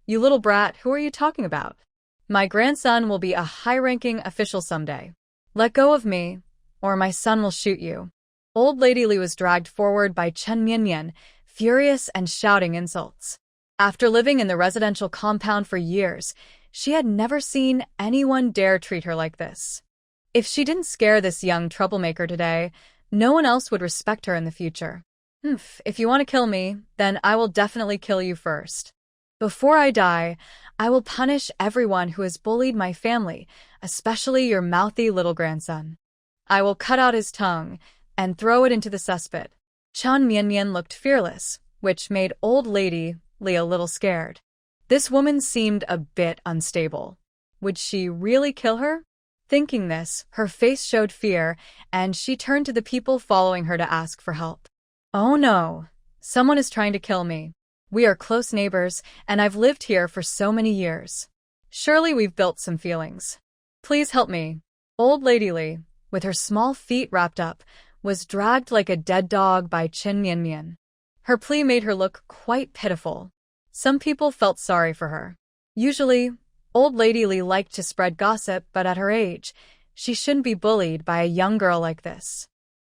You little brat, who are you talking about? My grandson will be a high-ranking official someday. Let go of me, or my son will shoot you. Old Lady Li was dragged forward by Chen Mianmian, furious and shouting insults. After living in the residential compound for years, she had never seen anyone dare treat her like this. If she didn't scare this young troublemaker today, no one else would respect her in the future. If you want to kill me, then I will definitely kill you first. Before I die, I will punish everyone who has bullied my family, especially your mouthy little grandson. I will cut out his tongue and throw it into the cesspit. Chen Mianmian looked fearless, which made Old Lady Li a little scared. This woman seemed a bit unstable. Would she really kill her? Thinking this, her face showed fear, and she turned to the people following her to ask for help. Oh no, someone is trying to kill me. We are close neighbors, and I've lived here for so many years. Surely we've built some feelings. Please help me. Old Lady Li, with her small feet wrapped up, was dragged like a dead dog by Chen Mianmian. Her plea made her look quite pitiful. Some people felt sorry for her. Usually, Old Lady Li liked to spread gossip, but at her age, she shouldn't be bullied by a young girl like this.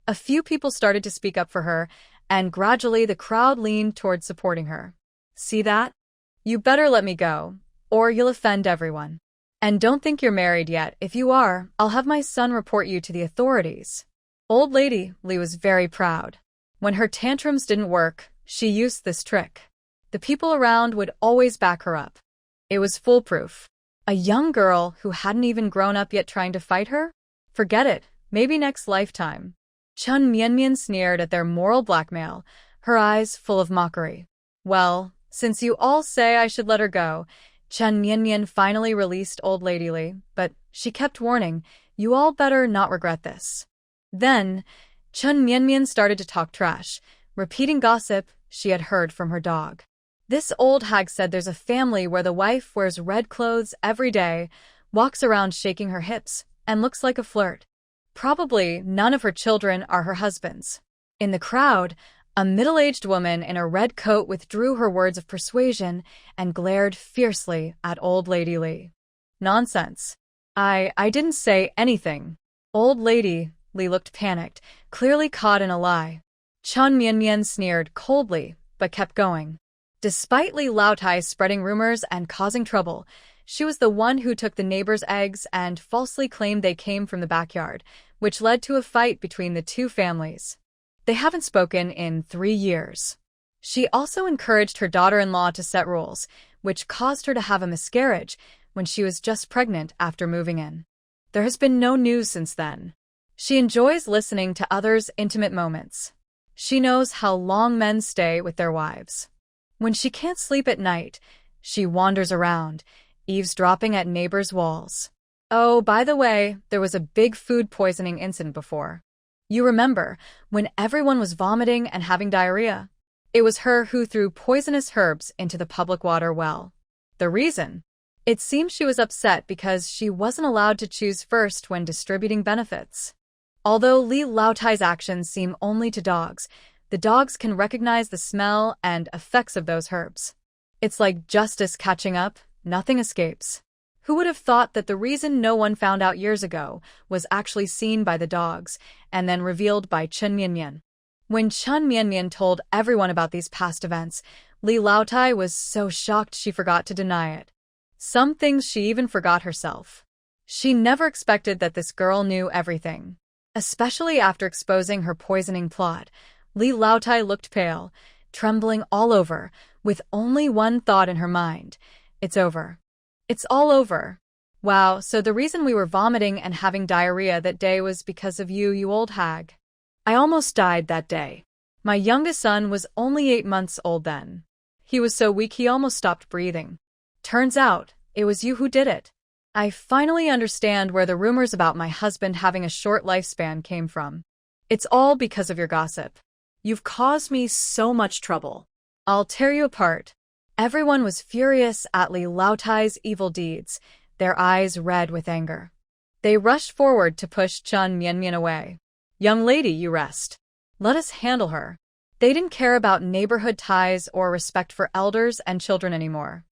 A few people started to speak up for her, and gradually the crowd leaned toward supporting her. See that? You better let me go, or you'll offend everyone. And don't think you're married yet. If you are, I'll have my son report you to the authorities. Old Lady Li was very proud. When her tantrums didn't work, she used this trick. The people around would always back her up. It was foolproof. A young girl who hadn't even grown up yet trying to fight her? Forget it, maybe next lifetime. Chen Mianmian sneered at their moral blackmail, her eyes full of mockery. Well, since you all say I should let her go, Chen Mianmian finally released Old Lady Li, but she kept warning, you all better not regret this. Then, Chen Mianmian started to talk trash, repeating gossip she had heard from her dog. This old hag said there's a family where the wife wears red clothes every day, walks around shaking her hips, and looks like a flirt. Probably none of her children are her husband's. In the crowd, a middle-aged woman in a red coat withdrew her words of persuasion and glared fiercely at Old Lady Li. Nonsense. I didn't say anything. Old Lady Li looked panicked, clearly caught in a lie. Chen Mianmian sneered coldly, but kept going. Despite Li Laotai spreading rumors and causing trouble, she was the one who took the neighbors' eggs and falsely claimed they came from the backyard, which led to a fight between the two families. They haven't spoken in 3 years. She also encouraged her daughter-in-law to set rules, which caused her to have a miscarriage when she was just pregnant after moving in. There has been no news since then. She enjoys listening to others' intimate moments. She knows how long men stay with their wives. When she can't sleep at night, she wanders around, eavesdropping at neighbors' walls. Oh, by the way, there was a big food poisoning incident before. You remember, when everyone was vomiting and having diarrhea? It was her who threw poisonous herbs into the public water well. The reason? It seems she was upset because she wasn't allowed to choose first when distributing benefits. Although Li Laotai's actions seem only to dogs, the dogs can recognize the smell and effects of those herbs. It's like justice catching up, nothing escapes. Who would have thought that the reason no one found out years ago was actually seen by the dogs and then revealed by Chen Mianmian? When Chen Mianmian told everyone about these past events, Li Laotai was so shocked she forgot to deny it. Some things she even forgot herself. She never expected that this girl knew everything. Especially after exposing her poisoning plot, Li Laotai looked pale, trembling all over, with only one thought in her mind. It's over. It's all over. Wow, so the reason we were vomiting and having diarrhea that day was because of you, you old hag. I almost died that day. My youngest son was only 8 months old then. He was so weak he almost stopped breathing. Turns out, it was you who did it. I finally understand where the rumors about my husband having a short lifespan came from. It's all because of your gossip. You've caused me so much trouble. I'll tear you apart. Everyone was furious at Li Laotai's evil deeds, their eyes red with anger. They rushed forward to push Chen Mianmian away. Young lady, you rest. Let us handle her. They didn't care about neighborhood ties or respect for elders and children anymore.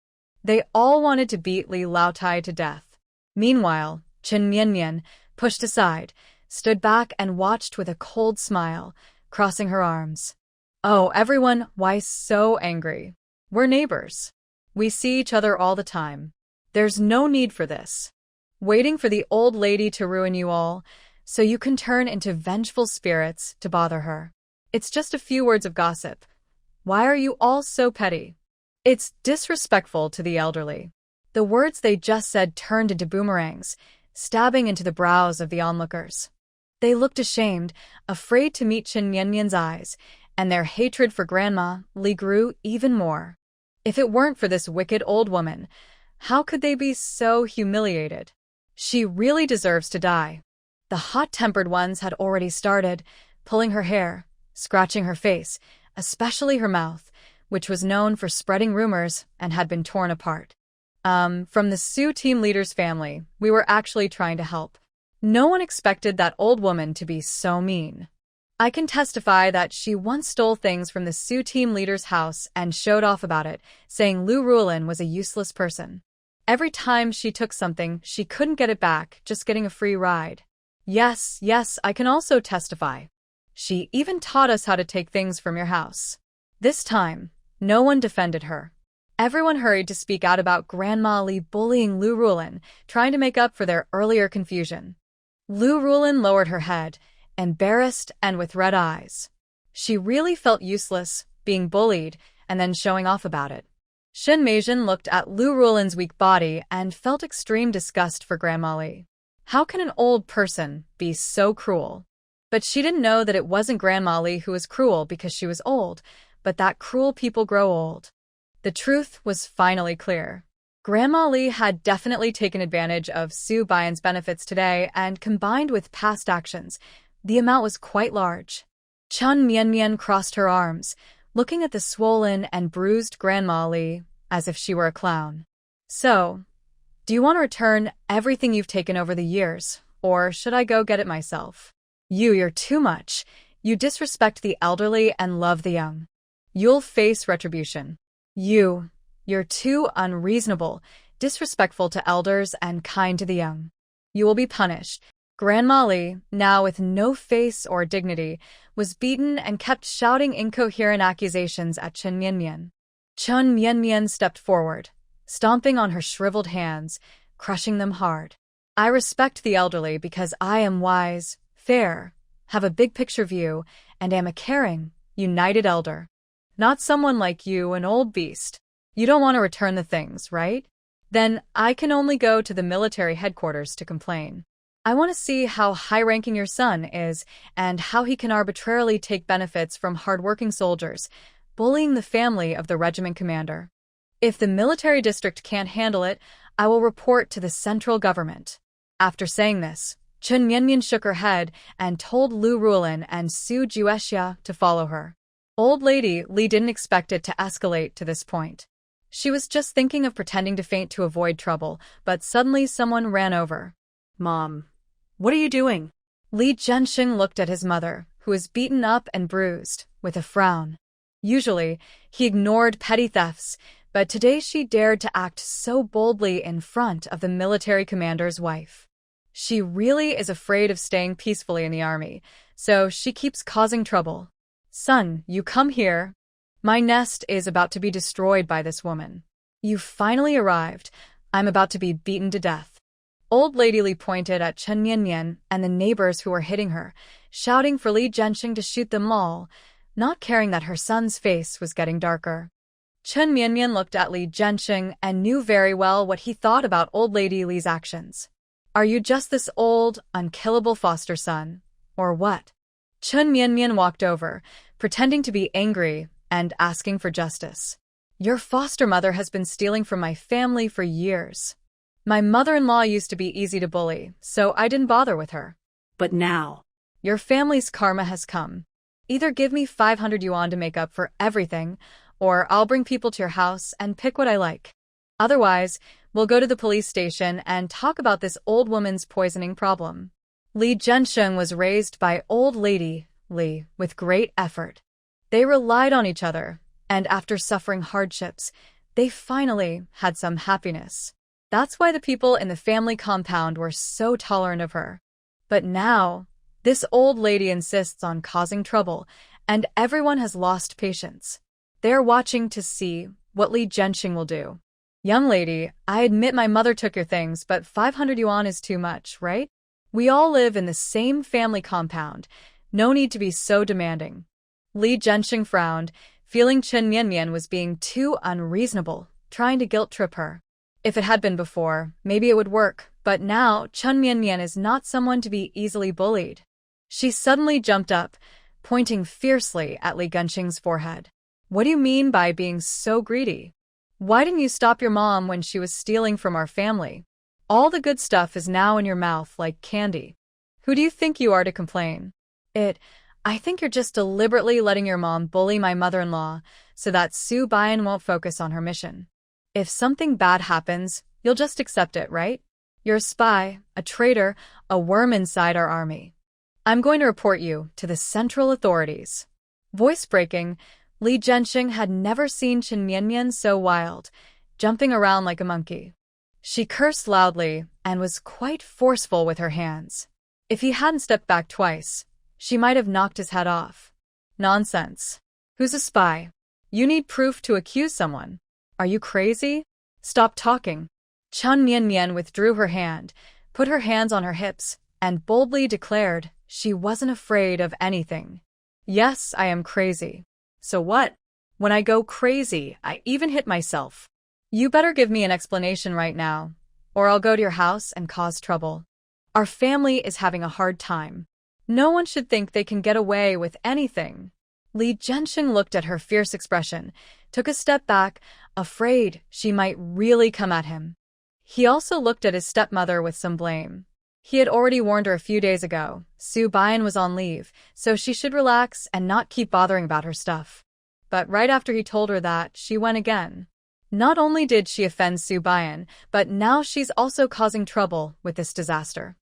They all wanted to beat Li Laotai to death. Meanwhile, Chen Mianmian, pushed aside, stood back and watched with a cold smile, crossing her arms. Oh, everyone, why so angry? We're neighbors. We see each other all the time. There's no need for this. Waiting for the old lady to ruin you all, so you can turn into vengeful spirits to bother her. It's just a few words of gossip. Why are you all so petty? It's disrespectful to the elderly. The words they just said turned into boomerangs, stabbing into the brows of the onlookers. They looked ashamed, afraid to meet Chen Mianmian's eyes, and their hatred for Grandma Li grew even more. If it weren't for this wicked old woman, how could they be so humiliated? She really deserves to die. The hot-tempered ones had already started, pulling her hair, scratching her face, especially her mouth, which was known for spreading rumors and had been torn apart. From the Sioux team leader's family, we were actually trying to help. No one expected that old woman to be so mean. I can testify that she once stole things from the Sioux team leader's house and showed off about it, saying Lu Rulin was a useless person. Every time she took something, she couldn't get it back, just getting a free ride. Yes, I can also testify. She even taught us how to take things from your house. This time, no one defended her. Everyone hurried to speak out about Grandma Li bullying Lu Rulin, trying to make up for their earlier confusion. Lu Rulin lowered her head, embarrassed and with red eyes. She really felt useless, being bullied, and then showing off about it. Shen Meijin looked at Lu Rulin's weak body and felt extreme disgust for Grandma Li. How can an old person be so cruel? But she didn't know that it wasn't Grandma Li who was cruel because she was old, but that cruel people grow old. The truth was finally clear. Grandma Li had definitely taken advantage of Su Baiyan's benefits today, and combined with past actions, the amount was quite large. Chen Mianmian crossed her arms, looking at the swollen and bruised Grandma Li as if she were a clown. So, do you want to return everything you've taken over the years, or should I go get it myself? You're too much. You disrespect the elderly and love the young. You'll face retribution. You're too unreasonable, disrespectful to elders and kind to the young. You will be punished. Grandma Li, now with no face or dignity, was beaten and kept shouting incoherent accusations at Chen Mianmian. Chen Mianmian stepped forward, stomping on her shriveled hands, crushing them hard. I respect the elderly because I am wise, fair, have a big picture view, and am a caring, united elder. Not someone like you, an old beast. You don't want to return the things, right? Then I can only go to the military headquarters to complain. I want to see how high-ranking your son is and how he can arbitrarily take benefits from hard-working soldiers, bullying the family of the regiment commander. If the military district can't handle it, I will report to the central government. After saying this, Chen Mianmian shook her head and told Lu Rulin and Su Juexia to follow her. Old Lady Li didn't expect it to escalate to this point. She was just thinking of pretending to faint to avoid trouble, but suddenly someone ran over. Mom, what are you doing? Li Zhenxing looked at his mother, who was beaten up and bruised, with a frown. Usually, he ignored petty thefts, but today she dared to act so boldly in front of the military commander's wife. She really is afraid of staying peacefully in the army, so she keeps causing trouble. Son, you come here. My nest is about to be destroyed by this woman. You finally arrived. I'm about to be beaten to death. Old Lady Li pointed at Chen Mianmian and the neighbors who were hitting her, shouting for Li Zhenxing to shoot them all, not caring that her son's face was getting darker. Chen Mianmian looked at Li Zhenxing and knew very well what he thought about Old Lady Li's actions. Are you just this old, unkillable foster son, or what? Chen Mianmian walked over, pretending to be angry and asking for justice. Your foster mother has been stealing from my family for years. My mother-in-law used to be easy to bully, so I didn't bother with her. But now, your family's karma has come. Either give me 500 yuan to make up for everything, or I'll bring people to your house and pick what I like. Otherwise, we'll go to the police station and talk about this old woman's poisoning problem. Li Zhenxing was raised by Old Lady Li with great effort. They relied on each other, and after suffering hardships, They finally had some happiness. That's why the people in the family compound were so tolerant of her. But now, this old lady insists on causing trouble, and everyone has lost patience. They're watching to see what Li Jianxing will do. Young lady, I admit my mother took your things, but 500 yuan is too much, right? We all live in the same family compound. No need to be so demanding. Li Jianxing frowned, feeling Chen Mianmian was being too unreasonable, trying to guilt-trip her. If it had been before, maybe it would work, but now Chen Mianmian is not someone to be easily bullied. She suddenly jumped up, pointing fiercely at Li Jianxing's forehead. What do you mean by being so greedy? Why didn't you stop your mom when she was stealing from our family? All the good stuff is now in your mouth like candy. Who do you think you are to complain? I think you're just deliberately letting your mom bully my mother-in-law so that Su Bian won't focus on her mission. If something bad happens, you'll just accept it, right? You're a spy, a traitor, a worm inside our army. I'm going to report you to the central authorities. Voice breaking, Li Jianxing had never seen Chen Mianmian so wild, jumping around like a monkey. She cursed loudly and was quite forceful with her hands. If he hadn't stepped back twice, she might have knocked his head off. Nonsense. Who's a spy? You need proof to accuse someone. Are you crazy? Stop talking. Chen Mianmian withdrew her hand, put her hands on her hips, and boldly declared she wasn't afraid of anything. Yes, I am crazy. So what? When I go crazy, I even hit myself. You better give me an explanation right now, or I'll go to your house and cause trouble. Our family is having a hard time. No one should think they can get away with anything. Li Jianxing looked at her fierce expression, took a step back, afraid she might really come at him. He also looked at his stepmother with some blame. He had already warned her a few days ago. Su Bian was on leave, so she should relax and not keep bothering about her stuff. But right after he told her that, she went again. Not only did she offend Su Bian, but now she's also causing trouble with this disaster.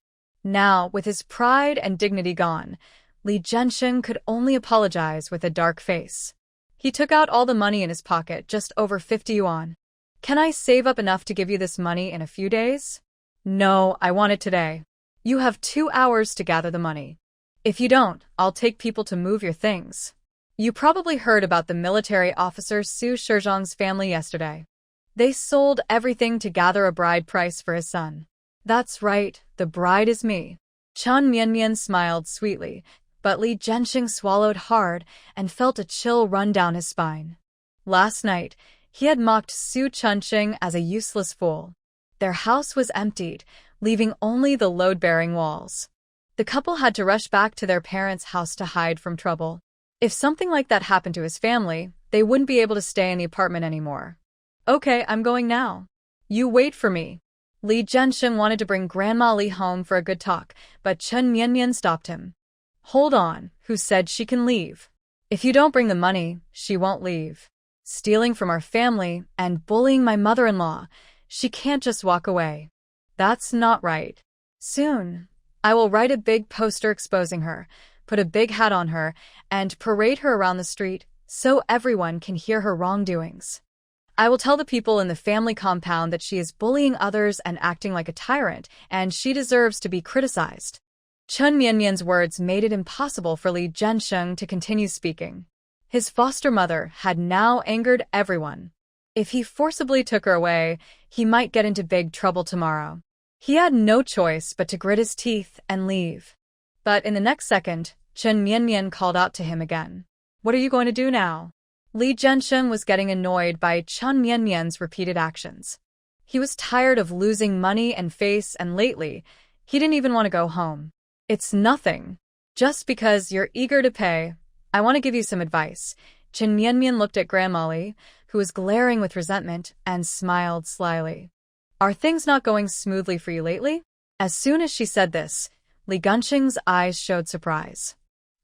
Now, with his pride and dignity gone, Li Jianxing could only apologize with a dark face. He took out all the money in his pocket, just over 50 yuan. Can I save up enough to give you this money in a few days? No, I want it today. You have 2 hours to gather the money. If you don't, I'll take people to move your things. You probably heard about the military officer Su Shizhong's family yesterday. They sold everything to gather a bride price for his son. That's right, the bride is me. Chen Mianmian smiled sweetly, but Li Jianxing swallowed hard and felt a chill run down his spine. Last night, he had mocked Su Chunqing as a useless fool. Their house was emptied, leaving only the load-bearing walls. The couple had to rush back to their parents' house to hide from trouble. If something like that happened to his family, they wouldn't be able to stay in the apartment anymore. Okay, I'm going now. You wait for me. Li Jianxing wanted to bring Grandma Li home for a good talk, but Chen Mianmian stopped him. Hold on, who said she can leave? If you don't bring the money, she won't leave. Stealing from our family and bullying my mother-in-law, she can't just walk away. That's not right. Soon, I will write a big poster exposing her, put a big hat on her, and parade her around the street so everyone can hear her wrongdoings. I will tell the people in the family compound that she is bullying others and acting like a tyrant, and she deserves to be criticized. Chen Mianmian's words made it impossible for Li Jianxing to continue speaking. His foster mother had now angered everyone. If he forcibly took her away, he might get into big trouble tomorrow. He had no choice but to grit his teeth and leave. But in the next second, Chen Mianmian called out to him again. What are you going to do now? Li Jianxing was getting annoyed by Chen Mianmian's repeated actions. He was tired of losing money and face, and lately, he didn't even want to go home. It's nothing. Just because you're eager to pay, I want to give you some advice. Chen Mianmian looked at Grandma Li, who was glaring with resentment, and smiled slyly. Are things not going smoothly for you lately? As soon as she said this, Li Jianxing's eyes showed surprise.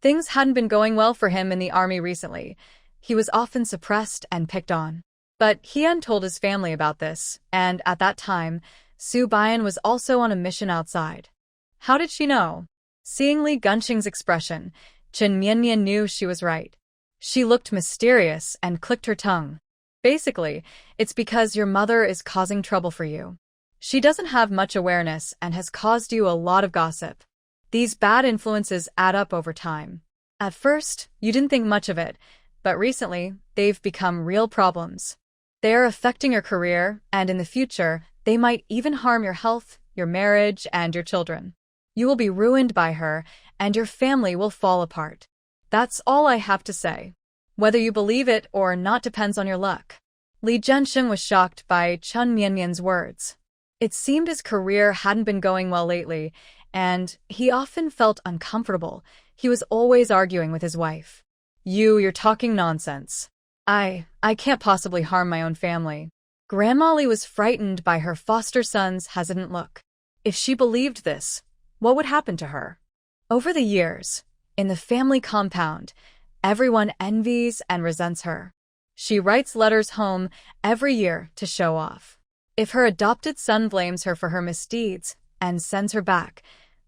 Things hadn't been going well for him in the army recently. He was often suppressed and picked on. But he hadn't told his family about this, and at that time, Su Bian was also on a mission outside. How did she know? Seeing Li Jianxing's expression, Chen Mianmian knew she was right. She looked mysterious and clicked her tongue. Basically, it's because your mother is causing trouble for you. She doesn't have much awareness and has caused you a lot of gossip. These bad influences add up over time. At first, you didn't think much of it, but recently, they've become real problems. They are affecting your career, and in the future, they might even harm your health, your marriage, and your children. You will be ruined by her, and your family will fall apart. That's all I have to say. Whether you believe it or not depends on your luck. Li Zhensheng was shocked by Chen Mianmian's words. It seemed his career hadn't been going well lately, and he often felt uncomfortable. He was always arguing with his wife. You're talking nonsense. I can't possibly harm my own family. Grandma Li was frightened by her foster son's hesitant look. If she believed this, what would happen to her? Over the years, in the family compound, everyone envies and resents her. She writes letters home every year to show off. If her adopted son blames her for her misdeeds and sends her back,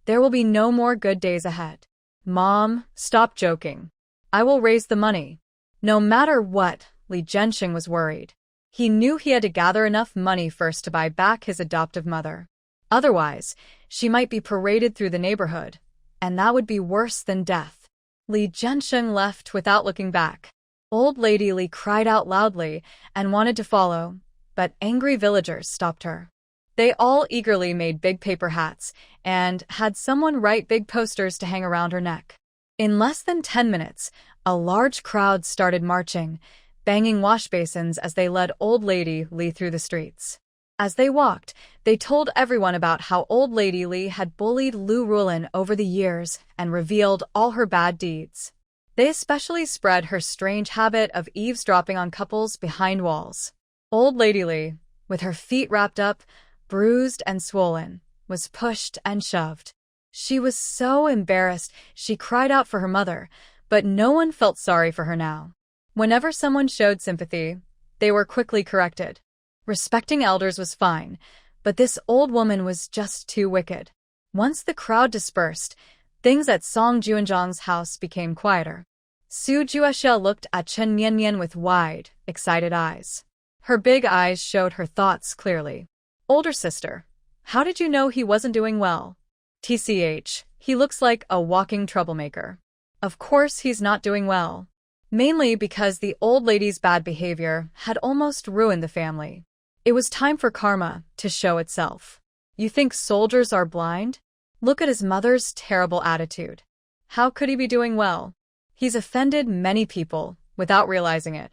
there will be no more good days ahead. Mom, stop joking. I will raise the money. No matter what, Li Zhensheng was worried. He knew he had to gather enough money first to buy back his adoptive mother. Otherwise, she might be paraded through the neighborhood, and that would be worse than death. Li Zhensheng left without looking back. Old Lady Li cried out loudly and wanted to follow, but angry villagers stopped her. They all eagerly made big paper hats and had someone write big posters to hang around her neck. In less than 10 minutes, a large crowd started marching, banging wash basins as they led Old Lady Li through the streets. As they walked, they told everyone about how Old Lady Li had bullied Lu Rulin over the years and revealed all her bad deeds. They especially spread her strange habit of eavesdropping on couples behind walls. Old Lady Li, with her feet wrapped up, bruised and swollen, was pushed and shoved. She was so embarrassed she cried out for her mother, but no one felt sorry for her now. Whenever someone showed sympathy, they were quickly corrected. Respecting elders was fine, but this old woman was just too wicked. Once the crowd dispersed, things at Song Juanzhang's house became quieter. Su Juexia looked at Chen Mianmian with wide, excited eyes. Her big eyes showed her thoughts clearly. Older sister, how did you know he wasn't doing well? TCH, he looks like a walking troublemaker. Of course he's not doing well. Mainly because the old lady's bad behavior had almost ruined the family. It was time for karma to show itself. You think soldiers are blind? Look at his mother's terrible attitude. How could he be doing well? He's offended many people without realizing it.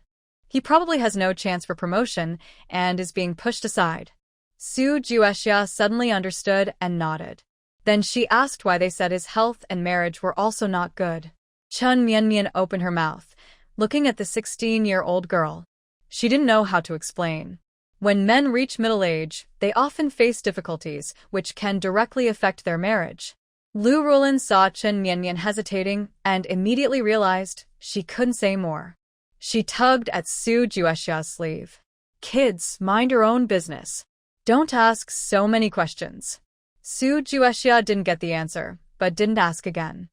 He probably has no chance for promotion and is being pushed aside. Su Juexia suddenly understood and nodded. Then she asked why they said his health and marriage were also not good. Chen Mianmian opened her mouth, looking at the 16-year-old girl. She didn't know how to explain. When men reach middle age, they often face difficulties which can directly affect their marriage. Lu Rulin saw Chen Mianmian hesitating and immediately realized she couldn't say more. She tugged at Su Juexia's sleeve. Kids, mind your own business. Don't ask so many questions. Su Juexia didn't get the answer, but didn't ask again.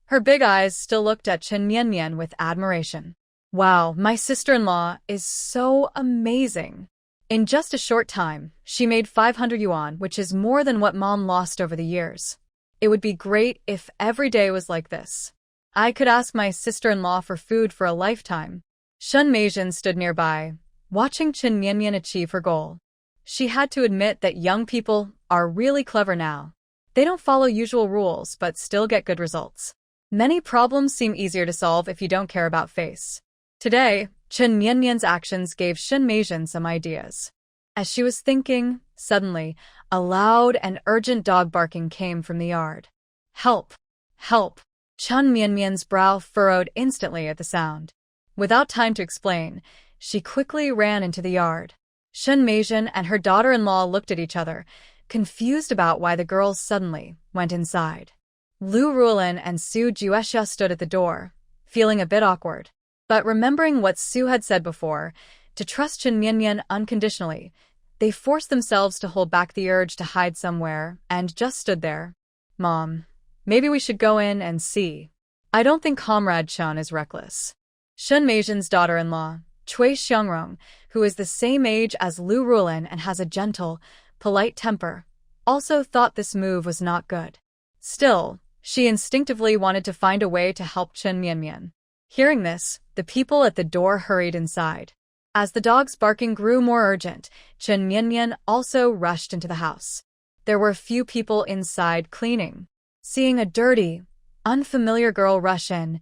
Her big eyes still looked at Chen Mianmian with admiration. Wow, my sister-in-law is so amazing. In just a short time, she made 500 yuan, which is more than what Mom lost over the years. It would be great if every day was like this. I could ask my sister-in-law for food for a lifetime. Shun Meizhen stood nearby, watching Chen Mianmian achieve her goal. She had to admit that young people are really clever now. They don't follow usual rules but still get good results. Many problems seem easier to solve if you don't care about face. Today, Chen Mianmian's actions gave Shun Meizhen some ideas. As she was thinking, suddenly, a loud and urgent dog barking came from the yard. Help! Help! Chen Mianmian's brow furrowed instantly at the sound. Without time to explain, she quickly ran into the yard. Shun Meizhen and her daughter-in-law looked at each other, confused about why the girls suddenly went inside. Lu Rulin and Su Juexia stood at the door, feeling a bit awkward. But remembering what Su had said before, to trust Chen Mianmian unconditionally, they forced themselves to hold back the urge to hide somewhere and just stood there. Mom, maybe we should go in and see. I don't think Comrade Chen is reckless. Shun Meizhen's daughter-in-law, Cui Xiangrong, who is the same age as Lu Ruolin and has a gentle, polite temper, also thought this move was not good. Still, she instinctively wanted to find a way to help Chen Mianmian. Hearing this, the people at the door hurried inside. As the dog's barking grew more urgent, Chen Mianmian also rushed into the house. There were few people inside cleaning. Seeing a dirty, unfamiliar girl rush in,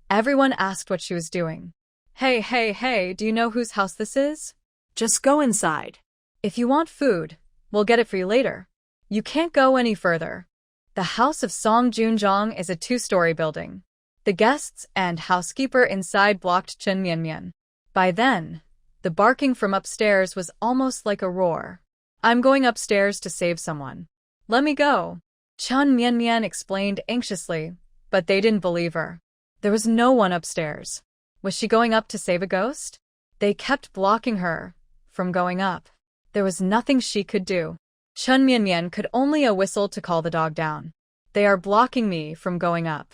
everyone asked what she was doing. Hey, do you know whose house this is? Just go inside. If you want food, we'll get it for you later. You can't go any further. The house of Song Junjong is a 2-story building. The guests and housekeeper inside blocked Chen Mianmian. By then, the barking from upstairs was almost like a roar. I'm going upstairs to save someone. Let me go. Chen Mianmian explained anxiously, but they didn't believe her. There was no one upstairs. Was she going up to save a ghost? They kept blocking her from going up. There was nothing she could do. Chen Mianmian could only whistle to call the dog down. They are blocking me from going up.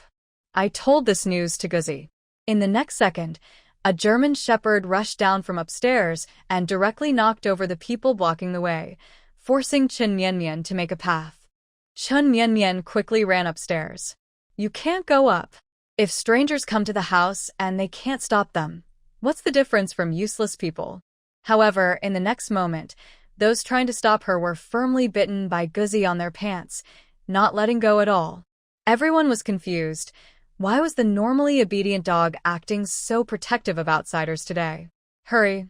I told this news to Guzi. In the next second, a German shepherd rushed down from upstairs and directly knocked over the people blocking the way, forcing Chen Mianmian to make a path. Chen Mianmian quickly ran upstairs. You can't go up. If strangers come to the house and they can't stop them, what's the difference from useless people? However, in the next moment, those trying to stop her were firmly bitten by Guzi on their pants, not letting go at all. Everyone was confused. Why was the normally obedient dog acting so protective of outsiders today? Hurry.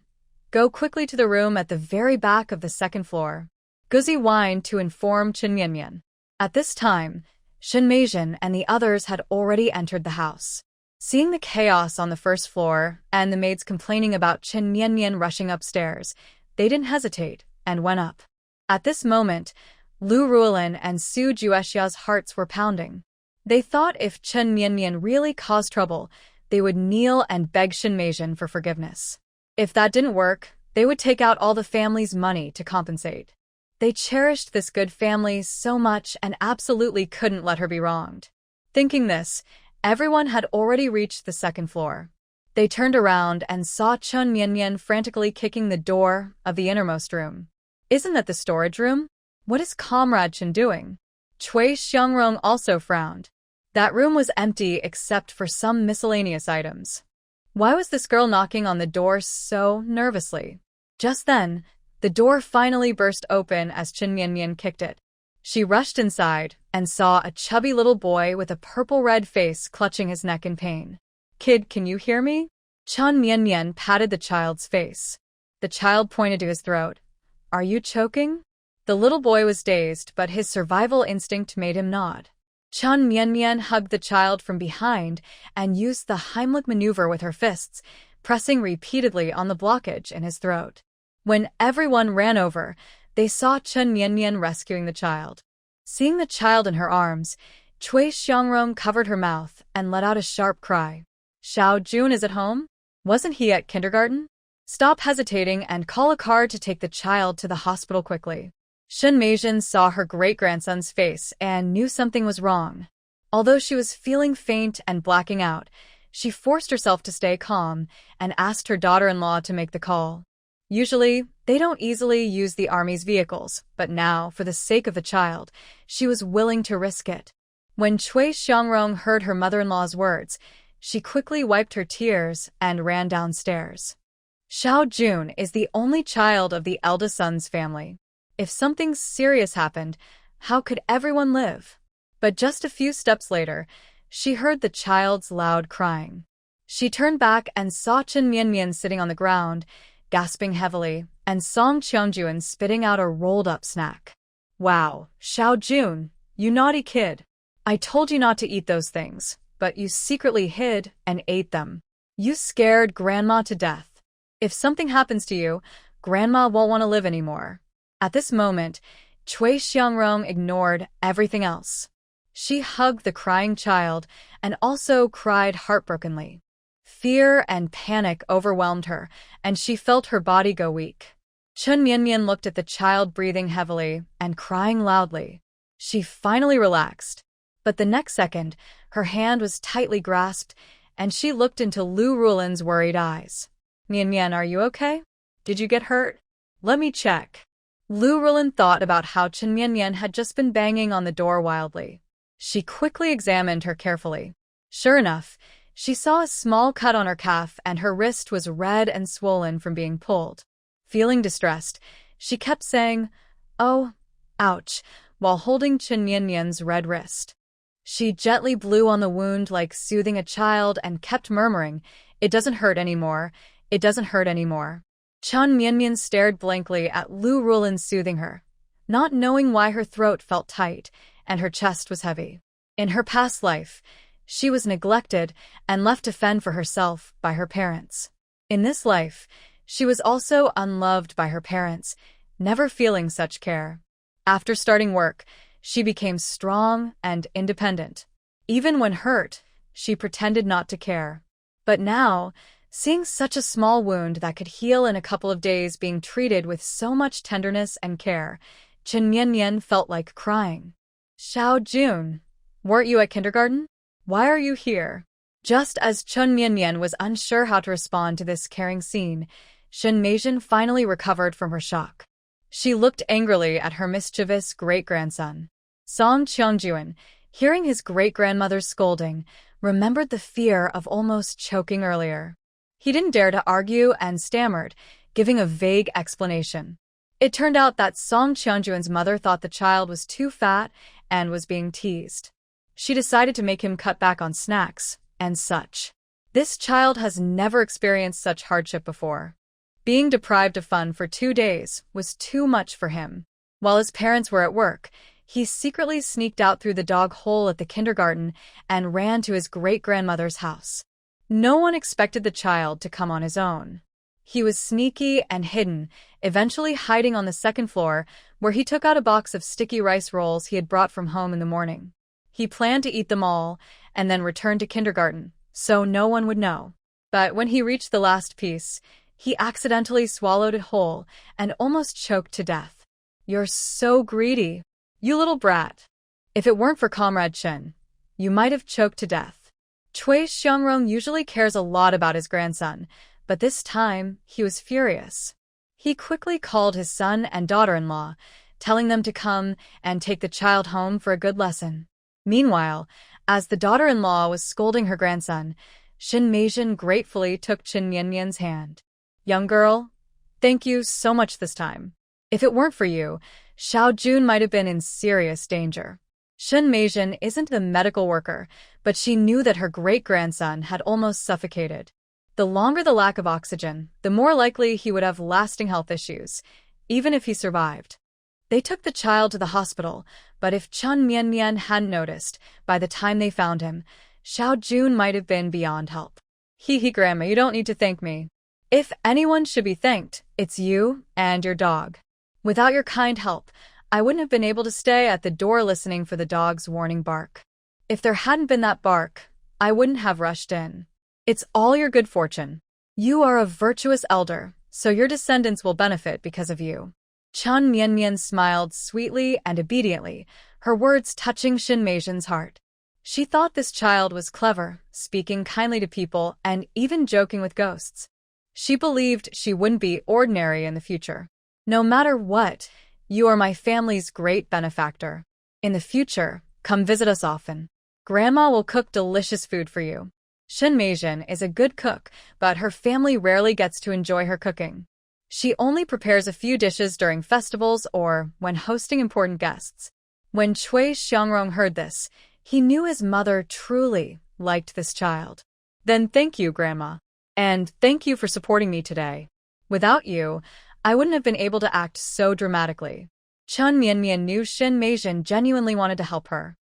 Go quickly to the room at the very back of the 2nd floor. Guzi whined to inform Chen Mianmian. At this time, Shen Meizhen and the others had already entered the house. Seeing the chaos on the 1st floor and the maids complaining about Chen Mianmian rushing upstairs, they didn't hesitate and went up. At this moment, Lu Ruolin and Su Juexia's hearts were pounding. They thought if Chen Mianmian really caused trouble, they would kneel and beg Shen Meizhen for forgiveness. If that didn't work, they would take out all the family's money to compensate. They cherished this good family so much and absolutely couldn't let her be wronged. Thinking this, everyone had already reached the 2nd floor. They turned around and saw Chen Mianmian frantically kicking the door of the innermost room. Isn't that the storage room? What is Comrade Chen doing? Cui Xiangrong also frowned. That room was empty except for some miscellaneous items. Why was this girl knocking on the door so nervously? Just then, the door finally burst open as Chen Mianmian kicked it. She rushed inside and saw a chubby little boy with a purple-red face clutching his neck in pain. Kid, can you hear me? Chen Mianmian patted the child's face. The child pointed to his throat. Are you choking? The little boy was dazed, but his survival instinct made him nod. Chen Mianmian hugged the child from behind and used the Heimlich maneuver with her fists, pressing repeatedly on the blockage in his throat. When everyone ran over, they saw Chen Mianmian rescuing the child. Seeing the child in her arms, Cui Xiangrong covered her mouth and let out a sharp cry. Xiao Jun is at home? Wasn't he at kindergarten? Stop hesitating and call a car to take the child to the hospital quickly. Shen Meizhen saw her great-grandson's face and knew something was wrong. Although she was feeling faint and blacking out, she forced herself to stay calm and asked her daughter-in-law to make the call. Usually, they don't easily use the army's vehicles, but now, for the sake of the child, she was willing to risk it. When Cui Xiangrong heard her mother-in-law's words, she quickly wiped her tears and ran downstairs. Xiao Jun is the only child of the eldest son's family. If something serious happened, how could everyone live? But just a few steps later, she heard the child's loud crying. She turned back and saw Chen Mianmian sitting on the ground, gasping heavily, and Song Qiangjuan spitting out a rolled-up snack. Wow, Xiao Jun, you naughty kid. I told you not to eat those things, but you secretly hid and ate them. You scared Grandma to death. If something happens to you, Grandma won't want to live anymore. At this moment, Cui Xiangrong ignored everything else. She hugged the crying child and also cried heartbrokenly. Fear and panic overwhelmed her, and she felt her body go weak. Chen Mianmian looked at the child breathing heavily and crying loudly. She finally relaxed. But the next second, her hand was tightly grasped, and she looked into Lu Ruolin's worried eyes. Mianmian, are you okay? Did you get hurt? Let me check. Lu Rulin thought about how Chen Mianyan had just been banging on the door wildly. She quickly examined her carefully. Sure enough, she saw a small cut on her calf and her wrist was red and swollen from being pulled. Feeling distressed, she kept saying, "Oh, ouch," while holding Chen Mianyan's red wrist. She gently blew on the wound like soothing a child and kept murmuring, "It doesn't hurt anymore. It doesn't hurt anymore." Chen Mianyan stared blankly at Lu Rulin soothing her, not knowing why her throat felt tight and her chest was heavy. In her past life, she was neglected and left to fend for herself by her parents. In this life, she was also unloved by her parents, never feeling such care. After starting work, she became strong and independent. Even when hurt, she pretended not to care. But now, seeing such a small wound that could heal in a couple of days being treated with so much tenderness and care, Chen Mianyan felt like crying. "Xiao Jun, weren't you at kindergarten? Why are you here?" Just as Chen Mianyan was unsure how to respond to this caring scene, Shen Meizhen finally recovered from her shock. She looked angrily at her mischievous great-grandson. Song Qiangjuan, hearing his great-grandmother's scolding, remembered the fear of almost choking earlier. He didn't dare to argue and stammered, giving a vague explanation. It turned out that Song Qiangjuan's mother thought the child was too fat and was being teased. She decided to make him cut back on snacks and such. This child has never experienced such hardship before. Being deprived of fun for 2 days was too much for him. While his parents were at work, he secretly sneaked out through the dog hole at the kindergarten and ran to his great-grandmother's house. No one expected the child to come on his own. He was sneaky and hidden, eventually hiding on the second floor, where he took out a box of sticky rice rolls he had brought from home in the morning. He planned to eat them all and then return to kindergarten, so no one would know. But when he reached the last piece, he accidentally swallowed it whole and almost choked to death. "You're so greedy, you little brat. If it weren't for Comrade Chen, you might have choked to death." Cui Xiangrong usually cares a lot about his grandson, but this time he was furious. He quickly called his son and daughter-in-law, telling them to come and take the child home for a good lesson. Meanwhile, as the daughter-in-law was scolding her grandson, Shen Meizhen gratefully took Chen Mianyan's hand. "Young girl, thank you so much this time. If it weren't for you, Xiao Jun might have been in serious danger." Shen Meizhen isn't the medical worker, but she knew that her great-grandson had almost suffocated. The longer the lack of oxygen, the more likely he would have lasting health issues, even if he survived. They took the child to the hospital, but if Chen Mianyan hadn't noticed, by the time they found him, Xiao Jun might have been beyond help. Hee, Grandma, you don't need to thank me. If anyone should be thanked, it's you and your dog. Without your kind help, I wouldn't have been able to stay at the door listening for the dog's warning bark. If there hadn't been that bark, I wouldn't have rushed in. It's all your good fortune. You are a virtuous elder, so your descendants will benefit because of you." Chen Mianyan smiled sweetly and obediently, her words touching Shen Meizhen's heart. She thought this child was clever, speaking kindly to people and even joking with ghosts. She believed she wouldn't be ordinary in the future. "No matter what, you are my family's great benefactor. In the future, come visit us often. Grandma will cook delicious food for you." Shen Meizhen is a good cook, but her family rarely gets to enjoy her cooking. She only prepares a few dishes during festivals or when hosting important guests. When Cui Xiangrong heard this, he knew his mother truly liked this child. "Then thank you, Grandma. And thank you for supporting me today. Without you, I wouldn't have been able to act so dramatically." Chen Mianyan knew Shen Meizhen genuinely wanted to help her.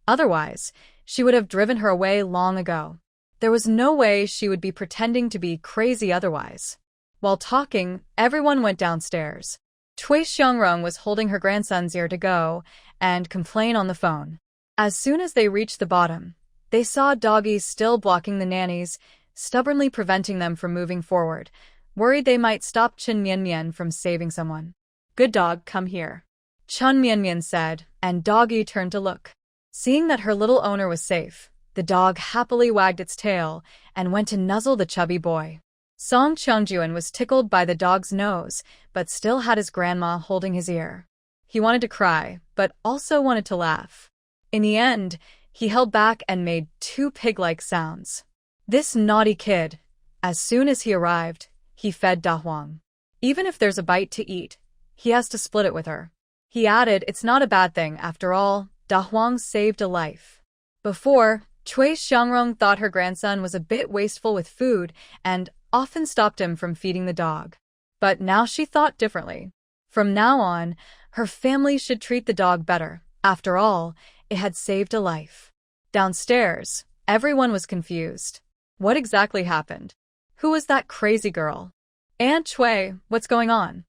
Otherwise, she would have driven her away long ago. There was no way she would be pretending to be crazy otherwise. While talking, everyone went downstairs. Cui Xiangrong was holding her grandson's ear to go and complain on the phone. As soon as they reached the bottom, they saw doggies still blocking the nannies, stubbornly preventing them from moving forward, worried they might stop Chen Mianyan from saving someone. "Good dog, come here," Chen Mianyan said, and Doggy turned to look. Seeing that her little owner was safe, the dog happily wagged its tail and went to nuzzle the chubby boy. Song Chungjuan was tickled by the dog's nose, but still had his grandma holding his ear. He wanted to cry, but also wanted to laugh. In the end, he held back and made two pig-like sounds. This naughty kid. As soon as he arrived, he fed Da Huang. Even if there's a bite to eat, he has to split it with her. He added, it's not a bad thing, after all, Da Huang saved a life. Before, Cui Xiangrong thought her grandson was a bit wasteful with food and often stopped him from feeding the dog. But now she thought differently. From now on, her family should treat the dog better. After all, it had saved a life. Downstairs, everyone was confused. What exactly happened? Who was that crazy girl? Aunt Cui, what's going on?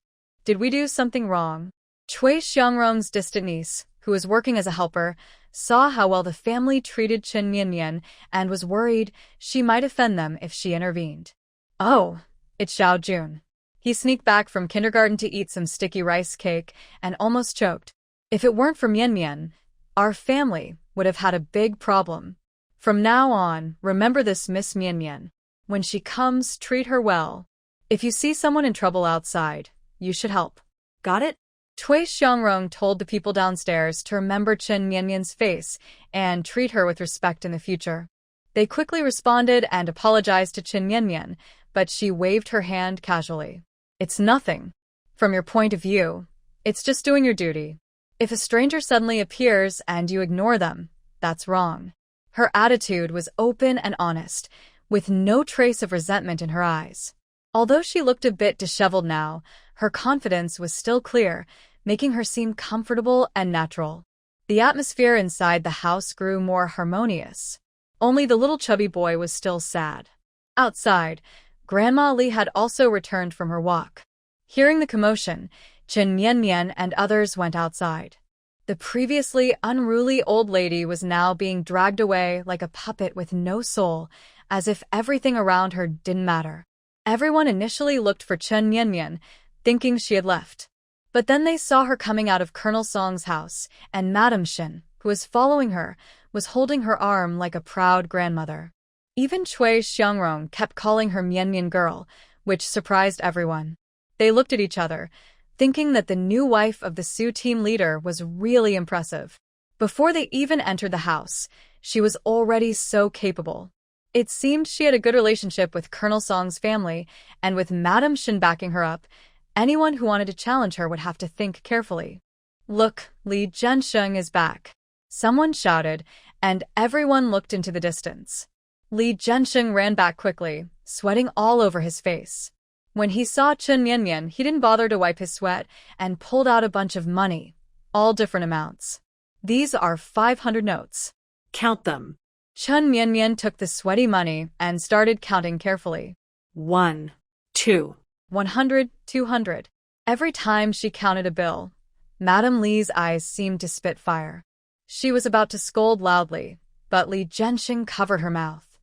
Did we do something wrong? Cui Xiangrong's distant niece, who was working as a helper, saw how well the family treated Chen Mianmian and was worried she might offend them if she intervened. Oh, it's Xiao Jun. He sneaked back from kindergarten to eat some sticky rice cake and almost choked. If it weren't for Mianmian, our family would have had a big problem. From now on, remember this, Miss Mianmian. When she comes, treat her well. If you see someone in trouble outside, you should help. Got it? Cui Xiangrong told the people downstairs to remember Chen Mianmian's face and treat her with respect in the future. They quickly responded and apologized to Chen Mianmian, but she waved her hand casually. It's nothing. From your point of view, it's just doing your duty. If a stranger suddenly appears and you ignore them, that's wrong. Her attitude was open and honest, with no trace of resentment in her eyes. Although she looked a bit disheveled now, her confidence was still clear, making her seem comfortable and natural. The atmosphere inside the house grew more harmonious. Only the little chubby boy was still sad. Outside, Grandma Li had also returned from her walk. Hearing the commotion, Chen Mianmian and others went outside. The previously unruly old lady was now being dragged away like a puppet with no soul, as if everything around her didn't matter. Everyone initially looked for Chen Mianmian, thinking she had left. But then they saw her coming out of Colonel Song's house, and Madame Shen, who was following her, was holding her arm like a proud grandmother. Even Cui Xiangrong kept calling her Mianmian girl, which surprised everyone. They looked at each other, thinking that the new wife of the Su team leader was really impressive. Before they even entered the house, she was already so capable. It seemed she had a good relationship with Colonel Song's family, and with Madame Shen backing her up, anyone who wanted to challenge her would have to think carefully. Look, Li Zhensheng is back. Someone shouted, and everyone looked into the distance. Li Zhensheng ran back quickly, sweating all over his face. When he saw Chen Mianmian, he didn't bother to wipe his sweat and pulled out a bunch of money, all different amounts. These are 500 notes. Count them. Chen Mianmian took the sweaty money and started counting carefully. 1, 2. 100, 200. Every time she counted a bill, Madame Li's eyes seemed to spit fire. She was about to scold loudly, but Li Zhensheng covered her mouth.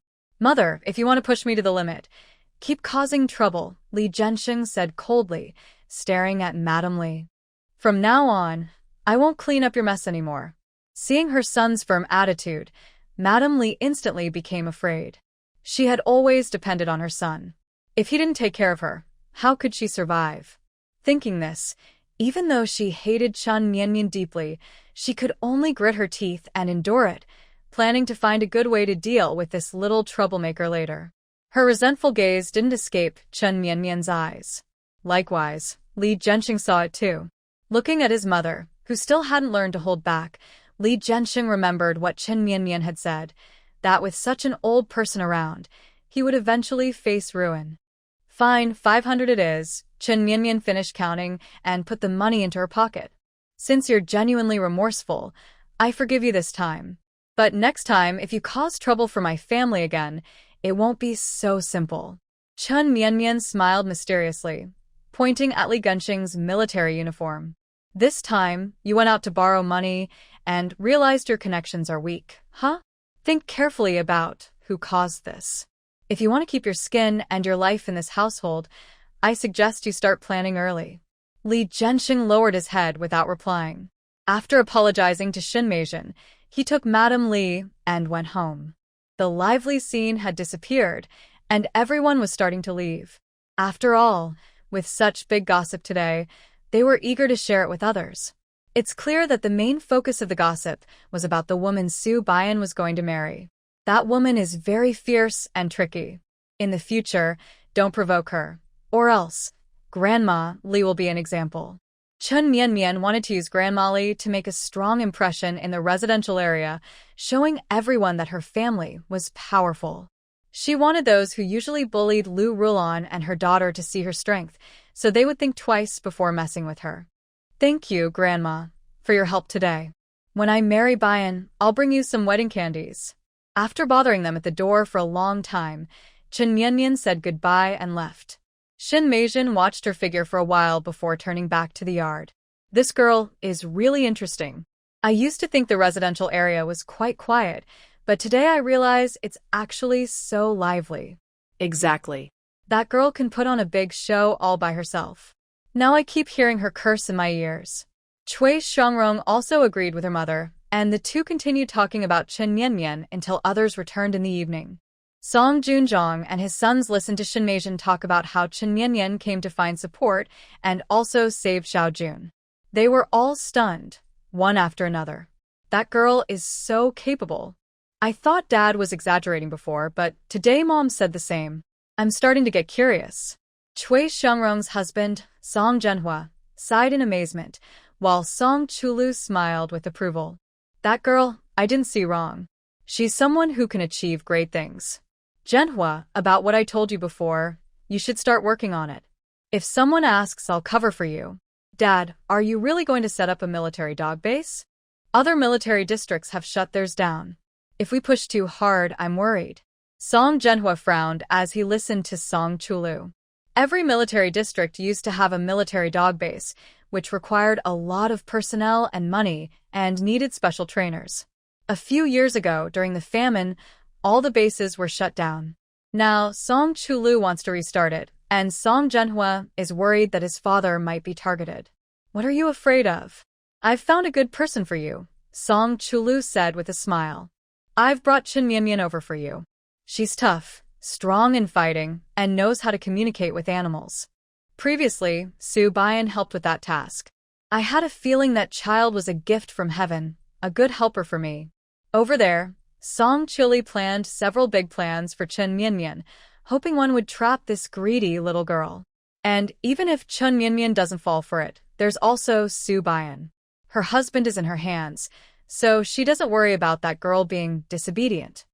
Mother, if you want to push me to the limit, keep causing trouble, Li Zhensheng said coldly, staring at Madame Li. From now on, I won't clean up your mess anymore. Seeing her son's firm attitude, Madame Li instantly became afraid. She had always depended on her son. If he didn't take care of her, how could she survive? Thinking this, even though she hated Chen Mianmian deeply, she could only grit her teeth and endure it, planning to find a good way to deal with this little troublemaker later. Her resentful gaze didn't escape Chen Mianmian's eyes. Likewise, Li Zhensheng saw it too. Looking at his mother, who still hadn't learned to hold back, Li Zhensheng remembered what Chen Mianmian had said, that with such an old person around, he would eventually face ruin. Fine, 500 it is, Chen Mianmian finished counting and put the money into her pocket. Since you're genuinely remorseful, I forgive you this time. But next time, if you cause trouble for my family again, it won't be so simple. Chen Mianmian smiled mysteriously, pointing at Li Zhensheng's military uniform. This time, you went out to borrow money and realized your connections are weak, huh? Think carefully about who caused this. If you want to keep your skin and your life in this household, I suggest you start planning early. Li Zhensheng lowered his head without replying. After apologizing to Shin Meizhen, he took Madame Li and went home. The lively scene had disappeared, and everyone was starting to leave. After all, with such big gossip today, they were eager to share it with others. It's clear that the main focus of the gossip was about the woman Su Baiyan was going to marry. That woman is very fierce and tricky. In the future, don't provoke her. Or else, Grandma Li will be an example. Chun Mian wanted to use Grandma Li to make a strong impression in the residential area, showing everyone that her family was powerful. She wanted those who usually bullied Lu Rulan and her daughter to see her strength, so they would think twice before messing with her. Thank you, Grandma, for your help today. When I marry Baiyan, I'll bring you some wedding candies. After bothering them at the door for a long time, Chun Mian said goodbye and left. Shin Meijin watched her figure for a while before turning back to the yard. This girl is really interesting. I used to think the residential area was quite quiet, but today I realize it's actually so lively. Exactly. That girl can put on a big show all by herself. Now I keep hearing her curse in my ears. Cui Xiangrong also agreed with her mother, and the two continued talking about Chen Mian until others returned in the evening. Song Junzhong and his sons listened to Shin Meijin talk about how Chen Mian came to find support and also saved Xiao Jun. They were all stunned, one after another. That girl is so capable. I thought Dad was exaggerating before, but today Mom said the same. I'm starting to get curious. Cui Xiangrong's husband, Song Zhenhua, sighed in amazement, while Song Chulu smiled with approval. That girl, I didn't see wrong. She's someone who can achieve great things. Zhenhua, about what I told you before, you should start working on it. If someone asks, I'll cover for you. Dad, are you really going to set up a military dog base? Other military districts have shut theirs down. If we push too hard, I'm worried. Song Zhenhua frowned as he listened to Song Chulu. Every military district used to have a military dog base, which required a lot of personnel and money and needed special trainers. A few years ago, during the famine, all the bases were shut down. Now, Song Chulu wants to restart it, and Song Zhenhua is worried that his father might be targeted. What are you afraid of? I've found a good person for you, Song Chulu said with a smile. I've brought Chen Mian over for you. She's tough, strong in fighting, and knows how to communicate with animals. Previously, Su Baiyan helped with that task. I had a feeling that child was a gift from heaven, a good helper for me. Over there, Song Chuli planned several big plans for Chen Mian, hoping one would trap this greedy little girl. And even if Chen Mian doesn't fall for it, there's also Su Baiyan. Her husband is in her hands, so she doesn't worry about that girl being disobedient.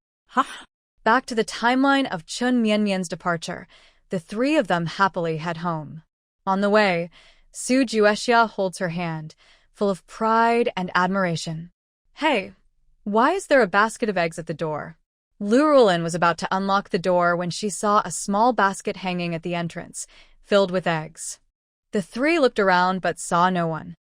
Back to the timeline of Chen Mian's departure, the three of them happily head home. On the way, Su Juexia holds her hand, full of pride and admiration. Hey, why is there a basket of eggs at the door? Lu Rulin was about to unlock the door when she saw a small basket hanging at the entrance, filled with eggs. The three looked around but saw no one.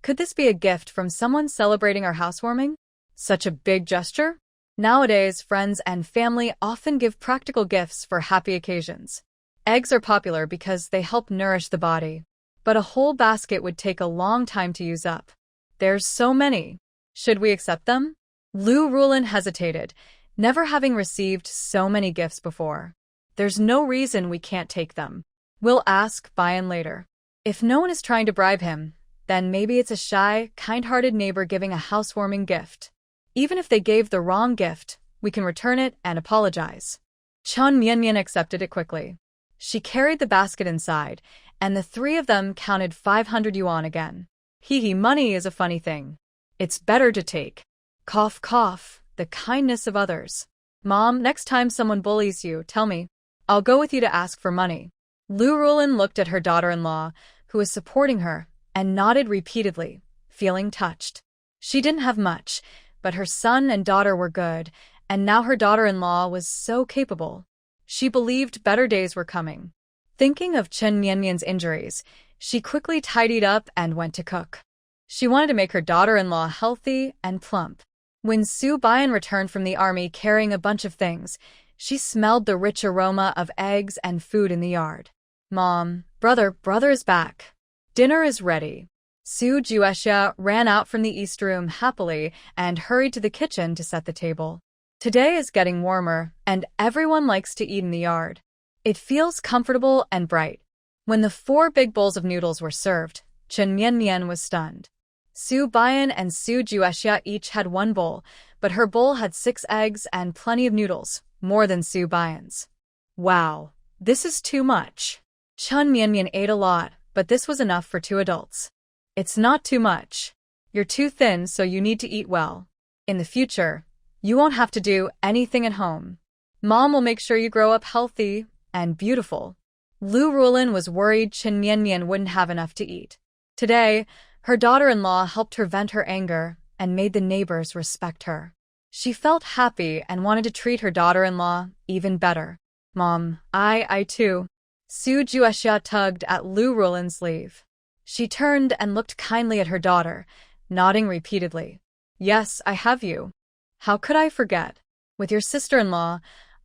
Could this be a gift from someone celebrating our housewarming? Such a big gesture? Nowadays, friends and family often give practical gifts for happy occasions. Eggs are popular because they help nourish the body. But a whole basket would take a long time to use up. There's so many. Should we accept them? Lu Rulin hesitated, never having received so many gifts before. There's no reason we can't take them. We'll ask Baiyan later. If no one is trying to bribe him, then maybe it's a shy, kind-hearted neighbor giving a housewarming gift. Even if they gave the wrong gift, we can return it and apologize. Chen Mian accepted it quickly. She carried the basket inside, and the three of them counted 500 yuan again. Money is a funny thing. It's better to take. Cough, cough, the kindness of others. Mom, next time someone bullies you, tell me. I'll go with you to ask for money. Lu Rulin looked at her daughter-in-law, who was supporting her, and nodded repeatedly, feeling touched. She didn't have much, but her son and daughter were good, and now her daughter-in-law was so capable. She believed better days were coming. Thinking of Chen Mian's injuries, she quickly tidied up and went to cook. She wanted to make her daughter-in-law healthy and plump. When Su Baiyan returned from the army carrying a bunch of things, she smelled the rich aroma of eggs and food in the yard. Mom, brother is back. Dinner is ready. Su Juexia ran out from the east room happily and hurried to the kitchen to set the table. Today is getting warmer, and everyone likes to eat in the yard. It feels comfortable and bright. When the 4 big bowls of noodles were served, Chen Mian was stunned. Su Bian and Su Juexia each had 1 bowl, but her bowl had 6 eggs and plenty of noodles, more than Su Bian's. Wow, this is too much. Chen Mian ate a lot, but this was enough for 2 adults. It's not too much. You're too thin, so you need to eat well. In the future, you won't have to do anything at home. Mom will make sure you grow up healthy and beautiful. Lu Rulin was worried Chen Mian wouldn't have enough to eat. Today, her daughter-in-law helped her vent her anger and made the neighbors respect her. She felt happy and wanted to treat her daughter-in-law even better. Mom, I too. Su Juexia tugged at Lu Rulin's sleeve. She turned and looked kindly at her daughter, nodding repeatedly. Yes, I have you. How could I forget? With your sister-in-law,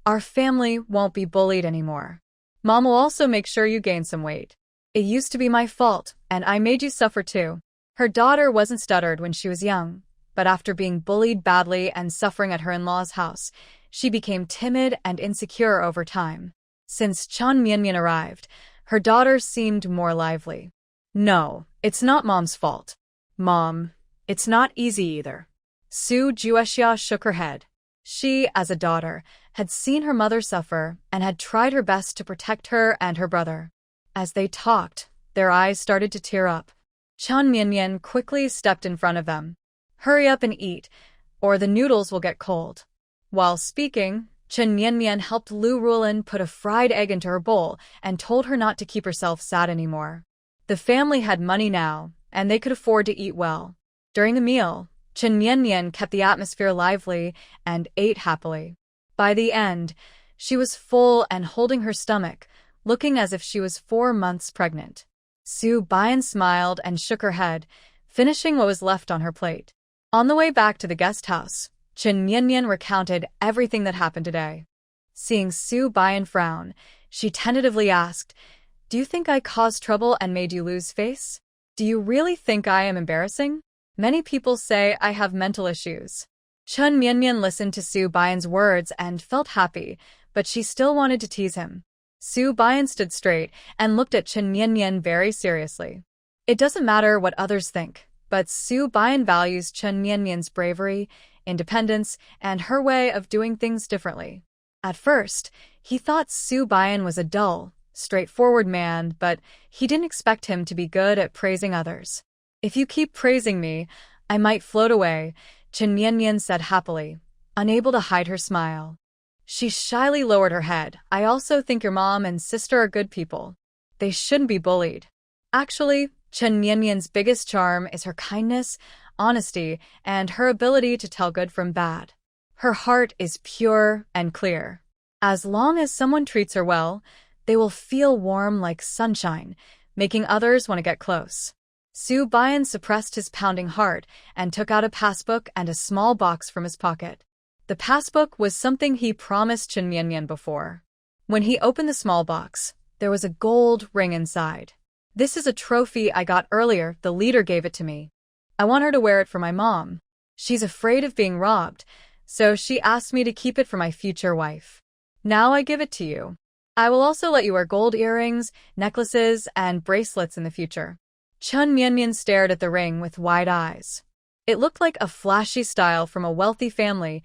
our family won't be bullied anymore. Mom will also make sure you gain some weight. It used to be my fault, and I made you suffer too. Her daughter wasn't stuttered when she was young, but after being bullied badly and suffering at her in-law's house, she became timid and insecure over time. Since Chen Mian arrived, her daughter seemed more lively. No, it's not Mom's fault. Mom, it's not easy either. Su Juexia shook her head. She, as a daughter, had seen her mother suffer and had tried her best to protect her and her brother. As they talked, their eyes started to tear up. Chen Mian quickly stepped in front of them. Hurry up and eat, or the noodles will get cold. While speaking, Chen Mian helped Lu Rulin put a fried egg into her bowl and told her not to keep herself sad anymore. The family had money now, and they could afford to eat well. During the meal, Chen Mian kept the atmosphere lively and ate happily. By the end, she was full and holding her stomach, looking as if she was 4 months pregnant. Su Bian smiled and shook her head, finishing what was left on her plate. On the way back to the guest house, Chen Mian recounted everything that happened today. Seeing Su Bian frown, she tentatively asked, "Do you think I caused trouble and made you lose face? Do you really think I am embarrassing? Many people say I have mental issues." Chen Mian listened to Su Bian's words and felt happy, but she still wanted to tease him. Su Bian stood straight and looked at Chen Mian very seriously. It doesn't matter what others think, but Su Bian values Chen Mian's bravery, independence, and her way of doing things differently. At first, he thought Su Bian was a dull, straightforward man, but he didn't expect him to be good at praising others. "If you keep praising me, I might float away," Chen Mian said happily, unable to hide her smile. She shyly lowered her head. "I also think your mom and sister are good people. They shouldn't be bullied." Actually, Chen Mian's biggest charm is her kindness, honesty, and her ability to tell good from bad. Her heart is pure and clear. As long as someone treats her well, they will feel warm like sunshine, making others want to get close. Su Bian suppressed his pounding heart and took out a passbook and a small box from his pocket. The passbook was something he promised Chen Mian before. When he opened the small box, there was a gold ring inside. "This is a trophy I got earlier. The leader gave it to me. I want her to wear it for my mom. She's afraid of being robbed, so she asked me to keep it for my future wife. Now I give it to you. I will also let you wear gold earrings, necklaces, and bracelets in the future." Chen Mian stared at the ring with wide eyes. It looked like a flashy style from a wealthy family,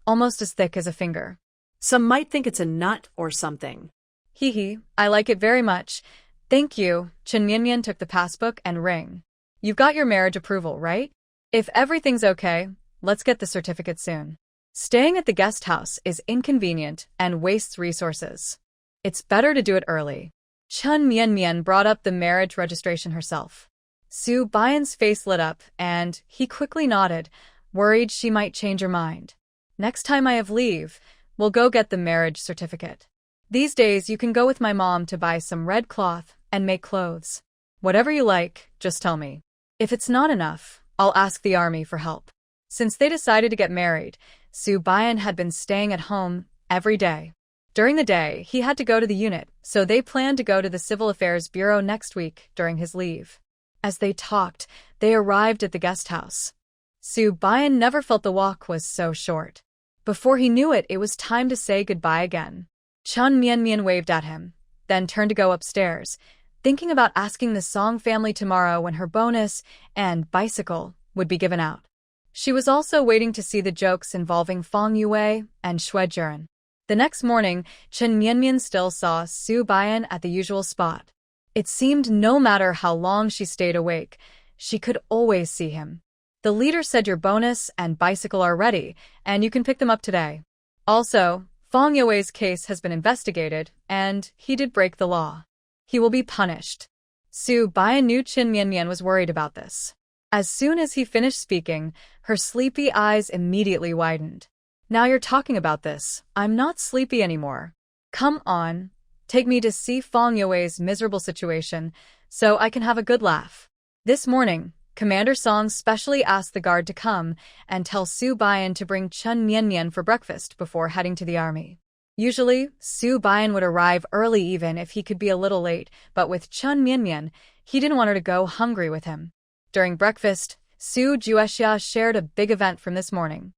almost as thick as a finger. Some might think it's a nut or something. Hee, I like it very much. Thank you. Chen Mian took the passbook and ring. "You've got your marriage approval, right? If everything's okay, let's get the certificate soon. Staying at the guest house is inconvenient and wastes resources. It's better to do it early." Chen Mian brought up the marriage registration herself. Su Bian's face lit up, and he quickly nodded, worried she might change her mind. "Next time I have leave, we'll go get the marriage certificate. These days you can go with my mom to buy some red cloth and make clothes. Whatever you like, just tell me. If it's not enough, I'll ask the army for help." Since they decided to get married, Su Bian had been staying at home every day. During the day, he had to go to the unit, so they planned to go to the Civil Affairs Bureau next week during his leave. As they talked, they arrived at the guest house. Su Bian never felt the walk was so short. Before he knew it, it was time to say goodbye again. Chun Mian waved at him, then turned to go upstairs, thinking about asking the Song family tomorrow when her bonus and bicycle would be given out. She was also waiting to see the jokes involving Fong Yue and Xue Jiren. The next morning, Chen Mianmian still saw Su Baiyan at the usual spot. It seemed no matter how long she stayed awake, she could always see him. The leader said your bonus and bicycle are ready, and you can pick them up today. Also, Fong Yue's case has been investigated, and he did break the law. He will be punished. Su Baiyan knew Chen Mianmian was worried about this. As soon as he finished speaking, her sleepy eyes immediately widened. Now you're talking about this, I'm not sleepy anymore. Come on, take me to see Fong Yue's miserable situation, so I can have a good laugh. This morning, Commander Song specially asked the guard to come and tell Su Baiyan to bring Chen Mianmian for breakfast before heading to the army. Usually, Su Baiyan would arrive early even if he could be a little late, but with Chen Mianmian, he didn't want her to go hungry with him. During breakfast, Su Juexia shared a big event from this morning.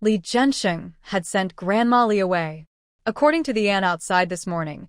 Li Zhensheng had sent Grandma Li away. According to the An outside this morning,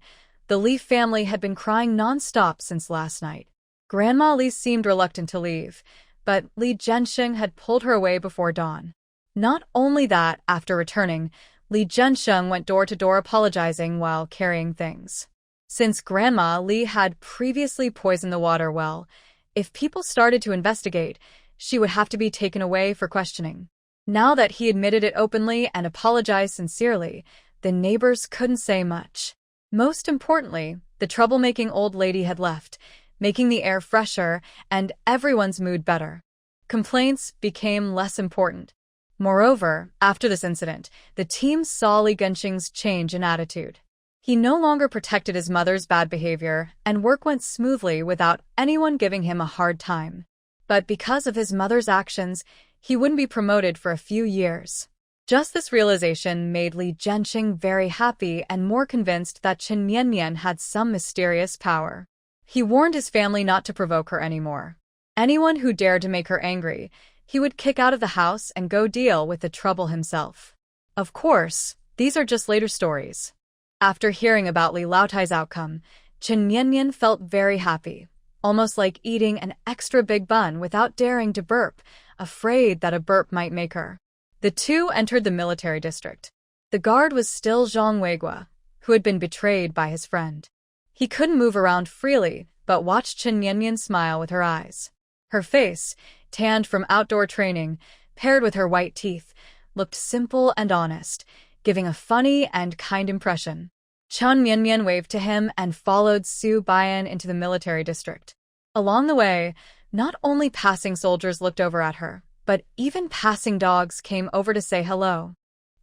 the Li family had been crying non-stop since last night. Grandma Li seemed reluctant to leave, but Li Zhensheng had pulled her away before dawn. Not only that, after returning, Li Zhensheng went door to door apologizing while carrying things. Since Grandma Li had previously poisoned the water well, if people started to investigate, she would have to be taken away for questioning. Now that he admitted it openly and apologized sincerely, the neighbors couldn't say much. Most importantly, the troublemaking old lady had left, making the air fresher and everyone's mood better. Complaints became less important. Moreover, after this incident, the team saw Li Gensheng's change in attitude. He no longer protected his mother's bad behavior, and work went smoothly without anyone giving him a hard time. But because of his mother's actions, he wouldn't be promoted for a few years. Just this realization made Li Gensheng very happy and more convinced that Chen Mianmian had some mysterious power. He warned his family not to provoke her anymore. Anyone who dared to make her angry, he would kick out of the house and go deal with the trouble himself. Of course, these are just later stories. After hearing about Li Laotai's outcome, Chen Mianmian felt very happy, almost like eating an extra big bun without daring to burp, afraid that a burp might make her. The two entered the military district. The guard was still Zhang Weigua, who had been betrayed by his friend. He couldn't move around freely, but watched Chen Mianmian smile with her eyes. Her face, tanned from outdoor training, paired with her white teeth, looked simple and honest, giving a funny and kind impression. Chen Mianmian waved to him and followed Su Baiyan into the military district. Along the way, not only passing soldiers looked over at her, but even passing dogs came over to say hello.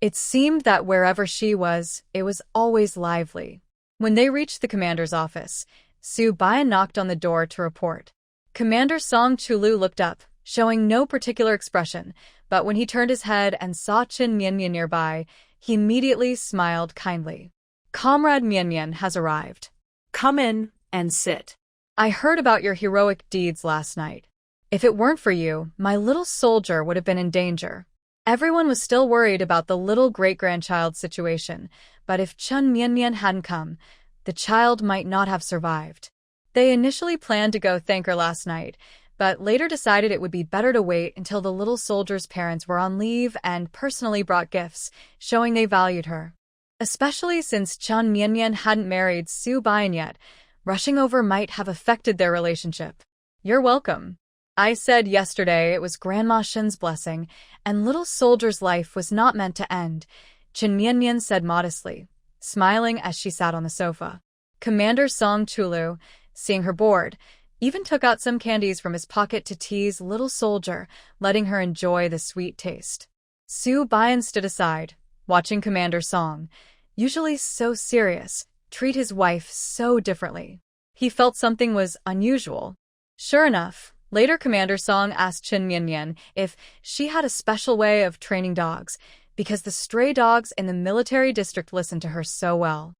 It seemed that wherever she was, it was always lively. When they reached the commander's office, Su Baiyan knocked on the door to report. Commander Song Chulu looked up, showing no particular expression, but when he turned his head and saw Chen Mianmian nearby, he immediately smiled kindly. Comrade Mianmian has arrived. Come in and sit. I heard about your heroic deeds last night. If it weren't for you, my little soldier would have been in danger. Everyone was still worried about the little great-grandchild's situation, but if Chen Mianmian hadn't come, the child might not have survived. They initially planned to go thank her last night, but later decided it would be better to wait until the little soldier's parents were on leave and personally brought gifts, showing they valued her. Especially since Chen Mianmian hadn't married Su Baiyan yet, rushing over might have affected their relationship. You're welcome. I said yesterday it was Grandma Shen's blessing, and little soldier's life was not meant to end, Chen Mianmian said modestly, smiling as she sat on the sofa. Commander Song Chulu, seeing her bored, even took out some candies from his pocket to tease little soldier, letting her enjoy the sweet taste. Su Baiyan stood aside, watching Commander Song, usually so serious, treat his wife so differently. He felt something was unusual. Sure enough, later Commander Song asked Chen Mianmian if she had a special way of training dogs, because the stray dogs in the military district listened to her so well.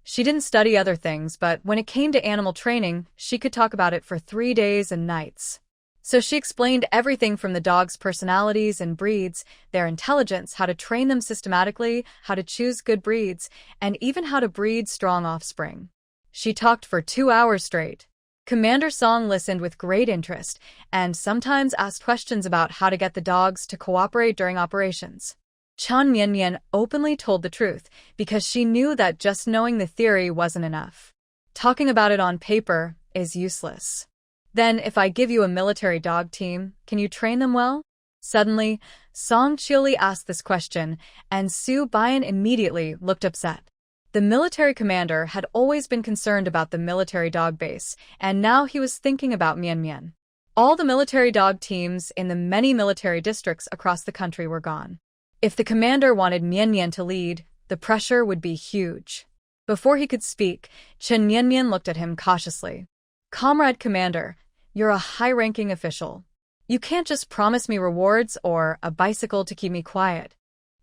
She didn't study other things, but when it came to animal training, she could talk about it for 3 days and nights. So she explained everything from the dogs' personalities and breeds, their intelligence, how to train them systematically, how to choose good breeds, and even how to breed strong offspring. She talked for 2 hours straight. Commander Song listened with great interest and sometimes asked questions about how to get the dogs to cooperate during operations. Chan Mianmian openly told the truth because she knew that just knowing the theory wasn't enough. Talking about it on paper is useless. Then, if I give you a military dog team, can you train them well? Suddenly, Song Chiuli asked this question, and Su Bian immediately looked upset. The military commander had always been concerned about the military dog base, and now he was thinking about Mianmian. All the military dog teams in the many military districts across the country were gone. If the commander wanted Mianmian to lead, the pressure would be huge. Before he could speak, Chen Mianmian looked at him cautiously. Comrade Commander, you're a high-ranking official. You can't just promise me rewards or a bicycle to keep me quiet.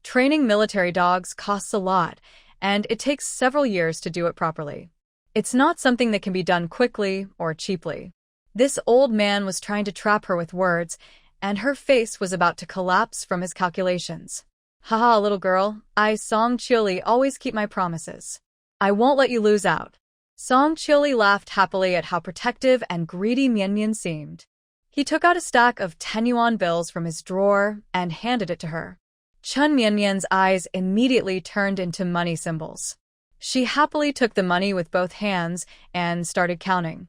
Training military dogs costs a lot, and it takes several years to do it properly. It's not something that can be done quickly or cheaply. This old man was trying to trap her with words, and her face was about to collapse from his calculations. Haha, little girl, I, Song Chiuli, always keep my promises. I won't let you lose out. Song Chiuli laughed happily at how protective and greedy Mianmian seemed. He took out a stack of 10 yuan bills from his drawer and handed it to her. Chen Mianmian's eyes immediately turned into money symbols. She happily took the money with both hands and started counting.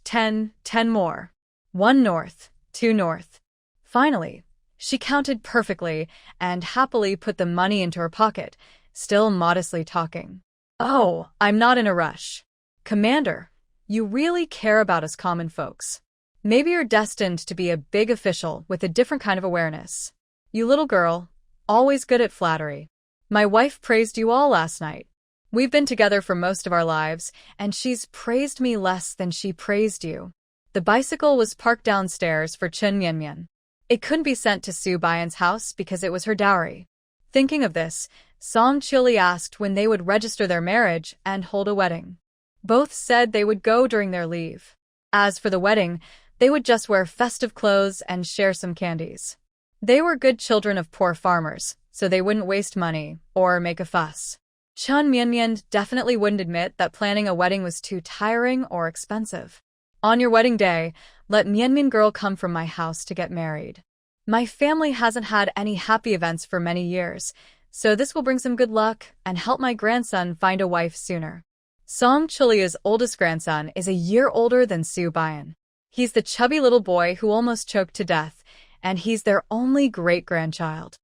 10 more. 1 north, 2 north. Finally, she counted perfectly and happily put the money into her pocket, still modestly talking. Oh, I'm not in a rush. Commander, you really care about us common folks. Maybe you're destined to be a big official with a different kind of awareness. You little girl, always good at flattery. My wife praised you all last night. We've been together for most of our lives, and she's praised me less than she praised you. The bicycle was parked downstairs for Chen Mianmian. It couldn't be sent to Su Bian's house because it was her dowry. Thinking of this, Song Chiuli asked when they would register their marriage and hold a wedding. Both said they would go during their leave. As for the wedding, they would just wear festive clothes and share some candies. They were good children of poor farmers, so they wouldn't waste money or make a fuss. Chen Mianmian definitely wouldn't admit that planning a wedding was too tiring or expensive. On your wedding day, let Mianmian girl come from my house to get married. My family hasn't had any happy events for many years, so this will bring some good luck and help my grandson find a wife sooner. Song Chiuli's oldest grandson is a year older than Su Bian. He's the chubby little boy who almost choked to death, and he's their only great-grandchild.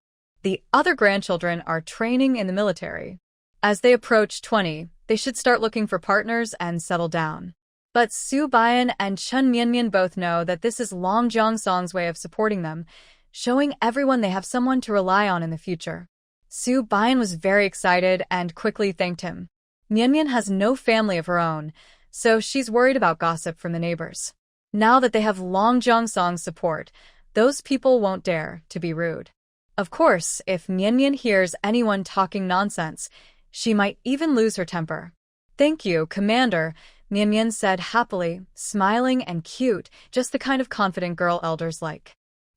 The other grandchildren are training in the military. As they approach 20, they should start looking for partners and settle down. But Su Bian and Chen Mianmian both know that this is Long Jiangsong's way of supporting them, showing everyone they have someone to rely on in the future. Su Bian was very excited and quickly thanked him. Mianmian has no family of her own, so she's worried about gossip from the neighbors. Now that they have Long Jiangsong's support, those people won't dare to be rude. Of course, if Mianmian hears anyone talking nonsense, she might even lose her temper. Thank you, Commander, Mianmian said happily, smiling and cute, just the kind of confident girl elders like.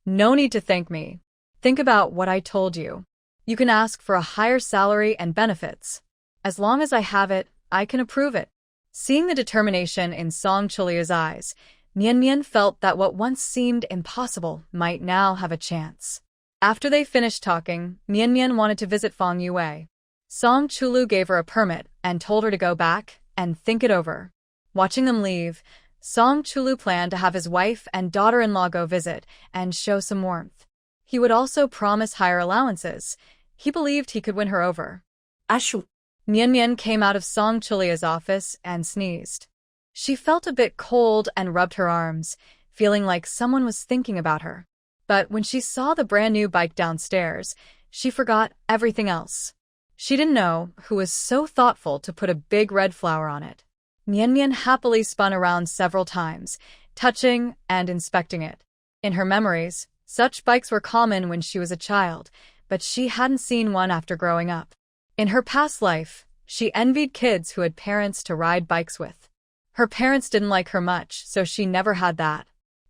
No need to thank me. Think about what I told you. You can ask for a higher salary and benefits. As long as I have it, I can approve it. Seeing the determination in Song Chiuli's eyes, Mianmian felt that what once seemed impossible might now have a chance. After they finished talking, Mianmian wanted to visit Feng Yue. Song Chiuli gave her a permit and told her to go back and think it over. Watching them leave, Song Chiuli planned to have his wife and daughter-in-law go visit and show some warmth. He would also promise higher allowances. He believed he could win her over. Ashu. Mianmian came out of Song Chiuli's office and sneezed. She felt a bit cold and rubbed her arms, feeling like someone was thinking about her. But when she saw the brand-new bike downstairs, she forgot everything else. She didn't know who was so thoughtful to put a big red flower on it. Mianmian happily spun around several times, touching and inspecting it. In her memories, such bikes were common when she was a child, but she hadn't seen one after growing up. In her past life, she envied kids who had parents to ride bikes with. Her parents didn't like her much, so she never had that.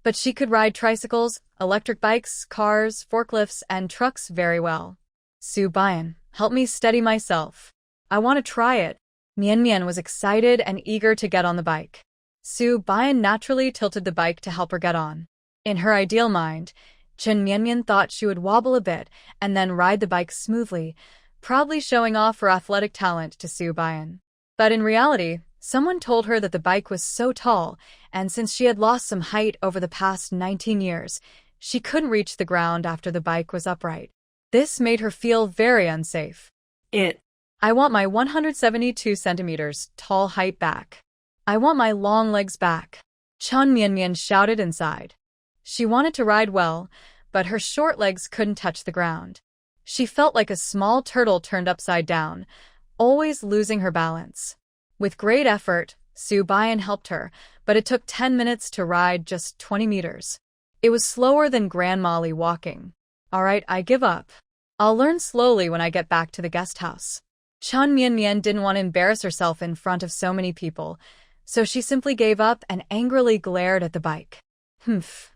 But she could ride tricycles, electric bikes, cars, forklifts, and trucks very well. Su Bian, help me steady myself. I want to try it. Mian Mian was excited and eager to get on the bike. Su Bian naturally tilted the bike to help her get on. In her ideal mind, Chen Mian Mian thought she would wobble a bit and then ride the bike smoothly, proudly showing off her athletic talent to Su Bian. But in reality, someone told her that the bike was so tall, and since she had lost some height over the past 19 years, she couldn't reach the ground after the bike was upright. This made her feel very unsafe. I want my 172 centimeters tall height back. I want my long legs back. Chen Mian Mian shouted inside. She wanted to ride well, but her short legs couldn't touch the ground. She felt like a small turtle turned upside down, always losing her balance. With great effort, Su Bian helped her, but it took 10 minutes to ride just 20 meters. It was slower than Grandma Li walking. All right, I give up. I'll learn slowly when I get back to the guest house. Chen Mian Mian didn't want to embarrass herself in front of so many people, so she simply gave up and angrily glared at the bike.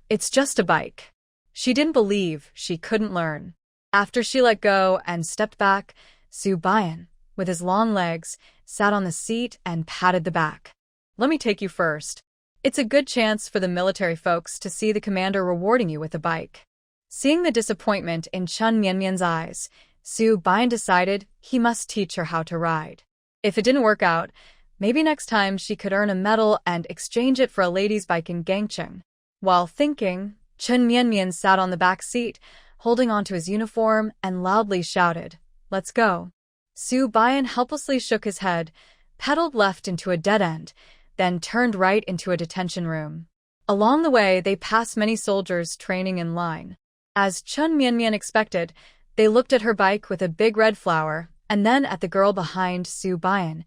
It's just a bike. She didn't believe she couldn't learn. After she let go and stepped back, Su Bian, with his long legs, sat on the seat and patted the back. Let me take you first. It's a good chance for the military folks to see the commander rewarding you with a bike. Seeing the disappointment in Chen Mian Mian's eyes, Su Bian decided he must teach her how to ride. If it didn't work out, maybe next time she could earn a medal and exchange it for a lady's bike in Gangcheng. While thinking, Chen Mian Mian sat on the back seat, holding onto his uniform, and loudly shouted, "Let's go." Su Bian helplessly shook his head, pedaled left into a dead end, then turned right into a detention room. Along the way, they passed many soldiers training in line. As Chen Mian Mian expected, they looked at her bike with a big red flower, and then at the girl behind Su Bian,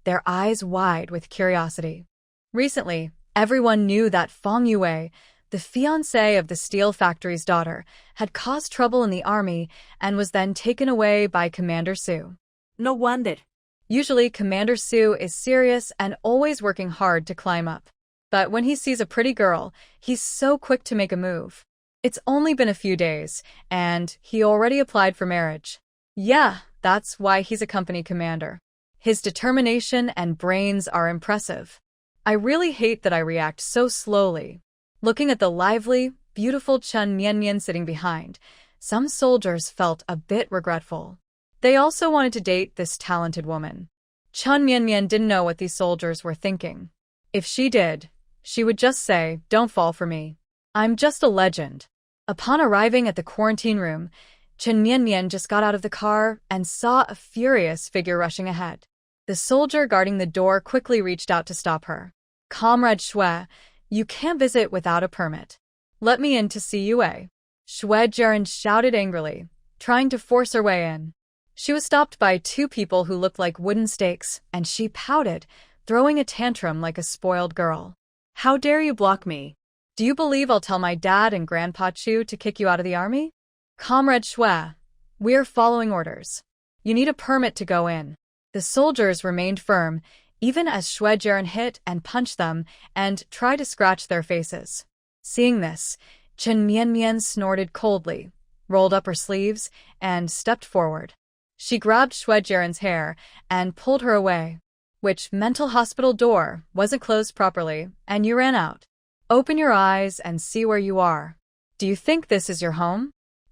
their eyes wide with curiosity. Recently, everyone knew that Fang Yue, the fiancé of the steel factory's daughter, had caused trouble in the army and was then taken away by Commander Su. No wonder. Usually, Commander Su is serious and always working hard to climb up. But when he sees a pretty girl, he's so quick to make a move. It's only been a few days, and he already applied for marriage. Yeah, that's why he's a company commander. His determination and brains are impressive. I really hate that I react so slowly. Looking at the lively, beautiful Chen Mian Mian sitting behind, some soldiers felt a bit regretful. They also wanted to date this talented woman. Chen Mian Mian didn't know what these soldiers were thinking. If she did, she would just say, "Don't fall for me. I'm just a legend." Upon arriving at the quarantine room, Chen Mian Mian just got out of the car and saw a furious figure rushing ahead. The soldier guarding the door quickly reached out to stop her. "Comrade Xue, you can't visit without a permit. Let me in to see Yue." Xue Jiren shouted angrily, trying to force her way in. She was stopped by two people who looked like wooden stakes, and she pouted, throwing a tantrum like a spoiled girl. "How dare you block me? Do you believe I'll tell my dad and Grandpa Chu to kick you out of the army?" "Comrade Xue, we're following orders. You need a permit to go in." The soldiers remained firm, even as Xue Jiren hit and punched them and tried to scratch their faces. Seeing this, Chen Mian Mian snorted coldly, rolled up her sleeves, and stepped forward. She grabbed Xue Jiren's hair and pulled her away. Which mental hospital door wasn't closed properly, and you ran out. Open your eyes and see where you are. Do you think this is your home?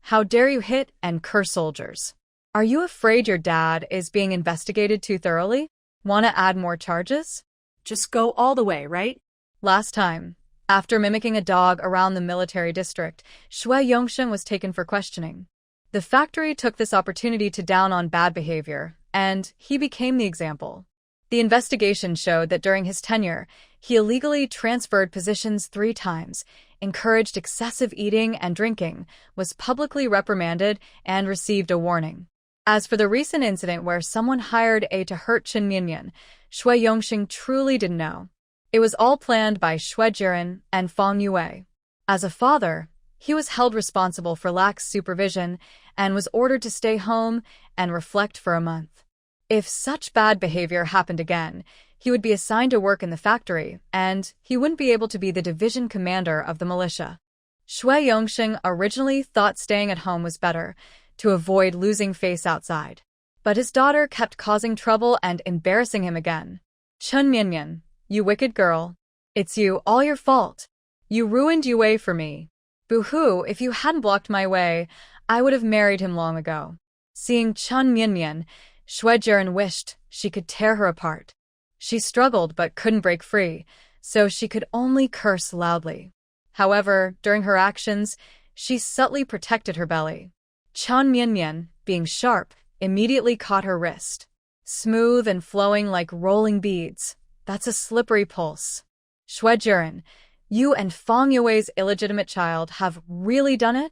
How dare you hit and curse soldiers? Are you afraid your dad is being investigated too thoroughly? Want to add more charges? Just go all the way, right? Last time, after mimicking a dog around the military district, Xue Yongshen was taken for questioning. The factory took this opportunity to down on bad behavior, and he became the example. The investigation showed that during his tenure, he illegally transferred positions 3 times, encouraged excessive eating and drinking, was publicly reprimanded, and received a warning. As for the recent incident where someone hired A to hurt Chen Mianmian, Xue Yongxing truly didn't know. It was all planned by Xue Jiren and Fang Yue. As a father, he was held responsible for lax supervision and was ordered to stay home and reflect for a month. If such bad behavior happened again, He would be assigned to work in the factory, and he wouldn't be able to be the division commander of the militia. Shui Yongxing originally thought staying at home was better, to avoid losing face outside. But his daughter kept causing trouble and embarrassing him again. Chen Mianmian, you wicked girl. It's you, all your fault. You ruined Yue for me. Boo-hoo, if you hadn't blocked my way, I would have married him long ago. Seeing Chen Mianmian, Shui Jiren wished she could tear her apart. She struggled but couldn't break free, so she could only curse loudly. However, during her actions, she subtly protected her belly. Chen Mianmian, being sharp, immediately caught her wrist. Smooth and flowing like rolling beads. That's a slippery pulse. Shui Jiren, you and Fang Yue's illegitimate child have really done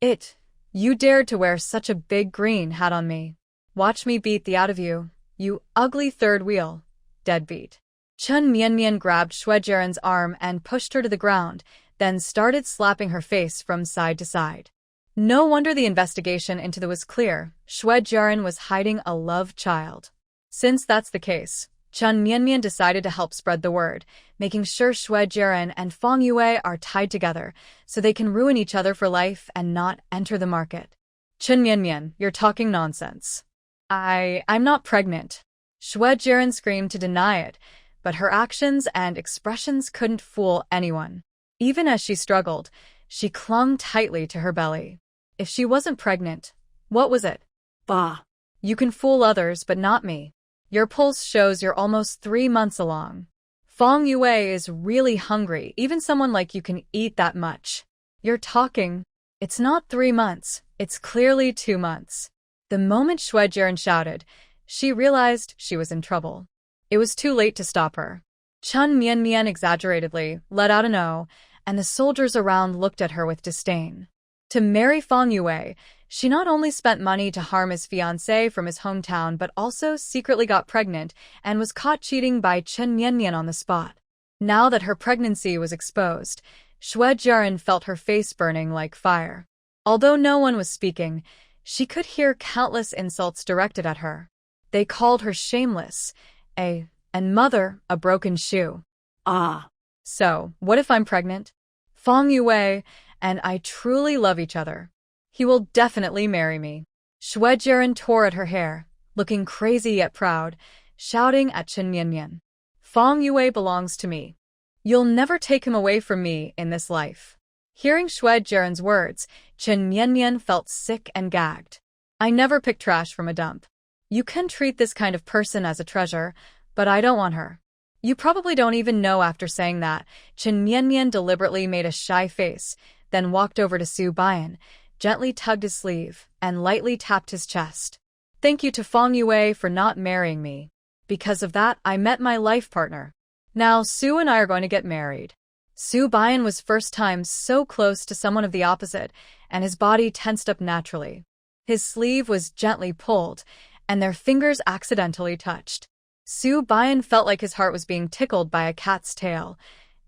it? You dared to wear such a big green hat on me. Watch me beat the out of you, you ugly third wheel. Deadbeat. Chen Mianmian grabbed Shui Jiren's arm and pushed her to the ground, then started slapping her face from side to side. No wonder the investigation into the was clear. Shui Jiren was hiding a love child. Since that's the case, Chen Mianmian decided to help spread the word, making sure Shui Jiren and Fang Yue are tied together so they can ruin each other for life and not enter the market. Chen Mianmian, you're talking nonsense. I'm not pregnant. Shui Jiren screamed to deny it, but her actions and expressions couldn't fool anyone. Even as she struggled, she clung tightly to her belly. If she wasn't pregnant, what was it? Bah. You can fool others, but not me. Your pulse shows you're almost 3 months along. Fang Yue is really hungry. Even someone like you can eat that much. You're talking. It's not 3 months. It's clearly 2 months. The moment Shui Jiren shouted, she realized she was in trouble. It was too late to stop her. Chen Mianmian exaggeratedly let out an "oh," and the soldiers around looked at her with disdain. To marry Fang Yue, she not only spent money to harm his fiancé from his hometown but also secretly got pregnant and was caught cheating by Chen Mianmian on the spot. Now that her pregnancy was exposed, Shui Jiren felt her face burning like fire. Although no one was speaking, she could hear countless insults directed at her. They called her shameless, and mother, a broken shoe. Ah. So, what if I'm pregnant? Fang Yue and I truly love each other. He will definitely marry me. Shui Jiren tore at her hair, looking crazy yet proud, shouting at Chen Mianmian. Fang Yue belongs to me. You'll never take him away from me in this life. Hearing Shui Jiren's words, Chen Mianmian felt sick and gagged. I never pick trash from a dump. You can treat this kind of person as a treasure, but I don't want her. You probably don't even know after saying that. Chen Mianmian deliberately made a shy face, then walked over to Su Baiyan, gently tugged his sleeve, and lightly tapped his chest. Thank you to Fang Yue for not marrying me. Because of that, I met my life partner. Now Su and I are going to get married. Su Baiyan was first time so close to someone of the opposite, and his body tensed up naturally. His sleeve was gently pulled, and their fingers accidentally touched. Su Baiyan felt like his heart was being tickled by a cat's tail,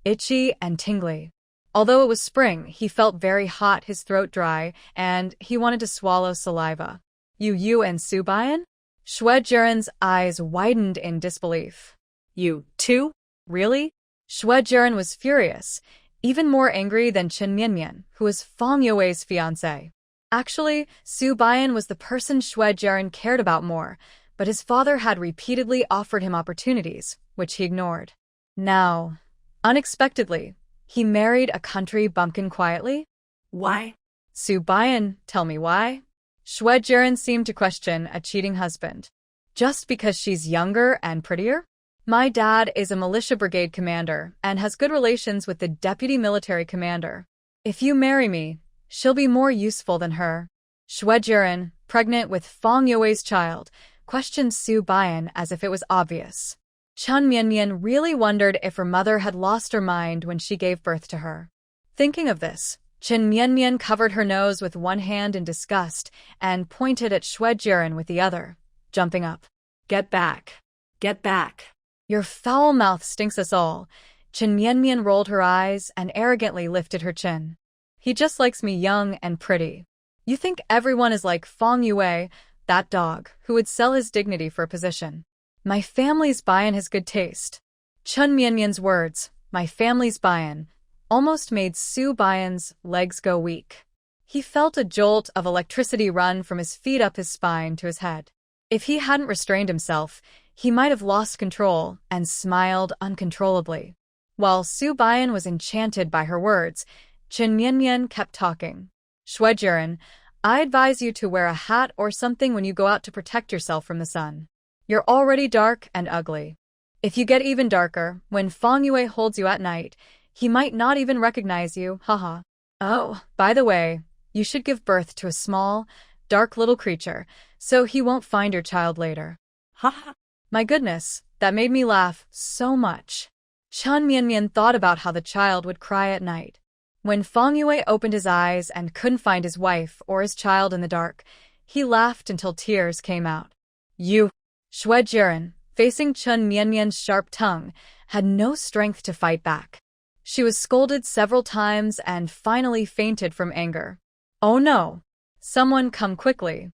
itchy and tingly. Although it was spring, he felt very hot, his throat dry, and he wanted to swallow saliva. You and Su Baiyan? Shui Jiren's eyes widened in disbelief. You, too? Really? Shui Jiren was furious, even more angry than Chen Mianmian, who was Fang Yue's fiancé. Actually, Su Baiyan was the person Shui Jiren cared about more, but his father had repeatedly offered him opportunities, which he ignored. Now, unexpectedly, he married a country bumpkin quietly? Why? Su Baiyan, tell me why? Shui Jiren seemed to question a cheating husband. Just because she's younger and prettier? My dad is a militia brigade commander and has good relations with the deputy military commander. If you marry me, she'll be more useful than her. Shui Jiren, pregnant with Fang Yue's child, questioned Su Baiyan as if it was obvious. Chen Mianmian really wondered if her mother had lost her mind when she gave birth to her. Thinking of this, Chen Mianmian covered her nose with one hand in disgust and pointed at Shui Jiren with the other, jumping up. Get back. Get back. Your foul mouth stinks us all. Chen Mianmian rolled her eyes and arrogantly lifted her chin. He just likes me young and pretty. You think everyone is like Fang Yue, that dog, who would sell his dignity for a position. My family's Bayan has good taste. Chun Mianmian's words, my family's Bayan, almost made Su Bayan's legs go weak. He felt a jolt of electricity run from his feet up his spine to his head. If he hadn't restrained himself, he might have lost control and smiled uncontrollably. While Su Bayan was enchanted by her words, Chun Mianmian kept talking. Shuejiren, I advise you to wear a hat or something when you go out to protect yourself from the sun. You're already dark and ugly. If you get even darker, when Feng Yue holds you at night, he might not even recognize you, haha. Oh, by the way, you should give birth to a small, dark little creature, so he won't find your child later. Haha. My goodness, that made me laugh so much. Chun Mianmian thought about how the child would cry at night. When Feng Yue opened his eyes and couldn't find his wife or his child in the dark, he laughed until tears came out. You, Shuejiren, facing Chun Mianmian's sharp tongue, had no strength to fight back. She was scolded several times and finally fainted from anger. Oh no! Someone come quickly.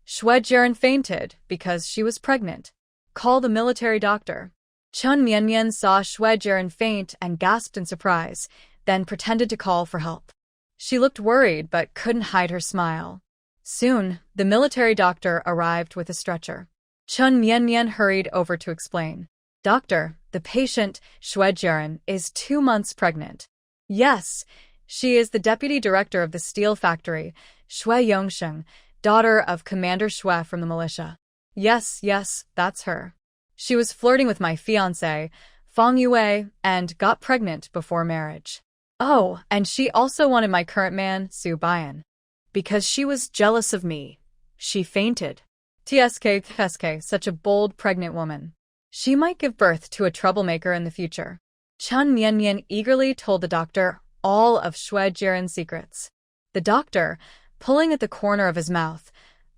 Shuejiren fainted because she was pregnant. Call the military doctor. Chun Mianmian saw Shuejiren faint and gasped in surprise, then pretended to call for help. She looked worried but couldn't hide her smile. Soon, the military doctor arrived with a stretcher. Chun Mianmian hurried over to explain. Doctor, the patient, Shuejiren, is 2 months pregnant. Yes, she is the deputy director of the steel factory, Shui Yongsheng, daughter of Commander Shui from the militia. Yes, that's her. She was flirting with my fiancé, Feng Yue, and got pregnant before marriage. Oh, and she also wanted my current man, Su Bayan. Because she was jealous of me. She fainted. TSK, such a bold pregnant woman. She might give birth to a troublemaker in the future. Chun Mianmian eagerly told the doctor all of Shuejiren's secrets. The doctor, pulling at the corner of his mouth,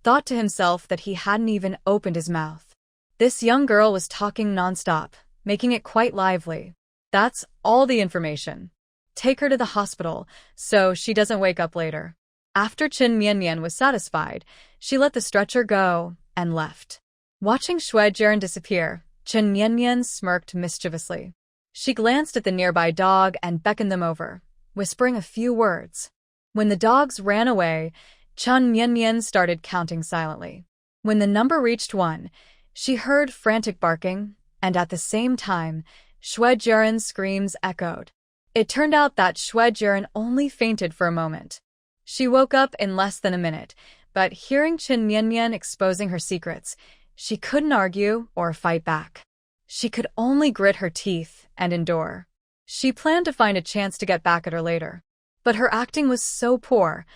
thought to himself that he hadn't even opened his mouth. This young girl was talking nonstop, making it quite lively. That's all the information. Take her to the hospital, so she doesn't wake up later. After Chun Mianmian was satisfied, she let the stretcher go and left. Watching Shuejiren disappear, Chun Mianmian smirked mischievously. She glanced at the nearby dog and beckoned them over, whispering a few words. When the dogs ran away, Chun Mianmian started counting silently. When the number reached 1, she heard frantic barking, and at the same time, Shuejiren's screams echoed. It turned out that Shuejiren only fainted for a moment. She woke up in less than a minute, but hearing Chun Mianmian exposing her secrets, she couldn't argue or fight back. She could only grit her teeth and endure. She planned to find a chance to get back at her later. But her acting was so poor.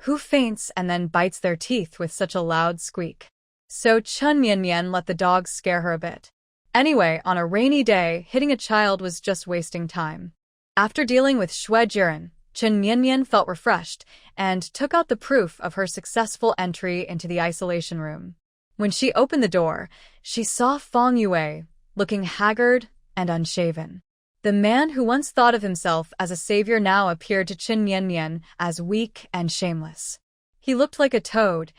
Who faints and then bites their teeth with such a loud squeak? So Chun Mianmian let the dogs scare her a bit. Anyway, on a rainy day, hitting a child was just wasting time. After dealing with Shuejiren, Chun Mianmian felt refreshed and took out the proof of her successful entry into the isolation room. When she opened the door, she saw Feng Yue, looking haggard and unshaven. The man who once thought of himself as a savior now appeared to Chun Mianmian as weak and shameless. He looked like a toad,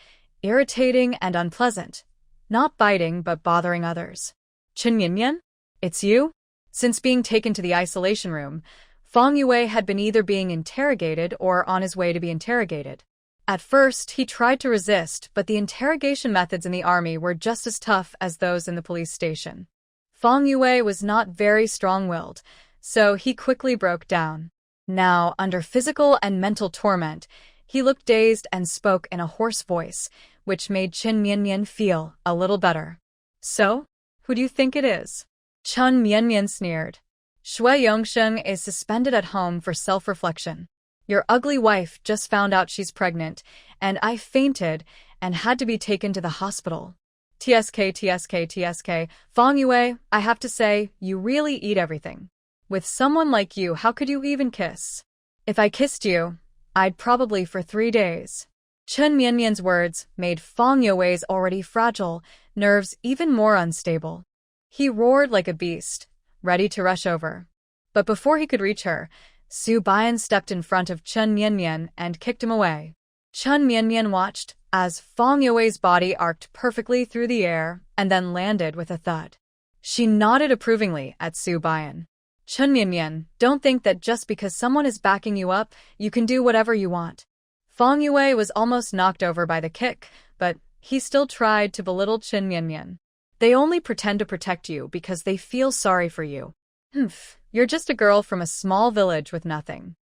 irritating and unpleasant, not biting but bothering others. Chun Mianmian? It's you? Since being taken to the isolation room, Feng Yue had been either being interrogated or on his way to be interrogated. At first, he tried to resist, but the interrogation methods in the army were just as tough as those in the police station. Feng Yue was not very strong-willed, so he quickly broke down. Now, under physical and mental torment, he looked dazed and spoke in a hoarse voice, which made Chun Mianmian feel a little better. So, who do you think it is? Chun Mianmian sneered. Shui Yongsheng is suspended at home for self-reflection. Your ugly wife just found out she's pregnant, and I fainted and had to be taken to the hospital. TSK. Feng Yue, I have to say, you really eat everything. With someone like you, how could you even kiss? If I kissed you, I'd probably for 3 days. Chun Mianmian's words made Feng Yue's already fragile nerves even more unstable. He roared like a beast, ready to rush over. But before he could reach her, Su Bayan stepped in front of Chun Mianmian and kicked him away. Chun Mianmian watched as Feng Yue's body arced perfectly through the air and then landed with a thud. She nodded approvingly at Su Bian. Chun Mian, don't think that just because someone is backing you up, you can do whatever you want. Fang Yue was almost knocked over by the kick, but he still tried to belittle Chun Mian. They only pretend to protect you because they feel sorry for you. Humph, you're just a girl from a small village with nothing.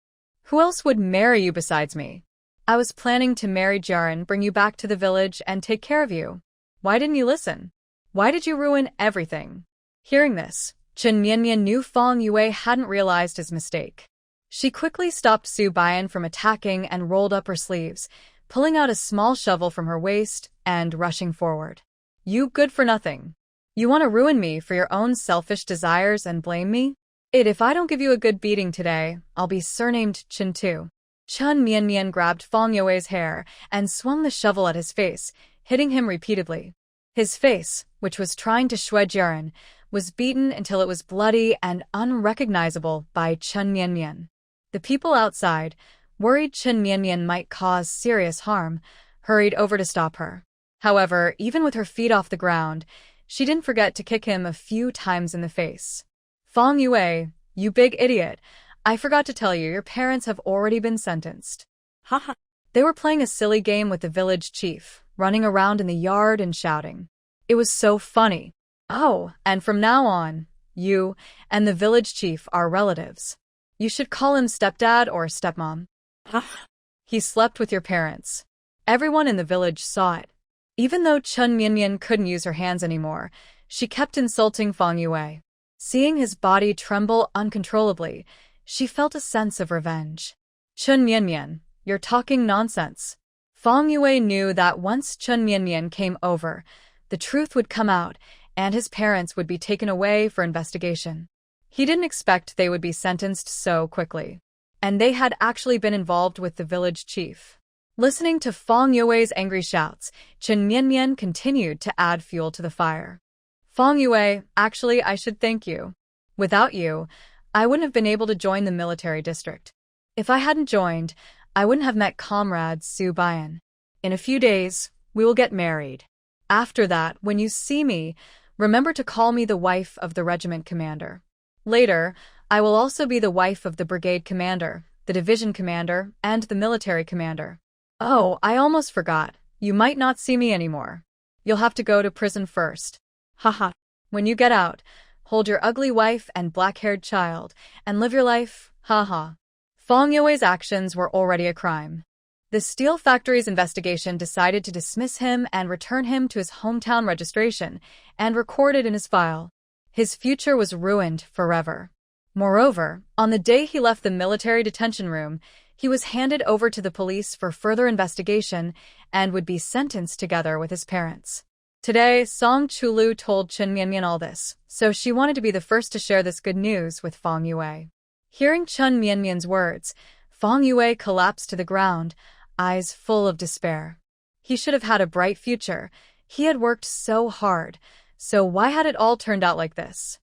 Who else would marry you besides me? I was planning to marry Jiaren, bring you back to the village, and take care of you. Why didn't you listen? Why did you ruin everything? Hearing this, Chun Mian knew Fang Yue hadn't realized his mistake. She quickly stopped Su Bian from attacking and rolled up her sleeves, pulling out a small shovel from her waist and rushing forward. You good for nothing. You want to ruin me for your own selfish desires and blame me? If I don't give you a good beating today, I'll be surnamed Chun too. Chun Mian grabbed Fang Yue's hair and swung the shovel at his face, hitting him repeatedly. His face, which was trying to shue Jiaren, was beaten until it was bloody and unrecognizable by Chun Mian. The people outside, worried Chun Mian might cause serious harm, hurried over to stop her. However, even with her feet off the ground, she didn't forget to kick him a few times in the face. Fang Yue, you big idiot, I forgot to tell you your parents have already been sentenced. Haha. They were playing a silly game with the village chief, running around in the yard and shouting. It was so funny. Oh, and from now on, you and the village chief are relatives. You should call him stepdad or stepmom. Haha. He slept with your parents. Everyone in the village saw it. Even though Chun Mian couldn't use her hands anymore, she kept insulting Fang Yue. Seeing his body tremble uncontrollably, she felt a sense of revenge. Chun Mian, you're talking nonsense. Fang Yue knew that once Chun Mian came over, the truth would come out, and his parents would be taken away for investigation. He didn't expect they would be sentenced so quickly. And they had actually been involved with the village chief. Listening to Fang Yue's angry shouts, Chun Mian continued to add fuel to the fire. Fang Yue, actually I should thank you. Without you, I wouldn't have been able to join the military district. If I hadn't joined, I wouldn't have met comrade Su Bian. In a few days, we will get married. After that, when you see me, remember to call me the wife of the regiment commander. Later, I will also be the wife of the brigade commander, the division commander, and the military commander. Oh, I almost forgot. You might not see me anymore. You'll have to go to prison first. Haha. When you get out, hold your ugly wife and black-haired child, and live your life, haha. Fang Yue's actions were already a crime. The steel factory's investigation decided to dismiss him and return him to his hometown registration and record it in his file. His future was ruined forever. Moreover, on the day he left the military detention room, he was handed over to the police for further investigation and would be sentenced together with his parents. Today, Song Chulu told Chun Mian all this, so she wanted to be the first to share this good news with Fang Yue. Hearing Chun Mian's words, Fang Yue collapsed to the ground, eyes full of despair. He should have had a bright future. He had worked so hard, so why had it all turned out like this?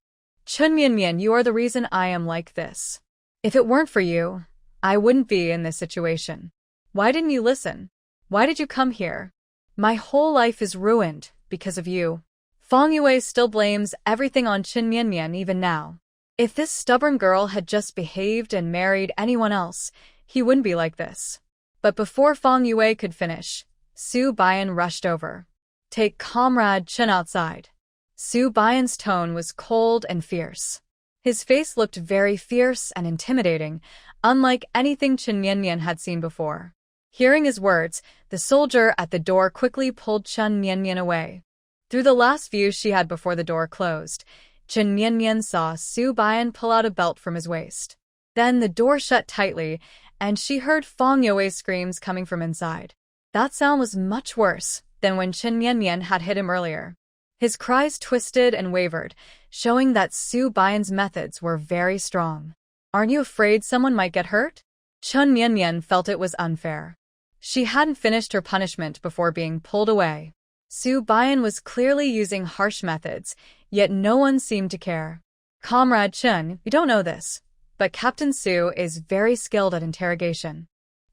Chun Mian, you are the reason I am like this. If it weren't for you, I wouldn't be in this situation. Why didn't you listen? Why did you come here? My whole life is ruined because of you. Fang Yue still blames everything on Chun Mian even now. If this stubborn girl had just behaved and married anyone else, he wouldn't be like this. But before Fang Yue could finish, Su Bian rushed over. Take Comrade Chun outside. Su Bian's tone was cold and fierce. His face looked very fierce and intimidating, unlike anything Chun Mian had seen before. Hearing his words, the soldier at the door quickly pulled Chun Mian away. Through the last view she had before the door closed, Chun Mian saw Su Bian pull out a belt from his waist. Then the door shut tightly, and she heard Fang Yue's screams coming from inside. That sound was much worse than when Chun Mian had hit him earlier. His cries twisted and wavered, showing that Su Bian's methods were very strong. Aren't you afraid someone might get hurt? Chun Mian felt it was unfair. She hadn't finished her punishment before being pulled away. Su Bian was clearly using harsh methods, yet no one seemed to care. Comrade Chun, you don't know this, but Captain Su is very skilled at interrogation.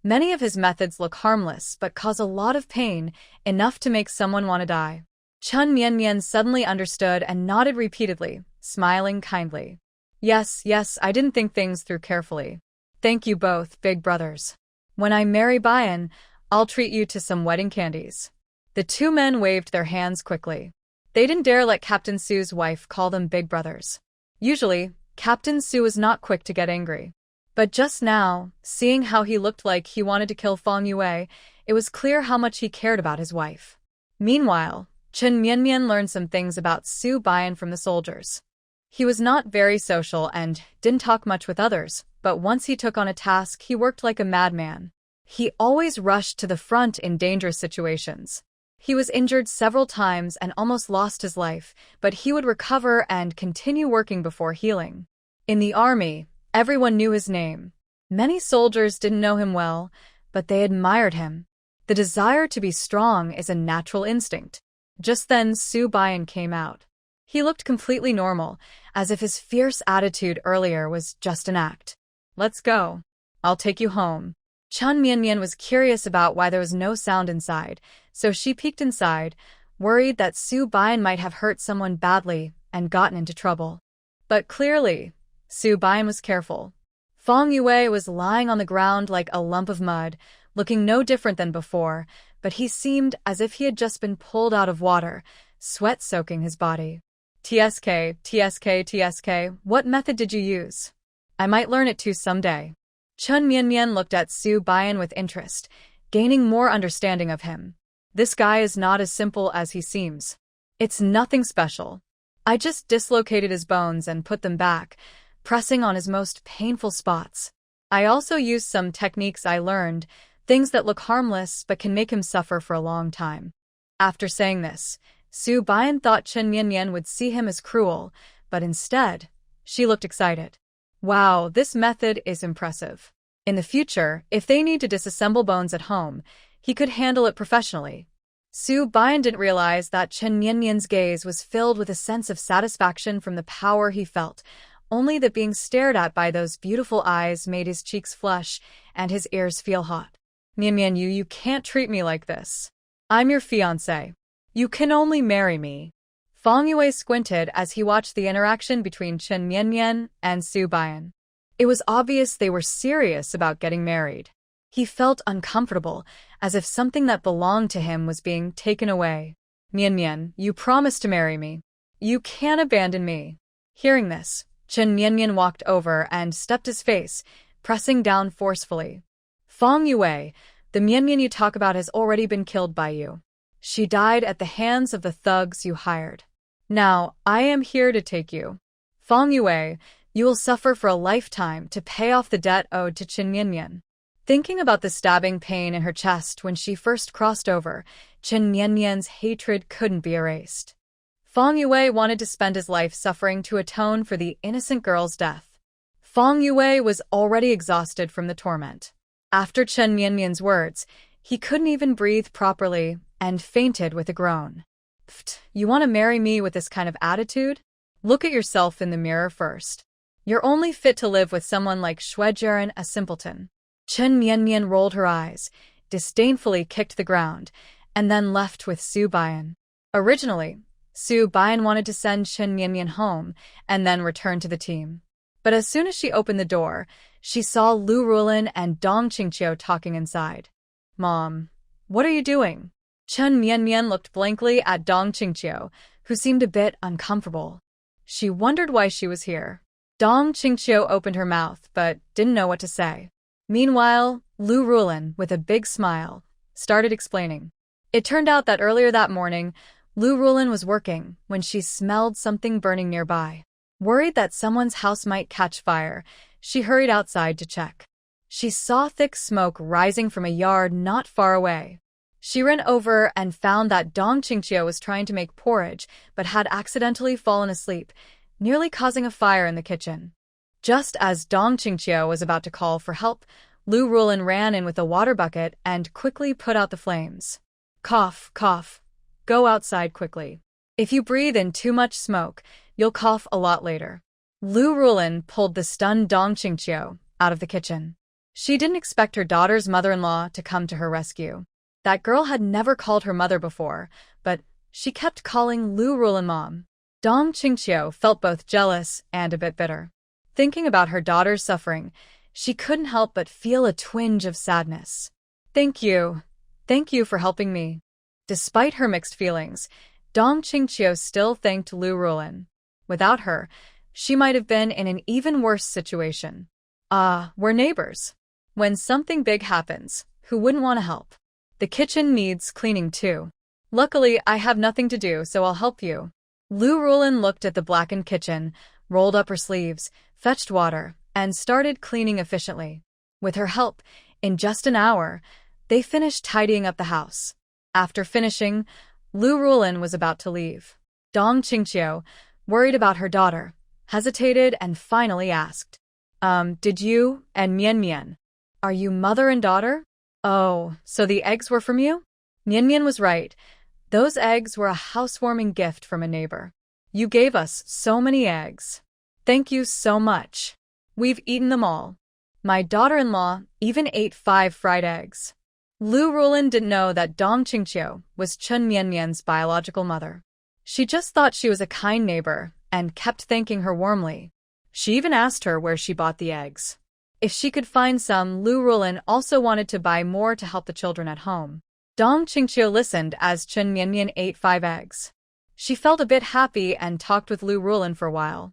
Many of his methods look harmless but cause a lot of pain, enough to make someone want to die. Chun Mian suddenly understood and nodded repeatedly, smiling kindly. Yes, yes, I didn't think things through carefully. Thank you both, big brothers. When I marry Bayan, I'll treat you to some wedding candies. The two men waved their hands quickly. They didn't dare let Captain Su's wife call them big brothers. Usually, Captain Su was not quick to get angry. But just now, seeing how he looked like he wanted to kill Fong Yue, it was clear how much he cared about his wife. Meanwhile, Chen Mianmian learned some things about Su Bayan from the soldiers. He was not very social and didn't talk much with others, but once he took on a task, he worked like a madman. He always rushed to the front in dangerous situations. He was injured several times and almost lost his life, but he would recover and continue working before healing. In the army, everyone knew his name. Many soldiers didn't know him well, but they admired him. The desire to be strong is a natural instinct. Just then, Su Bayan came out. He looked completely normal, as if his fierce attitude earlier was just an act. Let's go. I'll take you home. Chun Mianmian was curious about why there was no sound inside, so she peeked inside, worried that Su Bayan might have hurt someone badly and gotten into trouble. But clearly, Su Bayan was careful. Fong Yue was lying on the ground like a lump of mud, looking no different than before, but he seemed as if he had just been pulled out of water, sweat soaking his body. TSK, TSK, TSK, what method did you use? I might learn it too someday. Chun Mianmian looked at Su Bayan with interest, gaining more understanding of him. This guy is not as simple as he seems. It's nothing special. I just dislocated his bones and put them back, pressing on his most painful spots. I also used some techniques I learned, things that look harmless but can make him suffer for a long time. After saying this, Su Bayan thought Chen Mianmian would see him as cruel, but instead, she looked excited. Wow, this method is impressive. In the future, if they need to disassemble bones at home, he could handle it professionally. Su Bayan didn't realize that Chen Mianmian's gaze was filled with a sense of satisfaction from the power he felt, only that being stared at by those beautiful eyes made his cheeks flush and his ears feel hot. Mianmian, you can't treat me like this. I'm your fiancé. You can only marry me. Fong Yue squinted as he watched the interaction between Chen Mianmian and Su Bayan. It was obvious they were serious about getting married. He felt uncomfortable, as if something that belonged to him was being taken away. Mianmian, you promised to marry me. You can't abandon me. Hearing this, Chen Mianmian walked over and stepped his face, pressing down forcefully. Fong Yue, the Mianmian you talk about has already been killed by you. She died at the hands of the thugs you hired. Now, I am here to take you. Fong Yue, you will suffer for a lifetime to pay off the debt owed to Chen Mianmian. Thinking about the stabbing pain in her chest when she first crossed over, Chen Mianmian's hatred couldn't be erased. Fong Yue wanted to spend his life suffering to atone for the innocent girl's death. Fong Yue was already exhausted from the torment. After Chen Mianmian's words, he couldn't even breathe properly and fainted with a groan. Pfft, you want to marry me with this kind of attitude? Look at yourself in the mirror first. You're only fit to live with someone like Shuejiren, a simpleton. Chen Mianmian rolled her eyes, disdainfully kicked the ground, and then left with Su Bayan. Originally, Su Bayan wanted to send Chen Mianmian home and then return to the team. But as soon as she opened the door, she saw Lu Rulin and Dong Qingqiu talking inside. Mom, what are you doing? Chen Mianmian looked blankly at Dong Qingqiu, who seemed a bit uncomfortable. She wondered why she was here. Dong Qingqiu opened her mouth but didn't know what to say. Meanwhile, Lu Rulin, with a big smile, started explaining. It turned out that earlier that morning, Lu Rulin was working when she smelled something burning nearby. Worried that someone's house might catch fire, she hurried outside to check. She saw thick smoke rising from a yard not far away. She ran over and found that Dong Qingqiu was trying to make porridge but had accidentally fallen asleep, nearly causing a fire in the kitchen. Just as Dong Qingqiu was about to call for help, Lu Rulin ran in with a water bucket and quickly put out the flames. Cough, cough. Go outside quickly. If you breathe in too much smoke, you'll cough a lot later. Lu Rulin pulled the stunned Dong Qingqiu out of the kitchen. She didn't expect her daughter's mother-in-law to come to her rescue. That girl had never called her mother before, but She kept calling Lu Rulan mom. Dong Qingqiu felt both jealous and a bit bitter. Thinking about her daughter's suffering, she couldn't help but feel a twinge of sadness. Thank you. Thank you for helping me. Despite her mixed feelings, Dong Qingqiu still thanked Lu Rulan. Without her, she might have been in an even worse situation. We're neighbors. When something big happens, who wouldn't want to help? The kitchen needs cleaning too. Luckily, I have nothing to do, so I'll help you. Lu Rulan looked at the blackened kitchen, rolled up her sleeves, fetched water, and started cleaning efficiently. With her help, in just an hour, they finished tidying up the house. After finishing, Lu Rulan was about to leave. Dong Qingqiu, worried about her daughter, hesitated and finally asked, did you and Mian Mian, are you mother and daughter? Oh, so the eggs were from you? Mian Mian was right. Those eggs were a housewarming gift from a neighbor. You gave us so many eggs. Thank you so much. We've eaten them all. My daughter-in-law even ate 5 fried eggs. Lu Rulan didn't know that Dong Qingqiu was Chun Mian Mian's biological mother. She just thought she was a kind neighbor and kept thanking her warmly. She even asked her where she bought the eggs. If she could find some, Lu Rulan also wanted to buy more to help the children at home. Dong Qingqiu listened as Chun Mian Mian ate 5 eggs. She felt a bit happy and talked with Lu Rulan for a while.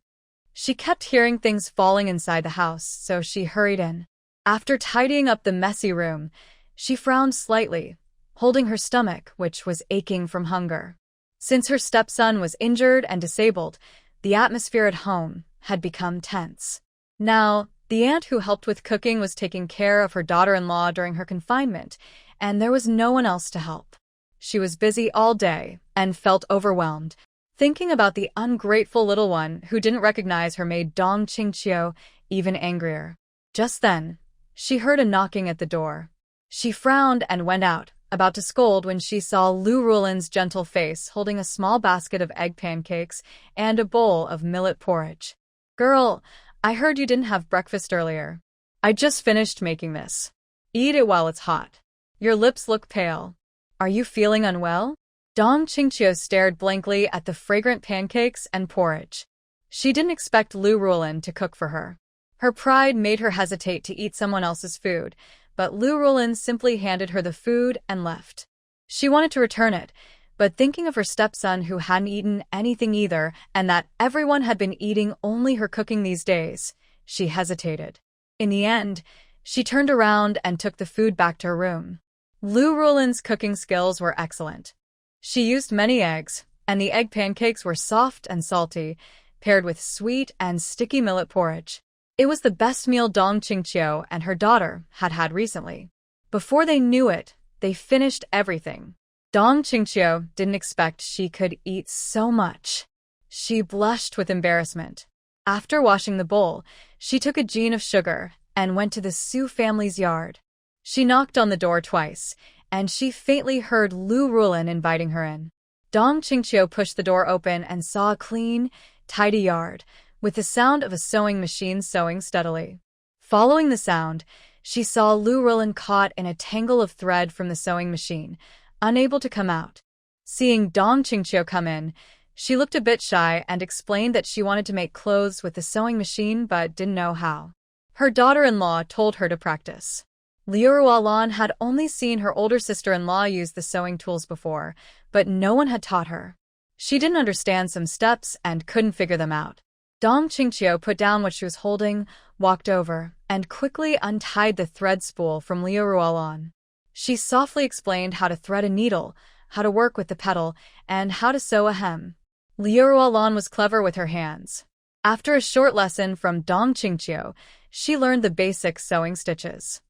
She kept hearing things falling inside the house, so she hurried in. After tidying up the messy room, she frowned slightly, holding her stomach, which was aching from hunger. Since her stepson was injured and disabled, the atmosphere at home had become tense. Now, the aunt who helped with cooking was taking care of her daughter-in-law during her confinement, and there was no one else to help. She was busy all day and felt overwhelmed, thinking about the ungrateful little one who didn't recognize her made Dong Qingqiu even angrier. Just then, she heard a knocking at the door. She frowned and went out, about to scold when she saw Lu Rulan's gentle face holding a small basket of egg pancakes and a bowl of millet porridge. Girl, I heard you didn't have breakfast earlier. I just finished making this. Eat it while it's hot. Your lips look pale. Are you feeling unwell? Dong Qingqiu stared blankly at the fragrant pancakes and porridge. She didn't expect Lu Rulan to cook for her. Her pride made her hesitate to eat someone else's food, but Lu Rulan simply handed her the food and left. She wanted to return it, but thinking of her stepson who hadn't eaten anything either and that everyone had been eating only her cooking these days, she hesitated. In the end, she turned around and took the food back to her room. Lu Rulan's cooking skills were excellent. She used many eggs, and the egg pancakes were soft and salty, paired with sweet and sticky millet porridge. It was the best meal Dong Qingqiu and her daughter had had recently. Before they knew it, they finished everything. Dong Qingqiu didn't expect she could eat so much. She blushed with embarrassment. After washing the bowl, she took a jean of sugar and went to the Su family's yard. She knocked on the door twice, and she faintly heard Lu Rulan inviting her in. Dong Qingqiu pushed the door open and saw a clean, tidy yard, with the sound of a sewing machine sewing steadily. Following the sound, she saw Lu Rulan caught in a tangle of thread from the sewing machine, unable to come out. Seeing Dong Qingqiu come in, she looked a bit shy and explained that she wanted to make clothes with the sewing machine but didn't know how. Her daughter-in-law told her to practice. Liu Ruolan had only seen her older sister-in-law use the sewing tools before, but no one had taught her. She didn't understand some steps and couldn't figure them out. Dong Qingqiu put down what she was holding, walked over, and quickly untied the thread spool from Liu Ruolan. She softly explained how to thread a needle, how to work with the petal, and how to sew a hem. Liu Ruolan was clever with her hands. After a short lesson from Dong Qingqiu, she learned the basic sewing stitches.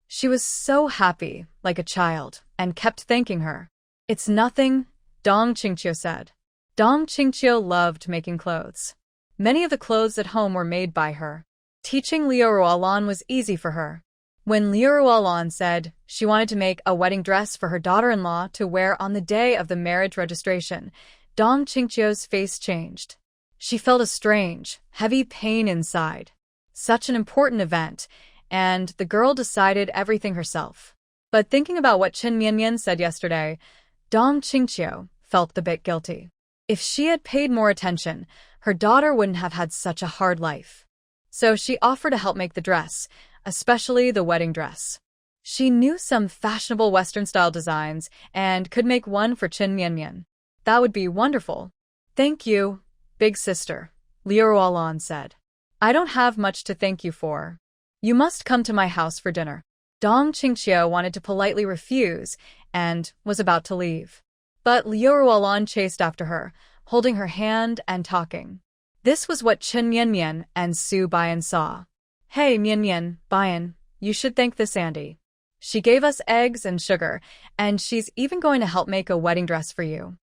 She was so happy, like a child, and kept thanking her. It's nothing, Dong Qingqiu said. Dong Qingqiu loved making clothes. Many of the clothes at home were made by her. Teaching Liu Ruolan was easy for her. When Liu Ruolan said she wanted to make a wedding dress for her daughter-in-law to wear on the day of the marriage registration, Dong Qingqiu's face changed. She felt a strange, heavy pain inside. Such an important event, and the girl decided everything herself. But thinking about what Chen Mianmian said yesterday, Dong Qingqiu felt a bit guilty. If she had paid more attention, her daughter wouldn't have had such a hard life. So she offered to help make the dress, especially the wedding dress. She knew some fashionable Western-style designs and could make one for Chen Mianmian. That would be wonderful. Thank you, big sister, Liu Ruolan said. I don't have much to thank you for. You must come to my house for dinner. Dong Qingqiu wanted to politely refuse and was about to leave. But Liu Ruolan chased after her, holding her hand and talking. This was what Chen Mianmian and Su Bian saw. Hey Mianmian, Bian, you should thank this Andy. She gave us eggs and sugar, and she's even going to help make a wedding dress for you.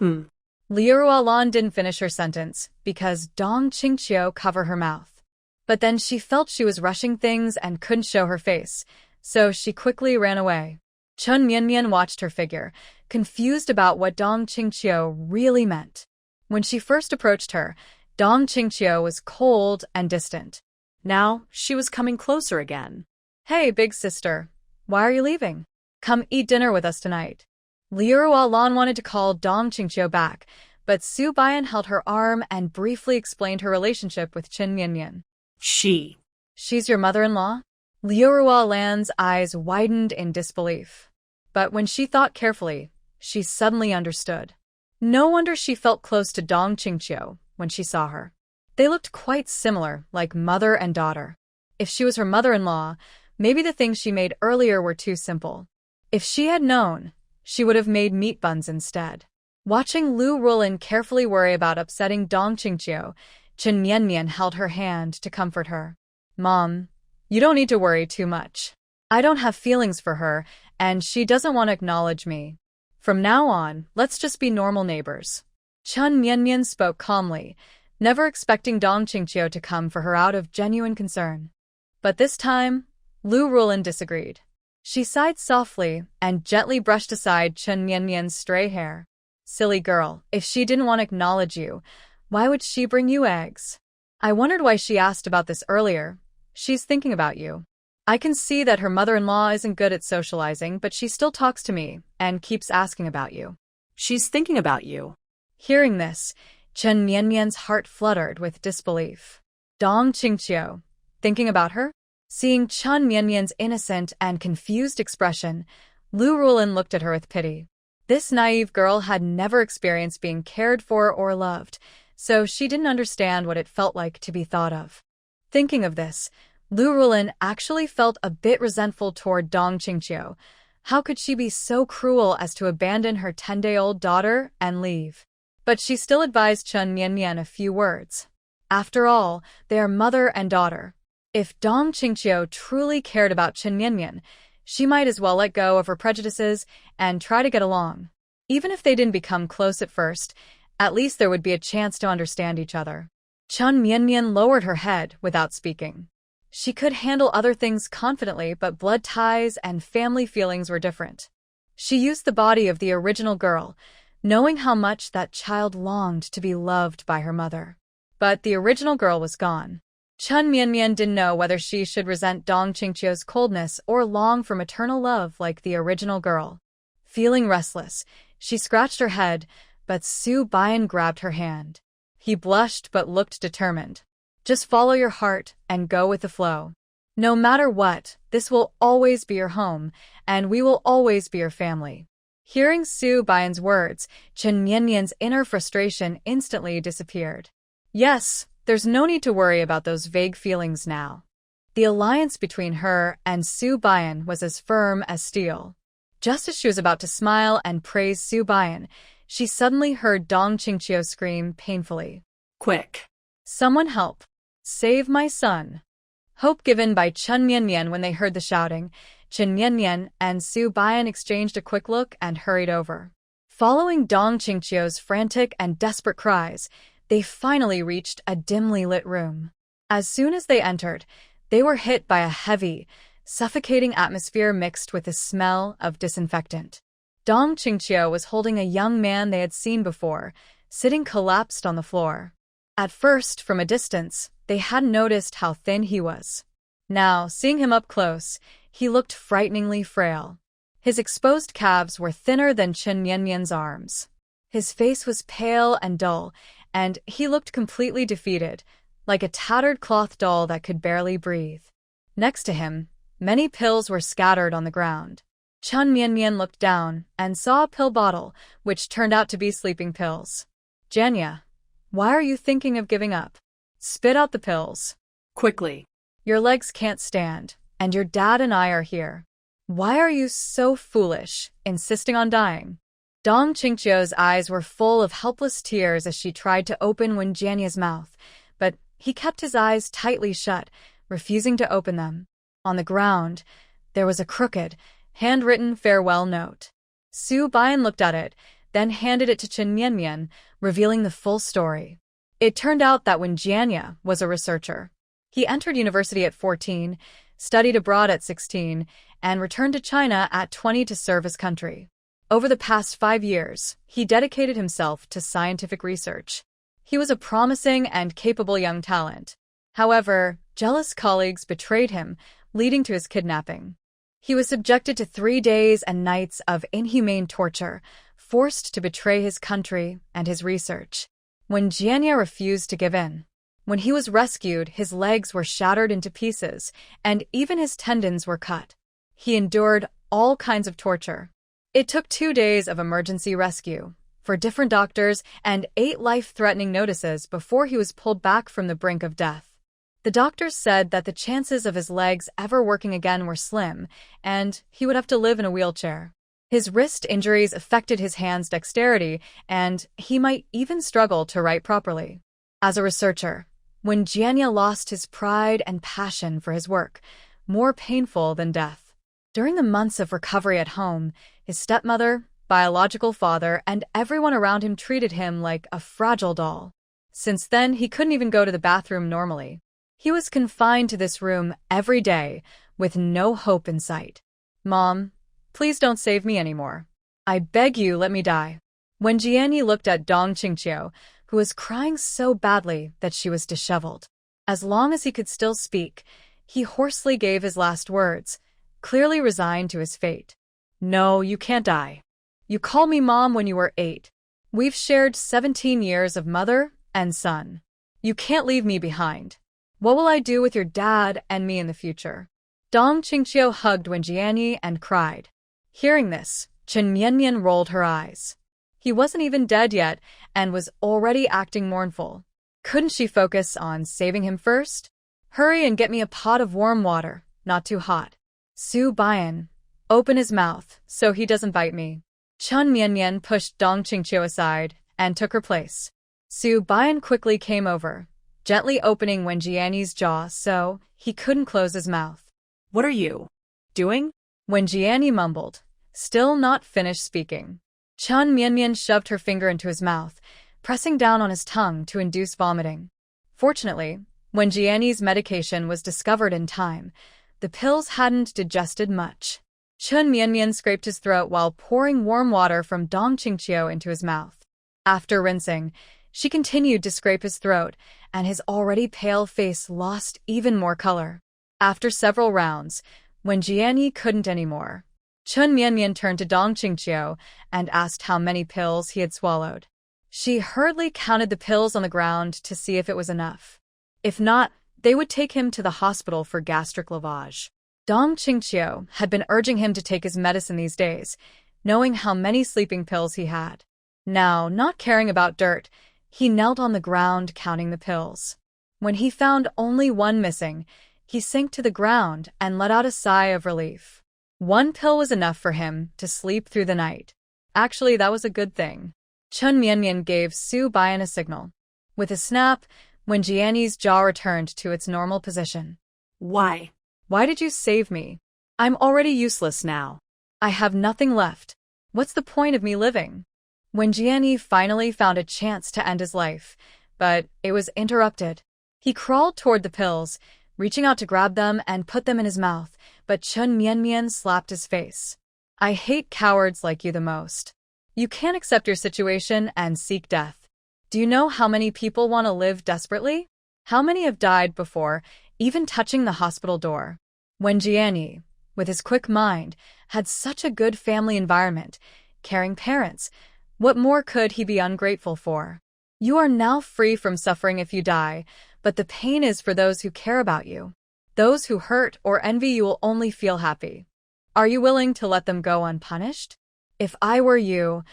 Liu Ruolan didn't finish her sentence because Dong Qingqiu covered her mouth. But then she felt she was rushing things and couldn't show her face, so she quickly ran away. Chen Mianmian watched her figure, confused about what Dong Qingqiu really meant. When she first approached her, Dong Qingqiu was cold and distant. Now, she was coming closer again. Hey, big sister, why are you leaving? Come eat dinner with us tonight. Liu Ruolan wanted to call Dong Qingqiu back, but Su Bian held her arm and briefly explained her relationship with Chen Mianmian. She's your mother-in-law? Liu Ruolan's eyes widened in disbelief. But when she thought carefully, she suddenly understood. No wonder she felt close to Dong Qingqiu when she saw her. They looked quite similar, like mother and daughter. If she was her mother-in-law, maybe the things she made earlier were too simple. If she had known, she would have made meat buns instead. Watching Liu Ruolan carefully worry about upsetting Dong Qingqiu, Chen Mianmian held her hand to comfort her. Mom, you don't need to worry too much. I don't have feelings for her, and she doesn't want to acknowledge me. From now on, let's just be normal neighbors. Chen Mianmian spoke calmly, never expecting Dong Qingqiu to come for her out of genuine concern. But this time, Liu Ruolan disagreed. She sighed softly and gently brushed aside Chen Mianmian's stray hair. Silly girl, if she didn't want to acknowledge you, why would she bring you eggs? I wondered why she asked about this earlier. She's thinking about you. I can see that her mother-in-law isn't good at socializing, but she still talks to me and keeps asking about you. She's thinking about you. Hearing this, Chen Mianmian's heart fluttered with disbelief. Dong Qingqiu, thinking about her? Seeing Chen Mianmian's innocent and confused expression, Liu Ruolan looked at her with pity. This naive girl had never experienced being cared for or loved, so she didn't understand what it felt like to be thought of. Thinking of this, Liu Ruolan actually felt a bit resentful toward Dong Qingqiu. How could she be so cruel as to abandon her 10-day-old daughter and leave? But she still advised Chen Mianmian a few words. After all, they are mother and daughter. If Dong Qingqiu truly cared about Chen Mianmian, she might as well let go of her prejudices and try to get along. Even if they didn't become close at first, at least there would be a chance to understand each other. Chen Mianmian lowered her head without speaking. She could handle other things confidently, but blood ties and family feelings were different. She used the body of the original girl, knowing how much that child longed to be loved by her mother. But the original girl was gone. Chen Mianmian didn't know whether she should resent Dong Qingqiu's coldness or long for maternal love like the original girl. Feeling restless, she scratched her head, but Su Bian grabbed her hand. He blushed but looked determined. Just follow your heart and go with the flow. No matter what, this will always be your home, and we will always be your family. Hearing Su Bian's words, Chen Mianmian's inner frustration instantly disappeared. Yes, there's no need to worry about those vague feelings now. The alliance between her and Su Bian was as firm as steel. Just as she was about to smile and praise Su Bian, she suddenly heard Dong Qingqiu scream painfully. Quick! Someone help! Save my son! Hope given by Chen Mianmian when they heard the shouting, Chen Mianmian and Su Bian exchanged a quick look and hurried over. Following Dong Qingqiu's frantic and desperate cries, they finally reached a dimly lit room. As soon as they entered, they were hit by a heavy, suffocating atmosphere mixed with the smell of disinfectant. Dong Qingqiu was holding a young man they had seen before, sitting collapsed on the floor. At first, from a distance, they hadn't noticed how thin he was. Now, seeing him up close, he looked frighteningly frail. His exposed calves were thinner than Chen Mianmian's arms. His face was pale and dull, and he looked completely defeated, like a tattered cloth doll that could barely breathe. Next to him, many pills were scattered on the ground. Chun Mian looked down and saw a pill bottle, which turned out to be sleeping pills. Janya, why are you thinking of giving up? Spit out the pills. Quickly. Your legs can't stand, and your dad and I are here. Why are you so foolish, insisting on dying? Dong Qingqiu's eyes were full of helpless tears as she tried to open Wenjianya's mouth, but he kept his eyes tightly shut, refusing to open them. On the ground, there was a crooked, handwritten farewell note. Su Bian looked at it, then handed it to Chen Mianmian, revealing the full story. It turned out that Wenjianya was a researcher. He entered university at 14, studied abroad at 16, and returned to China at 20 to serve his country. Over the past 5 years, he dedicated himself to scientific research. He was a promising and capable young talent. However, jealous colleagues betrayed him, leading to his kidnapping. He was subjected to 3 days and nights of inhumane torture, forced to betray his country and his research. When Jianya refused to give in. When he was rescued, his legs were shattered into pieces, and even his tendons were cut. He endured all kinds of torture. It took 2 days of emergency rescue, for different doctors, and 8 life-threatening notices before he was pulled back from the brink of death. The doctors said that the chances of his legs ever working again were slim, and he would have to live in a wheelchair. His wrist injuries affected his hand's dexterity, and he might even struggle to write properly. As a researcher, when Jianya lost his pride and passion for his work, more painful than death. During the months of recovery at home, his stepmother, biological father, and everyone around him treated him like a fragile doll. Since then, he couldn't even go to the bathroom normally. He was confined to this room every day, with no hope in sight. Mom, please don't save me anymore. I beg you, let me die. When Jianyi looked at Dong Qingqiu, who was crying so badly that she was disheveled. As long as he could still speak, he hoarsely gave his last words, clearly resigned to his fate. No, you can't die. You called me mom when you were 8. We've shared 17 years of mother and son. You can't leave me behind. What will I do with your dad and me in the future? Dong Qingqiu hugged Wenjianyi and cried. Hearing this, Chen Mianmian rolled her eyes. He wasn't even dead yet and was already acting mournful. Couldn't she focus on saving him first? Hurry and get me a pot of warm water, not too hot. Su Bian, open his mouth so he doesn't bite me. Chun Mianmian pushed Dong Qingqiu aside and took her place. Su Bian quickly came over, gently opening Wenjianyi's jaw so he couldn't close his mouth. What are you doing? Wenjianyi mumbled, still not finished speaking. Chun Mianmian shoved her finger into his mouth, pressing down on his tongue to induce vomiting. Fortunately, Wenjianyi's medication was discovered in time. The pills hadn't digested much. Chun Mianmian scraped his throat while pouring warm water from Dong Qingqiu into his mouth. After rinsing, she continued to scrape his throat, and his already pale face lost even more color. After several rounds, when Jianyi couldn't anymore, Chun Mianmian turned to Dong Qingqiu and asked how many pills he had swallowed. She hurriedly counted the pills on the ground to see if it was enough. If not, they would take him to the hospital for gastric lavage. Dong Qingqiu had been urging him to take his medicine these days, knowing how many sleeping pills he had. Now, not caring about dirt, he knelt on the ground counting the pills. When he found only one missing, he sank to the ground and let out a sigh of relief. 1 pill was enough for him to sleep through the night. Actually, that was a good thing. Chun Mianmian gave Su Bian a signal. With a snap, when Jianyi's jaw returned to its normal position. Why? Why did you save me? I'm already useless now. I have nothing left. What's the point of me living? When Jianyi finally found a chance to end his life, but it was interrupted. He crawled toward the pills, reaching out to grab them and put them in his mouth, but Chun Mianmian slapped his face. I hate cowards like you the most. You can't accept your situation and seek death. Do you know how many people want to live desperately? How many have died before even touching the hospital door? When Jianyi, with his quick mind, had such a good family environment, caring parents, What more could he be ungrateful for? You are now free from suffering if you die, but the pain is for those who care about you. Those who hurt or envy you will only feel happy. Are you willing to let them go unpunished? If I were you,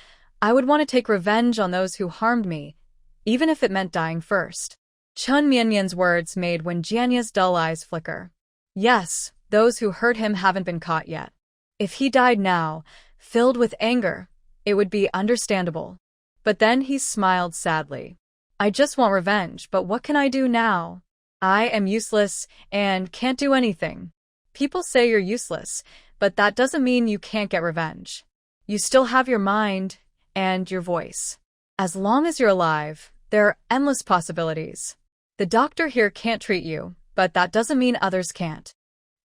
I would want to take revenge on those who harmed me, even if it meant dying first. Chun Mianyan's words made Wenjianya's dull eyes flicker. Yes, those who hurt him haven't been caught yet. If he died now, filled with anger, it would be understandable. But then he smiled sadly. I just want revenge, but what can I do now? I am useless and can't do anything. People say you're useless, but that doesn't mean you can't get revenge. You still have your mind and your voice. As long as you're alive, there are endless possibilities. The doctor here can't treat you, but that doesn't mean others can't.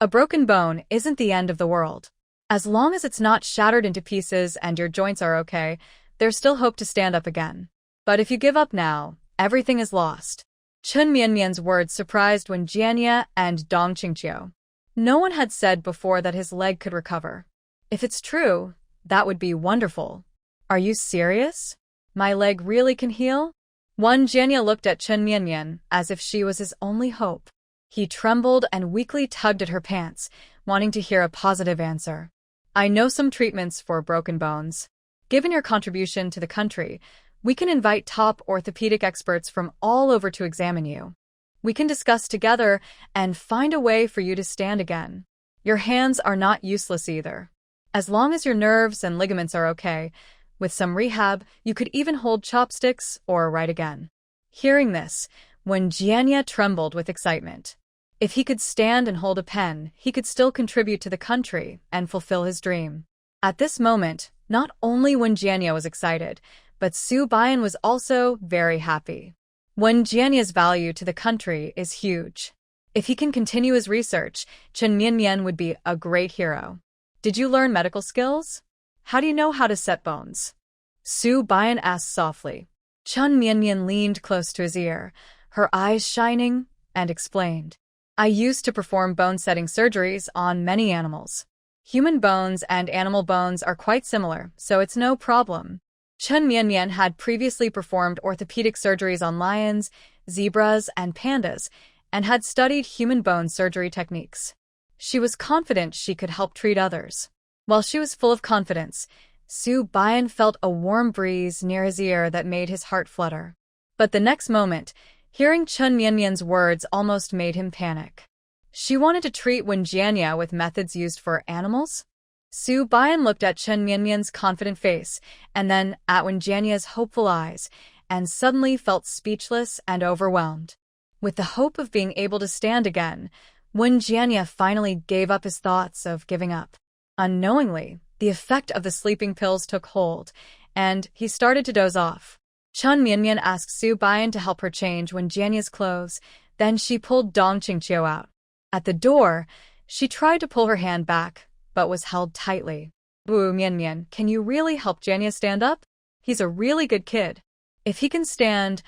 A broken bone isn't the end of the world. As long as it's not shattered into pieces and your joints are okay, there's still hope to stand up again. But if you give up now, everything is lost. Chun Mianyan's words surprised Wenjianya and Dong Qingqiu. No one had said before that his leg could recover. If it's true, that would be wonderful. Are you serious? My leg really can heal? Wenjianya looked at Chun Mianyan as if she was his only hope. He trembled and weakly tugged at her pants, wanting to hear a positive answer. I know some treatments for broken bones. Given your contribution to the country, we can invite top orthopedic experts from all over to examine you. We can discuss together and find a way for you to stand again. Your hands are not useless either. As long as your nerves and ligaments are okay, with some rehab, you could even hold chopsticks or write again. Hearing this, Wenjianya trembled with excitement. If he could stand and hold a pen, he could still contribute to the country and fulfill his dream. At this moment, not only Wenjianya was excited, but Su Baiyan was also very happy. Wenjianya's value to the country is huge. If he can continue his research, Chun Mianyan would be a great hero. Did you learn medical skills? How do you know how to set bones? Su Baiyan asked softly. Chun Mianyan leaned close to his ear, her eyes shining, and explained. I used to perform bone-setting surgeries on many animals. Human bones and animal bones are quite similar, so it's no problem. Chun Mianyan had previously performed orthopedic surgeries on lions, zebras, and pandas, and had studied human bone surgery techniques. She was confident she could help treat others. While she was full of confidence, Su Baiyan felt a warm breeze near his ear that made his heart flutter. But the next moment, hearing Chun Mianyan's words almost made him panic. She wanted to treat Wenjianya with methods used for animals? Su Baiyan looked at Chun Mianyan's confident face, and then at Wenjianya's hopeful eyes, and suddenly felt speechless and overwhelmed. With the hope of being able to stand again, Wenjianya finally gave up his thoughts of giving up. Unknowingly, the effect of the sleeping pills took hold, and he started to doze off. Chun Mianyan asked Su Baiyan to help her change Wenjianya's clothes, then she pulled Dong Qingqiu out. At the door, she tried to pull her hand back, but was held tightly. Wu Mianyan, can you really help Jianya stand up? He's a really good kid. If he can stand,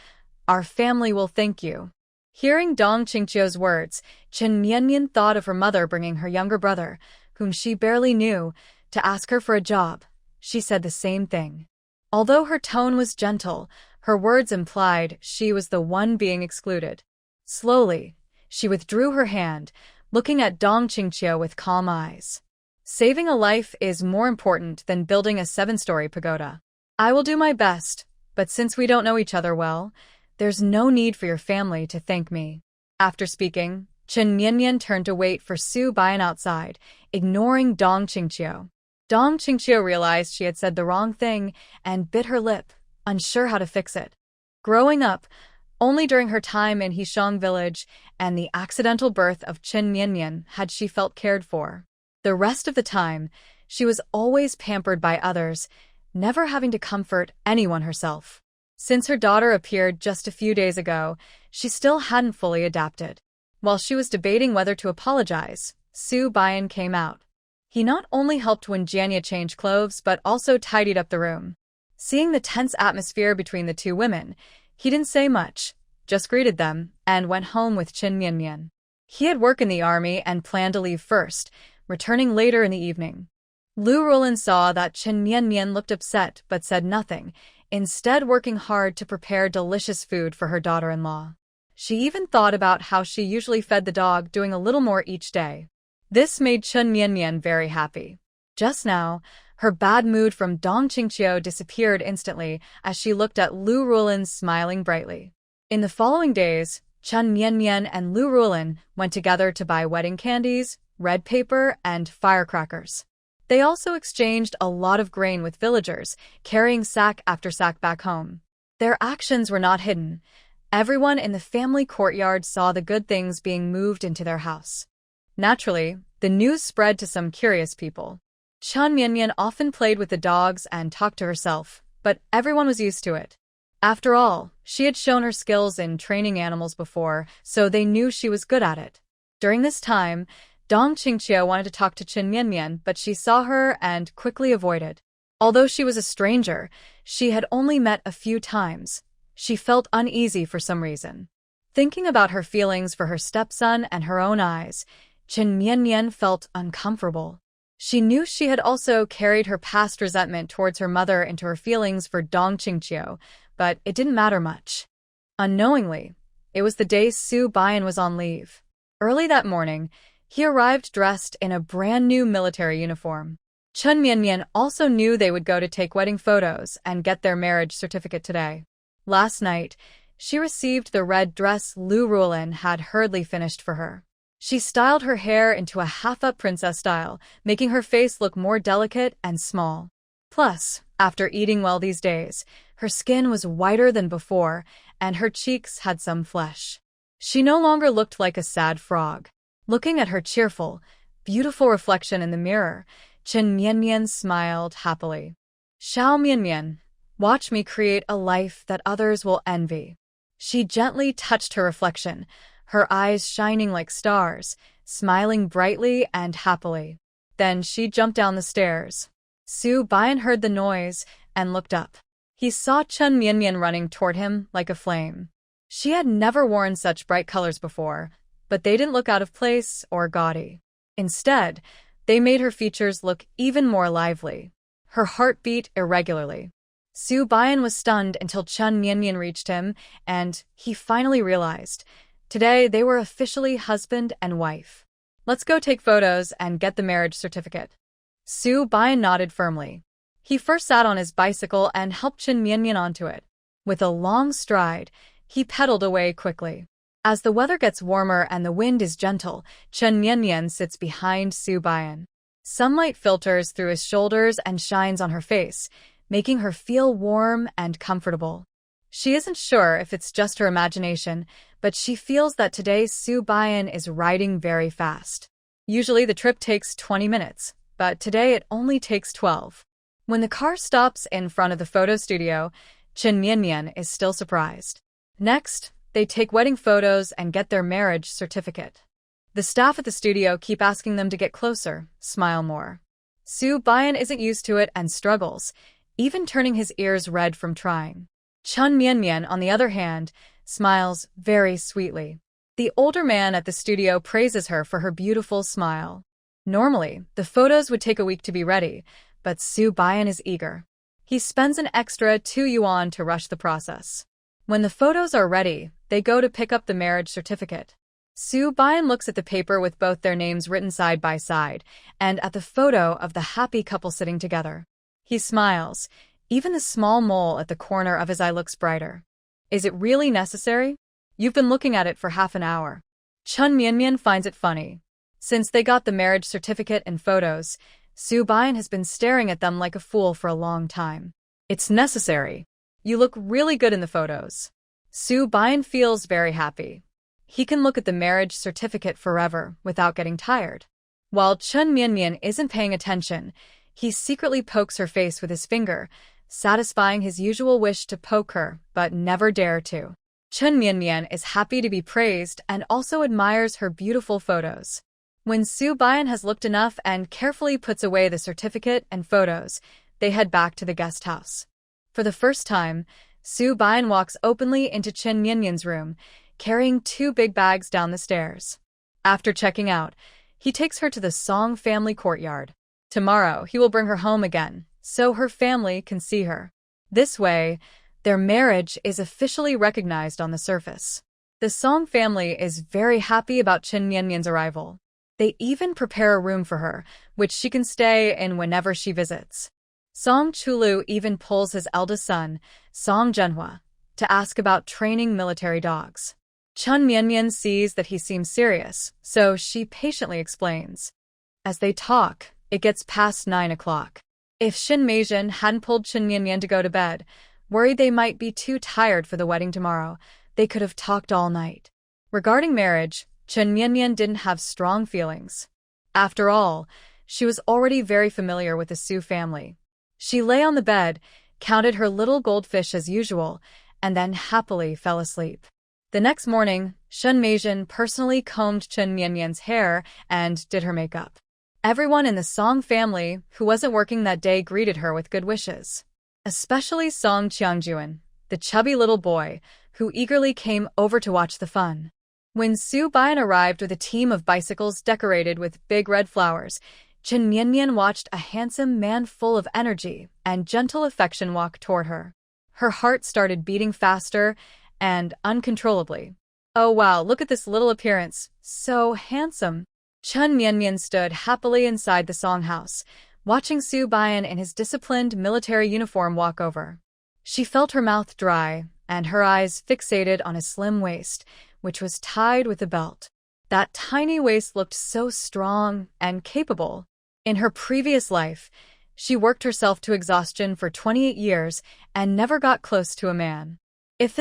our family will thank you. Hearing Dong Qingqiu's words, Chun Mianyan thought of her mother bringing her younger brother, whom she barely knew, to ask her for a job. She said the same thing. Although her tone was gentle, her words implied she was the one being excluded. Slowly, she withdrew her hand, looking at Dong Qingqiu with calm eyes. Saving a life is more important than building a 7-story pagoda. I will do my best, but since we don't know each other well, there's no need for your family to thank me. After speaking, Chun Mianyan turned to wait for Su Baiyan outside, ignoring Dong Qingqiu. Dong Qingqiu realized she had said the wrong thing and bit her lip, unsure how to fix it. Growing up, only during her time in Hishang village and the accidental birth of Chun Mianyan had she felt cared for. The rest of the time, she was always pampered by others, never having to comfort anyone herself. Since her daughter appeared just a few days ago, she still hadn't fully adapted. While she was debating whether to apologize, Su Baiyan came out. He not only helped Wenjianya change clothes but also tidied up the room. Seeing the tense atmosphere between the two women, he didn't say much, just greeted them, and went home with Chun Mianyan. He had work in the army and planned to leave first, returning later in the evening. Lu Rulin saw that Chen Nian looked upset but said nothing, instead working hard to prepare delicious food for her daughter-in-law. She even thought about how she usually fed the dog, doing a little more each day. This made Chen Nian very happy. Just now, her bad mood from Dong Qingqiu disappeared instantly as she looked at Lu Rulin smiling brightly. In the following days, Chen Nian and Lu Rulin went together to buy wedding candies, red paper, and firecrackers. They also exchanged a lot of grain with villagers, carrying sack after sack back home. Their actions were not hidden. Everyone in the family courtyard saw the good things being moved into their house. Naturally, the news spread to some curious people. Chen Nian often played with the dogs and talked to herself, but everyone was used to it. After all, she had shown her skills in training animals before, so they knew she was good at it. During this time, Dong Qingqiu wanted to talk to Chen Nian, but she saw her and quickly avoided. Although she was a stranger, she had only met a few times. She felt uneasy for some reason. Thinking about her feelings for her stepson and her own eyes, Chen Nian felt uncomfortable. She knew she had also carried her past resentment towards her mother into her feelings for Dong Qingqiu, but it didn't matter much. Unknowingly, it was the day Su Baiyan was on leave. Early that morning, he arrived dressed in a brand new military uniform. Chen Nian also knew they would go to take wedding photos and get their marriage certificate today. Last night, she received the red dress Lu Rulin had hurriedly finished for her. She styled her hair into a half-up princess style, making her face look more delicate and small. Plus, after eating well these days, her skin was whiter than before, and her cheeks had some flesh. She no longer looked like a sad frog. Looking at her cheerful, beautiful reflection in the mirror, Chen Nian smiled happily. Xiao Mian, watch me create a life that others will envy. She gently touched her reflection, her eyes shining like stars, smiling brightly and happily. Then she jumped down the stairs. Su Baiyan heard the noise and looked up. He saw Chen Nian running toward him like a flame. She had never worn such bright colors before, but they didn't look out of place or gaudy. Instead, they made her features look even more lively. Her heart beat irregularly. Su Baiyan was stunned until Chen Nian reached him, and he finally realized. Today, they were officially husband and wife. Let's go take photos and get the marriage certificate. Su Baiyan nodded firmly. He first sat on his bicycle and helped Chen Nian onto it. With a long stride, he pedaled away quickly. As the weather gets warmer and the wind is gentle, Chen Nian sits behind Su Baiyan. Sunlight filters through his shoulders and shines on her face, making her feel warm and comfortable. She isn't sure if it's just her imagination, but she feels that today Su Baiyan is riding very fast. Usually the trip takes 20 minutes, but today it only takes 12. When the car stops in front of the photo studio, Chen Nian is still surprised. Next, they take wedding photos and get their marriage certificate. The staff at the studio keep asking them to get closer, smile more. Su Baiyan isn't used to it and struggles, even turning his ears red from trying. Chen Nian, on the other hand, smiles very sweetly. The older man at the studio praises her for her beautiful smile. Normally, the photos would take a week to be ready, but Su Baiyan is eager. He spends an extra 2 yuan to rush the process. When the photos are ready, they go to pick up the marriage certificate. Su Baiyan looks at the paper with both their names written side by side, and at the photo of the happy couple sitting together. He smiles. Even the small mole at the corner of his eye looks brighter. Is it really necessary? You've been looking at it for half an hour. Chen Nian finds it funny. Since they got the marriage certificate and photos, Su Baiyan has been staring at them like a fool for a long time. It's necessary. You look really good in the photos. Su Baiyan feels very happy. He can look at the marriage certificate forever without getting tired. While Chen Nian isn't paying attention, he secretly pokes her face with his finger, satisfying his usual wish to poke her, but never dare to. Chen Nian is happy to be praised and also admires her beautiful photos. When Su Baiyan has looked enough and carefully puts away the certificate and photos, they head back to the guest house. For the first time, Su Baiyan walks openly into Chen Nian's room, carrying 2 big bags down the stairs. After checking out, he takes her to the Song family courtyard. Tomorrow, he will bring her home again, so her family can see her. This way, their marriage is officially recognized on the surface. The Song family is very happy about Chen Mianmian's arrival. They even prepare a room for her, which she can stay in whenever she visits. Song Chulu even pulls his eldest son, Song Zhenhua, to ask about training military dogs. Chen Mianmian sees that he seems serious, so she patiently explains. As they talk, it gets past 9 o'clock. If Shin Meizhen hadn't pulled Chen Mianmian to go to bed, worried they might be too tired for the wedding tomorrow, they could have talked all night. Regarding marriage, Chen Mianmian didn't have strong feelings. After all, she was already very familiar with the Su family. She lay on the bed, counted her little goldfish as usual, and then happily fell asleep. The next morning, Shen Meizhen personally combed Chen Mianmian's hair and did her makeup. Everyone in the Song family who wasn't working that day greeted her with good wishes. Especially Song Qiangjuan, the chubby little boy, who eagerly came over to watch the fun. When Su Baiyan arrived with a team of bicycles decorated with big red flowers, Chen Mianmian watched a handsome man full of energy and gentle affection walk toward her. Her heart started beating faster and uncontrollably. Oh wow, look at this little appearance. So handsome. Chen Mianmian stood happily inside the Song house, watching Su Baiyan in his disciplined military uniform walk over. She felt her mouth dry and her eyes fixated on his slim waist, which was tied with a belt. That tiny waist looked so strong and capable. In her previous life, she worked herself to exhaustion for 28 years and never got close to a man. If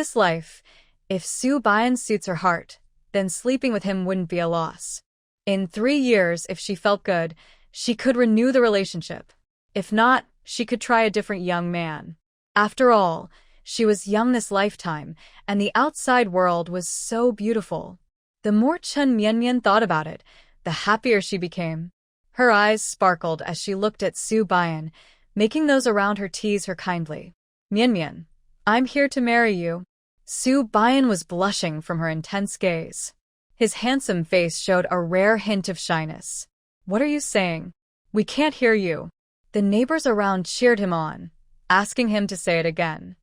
Su Baiyan suits her heart, then sleeping with him wouldn't be a loss. In 3 years, if she felt good, she could renew the relationship. If not, she could try a different young man. After all, she was young this lifetime, and the outside world was so beautiful. The more Chen Mianmian thought about it, the happier she became. Her eyes sparkled as she looked at Su Baiyan, making those around her tease her kindly. Mianmian, I'm here to marry you. Su Baiyan was blushing from her intense gaze. His handsome face showed a rare hint of shyness. What are you saying? We can't hear you. The neighbors around cheered him on, asking him to say it again.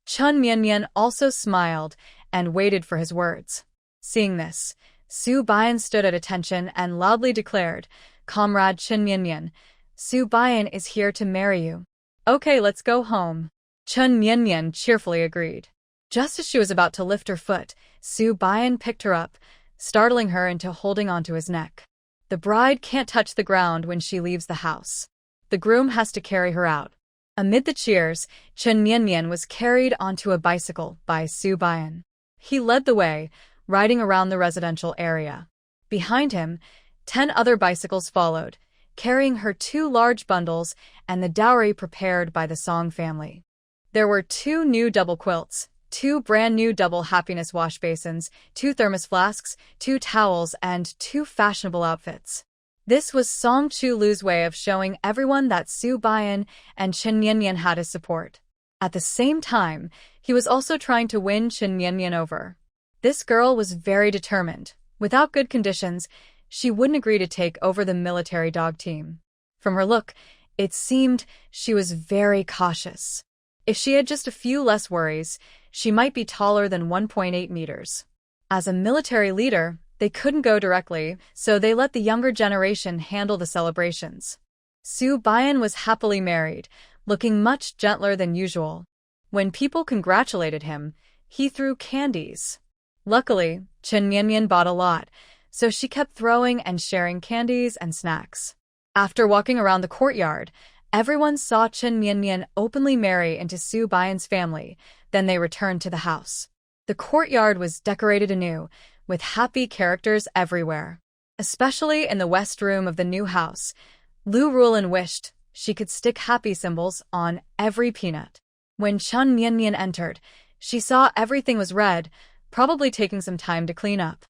Chen Mianmian also smiled and waited for his words. Seeing this, Su Baiyan stood at attention and loudly declared, Comrade Chen Mianmian, Su Baiyan is here to marry you. Okay, let's go home. Chen Mianmian cheerfully agreed. Just as she was about to lift her foot, Su Baiyan picked her up, startling her into holding onto his neck. The bride can't touch the ground when she leaves the house. The groom has to carry her out. Amid the cheers, Chen Mianmian was carried onto a bicycle by Su Baiyan. He led the way, riding around the residential area. Behind him, 10 other bicycles followed, carrying her 2 large bundles and the dowry prepared by the Song family. There were 2 new double quilts, 2 brand new double happiness wash basins, 2 thermos flasks, 2 towels, and 2 fashionable outfits. This was Song Chulu's way of showing everyone that Su Baiyan and Chen Mianmian had his support. At the same time, he was also trying to win Chen Mianmian over. This girl was very determined. Without good conditions, she wouldn't agree to take over the military dog team. From her look, it seemed she was very cautious. If she had just a few less worries, she might be taller than 1.8 meters. As a military leader, they couldn't go directly, so they let the younger generation handle the celebrations. Su Baiyan was happily married, looking much gentler than usual. When people congratulated him, he threw candies. Luckily, Chen Mianmian bought a lot, so she kept throwing and sharing candies and snacks. After walking around the courtyard, everyone saw Chen Mianmian openly marry into Su Baiyan's family, then they returned to the house. The courtyard was decorated anew, with happy characters everywhere. Especially in the west room of the new house, Lu Rulin wished she could stick happy symbols on every peanut. When Chen Mianmian entered, she saw everything was red, probably taking some time to clean up.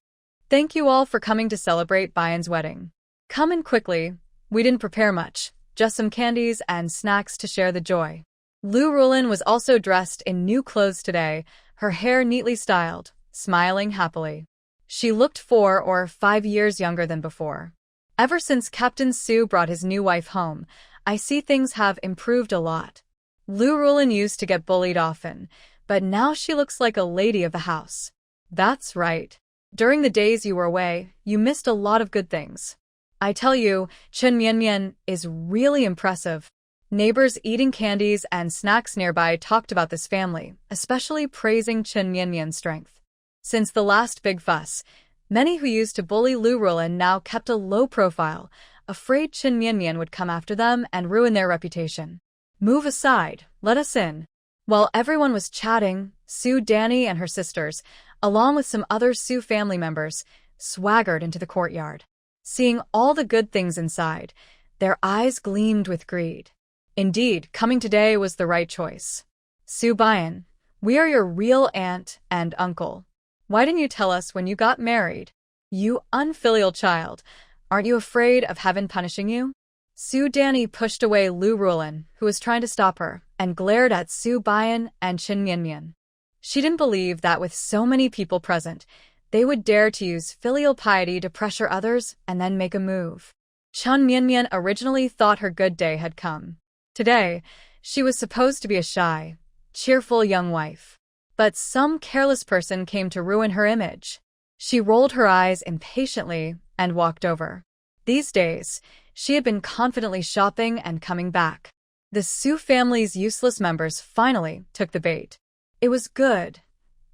Thank you all for coming to celebrate Baiyan's wedding. Come in quickly, we didn't prepare much, just some candies and snacks to share the joy. Lu Rulin was also dressed in new clothes today, her hair neatly styled, smiling happily. She looked 4 or 5 years younger than before. Ever since Captain Su brought his new wife home, I see things have improved a lot. Lu Rulin used to get bullied often, but now she looks like a lady of the house. That's right. During the days you were away, you missed a lot of good things. I tell you, Chen Mianmian is really impressive. Neighbors eating candies and snacks nearby talked about this family, especially praising Chen Mianmian's strength. Since the last big fuss, many who used to bully Lu Rulin now kept a low profile, afraid Chen Mianmian would come after them and ruin their reputation. Move aside, let us in. While everyone was chatting, Su Danny and her sisters, along with some other Su family members, swaggered into the courtyard. Seeing all the good things inside, their eyes gleamed with greed. Indeed, coming today was the right choice. Su Bian, we are your real aunt and uncle. Why didn't you tell us when you got married? You unfilial child, aren't you afraid of heaven punishing you? Su Danny pushed away Lu Rulin, who was trying to stop her, and glared at Su Bian and Chen Mianmian. She didn't believe that with so many people present, they would dare to use filial piety to pressure others and then make a move. Chen Mianmian originally thought her good day had come. Today, she was supposed to be a shy, cheerful young wife. But some careless person came to ruin her image. She rolled her eyes impatiently and walked over. These days, she had been confidently shopping and coming back. The Su family's useless members finally took the bait. It was good.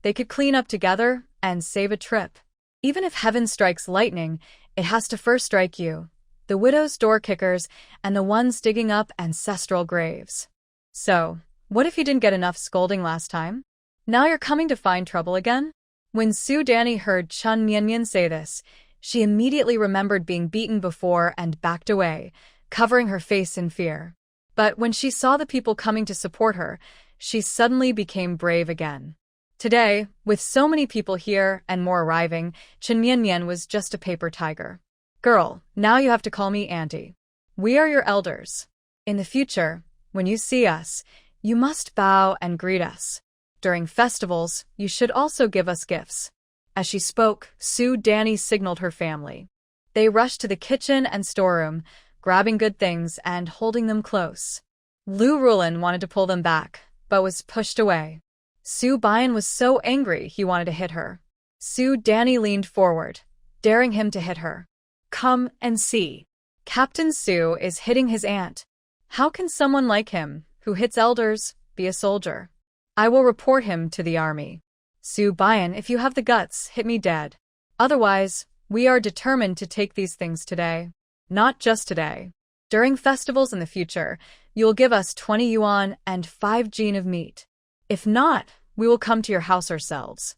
They could clean up together and save a trip. Even if heaven strikes lightning, it has to first strike you, the widow's door kickers, and the ones digging up ancestral graves. So, what if you didn't get enough scolding last time? Now you're coming to find trouble again? When Su Danny heard Chen Mianmian say this, she immediately remembered being beaten before and backed away, covering her face in fear. But when she saw the people coming to support her, she suddenly became brave again. Today, with so many people here and more arriving, Chen Mianmian was just a paper tiger. Girl, now you have to call me auntie. We are your elders. In the future, when you see us, you must bow and greet us. During festivals, you should also give us gifts. As she spoke, Su Danny signaled her family. They rushed to the kitchen and storeroom, grabbing good things and holding them close. Lu Rulin wanted to pull them back, but was pushed away. Su Bian was so angry he wanted to hit her. Su Danny leaned forward, daring him to hit her. Come and see. Captain Su is hitting his aunt. How can someone like him, who hits elders, be a soldier? I will report him to the army. Su Bian, if you have the guts, hit me dead. Otherwise, we are determined to take these things today. Not just today. During festivals in the future, you will give us 20 yuan and 5 jin of meat. If not, we will come to your house ourselves.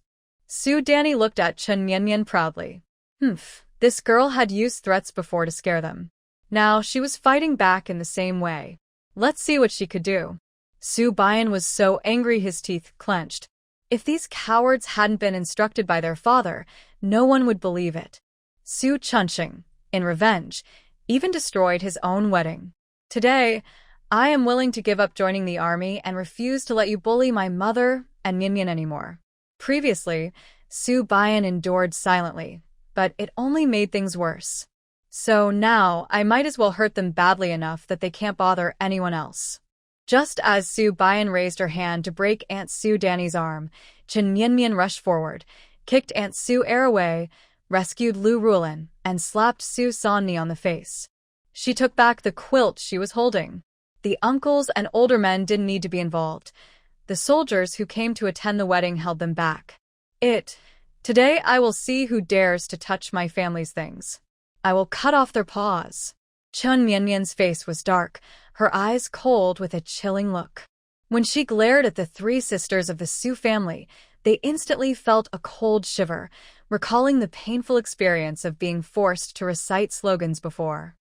Su Danny looked at Chen Mianmian proudly. This girl had used threats before to scare them. Now she was fighting back in the same way. Let's see what she could do. Su Bian was so angry his teeth clenched. If these cowards hadn't been instructed by their father, no one would believe it. Su Chunqing, in revenge, even destroyed his own wedding. Today, I am willing to give up joining the army and refuse to let you bully my mother and Mianmian anymore. Previously, Su Bian endured silently, but it only made things worse. So now, I might as well hurt them badly enough that they can't bother anyone else. Just as Su Bian raised her hand to break Aunt Su Danny's arm, Chen Mianmian rushed forward, kicked Aunt Su Air away, rescued Lu Rulin, and slapped Su Sanni on the face. She took back the quilt she was holding. The uncles and older men didn't need to be involved. The soldiers who came to attend the wedding held them back. Today I will see who dares to touch my family's things. I will cut off their paws. Chen Mianmian's face was dark, her eyes cold with a chilling look. When she glared at the 3 sisters of the Su family, they instantly felt a cold shiver, recalling the painful experience of being forced to recite slogans before.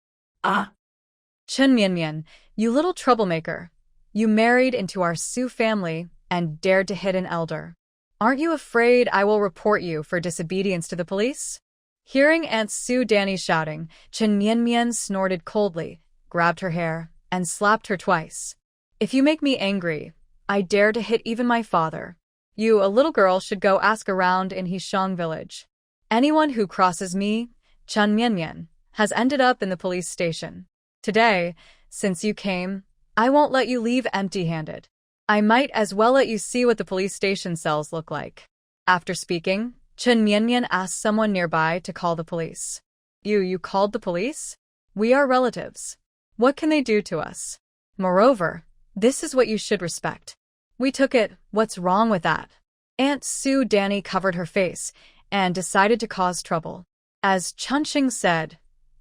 Chen Mianmian, you little troublemaker. You married into our Su family and dared to hit an elder. Aren't you afraid I will report you for disobedience to the police? Hearing Aunt Su Danny shouting, Chen Mianmian snorted coldly, grabbed her hair, and slapped her twice. If you make me angry, I dare to hit even my father. You, a little girl, should go ask around in Hishang village. Anyone who crosses me, Chen Mianmian, has ended up in the police station. Today, since you came, I won't let you leave empty-handed. I might as well let you see what the police station cells look like. After speaking, Chen Mianmian asked someone nearby to call the police. You called the police? We are relatives. What can they do to us? Moreover, this is what you should respect. We took it, what's wrong with that? Aunt Sue Danny covered her face and decided to cause trouble. As Chunqing said,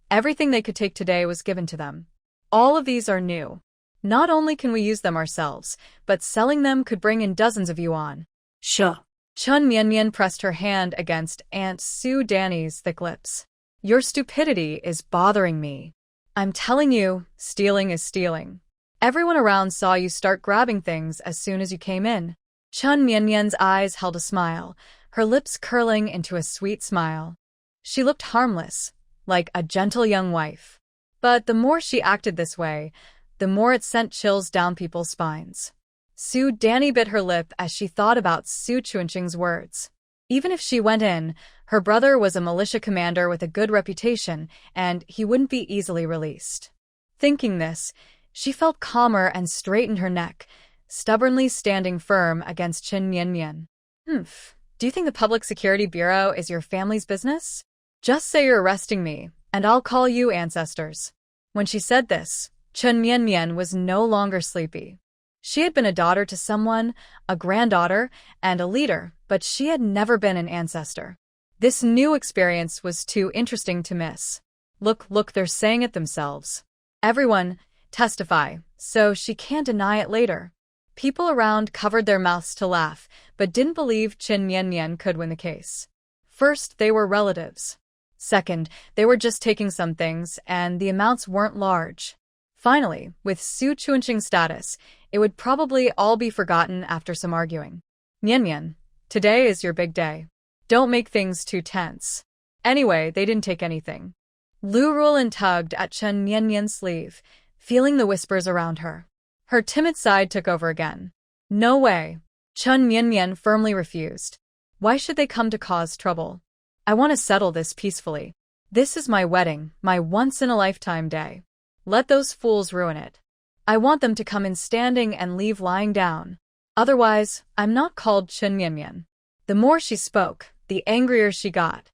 everything they could take today was given to them. All of these are new. Not only can we use them ourselves, but selling them could bring in dozens of yuan. Sure. Chen Mianmian pressed her hand against Aunt Sue Danny's thick lips. Your stupidity is bothering me. I'm telling you, stealing is stealing. Everyone around saw you start grabbing things as soon as you came in. Chen Mianmian's eyes held a smile, her lips curling into a sweet smile. She looked harmless, like a gentle young wife. But the more she acted this way, the more it sent chills down people's spines. Sue Danny bit her lip as she thought about Su Chunqing's words. Even if she went in, her brother was a militia commander with a good reputation, and he wouldn't be easily released. Thinking this, she felt calmer and straightened her neck, stubbornly standing firm against Chen Mianmian. Do you think the Public Security Bureau is your family's business? Just say you're arresting me, and I'll call you ancestors. When she said this, Chen Mianmian was no longer sleepy. She had been a daughter to someone, a granddaughter, and a leader, but she had never been an ancestor. This new experience was too interesting to miss. Look, they're saying it themselves. Everyone, testify, so she can't deny it later. People around covered their mouths to laugh, but didn't believe Chen Mianmian could win the case. First, they were relatives. Second, they were just taking some things, and the amounts weren't large. Finally, with Su Chunqing's status, it would probably all be forgotten after some arguing. Mianmian, today is your big day. Don't make things too tense. Anyway, they didn't take anything. Lu Ruolin tugged at Chen Mianmian's sleeve, feeling the whispers around her. Her timid side took over again. No way. Chen Mianmian firmly refused. Why should they come to cause trouble? I want to settle this peacefully. This is my wedding, my once-in-a-lifetime day. Let those fools ruin it. I want them to come in standing and leave lying down. Otherwise, I'm not called Chen Mianmian. The more she spoke, the angrier she got.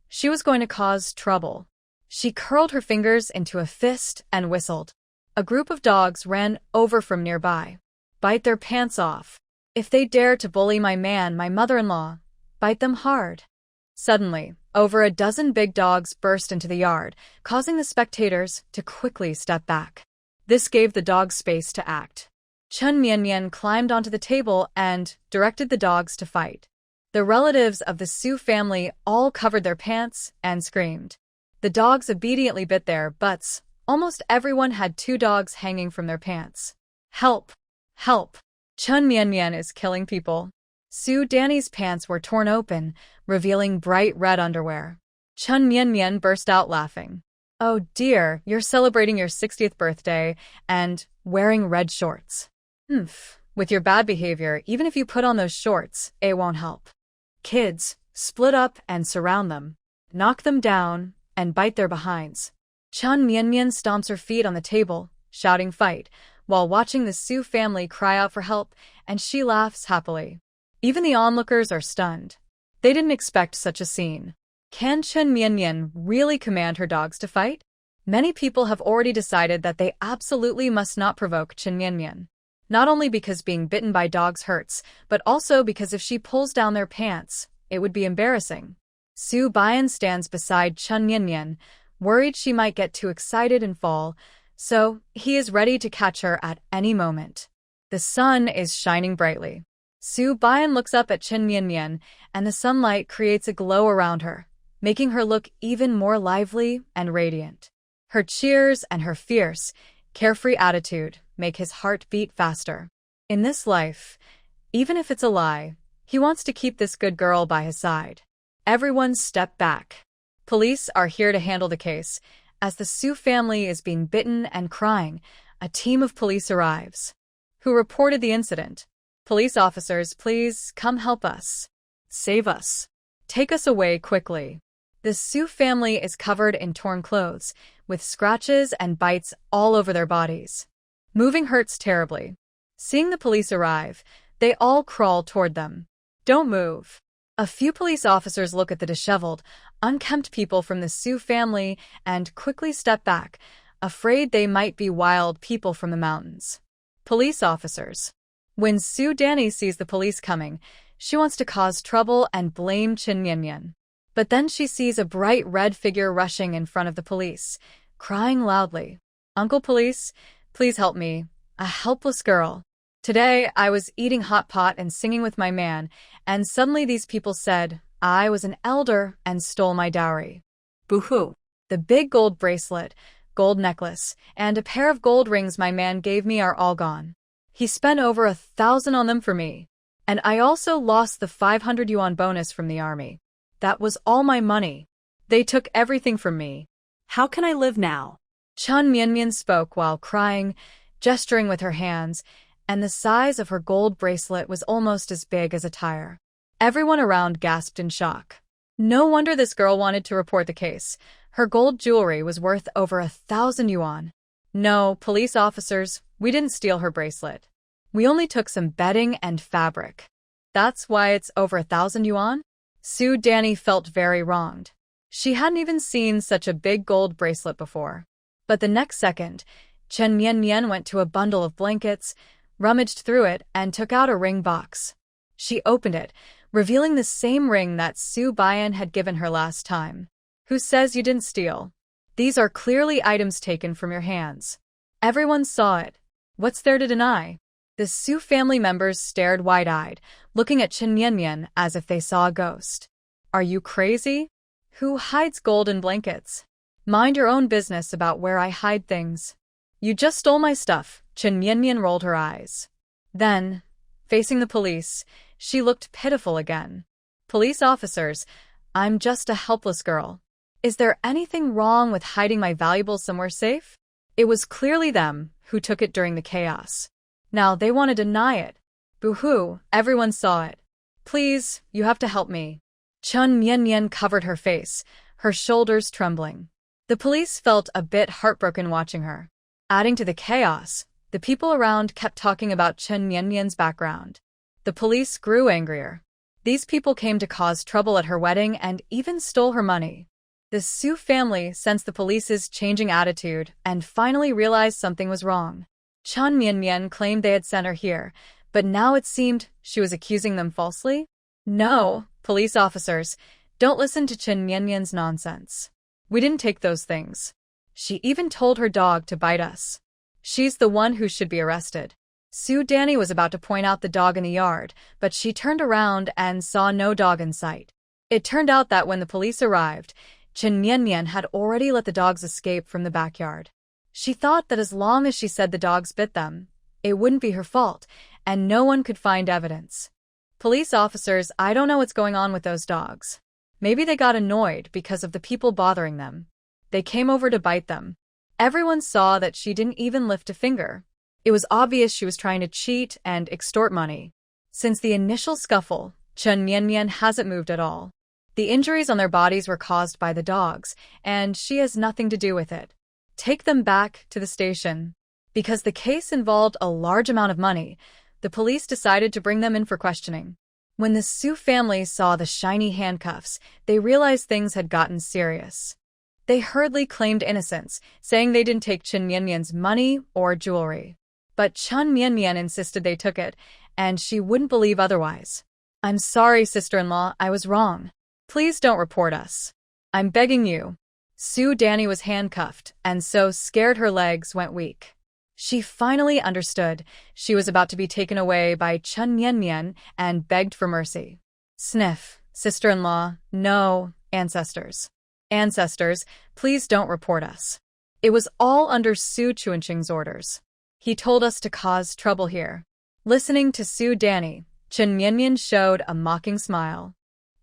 She was going to cause trouble. She curled her fingers into a fist and whistled. A group of dogs ran over from nearby. Bite their pants off. If they dare to bully my man, my mother-in-law, bite them hard. Suddenly, over a dozen big dogs burst into the yard, causing the spectators to quickly step back. This gave the dogs space to act. Chen Mianmian climbed onto the table and directed the dogs to fight. The relatives of the Su family all covered their pants and screamed. The dogs obediently bit their butts. Almost everyone had 2 dogs hanging from their pants. Help! Help! Chen Mianmian is killing people. Su Danny's pants were torn open, revealing bright red underwear. Chen Mianmian burst out laughing. Oh dear, you're celebrating your 60th birthday and wearing red shorts. With your bad behavior, even if you put on those shorts, it won't help. Kids, split up and surround them. Knock them down and bite their behinds. Chen Mianmian stomps her feet on the table, shouting fight, while watching the Su family cry out for help, and she laughs happily. Even the onlookers are stunned. They didn't expect such a scene. Can Chen Mianmian really command her dogs to fight? Many people have already decided that they absolutely must not provoke Chen Mianmian. Not only because being bitten by dogs hurts, but also because if she pulls down their pants, it would be embarrassing. Su Bian stands beside Chen Mianmian, worried she might get too excited and fall, so he is ready to catch her at any moment. The sun is shining brightly. Su Bian looks up at Chen Mianmian, and the sunlight creates a glow around her, making her look even more lively and radiant. Her cheers and her fierce, carefree attitude make his heart beat faster. In this life, even if it's a lie, he wants to keep this good girl by his side. Everyone step back. Police are here to handle the case. As the Su family is being bitten and crying, a team of police arrives. Who reported the incident? Police officers, please come help us. Save us. Take us away quickly. The Su family is covered in torn clothes, with scratches and bites all over their bodies. Moving hurts terribly. Seeing the police arrive, they all crawl toward them. Don't move. A few police officers look at the disheveled, unkempt people from the Su family and quickly step back, afraid they might be wild people from the mountains. Police officers. When Su Danny sees the police coming, she wants to cause trouble and blame Chen Yanyan. But then she sees a bright red figure rushing in front of the police, crying loudly, "Uncle Police, please help me, a helpless girl. Today, I was eating hot pot and singing with my man, and suddenly these people said I was an elder and stole my dowry. Boo-hoo. The big gold bracelet, gold necklace, and a pair of gold rings my man gave me are all gone. He spent over 1,000 on them for me. And I also lost the 500 yuan bonus from the army. That was all my money. They took everything from me. How can I live now?" Chen Mianmian spoke while crying, gesturing with her hands, and the size of her gold bracelet was almost as big as a tire. Everyone around gasped in shock. No wonder this girl wanted to report the case. Her gold jewelry was worth over 1,000 yuan. No, police officers, we didn't steal her bracelet. We only took some bedding and fabric. That's why it's over 1,000 yuan? Su Danny felt very wronged. She hadn't even seen such a big gold bracelet before. But the next second, Chen Mianmian went to a bundle of blankets, rummaged through it, and took out a ring box. She opened it, revealing the same ring that Su Bian had given her last time. "Who says you didn't steal? These are clearly items taken from your hands. Everyone saw it. What's there to deny?" The Su family members stared wide-eyed, looking at Chen Mianmian as if they saw a ghost. "Are you crazy? Who hides gold in blankets? Mind your own business about where I hide things. You just stole my stuff." Chen Mianmian rolled her eyes. Then, facing the police, she looked pitiful again. "Police officers, I'm just a helpless girl. Is there anything wrong with hiding my valuables somewhere safe?" It was clearly them who took it during the chaos. Now they want to deny it. Boo-hoo, everyone saw it. "Please, you have to help me." Chen Mianmian covered her face, her shoulders trembling. The police felt a bit heartbroken watching her. Adding to the chaos, the people around kept talking about Chen Mianmian's background. The police grew angrier. These people came to cause trouble at her wedding and even stole her money. The Su family sensed the police's changing attitude and finally realized something was wrong. Chen Mianmian claimed they had sent her here, but now it seemed she was accusing them falsely. "No, police officers, don't listen to Chen Mianmian's nonsense. We didn't take those things. She even told her dog to bite us. She's the one who should be arrested." Su Danny was about to point out the dog in the yard, but she turned around and saw no dog in sight. It turned out that when the police arrived, Chen Mianmian had already let the dogs escape from the backyard. She thought that as long as she said the dogs bit them, it wouldn't be her fault, and no one could find evidence. "Police officers, I don't know what's going on with those dogs. Maybe they got annoyed because of the people bothering them. They came over to bite them. Everyone saw that she didn't even lift a finger. It was obvious she was trying to cheat and extort money. Since the initial scuffle, Chen Mianmian hasn't moved at all. The injuries on their bodies were caused by the dogs, and she has nothing to do with it. Take them back to the station." Because the case involved a large amount of money, the police decided to bring them in for questioning. When the Su family saw the shiny handcuffs, they realized things had gotten serious. They hurriedly claimed innocence, saying they didn't take Chen Mianmian's money or jewelry. But Chen Mianmian insisted they took it, and she wouldn't believe otherwise. "I'm sorry, sister-in-law, I was wrong. Please don't report us. I'm begging you." Su Danny was handcuffed, and so scared her legs went weak. She finally understood she was about to be taken away by Chen Mianmian and begged for mercy. "Sniff, sister-in-law, no, ancestors. Ancestors, please don't report us." It was all under Su Chuanqing's orders. He told us to cause trouble here. Listening to Su Danny, Chen Mianmian showed a mocking smile.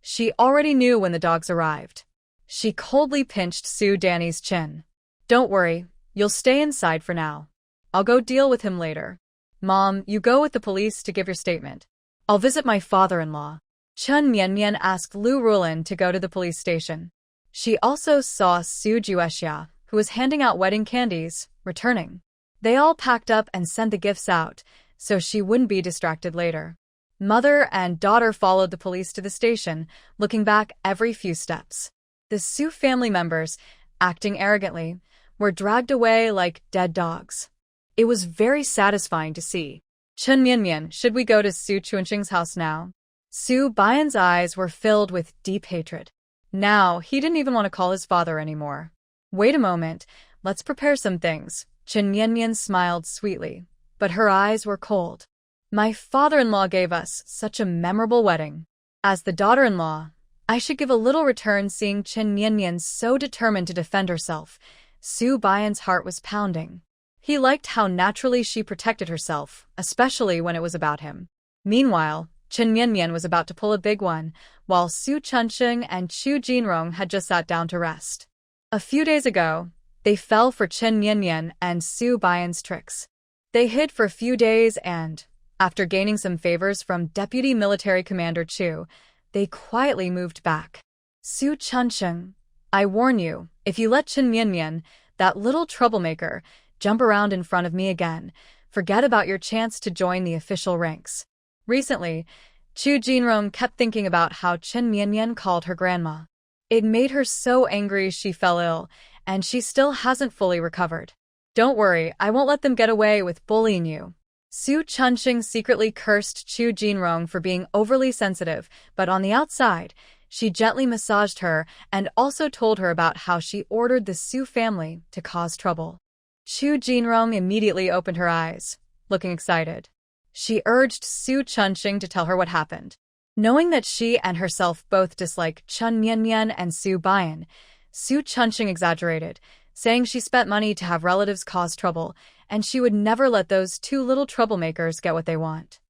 She already knew when the dogs arrived. She coldly pinched Su Danny's chin. "Don't worry, you'll stay inside for now. I'll go deal with him later. Mom, you go with the police to give your statement. I'll visit my father-in-law." Chen Mianmian asked Lu Rulin to go to the police station. She also saw Su Juexia, who was handing out wedding candies, returning. They all packed up and sent the gifts out, so she wouldn't be distracted later. Mother and daughter followed the police to the station, looking back every few steps. The Su family members, acting arrogantly, were dragged away like dead dogs. It was very satisfying to see. Chen Mianmian, should we go to Su Chunqing's house now? Su Baiyan's eyes were filled with deep hatred. Now, he didn't even want to call his father anymore. Wait a moment, let's prepare some things. Chen Mianmian smiled sweetly, but her eyes were cold. My father-in-law gave us such a memorable wedding. As the daughter-in-law, I should give a little return. Seeing Chen Mianmian so determined to defend herself, Su Baiyan's heart was pounding. He liked how naturally she protected herself, especially when it was about him. Meanwhile, Chen Mianmian was about to pull a big one, while Su Chunqing and Chu Jinrong had just sat down to rest. A few days ago, they fell for Chen Mianmian and Su Baiyan's tricks. They hid for a few days and, after gaining some favors from Deputy Military Commander Chu, they quietly moved back. Su Chunqing, I warn you, if you let Chen Mianmian, that little troublemaker, jump around in front of me again, forget about your chance to join the official ranks. Recently, Chu Jinrong kept thinking about how Chen Mianmian called her grandma. It made her so angry she fell ill, and she still hasn't fully recovered. Don't worry, I won't let them get away with bullying you. Su Chunqing secretly cursed Chu Jinrong for being overly sensitive, but on the outside, she gently massaged her and also told her about how she ordered the Su family to cause trouble. Chu Jinrong immediately opened her eyes, looking excited. She urged Su Chunqing to tell her what happened. Knowing that she and herself both dislike Chen Mianmian and Su Baiyan, Su Chunqing exaggerated, saying she spent money to have relatives cause trouble, and she would never let those two little troublemakers get what they want.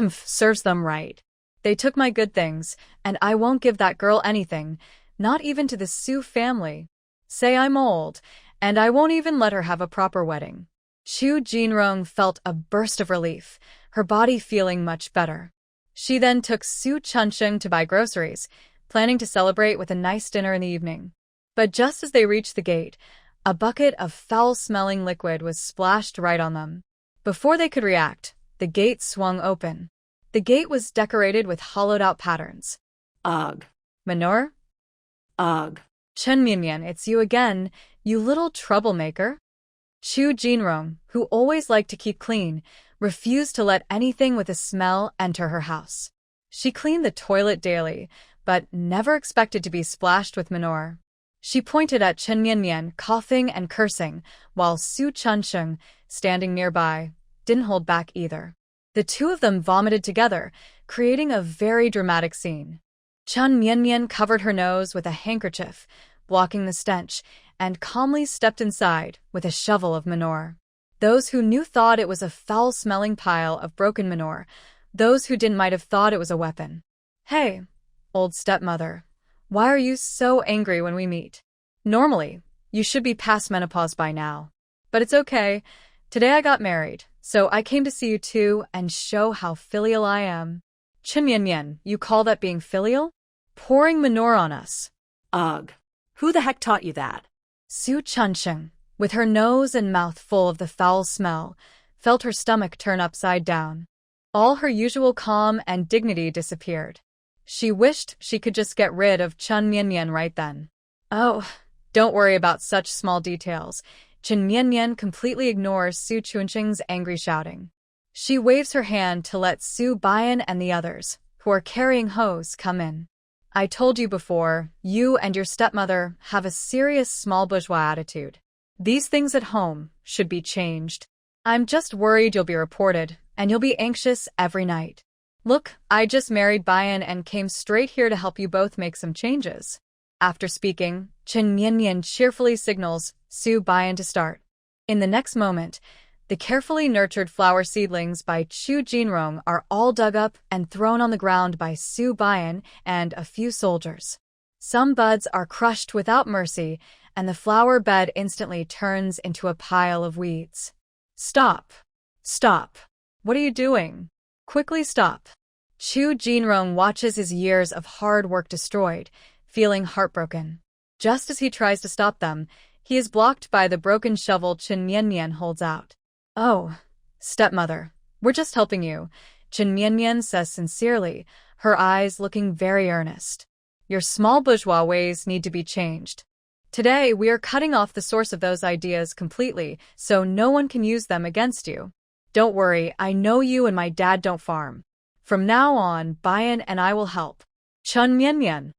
Serves them right. They took my good things, and I won't give that girl anything, not even to the Su family. Say I'm old, and I won't even let her have a proper wedding. Chu Jinrong felt a burst of relief, her body feeling much better. She then took Su Chunqing to buy groceries, planning to celebrate with a nice dinner in the evening. But just as they reached the gate, a bucket of foul-smelling liquid was splashed right on them. Before they could react, the gate swung open. The gate was decorated with hollowed-out patterns. Ugh. Manure? Ugh. Chen Mianmian, it's you again, you little troublemaker. Chu Jinrong, who always liked to keep clean, refused to let anything with a smell enter her house. She cleaned the toilet daily, but never expected to be splashed with manure. She pointed at Chen Mianmian, coughing and cursing, while Su Chunqing, standing nearby, didn't hold back either. The two of them vomited together, creating a very dramatic scene. Chen Mianmian covered her nose with a handkerchief, blocking the stench, and calmly stepped inside with a shovel of manure. Those who knew thought it was a foul-smelling pile of broken manure. Those who didn't might have thought it was a weapon. Hey, old stepmother, why are you so angry when we meet? Normally, you should be past menopause by now. But it's okay. Today I got married, so I came to see you too and show how filial I am. Chen Mianmian, you call that being filial? Pouring manure on us. Ugh. Who the heck taught you that? Su Chunqing, with her nose and mouth full of the foul smell, felt her stomach turn upside down. All her usual calm and dignity disappeared. She wished she could just get rid of Chen Mianmian right then. Oh, don't worry about such small details. Chen Mianmian completely ignores Su Chunqing's angry shouting. She waves her hand to let Su Baiyan and the others, who are carrying hose, come in. I told you before, you and your stepmother have a serious small bourgeois attitude. These things at home should be changed. I'm just worried you'll be reported, and you'll be anxious every night. Look, I just married Baiyan and came straight here to help you both make some changes. After speaking, Chen Mianmian cheerfully signals Su Baiyan to start. In the next moment, the carefully nurtured flower seedlings by Chu Jinrong are all dug up and thrown on the ground by Su Baiyan and a few soldiers. Some buds are crushed without mercy, and the flower bed instantly turns into a pile of weeds. Stop! Stop! What are you doing? Quickly stop! Chu Jinrong watches his years of hard work destroyed, feeling heartbroken. Just as he tries to stop them, he is blocked by the broken shovel Chen Mianmian holds out. "Oh, stepmother, we're just helping you," Chen Mianmian says sincerely, her eyes looking very earnest. "Your small bourgeois ways need to be changed. Today, we are cutting off the source of those ideas completely, so no one can use them against you. Don't worry, I know you and my dad don't farm. From now on, Bayan and I will help." Chen Mianmian.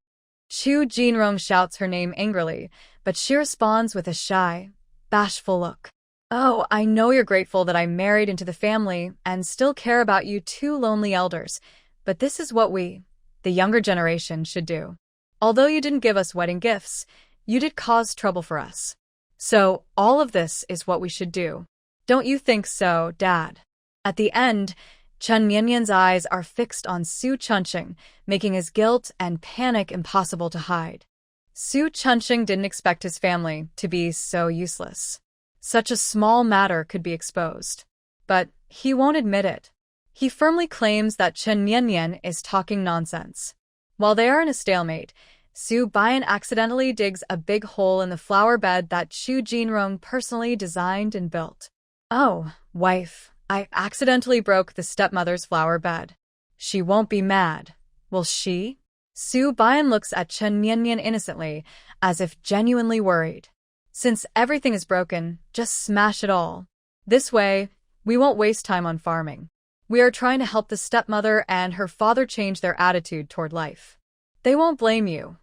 Chu Jinrong shouts her name angrily, but she responds with a shy, bashful look. "Oh, I know you're grateful that I married into the family and still care about you two lonely elders, but this is what we, the younger generation, should do. Although you didn't give us wedding gifts, you did cause trouble for us. So, all of this is what we should do. Don't you think so, Dad?" At the end, Chen Mianmian's eyes are fixed on Su Chunqing, making his guilt and panic impossible to hide. Su Chunqing didn't expect his family to be so useless. Such a small matter could be exposed. But he won't admit it. He firmly claims that Chen Mianmian is talking nonsense. While they are in a stalemate, Su Bayan accidentally digs a big hole in the flower bed that Chu Jinrong personally designed and built. "Oh, wife, I accidentally broke the stepmother's flower bed. She won't be mad, will she?" Su Bayan looks at Chen Mianmian innocently, as if genuinely worried. "Since everything is broken, just smash it all. This way, we won't waste time on farming. We are trying to help the stepmother and her father change their attitude toward life. They won't blame you.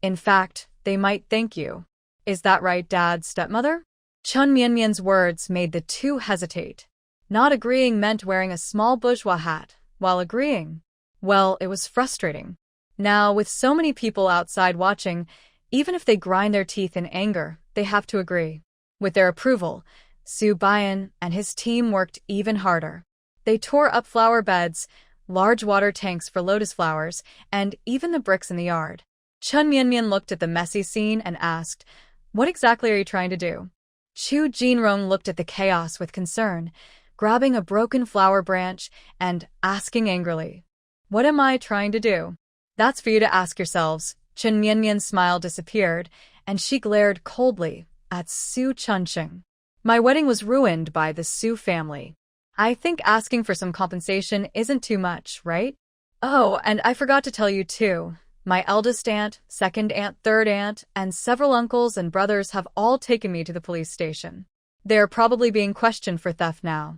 In fact, they might thank you. Is that right, Dad, stepmother?" Chen Mianmian's words made the two hesitate. Not agreeing meant wearing a small bourgeois hat, while agreeing, well, it was frustrating. Now, with so many people outside watching, even if they grind their teeth in anger, they have to agree. With their approval, Su Bayan and his team worked even harder. They tore up flower beds, large water tanks for lotus flowers, and even the bricks in the yard. Chen Mianmian looked at the messy scene and asked, "What exactly are you trying to do?" Chu Jinrong looked at the chaos with concern, grabbing a broken flower branch and asking angrily, "What am I trying to do?" "That's for you to ask yourselves." Chen Mianmian's smile disappeared, and she glared coldly at Su Chunqing. "My wedding was ruined by the Su family. I think asking for some compensation isn't too much, right? Oh, and I forgot to tell you too. My eldest aunt, second aunt, third aunt, and several uncles and brothers have all taken me to the police station. They are probably being questioned for theft now."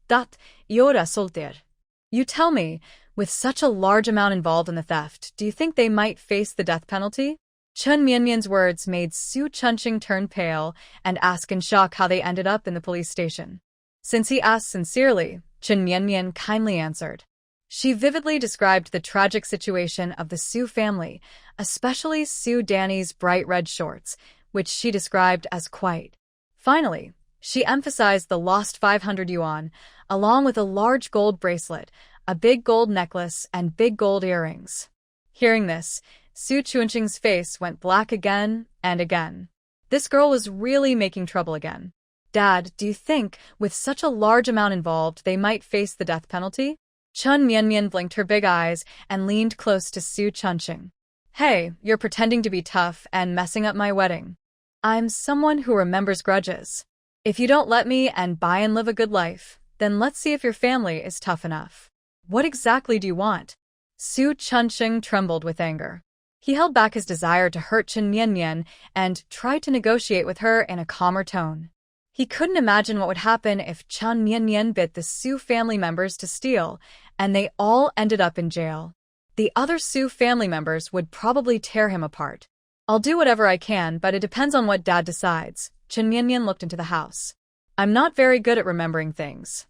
"Dat, Yora solter." "You tell me, with such a large amount involved in the theft, do you think they might face the death penalty?" Chen Mianmian's words made Su Chunqing turn pale and ask in shock how they ended up in the police station. Since he asked sincerely, Chen Mianmian kindly answered. She vividly described the tragic situation of the Su family, especially Su Danny's bright red shorts, which she described as quite. Finally, she emphasized the lost 500 yuan, along with a large gold bracelet, a big gold necklace, and big gold earrings. Hearing this, Su Chunqing's face went black again and again. This girl was really making trouble again. "Dad, do you think, with such a large amount involved, they might face the death penalty?" Chen Mianmian blinked her big eyes and leaned close to Su Chunqing. "Hey, you're pretending to be tough and messing up my wedding. I'm someone who remembers grudges. If you don't let me and buy and live a good life, then let's see if your family is tough enough. What exactly do you want?" Su Chunqing trembled with anger. He held back his desire to hurt Chen Mianmian and tried to negotiate with her in a calmer tone. He couldn't imagine what would happen if Chen Mianmian bit the Su family members to steal, and they all ended up in jail. The other Su family members would probably tear him apart. "I'll do whatever I can, but it depends on what Dad decides." Chen Mianmian looked into the house. "I'm not very good at remembering things.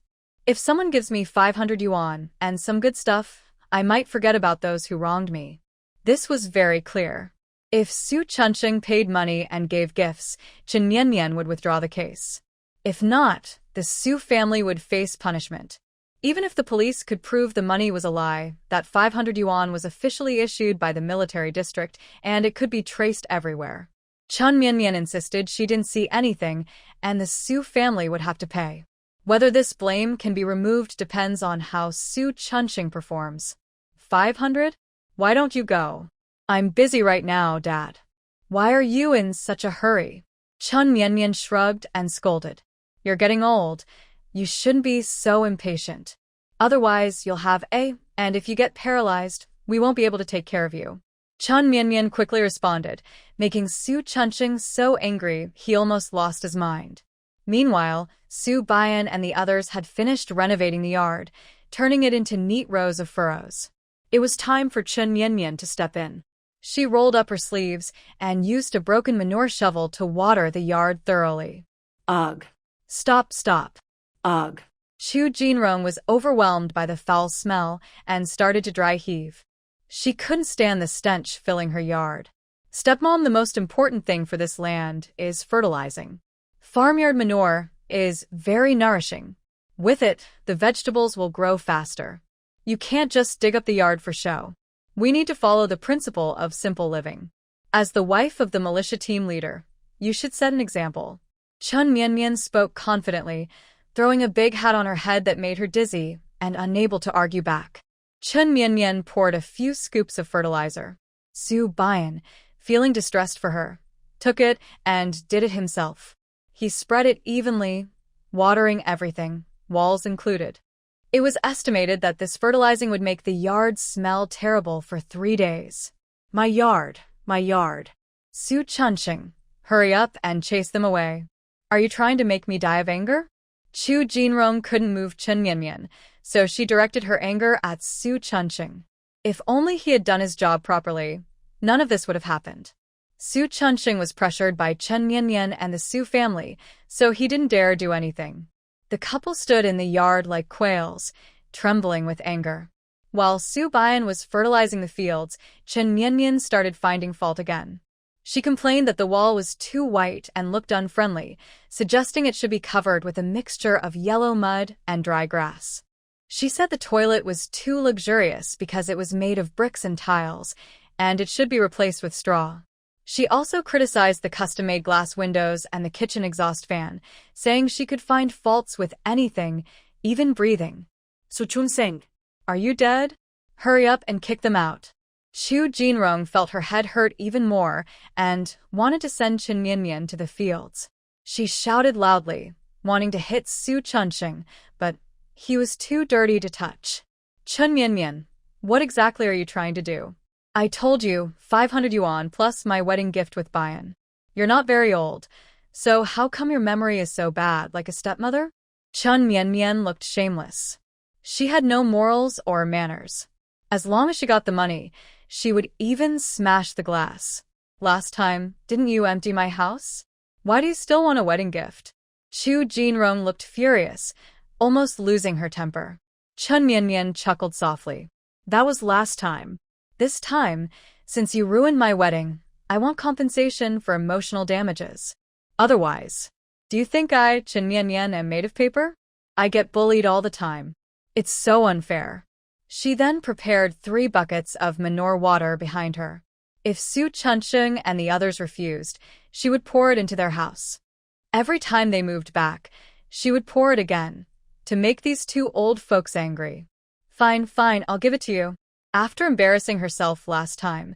If someone gives me 500 yuan and some good stuff, I might forget about those who wronged me." This was very clear. If Su Chunqing paid money and gave gifts, Chen Mianmian would withdraw the case. If not, the Su family would face punishment. Even if the police could prove the money was a lie, that 500 yuan was officially issued by the military district, and it could be traced everywhere. Chen Mianmian insisted she didn't see anything, and the Su family would have to pay. Whether this blame can be removed depends on how Su Chunqing performs. 500? Why don't you go? I'm busy right now, Dad. Why are you in such a hurry? Chun Mian shrugged and scolded. You're getting old. You shouldn't be so impatient. Otherwise, you'll have and if you get paralyzed, we won't be able to take care of you. Chun Mian quickly responded, making Su Chunqing so angry he almost lost his mind. Meanwhile, Su Bian and the others had finished renovating the yard, turning it into neat rows of furrows. It was time for Chun Mian to step in. She rolled up her sleeves and used a broken manure shovel to water the yard thoroughly. Ugh. Stop. Ugh. Chu Jinrong was overwhelmed by the foul smell and started to dry heave. She couldn't stand the stench filling her yard. Stepmom, the most important thing for this land is fertilizing. Farmyard manure is very nourishing. With it, the vegetables will grow faster. You can't just dig up the yard for show. We need to follow the principle of simple living. As the wife of the militia team leader, you should set an example. Chun Mian spoke confidently, throwing a big hat on her head that made her dizzy and unable to argue back. Chun Mian poured a few scoops of fertilizer. Su Bian, feeling distressed for her, took it and did it himself. He spread it evenly, watering everything, walls included. It was estimated that this fertilizing would make the yard smell terrible for 3 days. My yard. Su Chunqing, hurry up and chase them away. Are you trying to make me die of anger? Chu Jinrong couldn't move Chun Mian, so she directed her anger at Su Chunqing. If only he had done his job properly, none of this would have happened. Su Chunqing was pressured by Chun Mian and the Su family, so he didn't dare do anything. The couple stood in the yard like quails, trembling with anger. While Su Bian was fertilizing the fields, Chun Mian started finding fault again. She complained that the wall was too white and looked unfriendly, suggesting it should be covered with a mixture of yellow mud and dry grass. She said the toilet was too luxurious because it was made of bricks and tiles, and it should be replaced with straw. She also criticized the custom-made glass windows and the kitchen exhaust fan, saying she could find faults with anything, even breathing. Su Chunqing, are you dead? Hurry up and kick them out. Chu Jinrong felt her head hurt even more and wanted to send Chun Mian to the fields. She shouted loudly, wanting to hit Su Chunqing, but he was too dirty to touch. Chun Mian, what exactly are you trying to do? I told you, 500 yuan plus my wedding gift with Bian. You're not very old, so how come your memory is so bad, like a stepmother? Chun Mian looked shameless. She had no morals or manners. As long as she got the money, she would even smash the glass. Last time, didn't you empty my house? Why do you still want a wedding gift? Chu Jinrong looked furious, almost losing her temper. Chun Mian chuckled softly. That was last time. This time, since you ruined my wedding, I want compensation for emotional damages. Otherwise, do you think I, Chun Mian, am made of paper? I get bullied all the time. It's so unfair. She then prepared 3 buckets of manure water behind her. If Su Chunqing and the others refused, she would pour it into their house. Every time they moved back, she would pour it again, to make these 2 old folks angry. Fine, I'll give it to you. After embarrassing herself last time,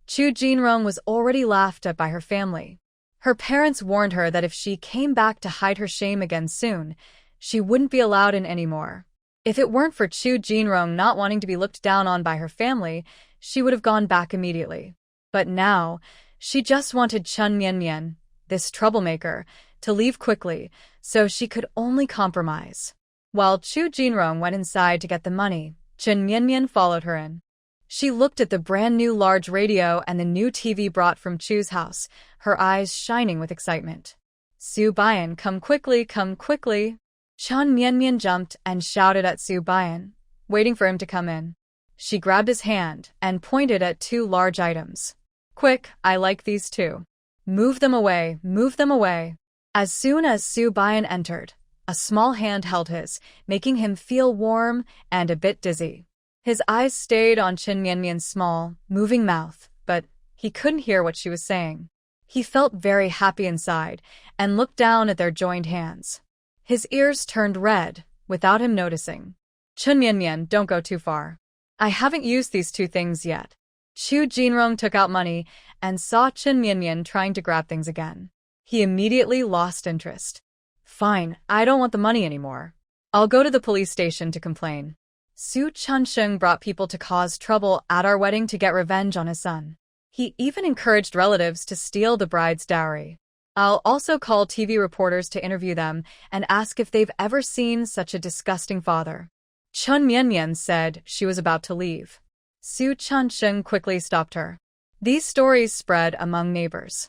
Chu Jinrong was already laughed at by her family. Her parents warned her that if she came back to hide her shame again soon, she wouldn't be allowed in anymore. If it weren't for Chu Jinrong not wanting to be looked down on by her family, she would have gone back immediately. But now, she just wanted Chun Mian, this troublemaker, to leave quickly, so she could only compromise. While Chu Jinrong went inside to get the money, Chun Mian followed her in. She looked at the brand-new large radio and the new TV brought from Chu's house, her eyes shining with excitement. Su Bian, come quickly, come quickly. Chun Mian jumped and shouted at Su Bian, waiting for him to come in. She grabbed his hand and pointed at 2 large items. Quick, I like these 2. Move them away, move them away. As soon as Su Bian entered, a small hand held his, making him feel warm and a bit dizzy. His eyes stayed on Chun Mian's small, moving mouth, but he couldn't hear what she was saying. He felt very happy inside and looked down at their joined hands. His ears turned red, without him noticing. Chun Mian, don't go too far. I haven't used these 2 things yet. Chu Jinrong took out money and saw Chen Mianmian trying to grab things again. He immediately lost interest. Fine, I don't want the money anymore. I'll go to the police station to complain. Su Chunsheng brought people to cause trouble at our wedding to get revenge on his son. He even encouraged relatives to steal the bride's dowry. I'll also call TV reporters to interview them and ask if they've ever seen such a disgusting father. Chen Mianmian said she was about to leave. Su Chunsheng quickly stopped her. These stories spread among neighbors.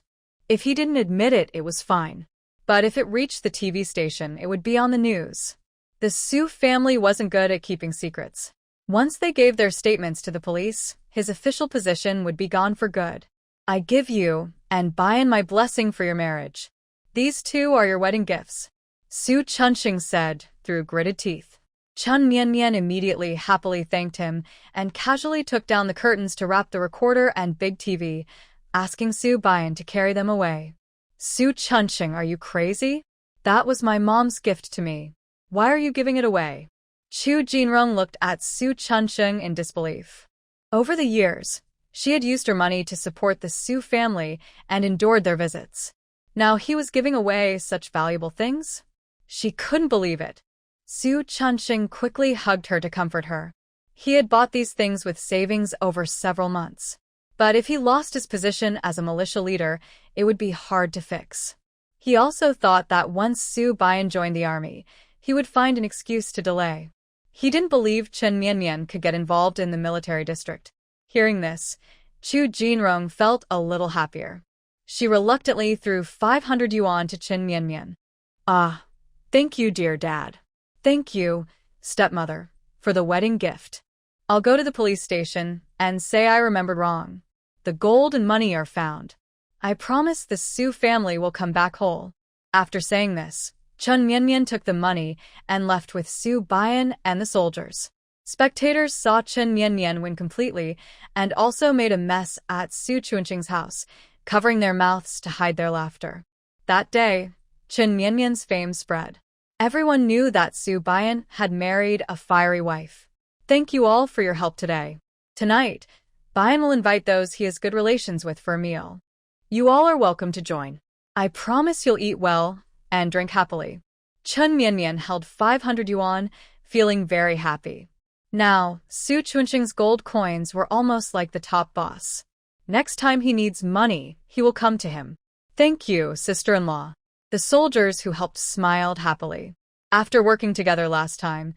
If he didn't admit it, it was fine. But if it reached the TV station, it would be on the news. The Su family wasn't good at keeping secrets. Once they gave their statements to the police, his official position would be gone for good. I give you and Bayan my blessing for your marriage. These two are your wedding gifts, Su Chunsheng said through gritted teeth. Chen Mianmian immediately happily thanked him and casually took down the curtains to wrap the recorder and big TV, asking Su Bayan to carry them away. Su Chunsheng, are you crazy? That was my mom's gift to me. Why are you giving it away? Chu Jinrong looked at Su Chunsheng in disbelief. Over the years, she had used her money to support the Su family and endured their visits. Now he was giving away such valuable things? She couldn't believe it. Su Chunsheng quickly hugged her to comfort her. He had bought these things with savings over several months. But if he lost his position as a militia leader, it would be hard to fix. He also thought that once Su Bayan joined the army, he would find an excuse to delay. He didn't believe Chen Mianmian could get involved in the military district. Hearing this, Chu Jinrong felt a little happier. She reluctantly threw 500 yuan to Chen Mianmian. Ah, thank you, dear dad. Thank you, stepmother, for the wedding gift. I'll go to the police station and say I remembered wrong. The gold and money are found. I promise the Su family will come back whole. After saying this, Chen Mianmian took the money and left with Su Bayan and the soldiers. Spectators saw Chen Mianmian win completely and also made a mess at Su Chunsheng's house, covering their mouths to hide their laughter. That day, Chen Mianmian's fame spread. Everyone knew that Su Bayan had married a fiery wife. Thank you all for your help today. Tonight, Bayan will invite those he has good relations with for a meal. You all are welcome to join. I promise you'll eat well and drink happily. Chen Mianmian held 500 yuan, feeling very happy. Now, Su Chunsheng's gold coins were almost like the top boss. Next time he needs money, he will come to him. Thank you, sister-in-law. The soldiers who helped smiled happily. After working together last time,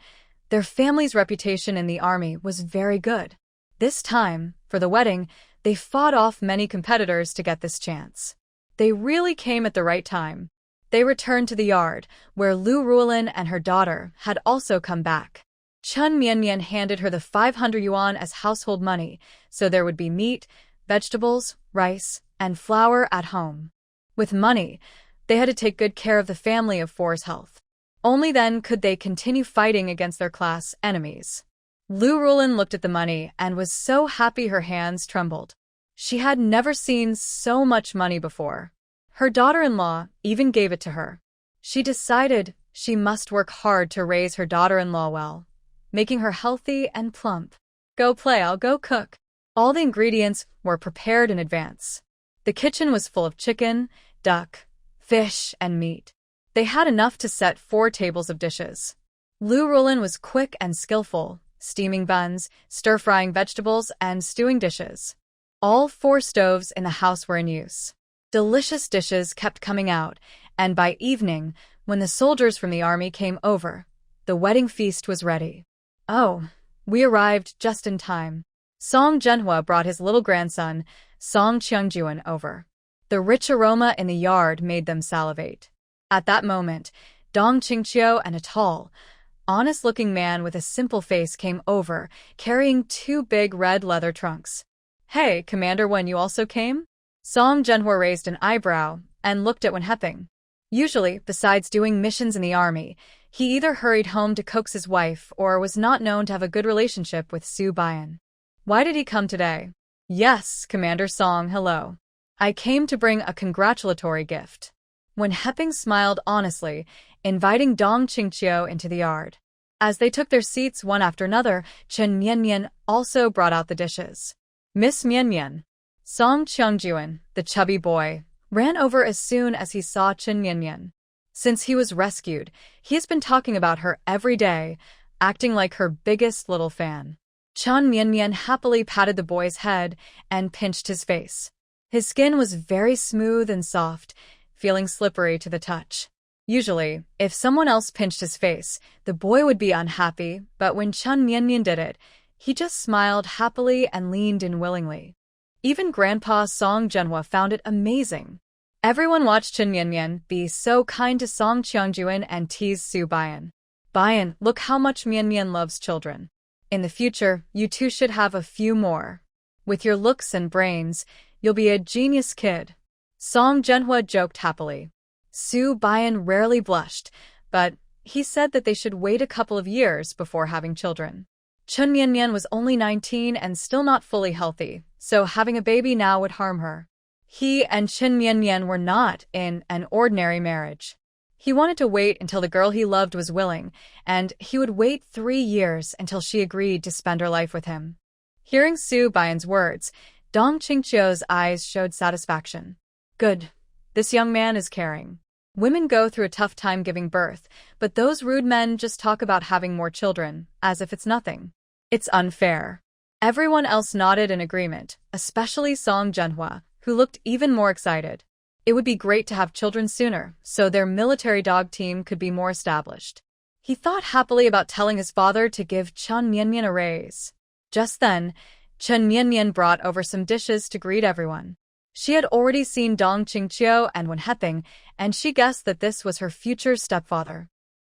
their family's reputation in the army was very good. This time, for the wedding, they fought off many competitors to get this chance. They really came at the right time. They returned to the yard, where Lu Ruolin and her daughter had also come back. Chen Mianmian handed her the 500 yuan as household money, so there would be meat, vegetables, rice, and flour at home. With money, they had to take good care of the family of four's health. Only then could they continue fighting against their class enemies. Lu Ruolin looked at the money and was so happy her hands trembled. She had never seen so much money before. Her daughter-in-law even gave it to her. She decided she must work hard to raise her daughter-in-law well, making her healthy and plump. Go play, I'll go cook. All the ingredients were prepared in advance. The kitchen was full of chicken, duck, fish, and meat. They had enough to set 4 tables of dishes. Lu Ruolin was quick and skillful, steaming buns, stir-frying vegetables, and stewing dishes. All 4 stoves in the house were in use. Delicious dishes kept coming out, and by evening, when the soldiers from the army came over, the wedding feast was ready. Oh, we arrived just in time. Song Zhenhua brought his little grandson, Song Qiangjuan, over. The rich aroma in the yard made them salivate. At that moment, Dong Qingqiu and a tall, honest-looking man with a simple face came over, carrying 2 big red leather trunks. Hey, Commander Wen, you also came? Song Zhenhua raised an eyebrow and looked at Wen Heping. Usually, besides doing missions in the army, he either hurried home to coax his wife or was not known to have a good relationship with Su Bayan. Why did he come today? Yes, Commander Song, hello. I came to bring a congratulatory gift. Wen Heping smiled honestly, inviting Dong Qingqiu into the yard. As they took their seats one after another, Chen Mianmian also brought out the dishes. Miss Mian. Song Cheongjuan, the chubby boy, ran over as soon as he saw Chen Mian. Since he was rescued, he has been talking about her every day, acting like her biggest little fan. Chen Mian happily patted the boy's head and pinched his face. His skin was very smooth and soft, feeling slippery to the touch. Usually, if someone else pinched his face, the boy would be unhappy, but when Chen Mian did it, he just smiled happily and leaned in willingly. Even Grandpa Song Junhwa found it amazing. Everyone watched Chen Mian be so kind to Song Cheongjuan and tease Su Bayan. Bayan, look how much Mian loves children. In the future, you two should have a few more. With your looks and brains, you'll be a genius kid. Song Junhwa joked happily. Su Bayan rarely blushed, but he said that they should wait a couple of years before having children. Chen Mian was only 19 and still not fully healthy, so having a baby now would harm her. He and Chen Mian were not in an ordinary marriage. He wanted to wait until the girl he loved was willing, and he would wait 3 years until she agreed to spend her life with him. Hearing Su Bayan's words, Dong Qingqiu's eyes showed satisfaction. Good. This young man is caring. Women go through a tough time giving birth, but those rude men just talk about having more children, as if it's nothing. It's unfair. Everyone else nodded in agreement, especially Song Junhwa, who looked even more excited. It would be great to have children sooner, so their military dog team could be more established. He thought happily about telling his father to give Chen Mian a raise. Just then, Chen Mian brought over some dishes to greet everyone. She had already seen Dong Qingqiu and Wen Heping, and she guessed that this was her future stepfather.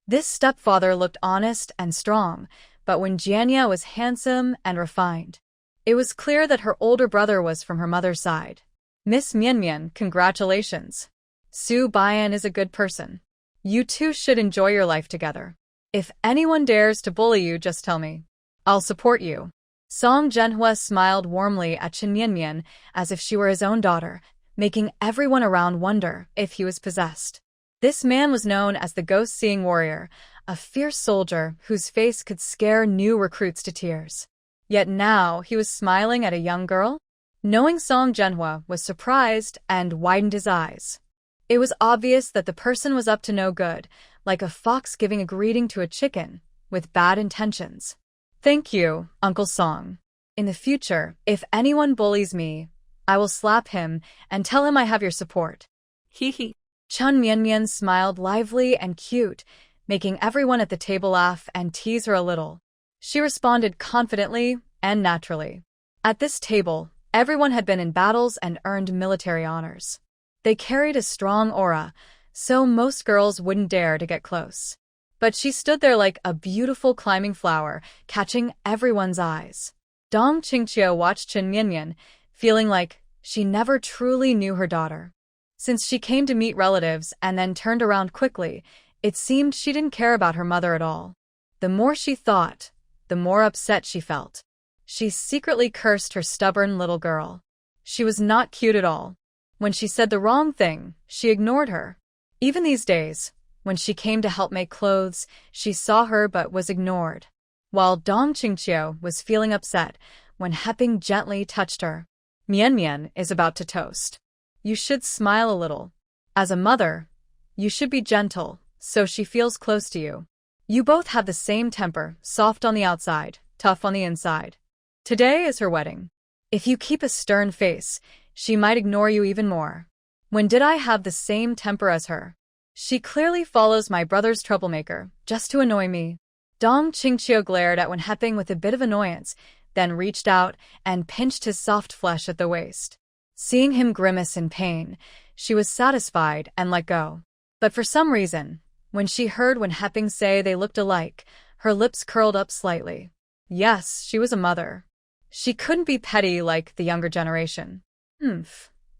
This stepfather looked honest and strong, but Wen Jianya was handsome and refined. It was clear that her older brother was from her mother's side. Miss Mian, congratulations. Su Bayan is a good person. You two should enjoy your life together. If anyone dares to bully you, just tell me. I'll support you. Song Junhwa smiled warmly at Chen Mian as if she were his own daughter, making everyone around wonder if he was possessed. This man was known as the ghost-seeing warrior, a fierce soldier whose face could scare new recruits to tears. Yet now he was smiling at a young girl? Knowing Song Junhwa was surprised and widened his eyes. It was obvious that the person was up to no good, like a fox giving a greeting to a chicken, with bad intentions. Thank you, Uncle Song. In the future, if anyone bullies me, I will slap him and tell him I have your support. Hee. Chen Mian smiled lively and cute, making everyone at the table laugh and tease her a little. She responded confidently and naturally. At this table, everyone had been in battles and earned military honors. They carried a strong aura, so most girls wouldn't dare to get close. But she stood there like a beautiful climbing flower, catching everyone's eyes. Dong Qingqiu watched Chen Mian, feeling like she never truly knew her daughter. Since she came to meet relatives and then turned around quickly, it seemed she didn't care about her mother at all. The more she thought, the more upset she felt. She secretly cursed her stubborn little girl. She was not cute at all. When she said the wrong thing, she ignored her. Even these days, when she came to help make clothes, she saw her but was ignored. While Dong Qingqiu was feeling upset when Heping gently touched her. Mian is about to toast. You should smile a little. As a mother, you should be gentle, so she feels close to you. You both have the same temper, soft on the outside, tough on the inside. Today is her wedding. If you keep a stern face, she might ignore you even more. When did I have the same temper as her? She clearly follows my brother's troublemaker, just to annoy me. Dong Qingqiu glared at Wen Heping with a bit of annoyance, then reached out and pinched his soft flesh at the waist. Seeing him grimace in pain, she was satisfied and let go. But for some reason, when she heard Wen Heping say they looked alike, her lips curled up slightly. Yes, she was a mother. She couldn't be petty like the younger generation.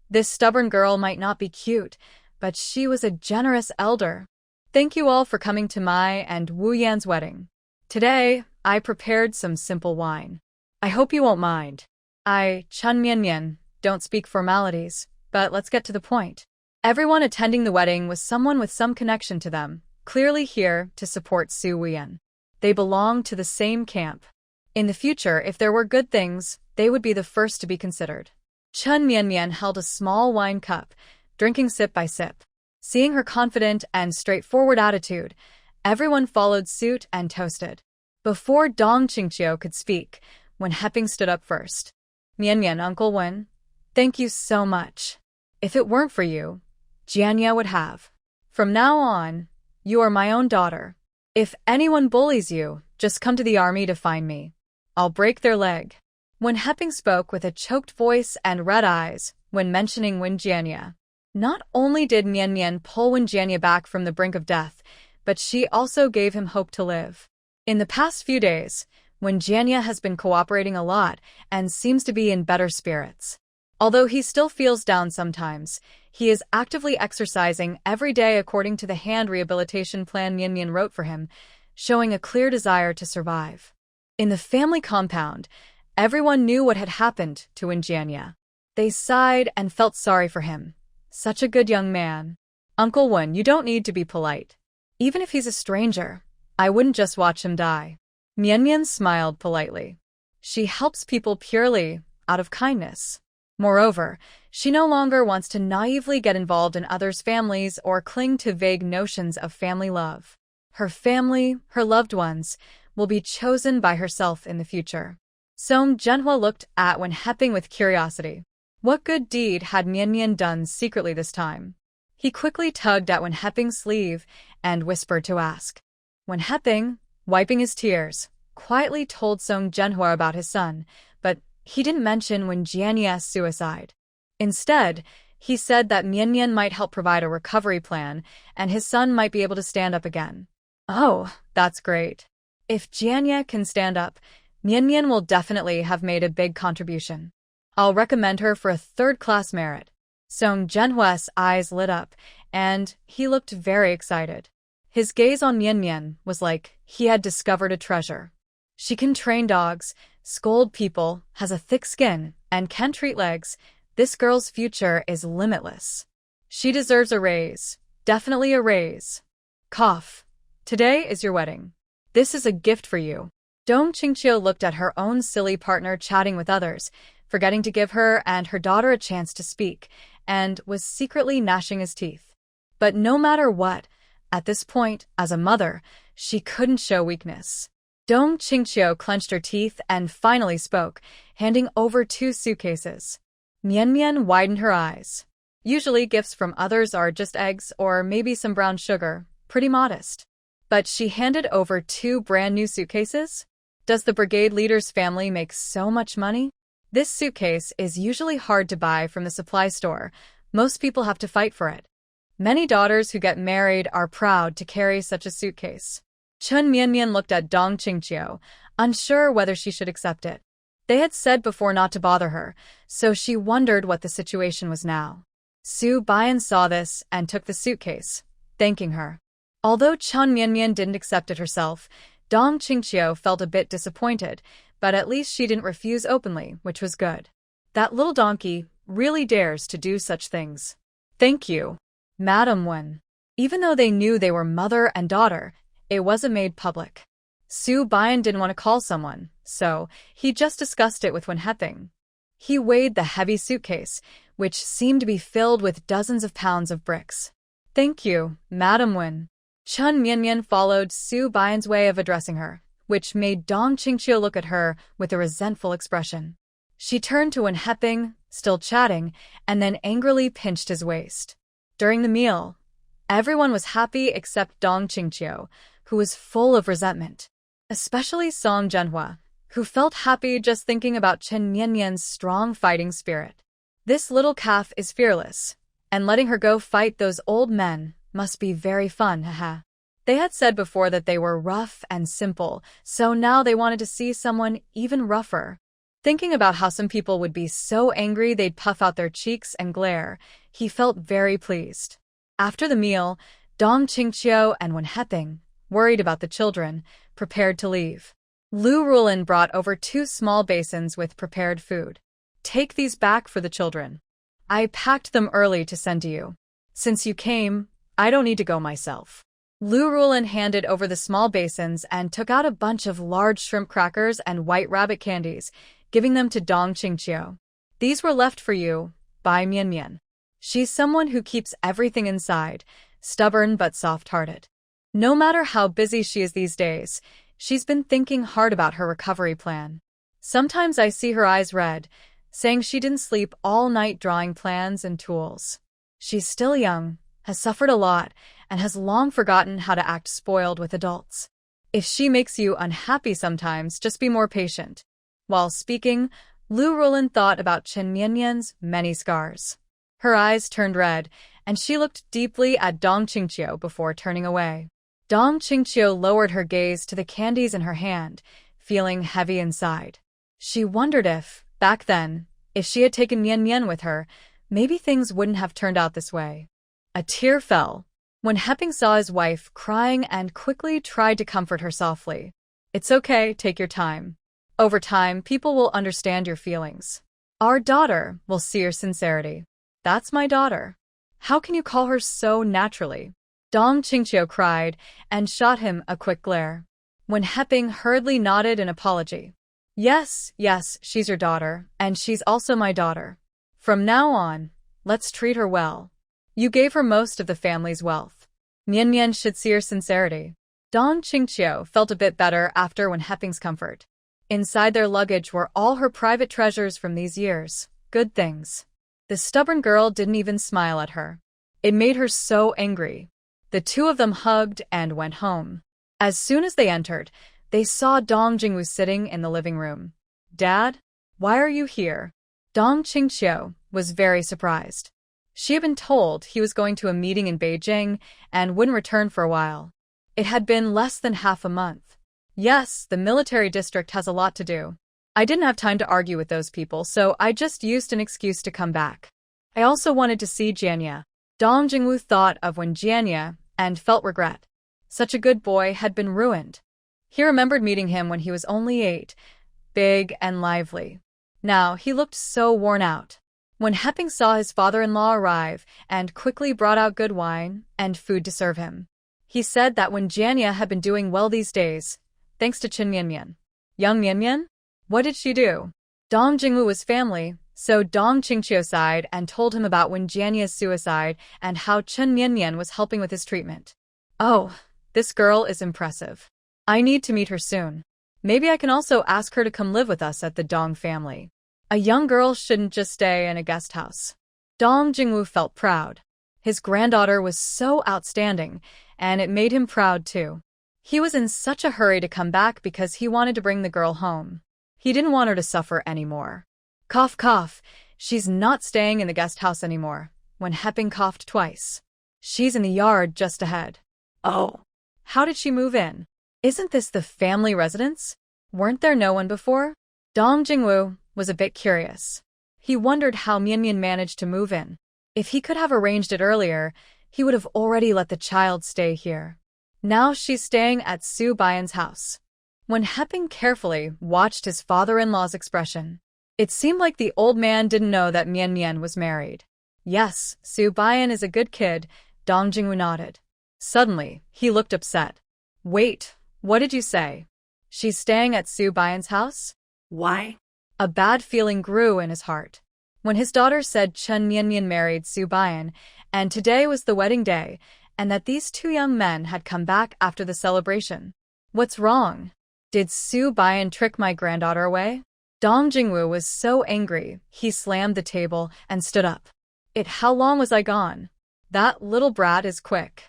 This stubborn girl might not be cute, but she was a generous elder. Thank you all for coming to my and Wu Yan's wedding. Today, I prepared some simple wine. I hope you won't mind. Chen Mian, don't speak formalities, but let's get to the point. Everyone attending the wedding was someone with some connection to them, clearly here to support Su Wuyan. They belonged to the same camp. In the future, if there were good things, they would be the first to be considered. Chen Mianmian held a small wine cup, drinking sip by sip. Seeing her confident and straightforward attitude, everyone followed suit and toasted. Before Dong Qingqiu could speak, Wen Heping stood up first. Mianmian, Uncle Wen, thank you so much. If it weren't for you, Jianya would have. From now on, you are my own daughter. If anyone bullies you, just come to the army to find me. I'll break their leg. Wen Heping spoke with a choked voice and red eyes when mentioning Wen Jianya. Not only did Mianmian pull Wen Jianya back from the brink of death, but she also gave him hope to live. In the past few days, Wen Jianya has been cooperating a lot and seems to be in better spirits. Although he still feels down sometimes, he is actively exercising every day according to the hand rehabilitation plan Mianmian wrote for him, showing a clear desire to survive. In the family compound, everyone knew what had happened to Wen Jianya. They sighed and felt sorry for him. Such a good young man. Uncle Wen, you don't need to be polite. Even if he's a stranger, I wouldn't just watch him die. Mianmian smiled politely. She helps people purely out of kindness. Moreover, she no longer wants to naively get involved in others' families or cling to vague notions of family love. Her family, her loved ones, will be chosen by herself in the future. Song Zhenhua looked at Wen Heping with curiosity. What good deed had Mianmian done secretly this time? He quickly tugged at Wen Heping's sleeve and whispered to ask. Wen Heping, wiping his tears, quietly told Song Zhenhua about his son, but he didn't mention Wen Jianya's suicide. Instead, he said that Mianmian might help provide a recovery plan and his son might be able to stand up again. Oh, that's great. If Jianya can stand up, Mianmian will definitely have made a big contribution. I'll recommend her for a third-class merit. Song Zhenhua's eyes lit up, and he looked very excited. His gaze on Mianmian was like he had discovered a treasure. She can train dogs, scold people, has a thick skin, and can treat legs. This girl's future is limitless. She deserves a raise. Definitely a raise. Cough. Today is your wedding. This is a gift for you. Dong Qingqiu looked at her own silly partner chatting with others, forgetting to give her and her daughter a chance to speak, and was secretly gnashing his teeth. But no matter what, at this point, as a mother, she couldn't show weakness. Dong Qingqiu clenched her teeth and finally spoke, handing over 2 suitcases. Mianmian widened her eyes. Usually gifts from others are just eggs or maybe some brown sugar, pretty modest. But she handed over 2 brand new suitcases? Does the brigade leader's family make so much money? This suitcase is usually hard to buy from the supply store. Most people have to fight for it. Many daughters who get married are proud to carry such a suitcase. Chen Mianmian looked at Dong Qingqiu, unsure whether she should accept it. They had said before not to bother her, so she wondered what the situation was now. Su Baiyan saw this and took the suitcase, thanking her. Although Chen Mianmian didn't accept it herself, Dong Qingqiu felt a bit disappointed, but at least she didn't refuse openly, which was good. That little donkey really dares to do such things. Thank you, Madam Wen. Even though they knew they were mother and daughter, it wasn't made public. Su Baiyan didn't want to call someone, so he just discussed it with Wen Heping. He weighed the heavy suitcase, which seemed to be filled with dozens of pounds of bricks. Thank you, Madam Wen. Chen Mianmian followed Su Baiyan's way of addressing her, which made Dong Qingqiu look at her with a resentful expression. She turned to Wen Heping, still chatting, and then angrily pinched his waist. During the meal, everyone was happy except Dong Qingqiu, who was full of resentment. Especially Song Zhenhua, who felt happy just thinking about Chen Mianmian's strong fighting spirit. This little calf is fearless, and letting her go fight those old men must be very fun, haha. They had said before that they were rough and simple, so now they wanted to see someone even rougher. Thinking about how some people would be so angry they'd puff out their cheeks and glare, he felt very pleased. After the meal, Dong Qingqiu and Wen Heping, worried about the children, prepared to leave. Lu Rulin brought over 2 small basins with prepared food. Take these back for the children. I packed them early to send to you. Since you came, I don't need to go myself. Lu Rulin handed over the small basins and took out a bunch of large shrimp crackers and white rabbit candies, giving them to Dong Qingqiu. These were left for you, by Mian Mian. She's someone who keeps everything inside, stubborn but soft-hearted. No matter how busy she is these days, she's been thinking hard about her recovery plan. Sometimes I see her eyes red, saying she didn't sleep all night drawing plans and tools. She's still young, has suffered a lot, and has long forgotten how to act spoiled with adults. If she makes you unhappy sometimes, just be more patient. While speaking, Lu Rulin thought about Chen Mianmian's many scars. Her eyes turned red, and she looked deeply at Dong Qingqiu before turning away. Dong Qingqiu lowered her gaze to the candies in her hand, feeling heavy inside. She wondered if, back then, if she had taken Mian Mian with her, maybe things wouldn't have turned out this way. A tear fell when Heping saw his wife crying and quickly tried to comfort her softly. It's okay, take your time. Over time, people will understand your feelings. Our daughter will see your sincerity. That's my daughter. How can you call her so naturally? Dong Qingqiu cried and shot him a quick glare. When Heping hurriedly nodded in apology. Yes, she's your daughter, and she's also my daughter. From now on, let's treat her well. You gave her most of the family's wealth. Mian Mian should see your sincerity. Dong Qingqiu felt a bit better after when Heping's comfort. Inside their luggage were all her private treasures from these years, good things. The stubborn girl didn't even smile at her. It made her so angry. The two of them hugged and went home. As soon as they entered, they saw Dong Jingwu sitting in the living room. Dad, why are you here? Dong Qingqiu was very surprised. She had been told he was going to a meeting in Beijing and wouldn't return for a while. It had been less than half a month. Yes, the military district has a lot to do. I didn't have time to argue with those people, so I just used an excuse to come back. I also wanted to see Jianya. Dong Jingwu thought of when Jianya and felt regret. Such a good boy had been ruined. He remembered meeting him when he was only 8, big and lively. Now he looked so worn out. When Heping saw his father-in-law arrive and quickly brought out good wine and food to serve him, he said that when Jianya had been doing well these days, thanks to Chen Mianmian. Young Mianmian? What did she do? Dong Jingwu was family, so Dong Qingqiu sighed and told him about when Jianya's suicide and how Chen Mianmian was helping with his treatment. Oh, this girl is impressive. I need to meet her soon. Maybe I can also ask her to come live with us at the Dong family. A young girl shouldn't just stay in a guest house. Dong Jingwu felt proud. His granddaughter was so outstanding, and it made him proud too. He was in such a hurry to come back because he wanted to bring the girl home. He didn't want her to suffer anymore. Cough, cough. She's not staying in the guest house anymore. When Heping coughed twice. She's in the yard just ahead. Oh. How did she move in? Isn't this the family residence? Weren't there no one before? Dong Jingwu was a bit curious. He wondered how Mianmian managed to move in. If he could have arranged it earlier, he would have already let the child stay here. Now she's staying at Su Baiyan's house. When Heping carefully watched his father-in-law's expression, it seemed like the old man didn't know that Mian Mian was married. Yes, Su Baiyan is a good kid, Dong Jingwu nodded. Suddenly, he looked upset. Wait, what did you say? She's staying at Su Baiyan's house? Why? A bad feeling grew in his heart. When his daughter said Chen Mianmian married Su Baiyan, and today was the wedding day, and that these two young men had come back after the celebration. What's wrong? Did Su Baiyan trick my granddaughter away? Dong Jingwu was so angry, he slammed the table and stood up. How long was I gone? That little brat is quick.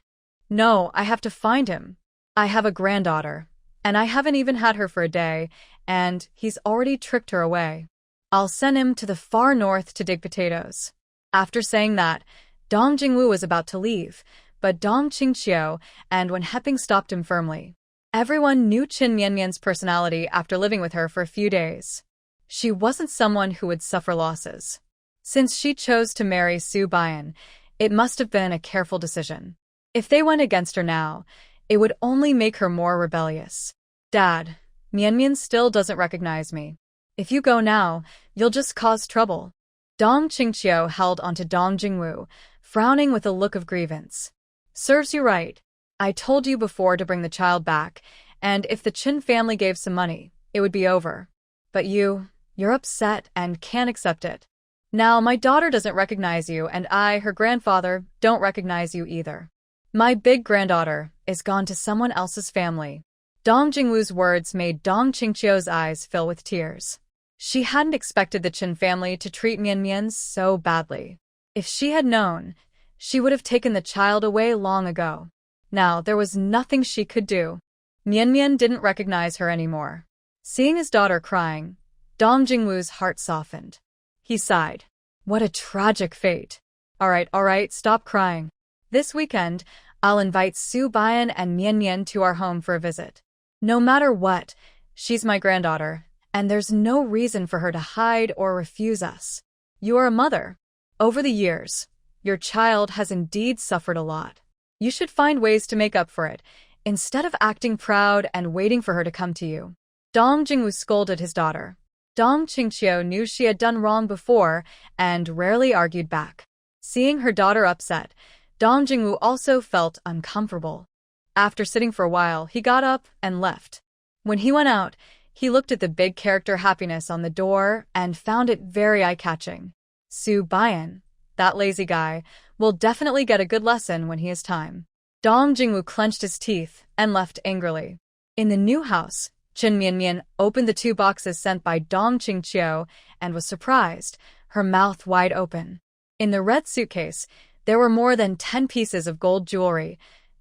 No, I have to find him. I have a granddaughter, and I haven't even had her for a day, and he's already tricked her away. I'll send him to the far north to dig potatoes. After saying that, Dong Jingwu was about to leave, but Dong Qingqiu and when Heping stopped him firmly. Everyone knew Chen Mianmian's personality after living with her for a few days. She wasn't someone who would suffer losses. Since she chose to marry Su Baiyan, it must have been a careful decision. If they went against her now, it would only make her more rebellious. Dad, Mianmian still doesn't recognize me. If you go now, you'll just cause trouble. Dong Qingqiu held onto Dong Jingwu, frowning with a look of grievance. Serves you right. I told you before to bring the child back, and if the Chin family gave some money, it would be over. But you're upset and can't accept it. Now, my daughter doesn't recognize you, and I, her grandfather, don't recognize you either. My big granddaughter is gone to someone else's family. Dong Jingwoo's words made Dong Qingqiu's eyes fill with tears. She hadn't expected the Chin family to treat Mian Mian so badly. If she had known, she would have taken the child away long ago. Now, there was nothing she could do. Mian Mian didn't recognize her anymore. Seeing his daughter crying, Dong Jingwoo's heart softened. He sighed. What a tragic fate. All right, stop crying. This weekend, I'll invite Su Bian and Mian Mian to our home for a visit. No matter what, she's my granddaughter, and there's no reason for her to hide or refuse us. You are a mother. Over the years, your child has indeed suffered a lot. You should find ways to make up for it, instead of acting proud and waiting for her to come to you. Dong Jingwoo scolded his daughter. Dong Qingqiu knew she had done wrong before and rarely argued back. Seeing her daughter upset, Dong Jingwoo also felt uncomfortable. After sitting for a while, he got up and left. When he went out, he looked at the big character happiness on the door and found it very eye-catching. Su Bian, that lazy guy, will definitely get a good lesson when he has time. Dong Jingwoo clenched his teeth and left angrily. In the new house, Chin Mian Mian opened the 2 boxes sent by Dong Qingqiu and was surprised, her mouth wide open. In the red suitcase, there were more than 10 pieces of gold jewelry,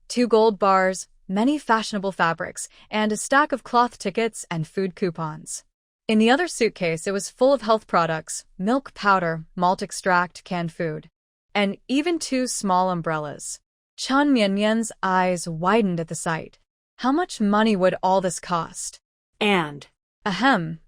2 gold bars, many fashionable fabrics, and a stack of cloth tickets and food coupons. In the other suitcase, it was full of health products, milk powder, malt extract, canned food, and even 2 small umbrellas. Chan Mian Mian's eyes widened at the sight. How much money would all this cost? And,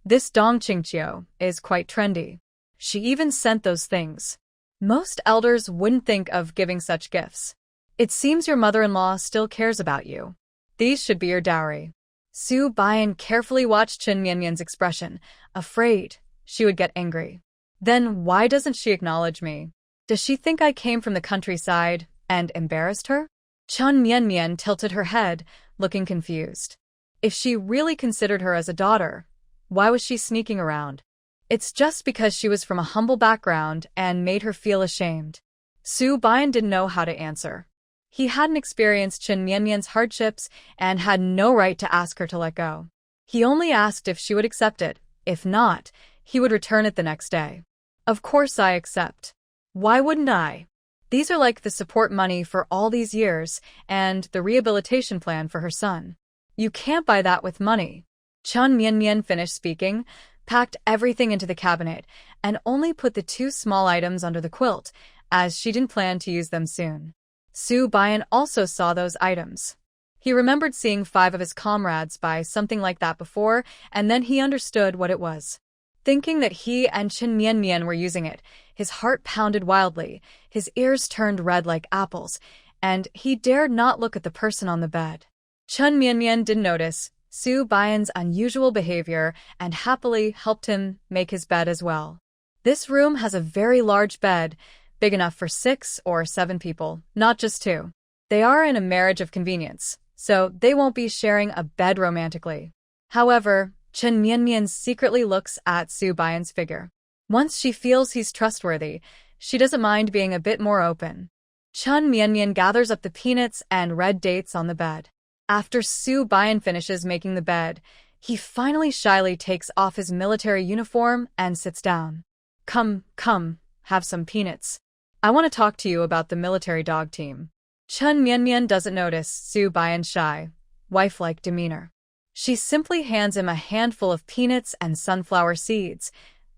This Dong Qingqiu is quite trendy. She even sent those things. Most elders wouldn't think of giving such gifts. It seems your mother-in-law still cares about you. These should be your dowry. Su Bian carefully watched Chin Mian Mian's expression, afraid she would get angry. Then why doesn't she acknowledge me? Does she think I came from the countryside and embarrassed her? Chan Mian Mian tilted her head, looking confused. If she really considered her as a daughter, why was she sneaking around? It's just because she was from a humble background and made her feel ashamed. Su Bian didn't know how to answer. He hadn't experienced Chin Mian Mian's hardships and had no right to ask her to let go. He only asked if she would accept it. If not, he would return it the next day. Of course I accept. Why wouldn't I? These are like the support money for all these years and the rehabilitation plan for her son. You can't buy that with money. Chan Mian Mian finished speaking, packed everything into the cabinet, and only put the 2 small items under the quilt, as she didn't plan to use them soon. Su Bian also saw those items. He remembered seeing 5 of his comrades buy something like that before, and then he understood what it was. Thinking that he and Chin Mian Mian were using it, his heart pounded wildly, his ears turned red like apples, and he dared not look at the person on the bed. Chin Mian Mian didn't notice Su Bian's unusual behavior and happily helped him make his bed as well. This room has a very large bed, big enough for 6 or 7 people, not just 2. They are in a marriage of convenience, so they won't be sharing a bed romantically. However, Chin Mian Mian secretly looks at Su Bian's figure. Once she feels he's trustworthy, she doesn't mind being a bit more open. Chin Mian Mian gathers up the peanuts and red dates on the bed. After Su Bian finishes making the bed, he finally shyly takes off his military uniform and sits down. Come, have some peanuts. I want to talk to you about the military dog team. Chin Mian Mian doesn't notice Su Bian's shy, wife-like demeanor. She simply hands him a handful of peanuts and sunflower seeds,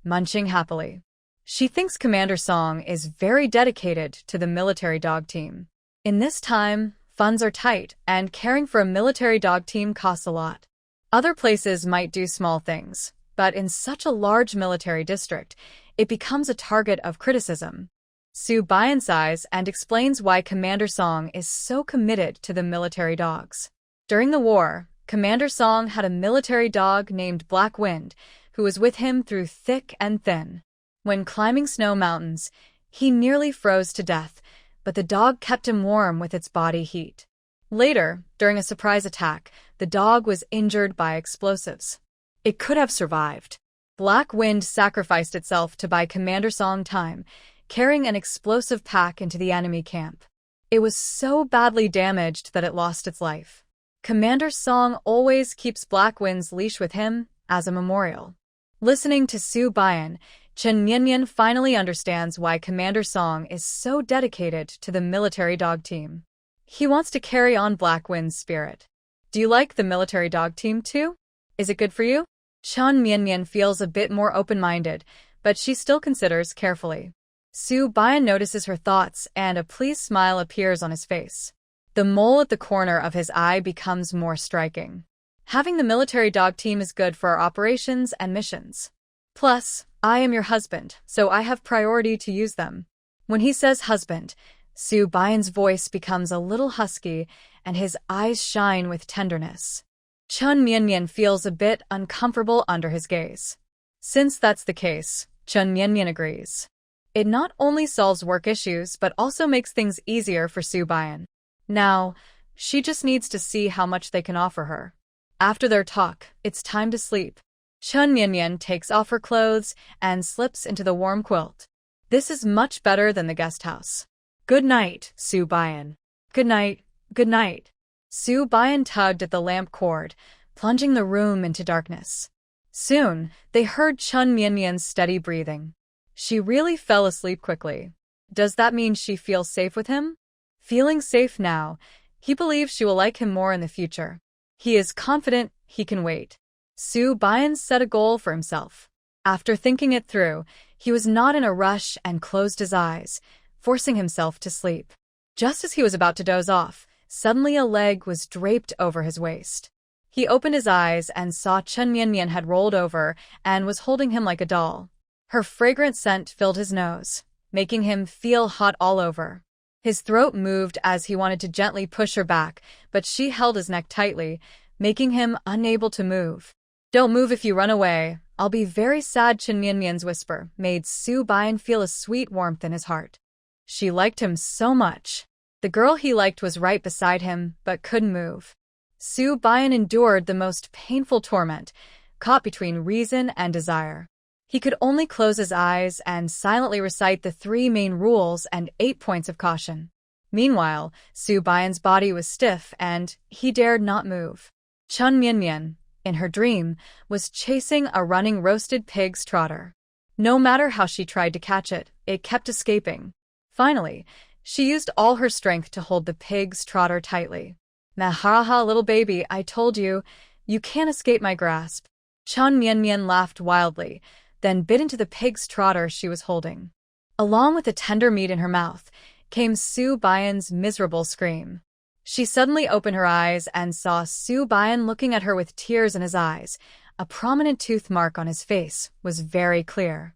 munching happily. She thinks Commander Song is very dedicated to the military dog team. In this time, funds are tight, and caring for a military dog team costs a lot. Other places might do small things, but in such a large military district, it becomes a target of criticism. Su Bian sighs and explains why Commander Song is so committed to the military dogs. During the war, Commander Song had a military dog named Black Wind, who was with him through thick and thin. When climbing snow mountains, he nearly froze to death, but the dog kept him warm with its body heat. Later, during a surprise attack, the dog was injured by explosives. It could have survived. Black Wind sacrificed itself to buy Commander Song time, carrying an explosive pack into the enemy camp. It was so badly damaged that it lost its life. Commander Song always keeps Black Wind's leash with him as a memorial. Listening to Su Bian, Chen Mianmian finally understands why Commander Song is so dedicated to the military dog team. He wants to carry on Black Wind's spirit. Do you like the military dog team too? Is it good for you? Chen Mianmian feels a bit more open-minded, but she still considers carefully. Su Bian notices her thoughts and a pleased smile appears on his face. The mole at the corner of his eye becomes more striking. Having the military dog team is good for our operations and missions. Plus, I am your husband, so I have priority to use them. When he says husband, Su Bian's voice becomes a little husky and his eyes shine with tenderness. Chen Mianmian feels a bit uncomfortable under his gaze. Since that's the case, Chen Mianmian agrees. It not only solves work issues but also makes things easier for Su Bian. Now, she just needs to see how much they can offer her. After their talk, it's time to sleep. Chen Mianmian takes off her clothes and slips into the warm quilt. This is much better than the guest house. Good night, Su Bian. Good night, good night. Su Bian tugged at the lamp cord, plunging the room into darkness. Soon, they heard Chen Mianmian's steady breathing. She really fell asleep quickly. Does that mean she feels safe with him? Feeling safe now, he believes she will like him more in the future. He is confident he can wait. Su Bian set a goal for himself. After thinking it through, he was not in a rush and closed his eyes, forcing himself to sleep. Just as he was about to doze off, suddenly a leg was draped over his waist. He opened his eyes and saw Chen Mianmian had rolled over and was holding him like a doll. Her fragrant scent filled his nose, making him feel hot all over. His throat moved as he wanted to gently push her back, but she held his neck tightly, making him unable to move. Don't move if you run away. I'll be very sad. Chen Mianmian's whisper made Su Bian feel a sweet warmth in his heart. She liked him so much. The girl he liked was right beside him, but couldn't move. Su Bian endured the most painful torment, caught between reason and desire. He could only close his eyes and silently recite the 3 main rules and 8 points of caution. Meanwhile, Su Bian's body was stiff and he dared not move. Chen Mianmian, in her dream, was chasing a running roasted pig's trotter. No matter how she tried to catch it, it kept escaping. Finally, she used all her strength to hold the pig's trotter tightly. Maharaha, little baby, I told you, you can't escape my grasp. Chen Mianmian laughed wildly, then bit into the pig's trotter she was holding. Along with the tender meat in her mouth, came Su Bian's miserable scream. She suddenly opened her eyes and saw Su Bian looking at her with tears in his eyes. A prominent tooth mark on his face was very clear.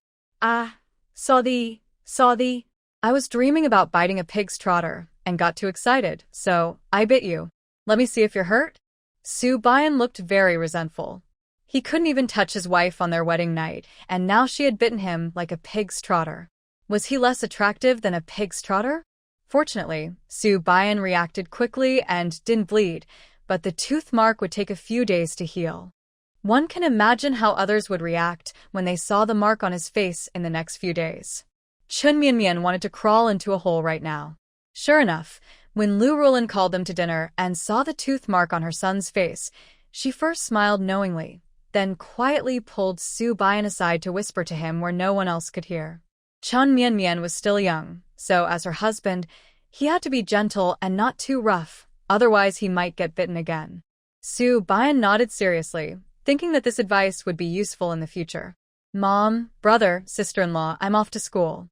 Saw thee. I was dreaming about biting a pig's trotter and got too excited, so I bit you. Let me see if you're hurt. Su Bian looked very resentful. He couldn't even touch his wife on their wedding night, and now she had bitten him like a pig's trotter. Was he less attractive than a pig's trotter? Fortunately, Su Bian reacted quickly and didn't bleed, but the tooth mark would take a few days to heal. One can imagine how others would react when they saw the mark on his face in the next few days. Chen Mianmian wanted to crawl into a hole right now. Sure enough, when Lu Rulin called them to dinner and saw the tooth mark on her son's face, she first smiled knowingly, then quietly pulled Su Bian aside to whisper to him where no one else could hear. Chen Mianmian was still young, so as her husband, he had to be gentle and not too rough, otherwise he might get bitten again. Su Bian nodded seriously, thinking that this advice would be useful in the future. Mom, brother, sister-in-law, I'm off to school.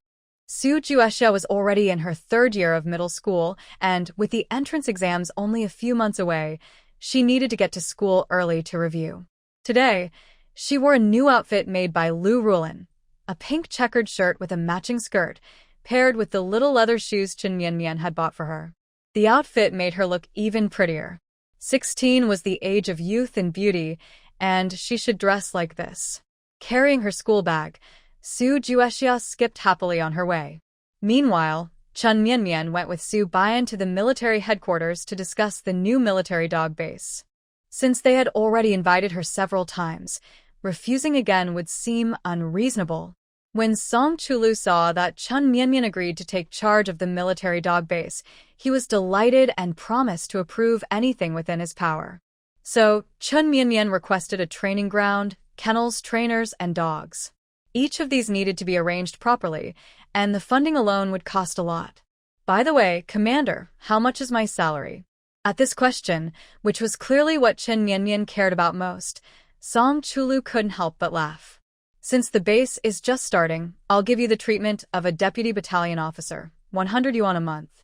Su Juexia was already in her 3rd year of middle school, and with the entrance exams only a few months away, she needed to get to school early to review. Today, she wore a new outfit made by Lu Rulin, a pink checkered shirt with a matching skirt, paired with the little leather shoes Chen Mianmian had bought for her. The outfit made her look even prettier. 16 was the age of youth and beauty, and she should dress like this. Carrying her school bag, Su Juexia skipped happily on her way. Meanwhile, Chun Mianmian went with Su Bian to the military headquarters to discuss the new military dog base. Since they had already invited her several times, refusing again would seem unreasonable. When Song Chulu saw that Chun Mianmian agreed to take charge of the military dog base, he was delighted and promised to approve anything within his power. So, Chun Mianmian requested a training ground, kennels, trainers, and dogs. Each of these needed to be arranged properly, and the funding alone would cost a lot. By the way, Commander, how much is my salary? At this question, which was clearly what Chun Mianmian cared about most, Song Chulu couldn't help but laugh. Since the base is just starting, I'll give you the treatment of a deputy battalion officer, 100 yuan a month.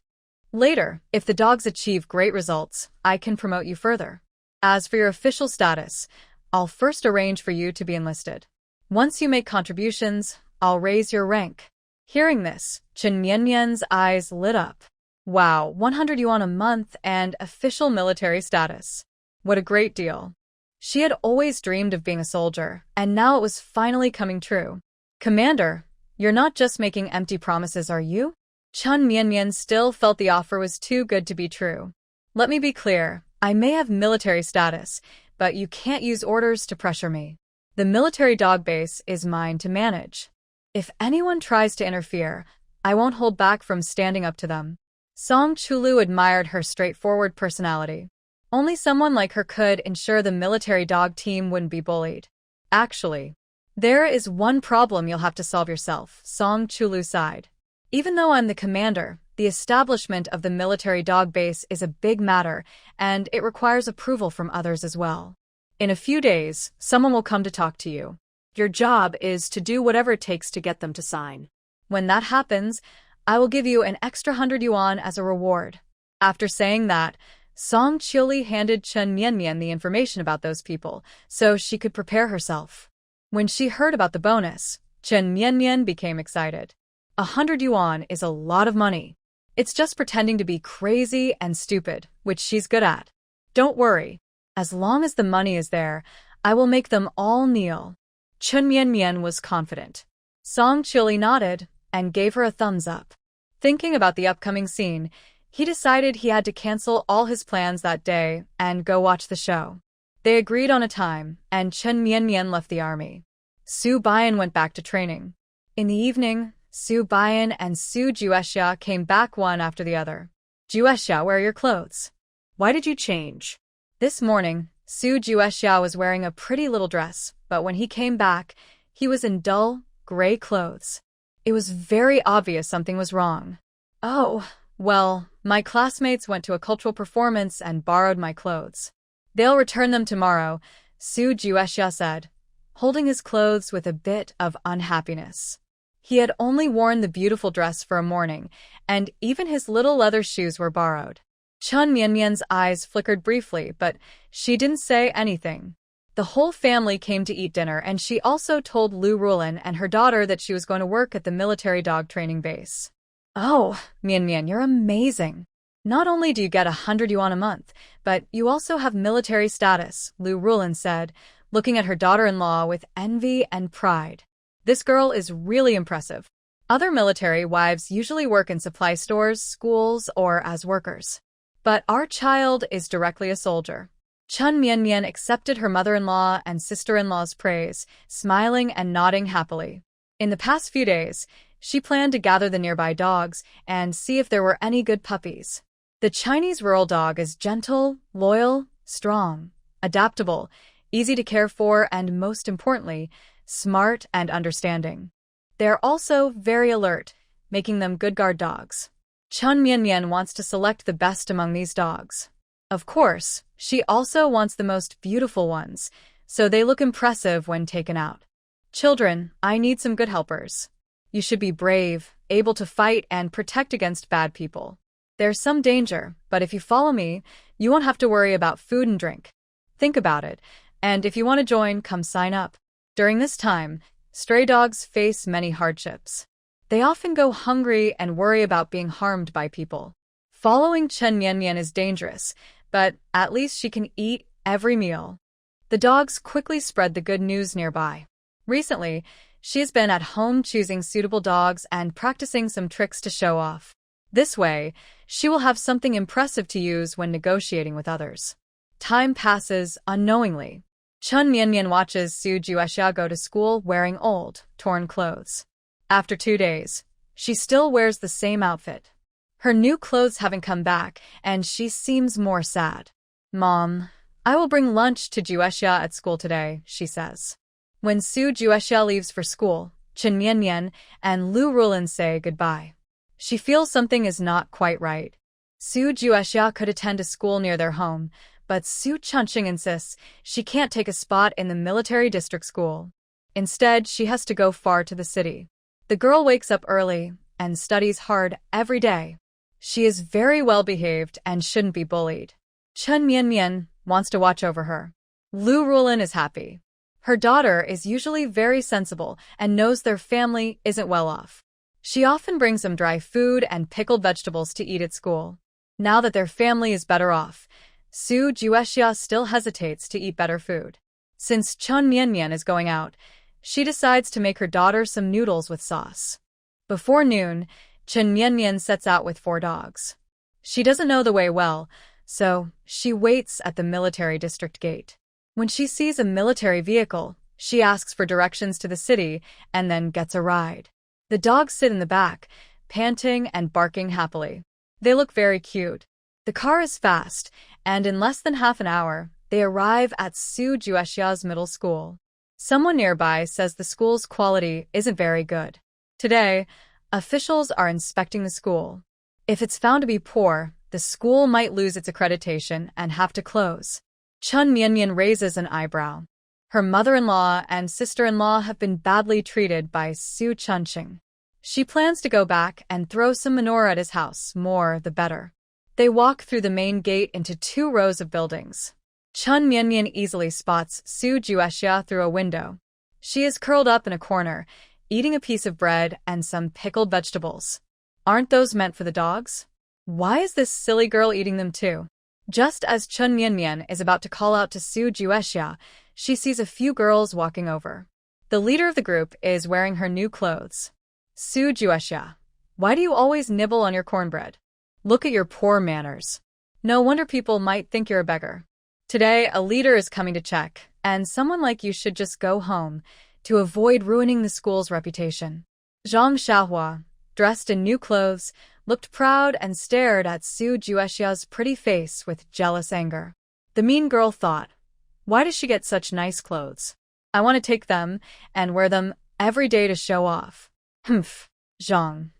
Later, if the dogs achieve great results, I can promote you further. As for your official status, I'll first arrange for you to be enlisted. Once you make contributions, I'll raise your rank. Hearing this, Chun Mianmian's eyes lit up. Wow, 100 yuan a month and official military status. What a great deal. She had always dreamed of being a soldier, and now it was finally coming true. Commander, you're not just making empty promises, are you? Chun Mianmian still felt the offer was too good to be true. Let me be clear, I may have military status, but you can't use orders to pressure me. The military dog base is mine to manage. If anyone tries to interfere, I won't hold back from standing up to them. Song Chulu admired her straightforward personality. Only someone like her could ensure the military dog team wouldn't be bullied. Actually, there is one problem you'll have to solve yourself, Song Chulu sighed. Even though I'm the commander, the establishment of the military dog base is a big matter, and it requires approval from others as well. In a few days, someone will come to talk to you. Your job is to do whatever it takes to get them to sign. When that happens, I will give you an extra 100 yuan as a reward. After saying that, Song Chulu handed Chun Mianmian the information about those people, so she could prepare herself. When she heard about the bonus, Chun Mianmian became excited. 100 yuan is a lot of money. It's just pretending to be crazy and stupid, which she's good at. Don't worry. As long as the money is there, I will make them all kneel. Chun Mianmian was confident. Song Chulu nodded and gave her a thumbs up. Thinking about the upcoming scene, he decided he had to cancel all his plans that day and go watch the show. They agreed on a time, and Chun Mianmian left the army. Su Bian went back to training. In the evening, Su Bian and Su Juexia came back one after the other. Juexia, where are your clothes? Why did you change? This morning, Su Juexia was wearing a pretty little dress, but when he came back, he was in dull, gray clothes. It was very obvious something was wrong. Oh, well, my classmates went to a cultural performance and borrowed my clothes. They'll return them tomorrow, Su Juexia said, holding his clothes with a bit of unhappiness. He had only worn the beautiful dress for a morning, and even his little leather shoes were borrowed. Chun Mianmian's eyes flickered briefly, but she didn't say anything. The whole family came to eat dinner, and she also told Lu Rulin and her daughter that she was going to work at the military dog training base. Oh, Mianmian, you're amazing. Not only do you get 100 yuan a month, but you also have military status, Lu Rulin said, looking at her daughter-in-law with envy and pride. This girl is really impressive. Other military wives usually work in supply stores, schools, or as workers. But our child is directly a soldier. Chun Mianmian accepted her mother-in-law and sister-in-law's praise, smiling and nodding happily. In the past few days, she planned to gather the nearby dogs and see if there were any good puppies. The Chinese rural dog is gentle, loyal, strong, adaptable, easy to care for, and most importantly, smart and understanding. They're also very alert, making them good guard dogs. Chun Mianmian wants to select the best among these dogs. Of course, she also wants the most beautiful ones, so they look impressive when taken out. Children, I need some good helpers. You should be brave, able to fight and protect against bad people. There's some danger, but if you follow me, you won't have to worry about food and drink. Think about it, and if you want to join, come sign up. During this time, stray dogs face many hardships. They often go hungry and worry about being harmed by people. Following Chun Mianmian is dangerous, but at least she can eat every meal. The dogs quickly spread the good news nearby. Recently, she has been at home choosing suitable dogs and practicing some tricks to show off. This way, she will have something impressive to use when negotiating with others. Time passes unknowingly. Chun Mianmian watches Su Juexia go to school wearing old, torn clothes. After 2 days, she still wears the same outfit. Her new clothes haven't come back, and she seems more sad. Mom, I will bring lunch to Juexia at school today, she says. When Su Juexia leaves for school, Chen Mianmian and Lu Rulin say goodbye. She feels something is not quite right. Su Juexia could attend a school near their home, but Su Chunqing insists she can't take a spot in the military district school. Instead, she has to go far to the city. The girl wakes up early and studies hard every day. She is very well behaved and shouldn't be bullied. Chen Mianmian wants to watch over her. Lu Rulin is happy. Her daughter is usually very sensible and knows their family isn't well off. She often brings them dry food and pickled vegetables to eat at school. Now that their family is better off, Su Juexia still hesitates to eat better food. Since Chen Mianmian is going out, she decides to make her daughter some noodles with sauce. Before noon, Chen Mianmian sets out with 4 dogs. She doesn't know the way well, so she waits at the military district gate. When she sees a military vehicle, she asks for directions to the city and then gets a ride. The dogs sit in the back, panting and barking happily. They look very cute. The car is fast, and in less than half an hour, they arrive at Su Juexia's middle school. Someone nearby says the school's quality isn't very good. Today, officials are inspecting the school. If it's found to be poor, the school might lose its accreditation and have to close. Chen Mianmian raises an eyebrow. Her mother-in-law and sister-in-law have been badly treated by Su Chunqing. She plans to go back and throw some manure at his house, more the better. They walk through the main gate into 2 rows of buildings. Chen Mianmian easily spots Su Juexia through a window. She is curled up in a corner, eating a piece of bread and some pickled vegetables. Aren't those meant for the dogs? Why is this silly girl eating them too? Just as Chen Mianmian is about to call out to Su Juexia, she sees a few girls walking over. The leader of the group is wearing her new clothes. Su Juexia, why do you always nibble on your cornbread? Look at your poor manners. No wonder people might think you're a beggar. Today, a leader is coming to check, and someone like you should just go home to avoid ruining the school's reputation. Zhang Xiaohua, dressed in new clothes, looked proud and stared at Su Juexia's pretty face with jealous anger. The mean girl thought, why does she get such nice clothes? I want to take them and wear them every day to show off. Humph. Zhang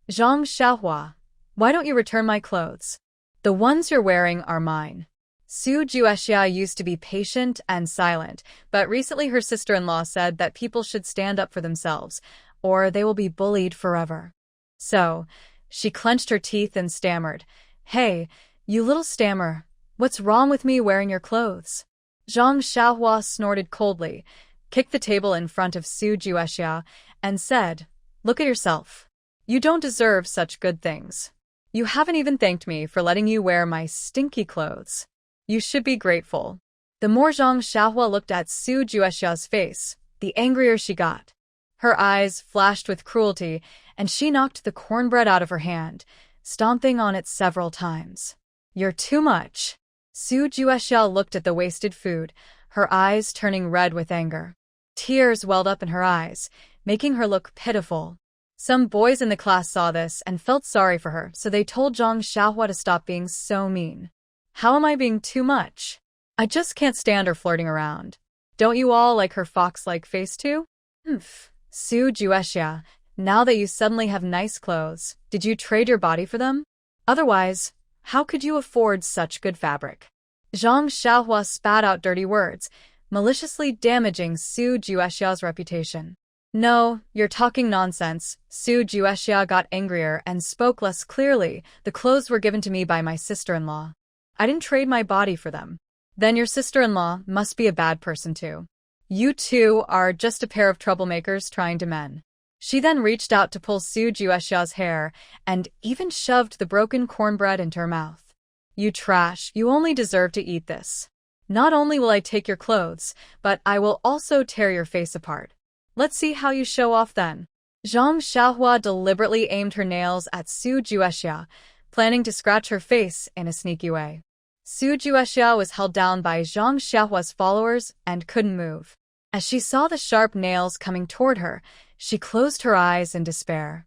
Xiaohua, why don't you return my clothes? The ones you're wearing are mine. Su Juexia used to be patient and silent, but recently her sister-in-law said that people should stand up for themselves, or they will be bullied forever. So, she clenched her teeth and stammered, Hey, you little stammer, what's wrong with me wearing your clothes? Zhang Xiaohua snorted coldly, kicked the table in front of Su Juexia, and said, Look at yourself. You don't deserve such good things. You haven't even thanked me for letting you wear my stinky clothes. You should be grateful. The more Zhang Xiaohua looked at Su Juexia's face, the angrier she got. Her eyes flashed with cruelty, and she knocked the cornbread out of her hand, stomping on it several times. You're too much. Su Juexia looked at the wasted food, her eyes turning red with anger. Tears welled up in her eyes, making her look pitiful. Some boys in the class saw this and felt sorry for her, so they told Zhang Xiaohua to stop being so mean. How am I being too much? I just can't stand her flirting around. Don't you all like her fox-like face too? Humph. Su Juexia, now that you suddenly have nice clothes, did you trade your body for them? Otherwise, how could you afford such good fabric? Zhang Xiaohua spat out dirty words, maliciously damaging Su Juexia's reputation. No, you're talking nonsense. Su Juexia got angrier and spoke less clearly. The clothes were given to me by my sister-in-law. I didn't trade my body for them. Then your sister-in-law must be a bad person too. You two are just a pair of troublemakers trying to mend. She then reached out to pull Su Juexia's hair and even shoved the broken cornbread into her mouth. You trash, you only deserve to eat this. Not only will I take your clothes, but I will also tear your face apart. Let's see how you show off then. Zhang Xiaohua deliberately aimed her nails at Su Juexia, planning to scratch her face in a sneaky way. Su Juexia was held down by Zhang Xiaohua's followers and couldn't move. As she saw the sharp nails coming toward her, she closed her eyes in despair.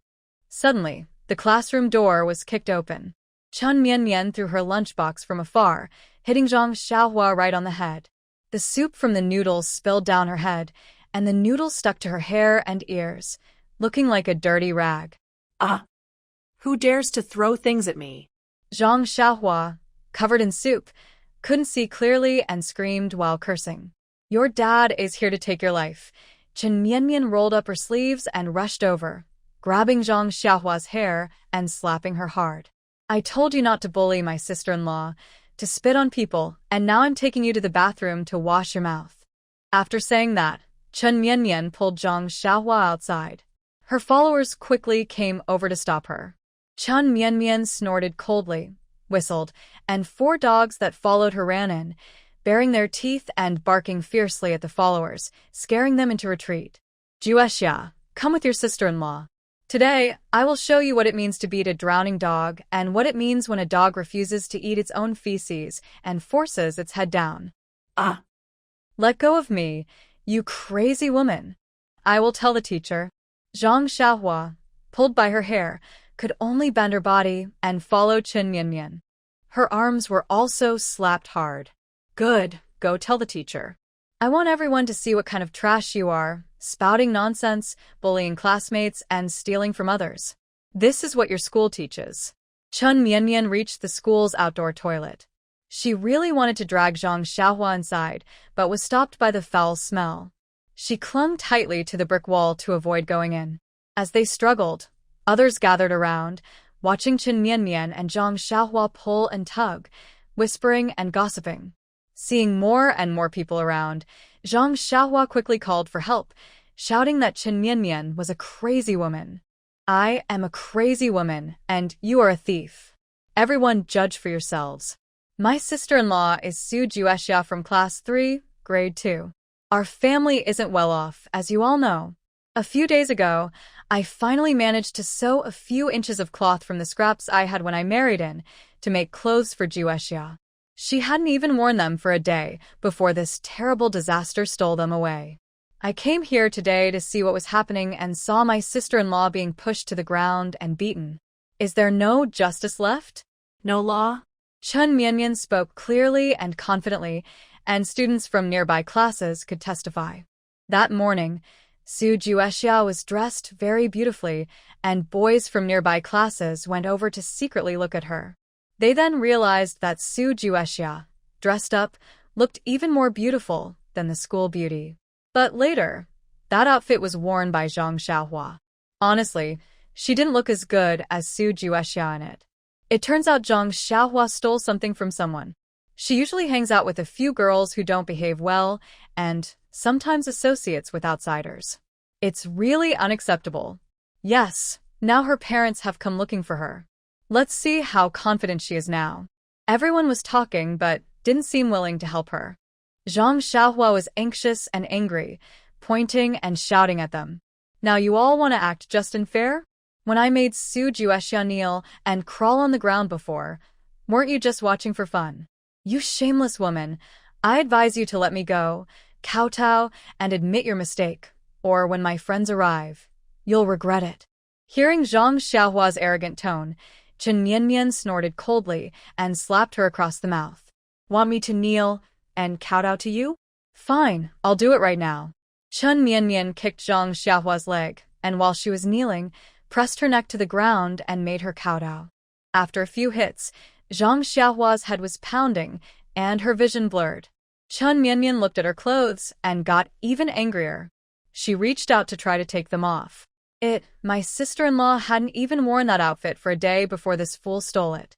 Suddenly, the classroom door was kicked open. Chen Mianmian threw her lunchbox from afar, hitting Zhang Xiaohua right on the head. The soup from the noodles spilled down her head, and the noodles stuck to her hair and ears, looking like a dirty rag. Ah! Who dares to throw things at me? Zhang Xiaohua, covered in soup, couldn't see clearly and screamed while cursing. Your dad is here to take your life. Chen Mianmian rolled up her sleeves and rushed over, grabbing Zhang Xiaohua's hair and slapping her hard. I told you not to bully my sister-in-law, to spit on people, and now I'm taking you to the bathroom to wash your mouth. After saying that, Chen Mianmian pulled Zhang Xiaohua outside. Her followers quickly came over to stop her. Chen Mianmian snorted coldly, whistled, and 4 dogs that followed her ran in, baring their teeth and barking fiercely at the followers, scaring them into retreat. Juexia, come with your sister-in-law. Today, I will show you what it means to beat a drowning dog and what it means when a dog refuses to eat its own feces and forces its head down. Ah! Let go of me, you crazy woman. I will tell the teacher. Zhang Xiaohua, pulled by her hair, could only bend her body and follow Chen Mianmian. Her arms were also slapped hard. Good, go tell the teacher. I want everyone to see what kind of trash you are, spouting nonsense, bullying classmates, and stealing from others. This is what your school teaches. Chen Mianmian reached the school's outdoor toilet. She really wanted to drag Zhang Xiaohua inside, but was stopped by the foul smell. She clung tightly to the brick wall to avoid going in. As they struggled, others gathered around, watching Chen Mianmian and Zhang Xiaohua pull and tug, whispering and gossiping. Seeing more and more people around, Zhang Xiaohua quickly called for help, shouting that Chen Mianmian was a crazy woman. I am a crazy woman, and you are a thief. Everyone judge for yourselves. My sister-in-law is Su Juexia from Class 3, Grade 2. Our family isn't well off, as you all know. A few days ago, I finally managed to sew a few inches of cloth from the scraps I had when I married in to make clothes for Juexia. She hadn't even worn them for a day before this terrible disaster stole them away. I came here today to see what was happening and saw my sister-in-law being pushed to the ground and beaten. Is there no justice left? No law? Chen Mianmian spoke clearly and confidently, and students from nearby classes could testify. That morning, Su Juexia was dressed very beautifully, and boys from nearby classes went over to secretly look at her. They then realized that Su Juexia, dressed up, looked even more beautiful than the school beauty. But later, that outfit was worn by Zhang Xiaohua. Honestly, she didn't look as good as Su Juexia in it. It turns out Zhang Xiaohua stole something from someone. She usually hangs out with a few girls who don't behave well and sometimes associates with outsiders. It's really unacceptable. Yes, now her parents have come looking for her. Let's see how confident she is now. Everyone was talking but didn't seem willing to help her. Zhang Xiaohua was anxious and angry, pointing and shouting at them. Now you all want to act just and fair? When I made Su Juexia kneel and crawl on the ground before, weren't you just watching for fun? You shameless woman, I advise you to let me go, kowtow, and admit your mistake, or when my friends arrive, you'll regret it. Hearing Zhang Xiaohua's arrogant tone, Chen Mianmian snorted coldly and slapped her across the mouth. Want me to kneel and kowtow to you? Fine, I'll do it right now. Chen Mianmian kicked Zhang Xiaohua's leg, and while she was kneeling, pressed her neck to the ground and made her kowtow. After a few hits, Zhang Xiaohua's head was pounding, and her vision blurred. Chen Mianmian looked at her clothes and got even angrier. She reached out to try to take them off. My sister-in-law hadn't even worn that outfit for a day before this fool stole it.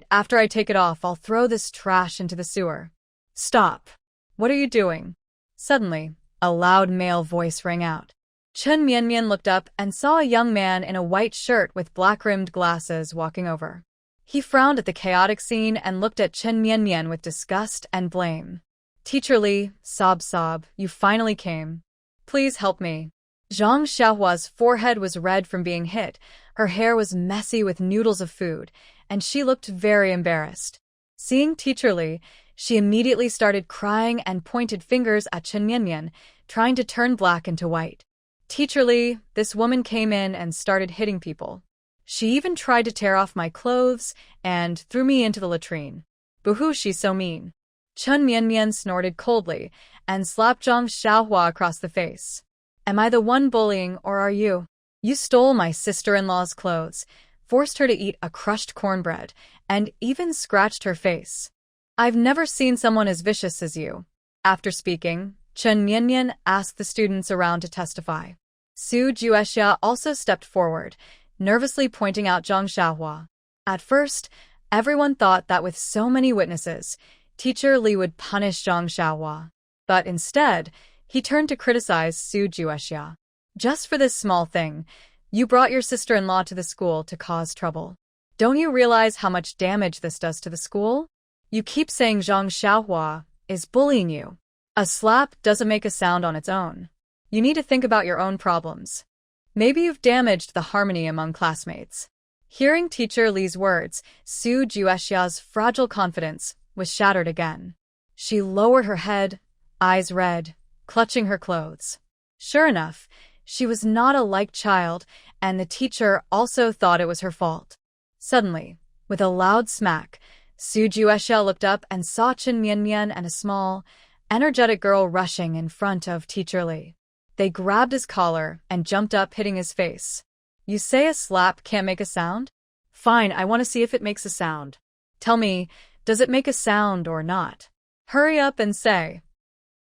After I take it off, I'll throw this trash into the sewer. Stop. What are you doing? Suddenly, a loud male voice rang out. Chen Mianmian looked up and saw a young man in a white shirt with black-rimmed glasses walking over. He frowned at the chaotic scene and looked at Chen Mianmian with disgust and blame. Teacher Li, sob, you finally came. Please help me. Zhang Xiaohua's forehead was red from being hit, her hair was messy with noodles of food, and she looked very embarrassed. Seeing Teacher Li, she immediately started crying and pointed fingers at Chen Mianmian, trying to turn black into white. Teacher Li, this woman came in and started hitting people. She even tried to tear off my clothes and threw me into the latrine. Boo-hoo, she's so mean. Chen Mianmian snorted coldly and slapped Zhang Xiaohua across the face. Am I the one bullying, or are you? You stole my sister-in-law's clothes, forced her to eat a crushed cornbread, and even scratched her face. I've never seen someone as vicious as you. After speaking, Chen Mianmian asked the students around to testify. Su Juexia also stepped forward, nervously pointing out Zhang Xiaohua. At first, everyone thought that with so many witnesses, Teacher Li would punish Zhang Xiaohua. But instead, he turned to criticize Su Juexia. Just for this small thing, you brought your sister-in-law to the school to cause trouble. Don't you realize how much damage this does to the school? You keep saying Zhang Xiaohua is bullying you. A slap doesn't make a sound on its own. You need to think about your own problems. Maybe you've damaged the harmony among classmates. Hearing Teacher Li's words, Su Juexia's fragile confidence was shattered again. She lowered her head, eyes red, clutching her clothes. Sure enough, she was not a liked child, and the teacher also thought it was her fault. Suddenly, with a loud smack, Su Juexia looked up and saw Chen Mianmian and a small, energetic girl rushing in front of Teacher Li. They grabbed his collar and jumped up, hitting his face. You say a slap can't make a sound? Fine, I want to see if it makes a sound. Tell me, does it make a sound or not? Hurry up and say.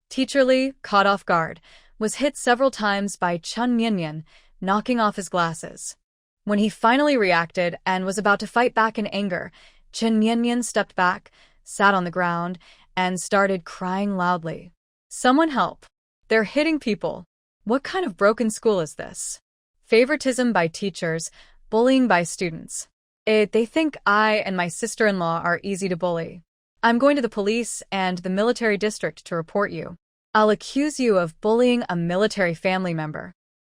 Teacher Li, caught off guard, was hit several times by Chen Mianmian, knocking off his glasses. When he finally reacted and was about to fight back in anger, Chen Mianmian stepped back, sat on the ground, and started crying loudly. Someone help. They're hitting people. What kind of broken school is this? Favoritism by teachers, bullying by students. They think I and my sister-in-law are easy to bully. I'm going to the police and the military district to report you. I'll accuse you of bullying a military family member.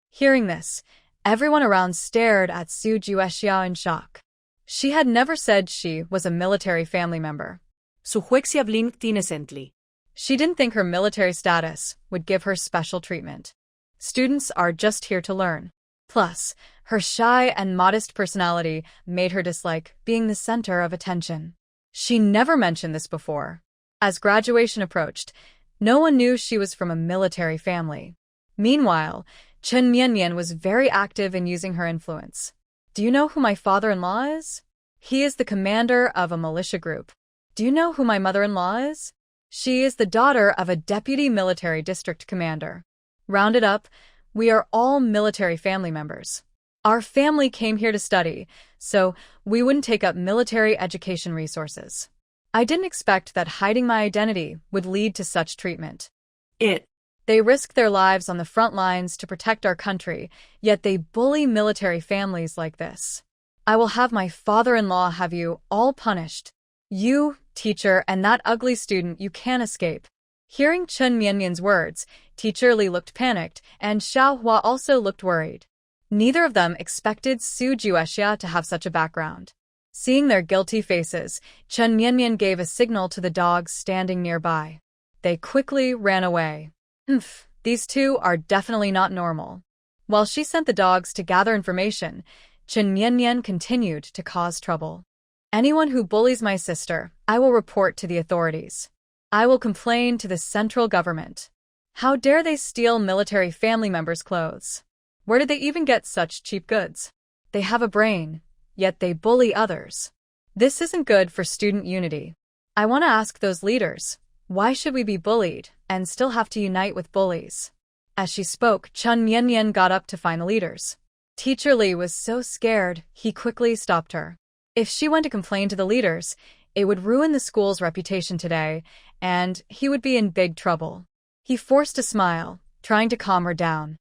Hearing this, everyone around stared at Su Juexia in shock. She had never said she was a military family member. Su Juexia blinked innocently. She didn't think her military status would give her special treatment. Students are just here to learn. Plus, her shy and modest personality made her dislike being the center of attention. She never mentioned this before. As graduation approached, no one knew she was from a military family. Meanwhile, Chen Mianmian was very active in using her influence. Do you know who my father-in-law is? He is the commander of a militia group. Do you know who my mother-in-law is? She is the daughter of a deputy military district commander. Rounded up, we are all military family members. Our family came here to study, so we wouldn't take up military education resources. I didn't expect that hiding my identity would lead to such treatment. They risk their lives on the front lines to protect our country, yet they bully military families like this. I will have my father-in-law have you all punished. You, teacher, and that ugly student, you can't escape. Hearing Chen Mianmian's words, Teacher Li looked panicked, and Xiaohua also looked worried. Neither of them expected Su Juexia to have such a background. Seeing their guilty faces, Chen Mianmian gave a signal to the dogs standing nearby. They quickly ran away. These two are definitely not normal. While she sent the dogs to gather information, Chen Mianmian continued to cause trouble. Anyone who bullies my sister, I will report to the authorities. I will complain to the central government. How dare they steal military family members' clothes? Where did they even get such cheap goods? They have a brain, yet they bully others. This isn't good for student unity. I want to ask those leaders, why should we be bullied and still have to unite with bullies? As she spoke, Chen Mianmian got up to find the leaders. Teacher Li was so scared, he quickly stopped her. If she went to complain to the leaders, it would ruin the school's reputation today, and he would be in big trouble. He forced a smile, trying to calm her down.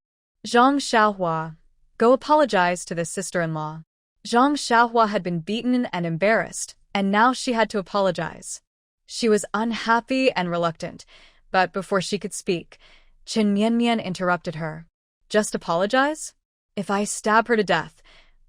Zhang Xiaohua, go apologize to the sister-in-law. Zhang Xiaohua had been beaten and embarrassed, and now she had to apologize. She was unhappy and reluctant, but before she could speak, Chen Mianmian interrupted her. Just apologize? If I stab her to death,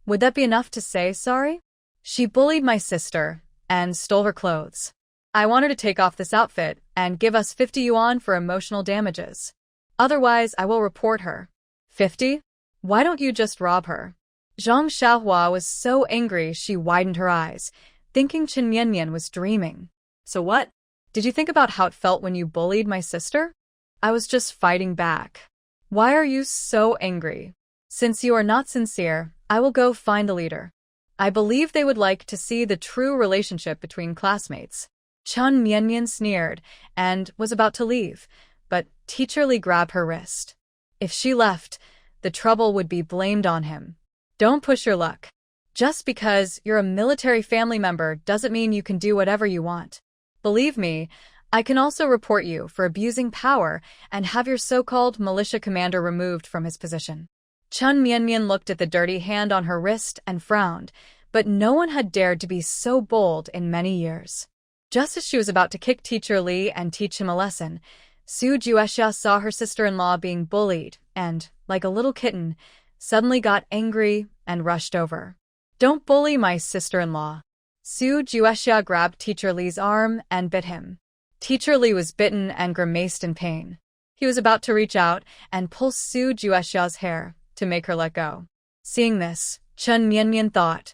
would that be enough to say sorry? She bullied my sister and stole her clothes. I want her to take off this outfit and give us 50 yuan for emotional damages. Otherwise, I will report her. 50? Why don't you just rob her? Zhang Xiaohua was so angry she widened her eyes, thinking Chen Yanyan was dreaming. So what? Did you think about how it felt when you bullied my sister? I was just fighting back. Why are you so angry? Since you are not sincere, I will go find the leader. I believe they would like to see the true relationship between classmates. Chen Yanyan sneered and was about to leave, but Teacher Li grabbed her wrist. If she left, the trouble would be blamed on him. Don't push your luck. Just because you're a military family member doesn't mean you can do whatever you want. Believe me, I can also report you for abusing power and have your so-called militia commander removed from his position. Chen Mianmian looked at the dirty hand on her wrist and frowned, but no one had dared to be so bold in many years. Just as she was about to kick Teacher Li and teach him a lesson, Su Juexia saw her sister-in-law being bullied and, like a little kitten, suddenly got angry and rushed over. Don't bully my sister-in-law. Su Juexia grabbed Teacher Li's arm and bit him. Teacher Li was bitten and grimaced in pain. He was about to reach out and pull Su Juexia's hair to make her let go. Seeing this, Chen Mianmian thought,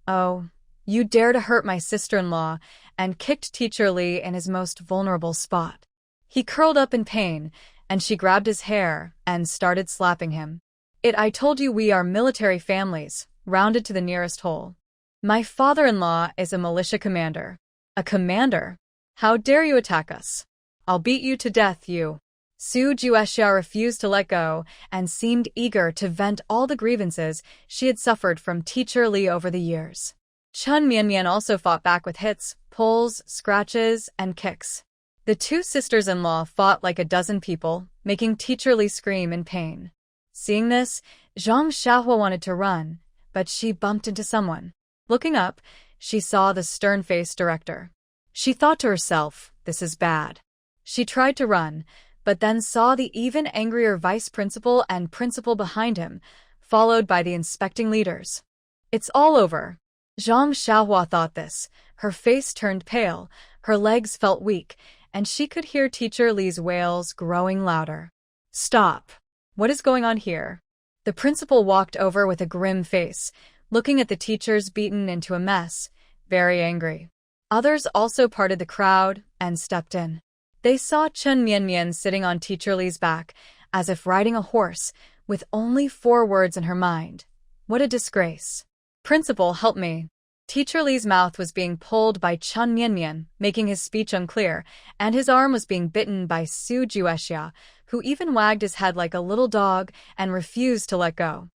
"Oh, you dare to hurt my sister-in-law," and kicked Teacher Li in his most vulnerable spot. He curled up in pain, and she grabbed his hair and started slapping him. I told you we are military families," rounded to the nearest hole. "My father-in-law is a militia commander." "A commander? How dare you attack us? I'll beat you to death, you." Su Juexia refused to let go and seemed eager to vent all the grievances she had suffered from Teacher Li over the years. Chen Mianmian also fought back with hits, pulls, scratches, and kicks. The two sisters-in-law fought like a dozen people, making Teacher Li scream in pain. Seeing this, Zhang Xiaohua wanted to run, but she bumped into someone. Looking up, she saw the stern-faced director. She thought to herself, "This is bad." She tried to run, but then saw the even angrier vice principal and principal behind him, followed by the inspecting leaders. "It's all over." Zhang Xiaohua thought this. Her face turned pale, her legs felt weak, and she could hear Teacher Li's wails growing louder. "Stop. What is going on here?" The principal walked over with a grim face, looking at the teachers beaten into a mess, very angry. Others also parted the crowd and stepped in. They saw Chen Mianmian sitting on Teacher Li's back, as if riding a horse, with only 4 words in her mind. What a disgrace. "Principal, help me." Teacher Li's mouth was being pulled by Chen Mianmian, making his speech unclear, and his arm was being bitten by Su Juexia, who even wagged his head like a little dog and refused to let go.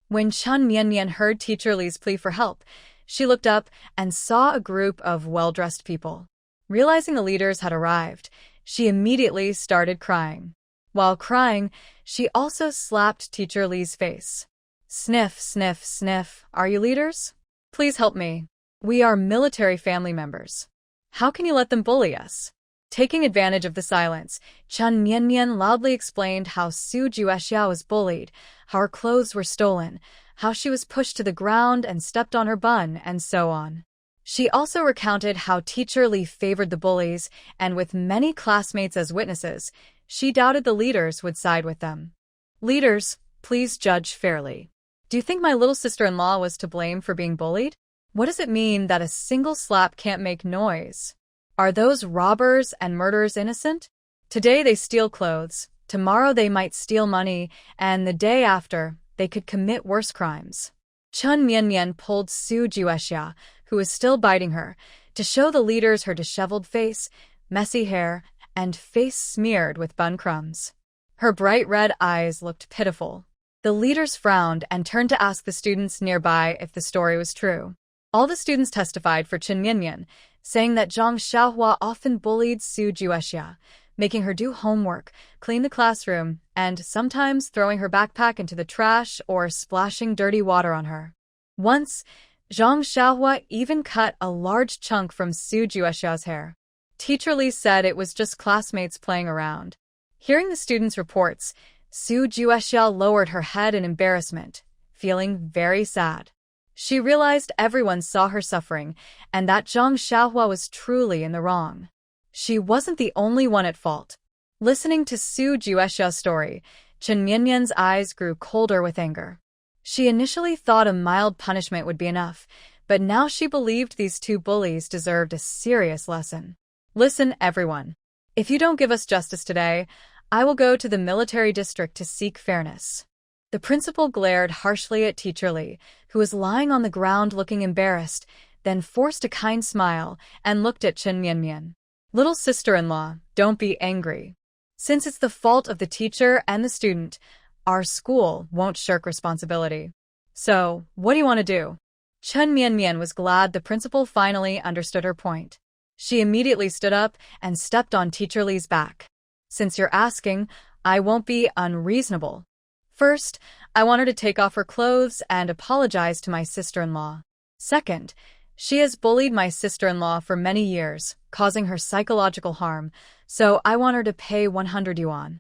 When Chen Mianmian heard Teacher Li's plea for help, she looked up and saw a group of well-dressed people. Realizing the leaders had arrived, she immediately started crying. While crying, she also slapped Teacher Li's face. "Sniff, sniff, sniff. Are you leaders? Please help me. We are military family members. How can you let them bully us?" Taking advantage of the silence, Chen Mianmian loudly explained how Su Juexia was bullied, how her clothes were stolen, how she was pushed to the ground and stepped on her bun, and so on. She also recounted how Teacher Li favored the bullies, and with many classmates as witnesses, she doubted the leaders would side with them. "Leaders, please judge fairly. Do you think my little sister-in-law was to blame for being bullied? What does it mean that a single slap can't make noise? Are those robbers and murderers innocent? Today they steal clothes, tomorrow they might steal money, and the day after, they could commit worse crimes." Chen Mianmian pulled Su Juexia, who was still biting her, to show the leaders her disheveled face, messy hair, and face smeared with bun crumbs. Her bright red eyes looked pitiful. The leaders frowned and turned to ask the students nearby if the story was true. All the students testified for Chen Mianmian, saying that Zhang Xiaohua often bullied Su Juexia, making her do homework, clean the classroom, and sometimes throwing her backpack into the trash or splashing dirty water on her. Once, Zhang Xiaohua even cut a large chunk from Su Juexia's hair. Teacher Li said it was just classmates playing around. Hearing the students' reports, Su Juexia lowered her head in embarrassment, feeling very sad. She realized everyone saw her suffering and that Zhang Xiaohua was truly in the wrong. She wasn't the only one at fault. Listening to Su Juexia's story, Chen Mianmian's eyes grew colder with anger. She initially thought a mild punishment would be enough, but now she believed these two bullies deserved a serious lesson. Listen, everyone. If you don't give us justice today, I will go to the military district to seek fairness. The principal glared harshly at Teacher Li, who was lying on the ground looking embarrassed, then forced a kind smile and looked at Chen Mianmian. Little sister-in-law, don't be angry. Since it's the fault of the teacher and the student, our school won't shirk responsibility. So, what do you want to do? Chen Mianmian was glad the principal finally understood her point. She immediately stood up and stepped on Teacher Li's back. Since you're asking, I won't be unreasonable. First, I want her to take off her clothes and apologize to my sister-in-law. Second, she has bullied my sister-in-law for many years, causing her psychological harm, so I want her to pay 100 yuan.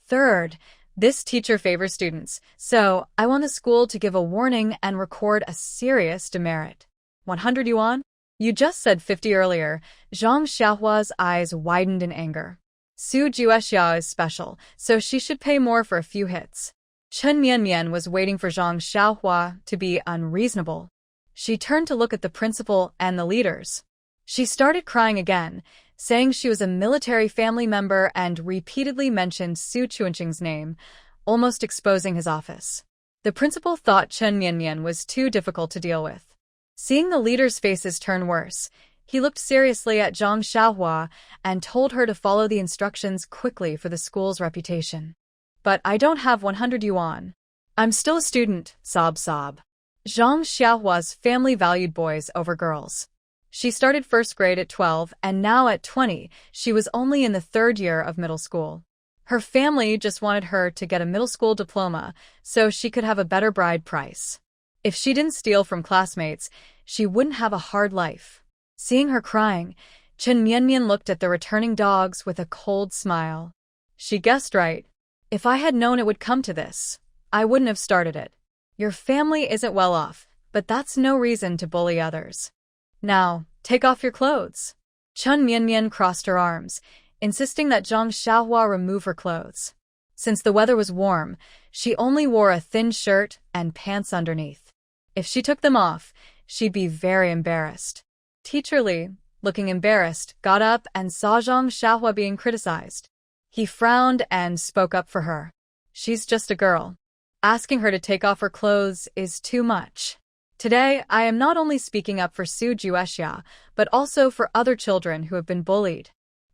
Third, this teacher favors students, so I want the school to give a warning and record a serious demerit. 100 yuan? You just said 50 earlier. Zhang Xiaohua's eyes widened in anger. Su Juexia is special, so she should pay more for a few hits. Chen Mianmian was waiting for Zhang Xiaohua to be unreasonable. She turned to look at the principal and the leaders. She started crying again, saying she was a military family member and repeatedly mentioned Su Chuanqing's name, almost exposing his office. The principal thought Chen Mianmian was too difficult to deal with. Seeing the leaders' faces turn worse, he looked seriously at Zhang Xiaohua and told her to follow the instructions quickly for the school's reputation. But I don't have 100 yuan. I'm still a student, sob. Zhang Xiaohua's family valued boys over girls. She started first grade at 12 and now at 20, she was only in the third year of middle school. Her family just wanted her to get a middle school diploma so she could have a better bride price. If she didn't steal from classmates, she wouldn't have a hard life. Seeing her crying, Chen Mianmian looked at the returning dogs with a cold smile. She guessed right. If I had known it would come to this, I wouldn't have started it. Your family isn't well off, but that's no reason to bully others. Now, take off your clothes. Chen Mianmian crossed her arms, insisting that Zhang Xiaohua remove her clothes. Since the weather was warm, she only wore a thin shirt and pants underneath. If she took them off, she'd be very embarrassed. Teacher Li, looking embarrassed, got up and saw Zhang Xiaohua being criticized. He frowned and spoke up for her. She's just a girl. Asking her to take off her clothes is too much. Today, I am not only speaking up for Su Juexia, but also for other children who have been bullied.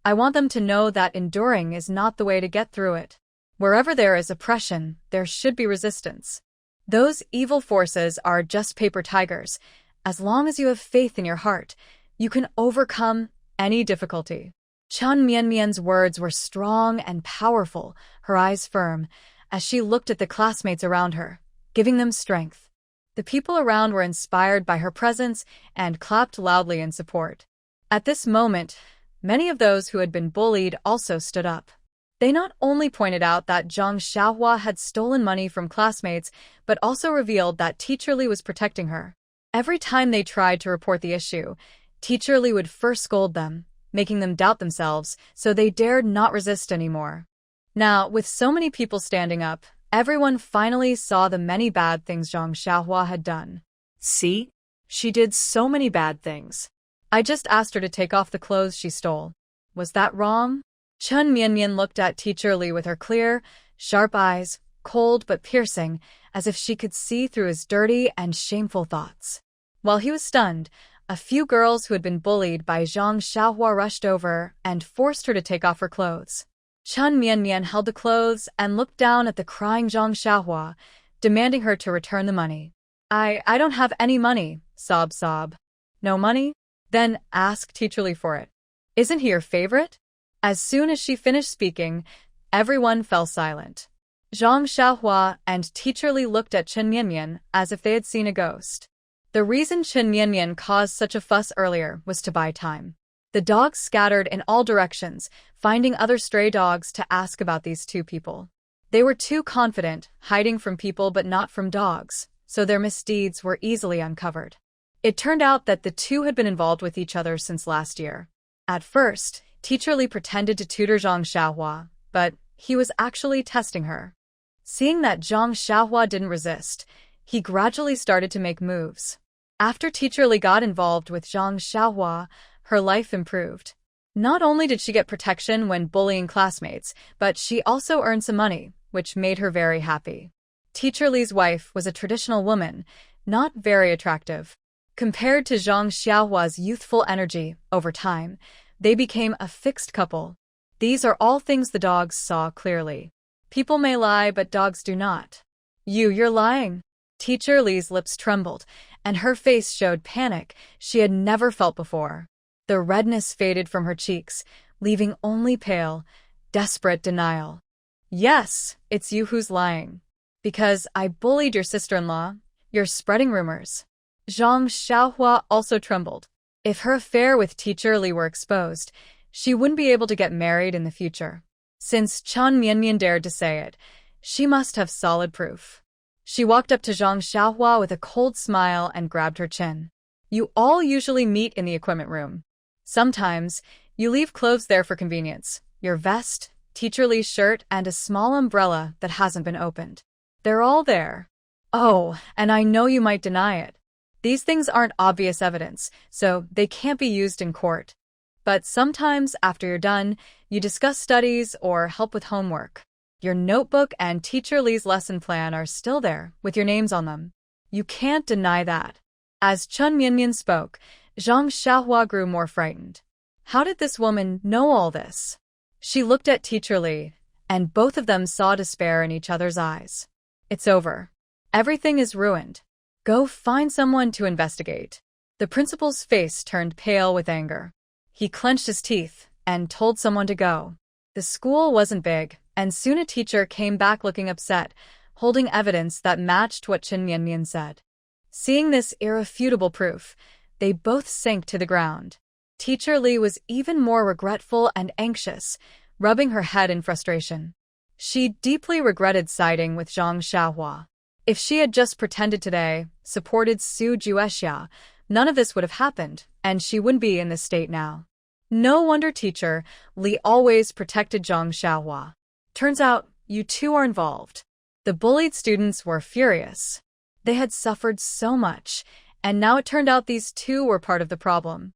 I want them to know that enduring is not the way to get through it. Wherever there is oppression, there should be resistance. Those evil forces are just paper tigers. As long as you have faith in your heart, you can overcome any difficulty. Chen Mianmian's words were strong and powerful, her eyes firm, as she looked at the classmates around her, giving them strength. The people around were inspired by her presence and clapped loudly in support. At this moment, many of those who had been bullied also stood up. They not only pointed out that Zhang Xiaohua had stolen money from classmates, but also revealed that Teacher Li was protecting her. Every time they tried to report the issue, Teacher Li would first scold them, making them doubt themselves, so they dared not resist anymore. Now, with so many people standing up, everyone finally saw the many bad things Zhang Xiaohua had done. See? She did so many bad things. I just asked her to take off the clothes she stole. Was that wrong? Chen Mianmian looked at Teacher Li with her clear, sharp eyes, cold but piercing, as if she could see through his dirty and shameful thoughts. While he was stunned, a few girls who had been bullied by Zhang Xiaohua rushed over and forced her to take off her clothes. Chen Mianmian held the clothes and looked down at the crying Zhang Xiaohua, demanding her to return the money. I don't have any money, sob. No money? Then ask Teacher Li for it. Isn't he your favorite? As soon as she finished speaking, everyone fell silent. Zhang Xiaohua and Teacher Li looked at Chen Mianmian as if they had seen a ghost. The reason Chen Mianmian caused such a fuss earlier was to buy time. The dogs scattered in all directions, finding other stray dogs to ask about these two people. They were too confident, hiding from people but not from dogs, so their misdeeds were easily uncovered. It turned out that the two had been involved with each other since last year. At first, Teacher Li pretended to tutor Zhang Xiaohua, but he was actually testing her. Seeing that Zhang Xiaohua didn't resist, he gradually started to make moves. After Teacher Li got involved with Zhang Xiaohua, her life improved. Not only did she get protection when bullying classmates, but she also earned some money, which made her very happy. Teacher Li's wife was a traditional woman, not very attractive. Compared to Zhang Xiaohua's youthful energy, over time, they became a fixed couple. These are all things the dogs saw clearly. People may lie, but dogs do not. You're lying. Teacher Li's lips trembled, and her face showed panic she had never felt before. The redness faded from her cheeks, leaving only pale, desperate denial. Yes, it's you who's lying. Because I bullied your sister-in-law, you're spreading rumors. Zhang Xiaohua also trembled. If her affair with Teacher Li were exposed, she wouldn't be able to get married in the future. Since Chen Mianmian dared to say it, she must have solid proof. She walked up to Zhang Xiaohua with a cold smile and grabbed her chin. You all usually meet in the equipment room. Sometimes, you leave clothes there for convenience. Your vest, Teacher Li's shirt, and a small umbrella that hasn't been opened. They're all there. Oh, and I know you might deny it. These things aren't obvious evidence, so they can't be used in court. But sometimes, after you're done, you discuss studies or help with homework. Your notebook and Teacher Li's lesson plan are still there, with your names on them. You can't deny that. As Chen Mianmian spoke, Zhang Xiaohua grew more frightened. How did this woman know all this? She looked at Teacher Li, and both of them saw despair in each other's eyes. It's over. Everything is ruined. Go find someone to investigate. The principal's face turned pale with anger. He clenched his teeth and told someone to go. The school wasn't big, and soon a teacher came back looking upset, holding evidence that matched what Chen Mianmian said. Seeing this irrefutable proof, they both sank to the ground. Teacher Li was even more regretful and anxious, rubbing her head in frustration. She deeply regretted siding with Zhang Xiaohua. If she had just pretended today, supported Su Juexia, none of this would have happened, and she wouldn't be in this state now. No wonder Teacher Li always protected Zhang Xiaohua. Turns out, you two are involved. The bullied students were furious. They had suffered so much, and now it turned out these two were part of the problem.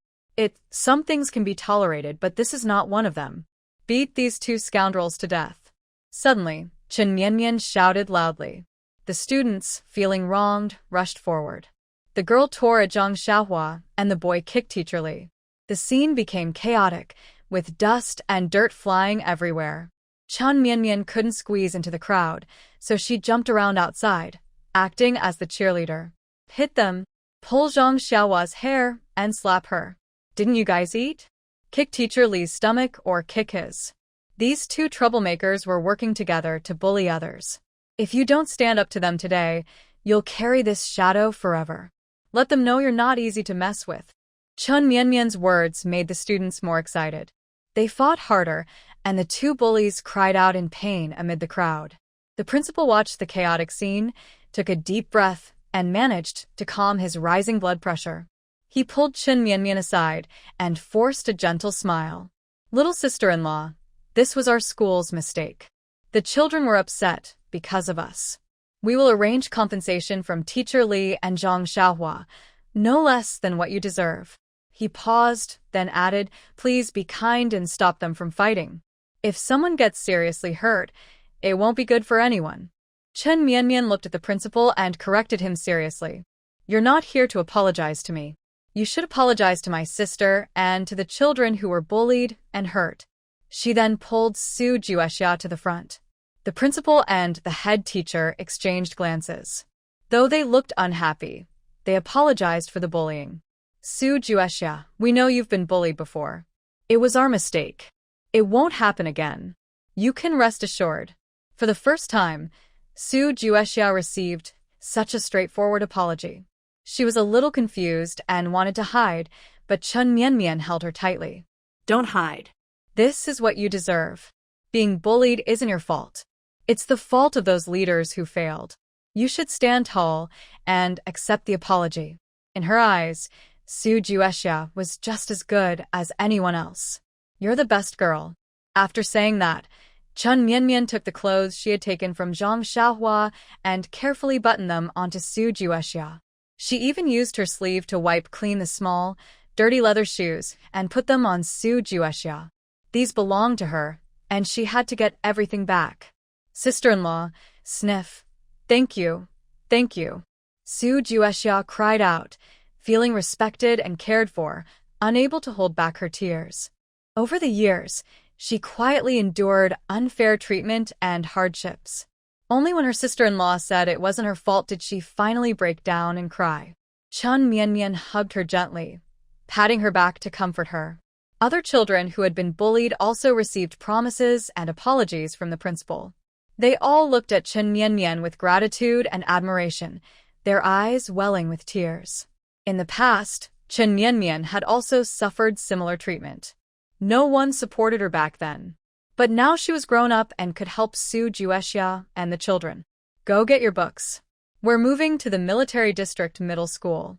Some things can be tolerated, but this is not one of them. Beat these two scoundrels to death. Suddenly, Chen Mianmian shouted loudly. The students, feeling wronged, rushed forward. The girl tore at Zhang Xiaohua, and the boy kicked Teacher Li. The scene became chaotic, with dust and dirt flying everywhere. Chen Mianmian couldn't squeeze into the crowd, so she jumped around outside, acting as the cheerleader. Hit them, pull Zhang Xiaohua's hair, and slap her. Didn't you guys eat? Kick Teacher Li's stomach or kick his. These two troublemakers were working together to bully others. If you don't stand up to them today, you'll carry this shadow forever. Let them know you're not easy to mess with. Chen Mianmian's words made the students more excited. They fought harder, and the two bullies cried out in pain amid the crowd. The principal watched the chaotic scene, took a deep breath, and managed to calm his rising blood pressure. He pulled Chen Mianmian aside and forced a gentle smile. Little sister-in-law, this was our school's mistake. The children were upset because of us. We will arrange compensation from Teacher Li and Zhang Xiaohua, no less than what you deserve. He paused, then added, please be kind and stop them from fighting. If someone gets seriously hurt, it won't be good for anyone. Chen Mianmian looked at the principal and corrected him seriously. You're not here to apologize to me. You should apologize to my sister and to the children who were bullied and hurt. She then pulled Su Juexia to the front. The principal and the head teacher exchanged glances. Though they looked unhappy, they apologized for the bullying. Su Juexia, we know you've been bullied before. It was our mistake. It won't happen again. You can rest assured. For the first time, Su Juexia received such a straightforward apology. She was a little confused and wanted to hide, but Chen Mianmian held her tightly. Don't hide. This is what you deserve. Being bullied isn't your fault. It's the fault of those leaders who failed. You should stand tall and accept the apology. In her eyes, Su Juexia was just as good as anyone else. You're the best girl. After saying that, Chen Mianmian took the clothes she had taken from Zhang Xiaohua and carefully buttoned them onto Su Juexia. She even used her sleeve to wipe clean the small, dirty leather shoes and put them on Su Juexia. These belonged to her, and she had to get everything back. Sister-in-law, sniff. Thank you. Thank you. Su Juexia cried out, feeling respected and cared for, unable to hold back her tears. Over the years, she quietly endured unfair treatment and hardships. Only when her sister-in-law said it wasn't her fault did she finally break down and cry. Chen Mianmian hugged her gently, patting her back to comfort her. Other children who had been bullied also received promises and apologies from the principal. They all looked at Chen Mianmian with gratitude and admiration, their eyes welling with tears. In the past, Chen Mianmian had also suffered similar treatment. No one supported her back then. But now she was grown up and could help Su Juexia and the children. Go get your books. We're moving to the military district middle school.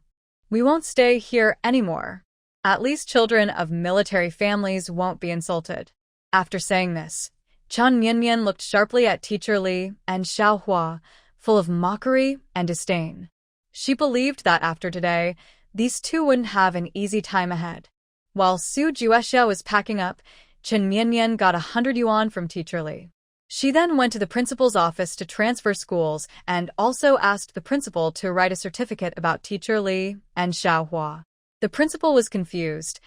We won't stay here anymore. At least children of military families won't be insulted. After saying this, Chen Mianmian looked sharply at Teacher Li and Xiao Hua, full of mockery and disdain. She believed that after today, these two wouldn't have an easy time ahead. While Su Juexia was packing up, Chen Mianmian got 100 yuan from Teacher Li. She then went to the principal's office to transfer schools and also asked the principal to write a certificate about Teacher Li and Xiao Hua. The principal was confused.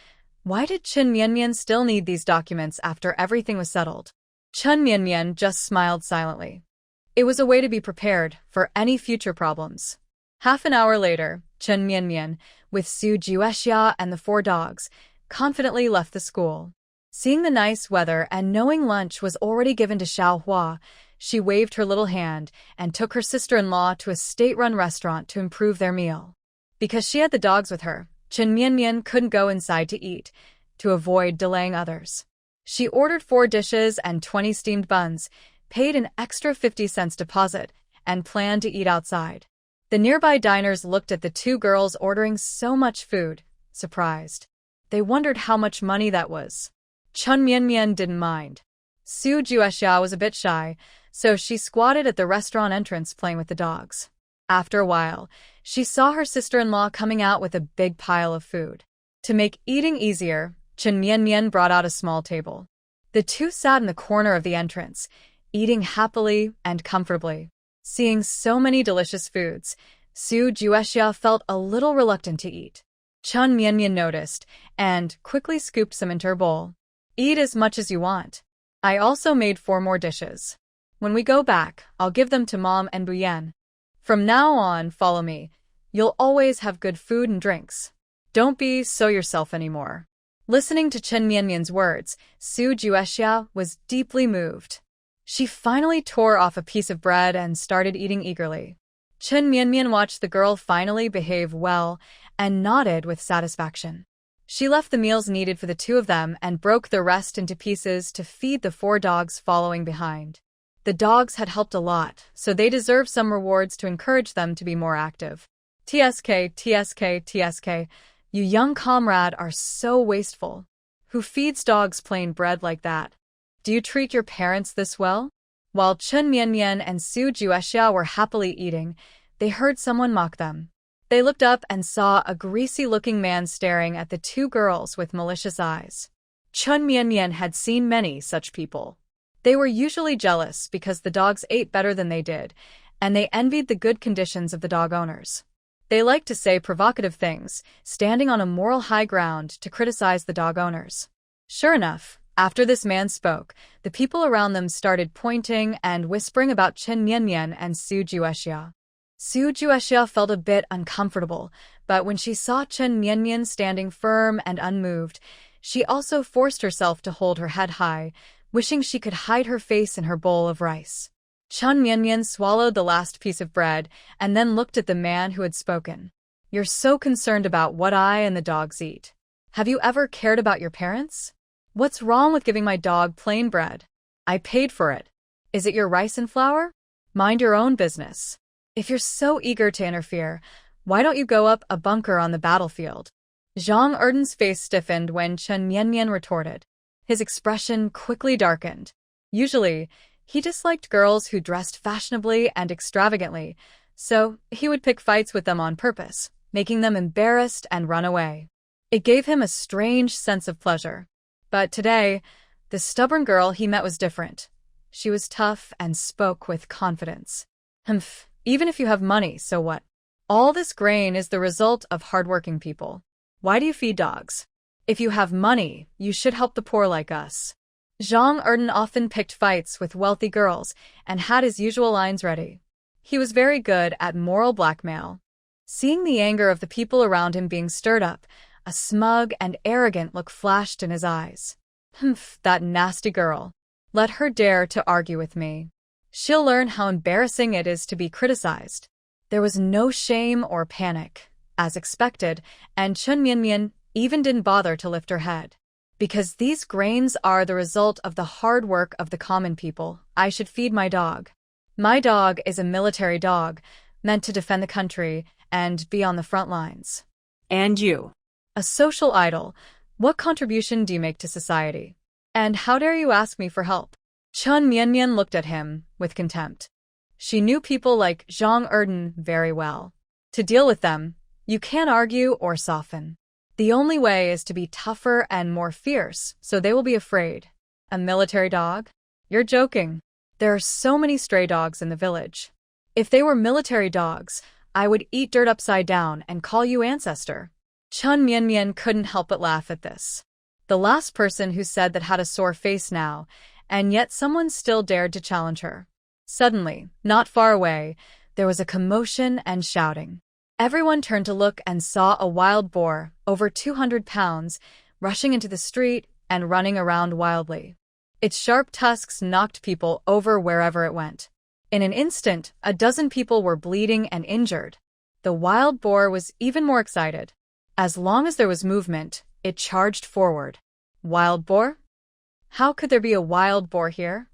Why did Chen Mianmian still need these documents after everything was settled? Chen Mianmian just smiled silently. It was a way to be prepared for any future problems. Half an hour later, Chen Mianmian, with Su Juexia and the 4 dogs, confidently left the school. Seeing the nice weather and knowing lunch was already given to Xiao Hua, she waved her little hand and took her sister-in-law to a state-run restaurant to improve their meal. Because she had the dogs with her, Chen Mianmian couldn't go inside to eat, to avoid delaying others. She ordered 4 dishes and 20 steamed buns, paid an extra 50 cents deposit, and planned to eat outside. The nearby diners looked at the 2 girls ordering so much food, surprised. They wondered how much money that was. Chen Mianmian didn't mind. Su Juexia was a bit shy, so she squatted at the restaurant entrance playing with the dogs. After a while, she saw her sister-in-law coming out with a big pile of food. To make eating easier, Chen Mianmian brought out a small table. The 2 sat in the corner of the entrance, eating happily and comfortably. Seeing so many delicious foods, Su Juexia felt a little reluctant to eat. Chen Mianmian noticed and quickly scooped some into her bowl. Eat as much as you want. I also made 4 more dishes. When we go back, I'll give them to Mom and Buyan. From now on, follow me. You'll always have good food and drinks. Don't be so yourself anymore. Listening to Chen Mianmian's words, Su Juexia was deeply moved. She finally tore off a piece of bread and started eating eagerly. Chen Mianmian watched the girl finally behave well and nodded with satisfaction. She left the meals needed for the 2 of them and broke the rest into pieces to feed the 4 dogs following behind. The dogs had helped a lot, so they deserved some rewards to encourage them to be more active. TSK, TSK, TSK, you young comrade are so wasteful. Who feeds dogs plain bread like that? Do you treat your parents this well? While Chen Mianmian and Su Juexia were happily eating, they heard someone mock them. They looked up and saw a greasy-looking man staring at the 2 girls with malicious eyes. Chen Mianmian had seen many such people. They were usually jealous because the dogs ate better than they did, and they envied the good conditions of the dog owners. They liked to say provocative things, standing on a moral high ground to criticize the dog owners. Sure enough, after this man spoke, the people around them started pointing and whispering about Chen Mianmian and Su Juexia. Su Juexia felt a bit uncomfortable, but when she saw Chen Mianmian standing firm and unmoved, she also forced herself to hold her head high, wishing she could hide her face in her bowl of rice. Chen Mianmian swallowed the last piece of bread and then looked at the man who had spoken. You're so concerned about what I and the dogs eat. Have you ever cared about your parents? What's wrong with giving my dog plain bread? I paid for it. Is it your rice and flour? Mind your own business. If you're so eager to interfere, why don't you go up a bunker on the battlefield? Zhang Erden's face stiffened when Chen Mianmian retorted. His expression quickly darkened. Usually, he disliked girls who dressed fashionably and extravagantly, so he would pick fights with them on purpose, making them embarrassed and run away. It gave him a strange sense of pleasure. But today, the stubborn girl he met was different. She was tough and spoke with confidence. Humph, even if you have money, so what? All this grain is the result of hardworking people. Why do you feed dogs? If you have money, you should help the poor like us. Zhang Erden often picked fights with wealthy girls and had his usual lines ready. He was very good at moral blackmail. Seeing the anger of the people around him being stirred up, a smug and arrogant look flashed in his eyes. Humph, that nasty girl. Let her dare to argue with me. She'll learn how embarrassing it is to be criticized. There was no shame or panic, as expected, and Chen Mianmian even didn't bother to lift her head. Because these grains are the result of the hard work of the common people, I should feed my dog. My dog is a military dog, meant to defend the country and be on the front lines. And you? A social idol. What contribution do you make to society? And how dare you ask me for help? Chen Mianmian looked at him with contempt. She knew people like Zhang Erden very well. To deal with them, you can't argue or soften. The only way is to be tougher and more fierce, so they will be afraid. A military dog? You're joking. There are so many stray dogs in the village. If they were military dogs, I would eat dirt upside down and call you ancestor. Chen Mianmian couldn't help but laugh at this. The last person who said that had a sore face now, and yet someone still dared to challenge her. Suddenly, not far away, there was a commotion and shouting. Everyone turned to look and saw a wild boar, over 200 pounds, rushing into the street and running around wildly. Its sharp tusks knocked people over wherever it went. In an instant, a dozen people were bleeding and injured. The wild boar was even more excited. As long as there was movement, it charged forward. Wild boar? How could there be a wild boar here?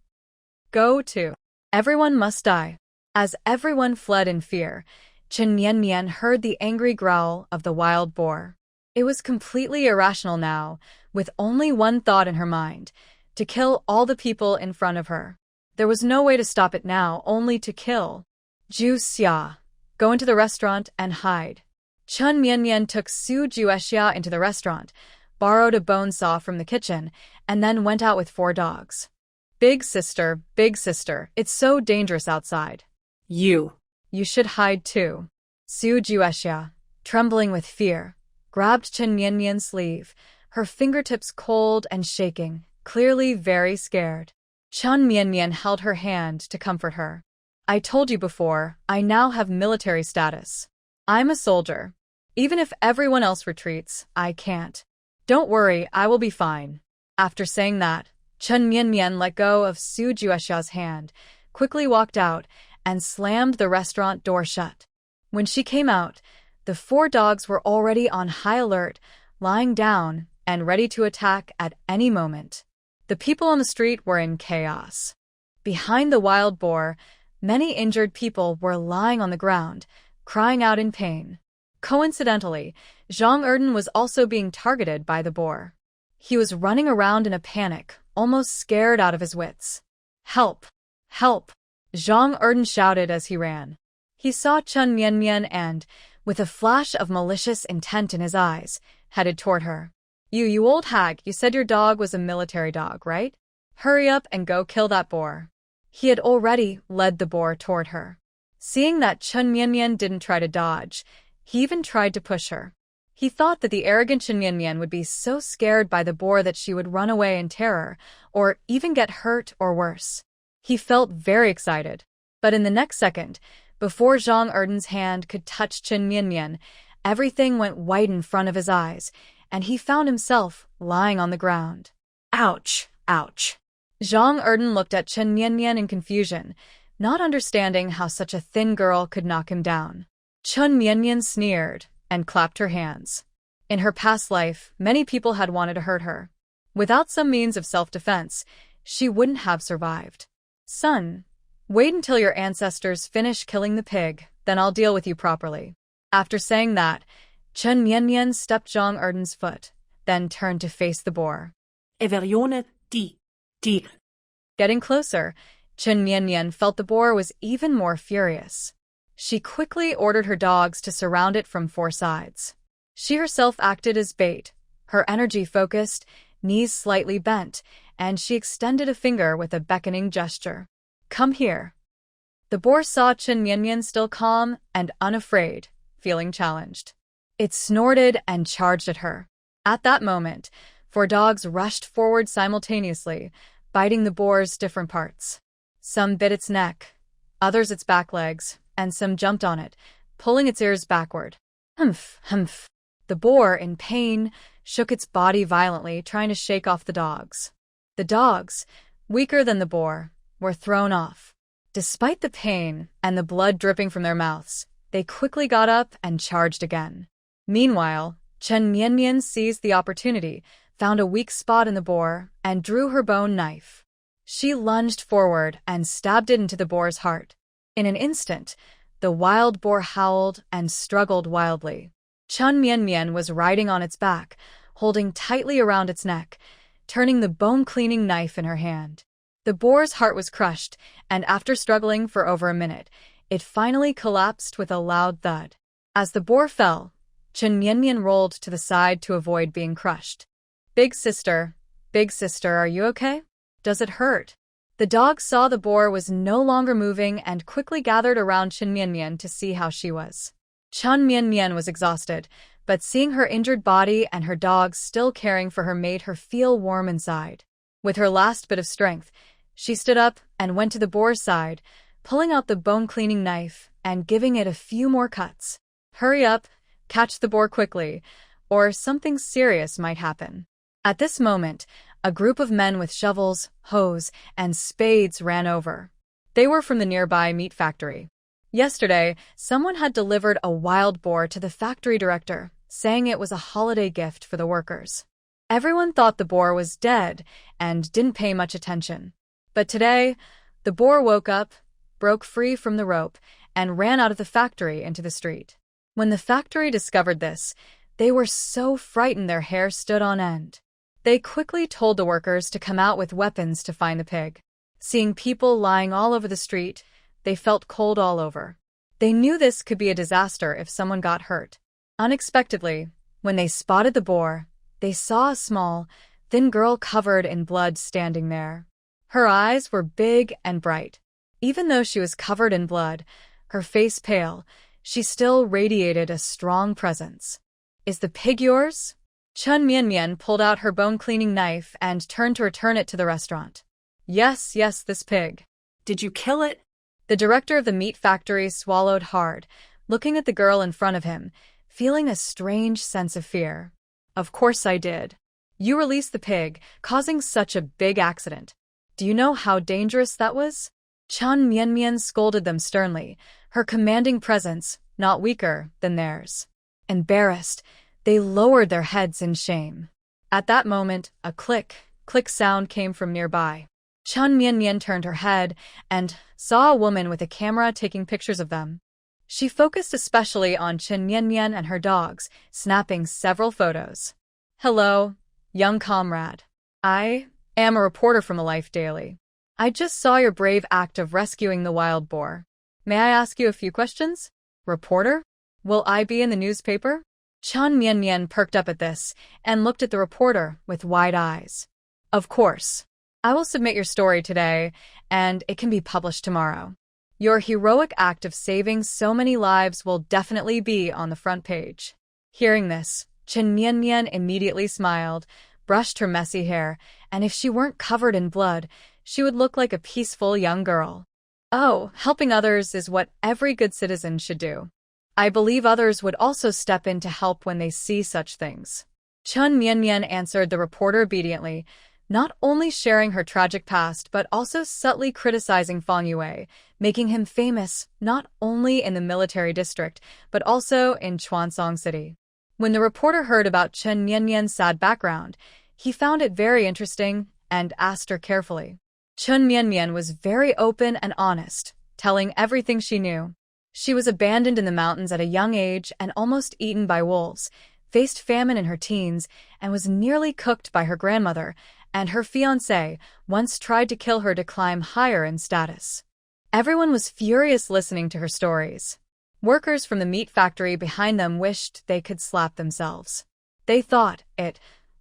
Go to. Everyone must die. As everyone fled in fear, Chen Mianmian heard the angry growl of the wild boar. It was completely irrational now, with only one thought in her mind, to kill all the people in front of her. There was no way to stop it now, only to kill. Zhu Xia, go into the restaurant and hide. Chen Mianmian took Su Juexia into the restaurant, borrowed a bone saw from the kitchen, and then went out with 4 dogs. Big sister, it's so dangerous outside. You should hide too. Su Juexia, trembling with fear, grabbed Chen Mianmian's sleeve, her fingertips cold and shaking, clearly very scared. Chen Mianmian held her hand to comfort her. I told you before, I now have military status. I'm a soldier. Even if everyone else retreats, I can't. Don't worry, I will be fine. After saying that, Chen Mianmian let go of Su Juexia's hand, quickly walked out, and slammed the restaurant door shut. When she came out, the 4 dogs were already on high alert, lying down and ready to attack at any moment. The people on the street were in chaos. Behind the wild boar, many injured people were lying on the ground, crying out in pain. Coincidentally, Zhang Erden was also being targeted by the boar. He was running around in a panic, almost scared out of his wits. Help! Help! Zhang Erden shouted as he ran. He saw Chen Mianmian and, with a flash of malicious intent in his eyes, headed toward her. You old hag, you said your dog was a military dog, right? Hurry up and go kill that boar. He had already led the boar toward her. Seeing that Chen Mianmian didn't try to dodge, he even tried to push her. He thought that the arrogant Chen Mianmian would be so scared by the boar that she would run away in terror, or even get hurt or worse. He felt very excited. But in the next second, before Zhang Erden's hand could touch Chen Mianmian, everything went white in front of his eyes, and he found himself lying on the ground. Ouch! Ouch! Zhang Erden looked at Chen Mianmian in confusion, not understanding how such a thin girl could knock him down. Chen Mianmian sneered and clapped her hands. In her past life, many people had wanted to hurt her. Without some means of self-defense, she wouldn't have survived. Son, wait until your ancestors finish killing the pig, then I'll deal with you properly. After saying that, Chen Mianmian stepped Zhang Erden's foot, then turned to face the boar. Everione di. Getting closer, Chen Mianmian felt the boar was even more furious. She quickly ordered her dogs to surround it from 4 sides. She herself acted as bait, her energy focused, knees slightly bent, and she extended a finger with a beckoning gesture. Come here. The boar saw Chen Mianmian still calm and unafraid, feeling challenged. It snorted and charged at her. At that moment, 4 dogs rushed forward simultaneously, biting the boar's different parts. Some bit its neck, others its back legs, and some jumped on it, pulling its ears backward. Humph, humph. The boar, in pain, shook its body violently, trying to shake off the dogs. The dogs, weaker than the boar, were thrown off. Despite the pain and the blood dripping from their mouths, they quickly got up and charged again. Meanwhile, Chen Mianmian seized the opportunity, found a weak spot in the boar, and drew her bone knife. She lunged forward and stabbed it into the boar's heart. In an instant, the wild boar howled and struggled wildly. Chen Mianmian was riding on its back, holding tightly around its neck, turning the bone-cleaning knife in her hand. The boar's heart was crushed, and after struggling for over a minute, it finally collapsed with a loud thud. As the boar fell, Chen Mianmian rolled to the side to avoid being crushed. Big sister, are you okay? Does it hurt? The dogs saw the boar was no longer moving and quickly gathered around Chen Mianmian to see how she was. Chen Mianmian was exhausted, but seeing her injured body and her dogs still caring for her made her feel warm inside. With her last bit of strength, she stood up and went to the boar's side, pulling out the bone-cleaning knife and giving it a few more cuts. Hurry up, catch the boar quickly, or something serious might happen. At this moment, a group of men with shovels, hoes, and spades ran over. They were from the nearby meat factory. Yesterday, someone had delivered a wild boar to the factory director, saying it was a holiday gift for the workers. Everyone thought the boar was dead and didn't pay much attention. But today, the boar woke up, broke free from the rope, and ran out of the factory into the street. When the factory discovered this, they were so frightened their hair stood on end. They quickly told the workers to come out with weapons to find the pig. Seeing people lying all over the street, they felt cold all over. They knew this could be a disaster if someone got hurt. Unexpectedly, when they spotted the boar, they saw a small, thin girl covered in blood standing there. Her eyes were big and bright. Even though she was covered in blood, her face pale, she still radiated a strong presence. Is the pig yours? Chen Mianmian pulled out her bone-cleaning knife and turned to return it to the restaurant. Yes, this pig. Did you kill it? The director of the meat factory swallowed hard, looking at the girl in front of him, feeling a strange sense of fear. Of course I did. You released the pig, causing such a big accident. Do you know how dangerous that was? Chen Mianmian scolded them sternly, her commanding presence not weaker than theirs. Embarrassed, they lowered their heads in shame. At that moment, a click sound came from nearby. Chen Mianmian turned her head and saw a woman with a camera taking pictures of them. She focused especially on Chen Mianmian and her dogs, snapping several photos. Hello, young comrade. I am a reporter from a Life Daily. I just saw your brave act of rescuing the wild boar. May I ask you a few questions? Reporter? Will I be in the newspaper? Chen Mianmian perked up at this and looked at the reporter with wide eyes. Of course. I will submit your story today, and it can be published tomorrow. Your heroic act of saving so many lives will definitely be on the front page. Hearing this, Chen Mianmian immediately smiled, brushed her messy hair, and if she weren't covered in blood, she would look like a peaceful young girl. Oh, helping others is what every good citizen should do. I believe others would also step in to help when they see such things. Chen Mianmian answered the reporter obediently, not only sharing her tragic past but also subtly criticizing Fang Yue, making him famous not only in the military district but also in Chuansong City. When the reporter heard about Chen Mianmian's sad background, he found it very interesting and asked her carefully. Chun Mian was very open and honest, telling everything she knew. She was abandoned in the mountains at a young age and almost eaten by wolves, faced famine in her teens, and was nearly cooked by her grandmother, and her fiancé once tried to kill her to climb higher in status. Everyone was furious listening to her stories. Workers from the meat factory behind them wished they could slap themselves. They thought,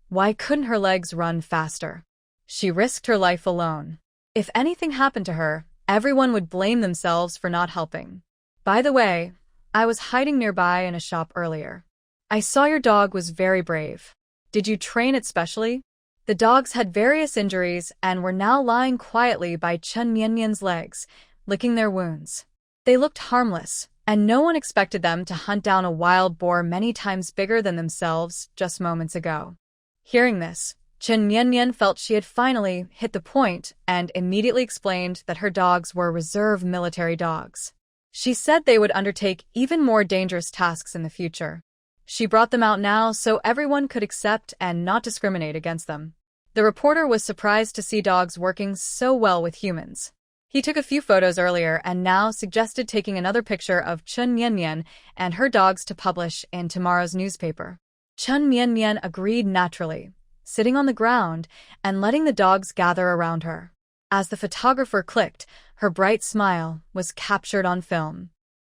why couldn't her legs run faster? She risked her life alone. If anything happened to her, everyone would blame themselves for not helping. By the way, I was hiding nearby in a shop earlier. I saw your dog was very brave. Did you train it specially? The dogs had various injuries and were now lying quietly by Chun Mian's legs, licking their wounds. They looked harmless, and no one expected them to hunt down a wild boar many times bigger than themselves just moments ago. Hearing this, Chun Mian felt she had finally hit the point and immediately explained that her dogs were reserve military dogs. She said they would undertake even more dangerous tasks in the future. She brought them out now so everyone could accept and not discriminate against them. The reporter was surprised to see dogs working so well with humans. He took a few photos earlier and now suggested taking another picture of Chun Mian and her dogs to publish in tomorrow's newspaper. Chun Mian agreed naturally, sitting on the ground and letting the dogs gather around her. As the photographer clicked, her bright smile was captured on film.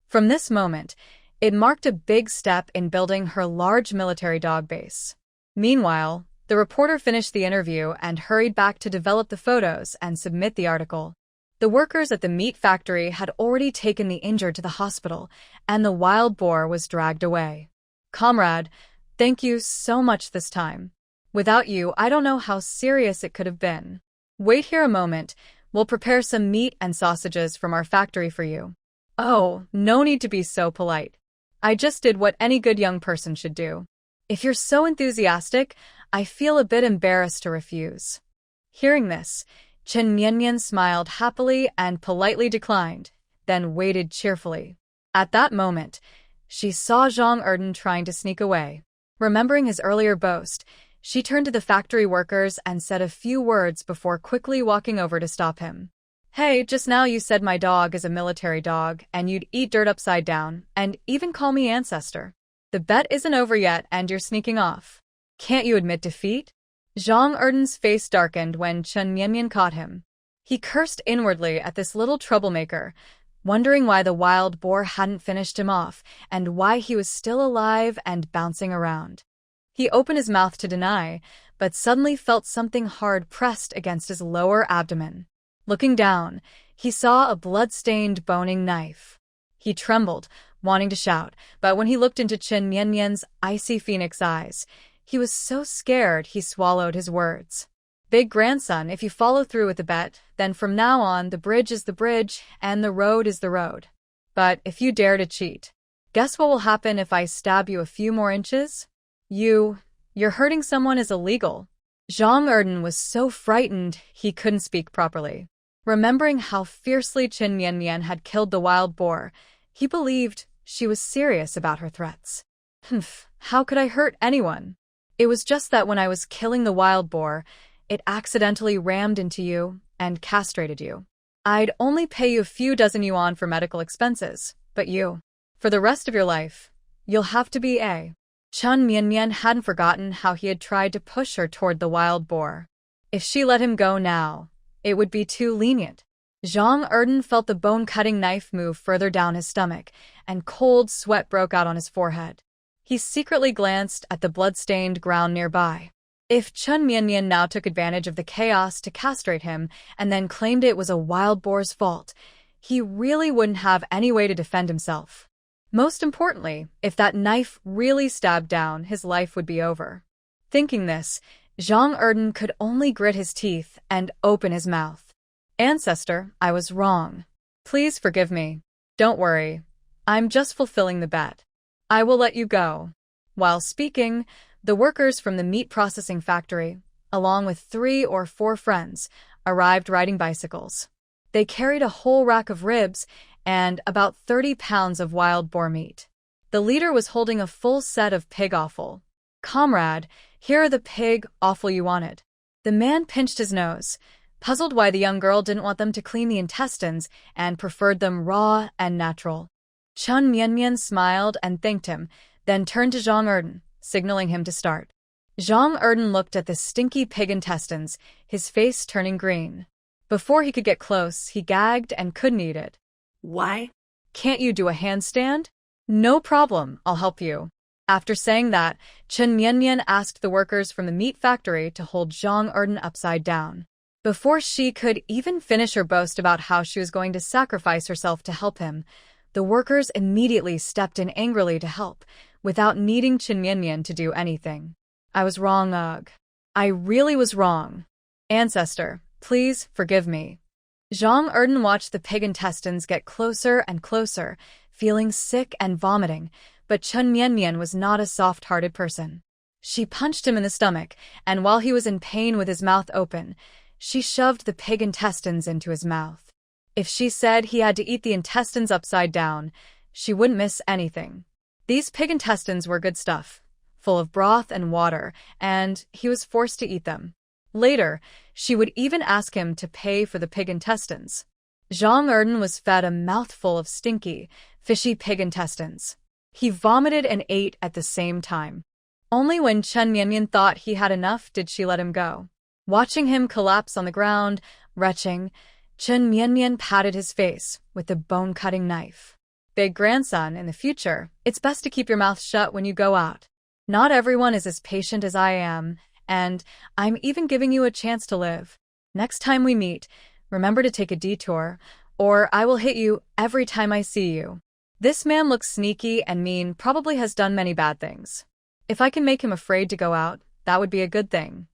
From this moment, it marked a big step in building her large military dog base. Meanwhile, the reporter finished the interview and hurried back to develop the photos and submit the article. The workers at the meat factory had already taken the injured to the hospital, and the wild boar was dragged away. Comrade, thank you so much this time. Without you, I don't know how serious it could have been. Wait here a moment. We'll prepare some meat and sausages from our factory for you. Oh, no need to be so polite. I just did what any good young person should do. If you're so enthusiastic, I feel a bit embarrassed to refuse. Hearing this, Chun Mian smiled happily and politely declined, then waited cheerfully. At that moment, she saw Zhang Erden trying to sneak away. Remembering his earlier boast, she turned to the factory workers and said a few words before quickly walking over to stop him. Hey, just now you said my dog is a military dog and you'd eat dirt upside down and even call me ancestor. The bet isn't over yet and you're sneaking off. Can't you admit defeat? Zhang Erden's face darkened when Chun Mian caught him. He cursed inwardly at this little troublemaker, wondering why the wild boar hadn't finished him off and why he was still alive and bouncing around. He opened his mouth to deny, but suddenly felt something hard pressed against his lower abdomen. Looking down, he saw a blood-stained boning knife. He trembled, wanting to shout, but when he looked into Chun Mian's icy phoenix eyes, he was so scared he swallowed his words. Big grandson, if you follow through with the bet, then from now on the bridge is the bridge and the road is the road. But if you dare to cheat, guess what will happen if I stab you a few more inches? You're hurting someone is illegal. Zhang Erden was so frightened he couldn't speak properly. Remembering how fiercely Chun Mian had killed the wild boar, he believed she was serious about her threats. How could I hurt anyone? It was just that when I was killing the wild boar, it accidentally rammed into you and castrated you. I'd only pay you a few dozen yuan for medical expenses, but for the rest of your life, you'll have to be a. Chun Mian hadn't forgotten how he had tried to push her toward the wild boar. If she let him go now, it would be too lenient. Zhang Erden felt the bone-cutting knife move further down his stomach, and cold sweat broke out on his forehead. He secretly glanced at the blood-stained ground nearby. If Chun Mian now took advantage of the chaos to castrate him and then claimed it was a wild boar's fault, he really wouldn't have any way to defend himself. Most importantly, if that knife really stabbed down, his life would be over. Thinking this, Zhang Erden could only grit his teeth and open his mouth. Ancestor, I was wrong. Please forgive me. Don't worry. I'm just fulfilling the bet. I will let you go. While speaking, the workers from the meat processing factory, along with 3 or 4 friends, arrived riding bicycles. They carried a whole rack of ribs and about 30 pounds of wild boar meat. The leader was holding a full set of pig offal. Comrade, here are the pig offal you wanted. The man pinched his nose, puzzled why the young girl didn't want them to clean the intestines and preferred them raw and natural. Chun Mian smiled and thanked him, then turned to Zhang Erden, signaling him to start. Zhang Erden looked at the stinky pig intestines, his face turning green. Before he could get close, he gagged and couldn't eat it. Why? Can't you do a handstand? No problem, I'll help you. After saying that, Chun Mian asked the workers from the meat factory to hold Zhang Erden upside down. Before she could even finish her boast about how she was going to sacrifice herself to help him, the workers immediately stepped in angrily to help, without needing Chun Mian to do anything. I was wrong, ugh. I really was wrong. Ancestor, please forgive me. Zhang Erden watched the pig intestines get closer and closer, feeling sick and vomiting, but Chun Mian was not a soft-hearted person. She punched him in the stomach, and while he was in pain with his mouth open, she shoved the pig intestines into his mouth. If she said he had to eat the intestines upside down, she wouldn't miss anything. These pig intestines were good stuff, full of broth and water, and he was forced to eat them. Later, she would even ask him to pay for the pig intestines. Zhang Erden was fed a mouthful of stinky, fishy pig intestines. He vomited and ate at the same time. Only when Chun Mian thought he had enough did she let him go. Watching him collapse on the ground, retching, Chun Mian patted his face with the bone-cutting knife. Big grandson, in the future, it's best to keep your mouth shut when you go out. Not everyone is as patient as I am, and I'm even giving you a chance to live. Next time we meet, remember to take a detour, or I will hit you every time I see you. This man looks sneaky and mean, probably has done many bad things. If I can make him afraid to go out, that would be a good thing.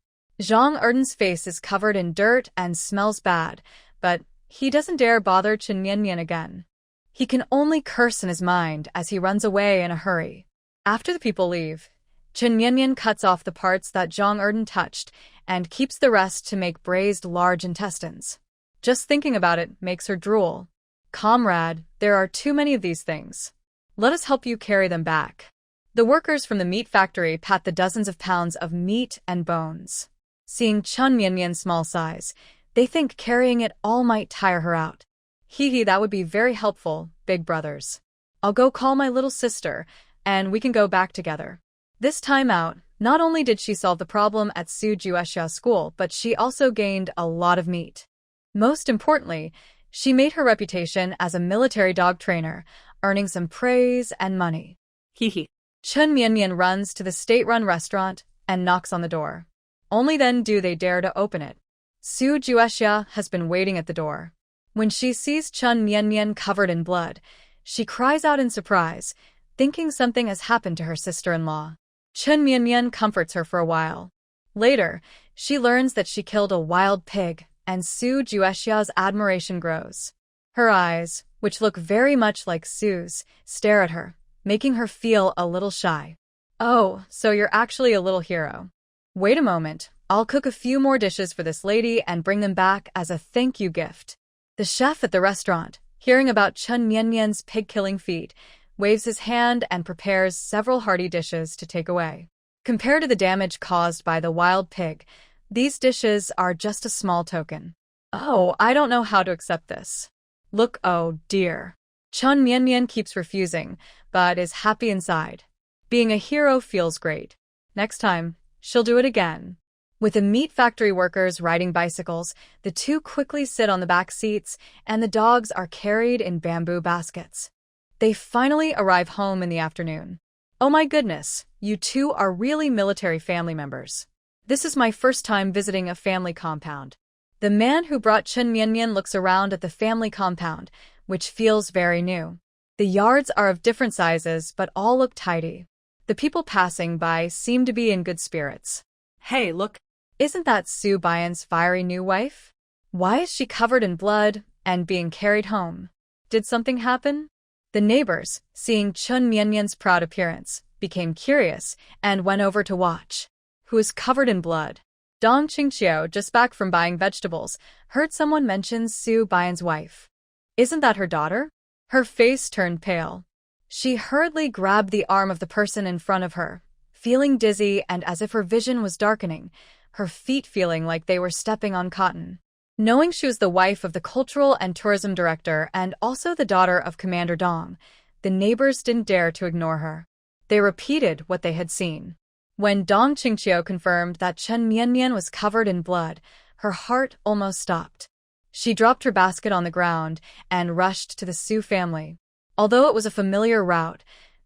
Zhang Erden's face is covered in dirt and smells bad, but he doesn't dare bother Chun Mian again. He can only curse in his mind as he runs away in a hurry. After the people leave, Chun Mian cuts off the parts that Zhang Erden touched and keeps the rest to make braised large intestines. Just thinking about it makes her drool. Comrade, there are too many of these things. Let us help you carry them back. The workers from the meat factory pat the dozens of pounds of meat and bones. Seeing Chun Mian's small size, they think carrying it all might tire her out. Hee, that would be very helpful, big brothers. I'll go call my little sister, and we can go back together. This time out, not only did she solve the problem at Su Juexia school, but she also gained a lot of meat. Most importantly, she made her reputation as a military dog trainer, earning some praise and money. Hee. Chun Mian runs to the state-run restaurant and knocks on the door. Only then do they dare to open it. Su Juexia has been waiting at the door. When she sees Chun Mian covered in blood, she cries out in surprise, thinking something has happened to her sister-in-law. Chun Mian comforts her for a while. Later, she learns that she killed a wild pig, and Su Juexia's admiration grows. Her eyes, which look very much like Su's, stare at her, making her feel a little shy. Oh, so you're actually a little hero. Wait a moment, I'll cook a few more dishes for this lady and bring them back as a thank you gift. The chef at the restaurant, hearing about Chun Mian's pig-killing feat, waves his hand and prepares several hearty dishes to take away. Compared to the damage caused by the wild pig, these dishes are just a small token. Oh, I don't know how to accept this. Look, oh dear. Chun Mian keeps refusing, but is happy inside. Being a hero feels great. Next time, she'll do it again. With the meat factory workers riding bicycles, the two quickly sit on the back seats, and the dogs are carried in bamboo baskets. They finally arrive home in the afternoon. Oh my goodness, you two are really military family members. This is my first time visiting a family compound. The man who brought Chun Mian looks around at the family compound, which feels very new. The yards are of different sizes, but all look tidy. The people passing by seem to be in good spirits. Hey, look. Isn't that Su Baiyan's fiery new wife? Why is she covered in blood and being carried home? Did something happen? The neighbors, seeing Chun Mian's proud appearance, became curious and went over to watch. Who is covered in blood? Dong Qingqiu, just back from buying vegetables, heard someone mention Su Baiyan's wife. Isn't that her daughter? Her face turned pale. She hurriedly grabbed the arm of the person in front of her, feeling dizzy and as if her vision was darkening, her feet feeling like they were stepping on cotton. Knowing she was the wife of the cultural and tourism director and also the daughter of Commander Dong, the neighbors didn't dare to ignore her. They repeated what they had seen. When Dong Qingqiu confirmed that Chen Mianmian was covered in blood, her heart almost stopped. She dropped her basket on the ground and rushed to the Su family. Although it was a familiar route,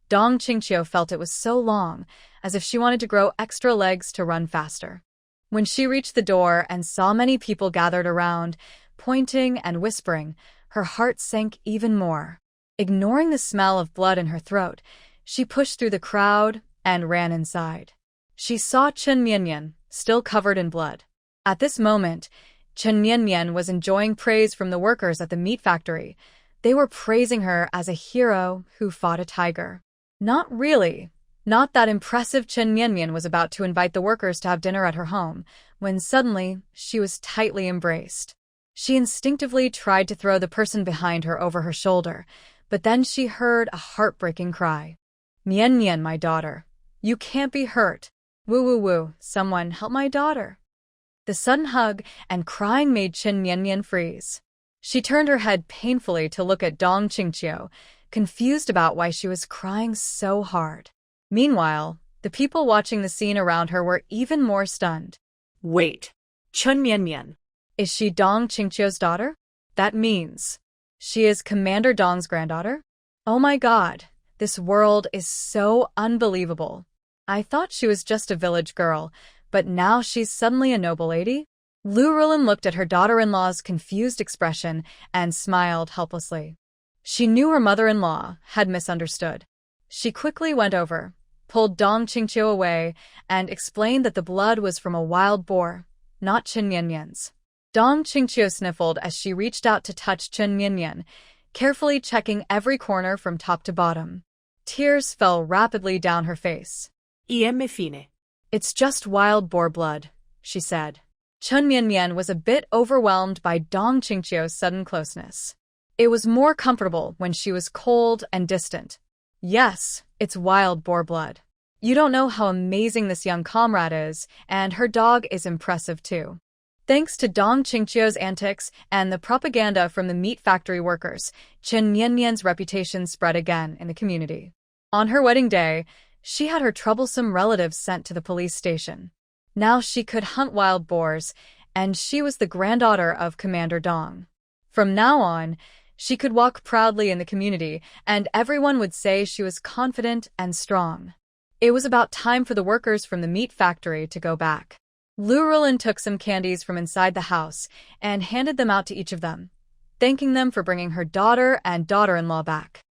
Dong Qingqiu felt it was so long, as if she wanted to grow extra legs to run faster. When she reached the door and saw many people gathered around, pointing and whispering, her heart sank even more. Ignoring the smell of blood in her throat, she pushed through the crowd and ran inside. She saw Chen Mianmian, still covered in blood. At this moment, Chen Mianmian was enjoying praise from the workers at the meat factory. They were praising her as a hero who fought a tiger. Not really. Not that impressive. Chen Mianmian was about to invite the workers to have dinner at her home, when suddenly she was tightly embraced. She instinctively tried to throw the person behind her over her shoulder, but then she heard a heartbreaking cry. Mianmian, my daughter. You can't be hurt. Woo woo woo, someone help my daughter. The sudden hug and crying made Chen Mianmian freeze. She turned her head painfully to look at Dong Qingqiu, confused about why she was crying so hard. Meanwhile, the people watching the scene around her were even more stunned. Wait. Chen Mianmian. Is she Dong Qingqiu's daughter? That means she is Commander Dong's granddaughter? Oh my god, this world is so unbelievable. I thought she was just a village girl, but now she's suddenly a noble lady? Lu Rilin looked at her daughter-in-law's confused expression and smiled helplessly. She knew her mother-in-law had misunderstood. She quickly went over, pulled Dong Qingqiu away, and explained that the blood was from a wild boar, not Chen Mianmian's. Dong Qingqiu sniffled as she reached out to touch Chen Mianmian, carefully checking every corner from top to bottom. Tears fell rapidly down her face. E fine. It's just wild boar blood, she said. Chen Mianmian was a bit overwhelmed by Dong Qingqiu's sudden closeness. It was more comfortable when she was cold and distant. Yes, it's wild boar blood. You don't know how amazing this young comrade is, and her dog is impressive too. Thanks to Dong Qingqiu's antics and the propaganda from the meat factory workers, Chen Mianmian's reputation spread again in the community. On her wedding day, she had her troublesome relatives sent to the police station. Now she could hunt wild boars, and she was the granddaughter of Commander Dong. From now on, she could walk proudly in the community, and everyone would say she was confident and strong. It was about time for the workers from the meat factory to go back. Lu Rilin took some candies from inside the house and handed them out to each of them, thanking them for bringing her daughter and daughter-in-law back.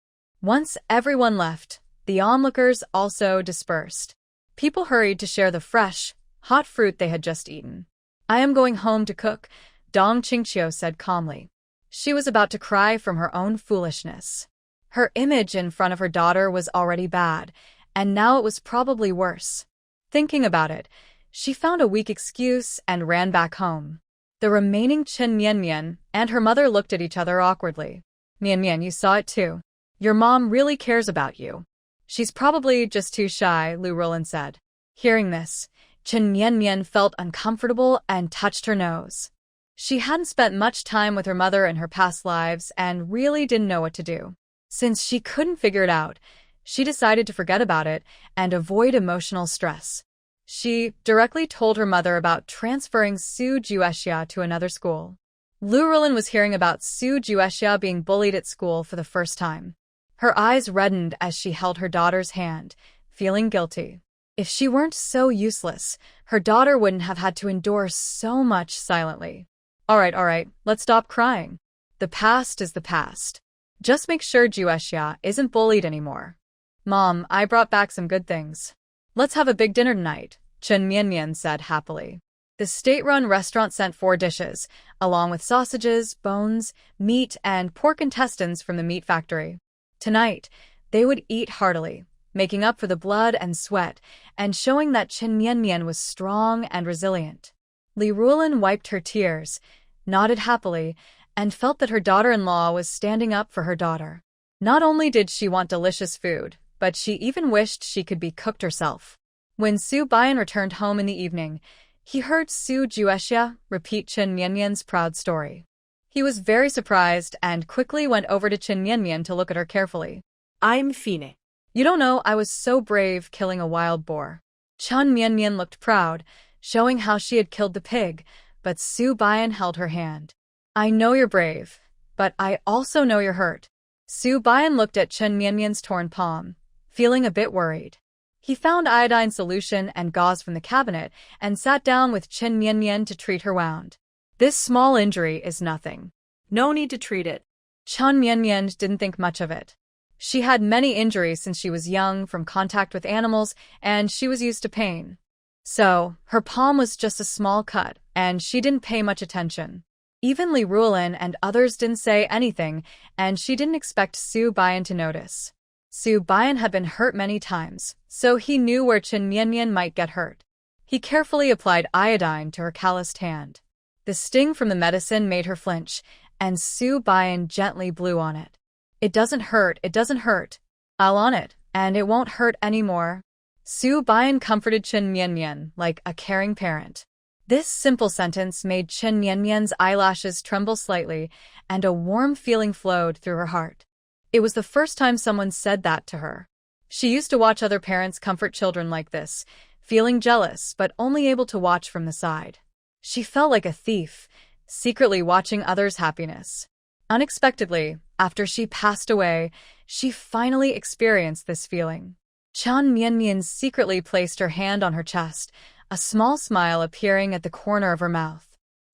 Once everyone left, the onlookers also dispersed. People hurried to share the fresh, hot fruit they had just eaten. I am going home to cook, Dong Qingqiu said calmly. She was about to cry from her own foolishness. Her image in front of her daughter was already bad, and now it was probably worse. Thinking about it, she found a weak excuse and ran back home. The remaining Chen Mianmian and her mother looked at each other awkwardly. Mianmian, you saw it too. Your mom really cares about you. She's probably just too shy, Lu Rilin said. Hearing this, Chen Mianmian felt uncomfortable and touched her nose. She hadn't spent much time with her mother in her past lives and really didn't know what to do. Since she couldn't figure it out, she decided to forget about it and avoid emotional stress. She directly told her mother about transferring Su Juexia to another school. Lu Rilin was hearing about Su Juexia being bullied at school for the first time. Her eyes reddened as she held her daughter's hand, feeling guilty. If she weren't so useless, her daughter wouldn't have had to endure so much silently. All right, let's stop crying. The past is the past. Just make sure Juexia isn't bullied anymore. Mom, I brought back some good things. Let's have a big dinner tonight, Chen Mianmian said happily. The state-run restaurant sent 4 dishes, along with sausages, bones, meat, and pork intestines from the meat factory. Tonight, they would eat heartily, making up for the blood and sweat, and showing that Chen Mianmian was strong and resilient. Li Ruolin wiped her tears, nodded happily, and felt that her daughter-in-law was standing up for her daughter. Not only did she want delicious food, but she even wished she could be cooked herself. When Su Baiyan returned home in the evening, He heard Su Juexia repeat Chen Mianmian's proud story. He was very surprised and quickly went over to Chen Mianmian to look at her carefully. I'm Fine. You don't know I was so brave killing a wild boar. Chen Mianmian looked proud, showing how she had killed the pig, but Su Bian held her hand. I know you're brave, but I also know you're hurt. Su Bian looked at Chen Mianmian's torn palm, feeling a bit worried. He found iodine solution and gauze from the cabinet and sat down with Chen Mianmian to treat her wound. This small injury is nothing. No need to treat it. Chen Mianmian didn't think much of it. She had many injuries since she was young from contact with animals, and she was used to pain. So, her palm was just a small cut, and she didn't pay much attention. Even Li Ruolin and others didn't say anything, and she didn't expect Su Bian to notice. Su Bian had been hurt many times, so he knew where Chen Mianmian might get hurt. He carefully applied iodine to her calloused hand. The sting from the medicine made her flinch, and Su Bian gently blew on it. It doesn't hurt, it doesn't hurt. I'll on it, and it won't hurt anymore. Su Bian comforted Chen Mianmian like a caring parent. This simple sentence made Chen Mianmian's eyelashes tremble slightly, and a warm feeling flowed through her heart. It was the first time someone said that to her. She used to watch other parents comfort children like this, feeling jealous but only able to watch from the side. She felt like a thief, secretly watching others' happiness. Unexpectedly, after she passed away, she finally experienced this feeling. Chen Mianmian secretly placed her hand on her chest, a small smile appearing at the corner of her mouth.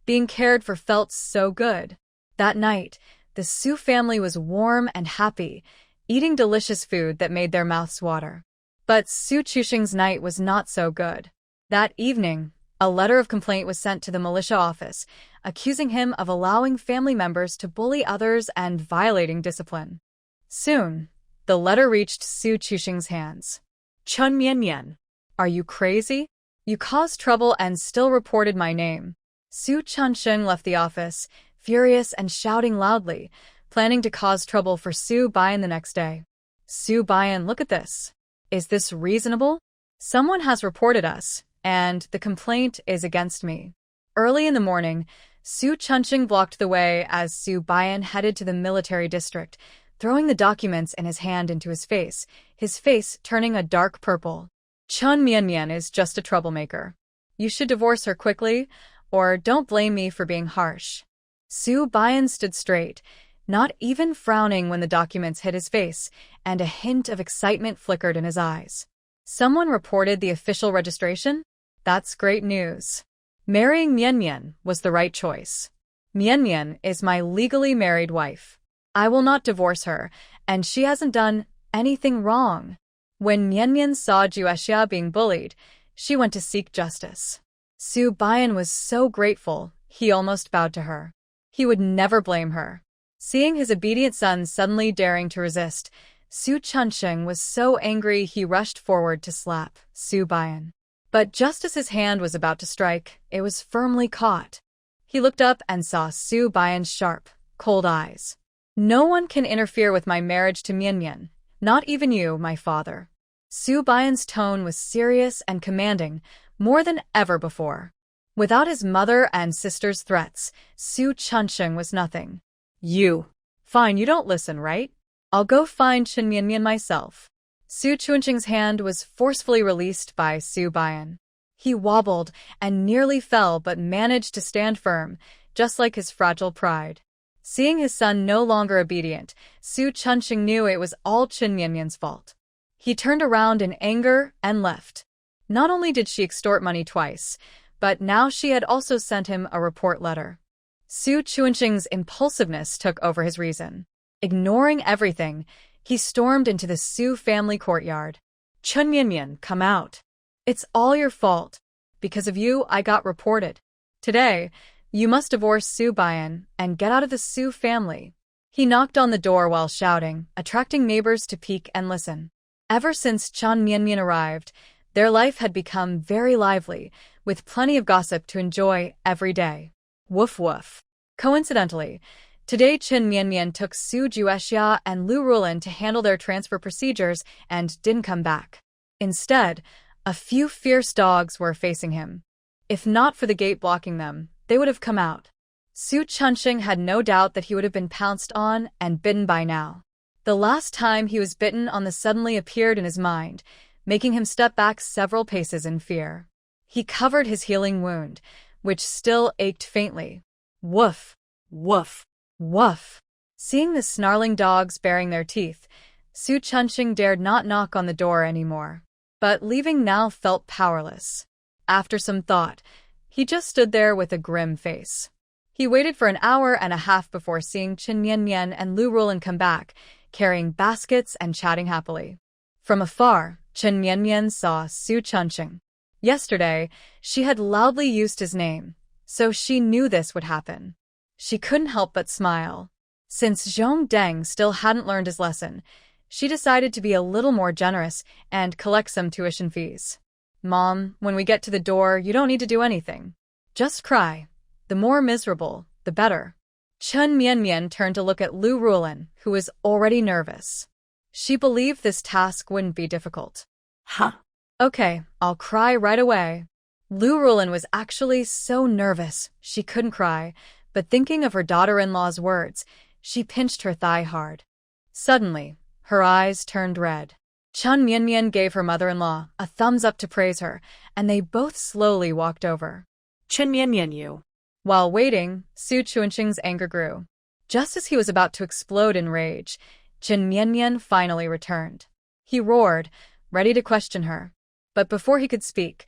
Being cared for felt so good. That night, the Su family was warm and happy, eating delicious food that made their mouths water. But Su Chuxing's night was not so good. That evening, a letter of complaint was sent to the militia office, accusing him of allowing family members to bully others and violating discipline. Soon, the letter reached Su Chuxing's hands. Chen Mianmian. Are you crazy? You caused trouble and still reported my name. Su Chuxing left the office, furious and shouting loudly, planning to cause trouble for Su Bian the next day. Su Bian, look at this. Is this reasonable? Someone has reported us, and the complaint is against me. Early in the morning, Su Chuxing blocked the way as Su Bian headed to the military district, throwing the documents in his hand into his face turning a dark purple. Chen Mianmian is just a troublemaker. You should divorce her quickly, or don't blame me for being harsh. Su Bian stood straight, not even frowning when the documents hit his face, and a hint of excitement flickered in his eyes. Someone reported the official registration? That's great news. Marrying Mianmian was the right choice. Mianmian is my legally married wife. I will not divorce her, and she hasn't done anything wrong. When Mianmian saw Juexia being bullied, she went to seek justice. Su Bian was so grateful, he almost bowed to her. He would never blame her. Seeing his obedient son suddenly daring to resist, Su Chuxing was so angry he rushed forward to slap Su Bian. But just as his hand was about to strike, it was firmly caught. He looked up and saw Su Bian's sharp, cold eyes. No one can interfere with my marriage to Mianmian, not even you, my father. Su Bian's tone was serious and commanding, more than ever before. Without his mother and sister's threats, Su Chuxing was nothing. You. Fine, you don't listen, right? I'll go find Chen Mianmian myself. Su Chuxing's hand was forcefully released by Su Bian. He wobbled and nearly fell but managed to stand firm, just like his fragile pride. Seeing his son no longer obedient, Su Chuxing knew it was all Chen Mianmian's fault. He turned around in anger and left. Not only did she extort money twice, but now she had also sent him a report letter. Su Chuxing's impulsiveness took over his reason. Ignoring everything, he stormed into the Su family courtyard. Chen Mianmian, come out. It's all your fault. Because of you, I got reported. Today, you must divorce Su Bian and get out of the Su family. He knocked on the door while shouting, attracting neighbors to peek and listen. Ever since Chen Mianmian arrived, their life had become very lively, with plenty of gossip to enjoy every day. Woof woof. Coincidentally, today Chen Mianmian took Su Juexia and Lu Ruolin to handle their transfer procedures and didn't come back. Instead, a few fierce dogs were facing him. If not for the gate blocking them, they would have come out. Su Chunsheng had no doubt that he would have been pounced on and bitten by now. The last time he was bitten on the suddenly appeared in his mind, making him step back several paces in fear. He covered his healing wound, which still ached faintly. Woof! Woof! Woof! Seeing the snarling dogs baring their teeth, Su Chunsheng dared not knock on the door anymore. But leaving now felt powerless. After some thought, he just stood there with a grim face. He waited for an hour and a half before seeing Chen Yanyan and Lu Rulin come back, carrying baskets and chatting happily. From afar, Chen Yanyan saw Su Chunsheng. Yesterday, she had loudly used his name, so she knew this would happen. She couldn't help but smile. Since Zhong Deng still hadn't learned his lesson, she decided to be a little more generous and collect some tuition fees. Mom, when we get to the door, you don't need to do anything. Just cry. The more miserable, the better. Chen Mianmian turned to look at Lu Rulin, who was already nervous. She believed this task wouldn't be difficult. Huh. Okay, I'll cry right away. Lu Rulin was actually so nervous she couldn't cry, but thinking of her daughter-in-law's words, she pinched her thigh hard. Suddenly, her eyes turned red. Chen Mianmian gave her mother-in-law a thumbs up to praise her, and they both slowly walked over. Chen Mianmian you. While waiting, Su Chunsheng's anger grew. Just as he was about to explode in rage, Chen Mianmian finally returned. He roared, ready to question her. But before he could speak,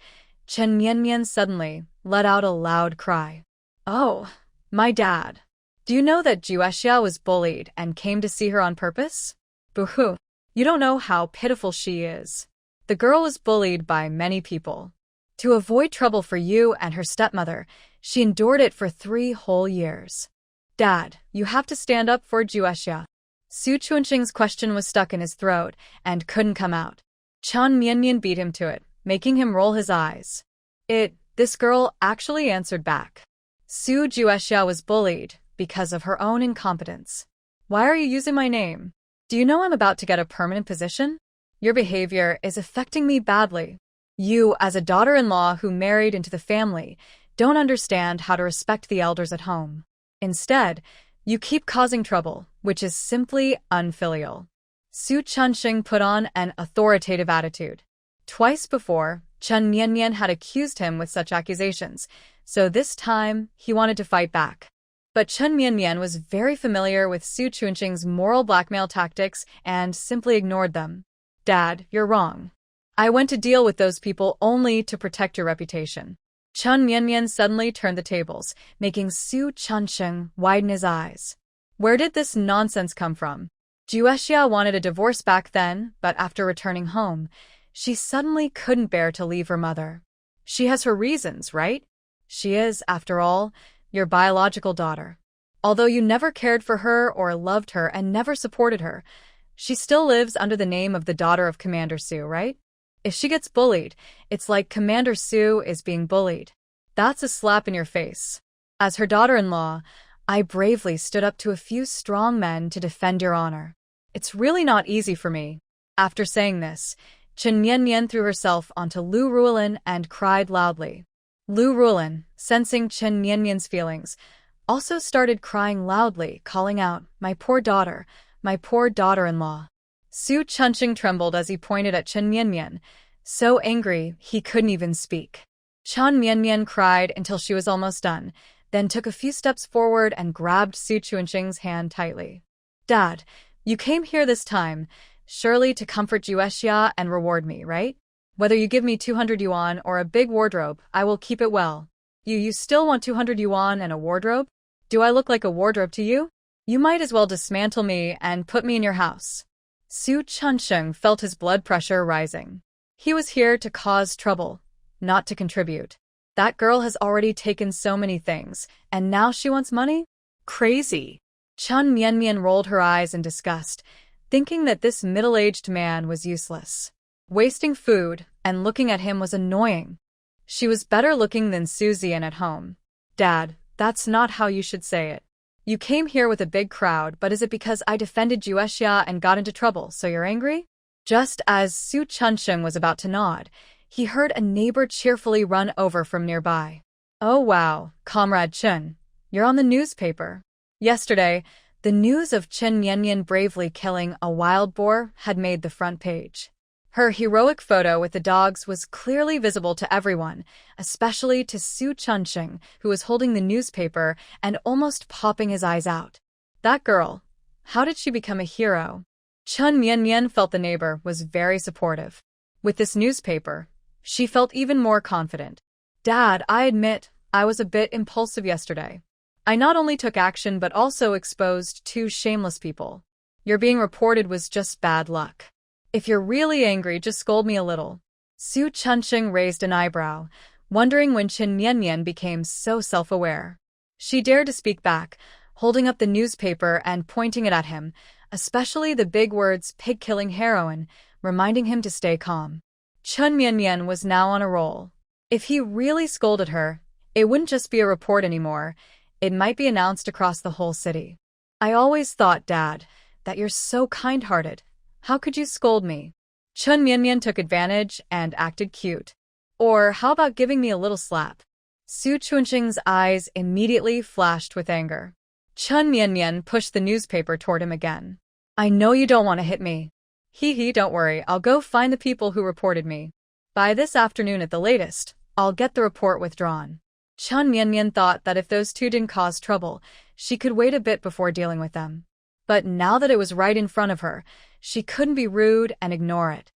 Chen Mianmian suddenly let out a loud cry. Oh, my dad. Do you know that Juexia was bullied and came to see her on purpose? Boo-hoo. You don't know how pitiful she is. The girl was bullied by many people. To avoid trouble for you and her stepmother, she endured it for 3 whole years. Dad, you have to stand up for Juexia. Su Chunsheng's question was stuck in his throat and couldn't come out. Chen Mianmian beat him to it, making him roll his eyes. This girl actually answered back. Su Juexia was bullied because of her own incompetence. Why are you using my name? Do you know I'm about to get a permanent position? Your behavior is affecting me badly. You, as a daughter-in-law who married into the family, don't understand how to respect the elders at home. Instead, you keep causing trouble, which is simply unfilial. Su Chunsheng put on an authoritative attitude. Twice before, Chen Mianmian had accused him with such accusations, so this time he wanted to fight back. But Chen Mianmian was very familiar with Su Chunsheng's moral blackmail tactics and simply ignored them. Dad, you're wrong. I went to deal with those people only to protect your reputation. Chen Mianmian suddenly turned the tables, making Su Chunsheng widen his eyes. Where did this nonsense come from? Juexia wanted a divorce back then, but after returning home, she suddenly couldn't bear to leave her mother. She has her reasons, right? She is, after all, your biological daughter. Although you never cared for her or loved her and never supported her, she still lives under the name of the daughter of Commander Su, right? If she gets bullied, it's like Commander Su is being bullied. That's a slap in your face. As her daughter-in-law, I bravely stood up to a few strong men to defend your honor. It's really not easy for me. After saying this, Chen Mianmian threw herself onto Lu Rulin and cried loudly. Lu Rulin, sensing Chen Mianmian's feelings, also started crying loudly, calling out, my poor daughter-in-law. Su Chunsheng trembled as he pointed at Chen Mianmian, so angry he couldn't even speak. Chen Mianmian cried until she was almost done, then took a few steps forward and grabbed Su Chunsheng's hand tightly. Dad, you came here this time, surely to comfort Juexia and reward me, right? Whether you give me 200 yuan or a big wardrobe, I will keep it well. You still want 200 yuan and a wardrobe? Do I look like a wardrobe to you? You might as well dismantle me and put me in your house. Su Chunsheng felt his blood pressure rising. He was here to cause trouble, not to contribute. That girl has already taken so many things, and now she wants money? Crazy. Chen Mianmian rolled her eyes in disgust, thinking that this middle-aged man was useless. Wasting food and looking at him was annoying. She was better looking than Suzian at home. Dad, that's not how you should say it. You came here with a big crowd, but is it because I defended Juexia and got into trouble, so you're angry? Just as Su Chunsheng was about to nod, he heard a neighbor cheerfully run over from nearby. "Oh wow, Comrade Chun, you're on the newspaper." Yesterday, the news of Chen Yanyan bravely killing a wild boar had made the front page. Her heroic photo with the dogs was clearly visible to everyone, especially to Su Chunxing, who was holding the newspaper and almost popping his eyes out. That girl, how did she become a hero? Chen Mianyan felt the neighbor was very supportive. With this newspaper, she felt even more confident. "Dad, I admit, I was a bit impulsive yesterday. I not only took action but also exposed two shameless people. Your being reported was just bad luck. If you're really angry, just scold me a little." Su Chunxing raised an eyebrow, wondering when Chen Yanyan became so self-aware. She dared to speak back, holding up the newspaper and pointing it at him, especially the big words "pig-killing heroine," reminding him to stay calm. Chen Mianyan was now on a roll. If he really scolded her, it wouldn't just be a report anymore, it might be announced across the whole city. "I always thought, Dad, that you're so kind-hearted. How could you scold me?" Chen Mianyan took advantage and acted cute. "Or how about giving me a little slap?" Su Chunxing's eyes immediately flashed with anger. Chen Mianyan pushed the newspaper toward him again. "I know you don't want to hit me. Hee, don't worry, I'll go find the people who reported me. By this afternoon at the latest, I'll get the report withdrawn." Chen Mianyan thought that if those two didn't cause trouble, she could wait a bit before dealing with them. But now that it was right in front of her, she couldn't be rude and ignore it.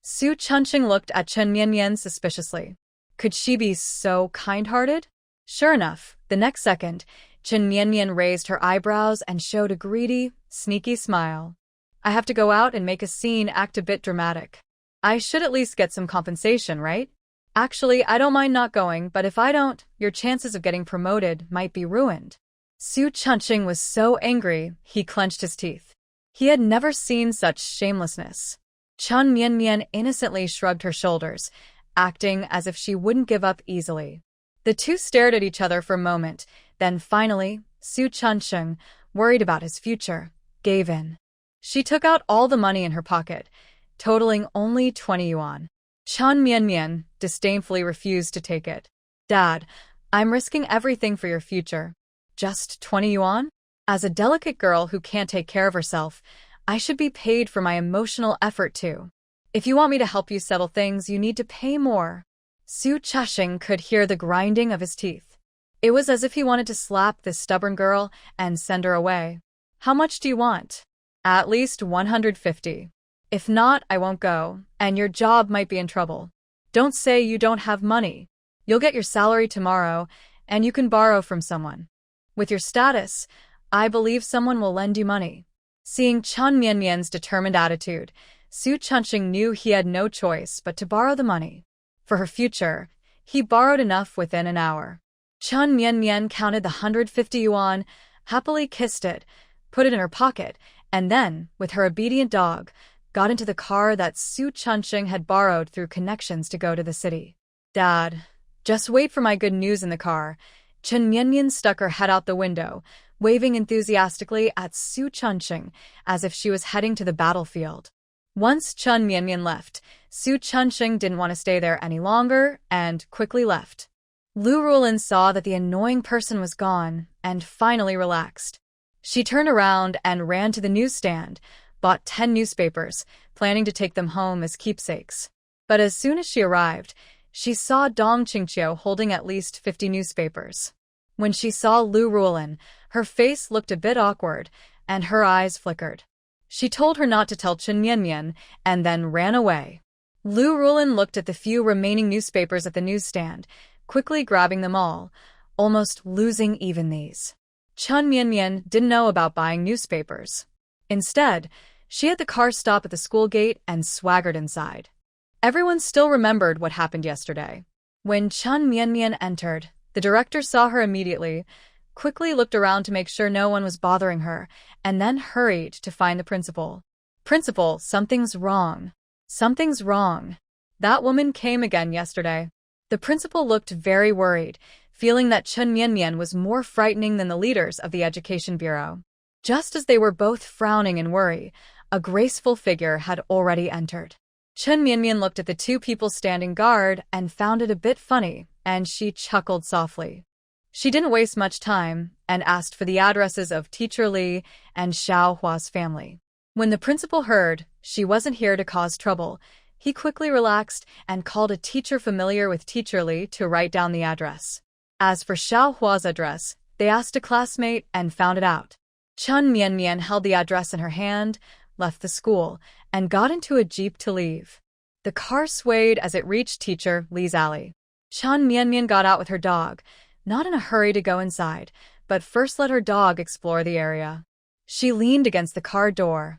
Su Chunxing looked at Chen Mianyan suspiciously. Could she be so kind-hearted? Sure enough, the next second, Chen Mianyan raised her eyebrows and showed a greedy, sneaky smile. "I have to go out and make a scene, act a bit dramatic. I should at least get some compensation, right? Actually, I don't mind not going, but if I don't, your chances of getting promoted might be ruined." Su Chunxing was so angry, he clenched his teeth. He had never seen such shamelessness. Chen Mianyan innocently shrugged her shoulders, acting as if she wouldn't give up easily. The two stared at each other for a moment, then finally, Su Chunxing, worried about his future, gave in. She took out all the money in her pocket, totaling only 20 yuan. Chen Mianyan disdainfully refused to take it. "Dad, I'm risking everything for your future. Just 20 yuan? As a delicate girl who can't take care of herself, I should be paid for my emotional effort too. If you want me to help you settle things, you need to pay more." Su Chunxing could hear the grinding of his teeth. It was as if he wanted to slap this stubborn girl and send her away. "How much do you want?" "At least 150. If not, I won't go, and your job might be in trouble. Don't say you don't have money. You'll get your salary tomorrow, and you can borrow from someone. With your status, I believe someone will lend you money." Seeing Chen Mianyan's determined attitude, Su Chunxing knew he had no choice but to borrow the money. For her future, he borrowed enough within an hour. Chen Mianyan counted the 150 yuan, happily kissed it, put it in her pocket, and then, with her obedient dog, got into the car that Su Chunxing had borrowed through connections to go to the city. "Dad, just wait for my good news in the car." Chen Mianyan stuck her head out the window, waving enthusiastically at Su Chunxing as if she was heading to the battlefield. Once Chen Mianyan left, Su Chunxing didn't want to stay there any longer and quickly left. Lu Rulin saw that the annoying person was gone and finally relaxed. She turned around and ran to the newsstand, bought 10 newspapers, planning to take them home as keepsakes. But as soon as she arrived, she saw Dong Qingqiu holding at least 50 newspapers. When she saw Lu Rulin, her face looked a bit awkward, and her eyes flickered. She told her not to tell Chen Mianyan, and then ran away. Lu Rulin looked at the few remaining newspapers at the newsstand, quickly grabbing them all, almost losing even these. Chen Mianyan didn't know about buying newspapers. Instead, she had the car stop at the school gate and swaggered inside. Everyone still remembered what happened yesterday. When Chen Mianyan entered, the director saw her immediately, quickly looked around to make sure no one was bothering her, and then hurried to find the principal. "Principal, something's wrong. Something's wrong. That woman came again yesterday." The principal looked very worried, feeling that Chen Mianyan was more frightening than the leaders of the Education Bureau. Just as they were both frowning in worry, a graceful figure had already entered. Chen Mianmian looked at the two people standing guard and found it a bit funny, and she chuckled softly. She didn't waste much time and asked for the addresses of Teacher Li and Xiao Hua's family. When the principal heard she wasn't here to cause trouble, he quickly relaxed and called a teacher familiar with Teacher Li to write down the address. As for Xiao Hua's address, they asked a classmate and found it out. Chen Mianmian held the address in her hand, left the school, and got into a jeep to leave. The car swayed as it reached Teacher Li's alley. Chen Mianmian got out with her dog, not in a hurry to go inside, but first let her dog explore the area. She leaned against the car door,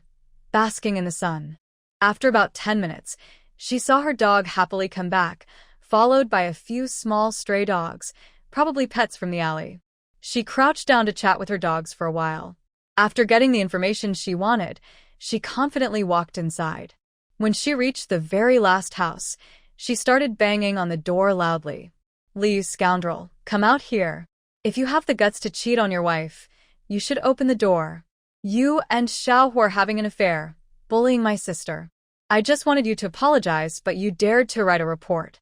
basking in the sun. After about 10 minutes, she saw her dog happily come back, followed by a few small stray dogs, probably pets from the alley. She crouched down to chat with her dogs for a while. After getting the information she wanted, she confidently walked inside. When she reached the very last house, she started banging on the door loudly. "Li, you scoundrel, come out here. If you have the guts to cheat on your wife, you should open the door. You and Xiao Hu are having an affair, bullying my sister. I just wanted you to apologize, but you dared to write a report.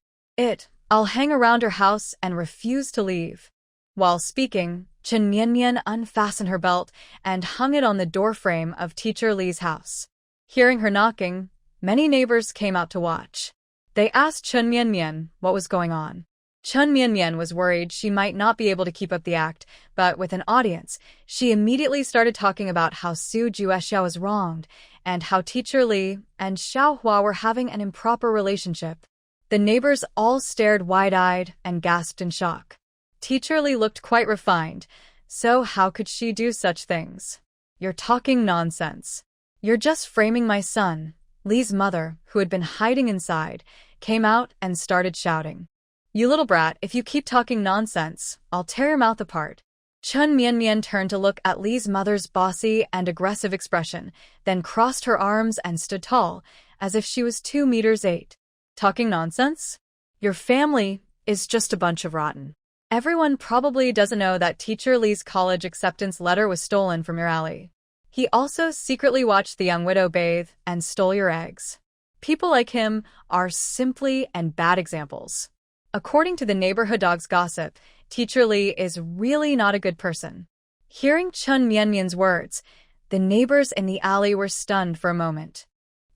I'll hang around your house and refuse to leave." While speaking, Chen Mianmian unfastened her belt and hung it on the doorframe of Teacher Li's house. Hearing her knocking, many neighbors came out to watch. They asked Chen Mianmian what was going on. Chen Mianmian was worried she might not be able to keep up the act, but with an audience, she immediately started talking about how Su Juexiao was wronged and how Teacher Li and Xiao Hua were having an improper relationship. The neighbors all stared wide-eyed and gasped in shock. Teacher Li looked quite refined, so how could she do such things? "You're talking nonsense. You're just framing my son." Li's mother, who had been hiding inside, came out and started shouting. "You little brat, if you keep talking nonsense, I'll tear your mouth apart." Chen Mianmian turned to look at Li's mother's bossy and aggressive expression, then crossed her arms and stood tall, as if she was 2 meters 8. "Talking nonsense? Your family is just a bunch of rotten. Everyone probably doesn't know that Teacher Li's college acceptance letter was stolen from your alley. He also secretly watched the young widow bathe and stole your eggs. People like him are simply and bad examples. According to the neighborhood dog's gossip, Teacher Li is really not a good person." Hearing Chen Mianmian's words, the neighbors in the alley were stunned for a moment.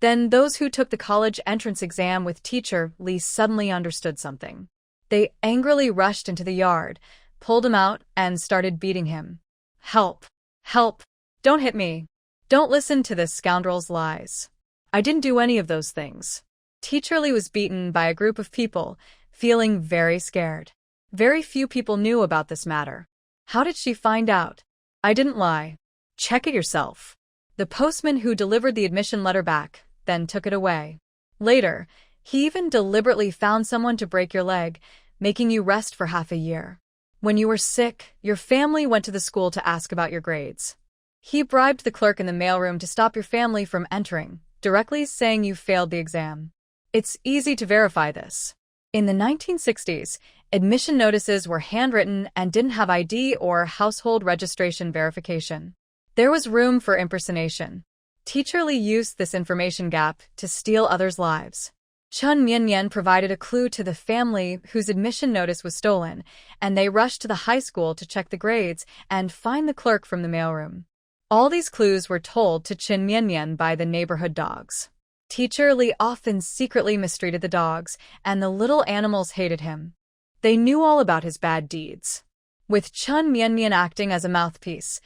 Then those who took the college entrance exam with Teacher Li suddenly understood something. They angrily rushed into the yard, pulled him out, and started beating him. "Help! Help! Don't hit me! Don't listen to this scoundrel's lies. I didn't do any of those things." Teacher Li was beaten by a group of people, feeling very scared. Very few people knew about this matter. How did she find out? "I didn't lie. Check it yourself." The postman who delivered the admission letter back then took it away. Later, he even deliberately found someone to break your leg, making you rest for half a year. When you were sick, your family went to the school to ask about your grades. He bribed the clerk in the mailroom to stop your family from entering, directly saying you failed the exam. It's easy to verify this. In the 1960s, admission notices were handwritten and didn't have ID or household registration verification. There was room for impersonation. Teacher Li used this information gap to steal others' lives. Chen Mianmian provided a clue to the family whose admission notice was stolen, and they rushed to the high school to check the grades and find the clerk from the mailroom. All these clues were told to Chen Mianmian by the neighborhood dogs. Teacher Li often secretly mistreated the dogs, and the little animals hated him. They knew all about his bad deeds. With Chen Mianmian acting as a mouthpiece,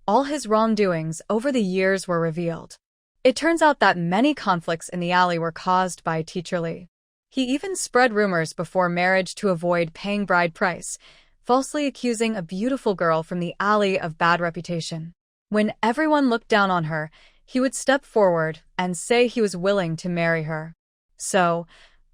all his wrongdoings over the years were revealed. It turns out that many conflicts in the alley were caused by Teacher Li. He even spread rumors before marriage to avoid paying bride price, falsely accusing a beautiful girl from the alley of bad reputation. When everyone looked down on her, he would step forward and say he was willing to marry her. So,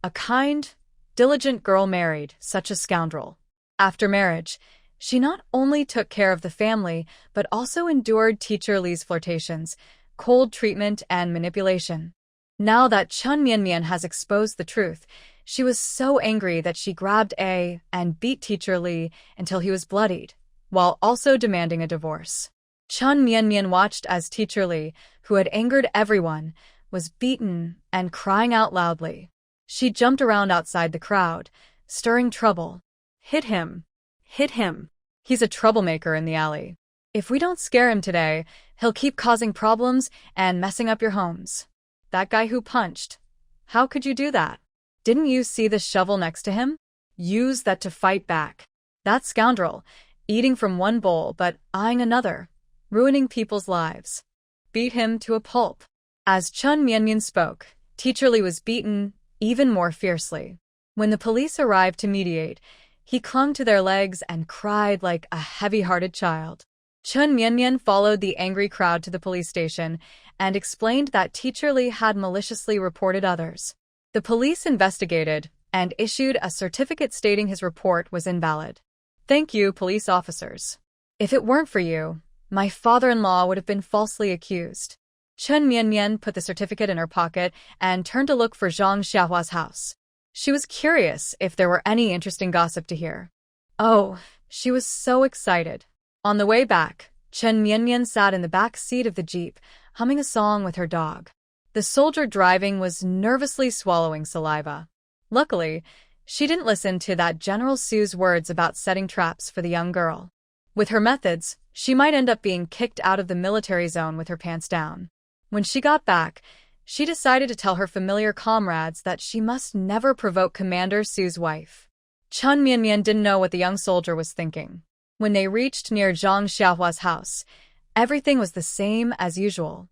a kind, diligent girl married such a scoundrel. After marriage, she not only took care of the family, but also endured Teacher Li's flirtations, cold treatment, and manipulation. Now that Chen Mianmian has exposed the truth, she was so angry that she grabbed and beat Teacher Li until he was bloodied, while also demanding a divorce. Chen Mianmian watched as Teacher Li, who had angered everyone, was beaten and crying out loudly. She jumped around outside the crowd, stirring trouble. Hit him. Hit him. He's a troublemaker in the alley. If we don't scare him today, he'll keep causing problems and messing up your homes. That guy who punched. How could you do that? Didn't you see the shovel next to him? Use that to fight back. That scoundrel, eating from one bowl but eyeing another, ruining people's lives. Beat him to a pulp. As Chun Mianmian spoke, Teacher Lee was beaten even more fiercely. When the police arrived to mediate, he clung to their legs and cried like a heavy-hearted child. Chun Mianmian followed the angry crowd to the police station and explained that Teacher Lee had maliciously reported others. The police investigated and issued a certificate stating his report was invalid. Thank you, police officers. If it weren't for you, my father-in-law would have been falsely accused. Chun Mianmian put the certificate in her pocket and turned to look for Zhang Xiaohua's house. She was curious if there were any interesting gossip to hear. Oh, she was so excited. On the way back, Chun Mianmian sat in the back seat of the jeep, humming a song with her dog. The soldier driving was nervously swallowing saliva. Luckily, she didn't listen to that General Su's words about setting traps for the young girl. With her methods, she might end up being kicked out of the military zone with her pants down. When she got back, she decided to tell her familiar comrades that she must never provoke Commander Su's wife. Chun Mianmian didn't know what the young soldier was thinking. When they reached near Zhang Xiaohua's house, everything was the same as usual.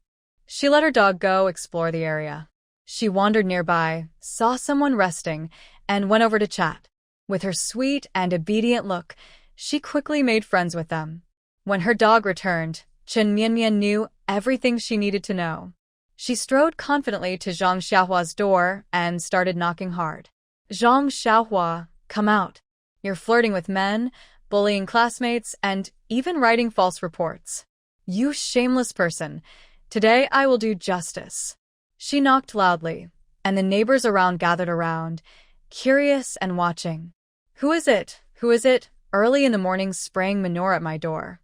She let her dog go explore the area. She wandered nearby, saw someone resting, and went over to chat. With her sweet and obedient look, she quickly made friends with them. When her dog returned, Chun Mianmian knew everything she needed to know. She strode confidently to Zhang Xiaohua's door and started knocking hard. Zhang Xiaohua, come out. You're flirting with men, bullying classmates, and even writing false reports. You shameless person. Today I will do justice. She knocked loudly, and the neighbors around gathered around, curious and watching. Who is it? Who is it? Early in the morning spraying manure at my door.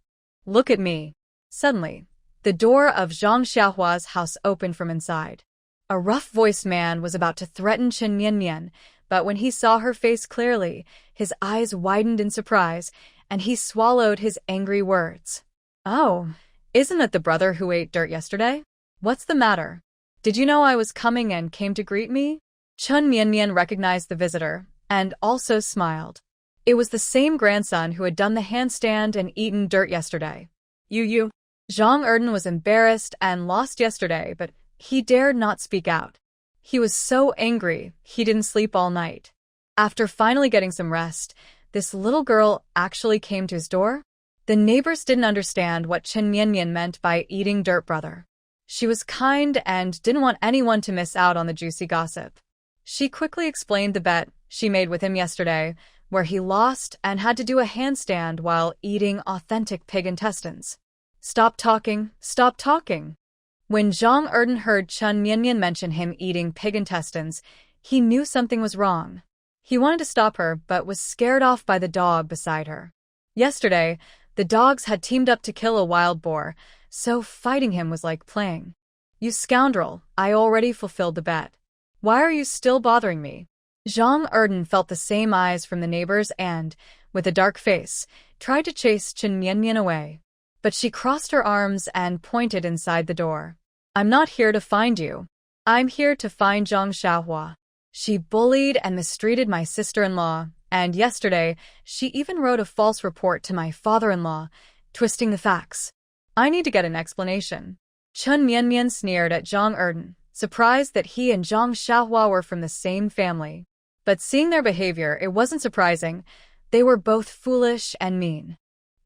Look at me. Suddenly, the door of Zhang Xiaohua's house opened from inside. A rough-voiced man was about to threaten Chun Mianmian, but when he saw her face clearly, his eyes widened in surprise, and he swallowed his angry words. Oh, isn't it the brother who ate dirt yesterday? What's the matter? Did you know I was coming and came to greet me? Chun Mianmian recognized the visitor, and also smiled. It was the same grandson who had done the handstand and eaten dirt yesterday. You. Zhang Erden was embarrassed and lost yesterday, but he dared not speak out. He was so angry, he didn't sleep all night. After finally getting some rest, this little girl actually came to his door? The neighbors didn't understand what Chun Mianmian meant by eating dirt brother. She was kind and didn't want anyone to miss out on the juicy gossip. She quickly explained the bet she made with him yesterday, where he lost and had to do a handstand while eating authentic pig intestines. Stop talking, stop talking. When Zhang Erden heard Chun Mianmian mention him eating pig intestines, he knew something was wrong. He wanted to stop her, but was scared off by the dog beside her. Yesterday, the dogs had teamed up to kill a wild boar, so fighting him was like playing. You scoundrel, I already fulfilled the bet. Why are you still bothering me? Zhang Erden felt the same eyes from the neighbors and, with a dark face, tried to chase Chun Mianmian away. But she crossed her arms and pointed inside the door. I'm not here to find you. I'm here to find Zhang Xiaohua. She bullied and mistreated my sister-in-law, and yesterday she even wrote a false report to my father-in-law, twisting the facts. I need to get an explanation. Chun Mianmian sneered at Zhang Erden, surprised that he and Zhang Xiaohua were from the same family. But seeing their behavior, it wasn't surprising. They were both foolish and mean.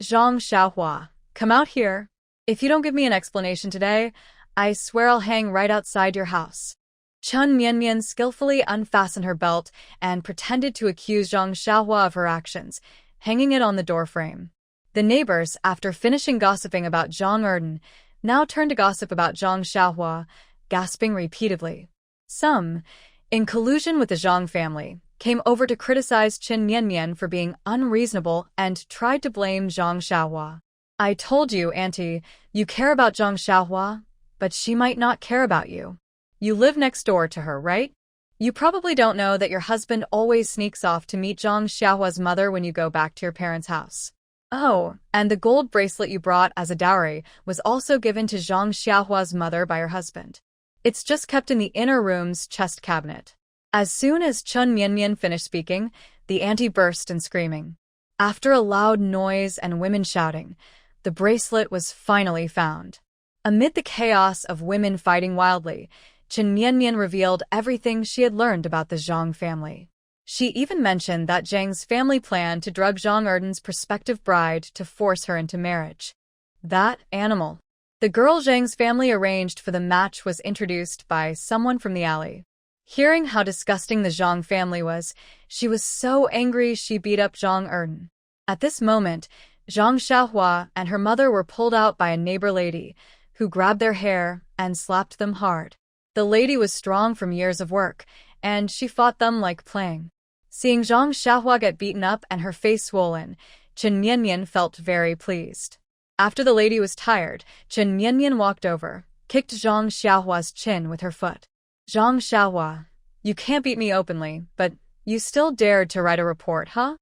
Zhang Xiaohua, come out here. If you don't give me an explanation today, I swear I'll hang right outside your house. Chun Mianmian skillfully unfastened her belt and pretended to accuse Zhang Xiaohua of her actions, hanging it on the doorframe. The neighbors, after finishing gossiping about Zhang Erden, now turned to gossip about Zhang Xiaohua, gasping repeatedly. Some, in collusion with the Zhang family, came over to criticize Chun Mianmian for being unreasonable and tried to blame Zhang Xiaohua. I told you, Auntie, you care about Zhang Xiaohua, but she might not care about you. You live next door to her, right? You probably don't know that your husband always sneaks off to meet Zhang Xiaohua's mother when you go back to your parents' house. Oh, and the gold bracelet you brought as a dowry was also given to Zhang Xiaohua's mother by your husband. It's just kept in the inner room's chest cabinet. As soon as Chun Mianmian finished speaking, the auntie burst in screaming. After a loud noise and women shouting, the bracelet was finally found. Amid the chaos of women fighting wildly, Chun Mianmian revealed everything she had learned about the Zhang family. She even mentioned that Zhang's family planned to drug Zhang Erden's prospective bride to force her into marriage. That animal. The girl Zhang's family arranged for the match was introduced by someone from the alley. Hearing how disgusting the Zhang family was, she was so angry she beat up Zhang Erden. At this moment, Zhang Xiaohua and her mother were pulled out by a neighbor lady, who grabbed their hair and slapped them hard. The lady was strong from years of work, and she fought them like playing. Seeing Zhang Xiaohua get beaten up and her face swollen, Chun Mianmian felt very pleased. After the lady was tired, Chun Mianmian walked over, kicked Zhang Xiaohua's chin with her foot. Zhang Xiaohua, you can't beat me openly, but you still dared to write a report, huh?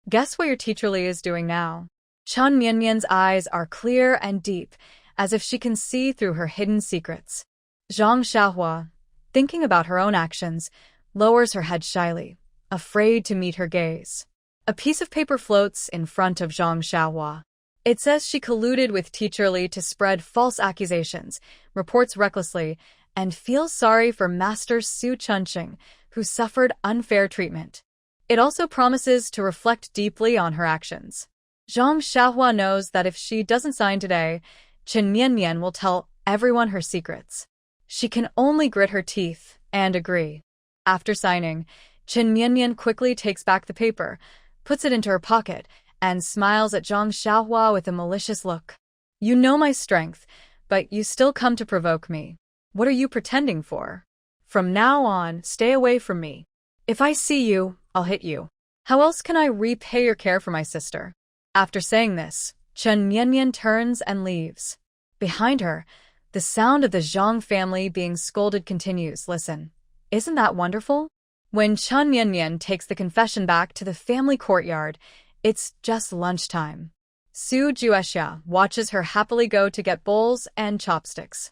Guess what your teacher Li is doing now? Chun Mianmian's eyes are clear and deep, as if she can see through her hidden secrets. Zhang Xiaohua, thinking about her own actions, lowers her head shyly, afraid to meet her gaze. A piece of paper floats in front of Zhang Xiaohua. It says she colluded with teacher Li to spread false accusations, reports recklessly, and feels sorry for Master Su Chunqing, who suffered unfair treatment. It also promises to reflect deeply on her actions. Zhang Xiaohua knows that if she doesn't sign today, Chun Mianmian will tell everyone her secrets. She can only grit her teeth and agree. After signing, Chun Mianmian quickly takes back the paper, puts it into her pocket, and smiles at Zhang Xiaohua with a malicious look. You know my strength, but you still come to provoke me. What are you pretending for? From now on, stay away from me. If I see you, I'll hit you. How else can I repay your care for my sister? After saying this, Chun Mianmian turns and leaves. Behind her, the sound of the Zhang family being scolded continues. Listen, isn't that wonderful? When Chun Mianmian takes the confession back to the family courtyard, it's just lunchtime. Su Juexia watches her happily go to get bowls and chopsticks.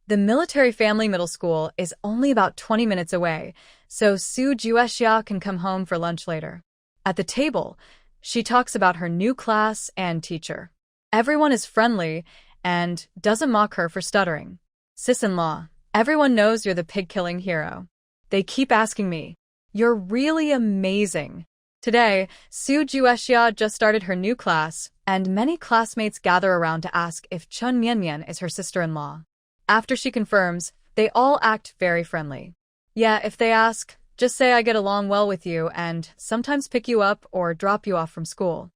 The military family middle school is only about 20 minutes away, so Su Juexia can come home for lunch later. At the table, she talks about her new class and teacher. Everyone is friendly and doesn't mock her for stuttering. Sis-in-law, everyone knows you're the pig-killing hero. They keep asking me, you're really amazing. Today, Su Juexia just started her new class, and many classmates gather around to ask if Chun Mianmian is her sister-in-law. After she confirms, they all act very friendly. Yeah, if they ask, just say I get along well with you and sometimes pick you up or drop you off from school.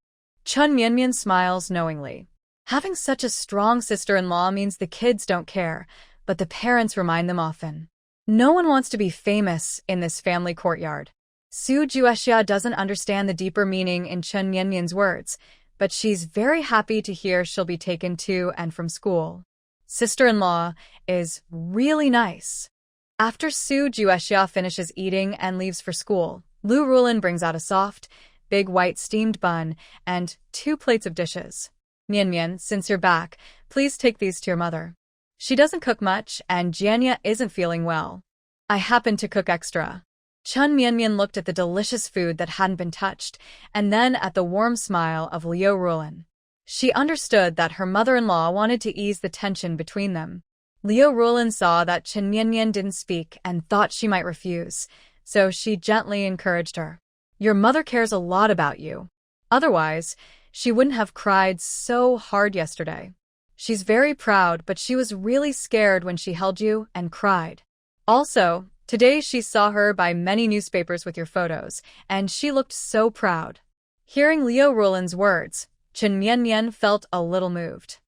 Chun Mianmian smiles knowingly. Having such a strong sister-in-law means the kids don't care, but the parents remind them often. No one wants to be famous in this family courtyard. Su Juexia doesn't understand the deeper meaning in Chun Mianmian's words, but she's very happy to hear she'll be taken to and from school. Sister-in-law is really nice. After Su Juexia finishes eating and leaves for school, Lu Rulin brings out a soft, big white steamed bun and 2 plates of dishes. Mianmian, since you're back, please take these to your mother. She doesn't cook much, and Jianya isn't feeling well. I happen to cook extra. Chun Mianmian looked at the delicious food that hadn't been touched, and then at the warm smile of Liu Rulin. She understood that her mother-in-law wanted to ease the tension between them. Liu Rulin saw that Chun Mianmian didn't speak and thought she might refuse, so she gently encouraged her. Your mother cares a lot about you. Otherwise, she wouldn't have cried so hard yesterday. She's very proud, but she was really scared when she held you and cried. Also, today she saw her buy many newspapers with your photos, and she looked so proud. Hearing Liu Rulin's words, Chun Mianmian felt a little moved.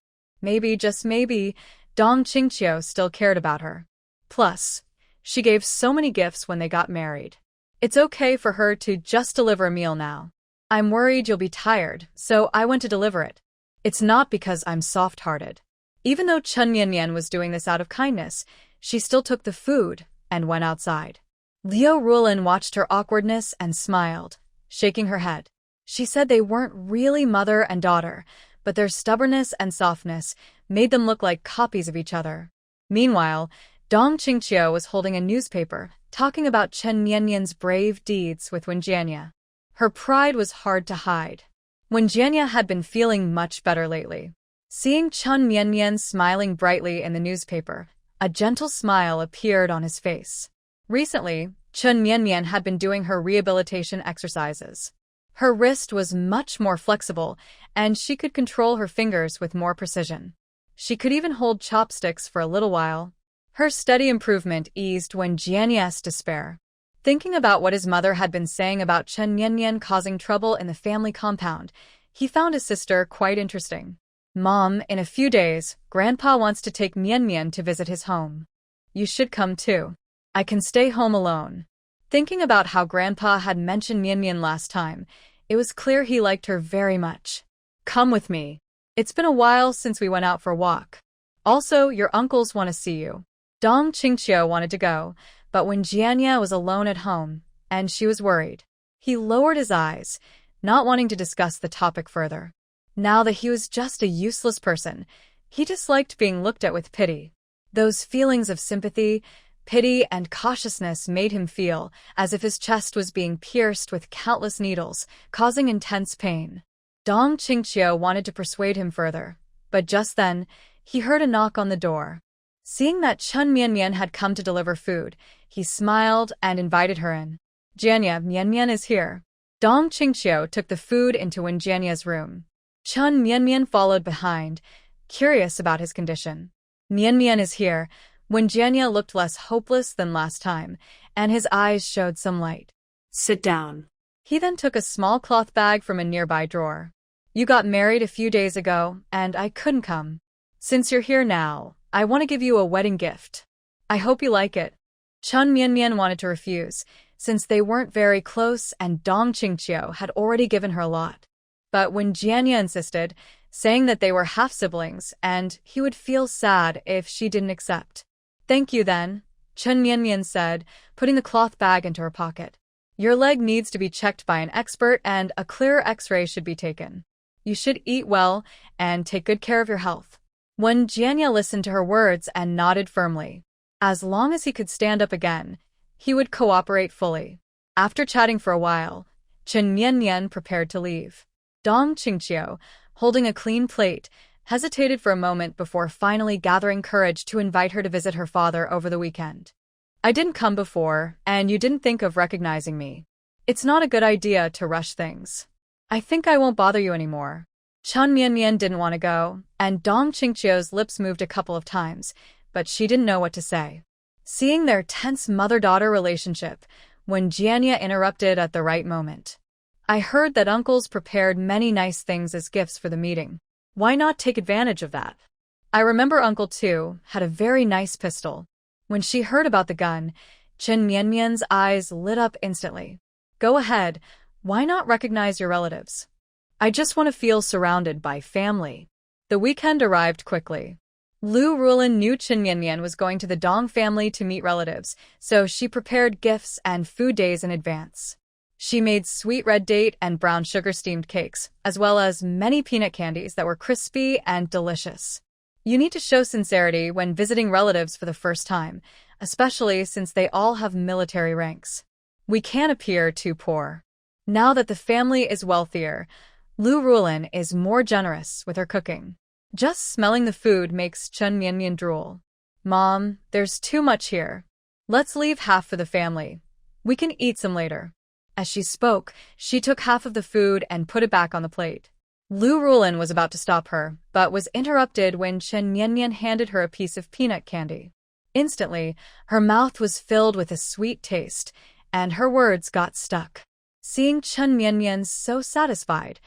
Maybe, just maybe, Dong Qingqiu still cared about her. Plus, she gave so many gifts when they got married. It's okay for her to just deliver a meal now. I'm worried you'll be tired, so I went to deliver it. It's not because I'm soft-hearted. Even though Chun Mianmian was doing this out of kindness, she still took the food, and went outside. Liu Rulin watched her awkwardness and smiled, shaking her head. She said they weren't really mother and daughter, but their stubbornness and softness made them look like copies of each other. Meanwhile, Dong Qingqiu was holding a newspaper, talking about Chen Mianmian's brave deeds with Wenjianya. Her pride was hard to hide. Wenjianya had been feeling much better lately. Seeing Chen Mianmian smiling brightly in the newspaper, a gentle smile appeared on his face. Recently, Chen Mianmian had been doing her rehabilitation exercises. Her wrist was much more flexible, and she could control her fingers with more precision. She could even hold chopsticks for a little while. Her steady improvement eased Wenjianya's despair. Thinking about what his mother had been saying about Chen Mianmian causing trouble in the family compound, he found his sister quite interesting. "Mom, in a few days, Grandpa wants to take Mianmian to visit his home. You should come too. I can stay home alone." Thinking about how Grandpa had mentioned Mianmian last time, it was clear he liked her very much. "Come with me. It's been a while since we went out for a walk. Also, your uncles want to see you." Dong Qingqiu wanted to go, but when Jianya was alone at home, and she was worried, he lowered his eyes, not wanting to discuss the topic further. Now that he was just a useless person, he disliked being looked at with pity. Those feelings of sympathy, pity, and cautiousness made him feel as if his chest was being pierced with countless needles, causing intense pain. Dong Qingqiu wanted to persuade him further, but just then, he heard a knock on the door. Seeing that Chen Mianmian had come to deliver food, he smiled and invited her in. "Jianya, Mianmian is here." Dong Qingqiu took the food into Wenjianya's room. Chen Mianmian followed behind, curious about his condition. "Mianmian is here." Wenjianya looked less hopeless than last time, and his eyes showed some light. "Sit down." He then took a small cloth bag from a nearby drawer. "You got married a few days ago, and I couldn't come. Since you're here now, I want to give you a wedding gift. I hope you like it." Chen Mianmian wanted to refuse, since they weren't very close and Dong Qingqiu had already given her a lot. But when Jianya insisted, saying that they were half-siblings and he would feel sad if she didn't accept. "Thank you then," Chen Mianmian said, putting the cloth bag into her pocket. "Your leg needs to be checked by an expert and a clearer x-ray should be taken. You should eat well and take good care of your health." When Jianya listened to her words and nodded firmly. As long as he could stand up again, he would cooperate fully. After chatting for a while, Chen Mianmian prepared to leave. Dong Qingqiu, holding a clean plate, hesitated for a moment before finally gathering courage to invite her to visit her father over the weekend. "I didn't come before, and you didn't think of recognizing me. It's not a good idea to rush things. I think I won't bother you anymore." Chen Mianmian didn't want to go, and Dong Qingqiu's lips moved a couple of times, but she didn't know what to say. Seeing their tense mother-daughter relationship, when Jianya interrupted at the right moment. "I heard that uncles prepared many nice things as gifts for the meeting. Why not take advantage of that? I remember Uncle Tu had a very nice pistol." When she heard about the gun, Chen Mianmian's eyes lit up instantly. "Go ahead, why not recognize your relatives? I just want to feel surrounded by family." The weekend arrived quickly. Liu Rulin knew Chen Mianmian was going to the Dong family to meet relatives, so she prepared gifts and food days in advance. She made sweet red date and brown sugar steamed cakes, as well as many peanut candies that were crispy and delicious. You need to show sincerity when visiting relatives for the first time, especially since they all have military ranks. We can't appear too poor. Now that the family is wealthier, Liu Rulin is more generous with her cooking. Just smelling the food makes Chen Mianmian drool. "Mom, there's too much here. Let's leave half for the family. We can eat some later." As she spoke, she took half of the food and put it back on the plate. Liu Rulin was about to stop her, but was interrupted when Chen Mianmian handed her a piece of peanut candy. Instantly, her mouth was filled with a sweet taste, and her words got stuck. Seeing Chen Mianmian so satisfied,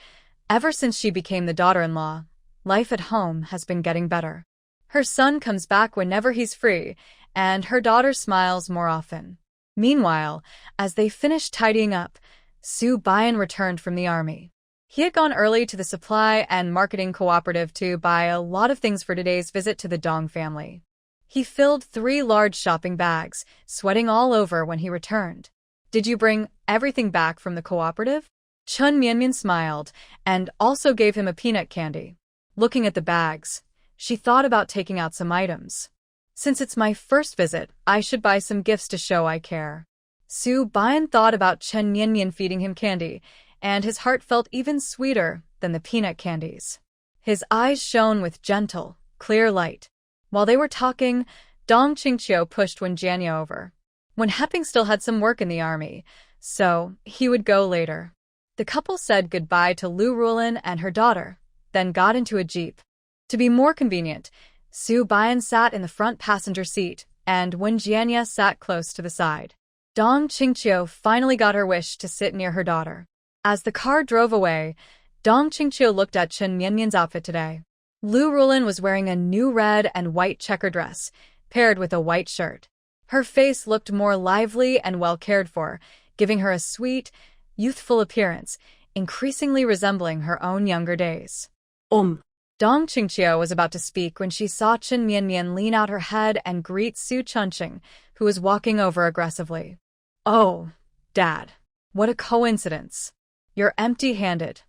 ever since she became the daughter-in-law, life at home has been getting better. Her son comes back whenever he's free, and her daughter smiles more often. Meanwhile, as they finished tidying up, Su Bian returned from the army. He had gone early to the supply and marketing cooperative to buy a lot of things for today's visit to the Dong family. He filled 3 large shopping bags, sweating all over when he returned. Did you bring everything back from the cooperative? Chun Mianmian smiled and also gave him a peanut candy. Looking at the bags, she thought about taking out some items. Since it's my first visit, I should buy some gifts to show I care. Su Bian thought about Chen Mianmian feeding him candy, and his heart felt even sweeter than the peanut candies. His eyes shone with gentle, clear light. While they were talking, Dong Qingqiu pushed Wen Jianye over. Wen Heping still had some work in the army, so he would go later. The couple said goodbye to Lu Rulin and her daughter, then got into a jeep. To be more convenient, Su Bian sat in the front passenger seat, and Wen Jianye sat close to the side. Dong Qingqiu finally got her wish to sit near her daughter. As the car drove away, Dong Qingqiu looked at Chen Mianmian's outfit today. Lu Rulin was wearing a new red and white checker dress, paired with a white shirt. Her face looked more lively and well cared for, giving her a sweet, youthful appearance, increasingly resembling her own younger days. Dong Qingqiu was about to speak when she saw Chen Mianmian lean out her head and greet Su Chunqing, who was walking over aggressively. Oh, Dad, what a coincidence. You're empty-handed.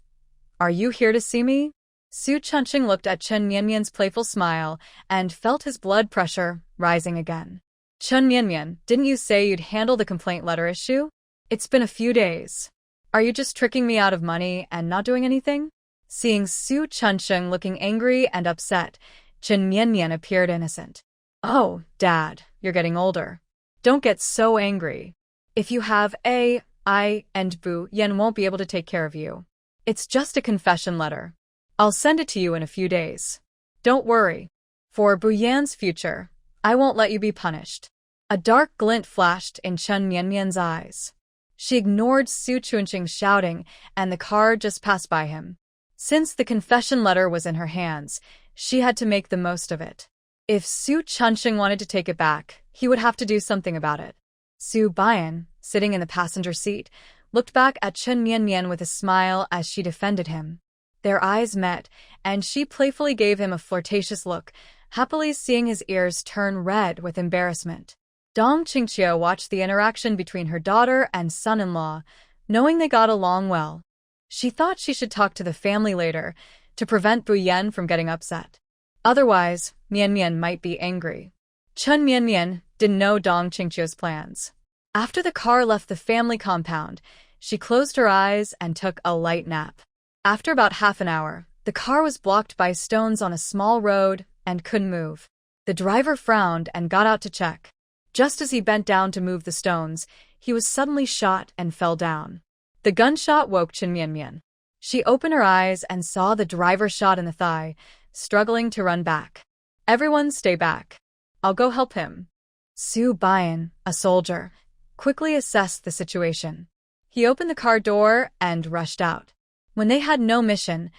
Are you here to see me? Su Chunqing looked at Chen Mianmian's playful smile and felt his blood pressure rising again. Chen Mianmian, didn't you say you'd handle the complaint letter issue? It's been a few days. Are you just tricking me out of money and not doing anything? Seeing Su Chunqing looking angry and upset, Chen Mianmian appeared innocent. Oh, Dad, you're getting older. Don't get so angry. If you have A, I, and Bu Yan won't be able to take care of you. It's just a confession letter. I'll send it to you in a few days. Don't worry. For Bu Yan's future, I won't let you be punished. A dark glint flashed in Chen Mianmian's eyes. She ignored Su Chunqing's shouting, and the car just passed by him. Since the confession letter was in her hands, she had to make the most of it. If Su Chunqing wanted to take it back, he would have to do something about it. Su Bian, sitting in the passenger seat, looked back at Chen Mianmian with a smile as she defended him. Their eyes met, and she playfully gave him a flirtatious look, happily seeing his ears turn red with embarrassment. Dong Qingqiu watched the interaction between her daughter and son-in-law, knowing they got along well. She thought she should talk to the family later to prevent Bu Yan from getting upset. Otherwise, Mianmian might be angry. Chen Mianmian didn't know Dong Qingqiu's plans. After the car left the family compound, she closed her eyes and took a light nap. After about half an hour, the car was blocked by stones on a small road and couldn't move. The driver frowned and got out to check. Just as he bent down to move the stones, he was suddenly shot and fell down. The gunshot woke Chen Mianmian. She opened her eyes and saw the driver shot in the thigh, struggling to run back. Everyone stay back. I'll go help him. Su Bian, a soldier, quickly assessed the situation. He opened the car door and rushed out. When they had no mission,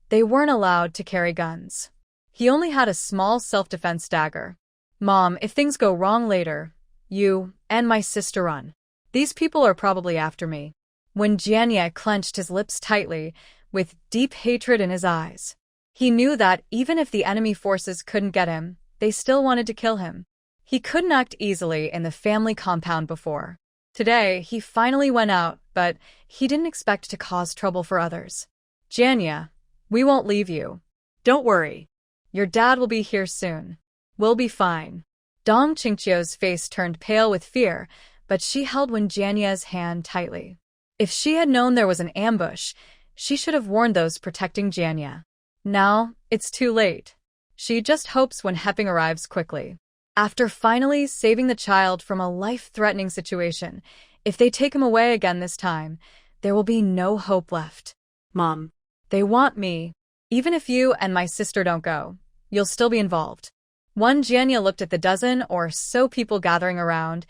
they weren't allowed to carry guns. He only had a small self-defense dagger. Mom, if things go wrong later, you and my sister run. These people are probably after me. When Jianye clenched his lips tightly, with deep hatred in his eyes. He knew that even if the enemy forces couldn't get him, they still wanted to kill him. He couldn't act easily in the family compound before. Today, he finally went out, but he didn't expect to cause trouble for others. Jianye, we won't leave you. Don't worry. Your dad will be here soon. We'll be fine. Dong Qingqiu's face turned pale with fear, but she held Wen Jianye's hand tightly. If she had known there was an ambush, she should have warned those protecting Jianye. Now, it's too late. She just hopes Wen Heping arrives quickly. After finally saving the child from a life-threatening situation, if they take him away again this time, there will be no hope left. Mom. They want me. Even if you and my sister don't go, you'll still be involved. Wen Jianye looked at the dozen or so people gathering around,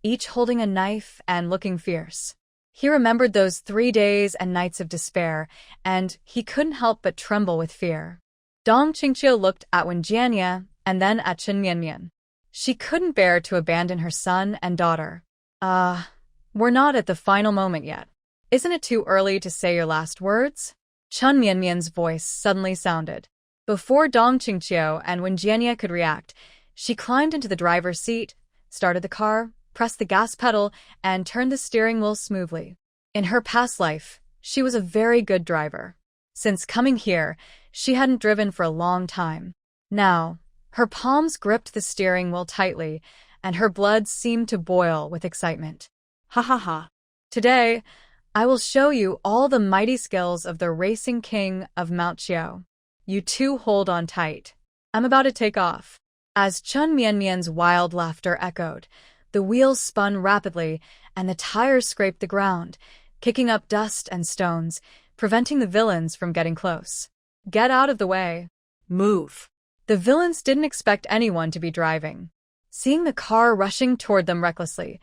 each holding a knife and looking fierce. He remembered those 3 days and nights of despair, and he couldn't help but tremble with fear. Dong Qingqiu looked at Wen Jianye and then at Chen Mianmian. She couldn't bear to abandon her son and daughter. We're not at the final moment yet. Isn't it too early to say your last words? Chen Mianmian's voice suddenly sounded. Before Dong Qingqiu and Wen Jianye could react, She climbed into the driver's seat, started the car, pressed the gas pedal, and turned the steering wheel smoothly. In her past life, she was a very good driver. Since coming here, she hadn't driven for a long time. Now, her palms gripped the steering wheel tightly, and her blood seemed to boil with excitement. Ha ha ha. Today, I will show you all the mighty skills of the racing king of Mount Xiao. You two hold on tight. I'm about to take off. As Chun Mianmian's wild laughter echoed, the wheels spun rapidly and the tires scraped the ground, kicking up dust and stones, preventing the villains from getting close. Get out of the way. Move. The villains didn't expect anyone to be driving. Seeing the car rushing toward them recklessly,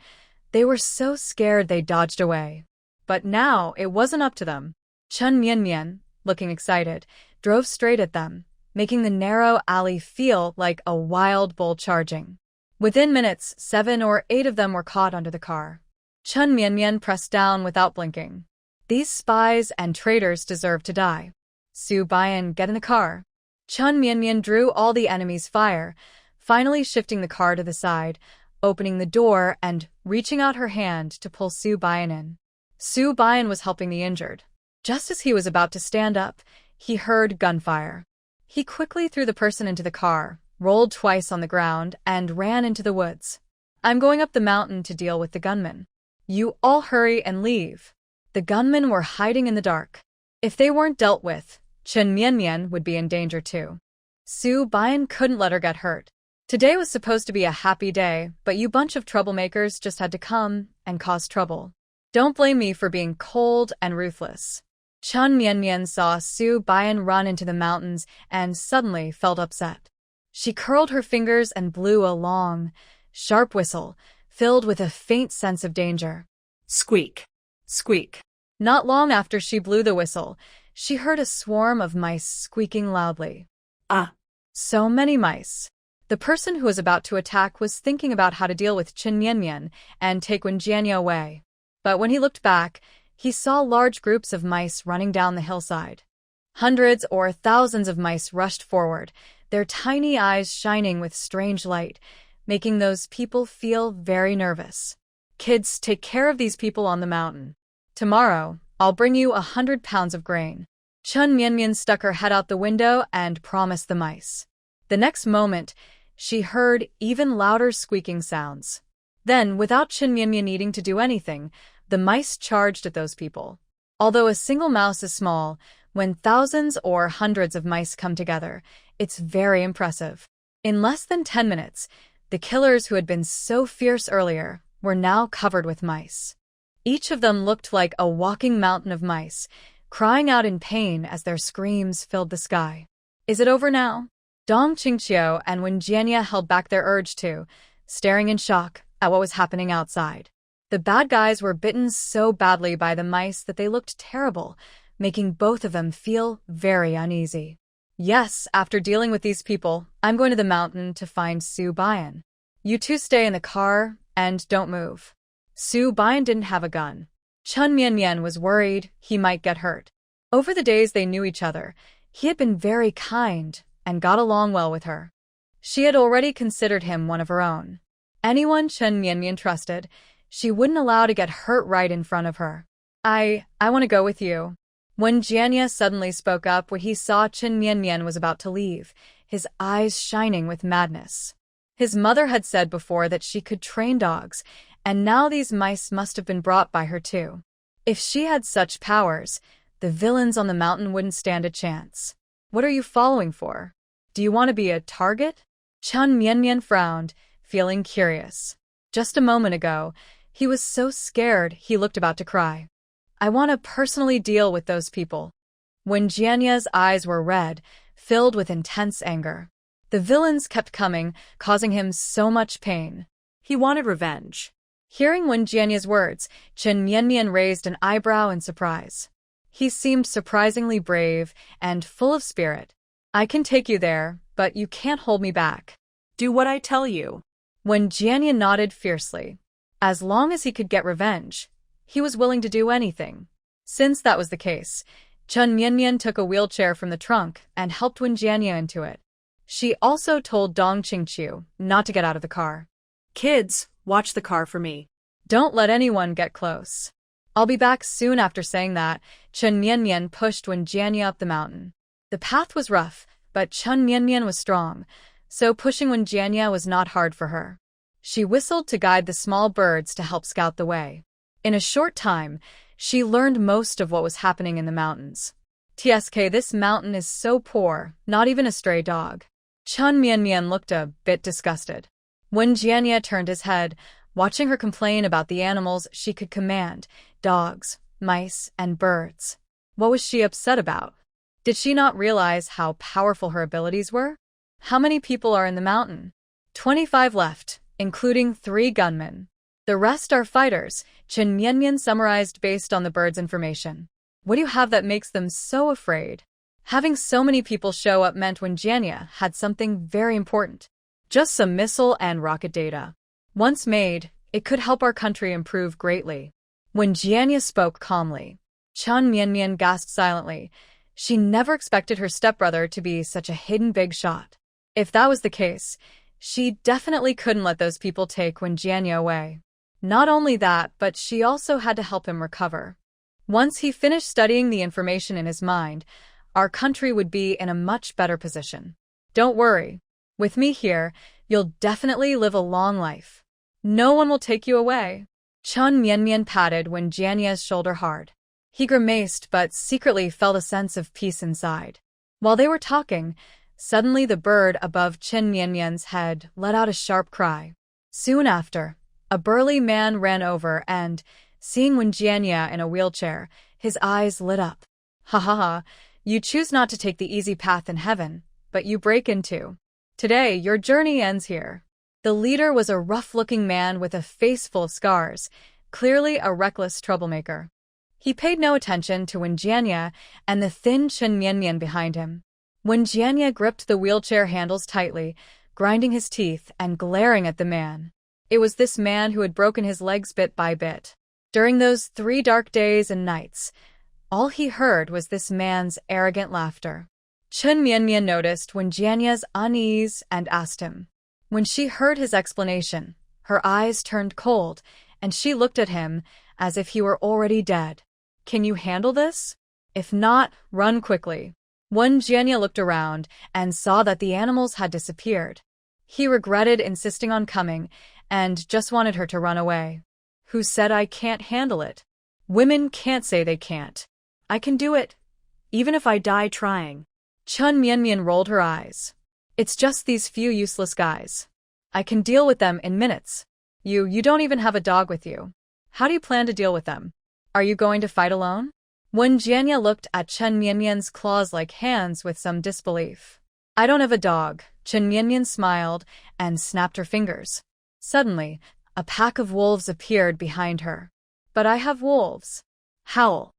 they were so scared they dodged away. But now it wasn't up to them. Chun Mianmian, looking excited, drove straight at them, making the narrow alley feel like a wild bull charging. Within minutes, 7 or 8 of them were caught under the car. Chun Mianmian pressed down without blinking. These spies and traitors deserve to die. Su Bian, get in the car. Chun Mianmian drew all the enemy's fire, finally shifting the car to the side, opening the door and reaching out her hand to pull Su Bian in. Su Bian was helping the injured. Just as he was about to stand up, he heard gunfire. He quickly threw the person into the car, rolled twice on the ground, and ran into the woods. I'm going up the mountain to deal with the gunmen. You all hurry and leave. The gunmen were hiding in the dark. If they weren't dealt with, Chun Mianmian would be in danger too. Su Bian couldn't let her get hurt. Today was supposed to be a happy day, but you bunch of troublemakers just had to come and cause trouble. Don't blame me for being cold and ruthless. Chun Mianmian saw Su Bian run into the mountains and suddenly felt upset. She curled her fingers and blew a long, sharp whistle, filled with a faint sense of danger. Squeak. Squeak. Not long after she blew the whistle, she heard a swarm of mice squeaking loudly. Ah. So many mice. The person who was about to attack was thinking about how to deal with Chun Mianmian and take Wenjianya away. But when he looked back, he saw large groups of mice running down the hillside. Hundreds or thousands of mice rushed forward, their tiny eyes shining with strange light, making those people feel very nervous. Kids, take care of these people on the mountain. Tomorrow, I'll bring you 100 pounds of grain. Chun Mianmian stuck her head out the window and promised the mice. The next moment, she heard even louder squeaking sounds. Then, without Chun Mianmian needing to do anything, the mice charged at those people. Although a single mouse is small, when thousands or hundreds of mice come together, it's very impressive. In less than 10 minutes, the killers who had been so fierce earlier were now covered with mice. Each of them looked like a walking mountain of mice, crying out in pain as their screams filled the sky. Is it over now? Dong Qingqiu and Wenjianya held back their urge to, staring in shock at what was happening outside. The bad guys were bitten so badly by the mice that they looked terrible, making both of them feel very uneasy. Yes, after dealing with these people, I'm going to the mountain to find Su Bian. You two stay in the car and don't move. Su Bian didn't have a gun. Chun Mianmian was worried he might get hurt. Over the days they knew each other, he had been very kind and got along well with her. She had already considered him one of her own. Anyone Chun Mianmian trusted, she wouldn't allow to get hurt right in front of her. I want to go with you. When Jianya suddenly spoke up when he saw Chun Mianmian was about to leave, his eyes shining with madness. His mother had said before that she could train dogs, and now these mice must have been brought by her too. If she had such powers, the villains on the mountain wouldn't stand a chance. What are you following for? Do you want to be a target? Chun Mianmian frowned, feeling curious. Just a moment ago, he was so scared he looked about to cry. I want to personally deal with those people. When Jianya's eyes were red, filled with intense anger. The villains kept coming, causing him so much pain. He wanted revenge. Hearing Wen Jianya's words, Chun Mianmian raised an eyebrow in surprise. He seemed surprisingly brave and full of spirit. I can take you there, but you can't hold me back. Do what I tell you. When Jianya nodded fiercely. As long as he could get revenge, he was willing to do anything. Since that was the case, Chun Mianmian took a wheelchair from the trunk and helped Wen Jianya into it. She also told Dong Qingqiu not to get out of the car. Kids, watch the car for me. Don't let anyone get close. I'll be back soon. After saying that, Chen Mianmian pushed Wen Jianye up the mountain. The path was rough, but Chen Mianmian was strong, so pushing Wen Jianye was not hard for her. She whistled to guide the small birds to help scout the way. In a short time, she learned most of what was happening in the mountains. TSK, this mountain is so poor, not even a stray dog. Chen Mianmian looked a bit disgusted. Wen Jianye turned his head, watching her complain about the animals she could command, dogs, mice, and birds. What was she upset about? Did she not realize how powerful her abilities were? How many people are in the mountain? 25 left, including 3 gunmen. The rest are fighters, Chen Mianmian summarized based on the birds' information. What do you have that makes them so afraid? Having so many people show up meant Wen Jianye had something very important. Just some missile and rocket data. Once made, it could help our country improve greatly. Wen Jianye spoke calmly. Chen Mianmian gasped silently. She never expected her stepbrother to be such a hidden big shot. If that was the case, she definitely couldn't let those people take Wen Jianye away. Not only that, but she also had to help him recover. Once he finished studying the information in his mind, our country would be in a much better position. Don't worry. With me here, you'll definitely live a long life. No one will take you away. Chen Mianmian patted Wen Jianye's shoulder hard. He grimaced but secretly felt a sense of peace inside. While they were talking, suddenly the bird above Chen Mianmian's head let out a sharp cry. Soon after, a burly man ran over and, seeing Wen Jianye in a wheelchair, his eyes lit up. Ha ha ha, you choose not to take the easy path in heaven, but you break into. Today, your journey ends here. The leader was a rough-looking man with a face full of scars, clearly a reckless troublemaker. He paid no attention to Wen Jianye and the thin Chen Mianmian behind him. Wen Jianye gripped the wheelchair handles tightly, grinding his teeth and glaring at the man. It was this man who had broken his legs bit by bit. During those 3 dark days and nights, all he heard was this man's arrogant laughter. Chen Mianmian noticed Wen Jianye's unease and asked him. When she heard his explanation, her eyes turned cold, and she looked at him as if he were already dead. Can you handle this? If not, run quickly. Wen Jianye looked around and saw that the animals had disappeared. He regretted insisting on coming and just wanted her to run away. Who said I can't handle it? Women can't say they can't. I can do it, even if I die trying. Chen Mianmian rolled her eyes. It's just these few useless guys. I can deal with them in minutes. You don't even have a dog with you. How do you plan to deal with them? Are you going to fight alone? Wen Jianye looked at Chen Mianmian's claws-like hands with some disbelief. I don't have a dog. Chen Mianmian smiled and snapped her fingers. Suddenly, a pack of wolves appeared behind her. But I have wolves. Howl.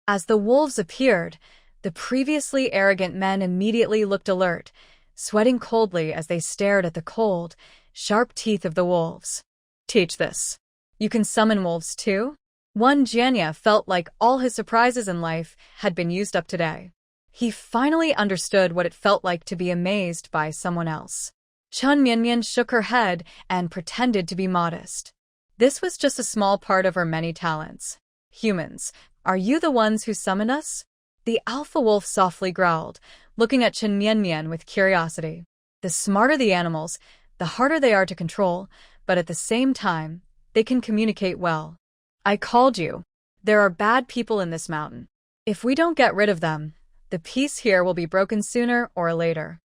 As the wolves appeared, the previously arrogant men immediately looked alert, sweating coldly as they stared at the cold, sharp teeth of the wolves. Teach this. You can summon wolves too? Wen Jianye felt like all his surprises in life had been used up today. He finally understood what it felt like to be amazed by someone else. Chen Mianmian shook her head and pretended to be modest. This was just a small part of her many talents. Humans, are you the ones who summoned us? The alpha wolf softly growled, looking at Chen Mianmian with curiosity. The smarter the animals, the harder they are to control, but at the same time, they can communicate well. I called you. There are bad people in this mountain. If we don't get rid of them, the peace here will be broken sooner or later.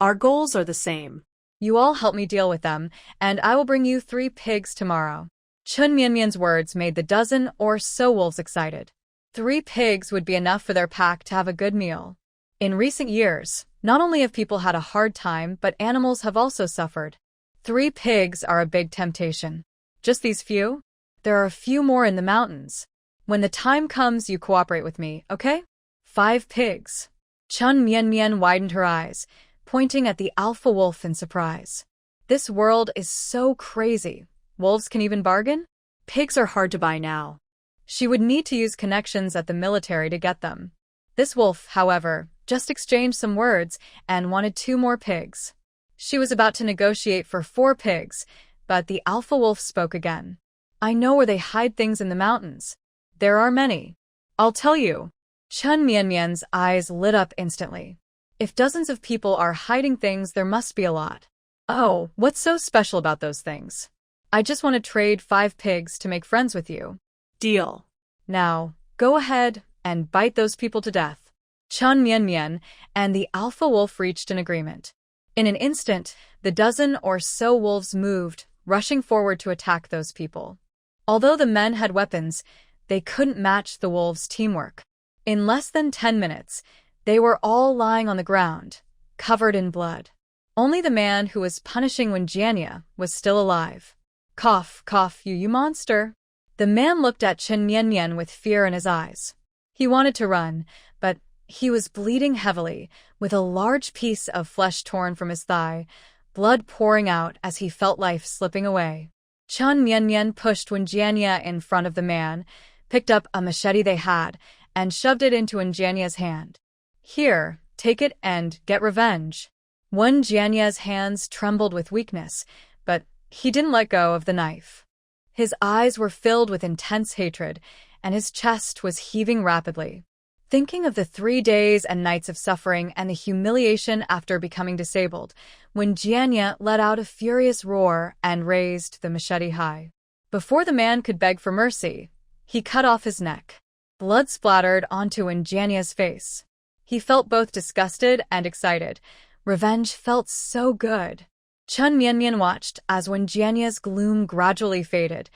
Our goals are the same. You all help me deal with them, and I will bring you 3 pigs tomorrow. Chen Mianmian's words made the dozen or so wolves excited. 3 pigs would be enough for their pack to have a good meal. In recent years, not only have people had a hard time, but animals have also suffered. 3 pigs are a big temptation. Just these few? There are a few more in the mountains. When the time comes, you cooperate with me, okay? 5 pigs. Chen Mianmian widened her eyes, pointing at the alpha wolf in surprise. This world is so crazy. Wolves can even bargain? Pigs are hard to buy now. She would need to use connections at the military to get them. This wolf, however, just exchanged some words and wanted 2 more pigs. She was about to negotiate for 4 pigs, but the alpha wolf spoke again. I know where they hide things in the mountains. There are many. I'll tell you. Chen Mianmian's eyes lit up instantly. If dozens of people are hiding things, there must be a lot. Oh, what's so special about those things? I just want to trade 5 pigs to make friends with you. Deal. Now, go ahead and bite those people to death. Chen Mianmian and the alpha wolf reached an agreement. In an instant, the dozen or so wolves moved, rushing forward to attack those people. Although the men had weapons, they couldn't match the wolves' teamwork. In less than 10 minutes, they were all lying on the ground, covered in blood. Only the man who was punishing Wenjianya was still alive. Cough, cough, you monster. The man looked at Chen Mianmian with fear in his eyes. He wanted to run, but he was bleeding heavily, with a large piece of flesh torn from his thigh, blood pouring out as he felt life slipping away. Chen Mianmian pushed Wenjianya in front of the man, picked up a machete they had, and shoved it into Wenjianya's hand. Here, take it and get revenge. Wenjianya's hands trembled with weakness, but he didn't let go of the knife. His eyes were filled with intense hatred, and his chest was heaving rapidly. Thinking of the 3 days and nights of suffering and the humiliation after becoming disabled, Wenjianya let out a furious roar and raised the machete high. Before the man could beg for mercy, he cut off his neck. Blood splattered onto Wenjianya's face. He felt both disgusted and excited. Revenge felt so good. Chen Mianmian watched as Wenjianya's gloom gradually faded,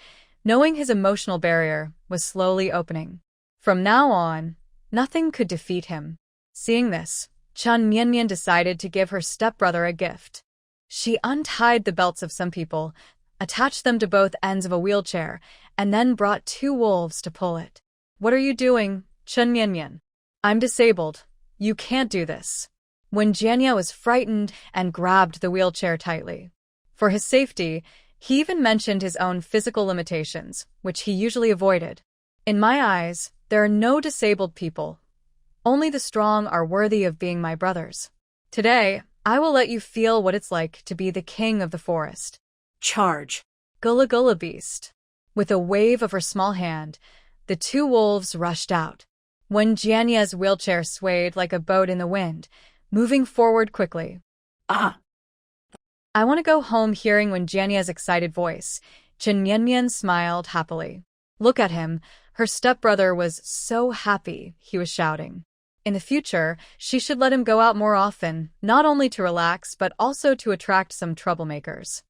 knowing his emotional barrier was slowly opening. From now on, nothing could defeat him. Seeing this, Chen Mianmian decided to give her stepbrother a gift. She untied the belts of some people, attached them to both ends of a wheelchair, and then brought 2 wolves to pull it. What are you doing, Chen Mianmian? I'm disabled. You can't do this. Wenjianya was frightened and grabbed the wheelchair tightly. For his safety, he even mentioned his own physical limitations, which he usually avoided. In my eyes, there are no disabled people. Only the strong are worthy of being my brothers. Today, I will let you feel what it's like to be the king of the forest. Charge. Gullah Gullah Beast. With a wave of her small hand, the 2 wolves rushed out. Wenjianya's wheelchair swayed like a boat in the wind, moving forward quickly. Ah! I want to go home. Hearing Wenjianya's excited voice, Chen Mianmian smiled happily. Look at him. Her stepbrother was so happy, he was shouting. In the future, she should let him go out more often, not only to relax but also to attract some troublemakers.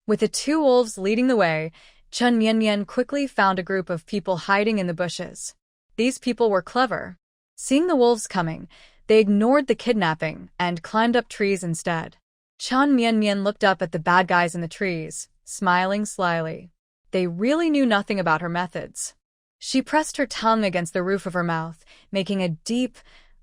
With the 2 wolves leading the way, Chen Mianmian quickly found a group of people hiding in the bushes. These people were clever. Seeing the wolves coming, they ignored the kidnapping and climbed up trees instead. Chen Mianmian looked up at the bad guys in the trees, smiling slyly. They really knew nothing about her methods. She pressed her tongue against the roof of her mouth, making a deep,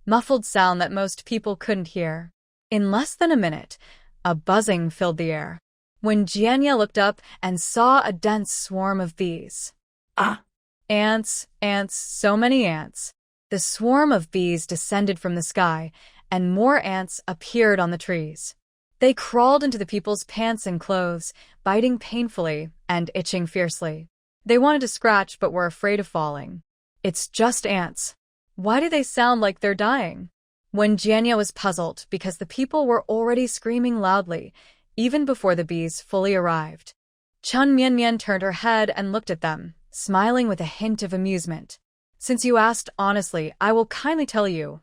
muffled sound that most people couldn't hear. In less than a minute, a buzzing filled the air. Wenjianya looked up and saw a dense swarm of bees. Ah! Ants, ants, so many ants. The swarm of bees descended from the sky, and more ants appeared on the trees. They crawled into the people's pants and clothes, biting painfully and itching fiercely. They wanted to scratch but were afraid of falling. It's just ants. Why do they sound like they're dying? Wenjianya was puzzled because the people were already screaming loudly, even before the bees fully arrived. Chen Mianmian turned her head and looked at them, smiling with a hint of amusement. Since you asked honestly, I will kindly tell you.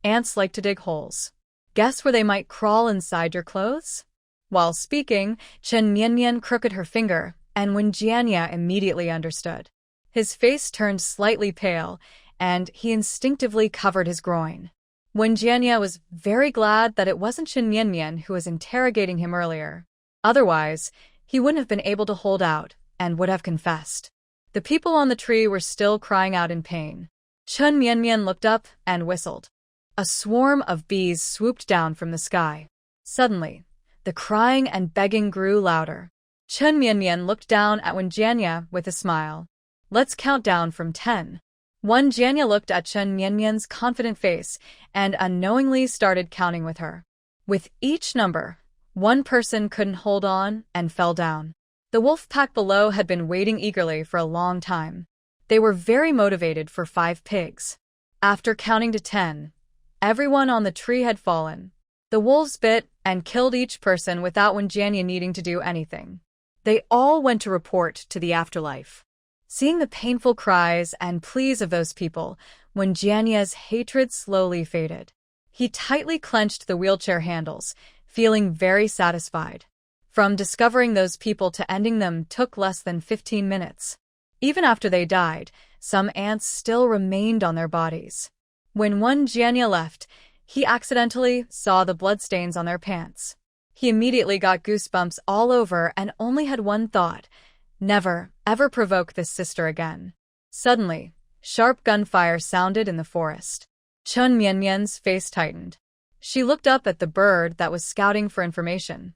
Ants like to dig holes. Guess where they might crawl inside your clothes? While speaking, Chen Mianmian crooked her finger, and Wenjianya immediately understood. His face turned slightly pale, and he instinctively covered his groin. Wenjianya was very glad that it wasn't Chen Mianmian who was interrogating him earlier. Otherwise, he wouldn't have been able to hold out and would have confessed. The people on the tree were still crying out in pain. Chen Mianmian looked up and whistled. A swarm of bees swooped down from the sky. Suddenly, the crying and begging grew louder. Chen Mianmian looked down at Wenjianya with a smile. Let's count down from 10. Wen Jianya looked at Chen Mianmian's confident face and unknowingly started counting with her. With each number, one person couldn't hold on and fell down. The wolf pack below had been waiting eagerly for a long time. They were very motivated for 5 pigs. After counting to 10, everyone on the tree had fallen. The wolves bit and killed each person without Wen Jianya needing to do anything. They all went to report to the afterlife. Seeing the painful cries and pleas of those people, Wen Jianya's hatred slowly faded. He tightly clenched the wheelchair handles, feeling very satisfied. From discovering those people to ending them took less than 15 minutes. Even after they died, some ants still remained on their bodies. When Wen Jianya left, he accidentally saw the bloodstains on their pants. He immediately got goosebumps all over and only had one thought: never, ever provoke this sister again. Suddenly, sharp gunfire sounded in the forest. Chen Mianmian's face tightened. She looked up at the bird that was scouting for information.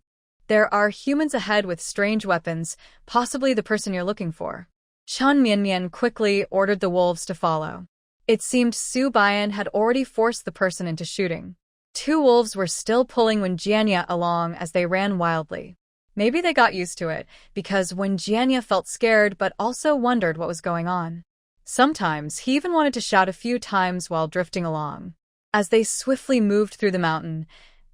There are humans ahead with strange weapons, possibly the person you're looking for. Chen Mianmian quickly ordered the wolves to follow. It seemed Su Bian had already forced the person into shooting. 2 wolves were still pulling Wen Jianya along as they ran wildly. Maybe they got used to it, because Wen Jianya felt scared but also wondered what was going on. Sometimes he even wanted to shout a few times while drifting along. As they swiftly moved through the mountain,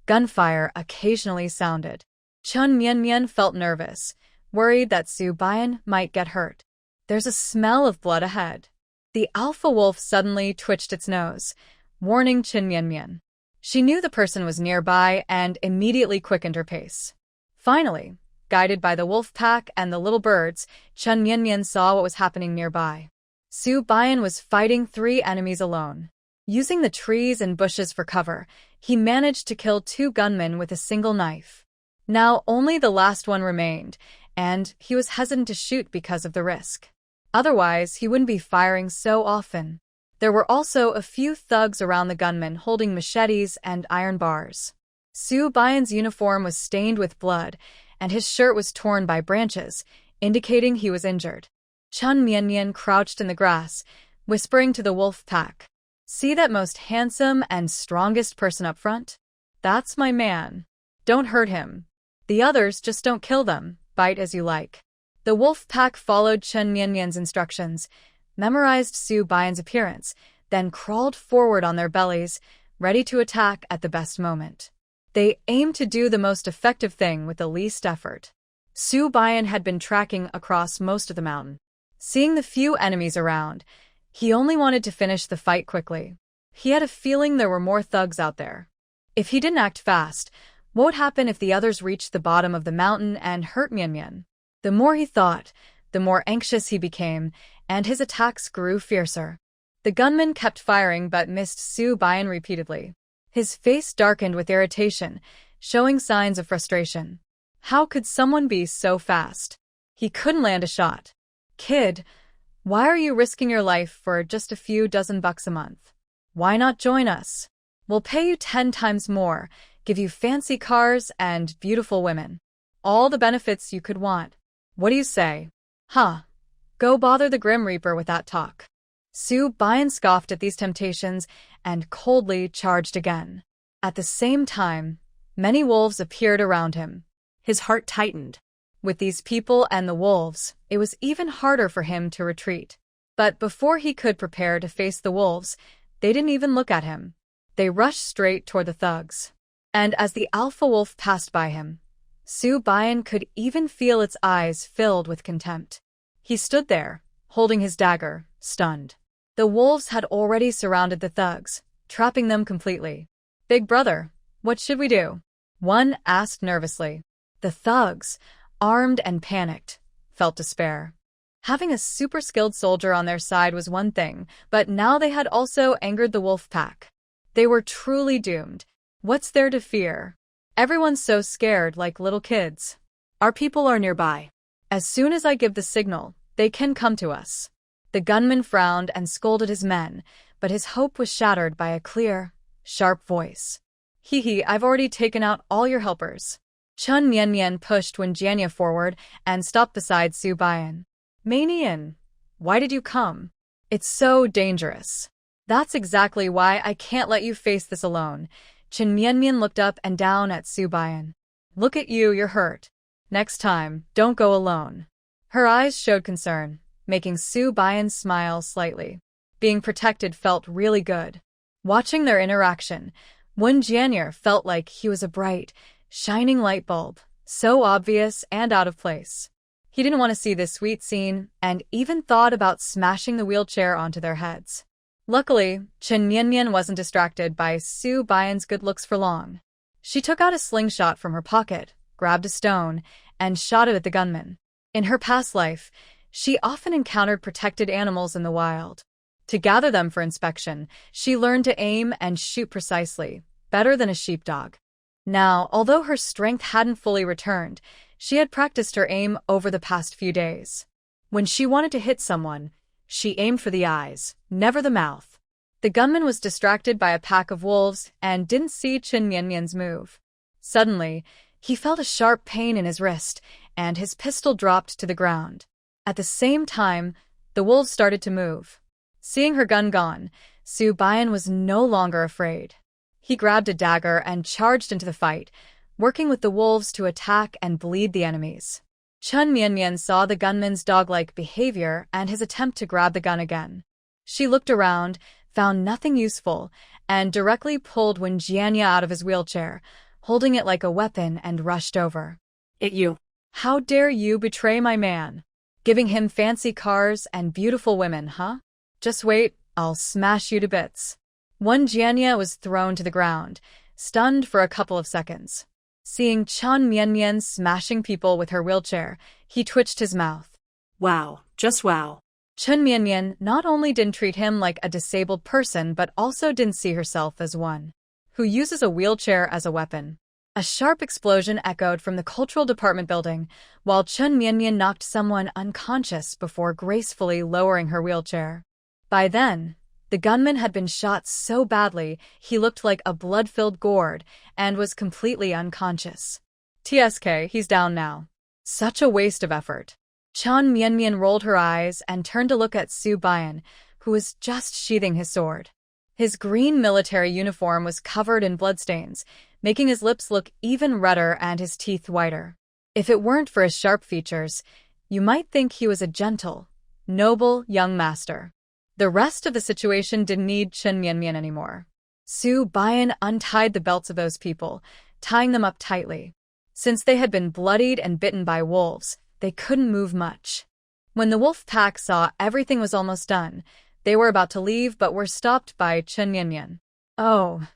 gunfire occasionally sounded. Chen Mianmian felt nervous, worried that Su Bian might get hurt. There's a smell of blood ahead. The alpha wolf suddenly twitched its nose, warning Chen Mianmian. She knew the person was nearby and immediately quickened her pace. Finally, guided by the wolf pack and the little birds, Chen Mianmian saw what was happening nearby. Su Bian was fighting 3 enemies alone. Using the trees and bushes for cover, he managed to kill 2 gunmen with a single knife. Now only the last one remained, and he was hesitant to shoot because of the risk. Otherwise, he wouldn't be firing so often. There were also a few thugs around the gunman holding machetes and iron bars. Su Bian's uniform was stained with blood, and his shirt was torn by branches, indicating he was injured. Chen Mianmian crouched in the grass, whispering to the wolf pack. "See that most handsome and strongest person up front? That's my man. Don't hurt him. The others just don't kill them, bite as you like." The wolf pack followed Chen Mianmian's instructions, memorized Su Bian's appearance, then crawled forward on their bellies, ready to attack at the best moment. They aimed to do the most effective thing with the least effort. Su Bian had been tracking across most of the mountain. Seeing the few enemies around, he only wanted to finish the fight quickly. He had a feeling there were more thugs out there. If he didn't act fast, what would happen if the others reached the bottom of the mountain and hurt Mianmian? The more he thought, the more anxious he became, and his attacks grew fiercer. The gunman kept firing but missed Su Bian repeatedly. His face darkened with irritation, showing signs of frustration. How could someone be so fast? He couldn't land a shot. "Kid, why are you risking your life for just a few dozen bucks a month? Why not join us? We'll pay you 10 times more, give you fancy cars and beautiful women. All the benefits you could want. What do you say?" "Huh. Go bother the Grim Reaper with that talk." Su Bian scoffed at these temptations and coldly charged again. At the same time, many wolves appeared around him. His heart tightened. With these people and the wolves, it was even harder for him to retreat. But before he could prepare to face the wolves, they didn't even look at him. They rushed straight toward the thugs. And as the alpha wolf passed by him, Su Bian could even feel its eyes filled with contempt. He stood there, holding his dagger, stunned. The wolves had already surrounded the thugs, trapping them completely. "Big brother, what should we do?" one asked nervously. The thugs, armed and panicked, felt despair. Having a super-skilled soldier on their side was one thing, but now they had also angered the wolf pack. They were truly doomed. What's there to fear? Everyone's so scared like little kids. Our people are nearby. As soon as I give the signal, they can come to us. The gunman frowned and scolded his men, but his hope was shattered by a clear, sharp voice. "Hee, I've already taken out all your helpers." Chen Mianmian pushed Wen Jianya forward and stopped beside Su Bian. "Manian, why did you come?" It's so dangerous. That's exactly why I can't let you face this alone. Chen Mianmian looked up and down at Su Bian. Look at you, you're hurt. Next time, don't go alone. Her eyes showed concern, making Su Bian smile slightly. Being protected felt really good. Watching their interaction, Wen Jian'er felt like he was a bright, shining light bulb, so obvious and out of place. He didn't want to see this sweet scene and even thought about smashing the wheelchair onto their heads. Luckily, Chen Mianmian wasn't distracted by Su Bian's good looks for long. She took out a slingshot from her pocket, grabbed a stone, and shot it at the gunman. In her past life, she often encountered protected animals in the wild. To gather them for inspection, she learned to aim and shoot precisely, better than a sheepdog. Now, although her strength hadn't fully returned, she had practiced her aim over the past few days. When she wanted to hit someone, she aimed for the eyes, never the mouth. The gunman was distracted by a pack of wolves and didn't see Chen Mianmian's move. Suddenly, he felt a sharp pain in his wrist, and his pistol dropped to the ground. At the same time, the wolves started to move. Seeing her gun gone, Su Bian was no longer afraid. He grabbed a dagger and charged into the fight, working with the wolves to attack and bleed the enemies. Chen Mianmian saw the gunman's dog-like behavior and his attempt to grab the gun again. She looked around, found nothing useful, and directly pulled Wen Jianya out of his wheelchair, holding it like a weapon, and rushed over. You. How dare you betray my man? Giving him fancy cars and beautiful women, huh? Just wait, I'll smash you to bits. Wen Jianya was thrown to the ground, stunned for a couple of seconds. Seeing Chen Mianmian smashing people with her wheelchair, he twitched his mouth. Wow, just wow. Chen Mianmian not only didn't treat him like a disabled person but also didn't see herself as one who uses a wheelchair as a weapon. A sharp explosion echoed from the cultural department building, while Chen Mianmian knocked someone unconscious before gracefully lowering her wheelchair. By then, the gunman had been shot so badly he looked like a blood-filled gourd and was completely unconscious. TSK, he's down now. Such a waste of effort. Chen Mianmian rolled her eyes and turned to look at Su Bian, who was just sheathing his sword. His green military uniform was covered in bloodstains, making his lips look even redder and his teeth whiter. If it weren't for his sharp features, you might think he was a gentle, noble young master. The rest of the situation didn't need Chen Mianmian anymore. Su Bian untied the belts of those people, tying them up tightly. Since they had been bloodied and bitten by wolves, they couldn't move much. When the wolf pack saw everything was almost done, they were about to leave but were stopped by Chen Mianmian. Oh,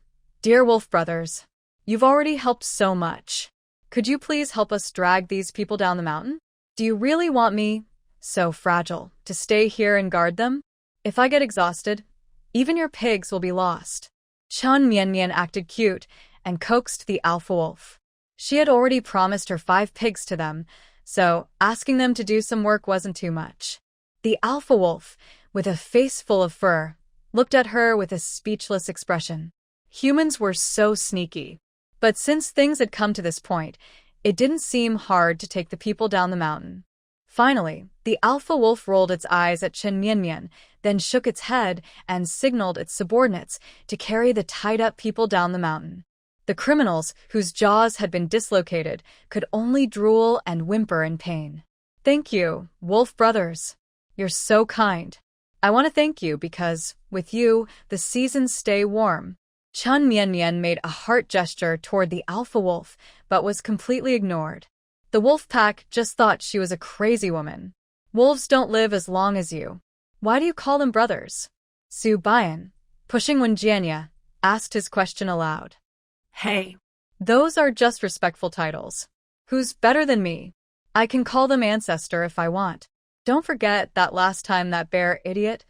dear wolf brothers, you've already helped so much. Could you please help us drag these people down the mountain? Do you really want me, so fragile, to stay here and guard them? If I get exhausted, even your pigs will be lost. Chen Mianmian acted cute and coaxed the alpha wolf. She had already promised her 5 pigs to them, so asking them to do some work wasn't too much. The alpha wolf, with a face full of fur, looked at her with a speechless expression. Humans were so sneaky. But since things had come to this point, it didn't seem hard to take the people down the mountain. Finally, the alpha wolf rolled its eyes at Chen Mianmian, then shook its head and signaled its subordinates to carry the tied-up people down the mountain. The criminals, whose jaws had been dislocated, could only drool and whimper in pain. Thank you, wolf brothers. You're so kind. I want to thank you because, with you, the seasons stay warm. Chen Mianmian made a heart gesture toward the alpha wolf, but was completely ignored. The wolf pack just thought she was a crazy woman. Wolves don't live as long as you. Why do you call them brothers? Su Bian, pushing Wen Jianya, asked his question aloud. Hey. Those are just respectful titles. Who's better than me? I can call them ancestor if I want. Don't forget that last time that bear idiot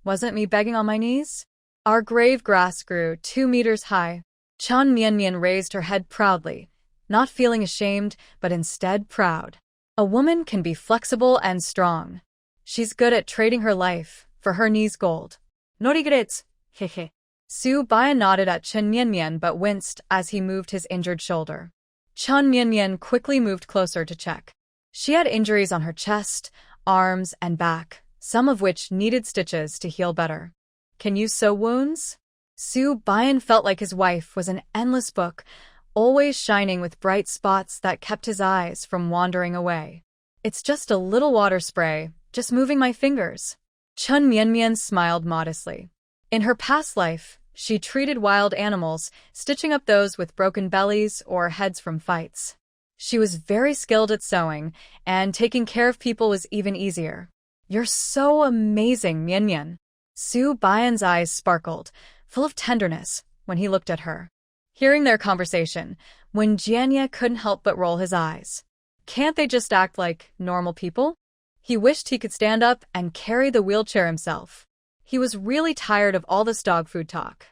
wasn't me begging on my knees? Our grave grass grew 2 meters high. Chen Mianmian raised her head proudly, not feeling ashamed, but instead proud. A woman can be flexible and strong. She's good at trading her life for her knees gold. Norigrets, hehe. Su Bian nodded at Chen Mianmian but winced as he moved his injured shoulder. Chen Mianmian quickly moved closer to check. She had injuries on her chest, arms, and back, some of which needed stitches to heal better. Can you sew wounds? Su Bian felt like his wife was an endless book, always shining with bright spots that kept his eyes from wandering away. It's just a little water spray, just moving my fingers. Chun Mianmian smiled modestly. In her past life, she treated wild animals, stitching up those with broken bellies or heads from fights. She was very skilled at sewing, and taking care of people was even easier. You're so amazing, Mianmian. Su Bian's eyes sparkled, full of tenderness, when he looked at her. Hearing their conversation, Wen Jianye couldn't help but roll his eyes. Can't they just act like normal people? He wished he could stand up and carry the wheelchair himself. He was really tired of all this dog food talk.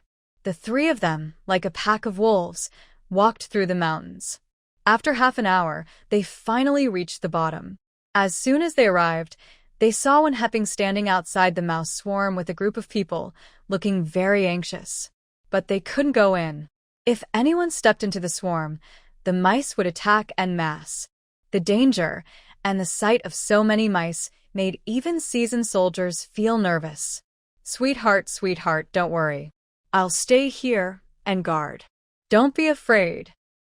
The three of them, like a pack of wolves, walked through the mountains. After half an hour, they finally reached the bottom. As soon as they arrived, they saw Wen Heping standing outside the mouse swarm with a group of people, looking very anxious. But they couldn't go in. If anyone stepped into the swarm, the mice would attack en masse. The danger, and the sight of so many mice, made even seasoned soldiers feel nervous. Sweetheart, don't worry. I'll stay here and guard. Don't be afraid.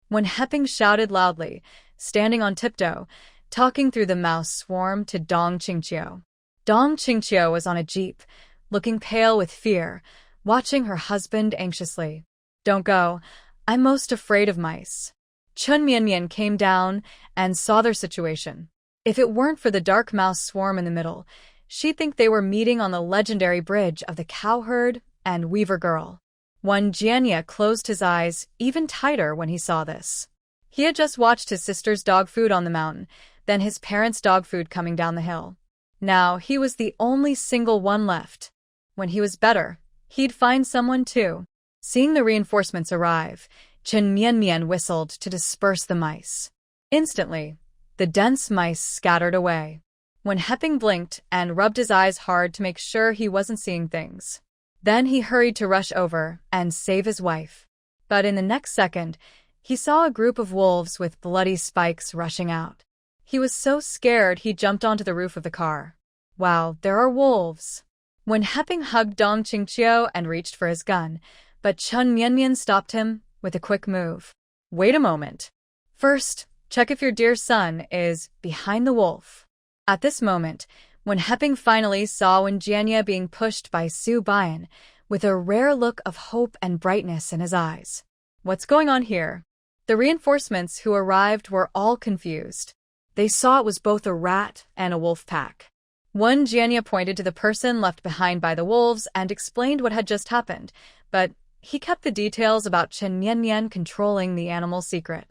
Wen Heping shouted loudly, standing on tiptoe, talking through the mouse swarm to Dong Qingqiu. Dong Qingqiu was on a jeep, looking pale with fear, watching her husband anxiously. Don't go. I'm most afraid of mice. Chun Mianmian came down and saw their situation. If it weren't for the dark mouse swarm in the middle, she'd think they were meeting on the legendary bridge of the cowherd and weaver girl. Wen Jianye closed his eyes even tighter when he saw this. He had just watched his sister's dog food on the mountain, then his parents' dog food coming down the hill. Now he was the only single one left. When he was better, he'd find someone too. Seeing the reinforcements arrive, Chun Mianmian whistled to disperse the mice. Instantly, the dense mice scattered away. Wen Heping blinked and rubbed his eyes hard to make sure he wasn't seeing things. Then he hurried to rush over and save his wife. But in the next second, he saw a group of wolves with bloody spikes rushing out. He was so scared he jumped onto the roof of the car. Wow, there are wolves. Wen Heping hugged Dong Qingqiu and reached for his gun, but Chun Mianmian stopped him with a quick move. Wait a moment. First, check if your dear son is behind the wolf. At this moment, Wen Heping finally saw Wen Jianye being pushed by Su Bian, with a rare look of hope and brightness in his eyes. What's going on here? The reinforcements who arrived were all confused. They saw it was both a rat and a wolf pack. Wen Jianye pointed to the person left behind by the wolves and explained what had just happened, but he kept the details about Chun Mianmian controlling the animal secret.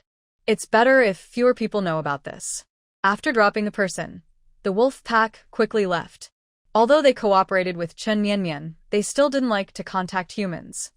It's better if fewer people know about this. After dropping the person, the wolf pack quickly left. Although they cooperated with Chun Mianmian, they still didn't like to contact humans.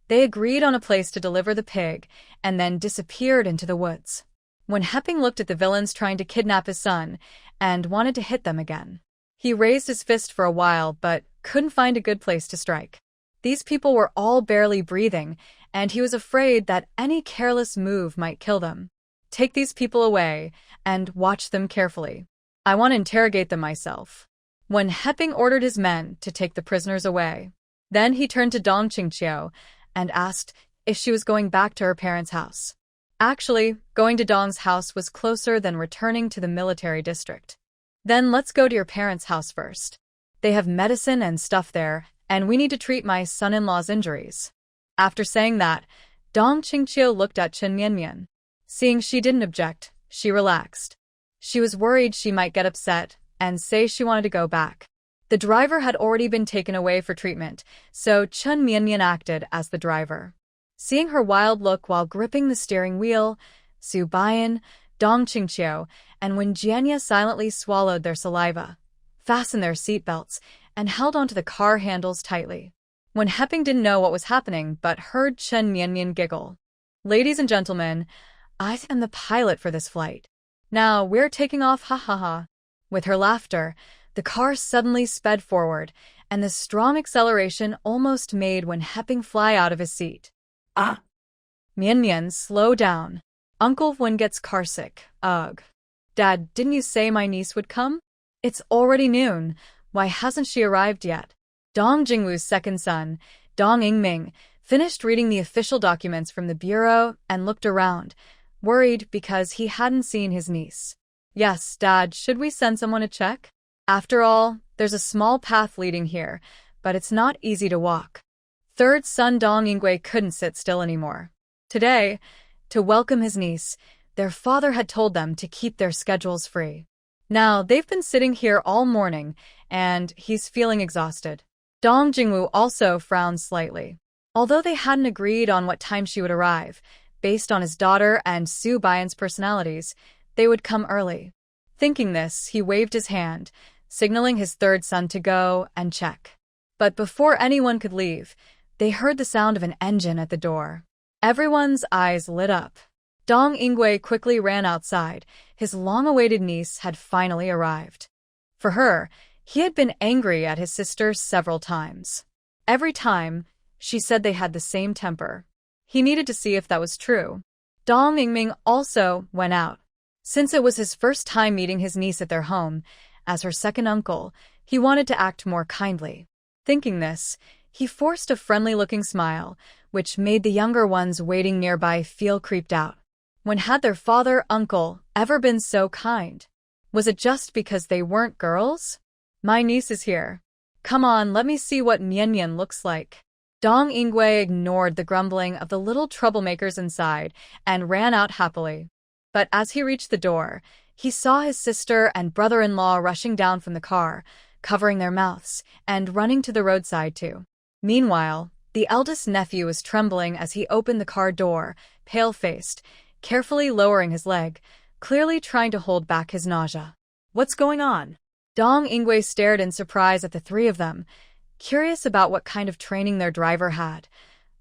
They agreed on a place to deliver the pig and then disappeared into the woods. Wen Heping looked at the villains trying to kidnap his son and wanted to hit them again. He raised his fist for a while but couldn't find a good place to strike. These people were all barely breathing, and he was afraid that any careless move might kill them. Take these people away and watch them carefully. I want to interrogate them myself. Wen Heping ordered his men to take the prisoners away. Then he turned to Dong Qingqiu and asked if she was going back to her parents' house. Actually, going to Dong's house was closer than returning to the military district. Then let's go to your parents' house first. They have medicine and stuff there, and we need to treat my son-in-law's injuries. After saying that, Dong Qingqiu looked at Chun Mianmian. Seeing she didn't object, she relaxed. She was worried she might get upset and say she wanted to go back. The driver had already been taken away for treatment, so Chun Mianmian acted as the driver. Seeing her wild look while gripping the steering wheel, Su Bian, Dong Qingqiu, and Wen Jianye silently swallowed their saliva, fastened their seatbelts, and held onto the car handles tightly. Wen Heping didn't know what was happening but heard Chun Mianmian giggle. Ladies and gentlemen, I am the pilot for this flight. Now we're taking off, ha ha ha. With her laughter, the car suddenly sped forward, and the strong acceleration almost made Wen Heping fly out of his seat. Ah! Mianmian, slow down. Uncle Wen gets carsick. Ugh. Dad, didn't you say my niece would come? It's already noon. Why hasn't she arrived yet? Dong Jingwoo's second son, Dong Ingming, finished reading the official documents from the bureau and looked around, worried because he hadn't seen his niece. Yes, Dad, should we send someone to check? After all, there's a small path leading here, but it's not easy to walk. Third son Dong Ingwei couldn't sit still anymore. Today, to welcome his niece, their father had told them to keep their schedules free. Now, they've been sitting here all morning, and he's feeling exhausted. Dong Jingwoo also frowned slightly. Although they hadn't agreed on what time she would arrive, based on his daughter and Su Baiyan's personalities, they would come early. Thinking this, he waved his hand, signaling his third son to go and check. But before anyone could leave, they heard the sound of an engine at the door. Everyone's eyes lit up. Dong Ingwei quickly ran outside. His long-awaited niece had finally arrived. For her, he had been angry at his sister several times. Every time, she said they had the same temper. He needed to see if that was true. Dong Ingming also went out. Since it was his first time meeting his niece at their home, as her second uncle, he wanted to act more kindly. Thinking this, he forced a friendly-looking smile, which made the younger ones waiting nearby feel creeped out. When had their father, uncle, ever been so kind? Was it just because they weren't girls? My niece is here. Come on, let me see what Mian looks like. Dong Ingwei ignored the grumbling of the little troublemakers inside and ran out happily. But as he reached the door, he saw his sister and brother-in-law rushing down from the car, covering their mouths, and running to the roadside too. Meanwhile, the eldest nephew was trembling as he opened the car door, pale-faced, carefully lowering his leg, clearly trying to hold back his nausea. What's going on? Dong Ingwei stared in surprise at the three of them, curious about what kind of training their driver had.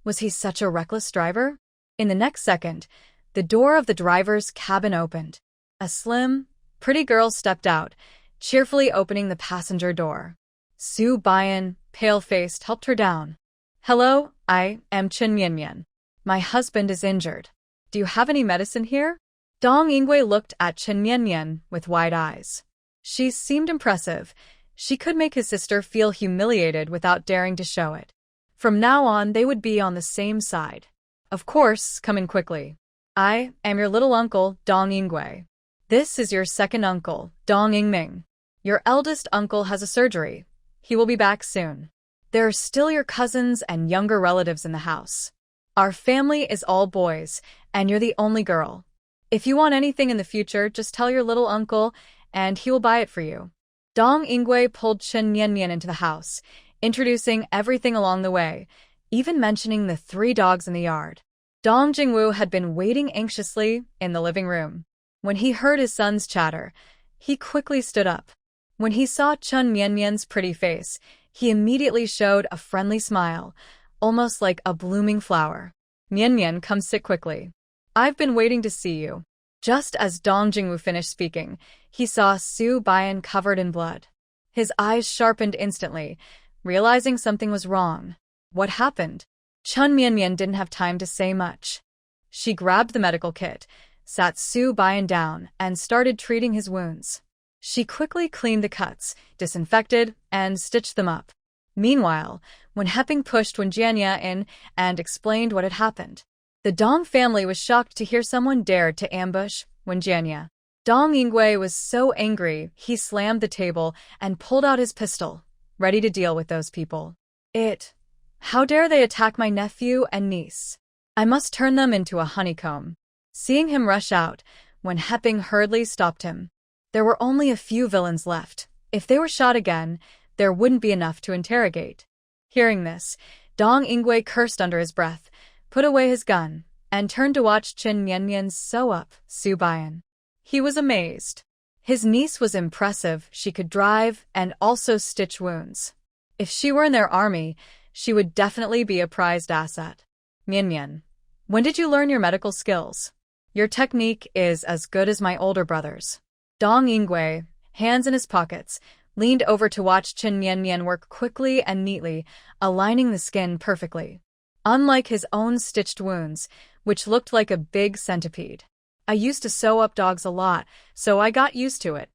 Was he such a reckless driver? In the next second, the door of the driver's cabin opened. A slim, pretty girl stepped out, cheerfully opening the passenger door. Su Baiyan, pale-faced, helped her down. Hello, I am Chen Mian. My husband is injured. Do you have any medicine here? Dong Ingwei looked at Chen Mian with wide eyes. She seemed impressive. She could make his sister feel humiliated without daring to show it. From now on, they would be on the same side. Of course, come in quickly. I am your little uncle, Dong Ingwei. This is your second uncle, Dong Ingming. Your eldest uncle has a surgery. He will be back soon. There are still your cousins and younger relatives in the house. Our family is all boys, and you're the only girl. If you want anything in the future, just tell your little uncle, and he will buy it for you. Dong Ingwei pulled Chen Mian into the house, introducing everything along the way, even mentioning the 3 dogs in the yard. Dong Jingwoo had been waiting anxiously in the living room. When he heard his son's chatter, he quickly stood up. When he saw Chen Mian's pretty face, he immediately showed a friendly smile, almost like a blooming flower. Mian, come sit quickly. I've been waiting to see you. Just as Dong Jingwoo finished speaking, he saw Su Baiyan covered in blood. His eyes sharpened instantly, realizing something was wrong. What happened? Chen Mian didn't have time to say much. She grabbed the medical kit, sat Su Baiyan down, and started treating his wounds. She quickly cleaned the cuts, disinfected, and stitched them up. Meanwhile, Wen Heping pushed Wen Jianya in and explained what had happened. The Dong family was shocked to hear someone dared to ambush Wen Jianya. Dong Ingwei was so angry he slammed the table and pulled out his pistol, ready to deal with those people. How dare they attack my nephew and niece? I must turn them into a honeycomb. Seeing him rush out, Wen Heping hurriedly stopped him. There were only a few villains left. If they were shot again, there wouldn't be enough to interrogate. Hearing this, Dong Ingwei cursed under his breath, put away his gun, and turned to watch Chen Mian sew up Su Baiyan. He was amazed. His niece was impressive. She could drive and also stitch wounds. If she were in their army, she would definitely be a prized asset. Mian, when did you learn your medical skills? Your technique is as good as my older brother's. Dong Ingwei, hands in his pockets, leaned over to watch Chen Mian work quickly and neatly, aligning the skin perfectly. Unlike his own stitched wounds, which looked like a big centipede. I used to sew up dogs a lot, so I got used to it.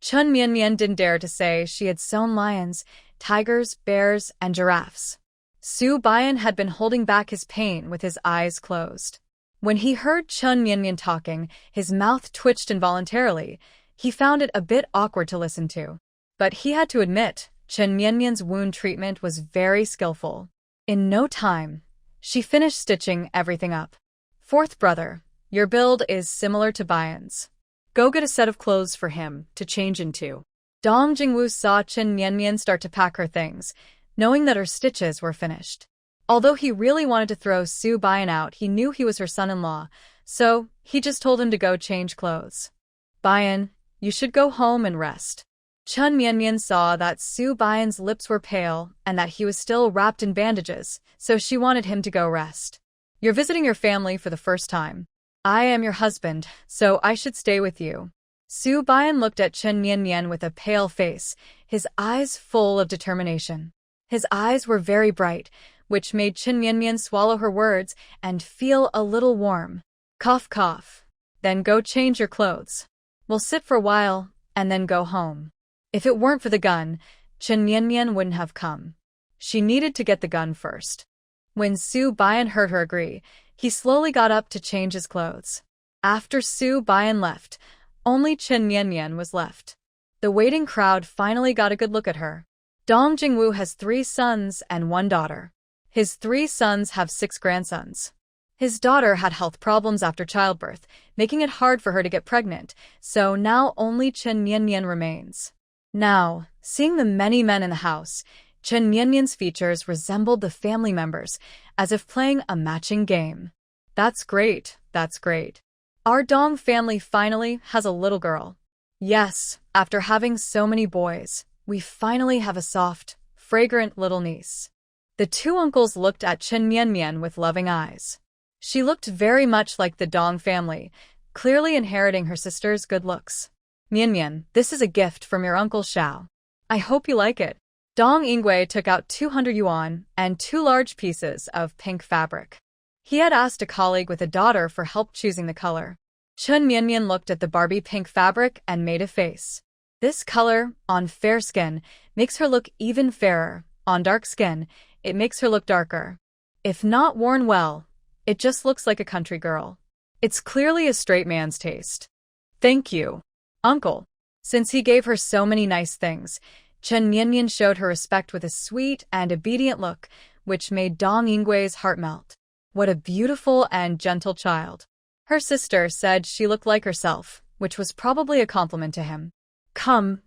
Chun Mian didn't dare to say she had sown lions, tigers, bears, and giraffes. Su Bian had been holding back his pain with his eyes closed. When he heard Chun Mian talking, his mouth twitched involuntarily. He found it a bit awkward to listen to. But he had to admit, Chun Mian's wound treatment was very skillful. In no time, she finished stitching everything up. Fourth brother, your build is similar to Bian's. Go get a set of clothes for him to change into. Dong Jingwu saw Chun Mian start to pack her things, knowing that her stitches were finished. Although he really wanted to throw Su Bian out, he knew he was her son-in-law, so he just told him to go change clothes. Bian, you should go home and rest. Chun Mian saw that Su Bian's lips were pale and that he was still wrapped in bandages, so she wanted him to go rest. You're visiting your family for the first time. I am your husband, so I should stay with you. Su Bian looked at Chun Mian with a pale face, his eyes full of determination. His eyes were very bright, which made Chun Mian swallow her words and feel a little warm. Cough, cough. Then go change your clothes. We'll sit for a while, and then go home. If it weren't for the gun, Chun Mian wouldn't have come. She needed to get the gun first. When Su Bian heard her agree, he slowly got up to change his clothes. After Su Bian left, only Chun Mian was left. The waiting crowd finally got a good look at her. Dong Jingwu has 3 sons and 1 daughter. His 3 sons have 6 grandsons. His daughter had health problems after childbirth, making it hard for her to get pregnant, so now only Chun Mian remains. Now, seeing the many men in the house, Chun Mian's features resembled the family members, as if playing a matching game. That's great, that's great. Our Dong family finally has a little girl. Yes, after having so many boys, we finally have a soft, fragrant little niece. The 2 uncles looked at Chun Mian with loving eyes. She looked very much like the Dong family, clearly inheriting her sister's good looks. Mian, this is a gift from your Uncle Xiao. I hope you like it. Dong Yingwei took out 200 yuan and 2 large pieces of pink fabric. He had asked a colleague with a daughter for help choosing the color. Chun Mian looked at the Barbie pink fabric and made a face. This color, on fair skin, makes her look even fairer. On dark skin, it makes her look darker. If not worn well, it just looks like a country girl. It's clearly a straight man's taste. Thank you, Uncle. Since he gave her so many nice things, Chun Mian showed her respect with a sweet and obedient look, which made Dong Yingwei's heart melt. What a beautiful and gentle child. Her sister said she looked like herself, which was probably a compliment to him. Come,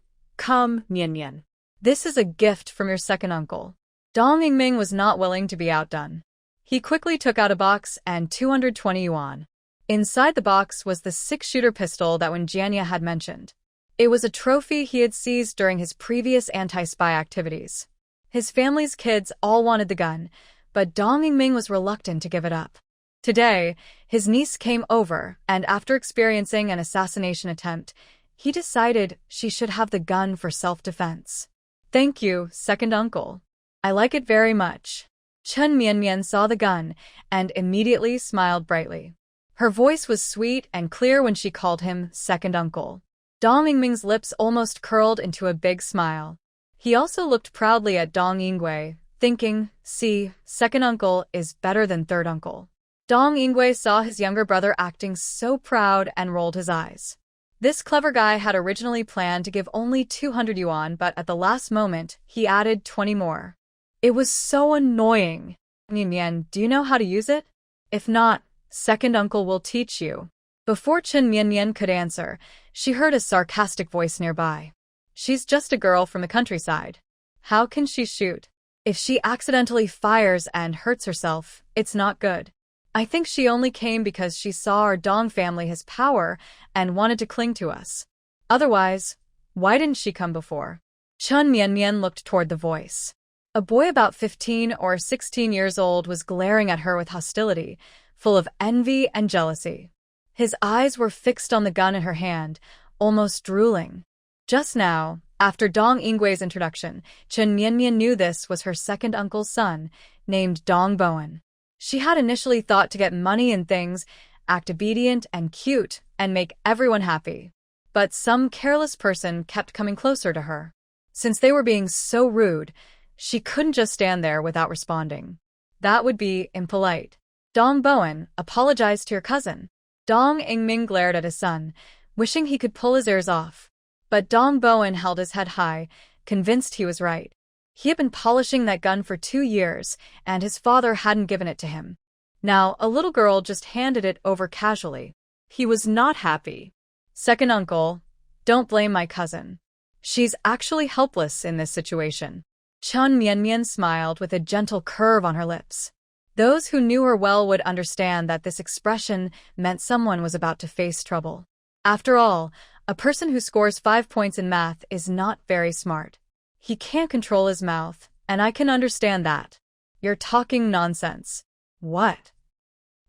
Mian. This is a gift from your second uncle. Dong Yingming was not willing to be outdone. He quickly took out a box and 220 yuan. Inside the box was the 6-shooter pistol that Wen Jianya had mentioned. It was a trophy he had seized during his previous anti-spy activities. His family's kids all wanted the gun, but Dong Yingming was reluctant to give it up. Today, his niece came over, and after experiencing an assassination attempt, he decided she should have the gun for self-defense. Thank you, second uncle. I like it very much. Chun Mian saw the gun and immediately smiled brightly. Her voice was sweet and clear when she called him second uncle. Dong Yingming's lips almost curled into a big smile. He also looked proudly at Dong Yingwei, thinking, see, second uncle is better than third uncle. Dong Yingwei saw his younger brother acting so proud and rolled his eyes. This clever guy had originally planned to give only 200 yuan, but at the last moment, he added 20 more. It was so annoying. Mian, do you know how to use it? If not, second uncle will teach you. Before Chun Mian could answer, she heard a sarcastic voice nearby. She's just a girl from the countryside. How can she shoot? If she accidentally fires and hurts herself, it's not good. I think she only came because she saw our Dong family has power and wanted to cling to us. Otherwise, why didn't she come before? Chun Mian looked toward the voice. A boy about 15 or 16 years old was glaring at her with hostility, full of envy and jealousy. His eyes were fixed on the gun in her hand, almost drooling. Just now, after Dong Yingwei's introduction, Chun Mian knew this was her second uncle's son, named Dong Bowen. She had initially thought to get money and things, act obedient and cute, and make everyone happy. but some careless person kept coming closer to her. Since they were being so rude, she couldn't just stand there without responding. That would be impolite. Dong Bowen, apologize to your cousin. Dong Ingming glared at his son, wishing he could pull his ears off. But Dong Bowen held his head high, convinced he was right. He had been polishing that gun for 2 years, and his father hadn't given it to him. Now, a little girl just handed it over casually. He was not happy. Second uncle, don't blame my cousin. She's actually helpless in this situation. Chun Mianmian smiled with a gentle curve on her lips. Those who knew her well would understand that this expression meant someone was about to face trouble. After all, a person who scores 5 points in math is not very smart. He can't control his mouth, and I can understand that. You're talking nonsense. What?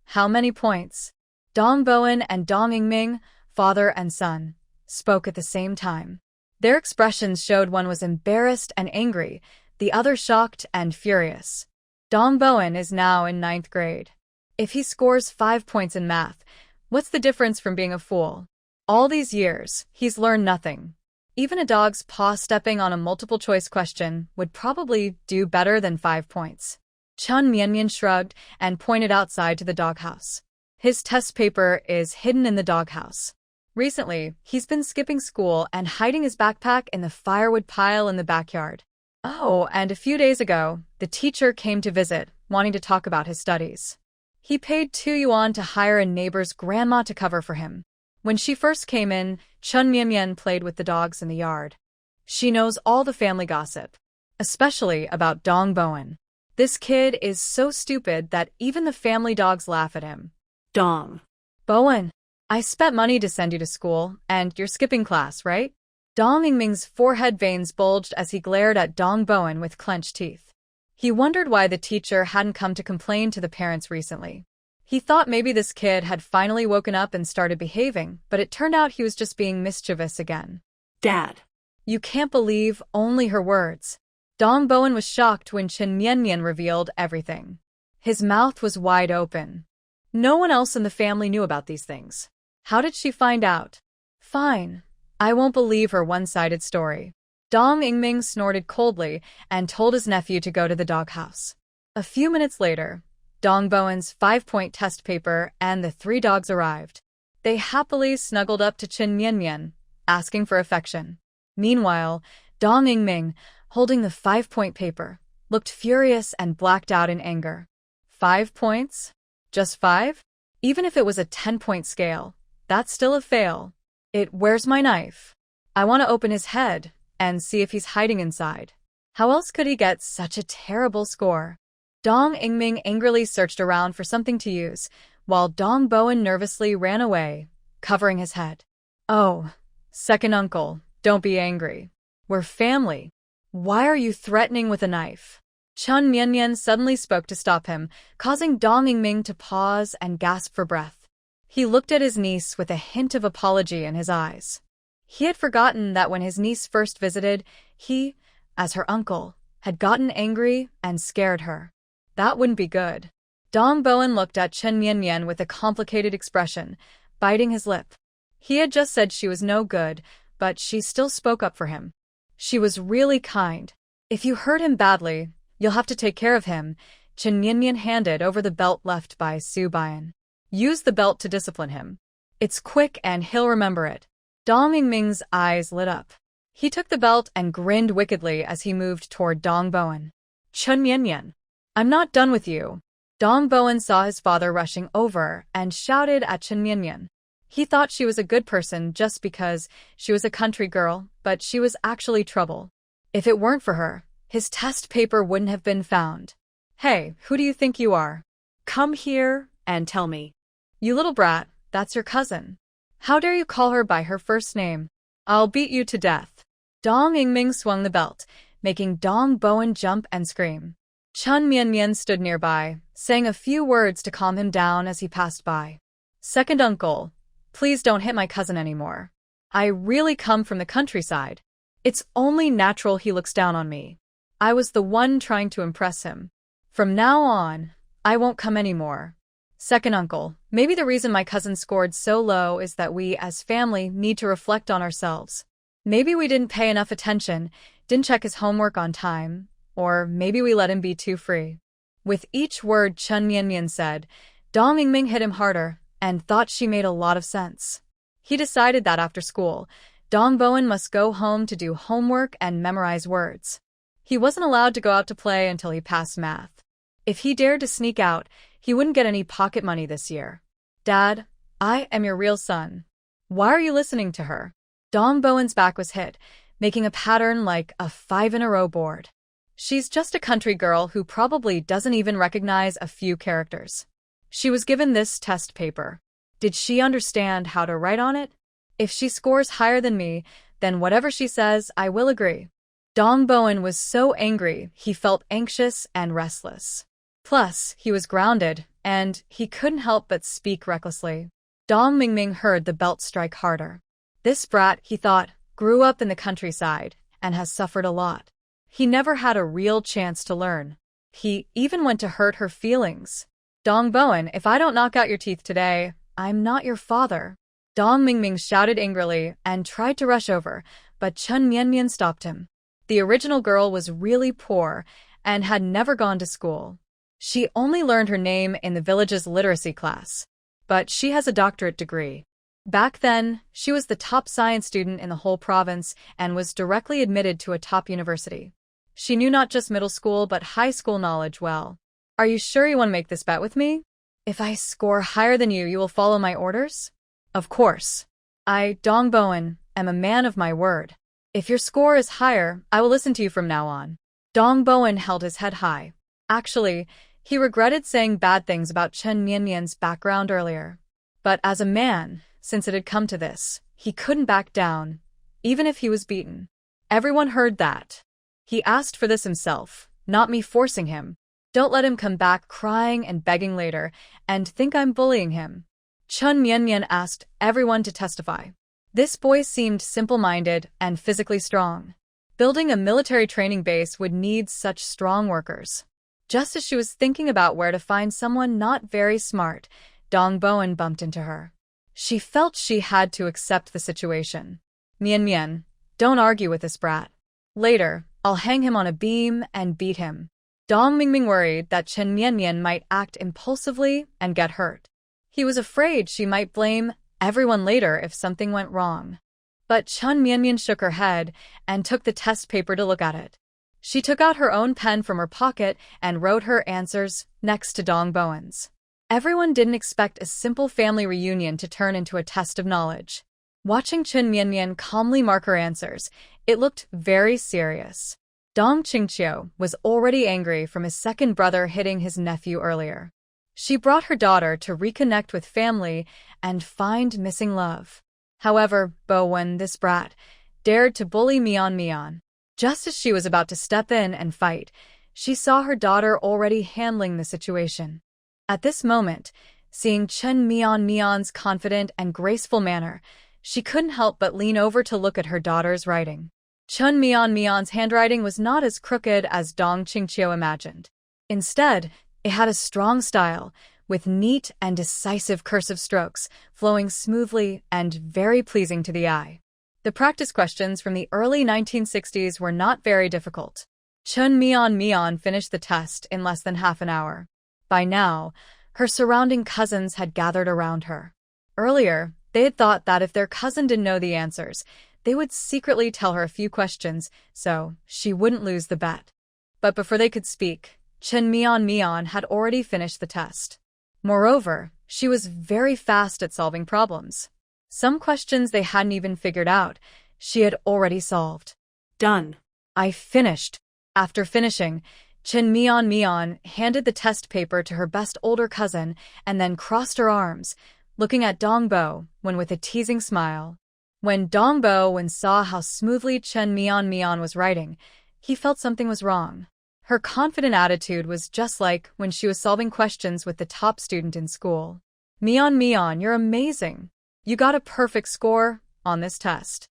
How many points? Dong Bowen and Dong Ingming, father and son, spoke at the same time. Their expressions showed one was embarrassed and angry, the other shocked and furious. Dong Bowen is now in 9th grade. If he scores 5 points in math, what's the difference from being a fool? All these years, he's learned nothing. Even a dog's paw stepping on a multiple-choice question would probably do better than 5 points. Chun Mianmian shrugged and pointed outside to the doghouse. His test paper is hidden in the doghouse. Recently, he's been skipping school and hiding his backpack in the firewood pile in the backyard. Oh, and a few days ago, the teacher came to visit, wanting to talk about his studies. He paid 2 yuan to hire a neighbor's grandma to cover for him. When she first came in, Chun Mianmian played with the dogs in the yard. She knows all the family gossip, especially about Dong Bowen. This kid is so stupid that even the family dogs laugh at him. Dong. Bowen, I spent money to send you to school, and you're skipping class, right? Dong Ingming's forehead veins bulged as he glared at Dong Bowen with clenched teeth. He wondered why the teacher hadn't come to complain to the parents recently. He thought maybe this kid had finally woken up and started behaving, but it turned out he was just being mischievous again. Dad. You can't believe only her words. Dong Bowen was shocked when Chen Mianmian revealed everything. His mouth was wide open. No one else in the family knew about these things. How did she find out? Fine. I won't believe her one-sided story. Dong Ingming snorted coldly and told his nephew to go to the doghouse. A few minutes later, Dong Bowen's 5-point test paper and the 3 dogs arrived. They happily snuggled up to Chen Mianmian, asking for affection. Meanwhile, Dong Ingming, holding the 5-point paper, looked furious and blacked out in anger. 5 points? Just 5? Even if it was a 10-point scale, that's still a fail. Where's my knife? I want to open his head and see if he's hiding inside. How else could he get such a terrible score? Dong Ingming angrily searched around for something to use, while Dong Bowen nervously ran away, covering his head. Oh, second uncle, don't be angry. We're family. Why are you threatening with a knife? Chun Mianmian suddenly spoke to stop him, causing Dong Ingming to pause and gasp for breath. He looked at his niece with a hint of apology in his eyes. He had forgotten that when his niece first visited, he, as her uncle, had gotten angry and scared her. That wouldn't be good. Dong Bowen looked at Chen Mianmian with a complicated expression, biting his lip. He had just said she was no good, but she still spoke up for him. She was really kind. If you hurt him badly, you'll have to take care of him. Chen Mianmian handed over the belt left by Su Bian. Use the belt to discipline him. It's quick and he'll remember it. Dong Ingming's eyes lit up. He took the belt and grinned wickedly as he moved toward Dong Bowen. Chen Mianmian, I'm not done with you. Dong Bowen saw his father rushing over and shouted at Chen Mianmian. He thought she was a good person just because she was a country girl, but she was actually trouble. If it weren't for her, his test paper wouldn't have been found. Hey, who do you think you are? Come here and tell me. You little brat, that's your cousin. How dare you call her by her first name? I'll beat you to death. Dong Ingming swung the belt, making Dong Bowen jump and scream. Chun Mianmian stood nearby, saying a few words to calm him down as he passed by. Second uncle, please don't hit my cousin anymore. I really come from the countryside. It's only natural he looks down on me. I was the one trying to impress him. From now on, I won't come anymore. Second uncle, maybe the reason my cousin scored so low is that we, as family, need to reflect on ourselves. Maybe we didn't pay enough attention, didn't check his homework on time, or maybe we let him be too free. With each word Chen Mianmian said, Dong Mingming hit him harder and thought she made a lot of sense. He decided that after school, Dong Bowen must go home to do homework and memorize words. He wasn't allowed to go out to play until he passed math. If he dared to sneak out, he wouldn't get any pocket money this year. Dad, I am your real son. Why are you listening to her? Dong Bowen's back was hit, making a pattern like a 5-in-a-row board. She's just a country girl who probably doesn't even recognize a few characters. She was given this test paper. Did she understand how to write on it? If she scores higher than me, then whatever she says, I will agree. Dong Bowen was so angry, he felt anxious and restless. Plus, he was grounded, and he couldn't help but speak recklessly. Dong Mingming heard the belt strike harder. This brat, he thought, grew up in the countryside and has suffered a lot. He never had a real chance to learn. He even went to hurt her feelings. Dong Bowen, if I don't knock out your teeth today, I'm not your father. Dong Mingming shouted angrily and tried to rush over, but Chen Mianmian stopped him. The original girl was really poor and had never gone to school. She only learned her name in the village's literacy class, but she has a doctorate degree. Back then, she was the top science student in the whole province and was directly admitted to a top university. She knew not just middle school but high school knowledge well. Are you sure you want to make this bet with me? If I score higher than you will follow my orders? Of course. I, Dong Bowen, am a man of my word. If your score is higher, I will listen to you from now on. Dong Bowen held his head high. Actually, he regretted saying bad things about Chen Mianmian's background earlier. But as a man, since it had come to this, he couldn't back down, even if he was beaten. Everyone heard that. He asked for this himself, not me forcing him. Don't let him come back crying and begging later and think I'm bullying him. Chen Mianmian asked everyone to testify. This boy seemed simple-minded and physically strong. Building a military training base would need such strong workers. Just as she was thinking about where to find someone not very smart, Dong Bowen bumped into her. She felt she had to accept the situation. Mian, don't argue with this brat. Later, I'll hang him on a beam and beat him. Dong Mingming worried that Chen Mianmian might act impulsively and get hurt. He was afraid she might blame everyone later if something went wrong. But Chen Mianmian shook her head and took the test paper to look at it. She took out her own pen from her pocket and wrote her answers next to Dong Bowen's. Everyone didn't expect a simple family reunion to turn into a test of knowledge. Watching Chen Mianmian calmly mark her answers, it looked very serious. Dong Qingqiu was already angry from his second brother hitting his nephew earlier. She brought her daughter to reconnect with family and find missing love. However, Bowen, this brat, dared to bully Mian. Just as she was about to step in and fight, she saw her daughter already handling the situation. At this moment, seeing Chen Mian's confident and graceful manner, she couldn't help but lean over to look at her daughter's writing. Chen Mian's handwriting was not as crooked as Dong Qingqiu imagined. Instead, it had a strong style, with neat and decisive cursive strokes, flowing smoothly and very pleasing to the eye. The practice questions from the early 1960s were not very difficult. Chen Mian finished the test in less than half an hour. By now, her surrounding cousins had gathered around her. Earlier, they had thought that if their cousin didn't know the answers, they would secretly tell her a few questions so she wouldn't lose the bet. But before they could speak, Chen Mian had already finished the test. Moreover, she was very fast at solving problems. Some questions they hadn't even figured out, she had already solved. Done. I finished. After finishing, Chen Mian handed the test paper to her best older cousin and then crossed her arms, looking at Dong Bowen with a teasing smile. When Dong Bowen saw how smoothly Chen Mian was writing, he felt something was wrong. Her confident attitude was just like when she was solving questions with the top student in school. Mian, you're amazing. You got a perfect score on this test.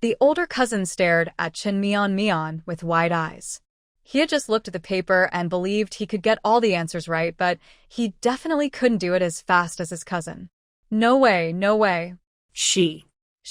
The older cousin stared at Chen Mian with wide eyes. He had just looked at the paper and believed he could get all the answers right, but he definitely couldn't do it as fast as his cousin. No way, no way. She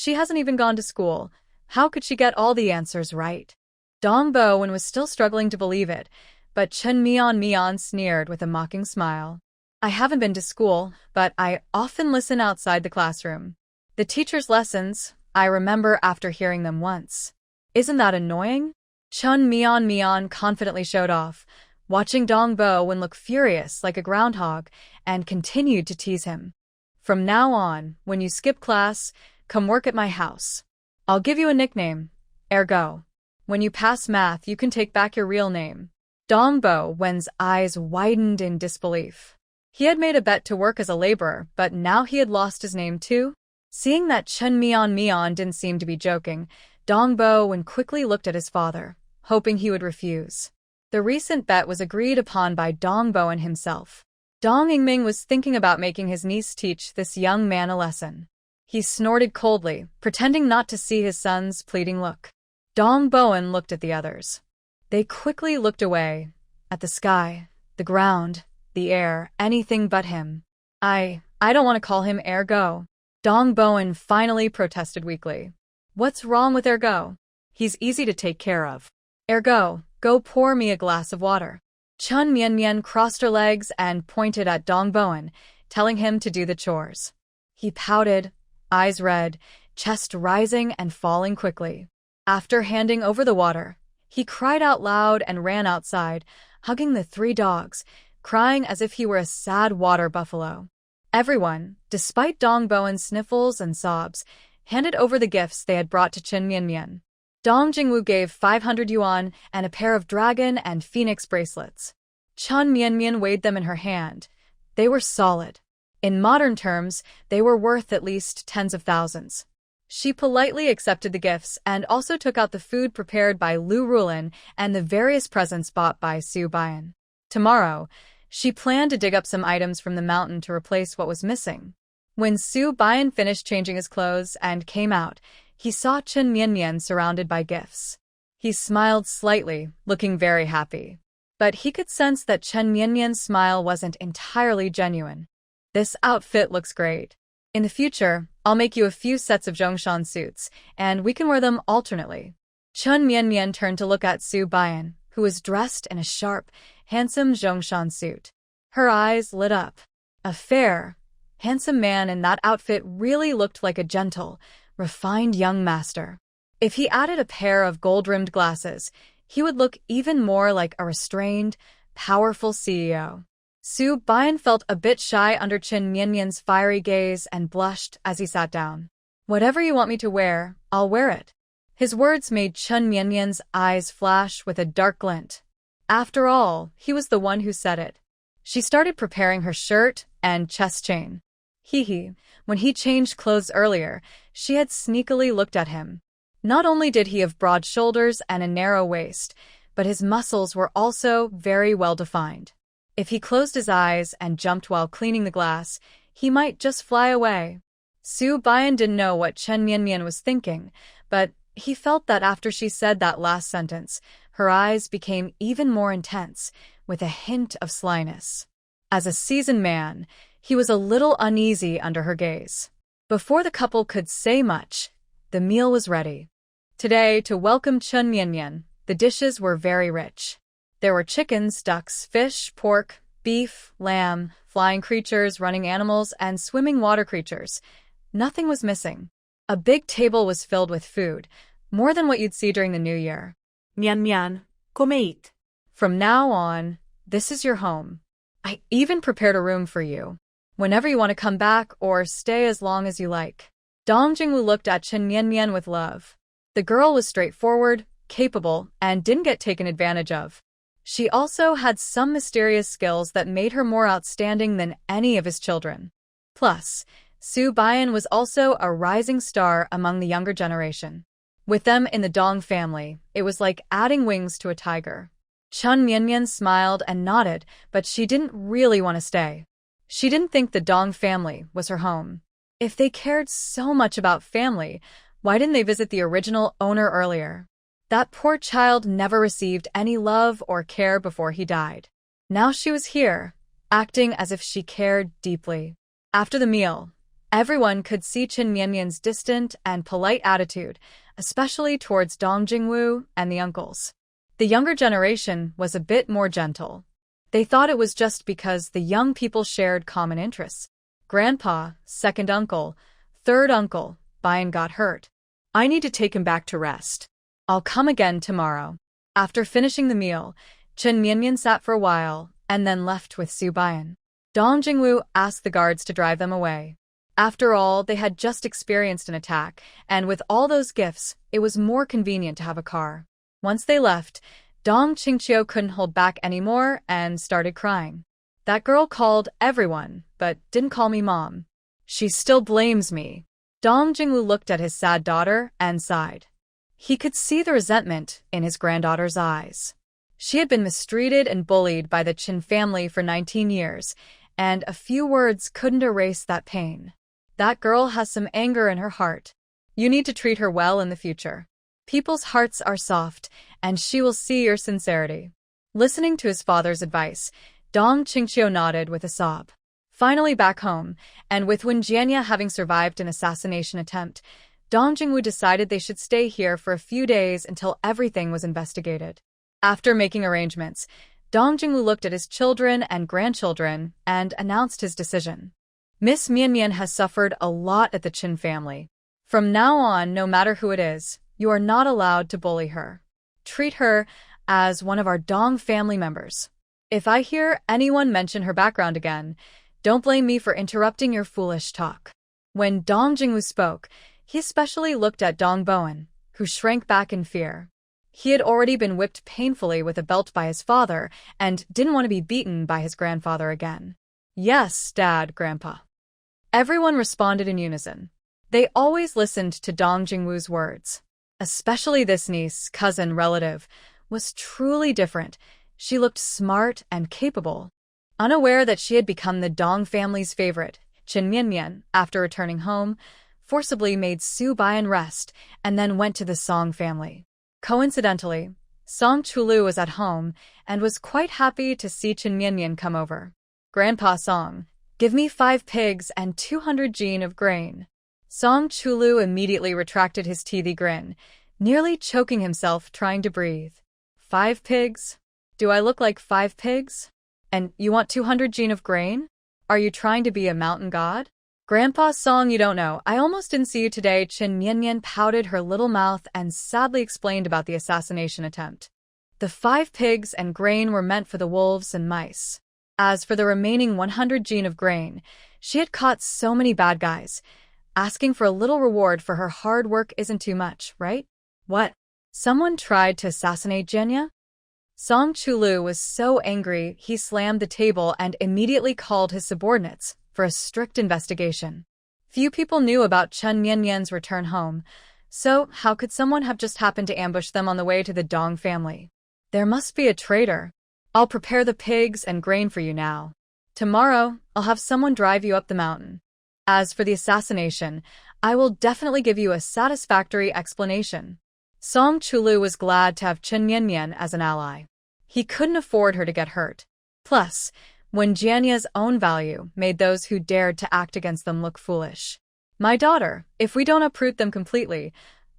Hasn't even gone to school. How could she get all the answers right? Dong Bo-wen was still struggling to believe it, but Chen Mian sneered with a mocking smile. I haven't been to school, but I often listen outside the classroom. The teacher's lessons, I remember after hearing them once. Isn't that annoying? Chen Mian confidently showed off, watching Dong Bo-wen look furious like a groundhog, and continued to tease him. From now on, when you skip class, come work at my house. I'll give you a nickname, Ergo. When you pass math, you can take back your real name. Dong Bo-wen's eyes widened in disbelief. He had made a bet to work as a laborer, but now he had lost his name too? Seeing that Chen Mian didn't seem to be joking, Dong Bo-wen quickly looked at his father, hoping he would refuse. The recent bet was agreed upon by Dong Bo-wen himself. Dong Yingming was thinking about making his niece teach this young man a lesson. He snorted coldly, pretending not to see his son's pleading look. Dong Bo-wen looked at the others. They quickly looked away, at the sky, the ground, the air, anything but him. I don't want to call him Ergo. Dong Bo-wen finally protested weakly. What's wrong with Ergo? He's easy to take care of. Ergo, go pour me a glass of water. Chen Mian crossed her legs and pointed at Dong Bo-wen, telling him to do the chores. He pouted, eyes red, chest rising and falling quickly. After handing over the water, he cried out loud and ran outside, hugging the 3 dogs, crying as if he were a sad water buffalo. Everyone, despite Dong Bo-wen's sniffles and sobs, handed over the gifts they had brought to Chen Mian. Dong Jingwu gave 500 yuan and a pair of dragon and phoenix bracelets. Chen Mian weighed them in her hand. They were solid. In modern terms, they were worth at least tens of thousands. She politely accepted the gifts and also took out the food prepared by Lu Rulin and the various presents bought by Su Bian. Tomorrow, she planned to dig up some items from the mountain to replace what was missing. When Su Bian finished changing his clothes and came out, he saw Chen Mian surrounded by gifts. He smiled slightly, looking very happy. But he could sense that Chen Mian's smile wasn't entirely genuine. This outfit looks great. In the future, I'll make you a few sets of Zhongshan suits, and we can wear them alternately. Chen Mian turned to look at Su Bian, who was dressed in a sharp, handsome Zhongshan suit. Her eyes lit up. A fair, handsome man in that outfit really looked like a gentle, refined young master. If he added a pair of gold-rimmed glasses, he would look even more like a restrained, powerful CEO. Su Bian felt a bit shy under Chen Mian's fiery gaze and blushed as he sat down. Whatever you want me to wear, I'll wear it. His words made Chen Mian's eyes flash with a dark glint. After all, he was the one who said it. She started preparing her shirt and chest chain. When he changed clothes earlier, she had sneakily looked at him. Not only did he have broad shoulders and a narrow waist, but his muscles were also very well defined. If he closed his eyes and jumped while cleaning the glass, he might just fly away. Su Bian didn't know what Chen Mian was thinking, but he felt that after she said that last sentence, her eyes became even more intense, with a hint of slyness. As a seasoned man, he was a little uneasy under her gaze. Before the couple could say much, the meal was ready. Today, to welcome Chen Mian, the dishes were very rich. There were chickens, ducks, fish, pork, beef, lamb, flying creatures, running animals, and swimming water creatures. Nothing was missing. A big table was filled with food, more than what you'd see during the New Year. Mian, come eat. From now on, this is your home. I even prepared a room for you. Whenever you want to come back or stay as long as you like. Dong Jingwu looked at Chen Mian with love. The girl was straightforward, capable, and didn't get taken advantage of. She also had some mysterious skills that made her more outstanding than any of his children. Plus, Su Bian was also a rising star among the younger generation. With them in the Dong family, it was like adding wings to a tiger. Chen Mian smiled and nodded, but she didn't really want to stay. She didn't think the Dong family was her home. If they cared so much about family, why didn't they visit the original owner earlier? That poor child never received any love or care before he died. Now she was here, acting as if she cared deeply. After the meal, everyone could see Chen Mianmian's distant and polite attitude, especially towards Dong Jingwu and the uncles. The younger generation was a bit more gentle. They thought it was just because the young people shared common interests. Grandpa, second uncle, third uncle, Bayan got hurt. I need to take him back to rest. I'll come again tomorrow. After finishing the meal, Chen Mianmian sat for a while and then left with Su Bayan. Dong Jingwu asked the guards to drive them away. After all, they had just experienced an attack, and with all those gifts, it was more convenient to have a car. Once they left, Dong Qingqiu couldn't hold back anymore and started crying. That girl called everyone, but didn't call me mom. She still blames me. Dong Jingwu looked at his sad daughter and sighed. He could see the resentment in his granddaughter's eyes. She had been mistreated and bullied by the Qin family for 19 years, and a few words couldn't erase that pain. That girl has some anger in her heart. You need to treat her well in the future. People's hearts are soft, and she will see your sincerity. Listening to his father's advice, Dong Qingqiu nodded with a sob. Finally back home, and with Wen Jianya having survived an assassination attempt, Dong Jingwu decided they should stay here for a few days until everything was investigated. After making arrangements, Dong Jingwu looked at his children and grandchildren and announced his decision. Miss Mianmian has suffered a lot at the Qin family. From now on, no matter who it is, you are not allowed to bully her. Treat her as one of our Dong family members. If I hear anyone mention her background again, don't blame me for interrupting your foolish talk. When Dong Jingwu spoke, he especially looked at Dong Bowen, who shrank back in fear. He had already been whipped painfully with a belt by his father and didn't want to be beaten by his grandfather again. Yes, Dad, Grandpa. Everyone responded in unison. They always listened to Dong Jingwu's words. Especially this niece, cousin, relative, was truly different. She looked smart and capable. Unaware that she had become the Dong family's favorite, Chen Mianmian, after returning home, forcibly made Su Bayan rest and then went to the Song family. Coincidentally, Song Chulu was at home and was quite happy to see Chen Mianmian come over. Grandpa Song, give me 5 pigs and 200 jin of grain. Song Chulu immediately retracted his teethy grin, nearly choking himself trying to breathe. 5 pigs? Do I look like 5 pigs? And you want 200 jin of grain? Are you trying to be a mountain god? Grandpa Song, you don't know. I almost didn't see you today. Chen Mianmian pouted her little mouth and sadly explained about the assassination attempt. The 5 pigs and grain were meant for the wolves and mice. As for the remaining 100 jin of grain, she had caught so many bad guys. Asking for a little reward for her hard work isn't too much, right? What? Someone tried to assassinate Jianya? Song Chulu was so angry he slammed the table and immediately called his subordinates for a strict investigation. Few people knew about Chen Mianmian's return home, so how could someone have just happened to ambush them on the way to the Dong family? There must be a traitor. I'll prepare the pigs and grain for you now. Tomorrow, I'll have someone drive you up the mountain. As for the assassination, I will definitely give you a satisfactory explanation. Song Chulu was glad to have Chen Mianmian as an ally. He couldn't afford her to get hurt. Plus, Wen Jianya's own value made those who dared to act against them look foolish. My daughter, if we don't uproot them completely,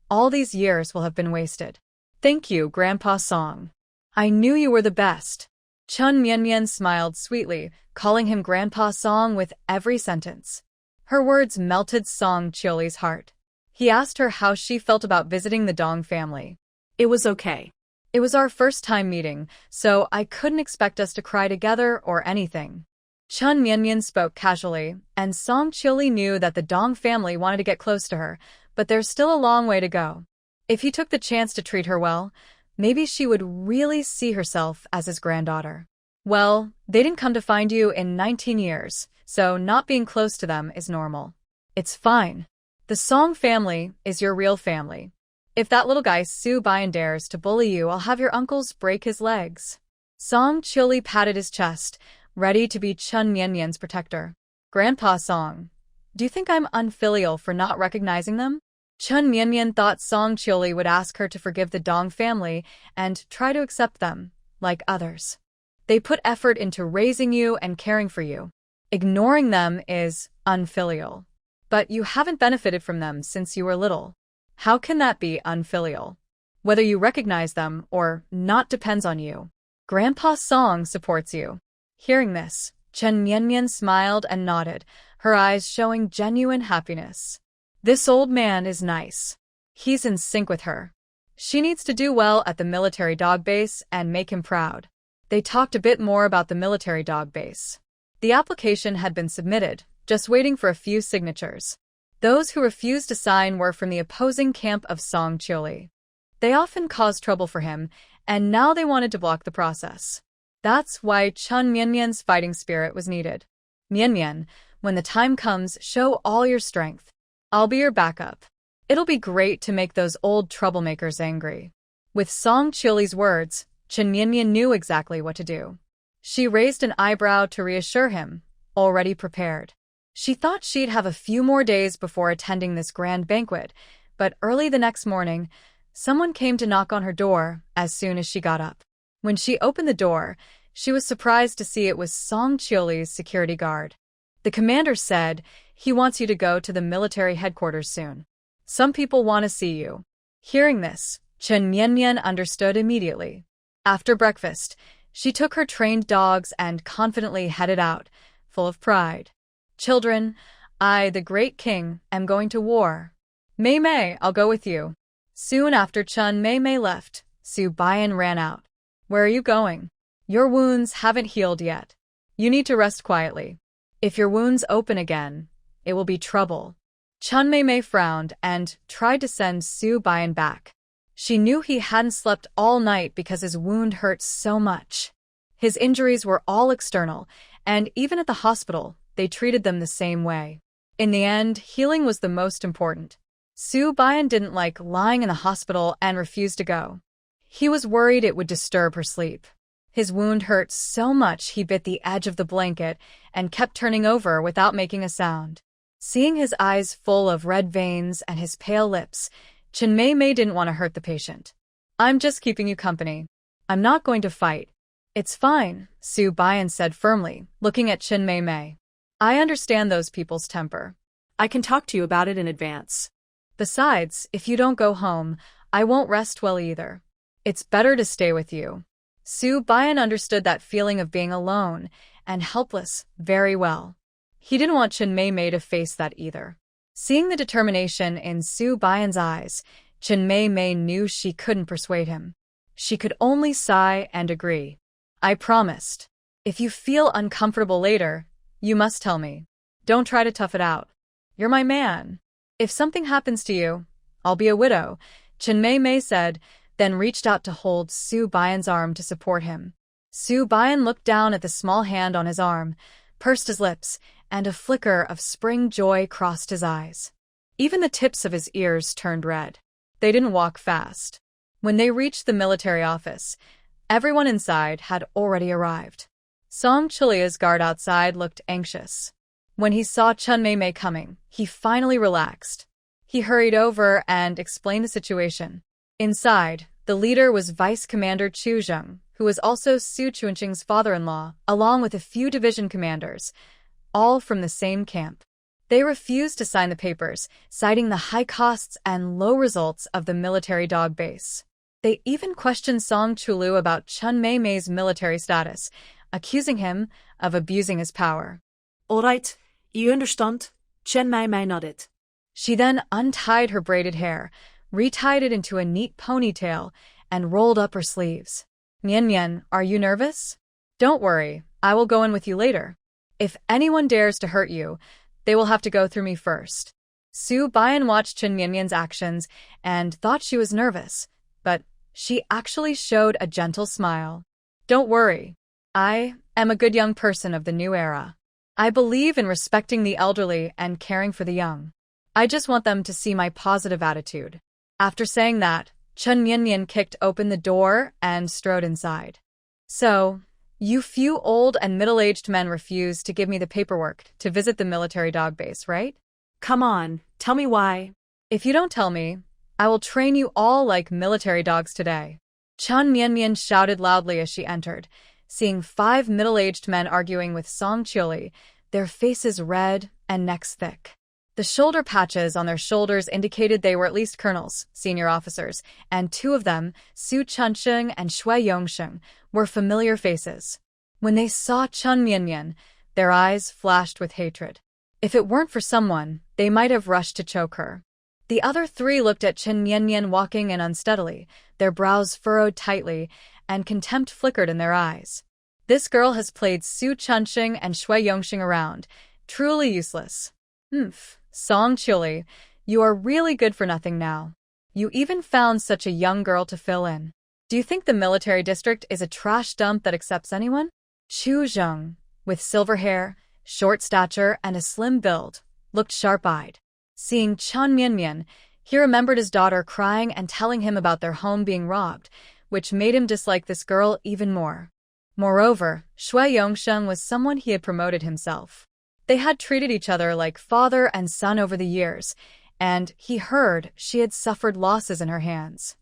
all these years will have been wasted. Thank you, Grandpa Song. I knew you were the best. Chen Mianmian smiled sweetly, calling him Grandpa Song with every sentence. Her words melted Song Chioli's heart. He asked her how she felt about visiting the Dong family. It was okay. It was our first time meeting, so I couldn't expect us to cry together or anything. Chen Mianmian spoke casually, and Song Chioli knew that the Dong family wanted to get close to her, but there's still a long way to go. If he took the chance to treat her well, maybe she would really see herself as his granddaughter. Well, they didn't come to find you in 19 years, so not being close to them is normal. It's fine. The Song family is your real family. If that little guy Su Bayan dares to bully you, I'll have your uncles break his legs. Song Chioli patted his chest, ready to be Chen Mianmian's protector. Grandpa Song, do you think I'm unfilial for not recognizing them? Chun Mianmian thought Song Chiuli would ask her to forgive the Dong family and try to accept them, like others. They put effort into raising you and caring for you. Ignoring them is unfilial. But you haven't benefited from them since you were little. How can that be unfilial? Whether you recognize them or not depends on you. Grandpa Song supports you. Hearing this, Chen Mianmian smiled and nodded, her eyes showing genuine happiness. This old man is nice. He's in sync with her. She needs to do well at the military dog base and make him proud. They talked a bit more about the military dog base. The application had been submitted, just waiting for a few signatures. Those who refused to sign were from the opposing camp of Song Chiuli. They often caused trouble for him, and now they wanted to block the process. That's why Chun Mianmian's fighting spirit was needed. Mianmian, when the time comes, show all your strength. I'll be your backup. It'll be great to make those old troublemakers angry. With Song Chiuli's words, Chen Mianmian knew exactly what to do. She raised an eyebrow to reassure him, already prepared. She thought she'd have a few more days before attending this grand banquet, but early the next morning, someone came to knock on her door as soon as she got up. When she opened the door, she was surprised to see it was Song Chiuli's security guard. The commander said, "He wants you to go to the military headquarters soon. Some people want to see you." Hearing this, Chen Mianmian understood immediately. After breakfast, she took her trained dogs and confidently headed out, full of pride. "Children, I, the great king, am going to war. Mei Mei, I'll go with you." Soon after Chun Mei Mei left, Su Bian ran out. "Where are you going? Your wounds haven't healed yet. You need to rest quietly. If your wounds open again, it will be trouble." Chun Mei Mei frowned and tried to send Su Bian back. She knew he hadn't slept all night because his wound hurt so much. His injuries were all external, and even at the hospital, they treated them the same way. In the end, healing was the most important. Su Bian didn't like lying in the hospital and refused to go. He was worried it would disturb her sleep. His wound hurt so much he bit the edge of the blanket and kept turning over without making a sound. Seeing his eyes full of red veins and his pale lips, Chen Mei Mei didn't want to hurt the patient. "I'm just keeping you company. I'm not going to fight." "It's fine," Su Bian said firmly, looking at Chen Mei Mei. "I understand those people's temper. I can talk to you about it in advance. Besides, if you don't go home, I won't rest well either. It's better to stay with you." Su Bian understood that feeling of being alone and helpless very well. He didn't want Chen Mei Mei to face that either. Seeing the determination in Su Bian's eyes, Chen Mei Mei knew she couldn't persuade him. She could only sigh and agree. "I promised. If you feel uncomfortable later, you must tell me. Don't try to tough it out. You're my man. If something happens to you, I'll be a widow," Chen Mei Mei said, then reached out to hold Su Bian's arm to support him. Su Bian looked down at the small hand on his arm, pursed his lips, and a flicker of spring joy crossed his eyes. Even the tips of his ears turned red. They didn't walk fast. When they reached the military office, everyone inside had already arrived. Song Chiuli's guard outside looked anxious. When he saw Chun Mei Mei coming, he finally relaxed. He hurried over and explained the situation. Inside, the leader was Vice Commander Chu Zheng, who was also Su Chunqing's father-in-law, along with a few division commanders, all from the same camp. They refused to sign the papers, citing the high costs and low results of the military dog base. They even questioned Song Chiuli about Chun Mei Mei's military status, accusing him of abusing his power. "All right, you understand?" Chen Mei Mei nodded. She then untied her braided hair, retied it into a neat ponytail, and rolled up her sleeves. "Mian Mian, are you nervous? Don't worry, I will go in with you later. If anyone dares to hurt you, they will have to go through me first." Su Bian watched Chen Mianmian's actions and thought she was nervous, but she actually showed a gentle smile. "Don't worry. I am a good young person of the new era. I believe in respecting the elderly and caring for the young. I just want them to see my positive attitude." After saying that, Chen Mianmian kicked open the door and strode inside. "So, you few old and middle-aged men refuse to give me the paperwork to visit the military dog base, right?" "Come on, tell me why." If you don't tell me, I will train you all like military dogs today. Chun Mianmian shouted loudly as she entered, seeing 5 middle-aged men arguing with Song Chioli, their faces red and necks thick. The shoulder patches on their shoulders indicated they were at least colonels, senior officers, and 2 of them, Su Chunsheng and Shui Yongsheng, were familiar faces. When they saw Chun Mianmian, their eyes flashed with hatred. If it weren't for someone, they might have rushed to choke her. The other 3 looked at Chun Mianmian walking in unsteadily, their brows furrowed tightly, and contempt flickered in their eyes. This girl has played Su Chunsheng and Shui Yongsheng around. Truly useless. Song Chioli, you are really good for nothing now. You even found such a young girl to fill in. Do you think the military district is a trash dump that accepts anyone? Chu Zheng, with silver hair, short stature, and a slim build, looked sharp-eyed. Seeing Chun Mianmian, he remembered his daughter crying and telling him about their home being robbed, which made him dislike this girl even more. Moreover, Shui Yongsheng was someone he had promoted himself. They had treated each other like father and son over the years, and he heard she had suffered losses in her hands.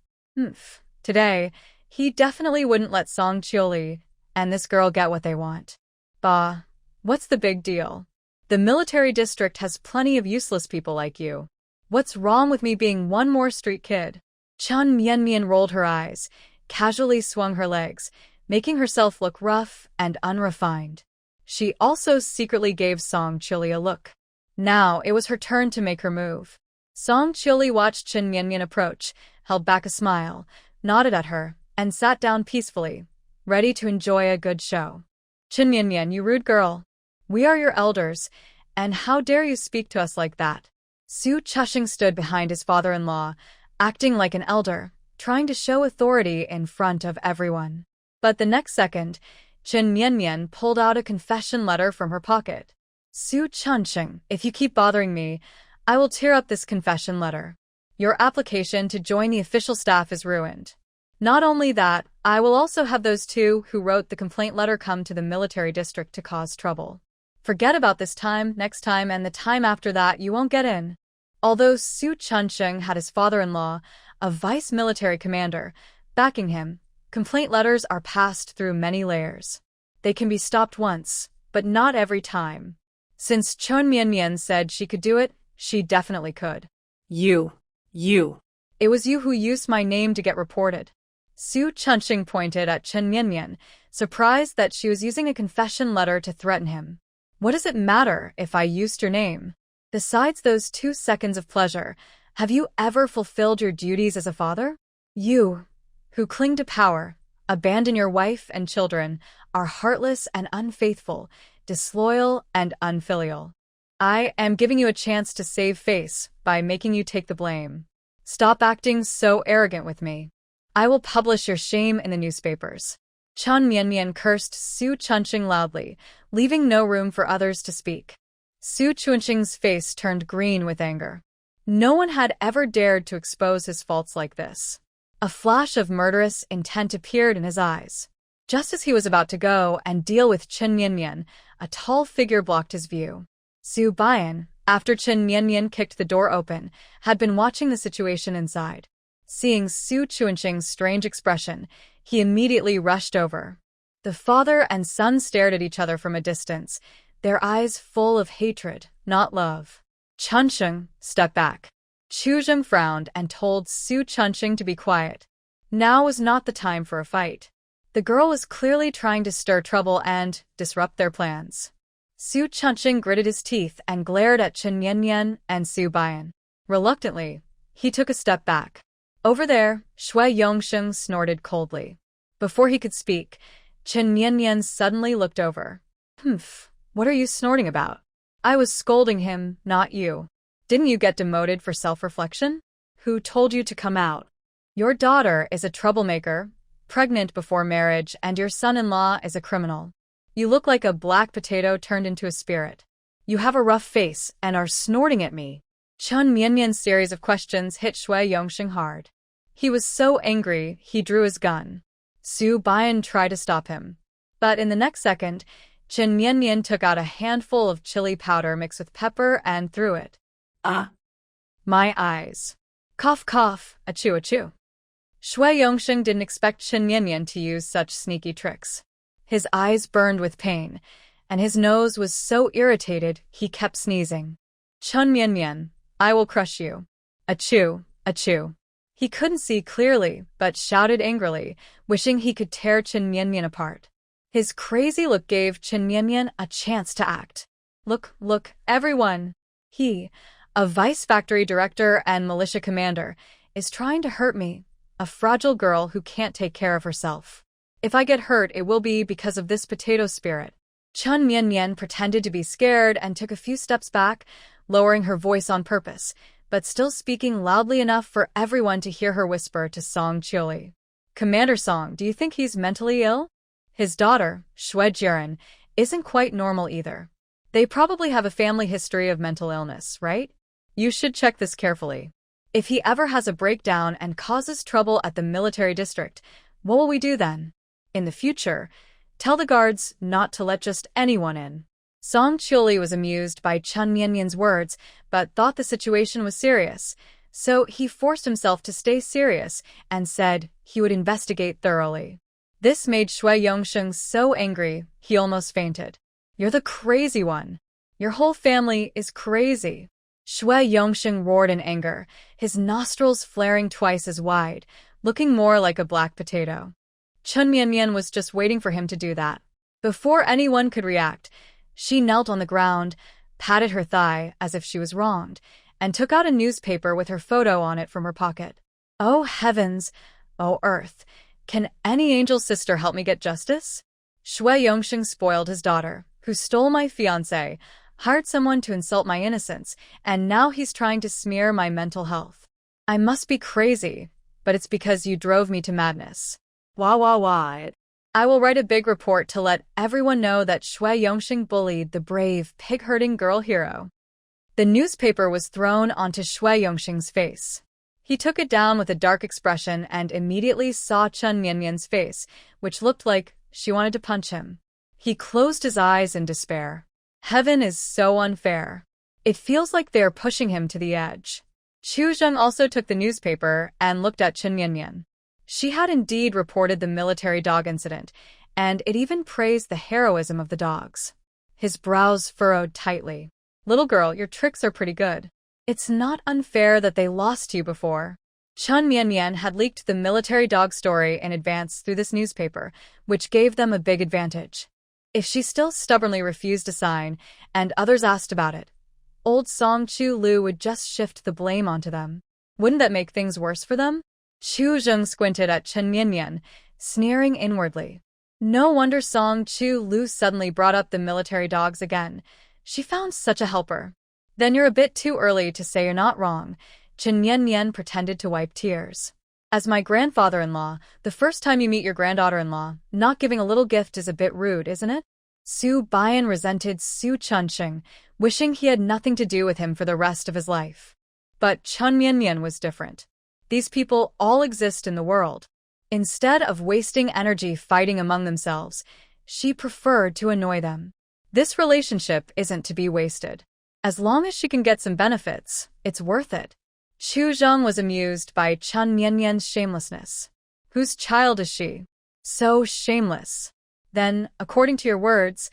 Today, he definitely wouldn't let Song Chioli and this girl get what they want. Bah, what's the big deal? The military district has plenty of useless people like you. What's wrong with me being one more street kid? Chun Mianmian rolled her eyes, casually swung her legs, making herself look rough and unrefined. She also secretly gave Song Chioli a look. Now it was her turn to make her move. Song Chioli watched Chun Mianmian approach, held back a smile, nodded at her, and sat down peacefully, ready to enjoy a good show. Chun Mianmian, you rude girl. We are your elders, and how dare you speak to us like that? Su Chushing stood behind his father-in-law, acting like an elder, trying to show authority in front of everyone. But the next second, Chun Mianmian pulled out a confession letter from her pocket. Su Chunsheng, if you keep bothering me, I will tear up this confession letter. Your application to join the official staff is ruined. Not only that, I will also have those 2 who wrote the complaint letter come to the military district to cause trouble. Forget about this time, next time, and the time after that you won't get in. Although Su Chunsheng had his father-in-law, a vice military commander, backing him, complaint letters are passed through many layers. They can be stopped once, but not every time. Since Chun Mianmian said she could do it, she definitely could. You. It was you who used my name to get reported. Su Chunsheng pointed at Chun Mianmian, surprised that she was using a confession letter to threaten him. What does it matter if I used your name? Besides those 2 seconds of pleasure, have you ever fulfilled your duties as a father? You, who cling to power, abandon your wife and children, are heartless and unfaithful, disloyal and unfilial. I am giving you a chance to save face by making you take the blame. Stop acting so arrogant with me. I will publish your shame in the newspapers. Chun Mianmian cursed Su Chunsheng loudly, leaving no room for others to speak. Su Chunsheng's face turned green with anger. No one had ever dared to expose his faults like this. A flash of murderous intent appeared in his eyes. Just as he was about to go and deal with Chun Mianmian, a tall figure blocked his view. Su Bian, after Chun Mianmian kicked the door open, had been watching the situation inside. Seeing Su Chunsheng's strange expression, he immediately rushed over. The father and son stared at each other from a distance, their eyes full of hatred, not love. Chunsheng, step back. Chu Zheng frowned and told Su Chunsheng to be quiet. Now was not the time for a fight. The girl was clearly trying to stir trouble and disrupt their plans. Su Chunsheng gritted his teeth and glared at Chun Mianmian and Su Bian. Reluctantly, he took a step back. Over there, Shui Yongsheng snorted coldly. Before he could speak, Chun Mianmian suddenly looked over. What are you snorting about? I was scolding him, not you. Didn't you get demoted for self-reflection? Who told you to come out? Your daughter is a troublemaker, pregnant before marriage, and your son-in-law is a criminal. You look like a black potato turned into a spirit. You have a rough face and are snorting at me. Chun Mianmian's series of questions hit Shui Yongsheng hard. He was so angry, he drew his gun. Su Bian tried to stop him. But in the next second, Chun Mianmian took out a handful of chili powder mixed with pepper and threw it. My eyes. Cough cough, achoo achoo. Shui Yongsheng didn't expect Chen Yanyan to use such sneaky tricks. His eyes burned with pain, and his nose was so irritated he kept sneezing. Chen Yanyan, I will crush you. Achoo, achoo. He couldn't see clearly, but shouted angrily, wishing he could tear Chen Yanyan apart. His crazy look gave Chen Yanyan a chance to act. Look, look, everyone. He, a vice factory director and militia commander, is trying to hurt me, a fragile girl who can't take care of herself. If I get hurt, it will be because of this potato spirit. Chen Yanyan pretended to be scared and took a few steps back, lowering her voice on purpose, but still speaking loudly enough for everyone to hear her whisper to Song Chiuli. Commander Song, do you think he's mentally ill? His daughter, Shui Jiren, isn't quite normal either. They probably have a family history of mental illness, right? You should check this carefully. If he ever has a breakdown and causes trouble at the military district, what will we do then? In the future, tell the guards not to let just anyone in. Song Chiuli was amused by Chen Yanyan's words, but thought the situation was serious, so he forced himself to stay serious and said he would investigate thoroughly. This made Shui Yongsheng so angry he almost fainted. You're the crazy one. Your whole family is crazy. Shui Yongsheng roared in anger, his nostrils flaring twice as wide, looking more like a black potato. Chen Yanyan was just waiting for him to do that. Before anyone could react, she knelt on the ground, patted her thigh as if she was wronged, and took out a newspaper with her photo on it from her pocket. Oh heavens! Oh earth! Can any angel sister help me get justice? Shui Yongsheng spoiled his daughter, who stole my fiancé, hired someone to insult my innocence, and now he's trying to smear my mental health. I must be crazy, but it's because you drove me to madness. Wah wah wah. I will write a big report to let everyone know that Shui Yongsheng bullied the brave, pig-herding girl hero. The newspaper was thrown onto Shui Yongsheng's face. He took it down with a dark expression and immediately saw Chen Yanyan's face, which looked like she wanted to punch him. He closed his eyes in despair. Heaven is so unfair. It feels like they are pushing him to the edge. Chu Zheng also took the newspaper and looked at Chen Yanyan. She had indeed reported the military dog incident, and it even praised the heroism of the dogs. His brows furrowed tightly. Little girl, your tricks are pretty good. It's not unfair that they lost you before. Chen Yanyan had leaked the military dog story in advance through this newspaper, which gave them a big advantage. If she still stubbornly refused to sign, and others asked about it, old Song Chu Lu would just shift the blame onto them. Wouldn't that make things worse for them? Chu Zheng squinted at Chen Yanyan, sneering inwardly. No wonder Song Chu Lu suddenly brought up the military dogs again. She found such a helper. Then you're a bit too early to say you're not wrong. Chen Yanyan pretended to wipe tears. As my grandfather-in-law, the first time you meet your granddaughter-in-law, not giving a little gift is a bit rude, isn't it? Su Baiyan resented Su Chunsheng, wishing he had nothing to do with him for the rest of his life. But Chen Yanyan was different. These people all exist in the world. Instead of wasting energy fighting among themselves, she preferred to annoy them. This relationship isn't to be wasted. As long as she can get some benefits, it's worth it. Chu Zheng was amused by Chen Yanyan's shamelessness. Whose child is she? So shameless. Then, according to your words,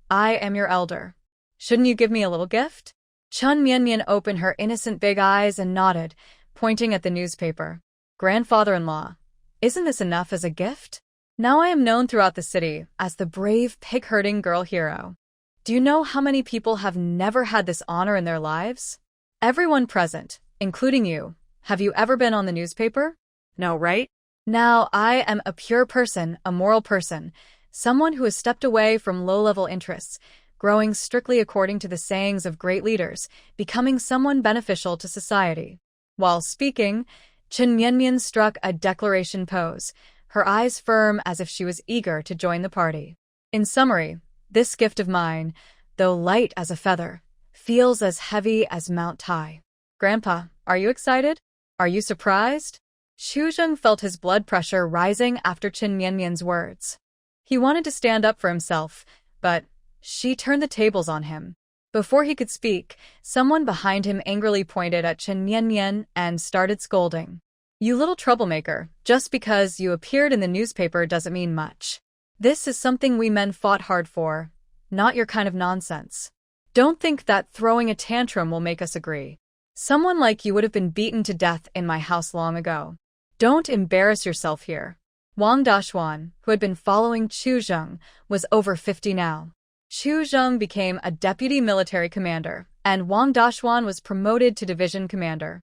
I am your elder. Shouldn't you give me a little gift? Chen Yanyan opened her innocent big eyes and nodded, pointing at the newspaper. Grandfather-in-law, isn't this enough as a gift? Now I am known throughout the city as the brave pig-herding girl hero. Do you know how many people have never had this honor in their lives? Everyone present, including you. Have you ever been on the newspaper? No, right? Now I am a pure person, a moral person, someone who has stepped away from low-level interests, growing strictly according to the sayings of great leaders, becoming someone beneficial to society. While speaking, Chen Yanyan struck a declaration pose, her eyes firm as if she was eager to join the party. In summary, this gift of mine, though light as a feather, feels as heavy as Mount Tai. Grandpa, are you excited? Are you surprised? Xu Zheng felt his blood pressure rising after Chen Yanyan's words. He wanted to stand up for himself, but she turned the tables on him. Before he could speak, someone behind him angrily pointed at Chen Mianmian and started scolding. You little troublemaker, just because you appeared in the newspaper doesn't mean much. This is something we men fought hard for, not your kind of nonsense. Don't think that throwing a tantrum will make us agree. Someone like you would have been beaten to death in my house long ago. Don't embarrass yourself here. Wang Dashuan, who had been following Chu Zheng, was over 50 now. Chu Zheng became a deputy military commander, and Wang Dashuan was promoted to division commander.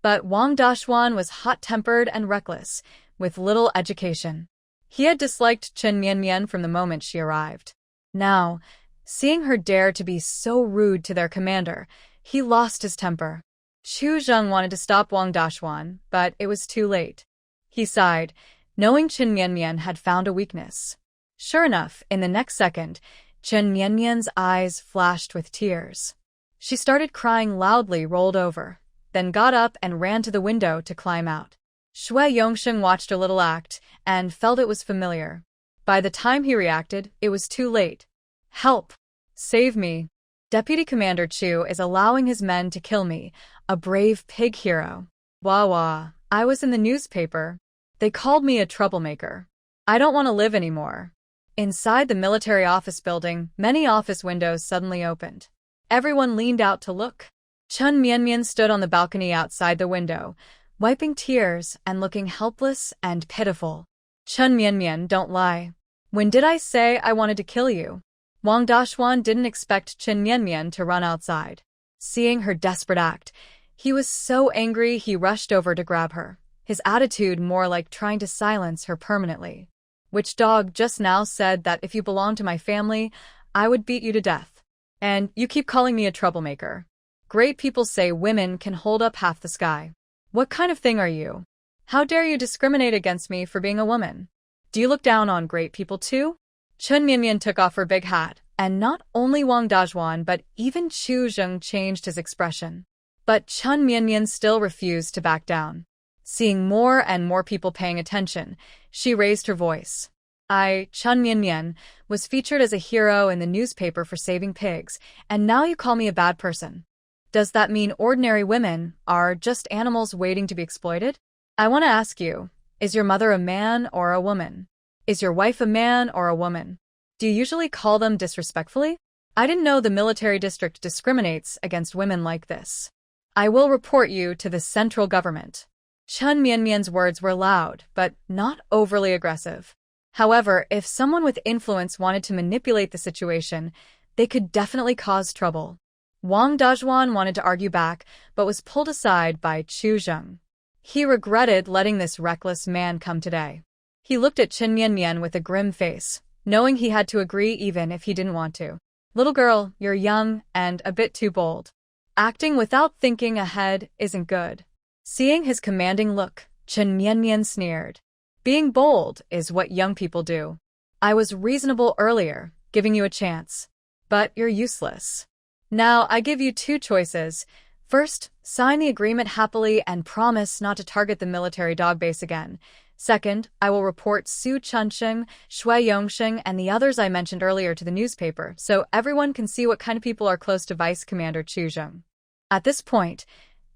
But Wang Dashuan was hot-tempered and reckless, with little education. He had disliked Chen Mianmian from the moment she arrived. Now, seeing her dare to be so rude to their commander, he lost his temper. Chu Zheng wanted to stop Wang Dashuan, but it was too late. He sighed, knowing Chen Mianmian had found a weakness. Sure enough, in the next second, Chen Mianmian's eyes flashed with tears. She started crying loudly, rolled over, then got up and ran to the window to climb out. Shui Yongsheng watched her little act and felt it was familiar. By the time he reacted, it was too late. Help! Save me! Deputy Commander Chu is allowing his men to kill me, a brave pig hero. Wah wah, I was in the newspaper. They called me a troublemaker. I don't want to live anymore. Inside the military office building, many office windows suddenly opened. Everyone leaned out to look. Chen Mianmian stood on the balcony outside the window, wiping tears and looking helpless and pitiful. Chen Mianmian, don't lie. When did I say I wanted to kill you? Wang Dashuan didn't expect Chen Mianmian to run outside. Seeing her desperate act, he was so angry he rushed over to grab her, his attitude more like trying to silence her permanently. Which dog just now said that if you belong to my family, I would beat you to death? And you keep calling me a troublemaker. Great people say women can hold up half the sky. What kind of thing are you? How dare you discriminate against me for being a woman? Do you look down on great people too? Chen Mianmian took off her big hat, and not only Wang Dashuan but even Chu Zheng changed his expression. But Chen Mianmian still refused to back down. Seeing more and more people paying attention, she raised her voice. Chen Mianmian, was featured as a hero in the newspaper for saving pigs, and now you call me a bad person. Does that mean ordinary women are just animals waiting to be exploited? I want to ask you, is your mother a man or a woman? Is your wife a man or a woman? Do you usually call them disrespectfully? I didn't know the military district discriminates against women like this. I will report you to the central government. Chen Mianmian's words were loud, but not overly aggressive. However, if someone with influence wanted to manipulate the situation, they could definitely cause trouble. Wang Dashuan wanted to argue back, but was pulled aside by Chu Zheng. He regretted letting this reckless man come today. He looked at Chen Mianmian with a grim face, knowing he had to agree even if he didn't want to. Little girl, you're young and a bit too bold. Acting without thinking ahead isn't good. Seeing his commanding look, Chen Mianmian sneered. Being bold is what young people do. I was reasonable earlier, giving you a chance. But you're useless. Now I give you two choices. First, sign the agreement happily and promise not to target the military dog base again. Second, I will report Su Chunsheng, Shui Yongsheng, and the others I mentioned earlier to the newspaper, so everyone can see what kind of people are close to Vice Commander Chu Zheng. At this point,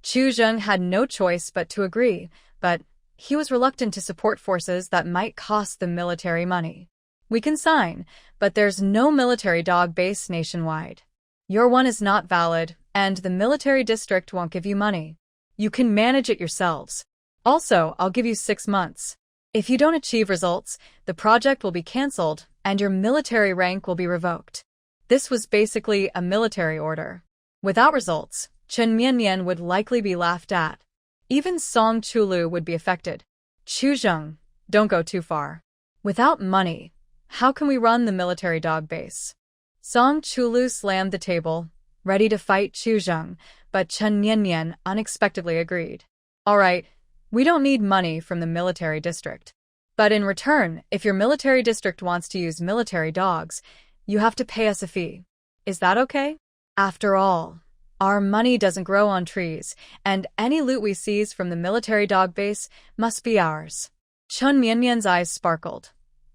Chu Zheng had no choice but to agree, but he was reluctant to support forces that might cost the military money. We can sign, but there's no military dog base nationwide. Your one is not valid, and the military district won't give you money. You can manage it yourselves. Also, I'll give you 6 months. If you don't achieve results, the project will be cancelled, and your military rank will be revoked. This was basically a military order. Without results, Chen Mianmian would likely be laughed at. Even Song Chulu would be affected. Chu Zheng, don't go too far. Without money, how can we run the military dog base? Song Chulu slammed the table, ready to fight Chu Zheng, but Chen Mianmian unexpectedly agreed. All right, we don't need money from the military district. But in return, if your military district wants to use military dogs, you have to pay us a fee. Is that okay? After all, our money doesn't grow on trees, and any loot we seize from the military dog base must be ours. Chen Mianmian's eyes sparkled.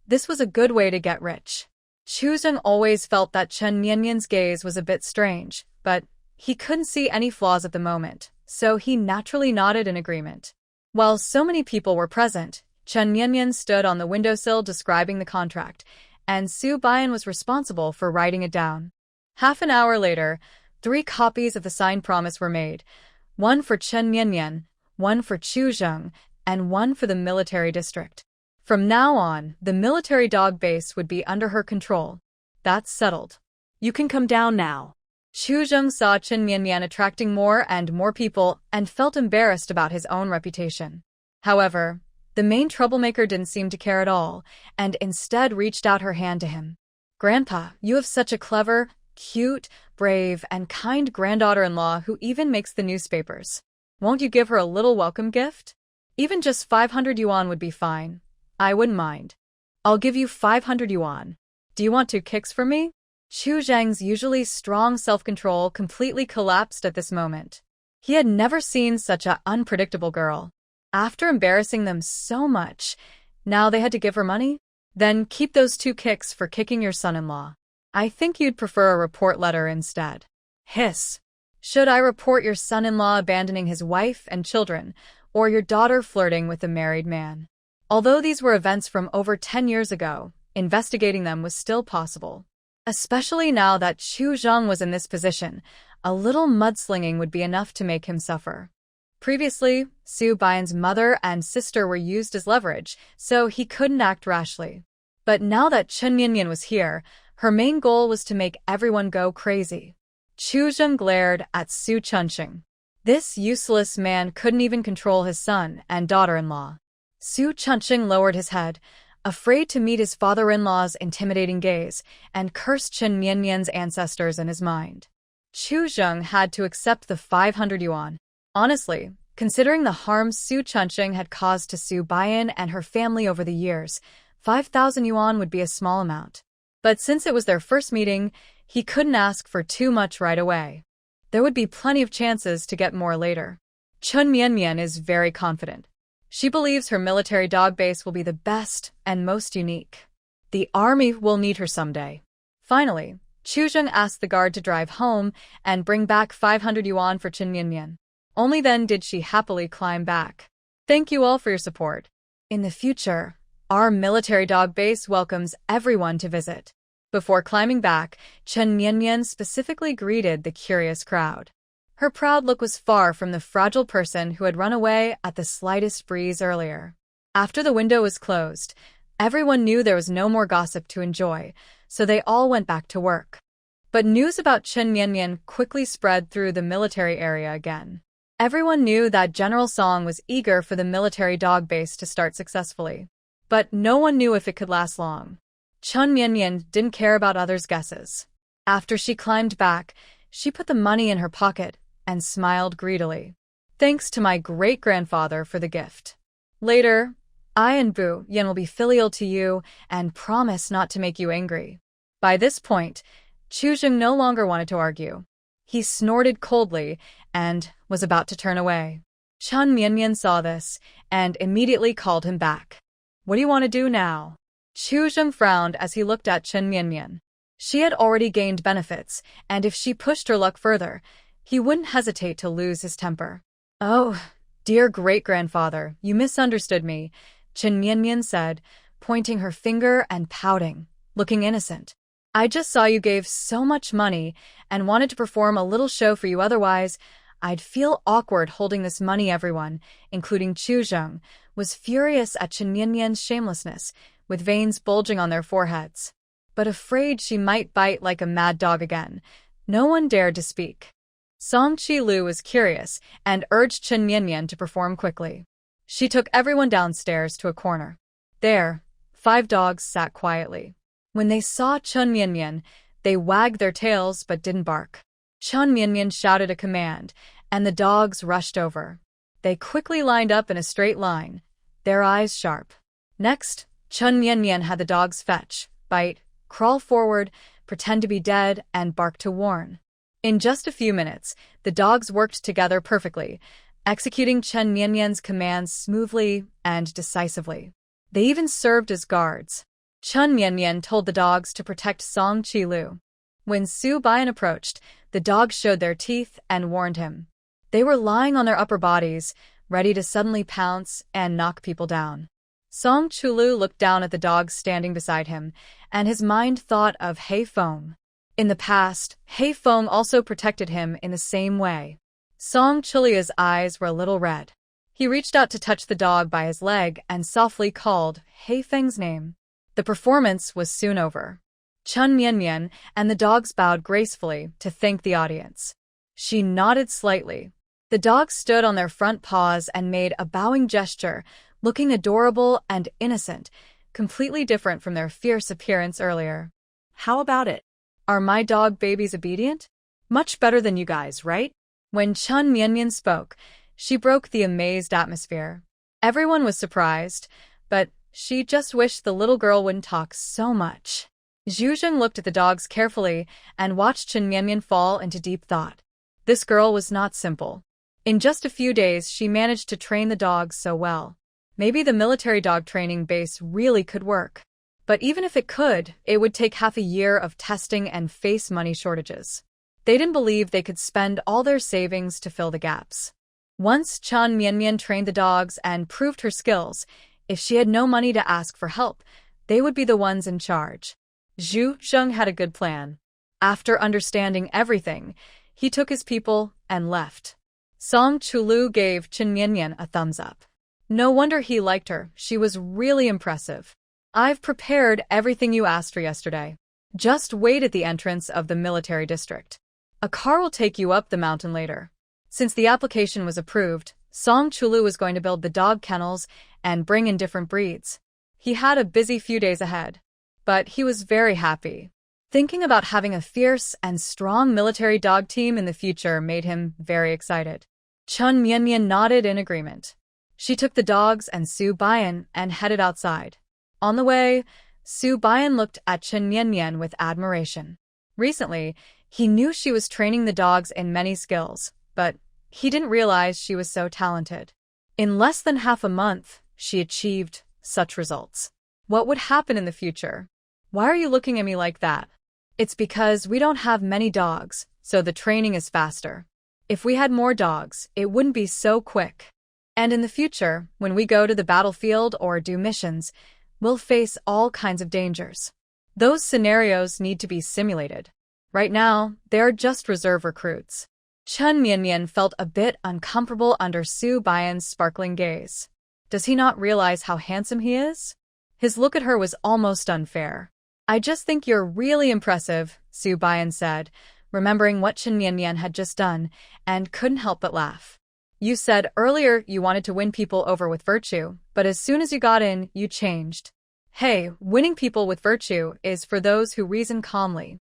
This was a good way to get rich. Chuzheng always felt that Chen Mianyan's gaze was a bit strange, but he couldn't see any flaws at the moment, so he naturally nodded in agreement. While so many people were present, Chen Mianyan stood on the windowsill describing the contract, and Su Bian was responsible for writing it down. Half an hour later, 3 copies of the signed promise were made, one for Chen Mianyan, one for Chuzheng, and one for the military district. From now on, the military dog base would be under her control. That's settled. You can come down now. Chuzheng saw Chen Mianyan attracting more and more people and felt embarrassed about his own reputation. However, the main troublemaker didn't seem to care at all, and instead reached out her hand to him. "Grandpa, you have such a clever, cute, brave, and kind granddaughter-in-law who even makes the newspapers. Won't you give her a little welcome gift? Even just 500 yuan would be fine. I wouldn't mind. I'll give you 500 yuan. Do you want 2 kicks from me?" Chu Zheng's usually strong self-control completely collapsed at this moment. He had never seen such an unpredictable girl. After embarrassing them so much, now they had to give her money? Then keep those 2 kicks for kicking your son-in-law. I think you'd prefer a report letter instead. Hiss. Should I report your son-in-law abandoning his wife and children, or your daughter flirting with a married man? Although these were events from over 10 years ago, investigating them was still possible. Especially now that Chu Zheng was in this position, a little mudslinging would be enough to make him suffer. Previously, Su Bian's mother and sister were used as leverage, so he couldn't act rashly. But now that Chen Mianyan was here, her main goal was to make everyone go crazy. Chu Zheng glared at Su Chunqing. This useless man couldn't even control his son and daughter-in-law. Su Chunqing lowered his head, afraid to meet his father-in-law's intimidating gaze, and cursed Chen Mianyan's ancestors in his mind. Chu Zheng had to accept the 500 yuan. Honestly, considering the harm Su Chunqing had caused to Su Bian and her family over the years, 5,000 yuan would be a small amount. But since it was their first meeting, he couldn't ask for too much right away. There would be plenty of chances to get more later. Chen Mianyan is very confident. She believes her military dog base will be the best and most unique. The army will need her someday. Finally, Chu Zheng asked the guard to drive home and bring back 500 yuan for Chen Mianyan. Only then did she happily climb back. Thank you all for your support. In the future, our military dog base welcomes everyone to visit. Before climbing back, Chen Mianyan specifically greeted the curious crowd. Her proud look was far from the fragile person who had run away at the slightest breeze earlier. After the window was closed, everyone knew there was no more gossip to enjoy, so they all went back to work. But news about Chen Mianyan quickly spread through the military area again. Everyone knew that General Song was eager for the military dog base to start successfully. But no one knew if it could last long. Chen Mianyan didn't care about others' guesses. After she climbed back, she put the money in her pocket and smiled greedily. Thanks to my great-grandfather for the gift. Later, I and Bu Yan will be filial to you and promise not to make you angry. By this point, Chu Zheng no longer wanted to argue. He snorted coldly and was about to turn away. Chen Mianyan saw this and immediately called him back. What do you want to do now? Chu Zheng frowned as he looked at Chen Mianyan. She had already gained benefits, and if she pushed her luck further, he wouldn't hesitate to lose his temper. Oh, dear great-grandfather, you misunderstood me, Chen Mianyan said, pointing her finger and pouting, looking innocent. I just saw you gave so much money and wanted to perform a little show for you, otherwise I'd feel awkward holding this money. Everyone, including Chu Zheng, was furious at Chen Mianyan's shamelessness, with veins bulging on their foreheads. But afraid she might bite like a mad dog again, no one dared to speak. Song Chi-lu was curious and urged Chen Mianyan to perform quickly. She took everyone downstairs to a corner. There, 5 dogs sat quietly. When they saw Chen Mianyan, they wagged their tails but didn't bark. Chen Mianyan shouted a command, and the dogs rushed over. They quickly lined up in a straight line, their eyes sharp. Next, Chen Mianyan had the dogs fetch, bite, crawl forward, pretend to be dead, and bark to warn. In just a few minutes, the dogs worked together perfectly, executing Chen Mianyan's commands smoothly and decisively. They even served as guards. Chun Mian told the dogs to protect Song Chi-lu. When Su Bian approached, the dogs showed their teeth and warned him. They were lying on their upper bodies, ready to suddenly pounce and knock people down. Song Chi-lu looked down at the dogs standing beside him, and his mind thought of Hei Feng. In the past, Hei Feng also protected him in the same way. Song Chi-lu's eyes were a little red. He reached out to touch the dog by his leg and softly called Hei Feng's name. The performance was soon over. Chun Mian and the dogs bowed gracefully to thank the audience. She nodded slightly. The dogs stood on their front paws and made a bowing gesture, looking adorable and innocent, completely different from their fierce appearance earlier. How about it? Are my dog babies obedient? Much better than you guys, right? When Chun Mian spoke, she broke the amazed atmosphere. Everyone was surprised, but she just wished the little girl wouldn't talk so much. Zhu Zheng looked at the dogs carefully and watched Chun Mian fall into deep thought. This girl was not simple. In just a few days, she managed to train the dogs so well. Maybe the military dog training base really could work. But even if it could, it would take half a year of testing and face money shortages. They didn't believe they could spend all their savings to fill the gaps. Once Chun Mian trained the dogs and proved her skills, if she had no money to ask for help, they would be the ones in charge. Zhu Zheng had a good plan. After understanding everything, he took his people and left. Song Chi-lu gave Chun Mian a thumbs up. No wonder he liked her, she was really impressive. I've prepared everything you asked for yesterday. Just wait at the entrance of the military district. A car will take you up the mountain later. Since the application was approved, Song Chi-lu was going to build the dog kennels and bring in different breeds. He had a busy few days ahead, but he was very happy. Thinking about having a fierce and strong military dog team in the future made him very excited. Chun Mian nodded in agreement. She took the dogs and Su Bian and headed outside. On the way, Su Bian looked at Chun Mian with admiration. Recently, he knew she was training the dogs in many skills, but he didn't realize she was so talented. In less than half a month, she achieved such results. What would happen in the future? Why are you looking at me like that? It's because we don't have many dogs, so the training is faster. If we had more dogs, it wouldn't be so quick. And in the future, when we go to the battlefield or do missions, we'll face all kinds of dangers. Those scenarios need to be simulated. Right now, they are just reserve recruits. Chun Mian felt a bit uncomfortable under Su Bian's sparkling gaze. Does he not realize how handsome he is? His look at her was almost unfair. I just think you're really impressive, Su Bian said, remembering what Chun Mian had just done, and couldn't help but laugh. You said earlier you wanted to win people over with virtue, but as soon as you got in, you changed. Hey, winning people with virtue is for those who reason calmly.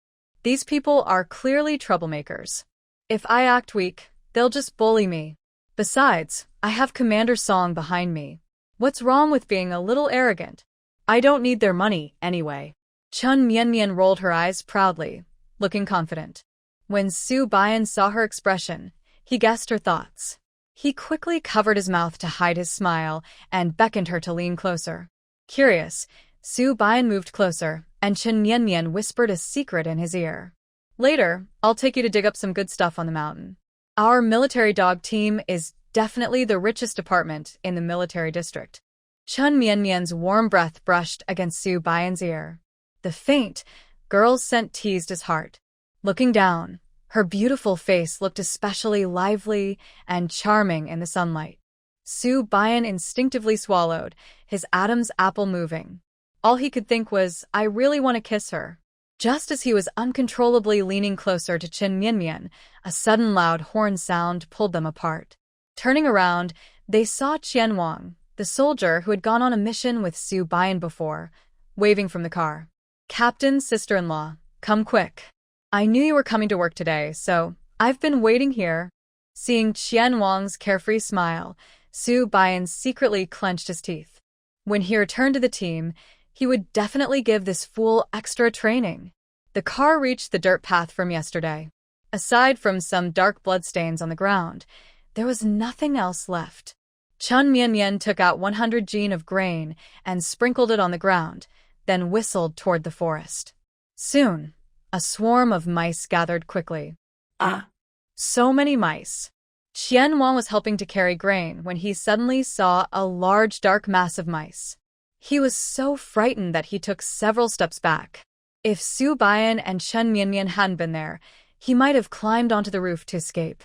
These people are clearly troublemakers. If I act weak, they'll just bully me. Besides, I have Commander Song behind me. What's wrong with being a little arrogant? I don't need their money, anyway. Chun Mian rolled her eyes proudly, looking confident. When Su Bian saw her expression, he guessed her thoughts. He quickly covered his mouth to hide his smile and beckoned her to lean closer. Curious, Su Bian moved closer, and Chun Mian whispered a secret in his ear. Later, I'll take you to dig up some good stuff on the mountain. Our military dog team is definitely the richest department in the military district. Chun Mian's warm breath brushed against Su Bian's ear. The faint, girl's scent teased his heart. Looking down, her beautiful face looked especially lively and charming in the sunlight. Su Bian instinctively swallowed, his Adam's apple moving. All he could think was, I really want to kiss her. Just as he was uncontrollably leaning closer to Chun Mian, a sudden loud horn sound pulled them apart. Turning around, they saw Qian Wang, the soldier who had gone on a mission with Su Bian before, waving from the car. Captain, sister-in-law, come quick. I knew you were coming to work today, so I've been waiting here. Seeing Qian Wang's carefree smile, Su Bian secretly clenched his teeth. When he returned to the team, he would definitely give this fool extra training. The car reached the dirt path from yesterday. Aside from some dark bloodstains on the ground, there was nothing else left. Chun Mian took out 100 jin of grain and sprinkled it on the ground, then whistled toward the forest. Soon, a swarm of mice gathered quickly. Ah! So many mice. Qianhuang was helping to carry grain when he suddenly saw a large dark mass of mice. He was so frightened that he took several steps back. If Su Baiyan and Chen Mianmian hadn't been there, he might have climbed onto the roof to escape.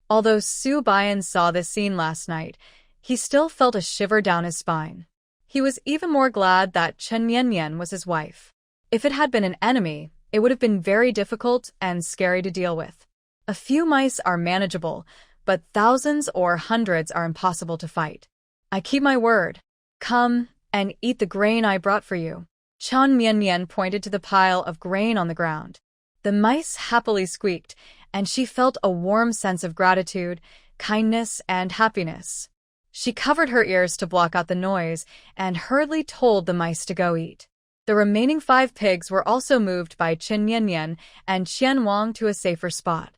Although Su Baiyan saw this scene last night, he still felt a shiver down his spine. He was even more glad that Chen Mianmian was his wife. If it had been an enemy, it would have been very difficult and scary to deal with. A few mice are manageable, but thousands or hundreds are impossible to fight. I keep my word. Come and eat the grain I brought for you. Chen Mianmian pointed to the pile of grain on the ground. The mice happily squeaked, and she felt a warm sense of gratitude, kindness, and happiness. She covered her ears to block out the noise and hurriedly told the mice to go eat. The remaining 5 pigs were also moved by Qin Mianmian and Qianhuang to a safer spot.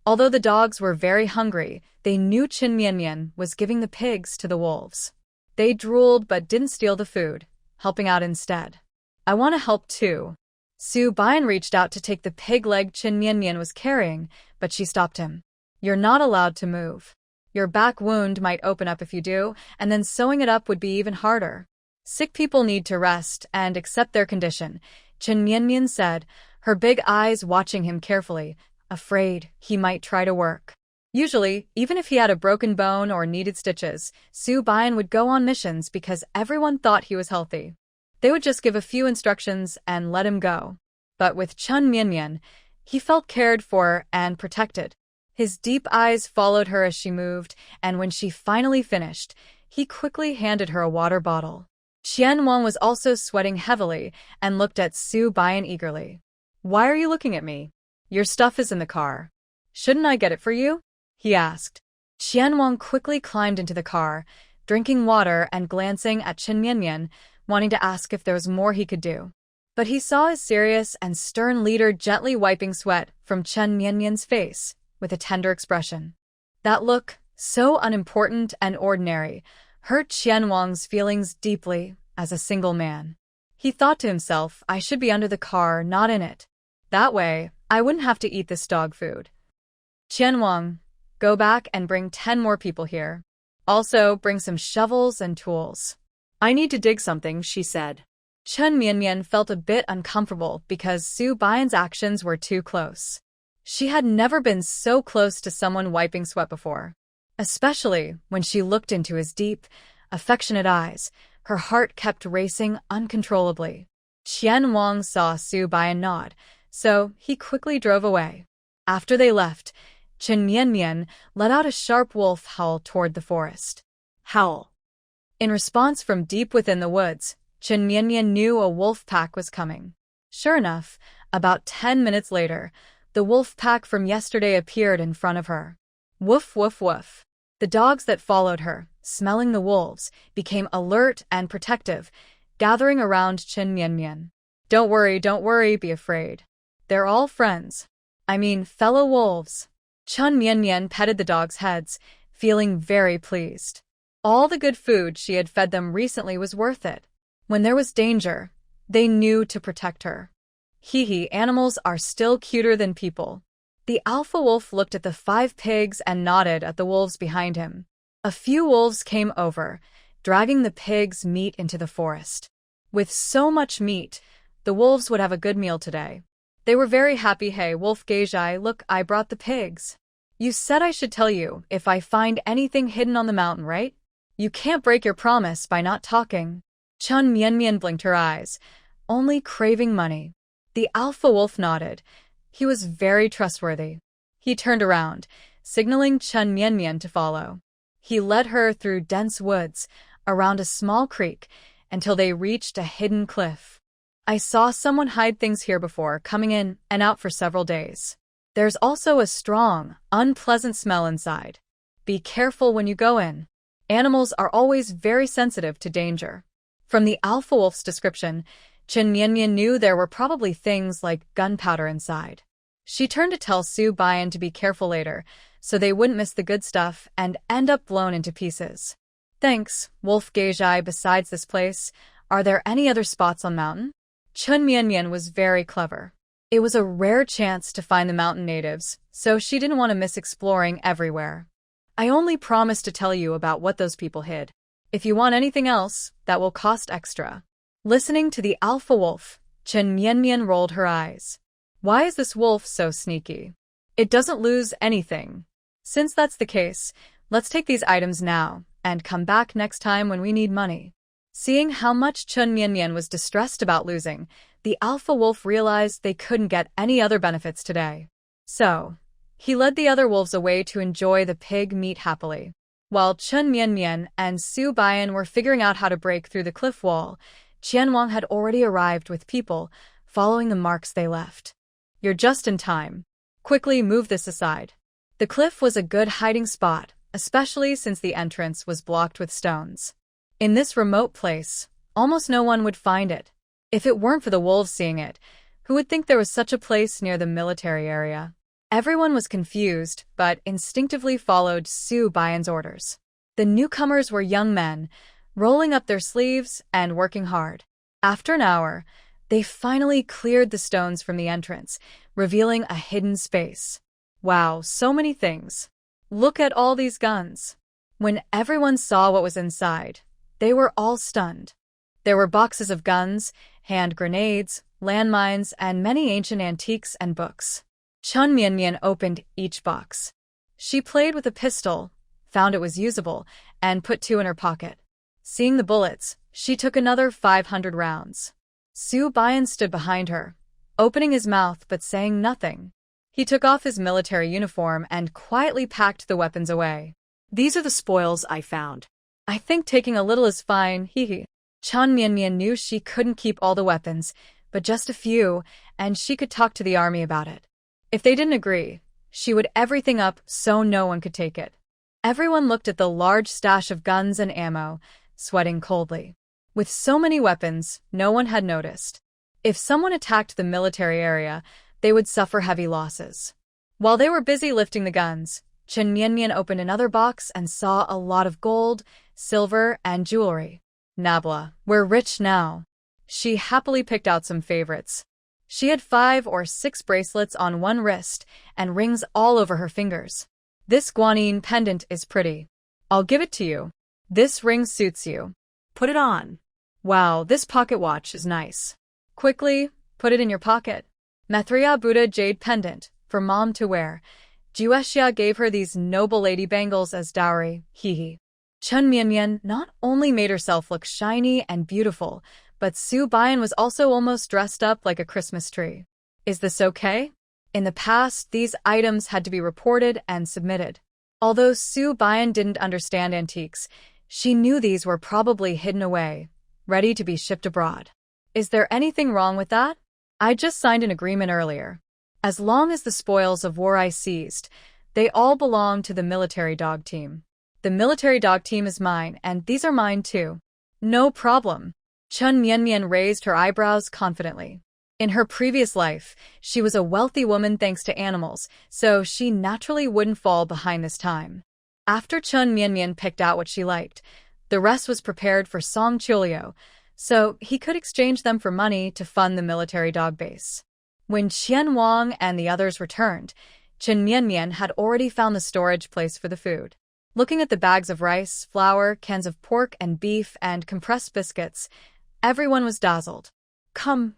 Although the dogs were very hungry, they knew Qin Mianmian was giving the pigs to the wolves. They drooled but didn't steal the food, helping out instead. I want to help too. Su Baiyan reached out to take the pig leg Qin Mianmian was carrying, but she stopped him. You're not allowed to move. Your back wound might open up if you do, and then sewing it up would be even harder. Sick people need to rest and accept their condition, Qin Mianmian said, her big eyes watching him carefully, afraid he might try to work. Usually, even if he had a broken bone or needed stitches, Su Baiyan would go on missions because everyone thought he was healthy. They would just give a few instructions and let him go. But with Chen Mianmian, he felt cared for and protected. His deep eyes followed her as she moved, and when she finally finished, he quickly handed her a water bottle. Qianhuang was also sweating heavily and looked at Su Baiyan eagerly. Why are you looking at me? Your stuff is in the car. Shouldn't I get it for you? He asked. Qianhuang quickly climbed into the car, drinking water and glancing at Chen Mianmian, wanting to ask if there was more he could do. But he saw his serious and stern leader gently wiping sweat from Chen Mianmian's face with a tender expression. That look, so unimportant and ordinary, hurt Qianhuang's feelings deeply as a single man. He thought to himself, I should be under the car, not in it. That way, I wouldn't have to eat this dog food. Qianhuang, go back and bring 10 more people here. Also, bring some shovels and tools. I need to dig something, she said. Chen Mianmian felt a bit uncomfortable because Su Baiyan's actions were too close. She had never been so close to someone wiping sweat before. Especially when she looked into his deep, affectionate eyes, her heart kept racing uncontrollably. Qianhuang saw Su Baiyan nod, so he quickly drove away. After they left, Chen Mianmian let out a sharp wolf howl toward the forest. Howl. In response from deep within the woods, Chen Mianmian knew a wolf pack was coming. Sure enough, about 10 minutes later, the wolf pack from yesterday appeared in front of her. Woof, woof, woof. The dogs that followed her, smelling the wolves, became alert and protective, gathering around Chen Mianmian. Don't worry, be afraid. They're all friends. I mean, fellow wolves. Chen Mianmian petted the dogs' heads, feeling very pleased. All the good food she had fed them recently was worth it. When there was danger, they knew to protect her. Hee, animals are still cuter than people. The alpha wolf looked at the 5 pigs and nodded at the wolves behind him. A few wolves came over, dragging the pigs' meat into the forest. With so much meat, the wolves would have a good meal today. They were very happy. Hey, Wolf Geijai, look, I brought the pigs. You said I should tell you if I find anything hidden on the mountain, right? You can't break your promise by not talking. Chen Mianmian blinked her eyes, only craving money. The alpha wolf nodded. He was very trustworthy. He turned around, signaling Chen Mianmian to follow. He led her through dense woods, around a small creek, until they reached a hidden cliff. I saw someone hide things here before, coming in and out for several days. There's also a strong, unpleasant smell inside. Be careful when you go in. Animals are always very sensitive to danger. From the alpha wolf's description, Chen Mianmian knew there were probably things like gunpowder inside. She turned to tell Su Baiyan to be careful later, so they wouldn't miss the good stuff and end up blown into pieces. Thanks, Wolf Geijai. Besides this place, are there any other spots on mountain? Chun Mian was very clever. It was a rare chance to find the mountain natives, so she didn't want to miss exploring everywhere. I only promised to tell you about what those people hid. If you want anything else, that will cost extra. Listening to the alpha wolf, Chun Mian rolled her eyes. Why is this wolf so sneaky? It doesn't lose anything. Since that's the case, let's take these items now, and come back next time when we need money. Seeing how much Chun Mian was distressed about losing, the alpha wolf realized they couldn't get any other benefits today. So, he led the other wolves away to enjoy the pig meat happily. While Chun Mian and Su Bian were figuring out how to break through the cliff wall, Qianwang had already arrived with people, following the marks they left. You're just in time. Quickly move this aside. The cliff was a good hiding spot, especially since the entrance was blocked with stones. In this remote place, almost no one would find it. If it weren't for the wolves seeing it, who would think there was such a place near the military area? Everyone was confused, but instinctively followed Su Bian's orders. The newcomers were young men, rolling up their sleeves and working hard. After an hour, they finally cleared the stones from the entrance, revealing a hidden space. Wow, so many things. Look at all these guns. When everyone saw what was inside, they were all stunned. There were boxes of guns, hand grenades, landmines, and many ancient antiques and books. Chun Mian opened each box. She played with a pistol, found it was usable, and put 2 in her pocket. Seeing the bullets, she took another 500 rounds. Su Bian stood behind her, opening his mouth but saying nothing. He took off his military uniform and quietly packed the weapons away. These are the spoils I found. I think taking a little is fine, hee. Chun Mian knew she couldn't keep all the weapons, but just a few, and she could talk to the army about it. If they didn't agree, she would everything up so no one could take it. Everyone looked at the large stash of guns and ammo, sweating coldly. With so many weapons, no one had noticed. If someone attacked the military area, they would suffer heavy losses. While they were busy lifting the guns, Chun Mian opened another box and saw a lot of gold, silver, and jewelry. Nabla, we're rich now. She happily picked out some favorites. She had 5 or 6 bracelets on one wrist and rings all over her fingers. This guanine pendant is pretty. I'll give it to you. This ring suits you. Put it on. Wow, this pocket watch is nice. Quickly, put it in your pocket. Maitreya Buddha jade pendant, for mom to wear. Jueshia gave her these noble lady bangles as dowry, hee. Chun Mian not only made herself look shiny and beautiful, but Su Bian was also almost dressed up like a Christmas tree. Is this okay? In the past, these items had to be reported and submitted. Although Su Bian didn't understand antiques, she knew these were probably hidden away, ready to be shipped abroad. Is there anything wrong with that? I just signed an agreement earlier. As long as the spoils of war I seized, they all belong to the military dog team. The military dog team is mine, and these are mine too. No problem. Chun Mian raised her eyebrows confidently. In her previous life, she was a wealthy woman thanks to animals, so she naturally wouldn't fall behind this time. After Chun Mian picked out what she liked, the rest was prepared for Song Chulio, so he could exchange them for money to fund the military dog base. When Qian Wang and the others returned, Chun Mian had already found the storage place for the food. Looking at the bags of rice, flour, cans of pork and beef, and compressed biscuits, everyone was dazzled. Come,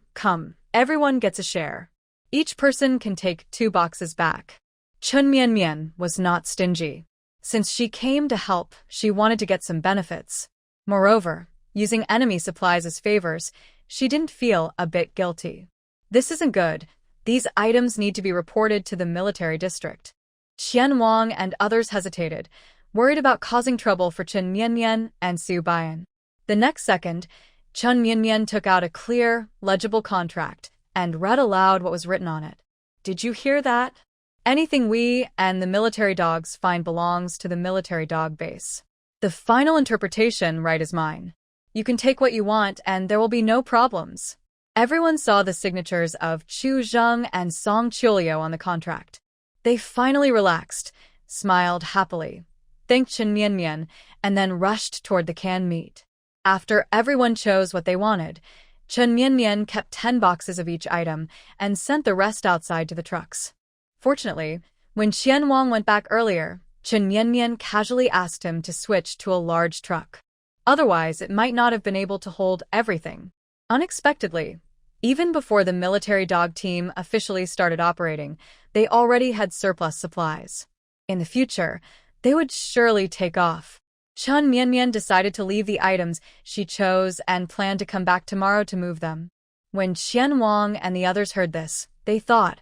everyone gets a share. Each person can take 2 boxes back. Chun Mian was not stingy. Since she came to help, she wanted to get some benefits. Moreover, using enemy supplies as favors, she didn't feel a bit guilty. This isn't good. These items need to be reported to the military district. Qian Wang and others hesitated, worried about causing trouble for Chun Mian and Su Bian. The next second, Chun Mian took out a clear, legible contract and read aloud what was written on it. Did you hear that? Anything we and the military dogs find belongs to the military dog base. The final interpretation right is mine. You can take what you want and there will be no problems. Everyone saw the signatures of Chu Zheng and Song Chulio on the contract. They finally relaxed, smiled happily, thanked Chun Mian, and then rushed toward the canned meat. After everyone chose what they wanted, Chen Mianmian kept 10 boxes of each item and sent the rest outside to the trucks. Fortunately, when Qian Wang went back earlier, Chen Mianmian casually asked him to switch to a large truck. Otherwise, it might not have been able to hold everything. Unexpectedly, even before the military dog team officially started operating, they already had surplus supplies. In the future, they would surely take off. Chen Mianmian decided to leave the items she chose and planned to come back tomorrow to move them. When Qian Wang and the others heard this, they thought,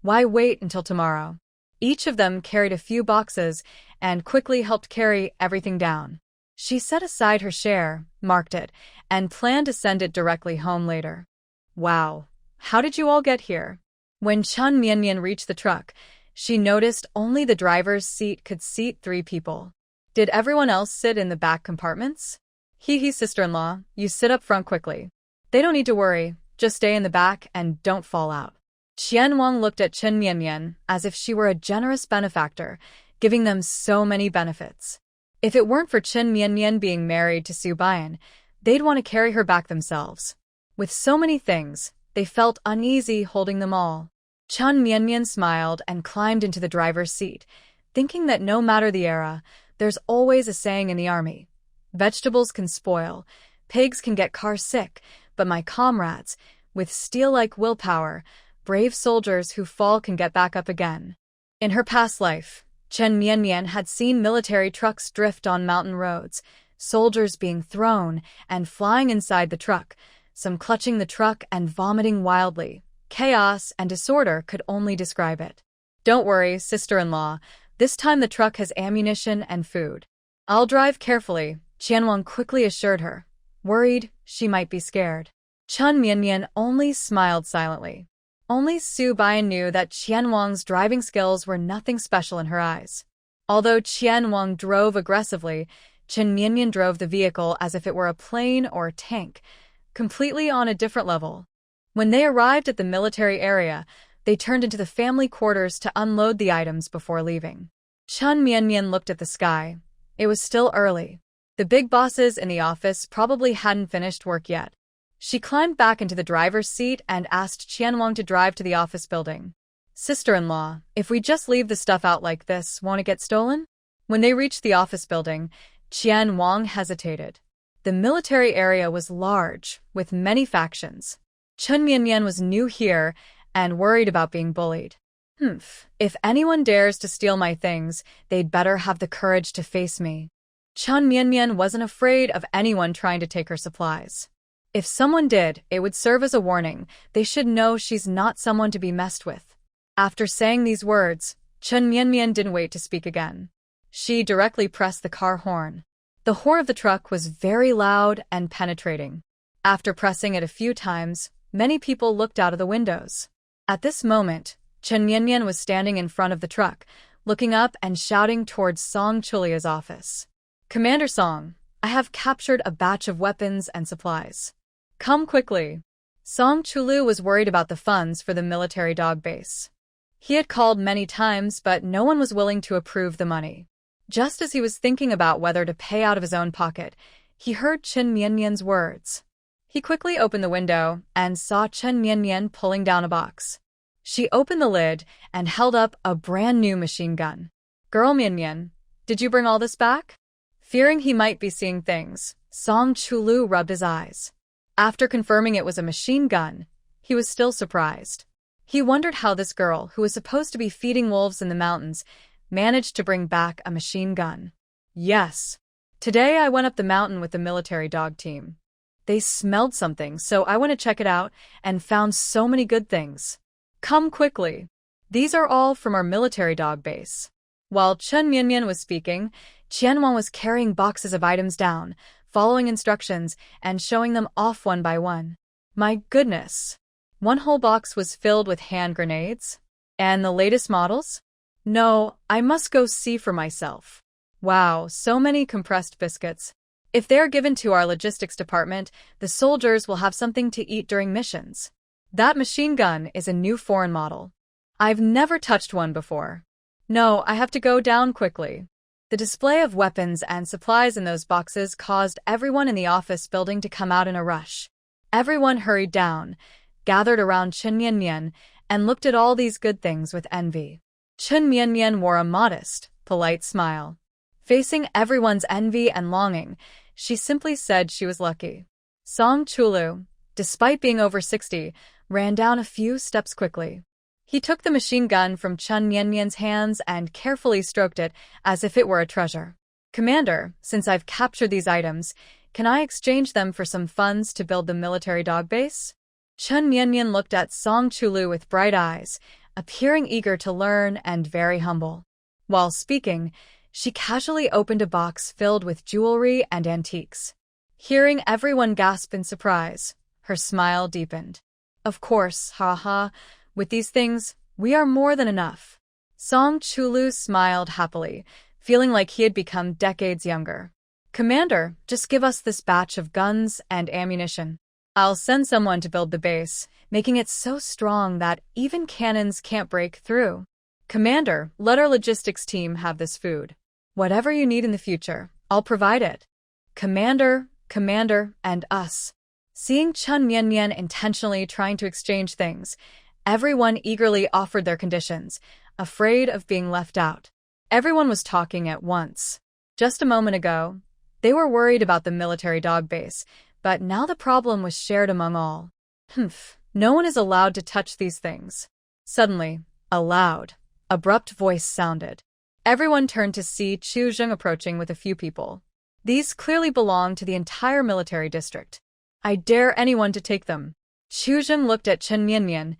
why wait until tomorrow? Each of them carried a few boxes and quickly helped carry everything down. She set aside her share, marked it, and planned to send it directly home later. Wow, how did you all get here? When Chen Mianmian reached the truck, she noticed only the driver's seat could seat 3 people. Did everyone else sit in the back compartments? Hee sister-in-law, you sit up front quickly. They don't need to worry, just stay in the back and don't fall out. Qian Wang looked at Chen Mianmian as if she were a generous benefactor, giving them so many benefits. If it weren't for Chen Mianmian being married to Su Bian, they'd want to carry her back themselves. With so many things, they felt uneasy holding them all. Chen Mianmian smiled and climbed into the driver's seat, thinking that no matter the era, there's always a saying in the army. Vegetables can spoil, pigs can get car sick, but my comrades, with steel-like willpower, brave soldiers who fall can get back up again. In her past life, Chen Mianmian had seen military trucks drift on mountain roads, soldiers being thrown and flying inside the truck, some clutching the truck and vomiting wildly. Chaos and disorder could only describe it. Don't worry, sister-in-law, this time the truck has ammunition and food. I'll drive carefully, Qian Wang quickly assured her, worried she might be scared. Chen Mianmian only smiled silently. Only Su Bian knew that Qian Wang's driving skills were nothing special in her eyes. Although Qian Wang drove aggressively, Chen Mianmian drove the vehicle as if it were a plane or tank, completely on a different level. When they arrived at the military area, they turned into the family quarters to unload the items before leaving. Chen Mianmian looked at the sky. It was still early. The big bosses in the office probably hadn't finished work yet. She climbed back into the driver's seat and asked Qian Wang to drive to the office building. Sister-in-law, if we just leave the stuff out like this, won't it get stolen? When they reached the office building, Qian Wang hesitated. The military area was large, with many factions. Chen Mianmian was new here and worried about being bullied. If anyone dares to steal my things, they'd better have the courage to face me. Chen Mianmian wasn't afraid of anyone trying to take her supplies. If someone did, it would serve as a warning. They should know she's not someone to be messed with. After saying these words, Chen Mianmian didn't wait to speak again. She directly pressed the car horn. The horn of the truck was very loud and penetrating. After pressing it a few times, many people looked out of the windows. At this moment, Chen Mianmian was standing in front of the truck, looking up and shouting towards Song Chulia's office. Commander Song, I have captured a batch of weapons and supplies. Come quickly. Song Chulu was worried about the funds for the military dog base. He had called many times, but no one was willing to approve the money. Just as he was thinking about whether to pay out of his own pocket, he heard Chen Mianmian's words. He quickly opened the window and saw Chen Mianmian pulling down a box. She opened the lid and held up a brand new machine gun. Girl Mianmian, did you bring all this back? Fearing he might be seeing things, Song Chulu rubbed his eyes. After confirming it was a machine gun, he was still surprised. He wondered how this girl, who was supposed to be feeding wolves in the mountains, managed to bring back a machine gun. Yes. Today I went up the mountain with the military dog team. They smelled something, so I went to check it out and found so many good things. Come quickly. These are all from our military dog base. While Chen Mianmian was speaking, Qian Wang was carrying boxes of items down, following instructions and showing them off one by one. My goodness. One whole box was filled with hand grenades? And the latest models? No, I must go see for myself. Wow, so many compressed biscuits. If they're given to our logistics department, the soldiers will have something to eat during missions. That machine gun is a new foreign model. I've never touched one before. No, I have to go down quickly. The display of weapons and supplies in those boxes caused everyone in the office building to come out in a rush. Everyone hurried down, gathered around Chen Mianmian, and looked at all these good things with envy. Chen Mianmian wore a modest, polite smile. Facing everyone's envy and longing, she simply said she was lucky. Song Chulu, despite being over 60, ran down a few steps quickly. He took the machine gun from Chen Mianmian's hands and carefully stroked it as if it were a treasure. Commander, since I've captured these items, can I exchange them for some funds to build the military dog base? Chen Mianmian looked at Song Chulu with bright eyes, appearing eager to learn and very humble. While speaking, she casually opened a box filled with jewelry and antiques. Hearing everyone gasp in surprise, her smile deepened. Of course, ha, with these things, we are more than enough. Song Chulu smiled happily, feeling like he had become decades younger. Commander, just give us this batch of guns and ammunition. I'll send someone to build the base, making it so strong that even cannons can't break through. Commander, let our logistics team have this food. Whatever you need in the future, I'll provide it. Commander, and us. Seeing Chen Mianmian intentionally trying to exchange things, everyone eagerly offered their conditions, afraid of being left out. Everyone was talking at once. Just a moment ago, they were worried about the military dog base, but now the problem was shared among all. No one is allowed to touch these things. Suddenly, a loud, abrupt voice sounded. Everyone turned to see Chu Zheng approaching with a few people. These clearly belonged to the entire military district. I dare anyone to take them. Chu Zheng looked at Chen Mianmian,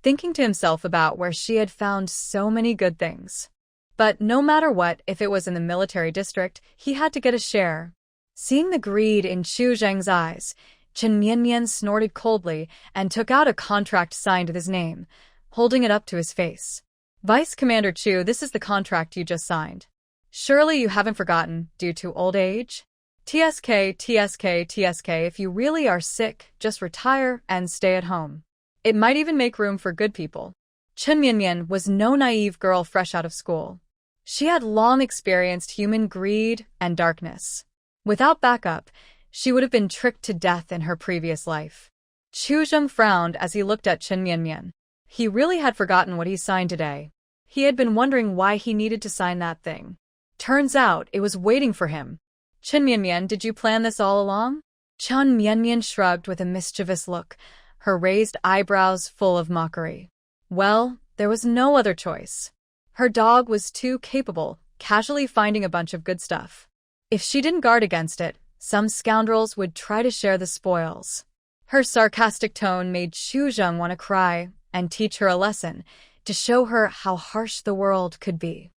thinking to himself about where she had found so many good things. But no matter what, if it was in the military district, he had to get a share. Seeing the greed in Chu Zheng's eyes, Chen Mianmian snorted coldly and took out a contract signed with his name, holding it up to his face. Vice Commander Chu, this is the contract you just signed. Surely you haven't forgotten, due to old age? TSK, if you really are sick, just retire and stay at home. It might even make room for good people. Chen Mianmian was no naive girl fresh out of school. She had long experienced human greed and darkness. Without backup, she would have been tricked to death in her previous life. Chu Zheng frowned as he looked at Chen Mianmian. He really had forgotten what he signed today. He had been wondering why he needed to sign that thing. Turns out it was waiting for him. Chen Mianmian, did you plan this all along? Chen Mianmian shrugged with a mischievous look, her raised eyebrows full of mockery. Well, there was no other choice. Her dog was too capable, casually finding a bunch of good stuff. If she didn't guard against it, some scoundrels would try to share the spoils. Her sarcastic tone made Chu Zheng want to cry and teach her a lesson, to show her how harsh the world could be.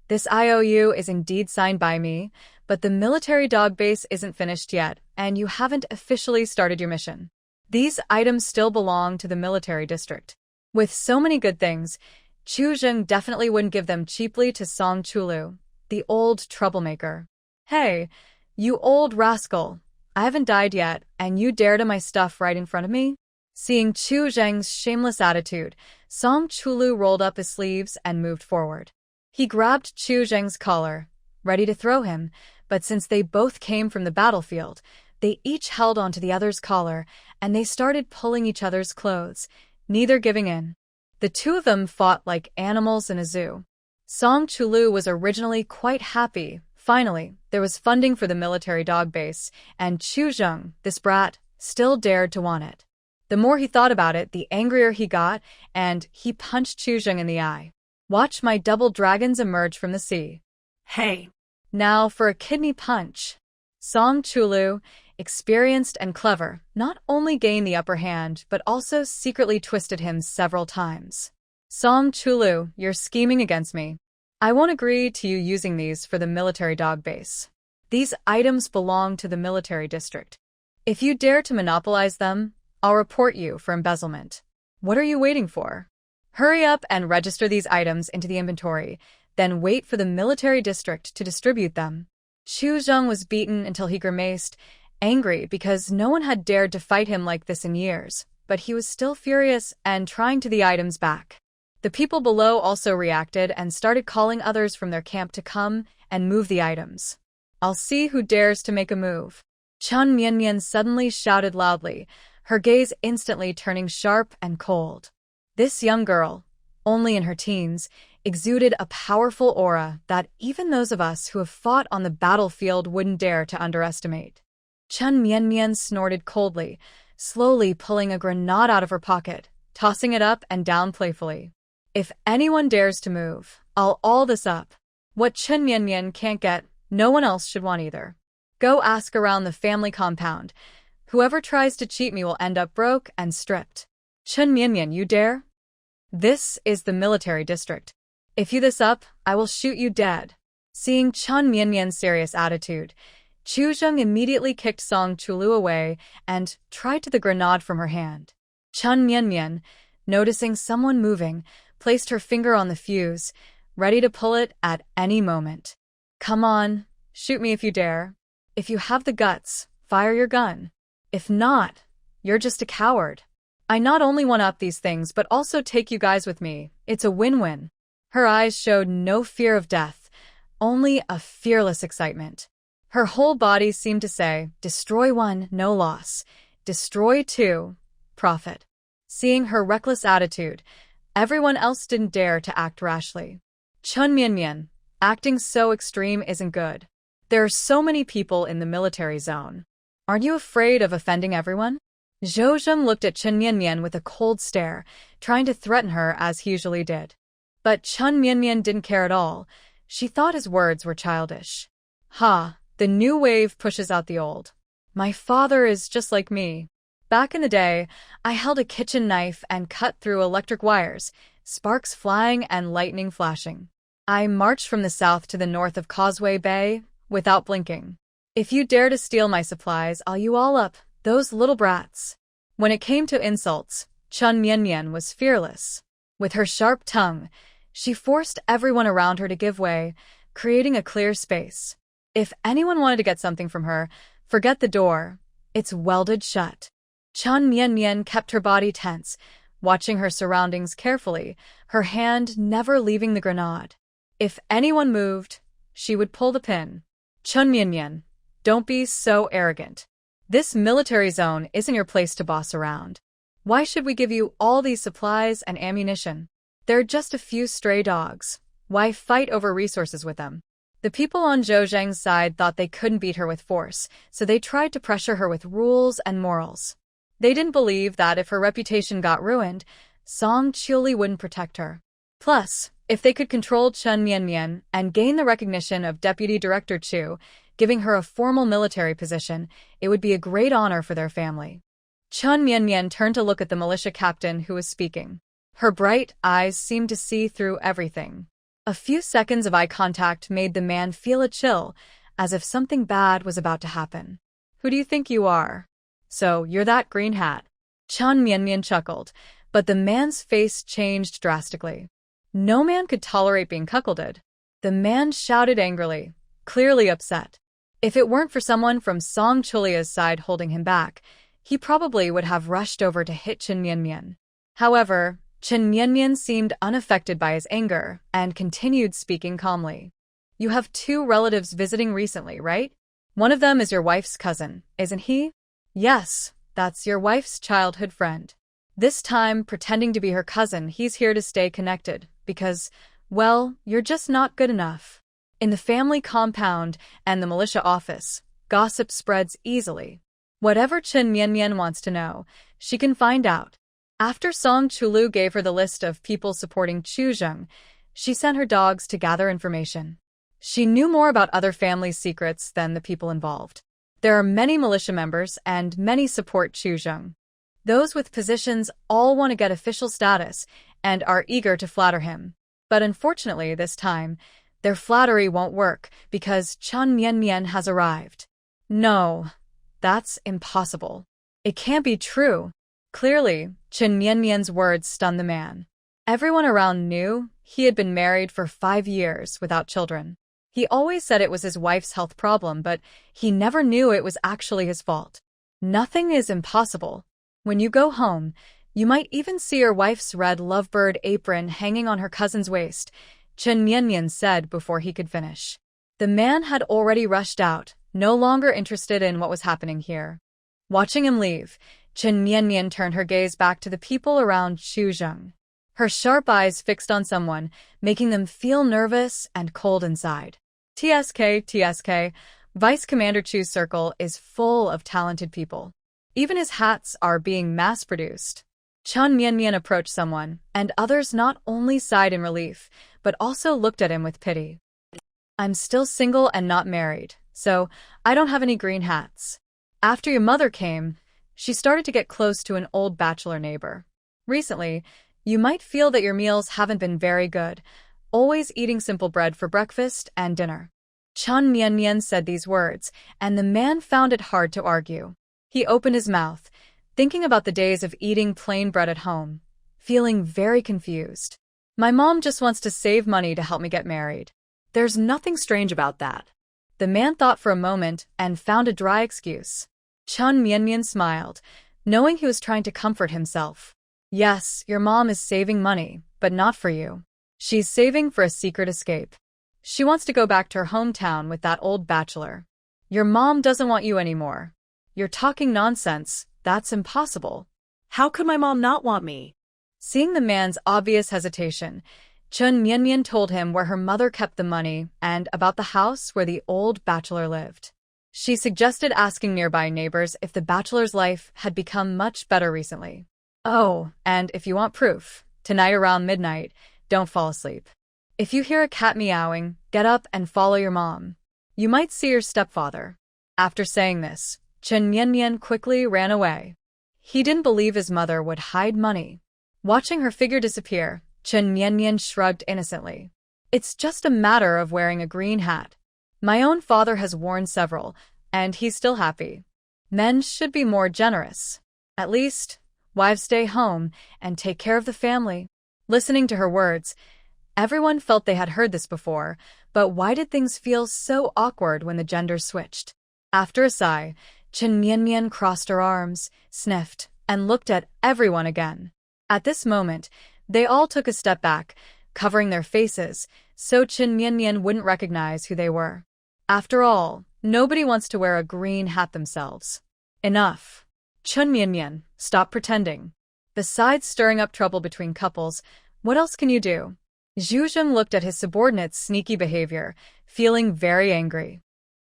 This IOU is indeed signed by me, but the military dog base isn't finished yet, and you haven't officially started your mission. These items still belong to the military district. With so many good things, Chu Zheng definitely wouldn't give them cheaply to Song Chulu, the old troublemaker. Hey, you old rascal, I haven't died yet, and you dare to my stuff right in front of me? Seeing Chu Zheng's shameless attitude, Song Chulu rolled up his sleeves and moved forward. He grabbed Chu Zheng's collar, ready to throw him, but since they both came from the battlefield, they each held onto the other's collar, and they started pulling each other's clothes, neither giving in. The two of them fought like animals in a zoo. Song Chulu was originally quite happy. Finally, there was funding for the military dog base, and Chu Zheng, this brat, still dared to want it. The more he thought about it, the angrier he got, and he punched Chu Zheng in the eye. Watch my double dragons emerge from the sea. Hey. Now for a kidney punch. Song Chulu, experienced and clever, not only gained the upper hand, but also secretly twisted him several times. Song Chulu, you're scheming against me. I won't agree to you using these for the military dog base. These items belong to the military district. If you dare to monopolize them, I'll report you for embezzlement. What are you waiting for? Hurry up and register these items into the inventory, then wait for the military district to distribute them. Chu Zheng was beaten until he grimaced, angry because no one had dared to fight him like this in years, but he was still furious and trying to the items back. The people below also reacted and started calling others from their camp to come and move the items. I'll see who dares to make a move. Chun Mianmian suddenly shouted loudly, her gaze instantly turning sharp and cold. This young girl, only in her teens, exuded a powerful aura that even those of us who have fought on the battlefield wouldn't dare to underestimate. Chun Mianmian snorted coldly, slowly pulling a grenade out of her pocket, tossing it up and down playfully. If anyone dares to move, I'll all this up. What Chun Mianmian can't get, no one else should want either. Go ask around the family compound. Whoever tries to cheat me will end up broke and stripped. Chun Mianmian, you dare? This is the military district. If you this up, I will shoot you dead. Seeing Chun Mianmian's serious attitude, Chu Zheng immediately kicked Song Chulu away and tried to the grenade from her hand. Chun Mianmian, noticing someone moving, placed her finger on the fuse, ready to pull it at any moment. Come on, shoot me if you dare. If you have the guts, fire your gun. If not, you're just a coward. I not only want up these things but also take you guys with me. It's a win-win. Her eyes showed no fear of death, only a fearless excitement. Her whole body seemed to say, destroy one, no loss. Destroy two, profit. Seeing her reckless attitude, everyone else didn't dare to act rashly. Chun Mianmian, acting so extreme isn't good. There are so many people in the military zone. Aren't you afraid of offending everyone? Zhou Zheng looked at Chun Mianmian with a cold stare, trying to threaten her as he usually did. But Chun Mianmian didn't care at all. She thought his words were childish. Ha, the new wave pushes out the old. My father is just like me. Back in the day, I held a kitchen knife and cut through electric wires, sparks flying and lightning flashing. I marched from the south to the north of Causeway Bay, without blinking. If you dare to steal my supplies, I'll you all up, those little brats. When it came to insults, Chun Mianmian was fearless. With her sharp tongue, she forced everyone around her to give way, creating a clear space. If anyone wanted to get something from her, forget the door. It's welded shut. Chun Mianmian kept her body tense, watching her surroundings carefully, her hand never leaving the grenade. If anyone moved, she would pull the pin. Chun Mianmian, don't be so arrogant. This military zone isn't your place to boss around. Why should we give you all these supplies and ammunition? They're just a few stray dogs. Why fight over resources with them? The people on Zhou Zheng's side thought they couldn't beat her with force, so they tried to pressure her with rules and morals. They didn't believe that if her reputation got ruined, Song Chuli wouldn't protect her. Plus, if they could control Chun Mianmian and gain the recognition of Deputy Director Chu, giving her a formal military position, it would be a great honor for their family. Chun Mianmian turned to look at the militia captain who was speaking. Her bright eyes seemed to see through everything. A few seconds of eye contact made the man feel a chill, as if something bad was about to happen. Who do you think you are? So, you're that green hat. Chun Mianmian chuckled, but the man's face changed drastically. No man could tolerate being cuckolded. The man shouted angrily, clearly upset. If it weren't for someone from Song Chulia's side holding him back, he probably would have rushed over to hit Chun Mianmian. However, Chun Mianmian seemed unaffected by his anger and continued speaking calmly. You have two relatives visiting recently, right? One of them is your wife's cousin, isn't he? Yes, that's your wife's childhood friend. This time, pretending to be her cousin, he's here to stay connected because, well, you're just not good enough. In the family compound and the militia office, gossip spreads easily. Whatever Chun Mianmian wants to know, she can find out. After Song Chulu gave her the list of people supporting Chu Zheng, she sent her dogs to gather information. She knew more about other families' secrets than the people involved. There are many militia members and many support Chu Zheng. Those with positions all want to get official status and are eager to flatter him. But unfortunately this time, their flattery won't work because Chun Mianmian has arrived. No, that's impossible. It can't be true. Clearly, Chun Mianmian's words stunned the man. Everyone around knew he had been married for 5 years without children. He always said it was his wife's health problem, but he never knew it was actually his fault. Nothing is impossible. When you go home, you might even see your wife's red lovebird apron hanging on her cousin's waist, Chun Mianmian said before he could finish. The man had already rushed out, no longer interested in what was happening here. Watching him leave, Chen Mianmian turned her gaze back to the people around Xu Zheng. Her sharp eyes fixed on someone, making them feel nervous and cold inside. TSK, Vice Commander Chu's circle is full of talented people. Even his hats are being mass-produced. Chen Mianmian approached someone, and others not only sighed in relief, but also looked at him with pity. I'm still single and not married, so I don't have any green hats. After your mother came, she started to get close to an old bachelor neighbor. Recently, you might feel that your meals haven't been very good, always eating simple bread for breakfast and dinner. Chen Mianmian said these words, and the man found it hard to argue. He opened his mouth, thinking about the days of eating plain bread at home, feeling very confused. My mom just wants to save money to help me get married. There's nothing strange about that. The man thought for a moment and found a dry excuse. Chen Mianmian smiled, knowing he was trying to comfort himself. Yes, your mom is saving money, but not for you. She's saving for a secret escape. She wants to go back to her hometown with that old bachelor. Your mom doesn't want you anymore. You're talking nonsense. That's impossible. How could my mom not want me? Seeing the man's obvious hesitation, Chen Mianmian told him where her mother kept the money and about the house where the old bachelor lived. She suggested asking nearby neighbors if the bachelor's life had become much better recently. Oh, and if you want proof, tonight around midnight, don't fall asleep. If you hear a cat meowing, get up and follow your mom. You might see your stepfather. After saying this, Chen Mianmian quickly ran away. He didn't believe his mother would hide money. Watching her figure disappear, Chen Mianmian shrugged innocently. It's just a matter of wearing a green hat. My own father has worn several, and he's still happy. Men should be more generous. At least, wives stay home and take care of the family. Listening to her words, everyone felt they had heard this before, but why did things feel so awkward when the genders switched? After a sigh, Chen Mianmian crossed her arms, sniffed, and looked at everyone again. At this moment, they all took a step back, covering their faces, so Chen Mianmian wouldn't recognize who they were. After all, nobody wants to wear a green hat themselves. Enough. Chen Mianmian, stop pretending. Besides stirring up trouble between couples, what else can you do? Xu Zheng looked at his subordinates' sneaky behavior, feeling very angry.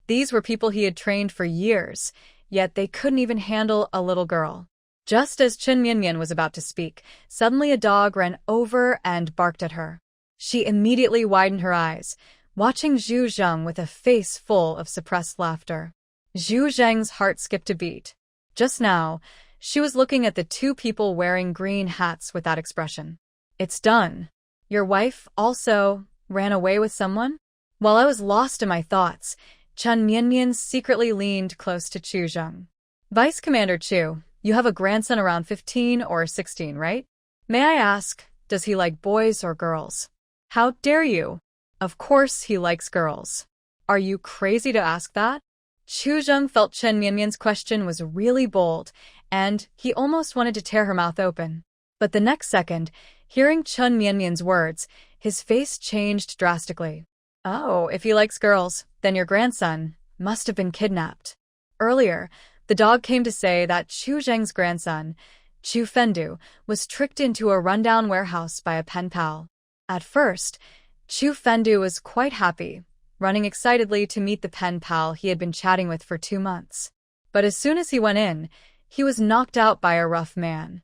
These were people he had trained for years, yet they couldn't even handle a little girl. Just as Chen Mianmian was about to speak, suddenly a dog ran over and barked at her. She immediately widened her eyes, watching Xu Zheng with a face full of suppressed laughter. Xu Zheng's heart skipped a beat. Just now, she was looking at the two people wearing green hats with that expression. It's done. Your wife also ran away with someone? While I was lost in my thoughts, Chen Mianmian secretly leaned close to Xu Zheng. Vice Commander Chu, you have a grandson around 15 or 16, right? May I ask, does he like boys or girls? How dare you? Of course he likes girls. Are you crazy to ask that? Xu Zheng felt Chen Mianmian's question was really bold, and he almost wanted to tear her mouth open. But the next second, hearing Chen Mianmian's words, his face changed drastically. Oh, if he likes girls, then your grandson must have been kidnapped. Earlier, the dog came to say that Xu Zheng's grandson, Chu Fendu, was tricked into a rundown warehouse by a pen pal. At first, Chu Fendu was quite happy, running excitedly to meet the pen pal he had been chatting with for 2 months. But as soon as he went in, he was knocked out by a rough man.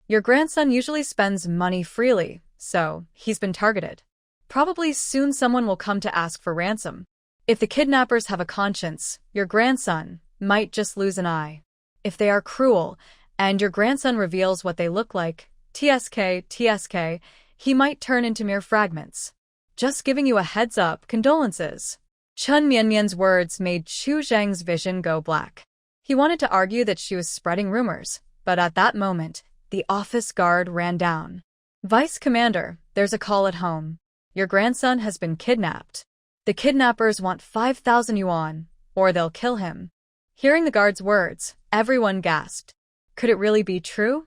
Your grandson usually spends money freely, so he's been targeted. Probably soon someone will come to ask for ransom. If the kidnappers have a conscience, your grandson might just lose an eye. If they are cruel, and your grandson reveals what they look like, TSK, he might turn into mere fragments. Just giving you a heads up, condolences. Chen Mianmian's words made Xu Zheng's vision go black. He wanted to argue that she was spreading rumors, but at that moment, the office guard ran down. Vice Commander, there's a call at home. Your grandson has been kidnapped. The kidnappers want 5,000 yuan, or they'll kill him. Hearing the guard's words, everyone gasped. Could it really be true?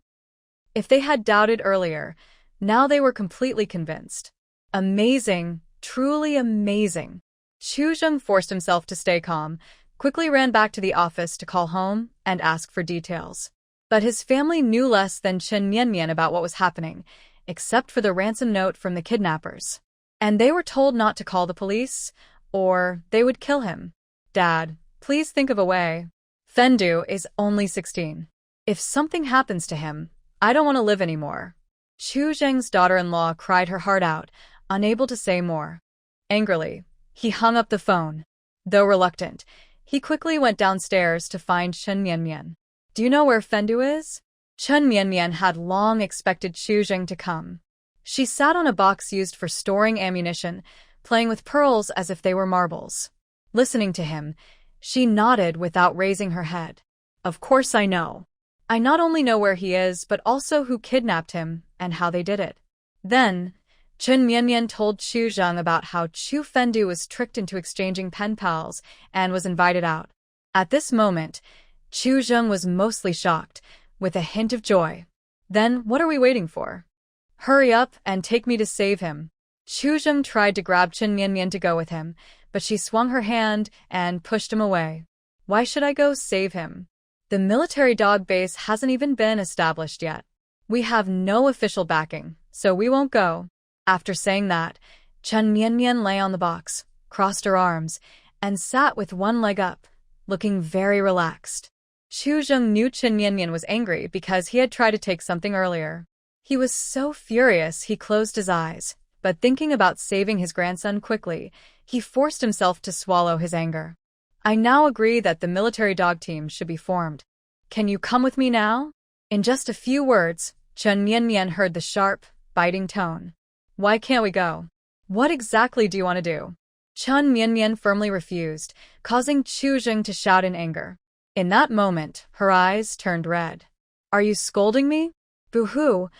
If they had doubted earlier, now they were completely convinced. Amazing, truly amazing. Xu Zheng forced himself to stay calm, quickly ran back to the office to call home and ask for details. But his family knew less than Chen Mianmian about what was happening, except for the ransom note from the kidnappers. And they were told not to call the police, or they would kill him. Dad, please think of a way. Fendu is only 16. If something happens to him, I don't want to live anymore. Chu Zheng's daughter-in-law cried her heart out, unable to say more. Angrily, he hung up the phone. Though reluctant, he quickly went downstairs to find Chen Mianmian. Do you know where Fendu is? Chen Mianmian had long expected Chu Zheng to come. She sat on a box used for storing ammunition, playing with pearls as if they were marbles. Listening to him, she nodded without raising her head. Of course I know. I not only know where he is, but also who kidnapped him and how they did it. Then, Chen Mianmian told Chu Zheng about how Chu Fendu was tricked into exchanging pen pals and was invited out. At this moment, Chu Zheng was mostly shocked, with a hint of joy. Then, what are we waiting for? Hurry up and take me to save him. Chu Zheng tried to grab Chen Mianmian to go with him, but she swung her hand and pushed him away. Why should I go save him? The military dog base hasn't even been established yet. We have no official backing, so we won't go. After saying that, Chen Mianmian lay on the box, crossed her arms, and sat with one leg up, looking very relaxed. Chu Zheng knew Chen Mianmian was angry because he had tried to take something earlier. He was so furious he closed his eyes, but thinking about saving his grandson quickly, he forced himself to swallow his anger. I now agree that the military dog team should be formed. Can you come with me now? In just a few words, Chen Mianmian heard the sharp, biting tone. Why can't we go? What exactly do you want to do? Chen Mianmian firmly refused, causing Chu Zheng to shout in anger. In that moment, her eyes turned red. Are you scolding me? Boo-hoo.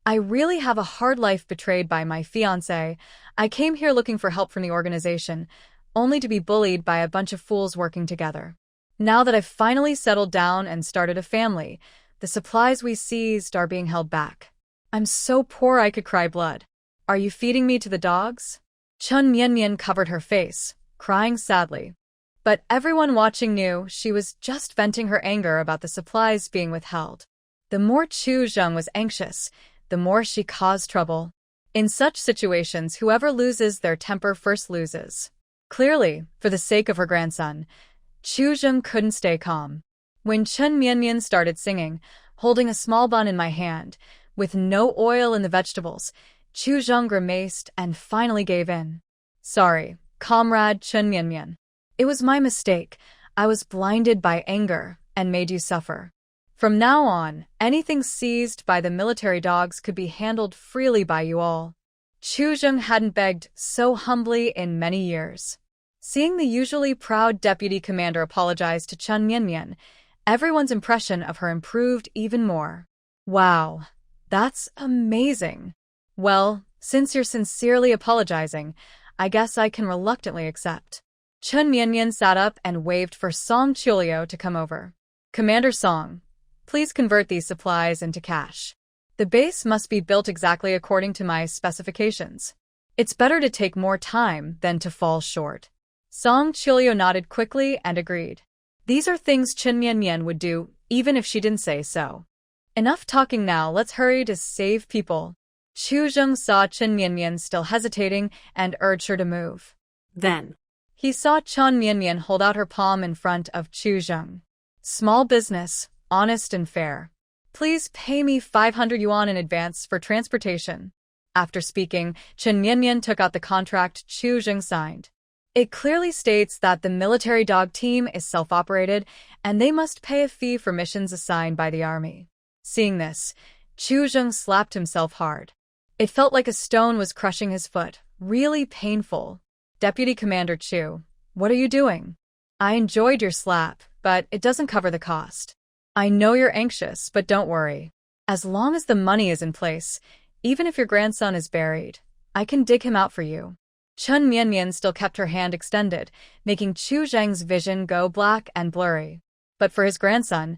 I really have a hard life betrayed by my fiancé. I came here looking for help from the organization, only to be bullied by a bunch of fools working together. Now that I've finally settled down and started a family, the supplies we seized are being held back. I'm so poor I could cry blood. Are you feeding me to the dogs? Chen Mianmian covered her face, crying sadly. But everyone watching knew she was just venting her anger about the supplies being withheld. The more Chu Zheng was anxious, the more she caused trouble. In such situations, whoever loses their temper first loses. Clearly, for the sake of her grandson, Chu Zheng couldn't stay calm. When Chen Mianmian started singing, holding a small bun in my hand, with no oil in the vegetables, Chu Zheng grimaced and finally gave in. Sorry, comrade Chen Mianmian. It was my mistake. I was blinded by anger and made you suffer. From now on, anything seized by the military dogs could be handled freely by you all. Chu Zheng hadn't begged so humbly in many years. Seeing the usually proud deputy commander apologize to Chen Mianmian, everyone's impression of her improved even more. Wow, that's amazing. Well, since you're sincerely apologizing, I guess I can reluctantly accept. Chen Mianmian sat up and waved for Song Chulio to come over. Commander Song, please convert these supplies into cash. The base must be built exactly according to my specifications. It's better to take more time than to fall short. Song Chulio nodded quickly and agreed. These are things Chen Mianmian would do, even if she didn't say so. Enough talking now, let's hurry to save people. Chu Zheng saw Chen Mianmian still hesitating and urged her to move. Then, he saw Chen Mianmian hold out her palm in front of Chu Zheng. Small business, honest and fair. Please pay me 500 yuan in advance for transportation. After speaking, Chen Mianmian took out the contract Chu Zheng signed. It clearly states that the military dog team is self-operated and they must pay a fee for missions assigned by the army. Seeing this, Chu Zheng slapped himself hard. It felt like a stone was crushing his foot, really painful. Deputy Commander Chu, what are you doing? I enjoyed your slap, but it doesn't cover the cost. I know you're anxious, but don't worry. As long as the money is in place, even if your grandson is buried, I can dig him out for you. Chen Mianmian still kept her hand extended, making Chu Zheng's vision go black and blurry. But for his grandson,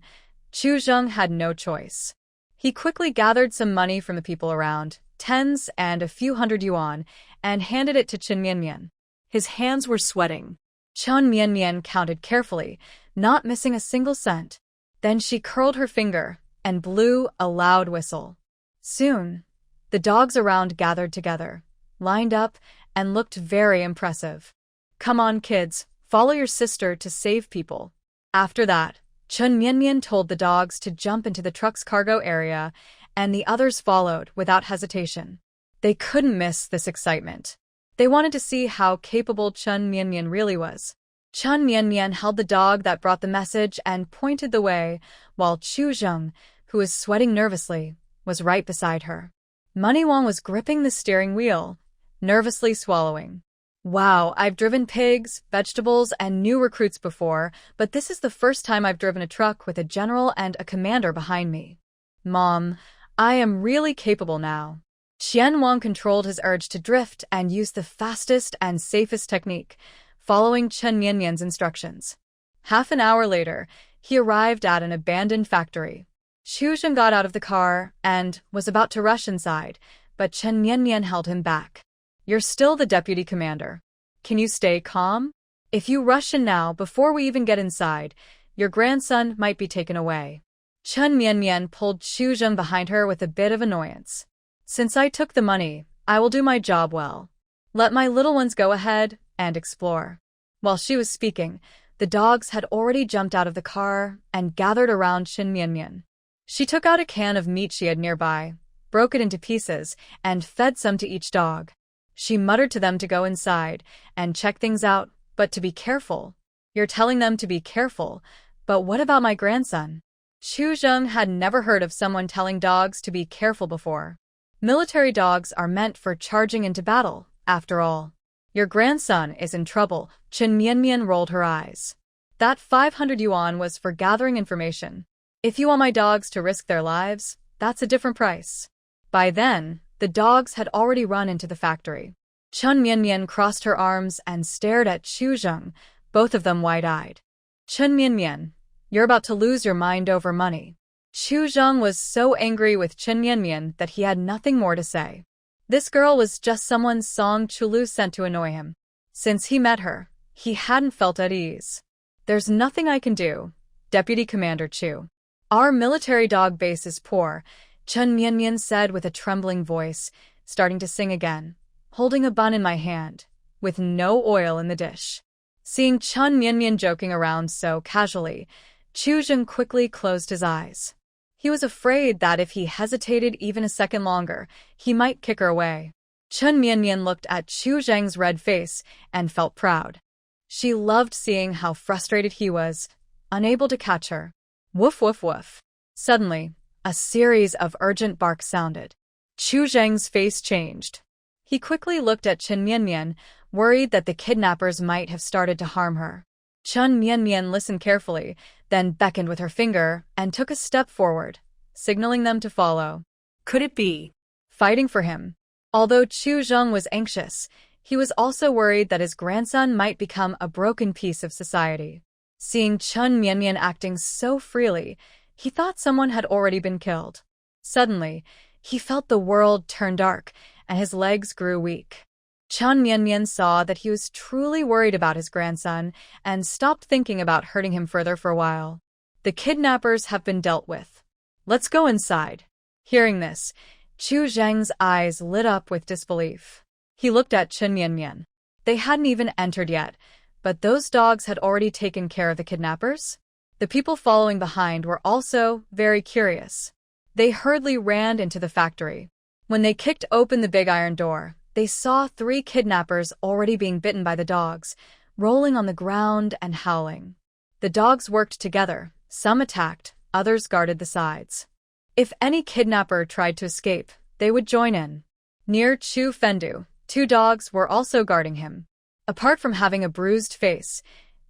Chu Zheng had no choice. He quickly gathered some money from the people around, tens and a few hundred yuan, and handed it to Chen Mianmian. his hands were sweating. Chun Mian counted carefully, not missing a single cent. Then she curled her finger and blew a loud whistle. Soon, the dogs around gathered together, lined up, and looked very impressive. Come on, kids, follow your sister to save people. After that, Chun Mian told the dogs to jump into the truck's cargo area, and the others followed without hesitation. They couldn't miss this excitement. They wanted to see how capable Chun Mian really was. Chun Mian held the dog that brought the message and pointed the way, while Chu Zheng, who was sweating nervously, was right beside her. Money Wong was gripping the steering wheel, nervously swallowing. Wow, I've driven pigs, vegetables, and new recruits before, but this is the first time I've driven a truck with a general and a commander behind me. Mom, I am really capable now. Qian Wang controlled his urge to drift and used the fastest and safest technique, following Chun Mian's instructions. Half an hour later, he arrived at an abandoned factory. Chu Zheng got out of the car and was about to rush inside, but Chun Mian held him back. You're still the deputy commander. Can you stay calm? If you rush in now before we even get inside, your grandson might be taken away. Chun Mian pulled Chu Zheng behind her with a bit of annoyance. Since I took the money, I will do my job well. Let my little ones go ahead and explore. While she was speaking, the dogs had already jumped out of the car and gathered around Chun Mian. She took out a can of meat she had nearby, broke it into pieces, and fed some to each dog. She muttered to them to go inside and check things out, but to be careful. You're telling them to be careful, but what about my grandson? Chu Zheng had never heard of someone telling dogs to be careful before. Military dogs are meant for charging into battle, after all. Your grandson is in trouble. Chun Mian rolled her eyes. That 500 yuan was for gathering information. If you want my dogs to risk their lives, that's a different price. By then, the dogs had already run into the factory. Chun Mian crossed her arms and stared at Chu Zheng, both of them wide-eyed. Chun Mian, you're about to lose your mind over money. Chu Zheng was so angry with Chun Mian that he had nothing more to say. This girl was just someone Song Chulu sent to annoy him. Since he met her, he hadn't felt at ease. There's nothing I can do, Deputy Commander Chu. Our military dog base is poor, Chun Mian said with a trembling voice, starting to sing again, holding a bun in my hand, with no oil in the dish. Seeing Chun Mian joking around so casually, Chu Zheng quickly closed his eyes. He was afraid that if he hesitated even a second longer, he might kick her away. Chun Mian looked at Chu Zheng's red face and felt proud. She loved seeing how frustrated he was, unable to catch her. Woof woof woof. Suddenly, a series of urgent barks sounded. Chu Zheng's face changed. He quickly looked at Chun Mian, worried that the kidnappers might have started to harm her. Chun Mian listened carefully, then beckoned with her finger and took a step forward, signaling them to follow. Could it be fighting for him? Although Chu Zheng was anxious, he was also worried that his grandson might become a broken piece of society. Seeing Chun Mian acting so freely, he thought someone had already been killed. Suddenly, he felt the world turn dark, and his legs grew weak. Chun Mian saw that he was truly worried about his grandson and stopped thinking about hurting him further for a while. The kidnappers have been dealt with. Let's go inside. Hearing this, Chu Zheng's eyes lit up with disbelief. He looked at Chun Mian. They hadn't even entered yet, but those dogs had already taken care of the kidnappers? The people following behind were also very curious. They hurriedly ran into the factory. When they kicked open the big iron door, they saw 3 kidnappers already being bitten by the dogs, rolling on the ground and howling. The dogs worked together. Some attacked, others guarded the sides. If any kidnapper tried to escape, they would join in. Near Chu Fendu, 2 dogs were also guarding him. Apart from having a bruised face,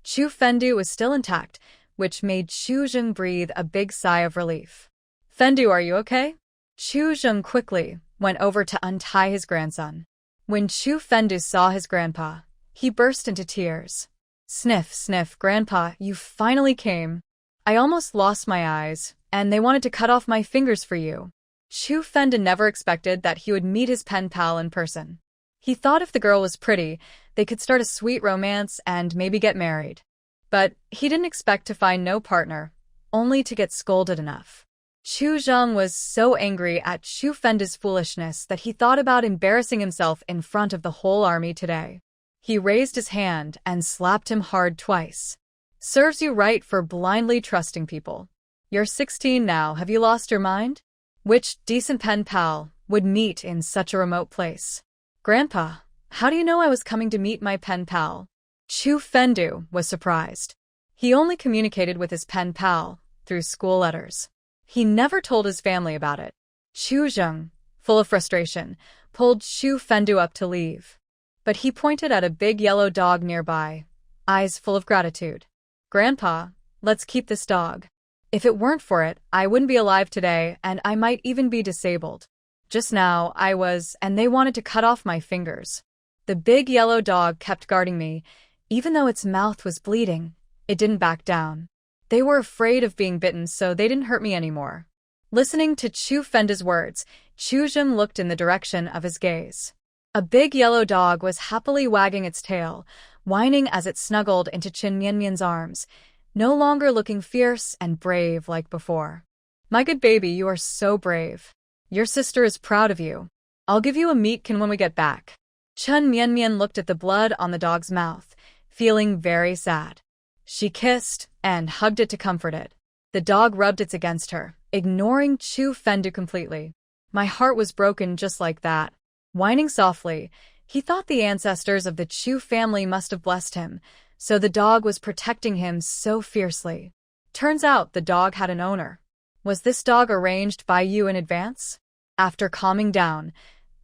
Chu Fendu was still intact, which made Chu Zheng breathe a big sigh of relief. Fendu, are you okay? Chu Zheng quickly went over to untie his grandson. When Chu Fendu saw his grandpa, he burst into tears. Sniff, sniff, Grandpa, you finally came. I almost lost my eyes, and they wanted to cut off my fingers for you. Chu Fendu never expected that he would meet his pen pal in person. He thought if the girl was pretty, They could start a sweet romance and maybe get married. But he didn't expect to find no partner, only to get scolded enough. Chu Zheng was so angry at Chu Fenda's foolishness that he thought about embarrassing himself in front of the whole army today. He raised his hand and slapped him hard twice. Serves you right for blindly trusting people. You're 16 now, have you lost your mind? Which decent pen pal would meet in such a remote place? Grandpa, how do you know I was coming to meet my pen pal? Chu Fendu was surprised. He only communicated with his pen pal through school letters. He never told his family about it. Chu Zheng, full of frustration, pulled Chu Fendu up to leave. But he pointed at a big yellow dog nearby, eyes full of gratitude. Grandpa, let's keep this dog. If it weren't for it, I wouldn't be alive today and I might even be disabled. Just now, I was, and they wanted to cut off my fingers. The big yellow dog kept guarding me. Even though its mouth was bleeding, it didn't back down. They were afraid of being bitten, so they didn't hurt me anymore. Listening to Chu Fenda's words, Chu Zheng looked in the direction of his gaze. A big yellow dog was happily wagging its tail, whining as it snuggled into Chen Mianmian's arms, no longer looking fierce and brave like before. My good baby, you are so brave. Your sister is proud of you. I'll give you a meatkin when we get back. Chen Mianmian looked at the blood on the dog's mouth, feeling very sad. She kissed and hugged it to comfort it. The dog rubbed its against her, ignoring Chu Fendu completely. My heart was broken just like that. Whining softly, he thought the ancestors of the Chu family must have blessed him, so the dog was protecting him so fiercely. Turns out the dog had an owner. Was this dog arranged by you in advance? After calming down,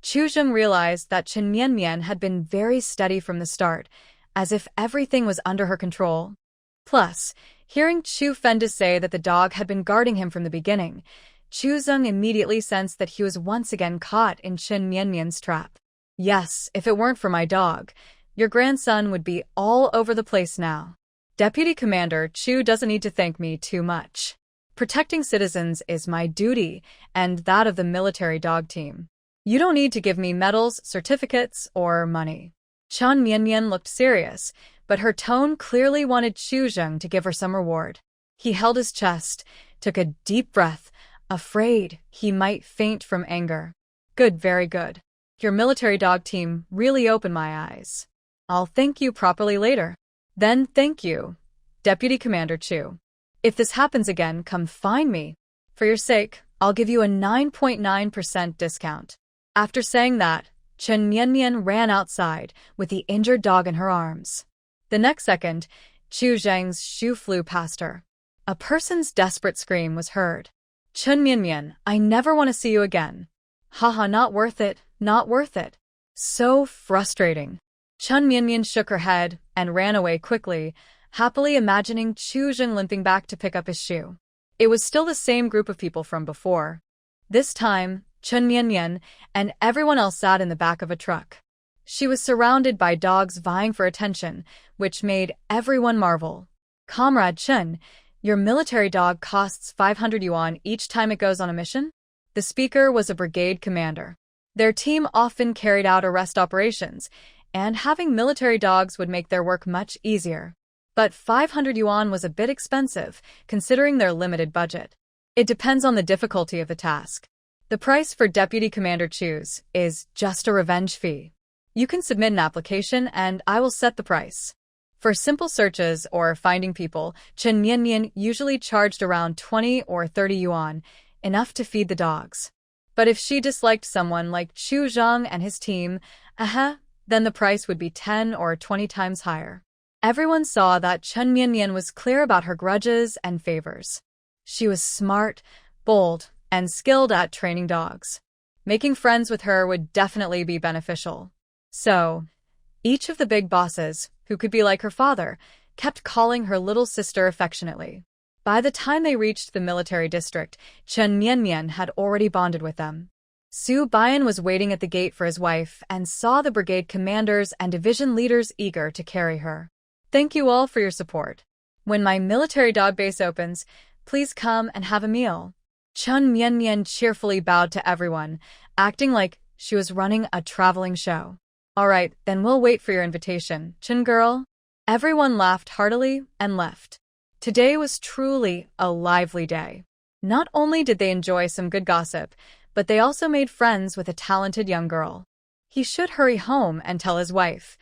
Chu Zheng realized that Chen Mianmian had been very steady from the start, as if everything was under her control. Plus, hearing Chu Fenda say that the dog had been guarding him from the beginning, Chu Zheng immediately sensed that he was once again caught in Chen Mianmian's trap. Yes, if it weren't for my dog, your grandson would be all over the place now. Deputy Commander Chu doesn't need to thank me too much. Protecting citizens is my duty and that of the military dog team. You don't need to give me medals, certificates, or money. Chen Mianmian looked serious, but her tone clearly wanted Chu Zheng to give her some reward. He held his chest, took a deep breath, afraid he might faint from anger. Good, very good. Your military dog team really opened my eyes. I'll thank you properly later. Then thank you, Deputy Commander Chu. If this happens again, come find me. For your sake, I'll give you a 9.9% discount. After saying that, Chen Mianmian ran outside with the injured dog in her arms. The next second, Chu Zheng's shoe flew past her. A person's desperate scream was heard. Chen Mianmian, I never want to see you again. Haha, not worth it, not worth it. So frustrating. Chen Mianmian shook her head and ran away quickly, happily imagining Chu Zheng limping back to pick up his shoe. It was still the same group of people from before. This time, Chen Mianmian and everyone else sat in the back of a truck. She was surrounded by dogs vying for attention, which made everyone marvel. Comrade Chen, your military dog costs 500 yuan each time it goes on a mission? The speaker was a brigade commander. Their team often carried out arrest operations, and having military dogs would make their work much easier. But 500 yuan was a bit expensive, considering their limited budget. It depends on the difficulty of the task. The price for Deputy Commander Chu's is just a revenge fee. You can submit an application and I will set the price. For simple searches or finding people, Chen Mianmian usually charged around 20 or 30 yuan, enough to feed the dogs. But if she disliked someone like Chu Zheng and his team, then the price would be 10 or 20 times higher. Everyone saw that Chen Mianmian was clear about her grudges and favors. She was smart, bold, and skilled at training dogs. Making friends with her would definitely be beneficial. So, each of the big bosses, who could be like her father, kept calling her little sister affectionately. By the time they reached the military district, Chen Mianmian had already bonded with them. Su Bian was waiting at the gate for his wife and saw the brigade commanders and division leaders eager to carry her. Thank you all for your support. When my military dog base opens, please come and have a meal. Chen Mianmian cheerfully bowed to everyone, acting like she was running a traveling show. Alright, then we'll wait for your invitation, Chin girl. Everyone laughed heartily and left. Today was truly a lively day. Not only did they enjoy some good gossip, but they also made friends with a talented young girl. He should hurry home and tell his wife.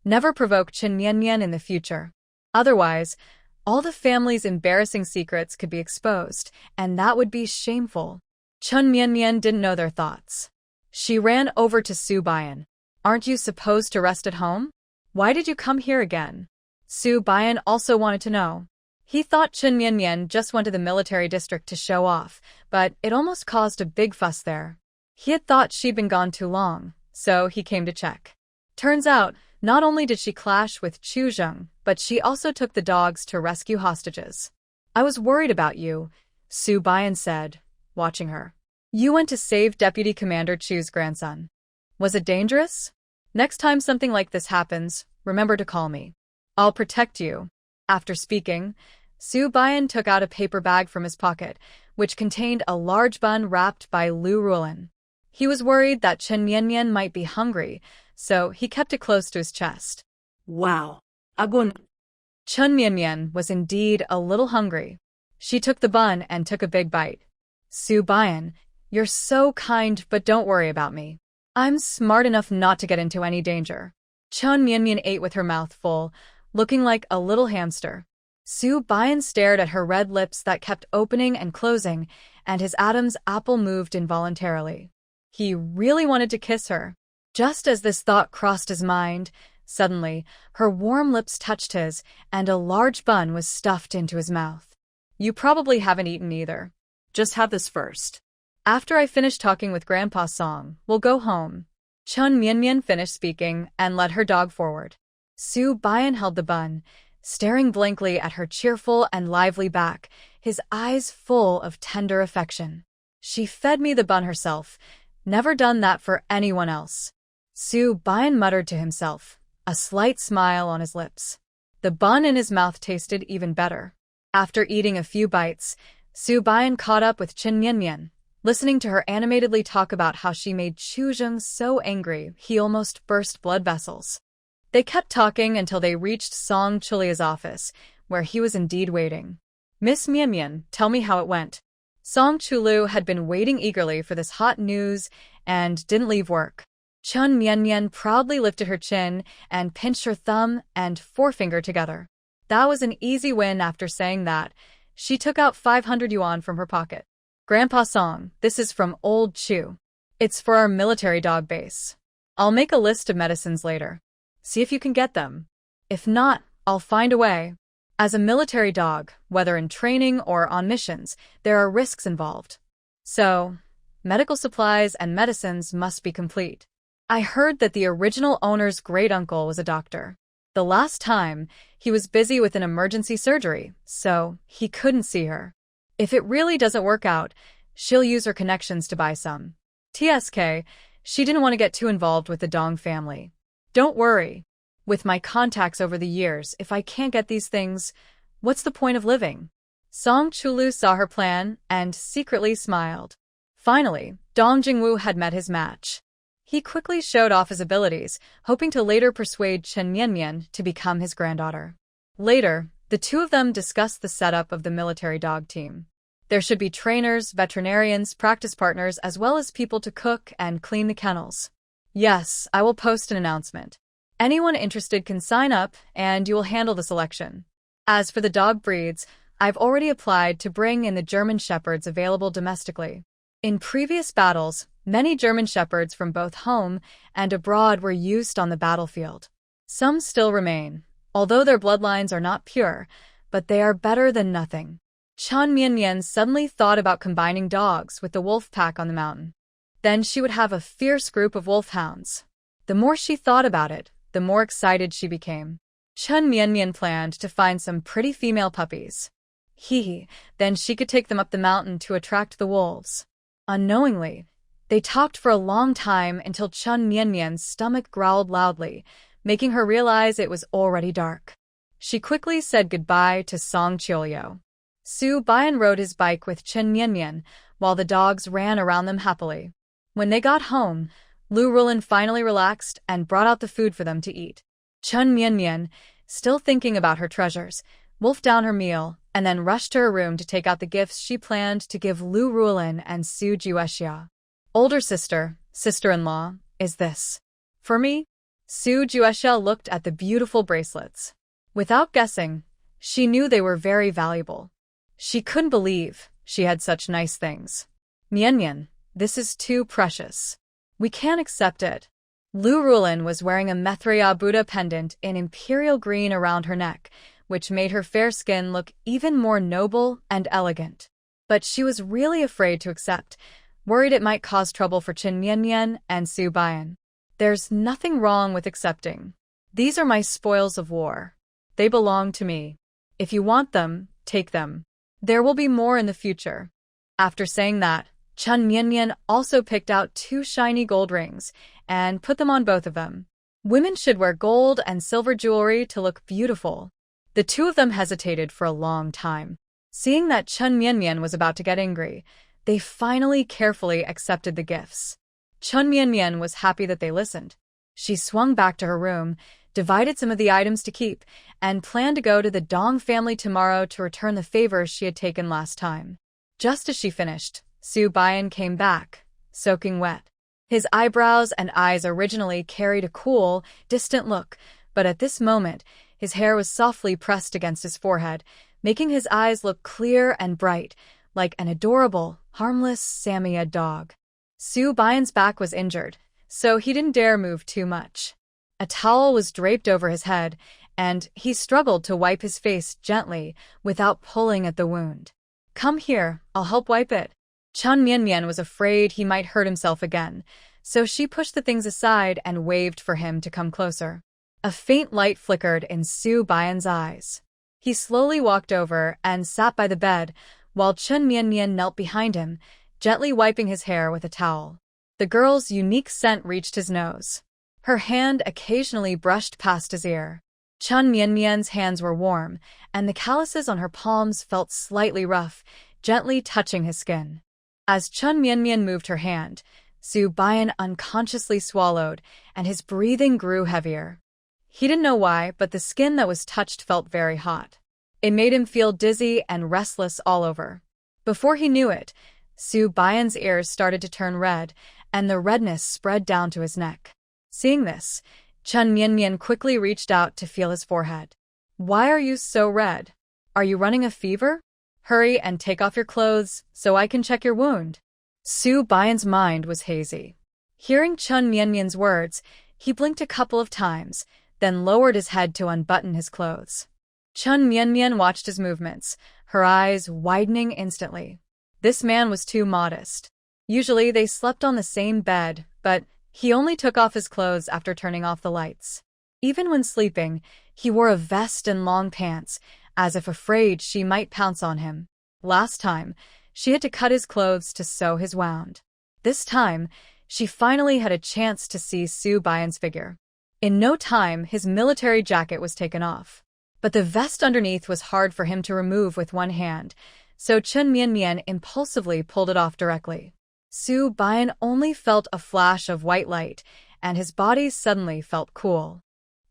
Never provoke Chen Mianmian in the future. Otherwise, all the family's embarrassing secrets could be exposed, and that would be shameful. Chen Mianmian didn't know their thoughts. She ran over to Su Bian. Aren't you supposed to rest at home? Why did you come here again? Su Bian also wanted to know. He thought Chen Mianmian just went to the military district to show off, but it almost caused a big fuss there. He had thought she'd been gone too long, so he came to check. Turns out, not only did she clash with Chu Zheng, but she also took the dogs to rescue hostages. I was worried about you, Su Bian said, watching her. You went to save Deputy Commander Chu's grandson. Was it dangerous? Next time something like this happens, remember to call me. I'll protect you. After speaking, Su Bian took out a paper bag from his pocket, which contained a large bun wrapped by Lu Ruolin. He was worried that Chen Mianmian might be hungry, so he kept it close to his chest. Wow. Agun. Chen Mianmian was indeed a little hungry. She took the bun and took a big bite. Su Bian, you're so kind, but don't worry about me. I'm smart enough not to get into any danger. Chen Mianmian ate with her mouth full, looking like a little hamster. Su Bian stared at her red lips that kept opening and closing, and his Adam's apple moved involuntarily. He really wanted to kiss her. Just as this thought crossed his mind, suddenly, her warm lips touched his, and a large bun was stuffed into his mouth. You probably haven't eaten either. Just have this first. After I finish talking with Grandpa Song, we'll go home. Chen Mianmian finished speaking and led her dog forward. Su Bian held the bun, staring blankly at her cheerful and lively back, his eyes full of tender affection. She fed me the bun herself, never done that for anyone else. Su Bian muttered to himself, a slight smile on his lips. The bun in his mouth tasted even better. After eating a few bites, Su Bian caught up with Chen Mianmian. Listening to her animatedly talk about how she made Chu Zheng so angry he almost burst blood vessels. They kept talking until they reached Song Chulia's office, where he was indeed waiting. Miss Mianmian, tell me how it went. Song Chulu had been waiting eagerly for this hot news and didn't leave work. Chen Mianmian proudly lifted her chin and pinched her thumb and forefinger together. That was an easy win. After saying that, she took out 500 yuan from her pocket. Grandpa Song, this is from old Chu. It's for our military dog base. I'll make a list of medicines later. See if you can get them. If not, I'll find a way. As a military dog, whether in training or on missions, there are risks involved. So, medical supplies and medicines must be complete. I heard that the original owner's great-uncle was a doctor. The last time, he was busy with an emergency surgery, so he couldn't see her. If it really doesn't work out, she'll use her connections to buy some. TSK, she didn't want to get too involved with the Dong family. Don't worry. With my contacts over the years, if I can't get these things, what's the point of living? Song Chulu saw her plan and secretly smiled. Finally, Dong Jingwu had met his match. He quickly showed off his abilities, hoping to later persuade Chen Mianmian to become his granddaughter. Later, the two of them discussed the setup of the military dog team. There should be trainers, veterinarians, practice partners, as well as people to cook and clean the kennels. Yes, I will post an announcement. Anyone interested can sign up, and you will handle the selection. As for the dog breeds, I've already applied to bring in the German Shepherds available domestically. In previous battles, many German Shepherds from both home and abroad were used on the battlefield. Some still remain, although their bloodlines are not pure, but they are better than nothing. Chen Mianmian suddenly thought about combining dogs with the wolf pack on the mountain. Then she would have a fierce group of wolfhounds. The more she thought about it, the more excited she became. Chen Mianmian planned to find some pretty female puppies. Then she could take them up the mountain to attract the wolves. Unknowingly, they talked for a long time until Chen Mianmian's stomach growled loudly, making her realize it was already dark. She quickly said goodbye to Song Chiolio. Su Bian rode his bike with Chen Mianmian, while the dogs ran around them happily. When they got home, Lu Rulin finally relaxed and brought out the food for them to eat. Chun Mian, still thinking about her treasures, wolfed down her meal and then rushed to her room to take out the gifts she planned to give Lu Rulin and Su Juexia. Older sister, sister-in-law, is this for me? Su Juexia looked at the beautiful bracelets. Without guessing, she knew they were very valuable. She couldn't believe she had such nice things. Mian, this is too precious. We can't accept it. Lu Rulin was wearing a Maitreya Buddha pendant in imperial green around her neck, which made her fair skin look even more noble and elegant. But she was really afraid to accept, worried it might cause trouble for Qin Mian and Su Baiyan. There's nothing wrong with accepting. These are my spoils of war. They belong to me. If you want them, take them. There will be more in the future. After saying that, Chun Mian also picked out 2 shiny gold rings and put them on both of them. Women should wear gold and silver jewelry to look beautiful. The 2 of them hesitated for a long time. Seeing that Chun Mian was about to get angry, they finally carefully accepted the gifts. Chun Mian was happy that they listened. She swung back to her room, divided some of the items to keep, and planned to go to the Dong family tomorrow to return the favors she had taken last time. Just as she finished, Su Baiyan came back, soaking wet. His eyebrows and eyes originally carried a cool, distant look, but at this moment, his hair was softly pressed against his forehead, making his eyes look clear and bright, like an adorable, harmless Samoyed dog. Su Baiyan's back was injured, so he didn't dare move too much. A towel was draped over his head, and he struggled to wipe his face gently without pulling at the wound. Come here, I'll help wipe it. Chun Mian was afraid he might hurt himself again, so she pushed the things aside and waved for him to come closer. A faint light flickered in Su Baiyan's eyes. He slowly walked over and sat by the bed, while Chun Mian knelt behind him, gently wiping his hair with a towel. The girl's unique scent reached his nose. Her hand occasionally brushed past his ear. Chun Mian's hands were warm, and the calluses on her palms felt slightly rough, gently touching his skin. As Chun Mian moved her hand, Su Baiyan unconsciously swallowed, and his breathing grew heavier. He didn't know why, but the skin that was touched felt very hot. It made him feel dizzy and restless all over. Before he knew it, Su Baiyan's ears started to turn red, and the redness spread down to his neck. Seeing this, Chun Mian quickly reached out to feel his forehead. Why are you so red? Are you running a fever? Hurry and take off your clothes so I can check your wound. Su Baiyan's mind was hazy. Hearing Chun Mian's words, he blinked a couple of times, then lowered his head to unbutton his clothes. Chun Mian watched his movements, her eyes widening instantly. This man was too modest. Usually they slept on the same bed, but he only took off his clothes after turning off the lights. Even when sleeping, he wore a vest and long pants, as if afraid she might pounce on him. Last time, she had to cut his clothes to sew his wound. This time, she finally had a chance to see Su Baiyan's figure. In no time, his military jacket was taken off. But the vest underneath was hard for him to remove with one hand, so Chun Mian impulsively pulled it off directly. Su Baiyan only felt a flash of white light, and his body suddenly felt cool.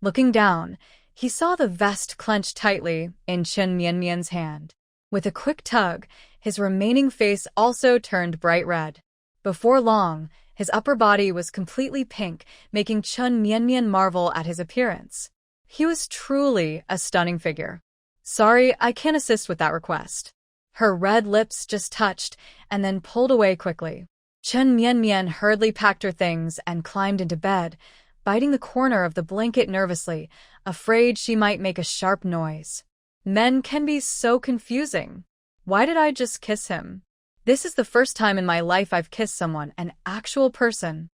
Looking down, he saw the vest clenched tightly in Chun Mian's hand. With a quick tug, his remaining face also turned bright red. Before long, his upper body was completely pink, making Chun Mian marvel at his appearance. He was truly a stunning figure. Sorry, I can't assist with that request. Her red lips just touched and then pulled away quickly. Chun Mian hurriedly packed her things and climbed into bed, biting the corner of the blanket nervously, afraid she might make a sharp noise. Men can be so confusing. Why did I just kiss him? This is the first time in my life I've kissed someone, an actual person.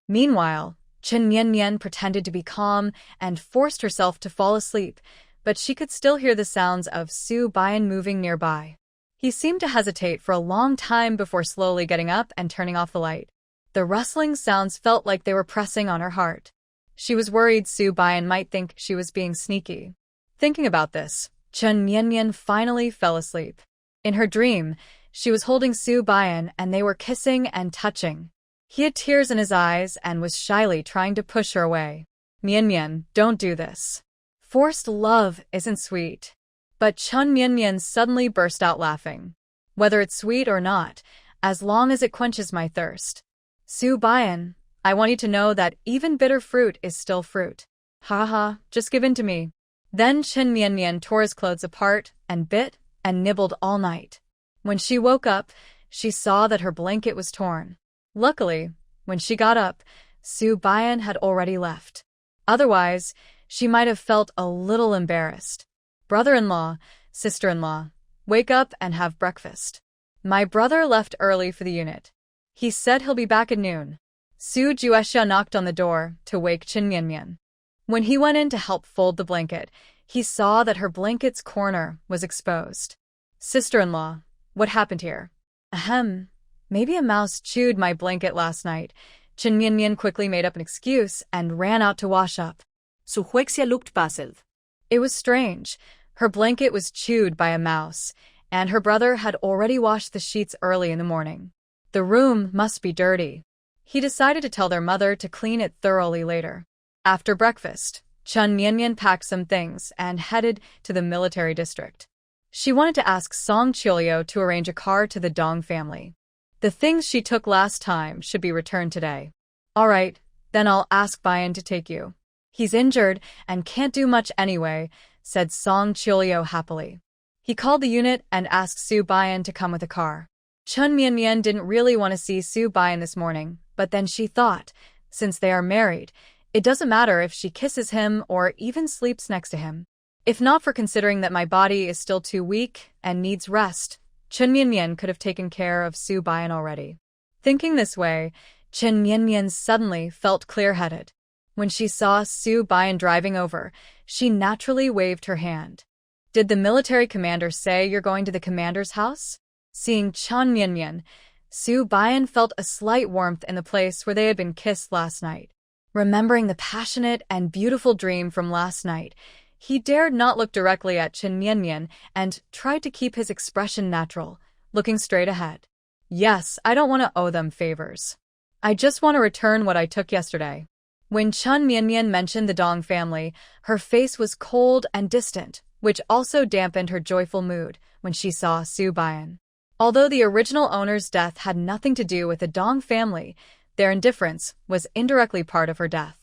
Meanwhile, Chun Mian pretended to be calm and forced herself to fall asleep, but she could still hear the sounds of Su Baiyan moving nearby. He seemed to hesitate for a long time before slowly getting up and turning off the light. The rustling sounds felt like they were pressing on her heart. She was worried Su Baiyan might think she was being sneaky. Thinking about this, Chun Mian finally fell asleep. In her dream, she was holding Su Baiyan and they were kissing and touching. He had tears in his eyes and was shyly trying to push her away. Mian Mian, don't do this. Forced love isn't sweet. But Chun Mian Mian suddenly burst out laughing. Whether it's sweet or not, as long as it quenches my thirst. Su Bayan, I want you to know that even bitter fruit is still fruit. Ha ha, just give in to me. Then Chen Mian Mian tore his clothes apart and bit and nibbled all night. When she woke up, she saw that her blanket was torn. Luckily, when she got up, Su Bayan had already left. Otherwise, she might have felt a little embarrassed. Brother-in-law, sister-in-law, wake up and have breakfast. My brother left early for the unit. He said he'll be back at noon. Su Juesha knocked on the door to wake Chen Mian Mian. When he went in to help fold the blanket, he saw that her blanket's corner was exposed. Sister-in-law, what happened here? Ahem, maybe a mouse chewed my blanket last night. Chen Mian Mian quickly made up an excuse and ran out to wash up. Su Huexia looked puzzled. It was strange. Her blanket was chewed by a mouse, and her brother had already washed the sheets early in the morning. The room must be dirty. He decided to tell their mother to clean it thoroughly later. After breakfast, Chun Mian Mian packed some things and headed to the military district. She wanted to ask Song Chilio to arrange a car to the Dong family. The things she took last time should be returned today. All right, then I'll ask Bayan to take you. He's injured and can't do much anyway, said Song Chilio happily. He called the unit and asked Su Bayan to come with a car. Chun Mian Mian didn't really want to see Su Bayan this morning, but then she thought, since they are married, it doesn't matter if she kisses him or even sleeps next to him. If not for considering that my body is still too weak and needs rest, Chun Mian Mian could have taken care of Su Bayan already. Thinking this way, Chun Mian Mian suddenly felt clear-headed. When she saw Su Bayan driving over, she naturally waved her hand. Did the military commander say you're going to the commander's house? Seeing Chun Mian Mian, Su Bayan felt a slight warmth in the place where they had been kissed last night. Remembering the passionate and beautiful dream from last night, he dared not look directly at Chun Mian Mian and tried to keep his expression natural, looking straight ahead. Yes, I don't want to owe them favors. I just want to return what I took yesterday. When Chun Mian Mian mentioned the Dong family, her face was cold and distant, which also dampened her joyful mood when she saw Su Bayan. Although the original owner's death had nothing to do with the Dong family, their indifference was indirectly part of her death.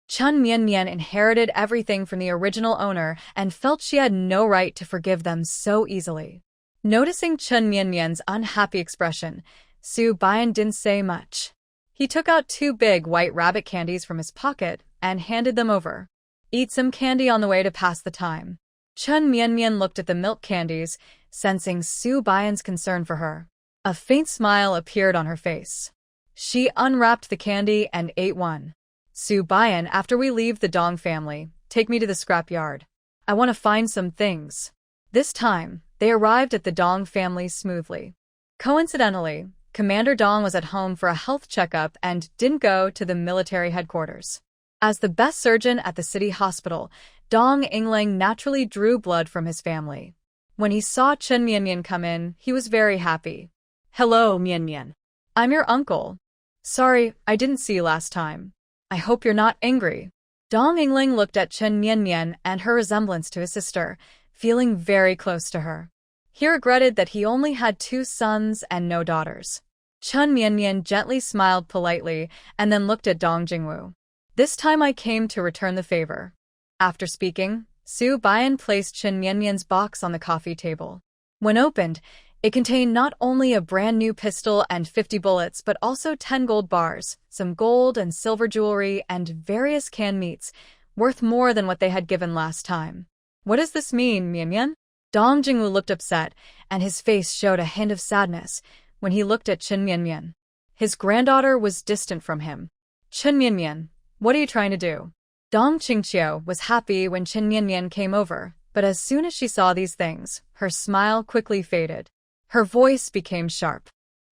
Chun Mian Mian inherited everything from the original owner and felt she had no right to forgive them so easily. Noticing Chun Mian Mian's unhappy expression, Su Bayan didn't say much. He took out 2 big white rabbit candies from his pocket and handed them over. Eat some candy on the way to pass the time. Chun Mian Mian looked at the milk candies, sensing Su Bayan's concern for her. A faint smile appeared on her face. She unwrapped the candy and ate one. Su Bayan, after we leave the Dong family, take me to the scrapyard. I want to find some things. This time, they arrived at the Dong family smoothly. Coincidentally, Commander Dong was at home for a health checkup and didn't go to the military headquarters. As the best surgeon at the city hospital, Dong Yingling naturally drew blood from his family. When he saw Chun Mian Mian come in, he was very happy. Hello, Mian Mian. I'm your uncle. Sorry, I didn't see you last time. I hope you're not angry. Dong Yingling looked at Chun Mian Mian and her resemblance to his sister, feeling very close to her. He regretted that he only had 2 sons and no daughters. Chun Mian Mian gently smiled politely and then looked at Dong Jingwu. This time I came to return the favor. After speaking, Su Bayan placed Chun Mian Mian's box on the coffee table. When opened, it contained not only a brand new pistol and 50 bullets but also 10 gold bars, some gold and silver jewelry, and various canned meats, worth more than what they had given last time. What does this mean, Mian Mian? Dong Jingwu looked upset, and his face showed a hint of sadness when he looked at Chun Mian Mian. His granddaughter was distant from him. Chun Mian Mian, what are you trying to do? Dong Qingqiu was happy when Chun Mian Mian came over, but as soon as she saw these things, her smile quickly faded. Her voice became sharp.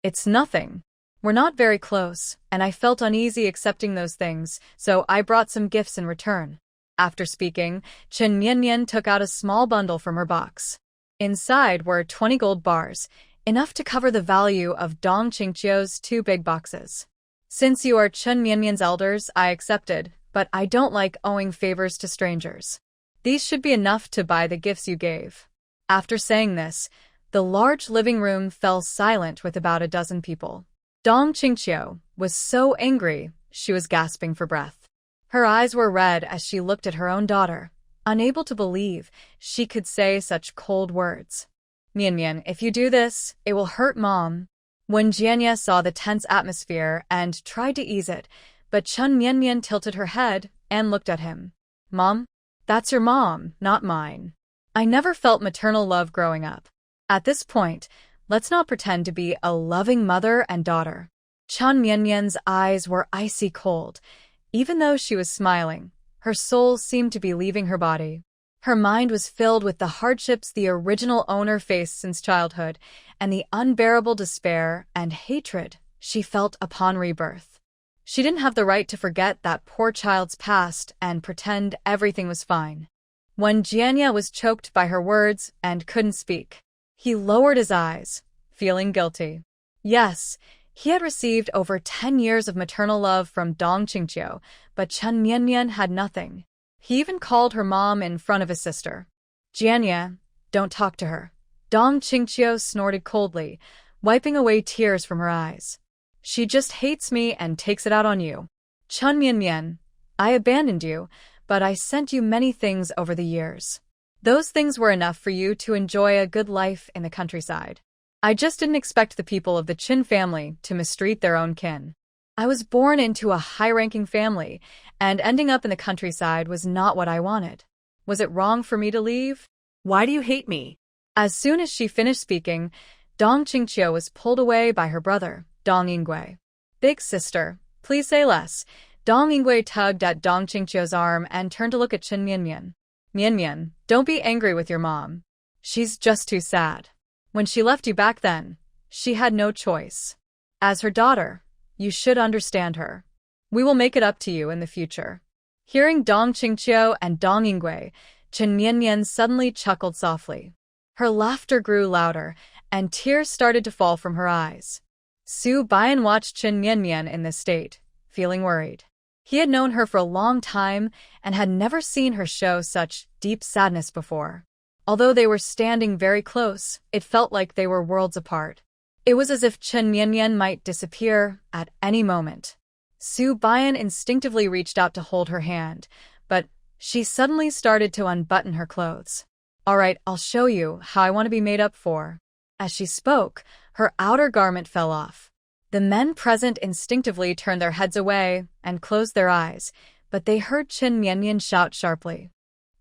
It's nothing. We're not very close, and I felt uneasy accepting those things, so I brought some gifts in return. After speaking, Chun Mian Mian took out a small bundle from her box. Inside were 20 gold bars, enough to cover the value of Dong Qingqiu's 2 big boxes. Since you are Chen Mianmian's elders, I accepted, but I don't like owing favors to strangers. These should be enough to buy the gifts you gave. After saying this, the large living room fell silent with about a dozen people. Dong Qingqiu was so angry, she was gasping for breath. Her eyes were red as she looked at her own daughter, unable to believe she could say such cold words. Mianmian, if you do this, it will hurt Mom. When Jianya saw the tense atmosphere and tried to ease it, but Chen Mianmian tilted her head and looked at him. Mom? That's your mom, not mine. I never felt maternal love growing up. At this point, let's not pretend to be a loving mother and daughter. Chen Mianmian's eyes were icy cold. Even though she was smiling, her soul seemed to be leaving her body. Her mind was filled with the hardships the original owner faced since childhood and the unbearable despair and hatred she felt upon rebirth. She didn't have the right to forget that poor child's past and pretend everything was fine. When Jianya was choked by her words and couldn't speak, he lowered his eyes, feeling guilty. Yes, he had received over 10 years of maternal love from Dong Qingqiu, but Chen Mianmian had nothing. He even called her mom in front of his sister. Jianya, don't talk to her. Dong Qingqiu snorted coldly, wiping away tears from her eyes. She just hates me and takes it out on you. Chen Mianmian, I abandoned you, but I sent you many things over the years. Those things were enough for you to enjoy a good life in the countryside. I just didn't expect the people of the Qin family to mistreat their own kin. I was born into a high-ranking family, and ending up in the countryside was not what I wanted. Was it wrong for me to leave? Why do you hate me? As soon as she finished speaking, Dong Qingqiu was pulled away by her brother, Dong Yingui. Big sister, please say less. Dong Yingui tugged at Dong Qingqiu's arm and turned to look at Chen Mianmian. Mianmian, don't be angry with your mom. She's just too sad. When she left you back then, she had no choice. As her daughter, you should understand her. We will make it up to you in the future. Hearing Dong Qingqiu and Dong Yingui, Chen Mianmian suddenly chuckled softly. Her laughter grew louder, and tears started to fall from her eyes. Su Baiyan watched Chen Mianmian in this state, feeling worried. He had known her for a long time and had never seen her show such deep sadness before. Although they were standing very close, it felt like they were worlds apart. It was as if Chen Mianmian might disappear at any moment. Su Baiyan instinctively reached out to hold her hand, but she suddenly started to unbutton her clothes. All right, I'll show you how I want to be made up for. As she spoke, her outer garment fell off. The men present instinctively turned their heads away and closed their eyes, but they heard Chen Mianmian shout sharply,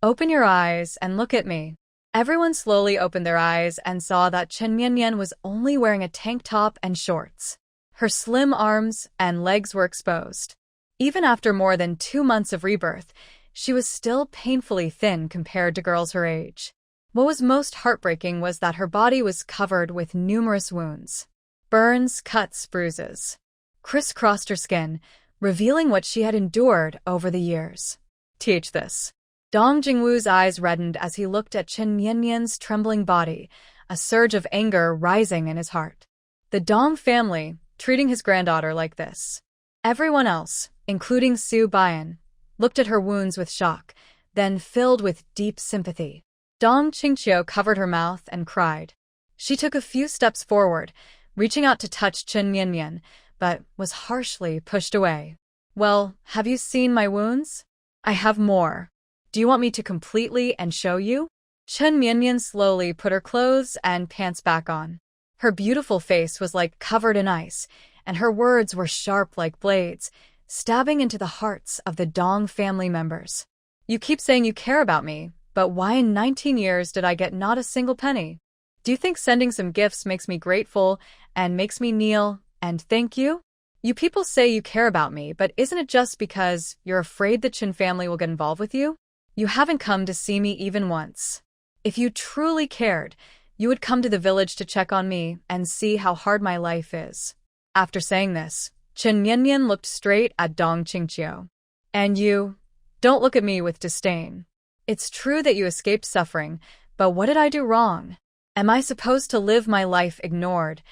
"Open your eyes and look at me." Everyone slowly opened their eyes and saw that Chen Mianmian was only wearing a tank top and shorts. Her slim arms and legs were exposed. Even after more than 2 months of rebirth, she was still painfully thin compared to girls her age. What was most heartbreaking was that her body was covered with numerous wounds. Burns, cuts, bruises crisscrossed her skin, revealing what she had endured over the years. This. Dong Jingwu's eyes reddened as he looked at Chen Mianmian's trembling body, a surge of anger rising in his heart. The Dong family, treating his granddaughter like this. Everyone else, including Su Baiyan, looked at her wounds with shock, then filled with deep sympathy. Dong Qingqiu covered her mouth and cried. She took a few steps forward, reaching out to touch Chen Mianmian, but was harshly pushed away. Well, have you seen my wounds? I have more. Do you want me to completely and show you? Chen Mianmian slowly put her clothes and pants back on. Her beautiful face was like covered in ice, and her words were sharp like blades, stabbing into the hearts of the Dong family members. You keep saying you care about me, but why in 19 years did I get not a single penny? Do you think sending some gifts makes me grateful and makes me kneel and thank you? You people say you care about me, but isn't it just because you're afraid the Qin family will get involved with you? You haven't come to see me even once. If you truly cared, you would come to the village to check on me and see how hard my life is. After saying this, Chen Mianmian looked straight at Dong Qingqiu. And you, don't look at me with disdain. It's true that you escaped suffering, but what did I do wrong? Am I supposed to live my life ignored,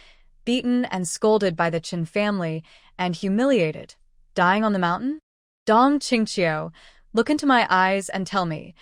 beaten and scolded by the Qin family, and humiliated, dying on the mountain? Dong Qingqiu, look into my eyes and tell me,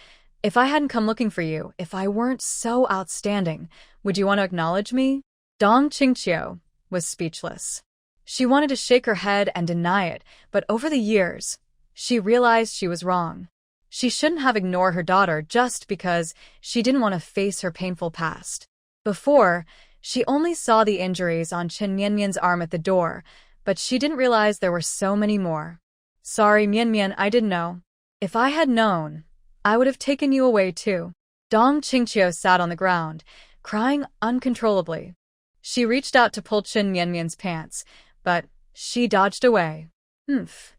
if I hadn't come looking for you, if I weren't so outstanding, would you want to acknowledge me? Dong Qingqiu was speechless. She wanted to shake her head and deny it, but over the years, she realized she was wrong. She shouldn't have ignored her daughter just because she didn't want to face her painful past. Before, she only saw the injuries on Chen Mianmian's arm at the door, but she didn't realize there were so many more. Sorry, Mianmian, I didn't know. If I had known, I would have taken you away too. Dong Qingqiu sat on the ground, crying uncontrollably. She reached out to pull Chen Mianmian's pants, but she dodged away.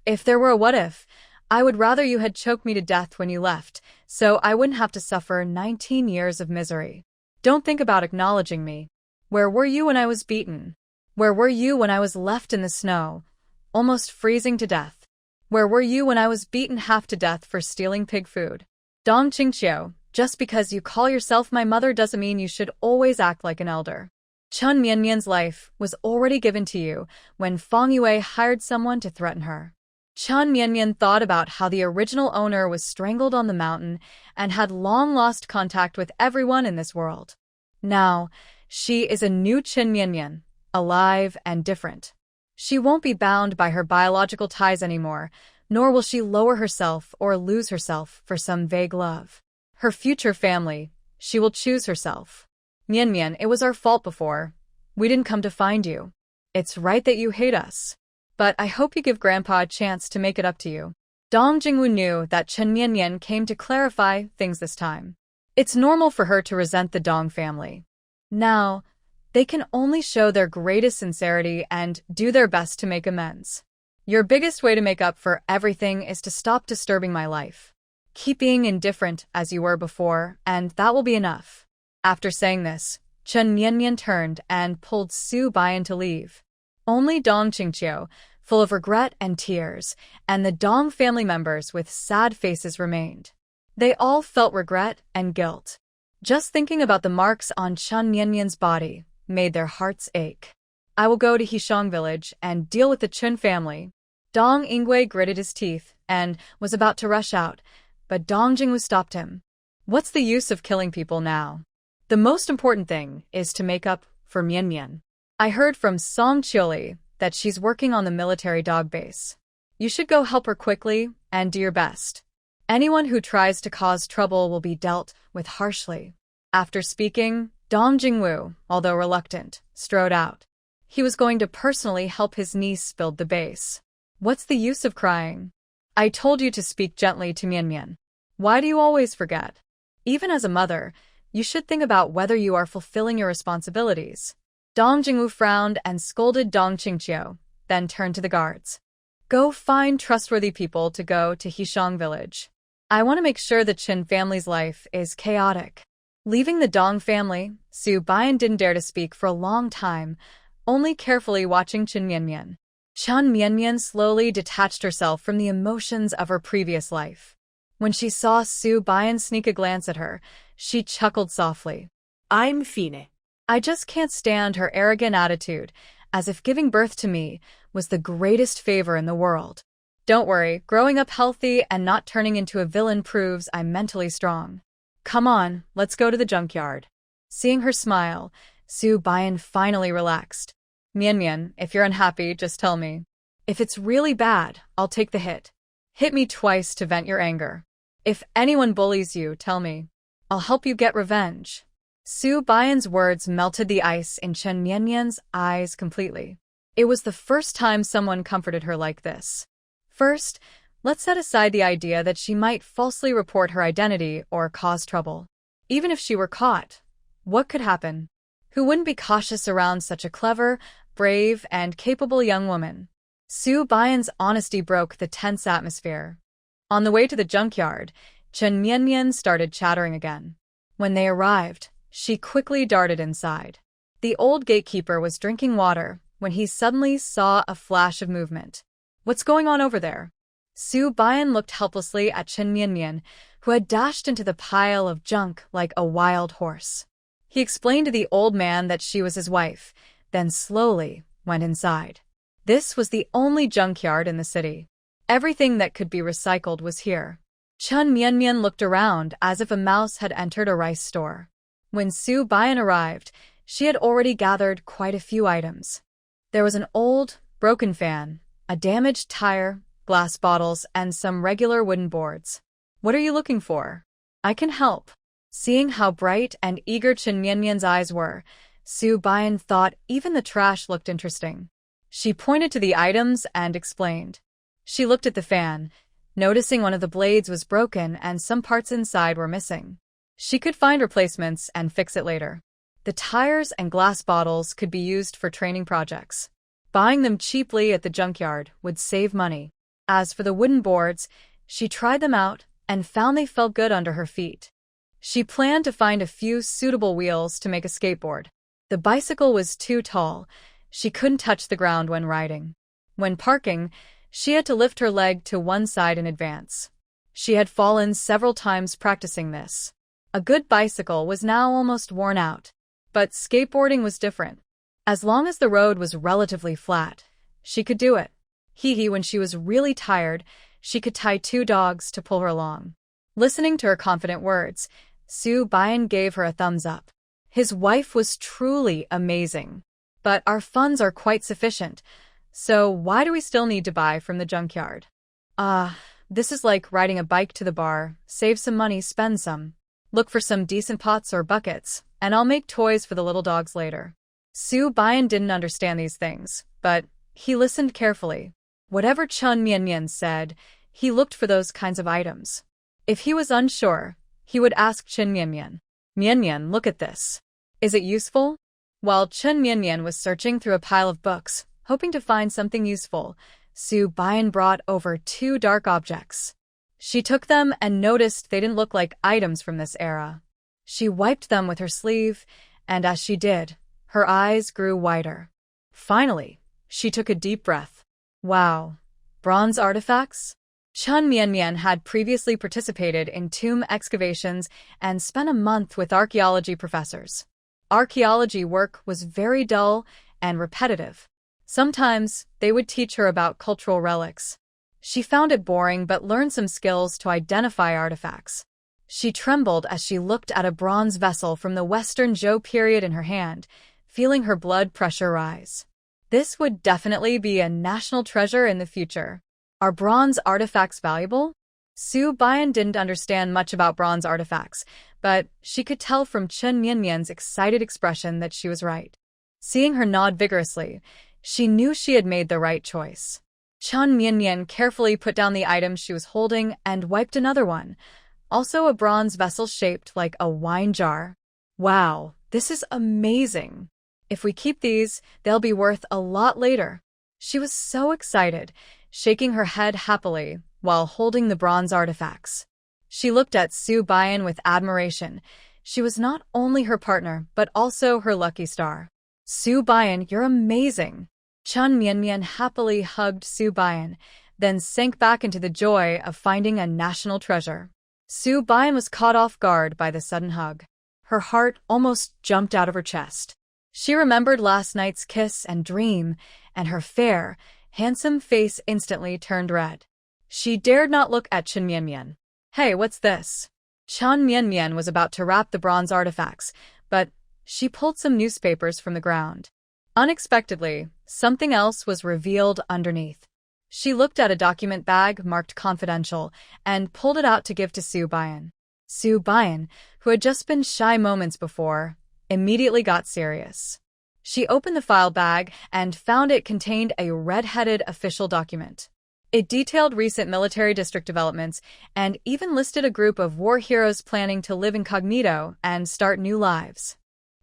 If there were a what if, I would rather you had choked me to death when you left, so I wouldn't have to suffer 19 years of misery. Don't think about acknowledging me. Where were you when I was beaten? Where were you when I was left in the snow, almost freezing to death? Where were you when I was beaten half to death for stealing pig food? Dong Qingqiu, just because you call yourself my mother doesn't mean you should always act like an elder. Chen Mianmian's life was already given to you when Fang Yue hired someone to threaten her. Chen Mianmian thought about how the original owner was strangled on the mountain and had long lost contact with everyone in this world. Now, she is a new Chen Mianmian, alive and different. She won't be bound by her biological ties anymore, nor will she lower herself or lose herself for some vague love. Her future family, she will choose herself. Mianmian, it was our fault before. We didn't come to find you. It's right that you hate us. But I hope you give Grandpa a chance to make it up to you. Dong Jingwu knew that Chen Mianmian came to clarify things this time. It's normal for her to resent the Dong family. Now, they can only show their greatest sincerity and do their best to make amends. Your biggest way to make up for everything is to stop disturbing my life. Keep being indifferent as you were before, and that will be enough. After saying this, Chen Mianmian turned and pulled Su Baiyan to leave. Only Dong Qingqiu, full of regret and tears, and the Dong family members with sad faces remained. They all felt regret and guilt. Just thinking about the marks on Chen Mianmian's body made their hearts ache. I will go to Hexiong village and deal with the Chen family. Dong Yingwei gritted his teeth and was about to rush out, but Dong Jingwu stopped him. What's the use of killing people now? The most important thing is to make up for Mianmian. I heard from Song Qiuli that she's working on the military dog base. You should go help her quickly and do your best. Anyone who tries to cause trouble will be dealt with harshly. After speaking, Dong Jingwu, although reluctant, strode out. He was going to personally help his niece build the base. What's the use of crying? I told you to speak gently to Mianmian. Why do you always forget? Even as a mother, you should think about whether you are fulfilling your responsibilities. Dong Jingwu frowned and scolded Dong Qingqiu, then turned to the guards. Go find trustworthy people to go to Hexiong village. I want to make sure the Chen family's life is chaotic. Leaving the Dong family, Su Baiyan didn't dare to speak for a long time, only carefully watching Chen Mianmian. Chen Mianmian slowly detached herself from the emotions of her previous life. When she saw Su Baiyan sneak a glance at her, she chuckled softly. I'm Fine. I just can't stand her arrogant attitude, as if giving birth to me was the greatest favor in the world. Don't worry, growing up healthy and not turning into a villain proves I'm mentally strong. Come on, let's go to the junkyard. Seeing her smile, Su Baiyan finally relaxed. Mianmian, if you're unhappy, just tell me. If it's really bad, I'll take the hit. Hit me twice to vent your anger. If anyone bullies you, tell me. I'll help you get revenge. Su Baiyan's words melted the ice in Chen Mianmian's eyes completely. It was the first time someone comforted her like this. First, let's set aside the idea that she might falsely report her identity or cause trouble. Even if she were caught, what could happen? Who wouldn't be cautious around such a clever, brave, and capable young woman? Su Baiyan's honesty broke the tense atmosphere. On the way to the junkyard, Chen Mianmian started chattering again. When they arrived, she quickly darted inside. The old gatekeeper was drinking water when he suddenly saw a flash of movement. What's going on over there? Su Baiyan looked helplessly at Chen Mianmian, who had dashed into the pile of junk like a wild horse. He explained to the old man that she was his wife, then slowly went inside. This was the only junkyard in the city. Everything that could be recycled was here. Chun Mian looked around as if a mouse had entered a rice store. When Su Bian arrived, she had already gathered quite a few items. There was an old, broken fan, a damaged tire, glass bottles, and some regular wooden boards. What are you looking for? I can help. Seeing how bright and eager Chun Mian's eyes were, Su Bian thought even the trash looked interesting. She pointed to the items and explained. She looked at the fan, noticing one of the blades was broken and some parts inside were missing. She could find replacements and fix it later. The tires and glass bottles could be used for training projects. Buying them cheaply at the junkyard would save money. As for the wooden boards, she tried them out and found they felt good under her feet. She planned to find a few suitable wheels to make a skateboard. The bicycle was too tall. She couldn't touch the ground when riding. When parking, she had to lift her leg to one side in advance. She had fallen several times practicing this. A good bicycle was now almost worn out. But skateboarding was different. As long as the road was relatively flat, she could do it. When she was really tired, she could tie 2 dogs to pull her along. Listening to her confident words, Su Bian gave her a thumbs up. His wife was truly amazing. But our funds are quite sufficient, so why do we still need to buy from the junkyard? This is like riding a bike to the bar, save some money, spend some. Look for some decent pots or buckets, and I'll make toys for the little dogs later. Su Bian didn't understand these things, but he listened carefully. Whatever Chun Mian said, he looked for those kinds of items. If he was unsure, he would ask Chun Mian. Mian, look at this. Is it useful? While Chun Mian was searching through a pile of books, hoping to find something useful, Su Bian brought over 2 dark objects. She took them and noticed they didn't look like items from this era. She wiped them with her sleeve, and as she did, her eyes grew wider. Finally, she took a deep breath. Wow, bronze artifacts? Chun Mian had previously participated in tomb excavations and spent a month with archaeology professors. Archaeology work was very dull and repetitive. Sometimes, they would teach her about cultural relics. She found it boring but learned some skills to identify artifacts. She trembled as she looked at a bronze vessel from the Western Zhou period in her hand, feeling her blood pressure rise. This would definitely be a national treasure in the future. Are bronze artifacts valuable? Su Bian didn't understand much about bronze artifacts, but she could tell from Chun Mian's excited expression that she was right. Seeing her nod vigorously, she knew she had made the right choice. Chun Mian carefully put down the item she was holding and wiped another one, also a bronze vessel shaped like a wine jar. Wow, this is amazing. If we keep these, they'll be worth a lot later. She was so excited, shaking her head happily while holding the bronze artifacts. She looked at Su Bian with admiration. She was not only her partner, but also her lucky star. Su Bian, you're amazing. Chun Mian happily hugged Su Bian, then sank back into the joy of finding a national treasure. Su Bian was caught off guard by the sudden hug. Her heart almost jumped out of her chest. She remembered last night's kiss and dream, and her fair, handsome face instantly turned red. She dared not look at Chun Mian. Hey, what's this? Chun Mian was about to wrap the bronze artifacts, but she pulled some newspapers from the ground. Unexpectedly, something else was revealed underneath. She looked at a document bag marked confidential and pulled it out to give to Su Bian. Su Bian, who had just been shy moments before, immediately got serious. She opened the file bag and found it contained a red-headed official document. It detailed recent military district developments and even listed a group of war heroes planning to live incognito and start new lives.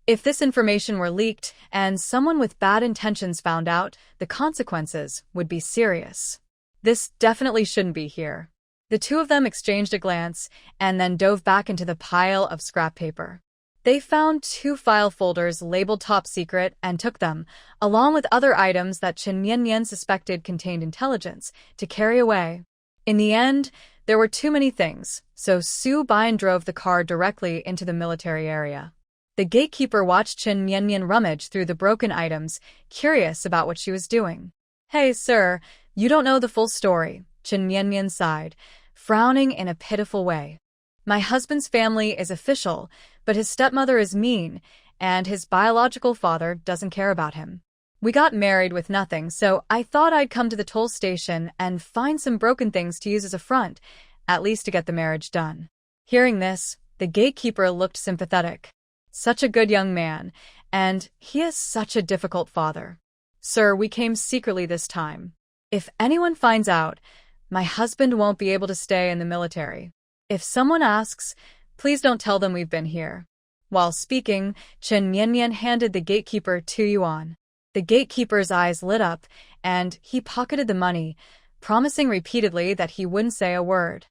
If this information were leaked and someone with bad intentions found out, the consequences would be serious. This definitely shouldn't be here. The 2 of them exchanged a glance and then dove back into the pile of scrap paper. They found 2 file folders labeled Top Secret and took them, along with other items that Chun Mian suspected contained intelligence, to carry away. In the end, there were too many things, so Su Bian drove the car directly into the military area. The gatekeeper watched Chun Mian rummage through the broken items, curious about what she was doing. Hey, sir, you don't know the full story, Chen Mianmian sighed, frowning in a pitiful way. My husband's family is official, but his stepmother is mean, and his biological father doesn't care about him. We got married with nothing, so I thought I'd come to the toll station and find some broken things to use as a front, at least to get the marriage done. Hearing this, the gatekeeper looked sympathetic. Such a good young man, and he is such a difficult father. Sir, we came secretly this time. If anyone finds out, my husband won't be able to stay in the military. If someone asks, please don't tell them we've been here. While speaking, Chen Mianmian handed the gatekeeper 2 yuan. The gatekeeper's eyes lit up, and he pocketed the money, promising repeatedly that he wouldn't say a word.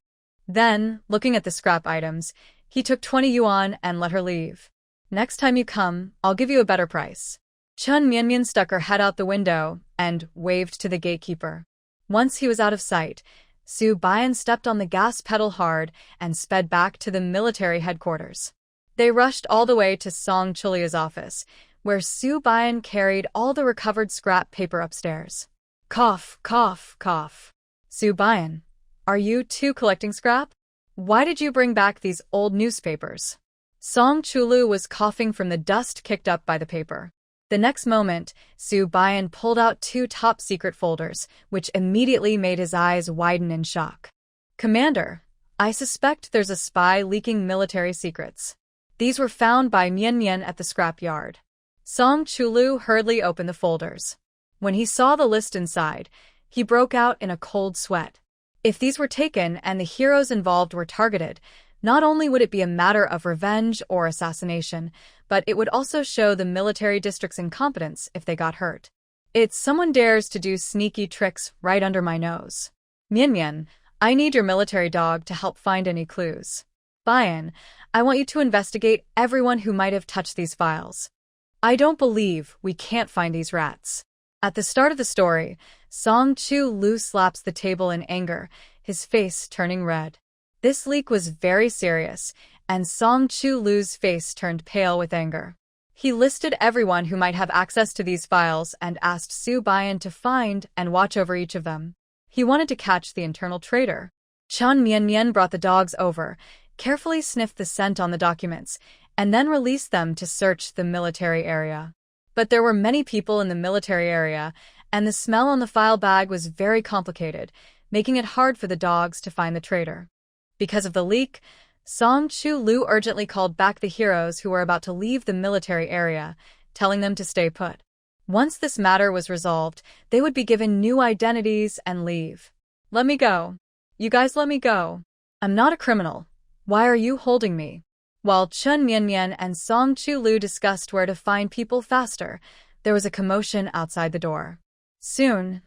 Then, looking at the scrap items, he took 20 yuan and let her leave. Next time you come, I'll give you a better price. Chen Mianmian stuck her head out the window and waved to the gatekeeper. Once he was out of sight, Su Bian stepped on the gas pedal hard and sped back to the military headquarters. They rushed all the way to Song Chulia's office, where Su Bian carried all the recovered scrap paper upstairs. Cough, cough, cough. Su Bian, are you too collecting scrap? Why did you bring back these old newspapers? Song Chulu was coughing from the dust kicked up by the paper. The next moment, Su Bian pulled out 2 top-secret folders, which immediately made his eyes widen in shock. Commander, I suspect there's a spy leaking military secrets. These were found by Mian at the scrap yard. Song Chulu hurriedly opened the folders. When he saw the list inside, he broke out in a cold sweat. If these were taken and the heroes involved were targeted, not only would it be a matter of revenge or assassination, but it would also show the military district's incompetence if they got hurt. It's someone dares to do sneaky tricks right under my nose. Mian, I need your military dog to help find any clues. Bian, I want you to investigate everyone who might have touched these files. I don't believe we can't find these rats. At the start of the story, Song Chu-lu slaps the table in anger, his face turning red. This leak was very serious, and Song Chu-lu's face turned pale with anger. He listed everyone who might have access to these files and asked Su Bian to find and watch over each of them. He wanted to catch the internal traitor. Chen Mianmian brought the dogs over, carefully sniffed the scent on the documents, and then released them to search the military area. But there were many people in the military area, and the smell on the file bag was very complicated, making it hard for the dogs to find the traitor. Because of the leak, Song Chu-lu urgently called back the heroes who were about to leave the military area, telling them to stay put. Once this matter was resolved, they would be given new identities and leave. Let me go. You guys let me go. I'm not a criminal. Why are you holding me? While Chen Mianmian and Song Chu-lu discussed where to find people faster, there was a commotion outside the door. Soon,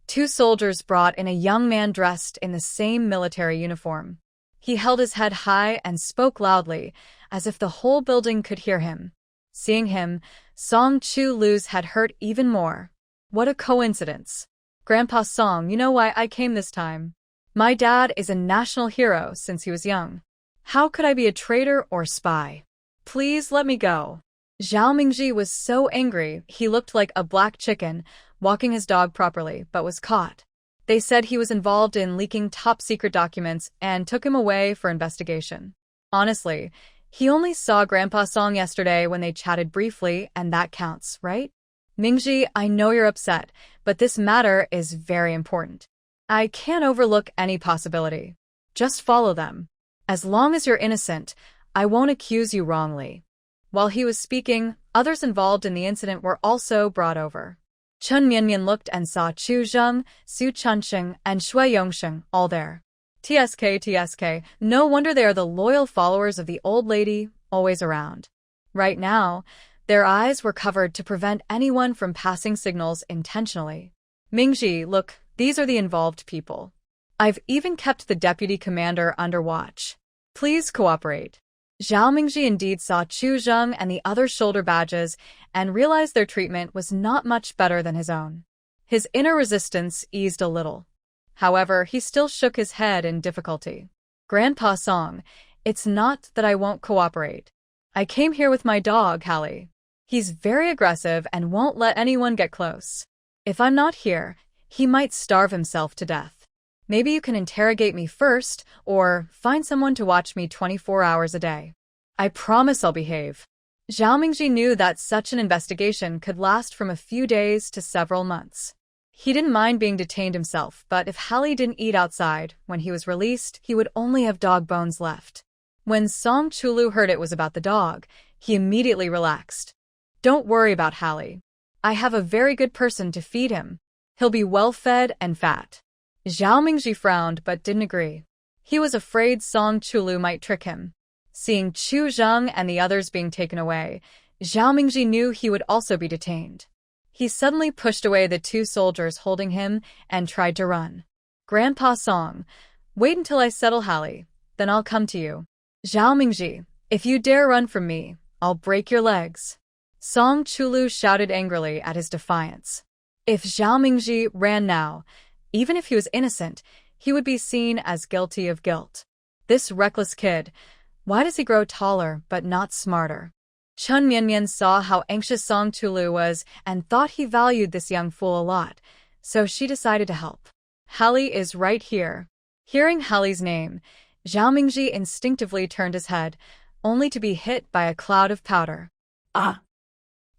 2 soldiers brought in a young man dressed in the same military uniform. He held his head high and spoke loudly, as if the whole building could hear him. Seeing him, Song Chu-lu's head hurt even more. What a coincidence. Grandpa Song, you know why I came this time? My dad is a national hero since he was young. How could I be a traitor or spy? Please let me go. Zhao Mingji was so angry he looked like a black chicken, walking his dog properly, but was caught. They said he was involved in leaking top-secret documents and took him away for investigation. Honestly, he only saw Grandpa Song yesterday when they chatted briefly, and that counts, right? Mingji, I know you're upset, but this matter is very important. I can't overlook any possibility. Just follow them. As long as you're innocent, I won't accuse you wrongly. While he was speaking, others involved in the incident were also brought over. Chen Mianmian looked and saw Chu Zheng, Su Chunsheng, and Shui Yongsheng all there. TSK, no wonder they are the loyal followers of the old lady, always around. Right now, their eyes were covered to prevent anyone from passing signals intentionally. Mingji, look, these are the involved people. I've even kept the deputy commander under watch. Please cooperate. Zhao Mingji indeed saw Chu Zheng and the other shoulder badges and realized their treatment was not much better than his own. His inner resistance eased a little. However, he still shook his head in difficulty. Grandpa Song, it's not that I won't cooperate. I came here with my dog, Hallie. He's very aggressive and won't let anyone get close. If I'm not here, He might starve himself to death. Maybe you can interrogate me first, or find someone to watch me 24 hours a day. I promise I'll behave. Zhao Mingji knew that such an investigation could last from a few days to several months. He didn't mind being detained himself, but if Hallie didn't eat outside when he was released, he would only have dog bones left. When Song Chulu heard it was about the dog, he immediately relaxed. Don't worry about Hallie. I have a very good person to feed him. He'll be well-fed and fat. Zhao Mingji frowned but didn't agree. He was afraid Song Chulu might trick him. Seeing Chu Zheng and the others being taken away, Zhao Mingji knew he would also be detained. He suddenly pushed away the two soldiers holding him and tried to run. Grandpa Song, wait until I settle Hallie, then I'll come to you. Zhao Mingji, if you dare run from me, I'll break your legs. Song Chulu shouted angrily at his defiance. If Zhao Mingji ran now, even if he was innocent, he would be seen as guilty of guilt. This reckless kid, why does he grow taller but not smarter? Chun Mianmian saw how anxious Song Chulu was and thought he valued this young fool a lot, so she decided to help. Hallie is right here. Hearing Hallie's name, Zhao Mingji instinctively turned his head, only to be hit by a cloud of powder. Ah!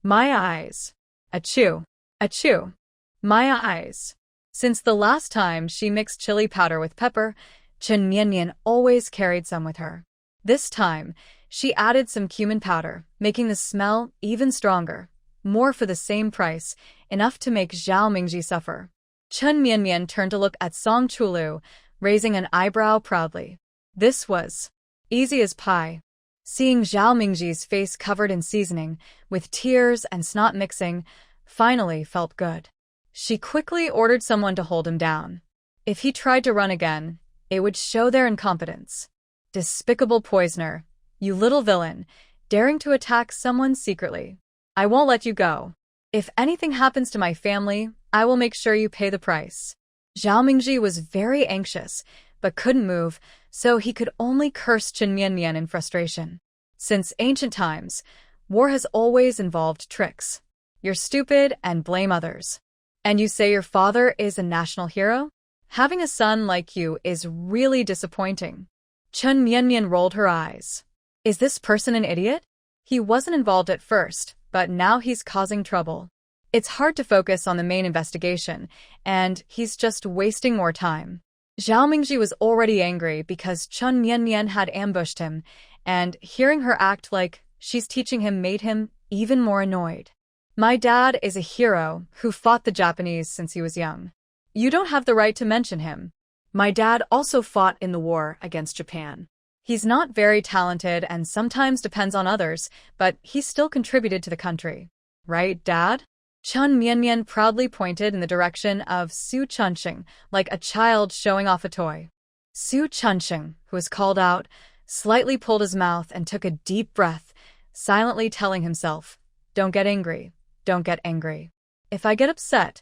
My eyes. Achoo! Achoo! My eyes. Since the last time she mixed chili powder with pepper, Chun Mianmian always carried some with her. This time, she added some cumin powder, making the smell even stronger. More for the same price, enough to make Zhao Mingji suffer. Chun Mianmian turned to look at Song Chulu, raising an eyebrow proudly. This was easy as pie. Seeing Zhao Mingji's face covered in seasoning, with tears and snot mixing, finally felt good. She quickly ordered someone to hold him down. If he tried to run again, it would show their incompetence. Despicable poisoner, you little villain, daring to attack someone secretly. I won't let you go. If anything happens to my family, I will make sure you pay the price. Zhao Mingji was very anxious, but couldn't move, so he could only curse Chun Mianmian in frustration. Since ancient times, war has always involved tricks. You're stupid and blame others. And you say your father is a national hero? Having a son like you is really disappointing. Chun Mianmian rolled her eyes. Is this person an idiot? He wasn't involved at first, but now he's causing trouble. It's hard to focus on the main investigation, and he's just wasting more time. Zhao Mingji was already angry because Chun Mianmian had ambushed him, and hearing her act like she's teaching him made him even more annoyed. My dad is a hero who fought the Japanese since he was young. You don't have the right to mention him. My dad also fought in the war against Japan. He's not very talented and sometimes depends on others, but he still contributed to the country. Right, Dad? Chun Mianmian proudly pointed in the direction of Su Chunxing, like a child showing off a toy. Su Chunxing, who was called out, slightly pulled his mouth and took a deep breath, silently telling himself, "Don't get angry. Don't get angry. If I get upset,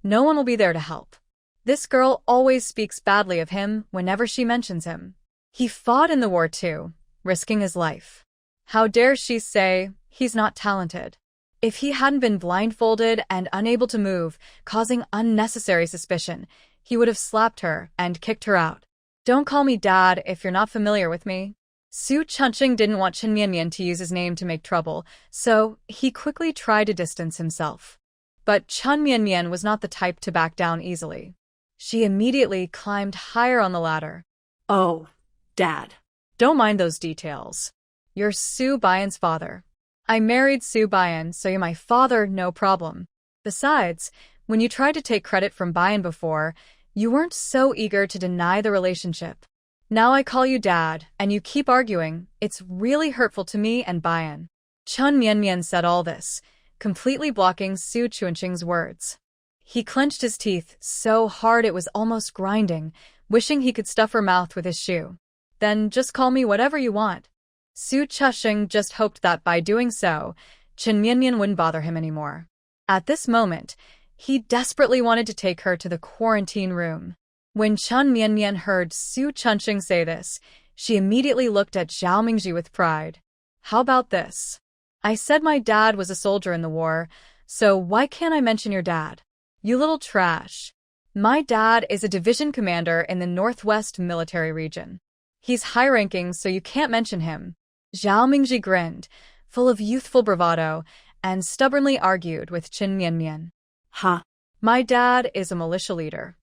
no one will be there to help." This girl always speaks badly of him whenever she mentions him. He fought in the war too, risking his life. How dare she say he's not talented? If he hadn't been blindfolded and unable to move, causing unnecessary suspicion, he would have slapped her and kicked her out. Don't call me Dad if you're not familiar with me. Su Chunxing didn't want Chun Mianmian to use his name to make trouble, so he quickly tried to distance himself. But Chun Mianmian was not the type to back down easily. She immediately climbed higher on the ladder. Oh, Dad. Don't mind those details. You're Su Baiyan's father. I married Su Baiyan, so you're my father, no problem. Besides, when you tried to take credit from Baiyan before, you weren't so eager to deny the relationship. Now I call you Dad, and you keep arguing. It's really hurtful to me and Baiyan. Chun Mianmian said all this, completely blocking Su Chunxing's words. He clenched his teeth so hard it was almost grinding, wishing he could stuff her mouth with his shoe. Then just call me whatever you want. Su Chunxing just hoped that by doing so, Chun Mianmian wouldn't bother him anymore. At this moment, he desperately wanted to take her to the quarantine room. When Chun Mianmian heard Su Chunxing say this, she immediately looked at Zhao Mingji with pride. How about this? I said my dad was a soldier in the war, so why can't I mention your dad? You little trash. My dad is a division commander in the Northwest Military Region. He's high-ranking, so you can't mention him. Zhao Mingji grinned, full of youthful bravado, and stubbornly argued with Chen Mianmian. Huh. My dad is a militia leader.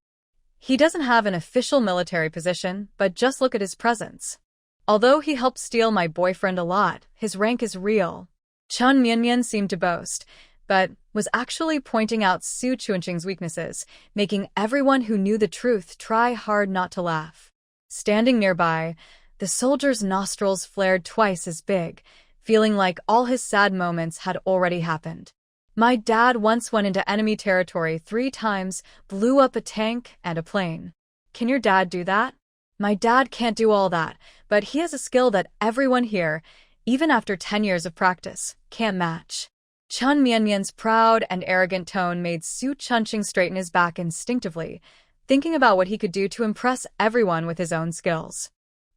He doesn't have an official military position, but just look at his presence. Although he helped steal my boyfriend a lot, his rank is real. Chen Mianmian seemed to boast, but was actually pointing out Su Chuanqing's weaknesses, making everyone who knew the truth try hard not to laugh. Standing nearby, the soldier's nostrils flared twice as big, feeling like all his sad moments had already happened. My dad once went into enemy territory 3 times, blew up a tank and a plane. Can your dad do that? My dad can't do all that, but he has a skill that everyone here, even after 10 years of practice, can't match. Chen Mianmian's proud and arrogant tone made Su Chuanqing straighten his back instinctively, thinking about what he could do to impress everyone with his own skills.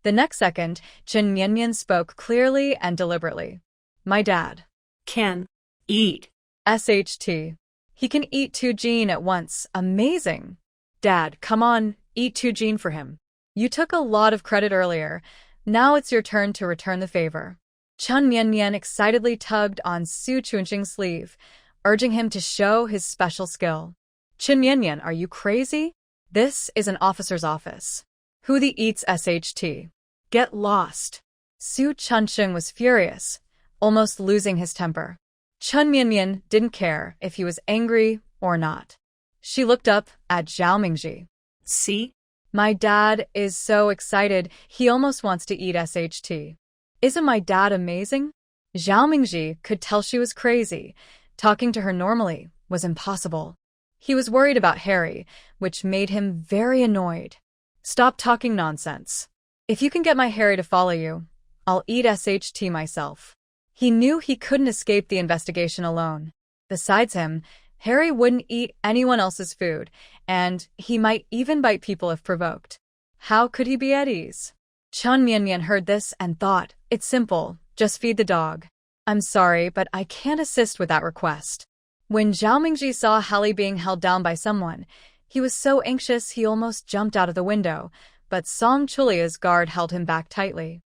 The next second, Chen Mianmian spoke clearly and deliberately. My dad Can eat. SHT. He can eat 2 gene at once. Amazing. Dad, come on, eat 2 gene for him. You took a lot of credit earlier. Now it's your turn to return the favor. Chen Mianmian excitedly tugged on Su Chuanqing's sleeve, urging him to show his special skill. Chen Mianmian, are you crazy? This is an officer's office. Who the eats SHT? Get lost. Su Chuanqing was furious, almost losing his temper. Chen Mianmian didn't care if he was angry or not. She looked up at Zhao Mingji. See? My dad is so excited, he almost wants to eat SHT. Isn't my dad amazing? Zhao Mingji could tell she was crazy. Talking to her normally was impossible. He was worried about Harry, which made him very annoyed. Stop talking nonsense. If you can get my Harry to follow you, I'll eat SHT myself. He knew he couldn't escape the investigation alone. Besides him, Harry wouldn't eat anyone else's food, and he might even bite people if provoked. How could he be at ease? Chen Mianmian heard this and thought, it's simple, just feed the dog. I'm sorry, but I can't assist with that request. When Zhao Mingji saw Hallie being held down by someone, he was so anxious he almost jumped out of the window, but Song Chulia's guard held him back tightly.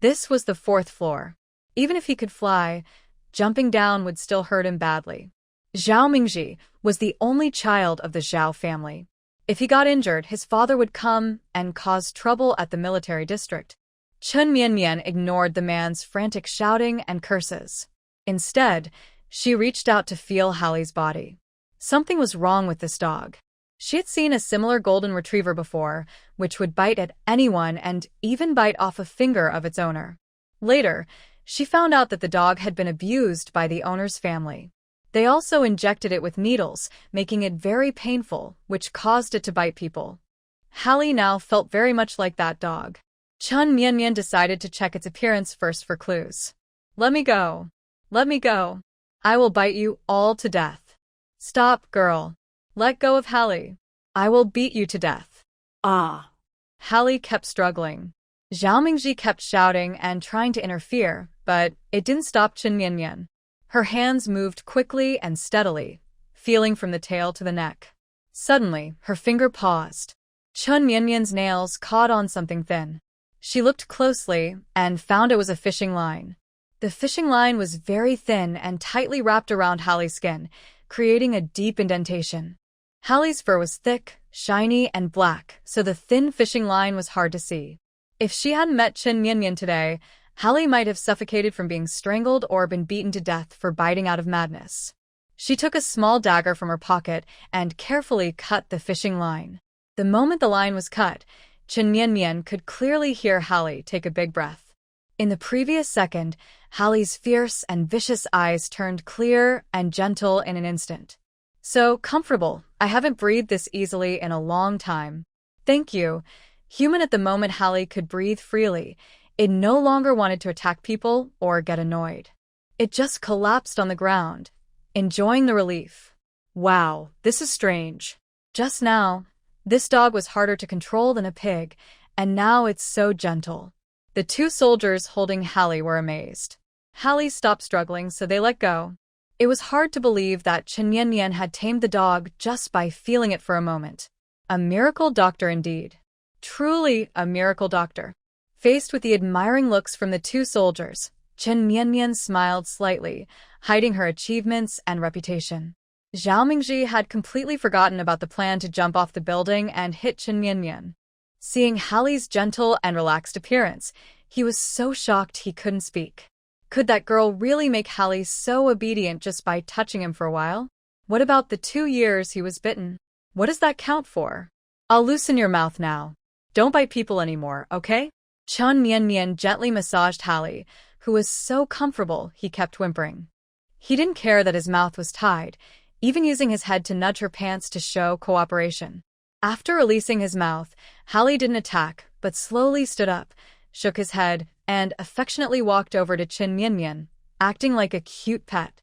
This was the 4th floor. Even if he could fly, jumping down would still hurt him badly. Zhao Mingji was the only child of the Zhao family. If he got injured, his father would come and cause trouble at the military district. Chen Mianmian ignored the man's frantic shouting and curses. Instead, she reached out to feel Hallie's body. Something was wrong with this dog. She had seen a similar golden retriever before, which would bite at anyone and even bite off a finger of its owner. Later, she found out that the dog had been abused by the owner's family. They also injected it with needles, making it very painful, which caused it to bite people. Hallie now felt very much like that dog. Chen Mianmian decided to check its appearance first for clues. Let me go. Let me go. I will bite you all to death. Stop, girl. Let go of Hallie. I will beat you to death. Ah. Hallie kept struggling. Zhao Mingji kept shouting and trying to interfere, but it didn't stop Chen Mianmian. Her hands moved quickly and steadily, feeling from the tail to the neck. Suddenly, her finger paused. Chen Mianmian's nails caught on something thin. She looked closely and found it was a fishing line. The fishing line was very thin and tightly wrapped around Hallie's skin, creating a deep indentation. Hallie's fur was thick, shiny, and black, so the thin fishing line was hard to see. If she hadn't met Chen Mianmian today, Hallie might have suffocated from being strangled or been beaten to death for biting out of madness. She took a small dagger from her pocket and carefully cut the fishing line. The moment the line was cut, Chen Mianmian could clearly hear Hallie take a big breath. In the previous second, Hallie's fierce and vicious eyes turned clear and gentle in an instant. So comfortable, I haven't breathed this easily in a long time. Thank you. Human at the moment Hallie could breathe freely. It no longer wanted to attack people or get annoyed. It just collapsed on the ground, enjoying the relief. Wow, this is strange. Just now, this dog was harder to control than a pig, and now it's so gentle. The 2 soldiers holding Hallie were amazed. Hallie stopped struggling, so they let go. It was hard to believe that Chen Mianmian had tamed the dog just by feeling it for a moment. A miracle doctor indeed. Truly a miracle doctor. Faced with the admiring looks from the two soldiers, Chen Mianmian smiled slightly, hiding her achievements and reputation. Zhao Mingji had completely forgotten about the plan to jump off the building and hit Chen Mianmian. Seeing Hallie's gentle and relaxed appearance, he was so shocked he couldn't speak. Could that girl really make Hallie so obedient just by touching him for a while? What about the 2 years he was bitten? What does that count for? I'll loosen your mouth now. Don't bite people anymore, okay? Chen Mianmian gently massaged Hallie, who was so comfortable he kept whimpering. He didn't care that his mouth was tied, even using his head to nudge her pants to show cooperation. After releasing his mouth, Hallie didn't attack, but slowly stood up, shook his head, and affectionately walked over to Chen Mianmian, acting like a cute pet.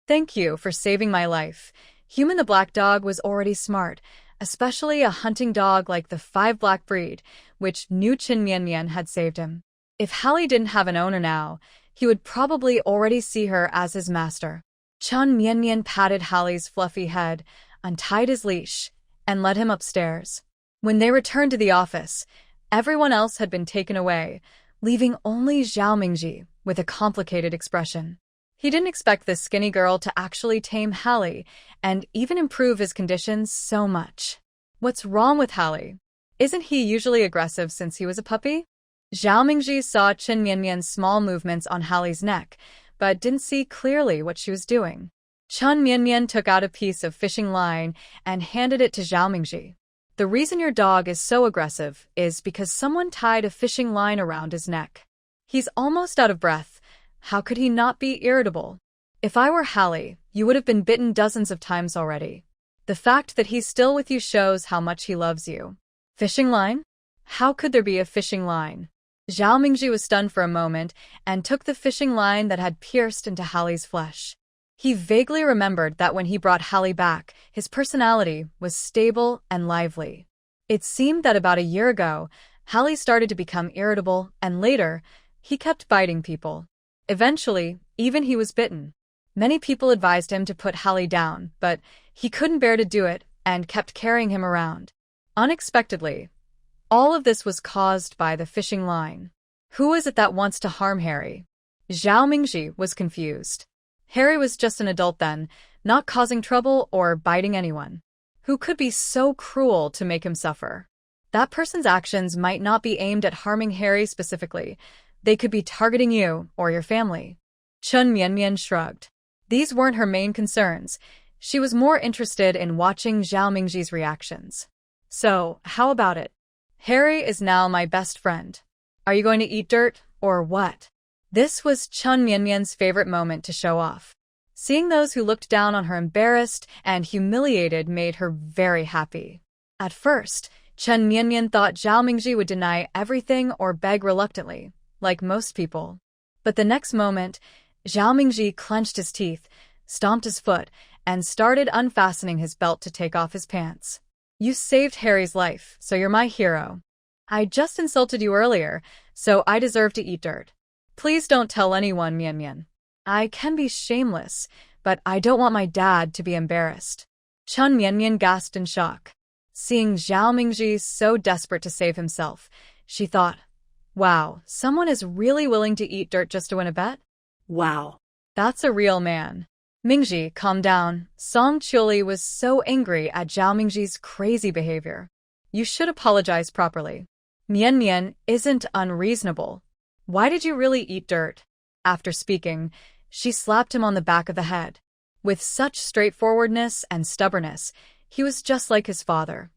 Thank you for saving my life. Human the black dog was already smart, especially a hunting dog like the 5 black breed, which knew Chen Mianmian had saved him. If Hallie didn't have an owner now, he would probably already see her as his master. Chen Mianmian patted Hallie's fluffy head, untied his leash, and led him upstairs. When they returned to the office, everyone else had been taken away, leaving only Zhao Mingji with a complicated expression. He didn't expect this skinny girl to actually tame Hallie and even improve his conditions so much. What's wrong with Hallie? Isn't he usually aggressive since he was a puppy? Zhao Mingji saw Chen Mianmian's small movements on Hallie's neck, but didn't see clearly what she was doing. Chen Mianmian took out a piece of fishing line and handed it to Zhao Mingji. The reason your dog is so aggressive is because someone tied a fishing line around his neck. He's almost out of breath. How could he not be irritable? If I were Hallie, you would have been bitten dozens of times already. The fact that he's still with you shows how much he loves you. Fishing line? How could there be a fishing line? Zhao Mingji was stunned for a moment and took the fishing line that had pierced into Hallie's flesh. He vaguely remembered that when he brought Hallie back, his personality was stable and lively. It seemed that about a year ago, Hallie started to become irritable, and later, he kept biting people. Eventually, even he was bitten. Many people advised him to put Hallie down, but he couldn't bear to do it and kept carrying him around. Unexpectedly, all of this was caused by the fishing line. Who is it that wants to harm Harry? Zhao Mingji was confused. Harry was just an adult then, not causing trouble or biting anyone. Who could be so cruel to make him suffer? That person's actions might not be aimed at harming Harry specifically. They could be targeting you or your family. Chen Mianmian shrugged. These weren't her main concerns. She was more interested in watching Zhao Mingji's reactions. So, how about it? Harry is now my best friend. Are you going to eat dirt, or what? This was Chen Mianmian's favorite moment to show off. Seeing those who looked down on her embarrassed and humiliated made her very happy. At first, Chen Mianmian thought Zhao Mingji would deny everything or beg reluctantly, like most people. But the next moment, Zhao Mingji clenched his teeth, stomped his foot, and started unfastening his belt to take off his pants. You saved Harry's life, so you're my hero. I just insulted you earlier, so I deserve to eat dirt. Please don't tell anyone, Mianmian. I can be shameless, but I don't want my dad to be embarrassed. Chen Mianmian gasped in shock. Seeing Zhao Mingji so desperate to save himself, she thought, wow, someone is really willing to eat dirt just to win a bet? Wow. That's a real man. Mingji, calm down. Song Chuli was so angry at Zhao Mingji's crazy behavior. You should apologize properly. Mianmian isn't unreasonable. Why did you really eat dirt? After speaking, she slapped him on the back of the head. With such straightforwardness and stubbornness, he was just like his father.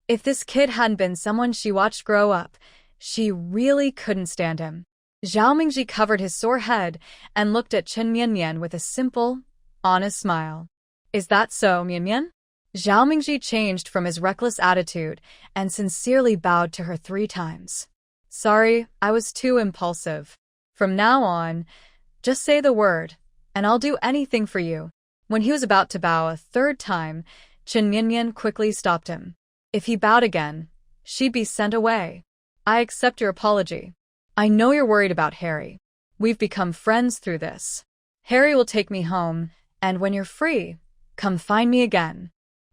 If this kid hadn't been someone she watched grow up, she really couldn't stand him. Zhao Mingji covered his sore head and looked at Chen Mianmian with a simple, honest smile. Is that so, Mianmian? Zhao Mingji changed from his reckless attitude and sincerely bowed to her 3 times. Sorry, I was too impulsive. From now on, just say the word, and I'll do anything for you. When he was about to bow a 3rd time, Chen Mianmian quickly stopped him. If he bowed again, she'd be sent away. I accept your apology. I know you're worried about Harry. We've become friends through this. Harry will take me home, and when you're free, come find me again.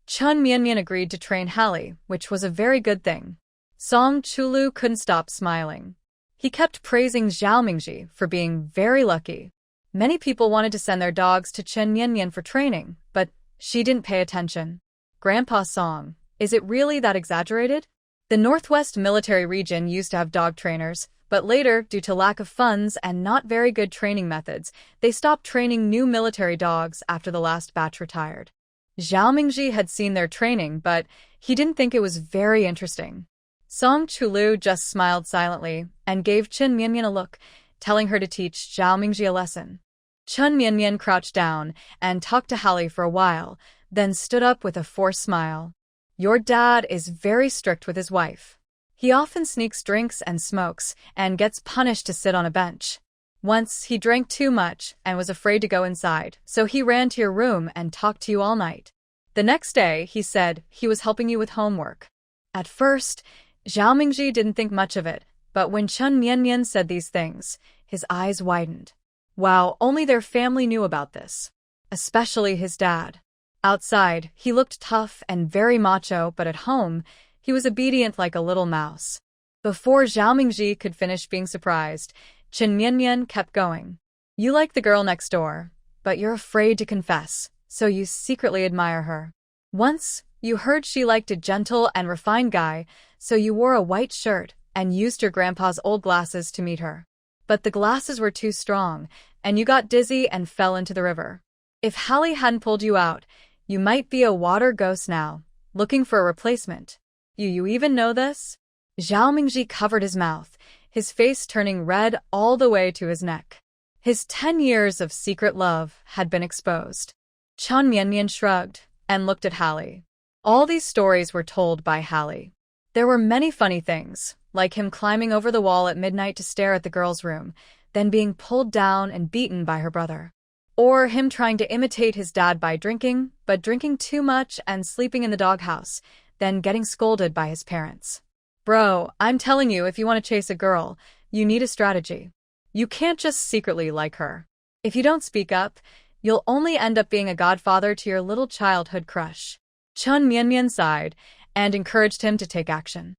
Chun Mianmian agreed to train Hallie, which was a very good thing. Song Chulu couldn't stop smiling. He kept praising Zhao Mingji for being very lucky. Many people wanted to send their dogs to Chen Mianmian for training, but she didn't pay attention. Grandpa Song, is it really that exaggerated? The Northwest Military Region used to have dog trainers, but later, due to lack of funds and not very good training methods, they stopped training new military dogs after the last batch retired. Zhao Mingji had seen their training, but he didn't think it was very interesting. Song Chulu just smiled silently and gave Chen Mianmian a look, telling her to teach Zhao Mingji a lesson. Chen Mianmian crouched down and talked to Hallie for a while, then stood up with a forced smile. Your dad is very strict with his wife. He often sneaks drinks and smokes and gets punished to sit on a bench. Once he drank too much and was afraid to go inside, so he ran to your room and talked to you all night. The next day, he said he was helping you with homework. At first, Zhao Mingji didn't think much of it, but when Chen Mianmian said these things, his eyes widened. Wow, only their family knew about this. Especially his dad. Outside, he looked tough and very macho, but at home, he was obedient like a little mouse. Before Zhao Mingji could finish being surprised, Chen Mianmian kept going. You like the girl next door, but you're afraid to confess, so you secretly admire her. Once, you heard she liked a gentle and refined guy, so you wore a white shirt and used your grandpa's old glasses to meet her. But the glasses were too strong, and you got dizzy and fell into the river. If Hallie hadn't pulled you out, you might be a water ghost now, looking for a replacement. You even know this? Zhao Mingji covered his mouth, his face turning red all the way to his neck. His 10 years of secret love had been exposed. Chen Mianmian shrugged and looked at Hallie. All these stories were told by Hallie. There were many funny things, like him climbing over the wall at midnight to stare at the girl's room, then being pulled down and beaten by her brother. Or him trying to imitate his dad by drinking, but drinking too much and sleeping in the doghouse, then getting scolded by his parents. Bro, I'm telling you, if you want to chase a girl, you need a strategy. You can't just secretly like her. If you don't speak up, you'll only end up being a godfather to your little childhood crush. Chen Mianmian sighed and encouraged him to take action.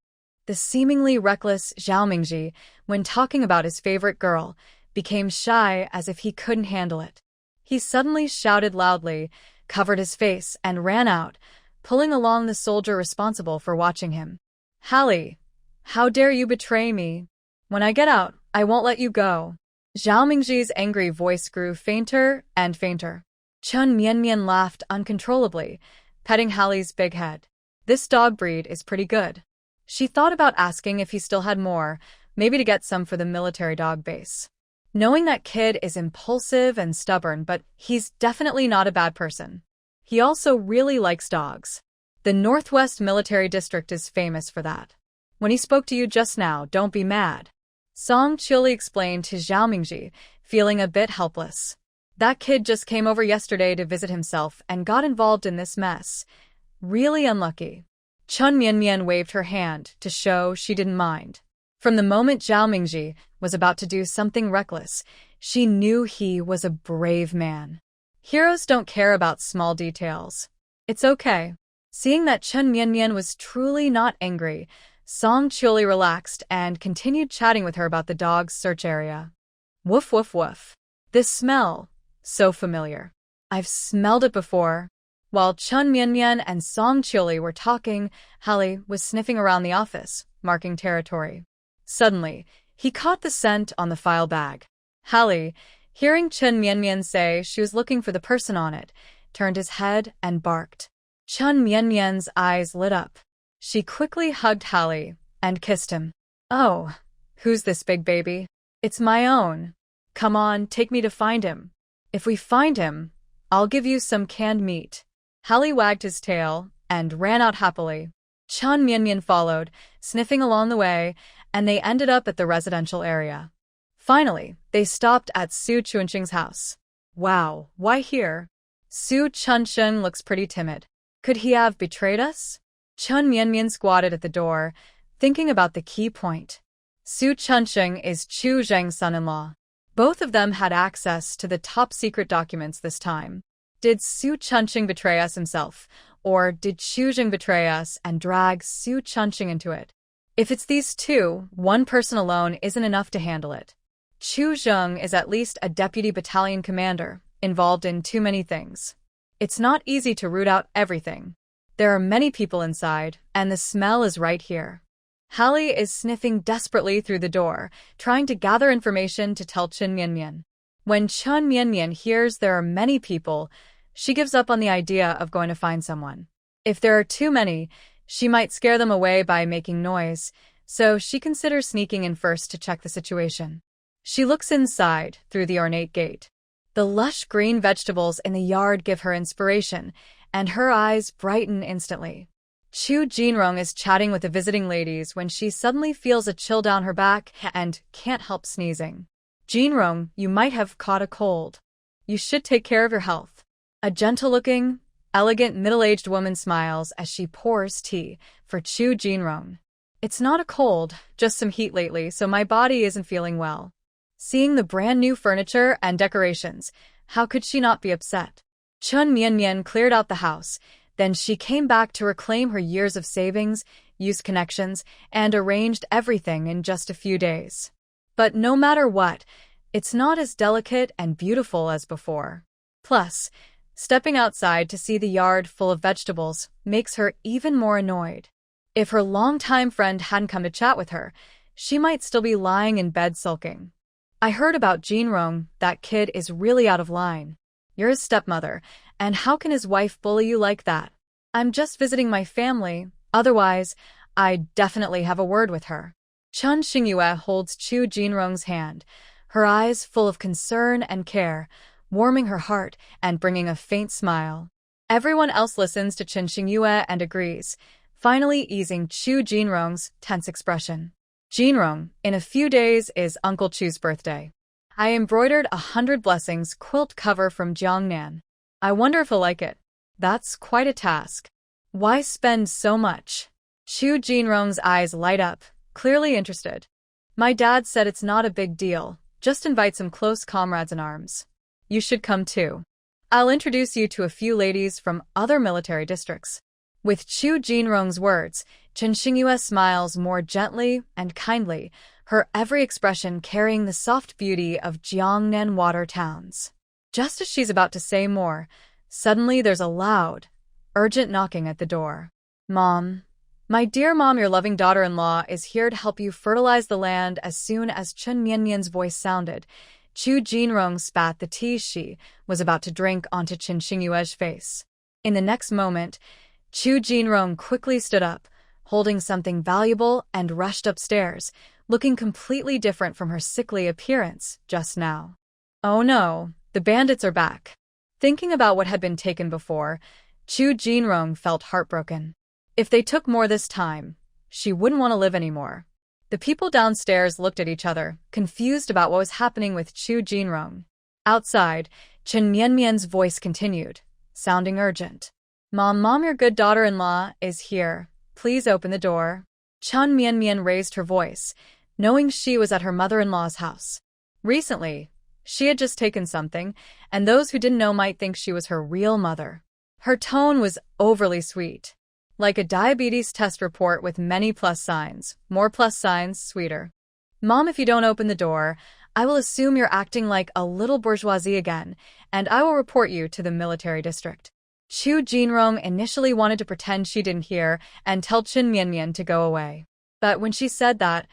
The seemingly reckless Zhao Mingji, when talking about his favorite girl, became shy as if he couldn't handle it. He suddenly shouted loudly, covered his face, and ran out, pulling along the soldier responsible for watching him. Hallie, how dare you betray me? When I get out, I won't let you go. Zhao Mingji's angry voice grew fainter and fainter. Chen Mianmian laughed uncontrollably, petting Hallie's big head. This dog breed is pretty good. She thought about asking if he still had more, maybe to get some for the military dog base. Knowing that kid is impulsive and stubborn, but he's definitely not a bad person. He also really likes dogs. The Northwest Military District is famous for that. When he spoke to you just now, don't be mad. Song Chili explained to Zhao Mingji, feeling a bit helpless. That kid just came over yesterday to visit himself and got involved in this mess. Really unlucky. Chen Mianmian waved her hand to show she didn't mind. From the moment Zhao Mingji was about to do something reckless, she knew he was a brave man. Heroes don't care about small details. It's okay. Seeing that Chen Mianmian was truly not angry, Song Chuli relaxed and continued chatting with her about the dog's search area. Woof woof woof. This smell, so familiar. I've smelled it before. While Chen Mianmian and Song Chuli were talking, Hallie was sniffing around the office, marking territory. Suddenly, he caught the scent on the file bag. Hallie, hearing Chen Mianmian say she was looking for the person on it, turned his head and barked. Chen Mianmian's eyes lit up. She quickly hugged Hallie and kissed him. Oh, who's this big baby? It's my own. Come on, take me to find him. If we find him, I'll give you some canned meat. Hallie wagged his tail and ran out happily. Chen Mianmian followed, sniffing along the way, and they ended up at the residential area. Finally, they stopped at Su Chunqing's house. Wow, why here? Su Chunqing looks pretty timid. Could he have betrayed us? Chen Mianmian squatted at the door, thinking about the key point. Su Chunqing is Chu Zheng's son-in-law. Both of them had access to the top-secret documents this time. Did Su Chunqing betray us himself, Or did Chu Jing betray us and drag Su Chunqing into it? If it's these two, one person alone isn't enough to handle it. Chu Jing is at least a deputy battalion commander, involved in too many things. It's not easy to root out everything. There are many people inside, and the smell is right here. Hallie is sniffing desperately through the door, trying to gather information to tell Chen Mianmian. When Chen Mianmian hears there are many people, she gives up on the idea of going to find someone. If there are too many, she might scare them away by making noise, so she considers sneaking in first to check the situation. She looks inside through the ornate gate. The lush green vegetables in the yard give her inspiration, and her eyes brighten instantly. Chu Jinrong is chatting with the visiting ladies when she suddenly feels a chill down her back and can't help sneezing. Jinrong, you might have caught a cold. You should take care of your health. A gentle-looking, elegant middle-aged woman smiles as she pours tea for Chu Jinrong. It's not a cold, just some heat lately, so my body isn't feeling well. Seeing the brand new furniture and decorations, how could she not be upset? Chen Mianmian cleared out the house. Then she came back to reclaim her years of savings, used connections, and arranged everything in just a few days. But no matter what, it's not as delicate and beautiful as before. Plus, stepping outside to see the yard full of vegetables makes her even more annoyed. If her longtime friend hadn't come to chat with her, she might still be lying in bed sulking. I heard about Jinrong, that kid is really out of line. You're his stepmother, and how can his wife bully you like that? I'm just visiting my family, otherwise, I'd definitely have a word with her. Chen Xingyue holds Chu Jinrong's hand, her eyes full of concern and care, warming her heart and bringing a faint smile. Everyone else listens to Chen Xingyue and agrees, finally easing Chu Jinrong's tense expression. Jinrong, in a few days is Uncle Chu's birthday. I embroidered 100 blessings quilt cover from Jiangnan. I wonder if he'll like it. That's quite a task. Why spend so much? Chu Jinrong's eyes light up, clearly interested. My dad said it's not a big deal, just invite some close comrades in arms. You should come too. I'll introduce you to a few ladies from other military districts. With Chu Jinrong's words, Chen Xingyue smiles more gently and kindly, her every expression carrying the soft beauty of Jiangnan water towns. Just as she's about to say more, suddenly there's a loud, urgent knocking at the door. Mom. My dear mom, your loving daughter-in-law is here to help you fertilize the land. As soon as Chen Mianmian's voice sounded, Chu Jinrong spat the tea she was about to drink onto Chen Xingyue's face. In the next moment, Chu Jinrong quickly stood up, holding something valuable, and rushed upstairs, looking completely different from her sickly appearance just now. Oh no, the bandits are back. Thinking about what had been taken before, Chu Jinrong felt heartbroken. If they took more this time, she wouldn't want to live anymore. The people downstairs looked at each other, confused about what was happening with Chu Jinrong. Outside, Chen Mianmian's voice continued, sounding urgent. Mom, your good daughter-in-law is here. Please open the door. Chen Mianmian raised her voice, knowing she was at her mother-in-law's house. Recently, she had just taken something, and those who didn't know might think she was her real mother. Her tone was overly sweet, like a diabetes test report with many plus signs, more plus signs, sweeter. Mom, if you don't open the door, I will assume you're acting like a little bourgeoisie again, and I will report you to the military district. Chu Jinrong initially wanted to pretend she didn't hear and tell Chen Mianmian to go away. But when she said that,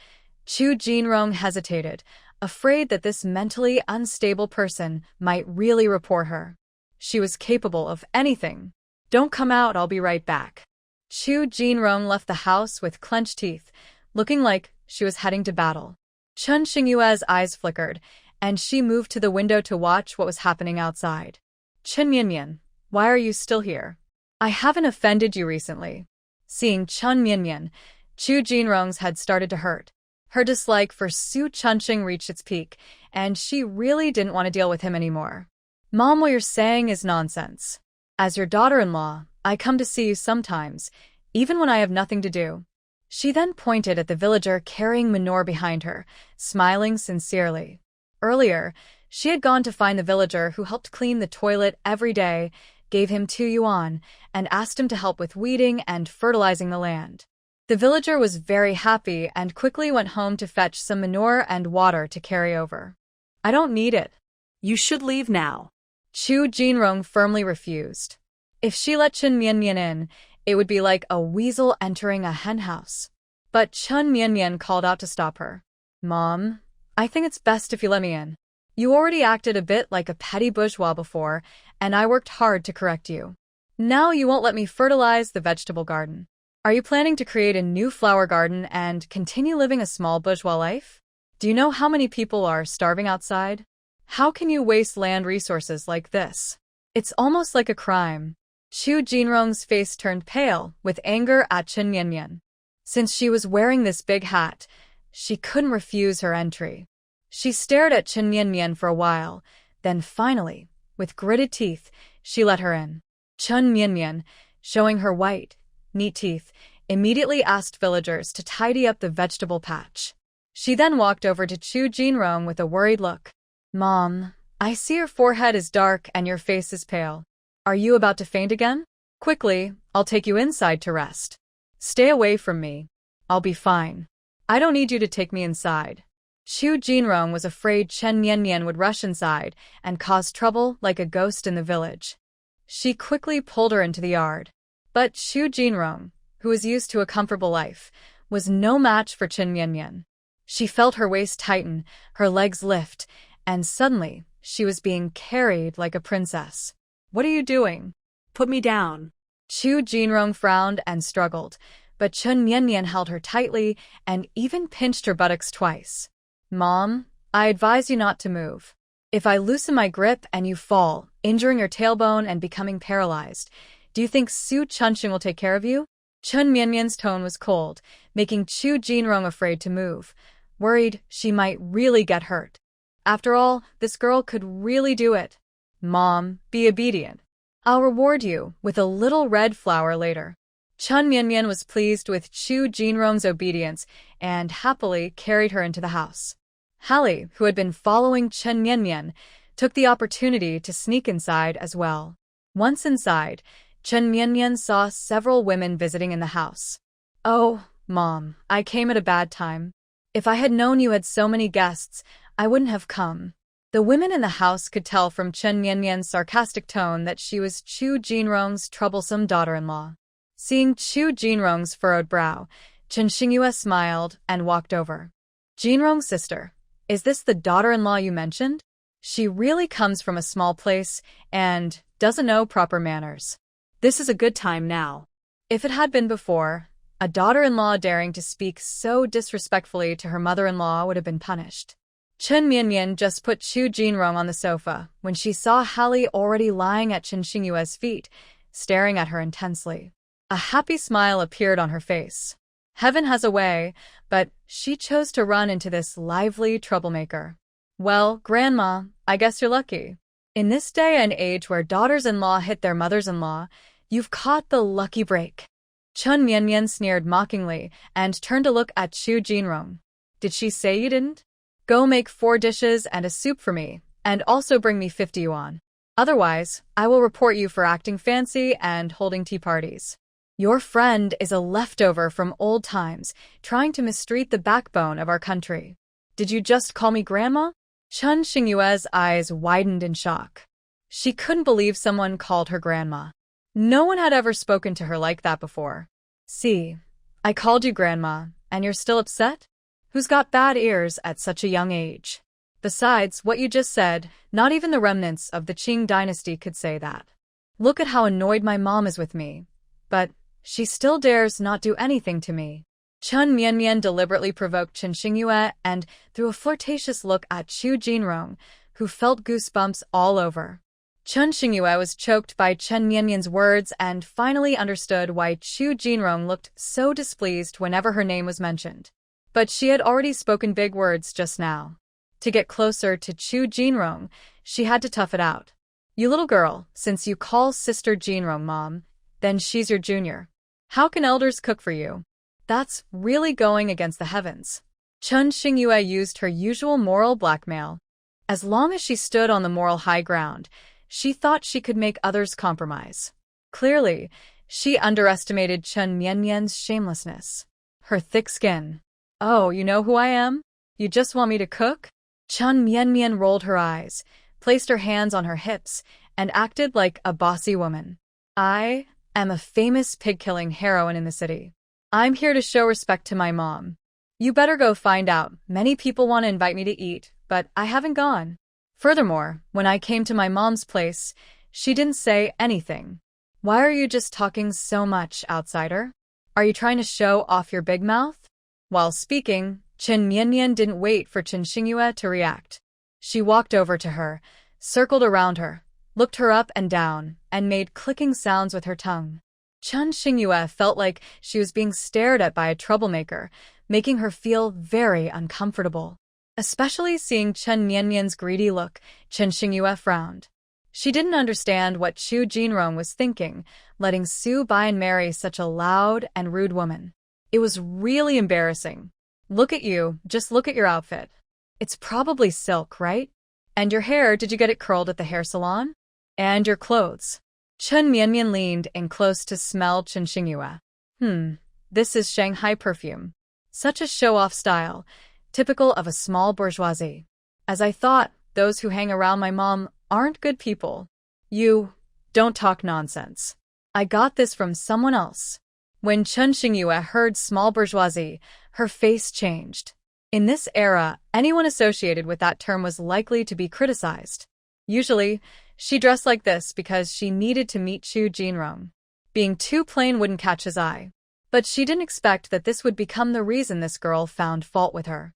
Chu Jinrong hesitated, afraid that this mentally unstable person might really report her. She was capable of anything. Don't come out, I'll be right back. Chu Jinrong left the house with clenched teeth, looking like she was heading to battle. Chen Xingyue's eyes flickered, and she moved to the window to watch what was happening outside. Chen Mianmian, why are you still here? I haven't offended you recently. Seeing Chen Mianmian, Chu Jinrong's head started to hurt. Her dislike for Su Chunqing reached its peak, and she really didn't want to deal with him anymore. Mom, what you're saying is nonsense. As your daughter-in-law, I come to see you sometimes, even when I have nothing to do. She then pointed at the villager carrying manure behind her, smiling sincerely. Earlier, she had gone to find the villager who helped clean the toilet every day, gave him 2 yuan, and asked him to help with weeding and fertilizing the land. The villager was very happy and quickly went home to fetch some manure and water to carry over. I don't need it. You should leave now. Chu Jinrong firmly refused. If she let Chen Mianmian in, it would be like a weasel entering a henhouse. But Chen Mianmian called out to stop her. Mom, I think it's best if you let me in. You already acted a bit like a petty bourgeois before, and I worked hard to correct you. Now you won't let me fertilize the vegetable garden. Are you planning to create a new flower garden and continue living a small bourgeois life? Do you know how many people are starving outside? How can you waste land resources like this? It's almost like a crime. Chu Jinrong's face turned pale with anger at Chen Mianmian. Since she was wearing this big hat, she couldn't refuse her entry. She stared at Chen Mianmian for a while, then finally, with gritted teeth, she let her in. Chen Mianmian, showing her white, neat teeth, immediately asked villagers to tidy up the vegetable patch. She then walked over to Chu Jinrong with a worried look. Mom, I see your forehead is dark and your face is pale. Are you about to faint again? Quickly, I'll take you inside to rest. Stay away from me. I'll be fine. I don't need you to take me inside. Chu Jinrong was afraid Chen Mianmian would rush inside and cause trouble like a ghost in the village. She quickly pulled her into the yard. But Chu Jinrong, who was used to a comfortable life, was no match for Chen Mianmian. She felt her waist tighten, her legs lift, and suddenly she was being carried like a princess. What are you doing? Put me down. Chu Jinrong frowned and struggled, but Chen Mianmian held her tightly and even pinched her buttocks twice. Mom, I advise you not to move. If I loosen my grip and you fall, injuring your tailbone and becoming paralyzed, do you think Su Chunxing will take care of you? Chen Mianmian's tone was cold, making Chu Jinrong afraid to move, worried she might really get hurt. After all, this girl could really do it. Mom, be obedient. I'll reward you with a little red flower later. Chen Mianmian was pleased with Chu Jinrong's obedience and happily carried her into the house. Hallie, who had been following Chen Mianmian, took the opportunity to sneak inside as well. Once inside, Chen Mianmian saw several women visiting in the house. Oh, Mom, I came at a bad time. If I had known you had so many guests, I wouldn't have come. The women in the house could tell from Chen Mianmian's sarcastic tone that she was Chu Jinrong's troublesome daughter-in-law. Seeing Chu Jinrong's furrowed brow, Chen Xingyue smiled and walked over. Jinrong's sister, is this the daughter-in-law you mentioned? She really comes from a small place and doesn't know proper manners. This is a good time now. If it had been before, a daughter-in-law daring to speak so disrespectfully to her mother-in-law would have been punished. Chen Mianmian just put Chu Jinrong on the sofa when she saw Hallie already lying at Chen Xingyue's feet, staring at her intensely. A happy smile appeared on her face. Heaven has a way, but she chose to run into this lively troublemaker. Well, Grandma, I guess you're lucky. In this day and age where daughters-in-law hit their mothers-in-law, you've caught the lucky break. Chen Mianmian sneered mockingly and turned to look at Chu Jinrong. Did she say you didn't? Go make 4 dishes and a soup for me, and also bring me 50 yuan. Otherwise, I will report you for acting fancy and holding tea parties. Your friend is a leftover from old times, trying to mistreat the backbone of our country. Did you just call me Grandma? Chen Xingyue's eyes widened in shock. She couldn't believe someone called her Grandma. No one had ever spoken to her like that before. See, I called you Grandma, and you're still upset? Who's got bad ears at such a young age? Besides what you just said, not even the remnants of the Qing dynasty could say that. Look at how annoyed my mom is with me. But she still dares not do anything to me. Chen Mianmian deliberately provoked Chen Xingyue and threw a flirtatious look at Chu Jinrong, who felt goosebumps all over. Chen Xingyue was choked by Chen Mianmian's words and finally understood why Chu Jinrong looked so displeased whenever her name was mentioned. But she had already spoken big words just now. To get closer to Chu Jinrong, she had to tough it out. You little girl, since you call Sister Jinrong Mom, then she's your junior. How can elders cook for you? That's really going against the heavens. Chen Xingyue used her usual moral blackmail. As long as she stood on the moral high ground, She thought she could make others compromise. Clearly, she underestimated Chen Mianmian's shamelessness. Her thick skin. "Oh, you know who I am? You just want me to cook?" Chen Mianmian rolled her eyes, placed her hands on her hips, and acted like a bossy woman. "I am a famous pig-killing heroine in the city. I'm here to show respect to my mom. You better go find out. Many people want to invite me to eat, but I haven't gone. Furthermore, when I came to my mom's place, she didn't say anything. Why are you just talking so much, outsider? Are you trying to show off your big mouth?" While speaking, Chen Mianmian didn't wait for Chen Xingyue to react. She walked over to her, circled around her, looked her up and down, and made clicking sounds with her tongue. Chen Xingyue felt like she was being stared at by a troublemaker, making her feel very uncomfortable. Especially seeing Chen Mianmian's greedy look, Chen Xingyue frowned. She didn't understand what Chu Jinrong was thinking, letting Su Baiyan marry such a loud and rude woman. It was really embarrassing. "Look at you, just look at your outfit. It's probably silk, right? And your hair, did you get it curled at the hair salon? And your clothes." Chen Mianmian leaned in close to smell Chen Xingyue. This is Shanghai perfume. Such a show-off style, typical of a small bourgeoisie. As I thought, those who hang around my mom aren't good people. You don't talk nonsense. I got this from someone else. When Chen Xingyue heard small bourgeoisie, her face changed. In this era, anyone associated with that term was likely to be criticized. Usually, she dressed like this because she needed to meet Chu Jinrong. Being too plain wouldn't catch his eye. But she didn't expect that this would become the reason this girl found fault with her.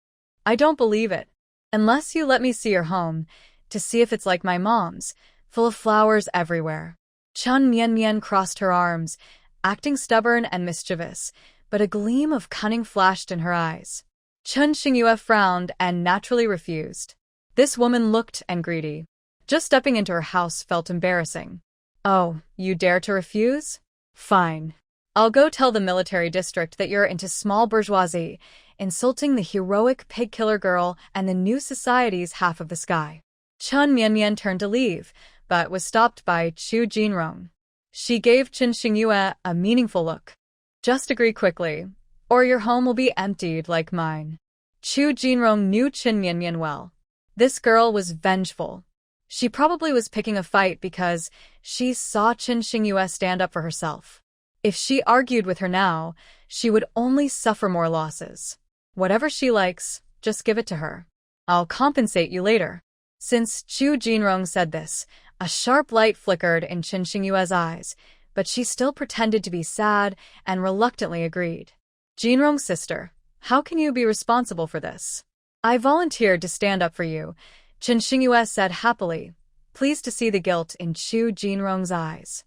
"I don't believe it. Unless you let me see your home, to see if it's like my mom's, full of flowers everywhere." Chen Mianmian crossed her arms, acting stubborn and mischievous, but a gleam of cunning flashed in her eyes. Chen Xingyue frowned and naturally refused. This woman looked and greedy. Just stepping into her house felt embarrassing. "Oh, you dare to refuse? Fine. I'll go tell the military district that you're into small bourgeoisie, insulting the heroic pig-killer girl and the new society's half of the sky." Chen Mianmian turned to leave, but was stopped by Chu Jinrong. She gave Chen Xingyue a meaningful look. "Just agree quickly, or your home will be emptied like mine." Chu Jinrong knew Chen Mianmian well. This girl was vengeful. She probably was picking a fight because she saw Chen Xingyue stand up for herself. If she argued with her now, she would only suffer more losses. Whatever she likes, just give it to her. I'll compensate you later. Since Chu Jinrong said this, a sharp light flickered in Chen Xingyue's eyes, but she still pretended to be sad and reluctantly agreed. "Jinrong's sister, how can you be responsible for this?" "I volunteered to stand up for you," Chen Xingyue said happily, pleased to see the guilt in Chu Jinrong's eyes.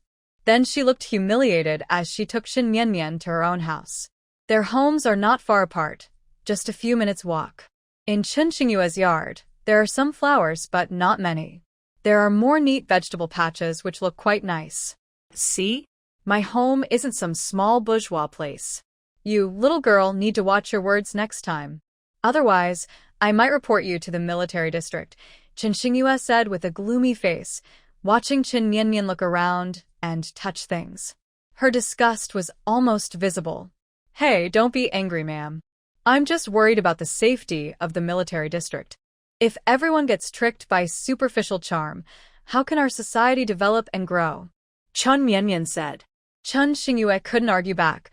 Then she looked humiliated as she took Chen Mianmian to her own house. Their homes are not far apart, just a few minutes' walk. In Chen Xingyue's yard, there are some flowers but not many. There are more neat vegetable patches which look quite nice. "See? My home isn't some small bourgeois place. You, little girl, need to watch your words next time. Otherwise, I might report you to the military district," Chen Xingyue said with a gloomy face, watching Chen Mianmian look around and touch things. Her disgust was almost visible. "Hey, don't be angry, ma'am. I'm just worried about the safety of the military district. If everyone gets tricked by superficial charm, how can our society develop and grow?" Chen Mianmian said. Chen Xingyue couldn't argue back,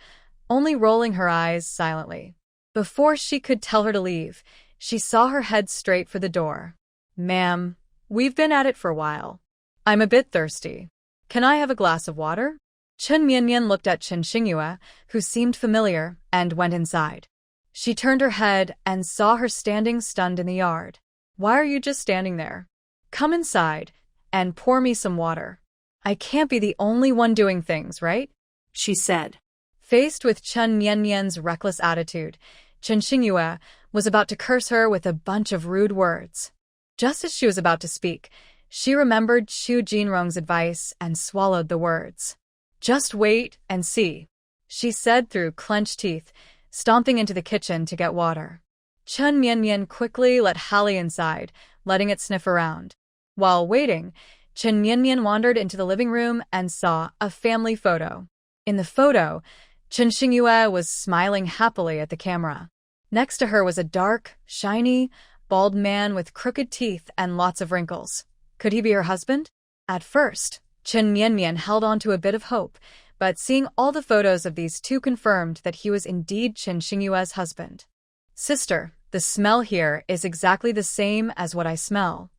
only rolling her eyes silently. Before she could tell her to leave, she saw her head straight for the door. "Ma'am, we've been at it for a while. I'm a bit thirsty. Can I have a glass of water?" Chen Mianmian looked at Chen Xingyue, who seemed familiar, and went inside. She turned her head and saw her standing stunned in the yard. "Why are you just standing there? Come inside and pour me some water. I can't be the only one doing things, right?" she said. Faced with Chen Mianmian's reckless attitude, Chen Xingyue was about to curse her with a bunch of rude words. Just as she was about to speak, she remembered Chu Jinrong's advice and swallowed the words. "Just wait and see," she said through clenched teeth, stomping into the kitchen to get water. Chen Mianmian quickly let Hallie inside, letting it sniff around. While waiting, Chen Mianmian wandered into the living room and saw a family photo. In the photo, Chen Xingyue was smiling happily at the camera. Next to her was a dark, shiny, bald man with crooked teeth and lots of wrinkles. Could he be her husband? At first, Chen Mianmian held on to a bit of hope, but seeing all the photos of these two confirmed that he was indeed Chen Xingyue's husband. Sister, the smell here is exactly the same as what I smell.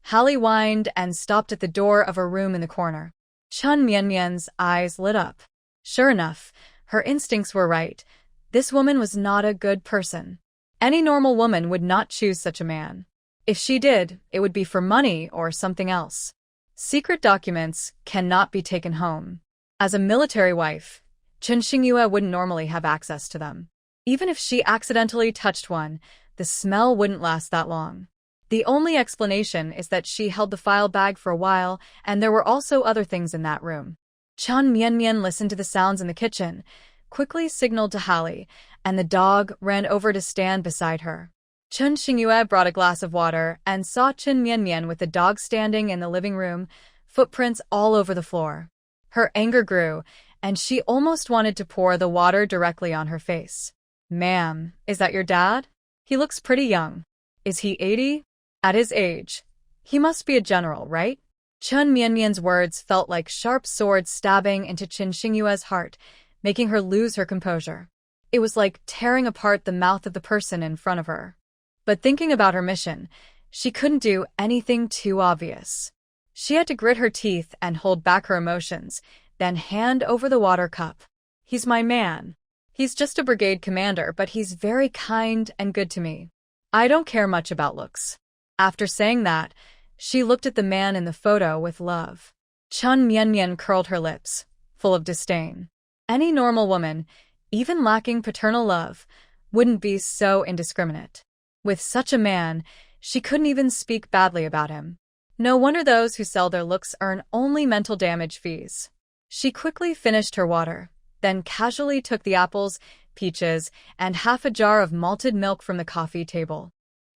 Hallie whined and stopped at the door of a room in the corner. Chen Mianmian's eyes lit up. Sure enough, her instincts were right. This woman was not a good person. Any normal woman would not choose such a man. If she did, it would be for money or something else. Secret documents cannot be taken home. As a military wife, Chen Xingyue wouldn't normally have access to them. Even if she accidentally touched one, the smell wouldn't last that long. The only explanation is that she held the file bag for a while, and there were also other things in that room. Chen Mianmian listened to the sounds in the kitchen, quickly signaled to Hallie, and the dog ran over to stand beside her. Chen Xingyue brought a glass of water and saw Chen Mianmian with the dog standing in the living room, footprints all over the floor. Her anger grew, and she almost wanted to pour the water directly on her face. Ma'am, is that your dad? He looks pretty young. Is he 80? At his age, he must be a general, right? Chen Mianmian's words felt like sharp swords stabbing into Chen Xingyue's heart, making her lose her composure. It was like tearing apart the mouth of the person in front of her. But thinking about her mission, she couldn't do anything too obvious. She had to grit her teeth and hold back her emotions, then hand over the water cup. He's my man. He's just a brigade commander, but he's very kind and good to me. I don't care much about looks. After saying that, she looked at the man in the photo with love. Chen Mianmian curled her lips, full of disdain. Any normal woman, even lacking paternal love, wouldn't be so indiscriminate. With such a man, she couldn't even speak badly about him. No wonder those who sell their looks earn only mental damage fees. She quickly finished her water, then casually took the apples, peaches, and half a jar of malted milk from the coffee table.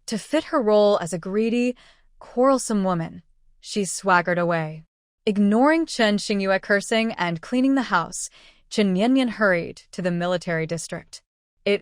To fit her role as a greedy, quarrelsome woman, she swaggered away. Ignoring Chen Xingyue cursing and cleaning the house, Chen Mianmian hurried to the military district.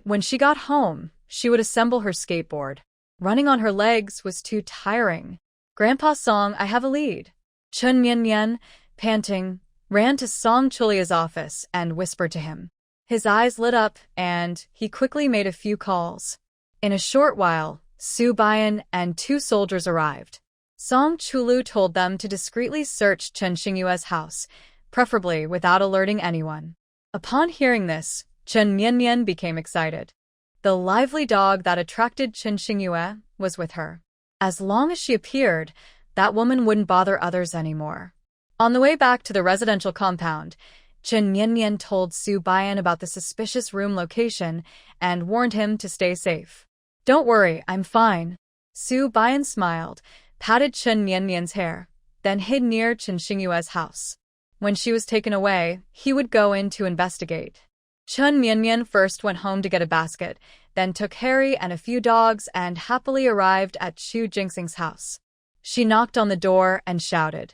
When she got home, she would assemble her skateboard. Running on her legs was too tiring. Grandpa Song, I have a lead. Chen Mianmian, panting, ran to Song Chulia's office and whispered to him. His eyes lit up, and he quickly made a few calls. In a short while, Su Baiyan and two soldiers arrived. Song Chulu told them to discreetly search Chen Xingyue's house, preferably without alerting anyone. Upon hearing this, Chen Mianmian became excited. The lively dog that attracted Chen Xingyue was with her. As long as she appeared, that woman wouldn't bother others anymore. On the way back to the residential compound, Chen Mianmian told Su Baiyan about the suspicious room location and warned him to stay safe. Don't worry, I'm fine. Su Baiyan smiled, patted Chen Mianmian's hair, then hid near Chen Xingyue's house. When she was taken away, he would go in to investigate. Chen Mianmian first went home to get a basket, then took Harry and a few dogs and happily arrived at Chu Jingxing's house. She knocked on the door and shouted,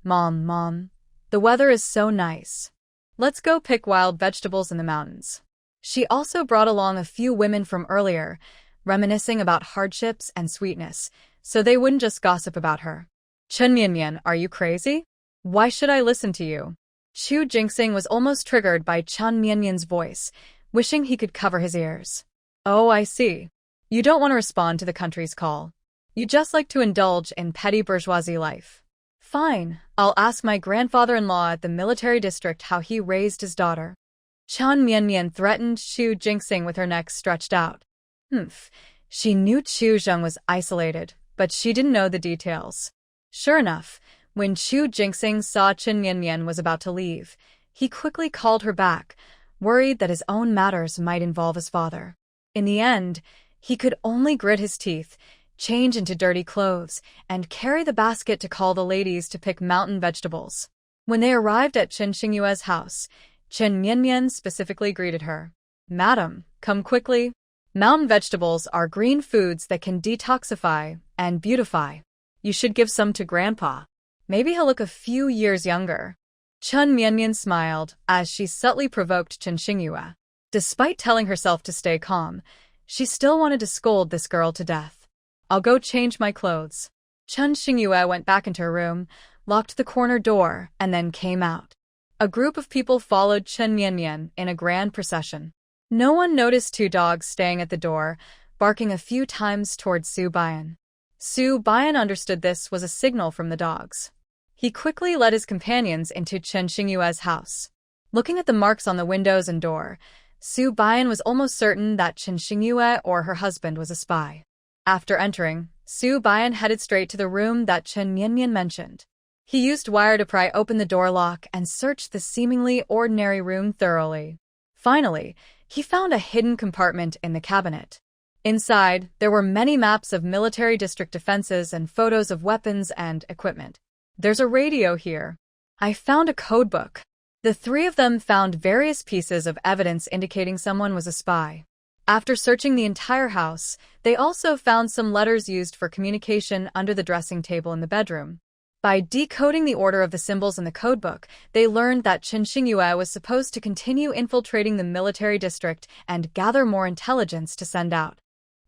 Mom, Mom, the weather is so nice. Let's go pick wild vegetables in the mountains. She also brought along a few women from earlier, reminiscing about hardships and sweetness, so they wouldn't just gossip about her. Chen Mianmian, are you crazy? Why should I listen to you? Chu Jingxing was almost triggered by Chen Mianmian's voice, wishing he could cover his ears. Oh, I see. You don't want to respond to the country's call. You just like to indulge in petty bourgeoisie life. Fine, I'll ask my grandfather-in-law at the military district how he raised his daughter. Chen Mianmian threatened Chu Jingxing with her neck stretched out. She knew Chu Zheng was isolated, but she didn't know the details. Sure enough, when Chu Jingxing saw Chen Mianmian was about to leave, he quickly called her back, worried that his own matters might involve his father. In the end, he could only grit his teeth, change into dirty clothes, and carry the basket to call the ladies to pick mountain vegetables. When they arrived at Chen Xingyue's house, Chen Mianmian specifically greeted her. Madam, come quickly. Mountain vegetables are green foods that can detoxify and beautify. You should give some to Grandpa. Maybe he'll look a few years younger. Chun Mianmian smiled as she subtly provoked Chen Xingyue. Despite telling herself to stay calm, she still wanted to scold this girl to death. I'll go change my clothes. Chen Xingyue went back into her room, locked the corner door, and then came out. A group of people followed Chen Mianmian in a grand procession. No one noticed two dogs staying at the door, barking a few times towards Su Bian. Su Bian understood this was a signal from the dogs. He quickly led his companions into Chen Xingyue's house. Looking at the marks on the windows and door, Su Bian was almost certain that Chen Xingyue or her husband was a spy. After entering, Su Bian headed straight to the room that Chen Mianmian mentioned. He used wire to pry open the door lock and searched the seemingly ordinary room thoroughly. Finally, he found a hidden compartment in the cabinet. Inside, there were many maps of military district defenses and photos of weapons and equipment. There's a radio here. I found a codebook. The three of them found various pieces of evidence indicating someone was a spy. After searching the entire house, they also found some letters used for communication under the dressing table in the bedroom. By decoding the order of the symbols in the codebook, they learned that Chen Xingyue was supposed to continue infiltrating the military district and gather more intelligence to send out.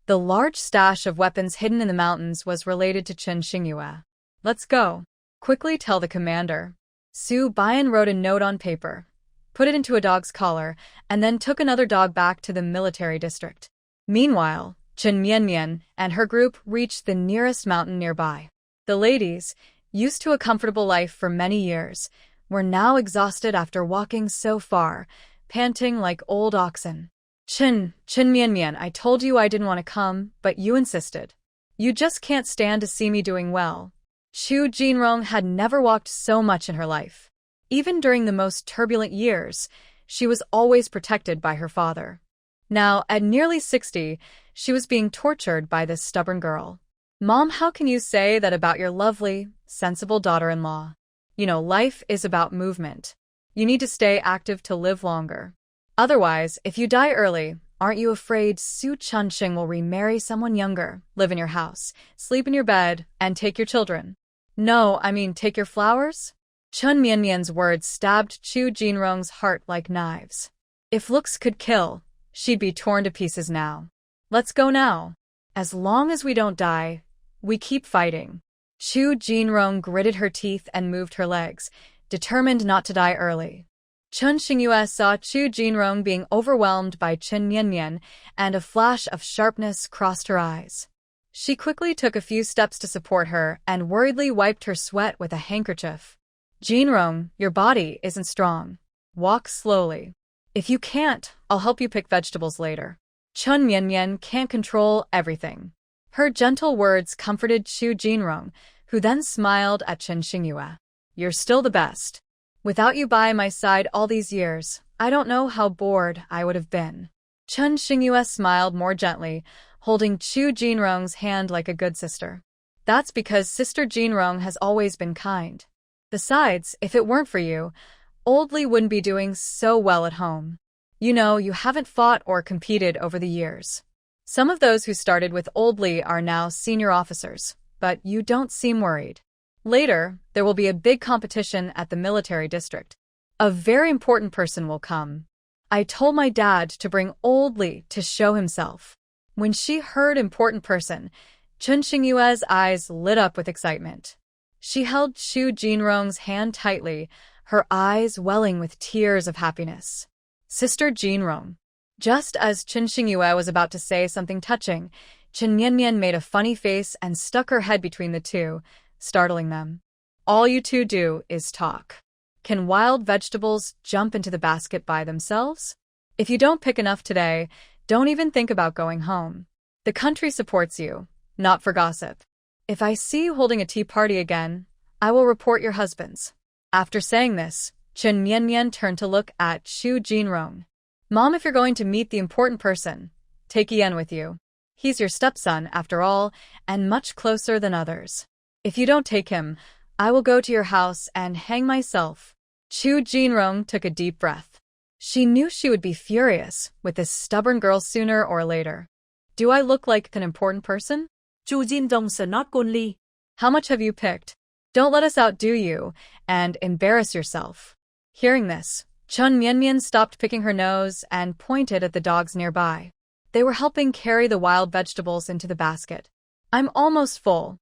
The large stash of weapons hidden in the mountains was related to Chen Xingyue. Let's go. Quickly tell the commander. Su Bian wrote a note on paper, put it into a dog's collar, and then took another dog back to the military district. Meanwhile, Chen Mianmian and her group reached the nearest mountain nearby. The ladies, used to a comfortable life for many years, were now exhausted after walking so far, panting like old oxen. Chen Mianmian, I told you I didn't want to come, but you insisted. You just can't stand to see me doing well. Chu Jinrong had never walked so much in her life. Even during the most turbulent years, she was always protected by her father. Now, at nearly 60, she was being tortured by this stubborn girl. Mom, how can you say that about your lovely, sensible daughter-in-law? You know, life is about movement. You need to stay active to live longer. Otherwise, if you die early, aren't you afraid Su Chunxing will remarry someone younger, live in your house, sleep in your bed, and take your children? No, I mean take your flowers? Chun Mianmian's words stabbed Chu Jinrong's heart like knives. If looks could kill, she'd be torn to pieces now. Let's go now. As long as we don't die, we keep fighting. Chu Jinrong gritted her teeth and moved her legs, determined not to die early. Chen Xingyue saw Chu Jinrong being overwhelmed by Chen Mianmian, and a flash of sharpness crossed her eyes. She quickly took a few steps to support her and worriedly wiped her sweat with a handkerchief. Jinrong, your body isn't strong. Walk slowly. If you can't, I'll help you pick vegetables later. Chen Mianmian can't control everything. Her gentle words comforted Chu Jinrong, who then smiled at Chen Xingyue. You're still the best. Without you by my side all these years, I don't know how bored I would have been. Chen Xingyue smiled more gently, holding Chu Jinrong's hand like a good sister. That's because Sister Jinrong has always been kind. Besides, if it weren't for you, Old Li wouldn't be doing so well at home. You know, you haven't fought or competed over the years. Some of those who started with Old Li are now senior officers, but you don't seem worried. Later, there will be a big competition at the military district. A very important person will come. I told my dad to bring Old Li to show himself. When she heard important person, Chen Xingyue's eyes lit up with excitement. She held Chu Jinrong's hand tightly, her eyes welling with tears of happiness. Sister Jinrong. Just as Chen Xingyue was about to say something touching, Chen Mianmian made a funny face and stuck her head between the two, startling them. All you two do is talk. Can wild vegetables jump into the basket by themselves? If you don't pick enough today, don't even think about going home. The country supports you, not for gossip. If I see you holding a tea party again, I will report your husbands. After saying this, Chen Mianmian turned to look at Chu Jinrong. Mom, if you're going to meet the important person, take Yan with you. He's your stepson, after all, and much closer than others. If you don't take him, I will go to your house and hang myself. Chu Jinrong took a deep breath. She knew she would be furious with this stubborn girl sooner or later. Do I look like an important person? Chu Jinrong sờ nót Côn Ly. How much have you picked? Don't let us outdo you and embarrass yourself. Hearing this, Chun Mianmian stopped picking her nose and pointed at the dogs nearby. They were helping carry the wild vegetables into the basket. I'm almost full.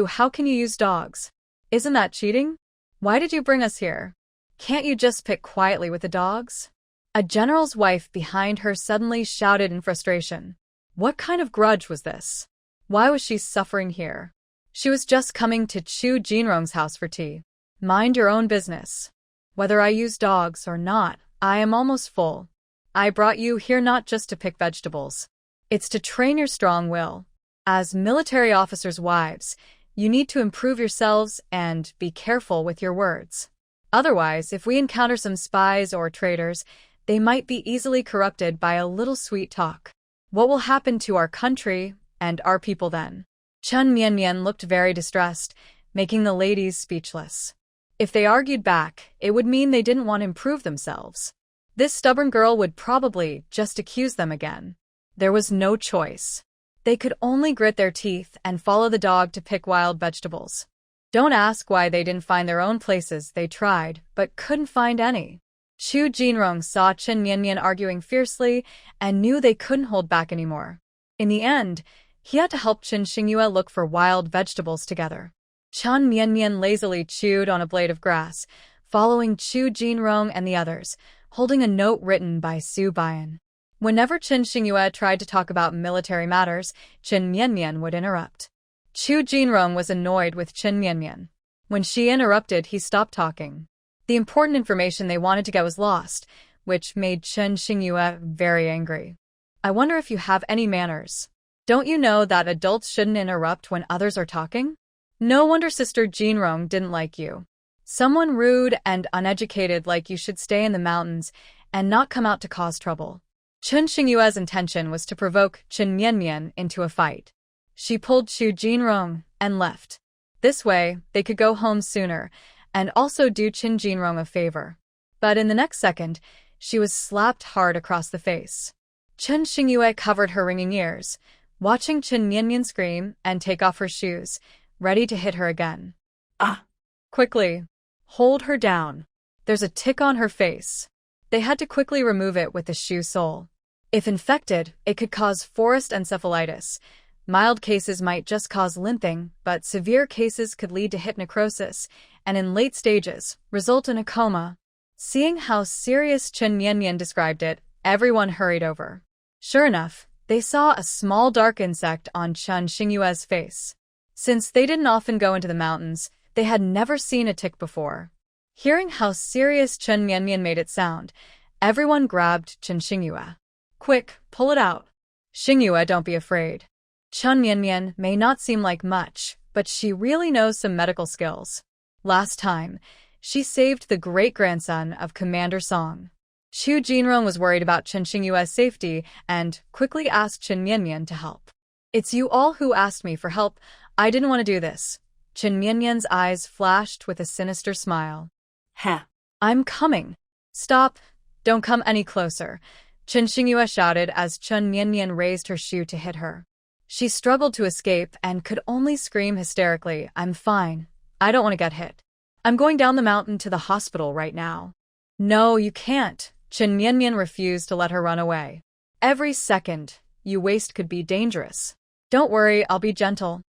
How can you use dogs? Isn't that cheating? Why did you bring us here? Can't you just pick quietly with the dogs? A general's wife behind her suddenly shouted in frustration. What kind of grudge was this? Why was she suffering here? She was just coming to Chu Jinrong's house for tea. Mind your own business. Whether I use dogs or not, I am almost full. I brought you here not just to pick vegetables. It's to train your strong will. As military officers' wives, you need to improve yourselves and be careful with your words. Otherwise, if we encounter some spies or traitors, they might be easily corrupted by a little sweet talk. What will happen to our country and our people then? Chun Mianmian looked very distressed, making the ladies speechless. If they argued back, it would mean they didn't want to improve themselves. This stubborn girl would probably just accuse them again. There was no choice. They could only grit their teeth and follow the dog to pick wild vegetables. Don't ask why they didn't find their own places. They tried, but couldn't find any. Chu Jinrong saw Chun Mianmian arguing fiercely and knew they couldn't hold back anymore. In the end, he had to help Chun Xingyue look for wild vegetables together. Chun Mianmian lazily chewed on a blade of grass, following Chu Jinrong and the others, holding a note written by Su Bian. Whenever Chun Xingyue tried to talk about military matters, Chun Mianmian would interrupt. Chu Jinrong was annoyed with Chun Mianmian. When she interrupted, he stopped talking. The important information they wanted to get was lost, which made Chun Xingyue very angry. I wonder if you have any manners. Don't you know that adults shouldn't interrupt when others are talking? No wonder Sister Jinrong didn't like you. Someone rude and uneducated like you should stay in the mountains and not come out to cause trouble. Chun Xingyue's intention was to provoke Chun Mianmian into a fight. She pulled Chu Jinrong and left. This way, they could go home sooner and also do Chun Jinrong a favor. But in the next second, she was slapped hard across the face. Chun Xingyue covered her ringing ears, watching Chun Mianmian scream and take off her shoes, ready to hit her again. Ah! Quickly. Hold her down. There's a tick on her face. They had to quickly remove it with the shoe sole. If infected, it could cause forest encephalitis. Mild cases might just cause limping, but severe cases could lead to hip necrosis, and in late stages, result in a coma. Seeing how serious Chun Mianmian described it, everyone hurried over. Sure enough, they saw a small dark insect on Chun Xingyue's face. Since they didn't often go into the mountains, they had never seen a tick before. Hearing how serious Chun Mianmian made it sound, everyone grabbed Chun Xingyue. Quick, pull it out. Xingyue, don't be afraid. Chun Mianmian may not seem like much, but she really knows some medical skills. Last time, she saved the great-grandson of Commander Song. Chu Jinrong was worried about Chun Xingyue's safety and quickly asked Chun Mianmian to help. It's you all who asked me for help. I didn't want to do this. Chun Mianmian's eyes flashed with a sinister smile. Ha! I'm coming. Stop. Don't come any closer. Chun Xingyue shouted as Chun Mianmian raised her shoe to hit her. She struggled to escape and could only scream hysterically, I'm fine. I don't want to get hit. I'm going down the mountain to the hospital right now. No, you can't. Chun Mianmian refused to let her run away. Every second you waste could be dangerous. Don't worry, I'll be gentle.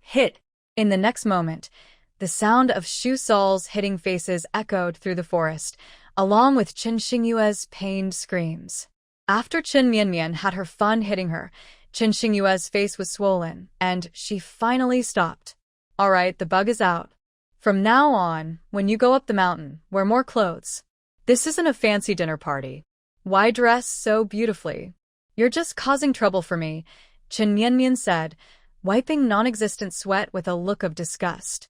Hit. In the next moment, the sound of shoe soles hitting faces echoed through the forest, along with Chun Xingyue's pained screams. After Chun Mianmian had her fun hitting her, Chun Xingyue's face was swollen, and she finally stopped. All right, the bug is out. From now on, when you go up the mountain, wear more clothes. This isn't a fancy dinner party. Why dress so beautifully? You're just causing trouble for me, Chun Mianmian said, wiping non-existent sweat with a look of disgust.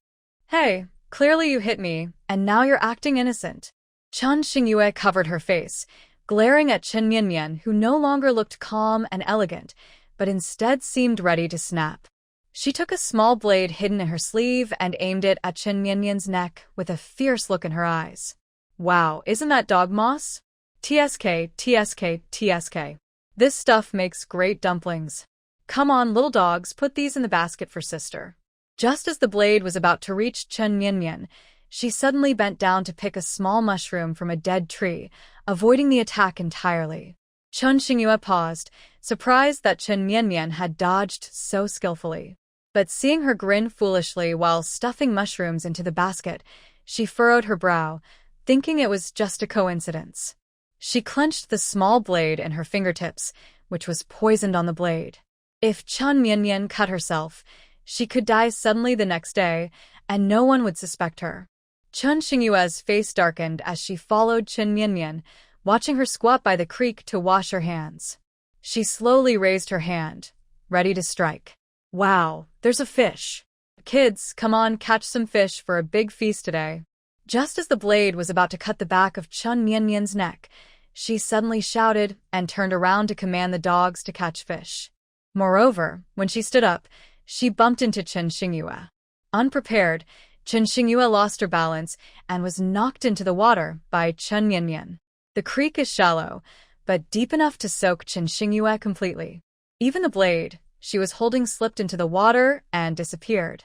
Hey, clearly you hit me, and now you're acting innocent. Chun Xingyue covered her face, glaring at Chun Mianmian, who no longer looked calm and elegant, but instead seemed ready to snap. She took a small blade hidden in her sleeve and aimed it at Chun Mianmian's neck with a fierce look in her eyes. Wow, isn't that dog moss? TSK, TSK, TSK. This stuff makes great dumplings. Come on, little dogs, put these in the basket for sister. Just as the blade was about to reach Chen Mianmian, she suddenly bent down to pick a small mushroom from a dead tree, avoiding the attack entirely. Chen Xingyue paused, surprised that Chen Mianmian had dodged so skillfully. But seeing her grin foolishly while stuffing mushrooms into the basket, she furrowed her brow, thinking it was just a coincidence. She clenched the small blade in her fingertips, which was poisoned on the blade. If Chen Mianmian cut herself, she could die suddenly the next day, and no one would suspect her. Chen Xingyue's face darkened as she followed Chen Mianmian, watching her squat by the creek to wash her hands. She slowly raised her hand, ready to strike. Wow, there's a fish. Kids, come on, catch some fish for a big feast today. Just as the blade was about to cut the back of Chen Mianmian's neck, she suddenly shouted and turned around to command the dogs to catch fish. Moreover, when she stood up, she bumped into Chen Xingyue. Unprepared, Chen Xingyue lost her balance and was knocked into the water by Chen Mianmian. The creek is shallow, but deep enough to soak Chen Xingyue completely. Even the blade she was holding slipped into the water and disappeared.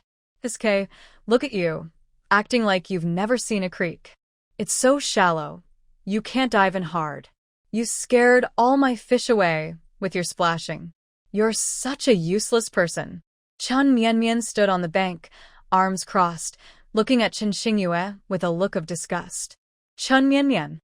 "K, look at you, acting like you've never seen a creek. It's so shallow. You can't dive in hard. You scared all my fish away with your splashing. You're such a useless person." Chen Mianmian stood on the bank, arms crossed, looking at Chen Xingyue with a look of disgust. Chen Mianmian.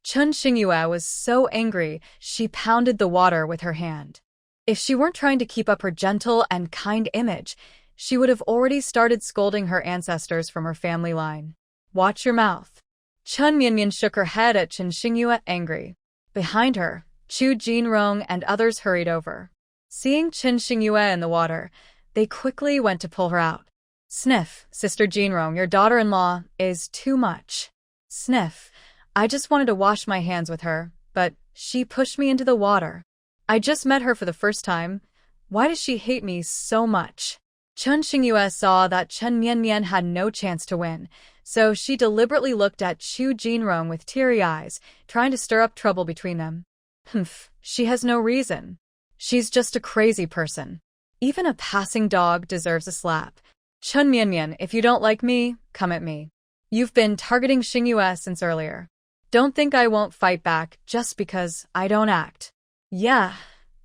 Chen Xingyue was so angry she pounded the water with her hand. If she weren't trying to keep up her gentle and kind image, she would have already started scolding her ancestors from her family line. "Watch your mouth." Chen Mianmian shook her head at Chen Xingyue, angry. Behind her, Chu Jinrong and others hurried over. Seeing Chen Xingyue in the water, they quickly went to pull her out. "Sniff, Sister Jinrong, your daughter-in-law is too much." "Sniff, I just wanted to wash my hands with her, but she pushed me into the water. I just met her for the first time. Why does she hate me so much?" Chen Xingyue saw that Chen Mianmian had no chance to win, so she deliberately looked at Chu Jinrong with teary eyes, trying to stir up trouble between them. "Humph, she has no reason. She's just a crazy person. Even a passing dog deserves a slap. Chen Mianmian, if you don't like me, come at me. You've been targeting Xingyue since earlier. Don't think I won't fight back just because I don't act. Yeah,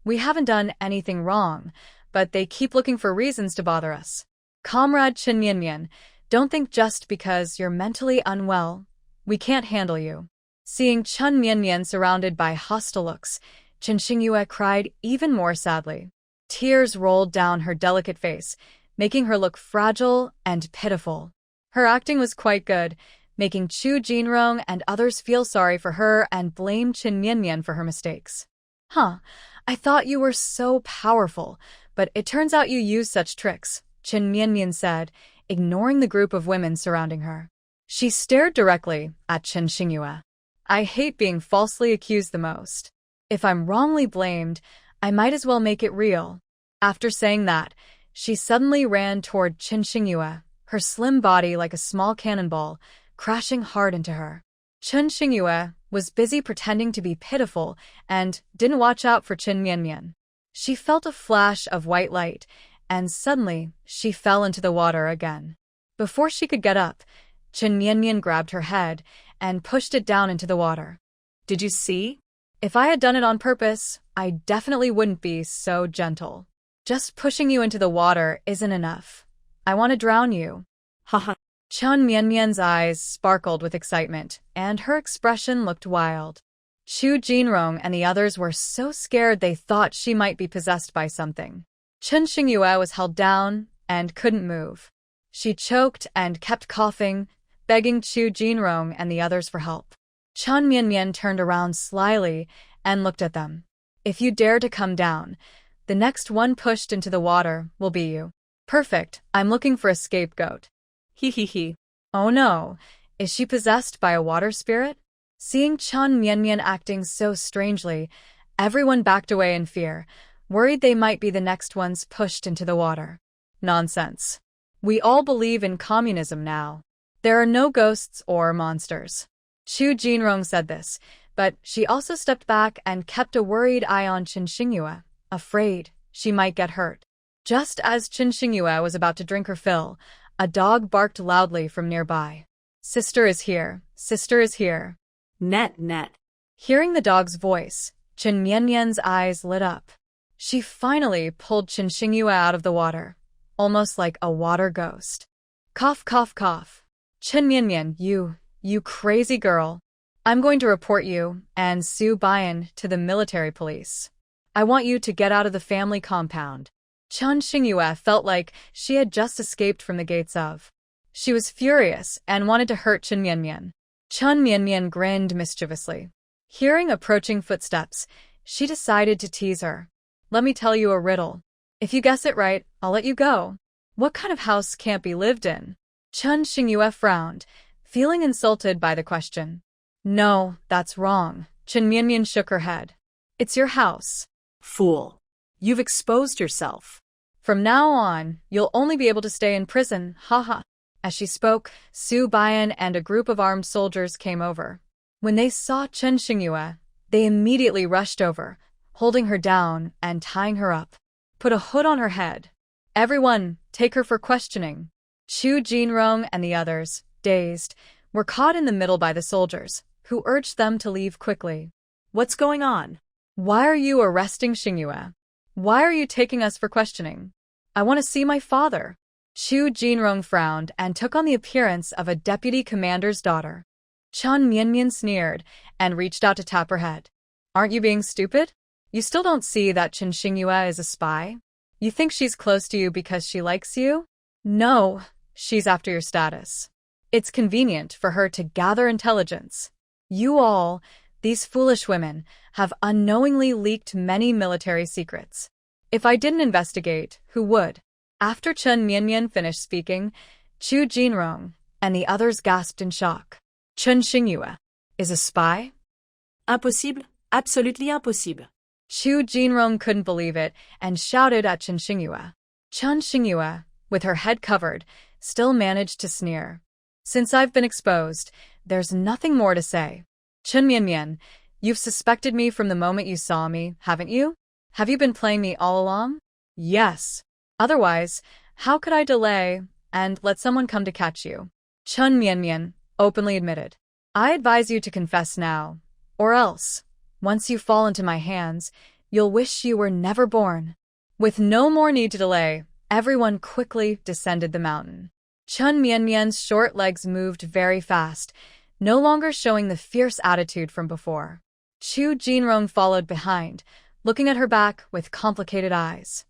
we haven't done anything wrong, but they keep looking for reasons to bother us. Comrade Chen Mianmian, don't think just because you're mentally unwell, we can't handle you." Seeing Chen Mianmian surrounded by hostile looks, Chen Xingyue cried even more sadly. Tears rolled down her delicate face, making her look fragile and pitiful. Her acting was quite good, making Chu Jinrong and others feel sorry for her and blame Chen Mianmian for her mistakes. I thought you were so powerful, but it turns out you use such tricks," Chen Mianmian said, ignoring the group of women surrounding her. She stared directly at Chen Xingyue. "I hate being falsely accused the most. If I'm wrongly blamed, I might as well make it real." After saying that, she suddenly ran toward Chen Xingyue, her slim body like a small cannonball, crashing hard into her. Chen Xingyue was busy pretending to be pitiful and didn't watch out for Chen Mianmian. She felt a flash of white light, and suddenly she fell into the water again. Before she could get up, Chen Mianmian grabbed her head and pushed it down into the water. "Did you see? If I had done it on purpose, I definitely wouldn't be so gentle. Just pushing you into the water isn't enough. I want to drown you." Haha. Chen Mianmian's eyes sparkled with excitement, and her expression looked wild. Chu Jinrong and the others were so scared they thought she might be possessed by something. Chen Xingyue was held down and couldn't move. She choked and kept coughing, begging Chu Jinrong and the others for help. Chen Mianmian turned around slyly and looked at them. "If you dare to come down, the next one pushed into the water will be you." "Perfect, I'm looking for a scapegoat." He. "Oh no, is she possessed by a water spirit?" Seeing Chen Mianmian acting so strangely, everyone backed away in fear, worried they might be the next ones pushed into the water. "Nonsense. We all believe in communism now. There are no ghosts or monsters." Chu Jinrong said this, but she also stepped back and kept a worried eye on Chen Xingyue, afraid she might get hurt. Just as Chen Xingyue was about to drink her fill, a dog barked loudly from nearby. Sister is here. Sister is here. Net. Hearing the dog's voice, Chen Mianmian's eyes lit up. She finally pulled Chen Xingyue out of the water, almost like a water ghost. Cough, cough, cough. Chen Mianmian, you crazy girl. I'm going to report you and Su Baiyan to the military police. I want you to get out of the family compound. Chen Xingyue felt like she had just escaped from the gates of. She was furious and wanted to hurt Chen Mianmian. Chen Mianmian grinned mischievously. Hearing approaching footsteps, she decided to tease her. Let me tell you a riddle. If you guess it right, I'll let you go. What kind of house can't be lived in? Chen Xingyue frowned, feeling insulted by the question. No, that's wrong. Chen Mianmian shook her head. It's your house. Fool. You've exposed yourself. From now on, you'll only be able to stay in prison, haha. As she spoke, Su Baiyan and a group of armed soldiers came over. When they saw Chen Xingyue, they immediately rushed over, holding her down and tying her up. Put a hood on her head. Everyone, take her for questioning. Chu Jinrong and the others, dazed, were caught in the middle by the soldiers, who urged them to leave quickly. What's going on? Why are you arresting Xingyue? Why are you taking us for questioning? I want to see my father. Chu Jinrong frowned and took on the appearance of a deputy commander's daughter. Chen Mianmian sneered and reached out to tap her head. Aren't you being stupid? You still don't see that Chen Xingyue is a spy? You think she's close to you because she likes you? No, she's after your status. It's convenient for her to gather intelligence. You all, these foolish women, have unknowingly leaked many military secrets. If I didn't investigate, who would? After Chen Mianmian finished speaking, Chu Jinrong and the others gasped in shock. Chen Xingyue is a spy? Impossible, absolutely impossible. Chu Jinrong couldn't believe it and shouted at Chen Xingyue. Chen Xingyue, with her head covered, still managed to sneer. Since I've been exposed, there's nothing more to say. Chen Mianmian, you've suspected me from the moment you saw me, haven't you? Have you been playing me all along? Yes. Otherwise, how could I delay and let someone come to catch you? Chen Mianmian openly admitted. I advise you to confess now, or else, once you fall into my hands, you'll wish you were never born. With no more need to delay, everyone quickly descended the mountain. Chen Mianmian's short legs moved very fast, no longer showing the fierce attitude from before. Chu Jinrong followed behind, looking at her back with complicated eyes.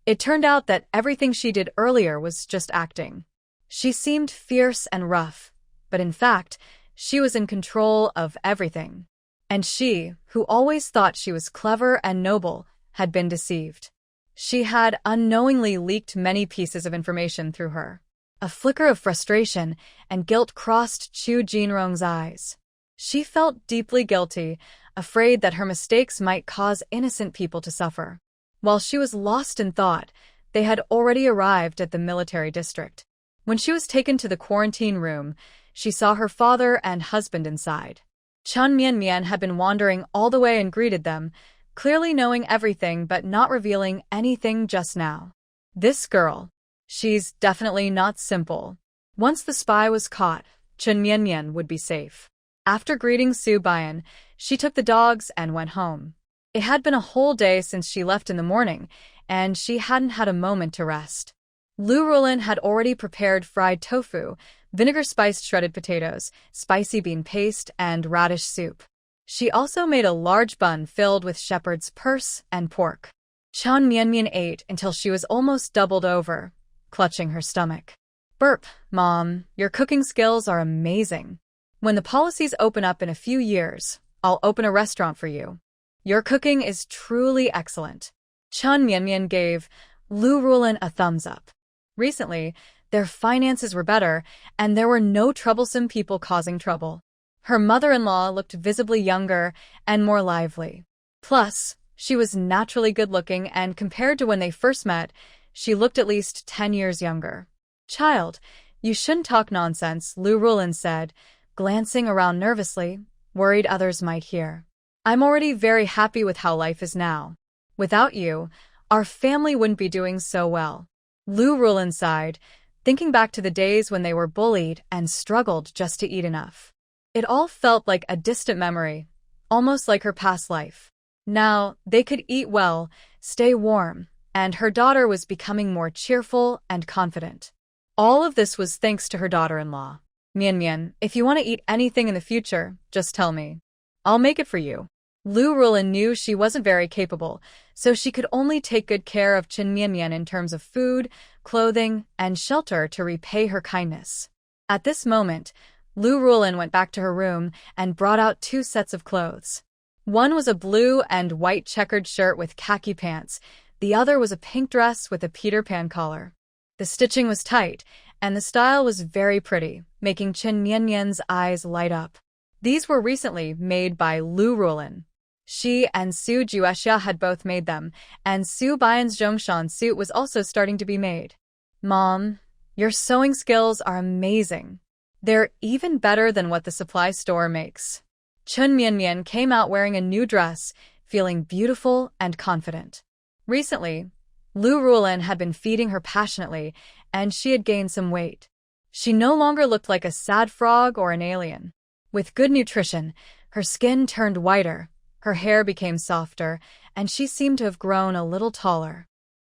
It turned out that everything she did earlier was just acting. She seemed fierce and rough, but in fact, she was in control of everything. And she, who always thought she was clever and noble, had been deceived. She had unknowingly leaked many pieces of information through her. A flicker of frustration and guilt crossed Chu Jinrong's eyes. She felt deeply guilty, afraid that her mistakes might cause innocent people to suffer. While she was lost in thought, they had already arrived at the military district. When she was taken to the quarantine room, she saw her father and husband inside. Chen Mianmian had been wandering all the way and greeted them, clearly knowing everything but not revealing anything just now. This girl. She's definitely not simple. Once the spy was caught, Chen Mianmian would be safe. After greeting Su Baiyan, she took the dogs and went home. It had been a whole day since she left in the morning, and she hadn't had a moment to rest. Lu Rulin had already prepared fried tofu, vinegar-spiced shredded potatoes, spicy bean paste, and radish soup. She also made a large bun filled with shepherd's purse and pork. Chen Mianmian ate until she was almost doubled over, clutching her stomach. Burp, Mom, your cooking skills are amazing. When the policies open up in a few years, I'll open a restaurant for you. Your cooking is truly excellent. Chen Mianmian gave Lu Rulin a thumbs up. Recently, their finances were better, and there were no troublesome people causing trouble. Her mother-in-law looked visibly younger and more lively. Plus, she was naturally good-looking, and compared to when they first met, she looked at least 10 years younger. Child, you shouldn't talk nonsense, Lu Rulin said, glancing around nervously, worried others might hear. I'm already very happy with how life is now. Without you, our family wouldn't be doing so well. Lu Rulin sighed, thinking back to the days when they were bullied and struggled just to eat enough. It all felt like a distant memory, almost like her past life. Now, they could eat well, stay warm, and her daughter was becoming more cheerful and confident. All of this was thanks to her daughter-in-law. Mian Mian, if you want to eat anything in the future, just tell me. I'll make it for you. Lu Rulin knew she wasn't very capable, so she could only take good care of Chen Mian Mian in terms of food, clothing, and shelter to repay her kindness. At this moment, Lu Rulin went back to her room and brought out 2 sets of clothes. One was a blue and white checkered shirt with khaki pants. The other was a pink dress with a Peter Pan collar. The stitching was tight, and the style was very pretty, making Chen Mian Mian's eyes light up. These were recently made by Lu Rulin. She and Su Juexia had both made them, and Su Baiyan's Zhongshan suit was also starting to be made. Mom, your sewing skills are amazing. They're even better than what the supply store makes. Chen Mian Mian came out wearing a new dress, feeling beautiful and confident. Recently, Lu Rulin had been feeding her passionately, and she had gained some weight. She no longer looked like a sad frog or an alien. With good nutrition, her skin turned whiter, her hair became softer, and she seemed to have grown a little taller.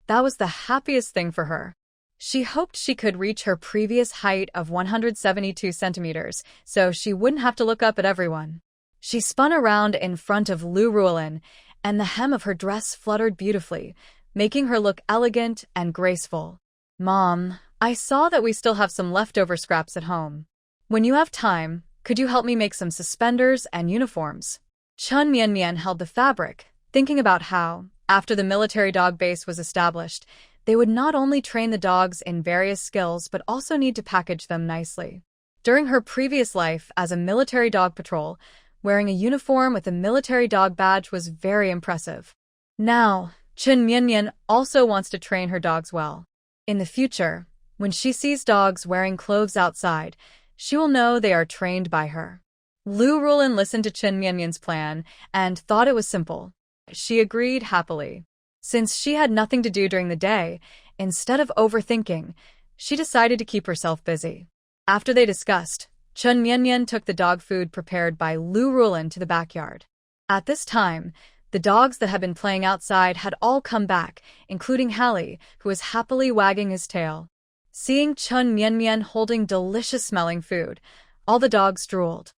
That was the happiest thing for her. She hoped she could reach her previous height of 172 centimeters, so she wouldn't have to look up at everyone. She spun around in front of Lu Rulin, and the hem of her dress fluttered beautifully, making her look elegant and graceful. Mom, I saw that we still have some leftover scraps at home. When you have time, could you help me make some suspenders and uniforms? Chen Mian Mian held the fabric, thinking about how, after the military dog base was established, they would not only train the dogs in various skills but also need to package them nicely. During her previous life as a military dog patrol, wearing a uniform with a military dog badge was very impressive. Now, Chen Mian Mian also wants to train her dogs well. In the future, when she sees dogs wearing clothes outside, she will know they are trained by her. Lu Rulin listened to Chen Mian Mian's plan and thought it was simple. She agreed happily. Since she had nothing to do during the day, instead of overthinking, she decided to keep herself busy. After they discussed, Chen Mian Mian took the dog food prepared by Lu Rulin to the backyard. At this time, the dogs that had been playing outside had all come back, including Hallie, who was happily wagging his tail. Seeing Chen Mian Mian holding delicious-smelling food, all the dogs drooled.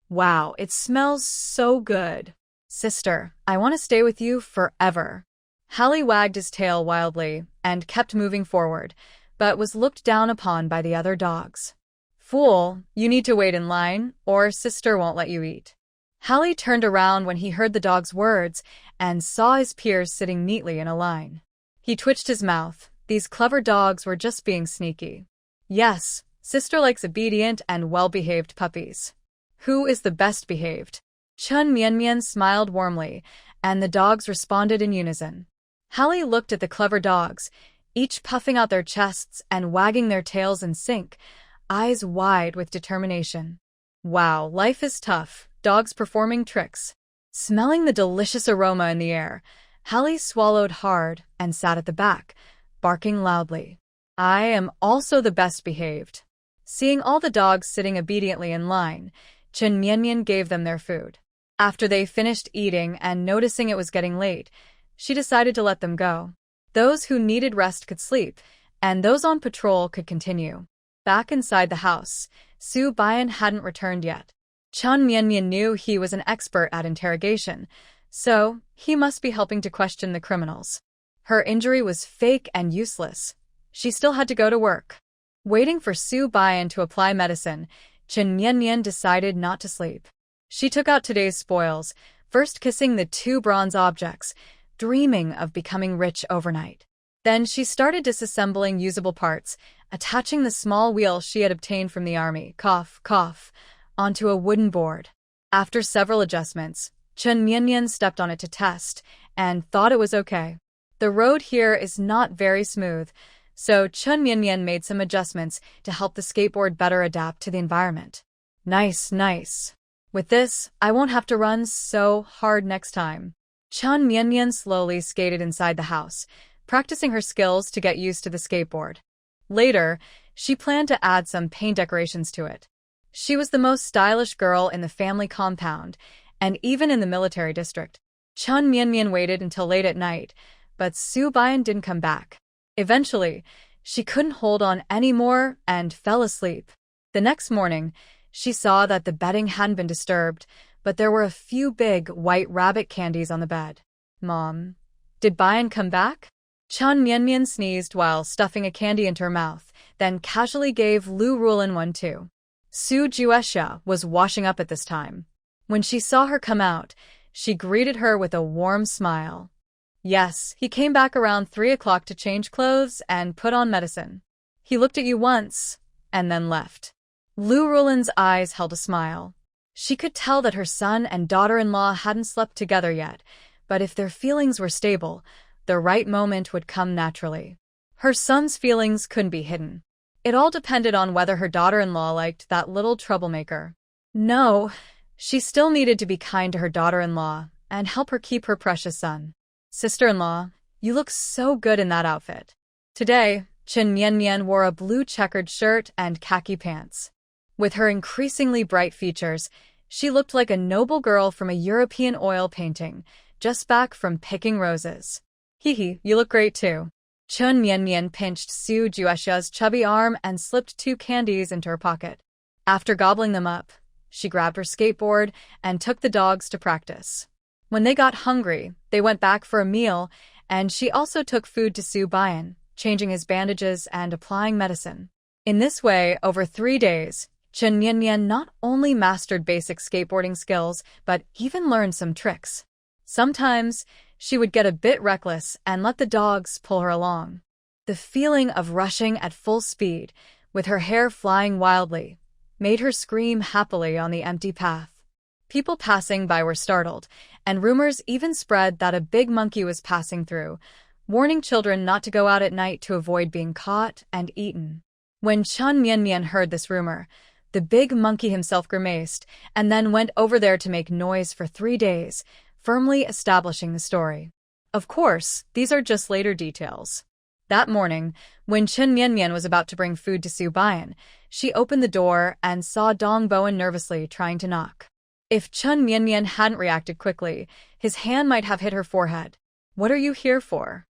Wow, it smells so good. Sister, I want to stay with you forever. Hallie wagged his tail wildly and kept moving forward, but was looked down upon by the other dogs. Fool, you need to wait in line, or sister won't let you eat. Hallie turned around when he heard the dog's words and saw his peers sitting neatly in a line. He twitched his mouth. These clever dogs were just being sneaky. Yes, sister likes obedient and well-behaved puppies. Who is the best behaved? Chen Mian Mian smiled warmly, and the dogs responded in unison. Hallie looked at the clever dogs, each puffing out their chests and wagging their tails in sync, eyes wide with determination. Wow, life is tough, dogs performing tricks. Smelling the delicious aroma in the air, Hallie swallowed hard and sat at the back, barking loudly. I am also the best behaved. Seeing all the dogs sitting obediently in line, Chen Mian Mian gave them their food. After they finished eating and noticing it was getting late, she decided to let them go. Those who needed rest could sleep, and those on patrol could continue. Back inside the house, Su Baiyan hadn't returned yet. Chen Mian Mian knew he was an expert at interrogation, so he must be helping to question the criminals. Her injury was fake and useless. She still had to go to work. Waiting for Su Baiyan to apply medicine, Chen Mian Mian decided not to sleep. She took out today's spoils, first kissing the 2 bronze objects, dreaming of becoming rich overnight. Then she started disassembling usable parts, attaching the small wheel she had obtained from the army, onto a wooden board. After several adjustments, Chen Mian Mian stepped on it to test, and thought it was okay. The road here is not very smooth, so Chen Mian Mian made some adjustments to help the skateboard better adapt to the environment. Nice, nice. With this, I won't have to run so hard next time. Chen Mian Mian slowly skated inside the house, practicing her skills to get used to the skateboard. Later, she planned to add some paint decorations to it. She was the most stylish girl in the family compound, and even in the military district. Chun Mianmian waited until late at night, but Su Bian didn't come back. Eventually, she couldn't hold on anymore and fell asleep. The next morning, she saw that the bedding hadn't been disturbed, but there were a few big white rabbit candies on the bed. Mom, did Bian come back? Chun Mianmian sneezed while stuffing a candy into her mouth, then casually gave Lu Rulin one too. Su Juexia was washing up at this time. When she saw her come out, she greeted her with a warm smile. Yes, he came back around 3 o'clock to change clothes and put on medicine. He looked at you once, and then left. Lu Rulin's eyes held a smile. She could tell that her son and daughter-in-law hadn't slept together yet, but if their feelings were stable, the right moment would come naturally. Her son's feelings couldn't be hidden. It all depended on whether her daughter-in-law liked that little troublemaker. No, she still needed to be kind to her daughter-in-law and help her keep her precious son. Sister-in-law, you look so good in that outfit. Today, Chun Mianmian wore a blue checkered shirt and khaki pants. With her increasingly bright features, she looked like a noble girl from a European oil painting, just back from picking roses. Hee, you look great too. Chun Mianmian pinched Su Juexia's chubby arm and slipped 2 candies into her pocket. After gobbling them up, she grabbed her skateboard and took the dogs to practice. When they got hungry, they went back for a meal, and she also took food to Su Bian, changing his bandages and applying medicine. In this way, over 3 days, Chun Mianmian not only mastered basic skateboarding skills, but even learned some tricks. Sometimes, she would get a bit reckless and let the dogs pull her along. The feeling of rushing at full speed, with her hair flying wildly, made her scream happily on the empty path. People passing by were startled, and rumors even spread that a big monkey was passing through, warning children not to go out at night to avoid being caught and eaten. When Chun Mianmian heard this rumor, the big monkey himself grimaced and then went over there to make noise for 3 days, firmly establishing the story. Of course, these are just later details. That morning, when Chun Mianmian was about to bring food to Su Bian, she opened the door and saw Dong Bowen nervously trying to knock. If Chun Mianmian hadn't reacted quickly, his hand might have hit her forehead. What are you here for?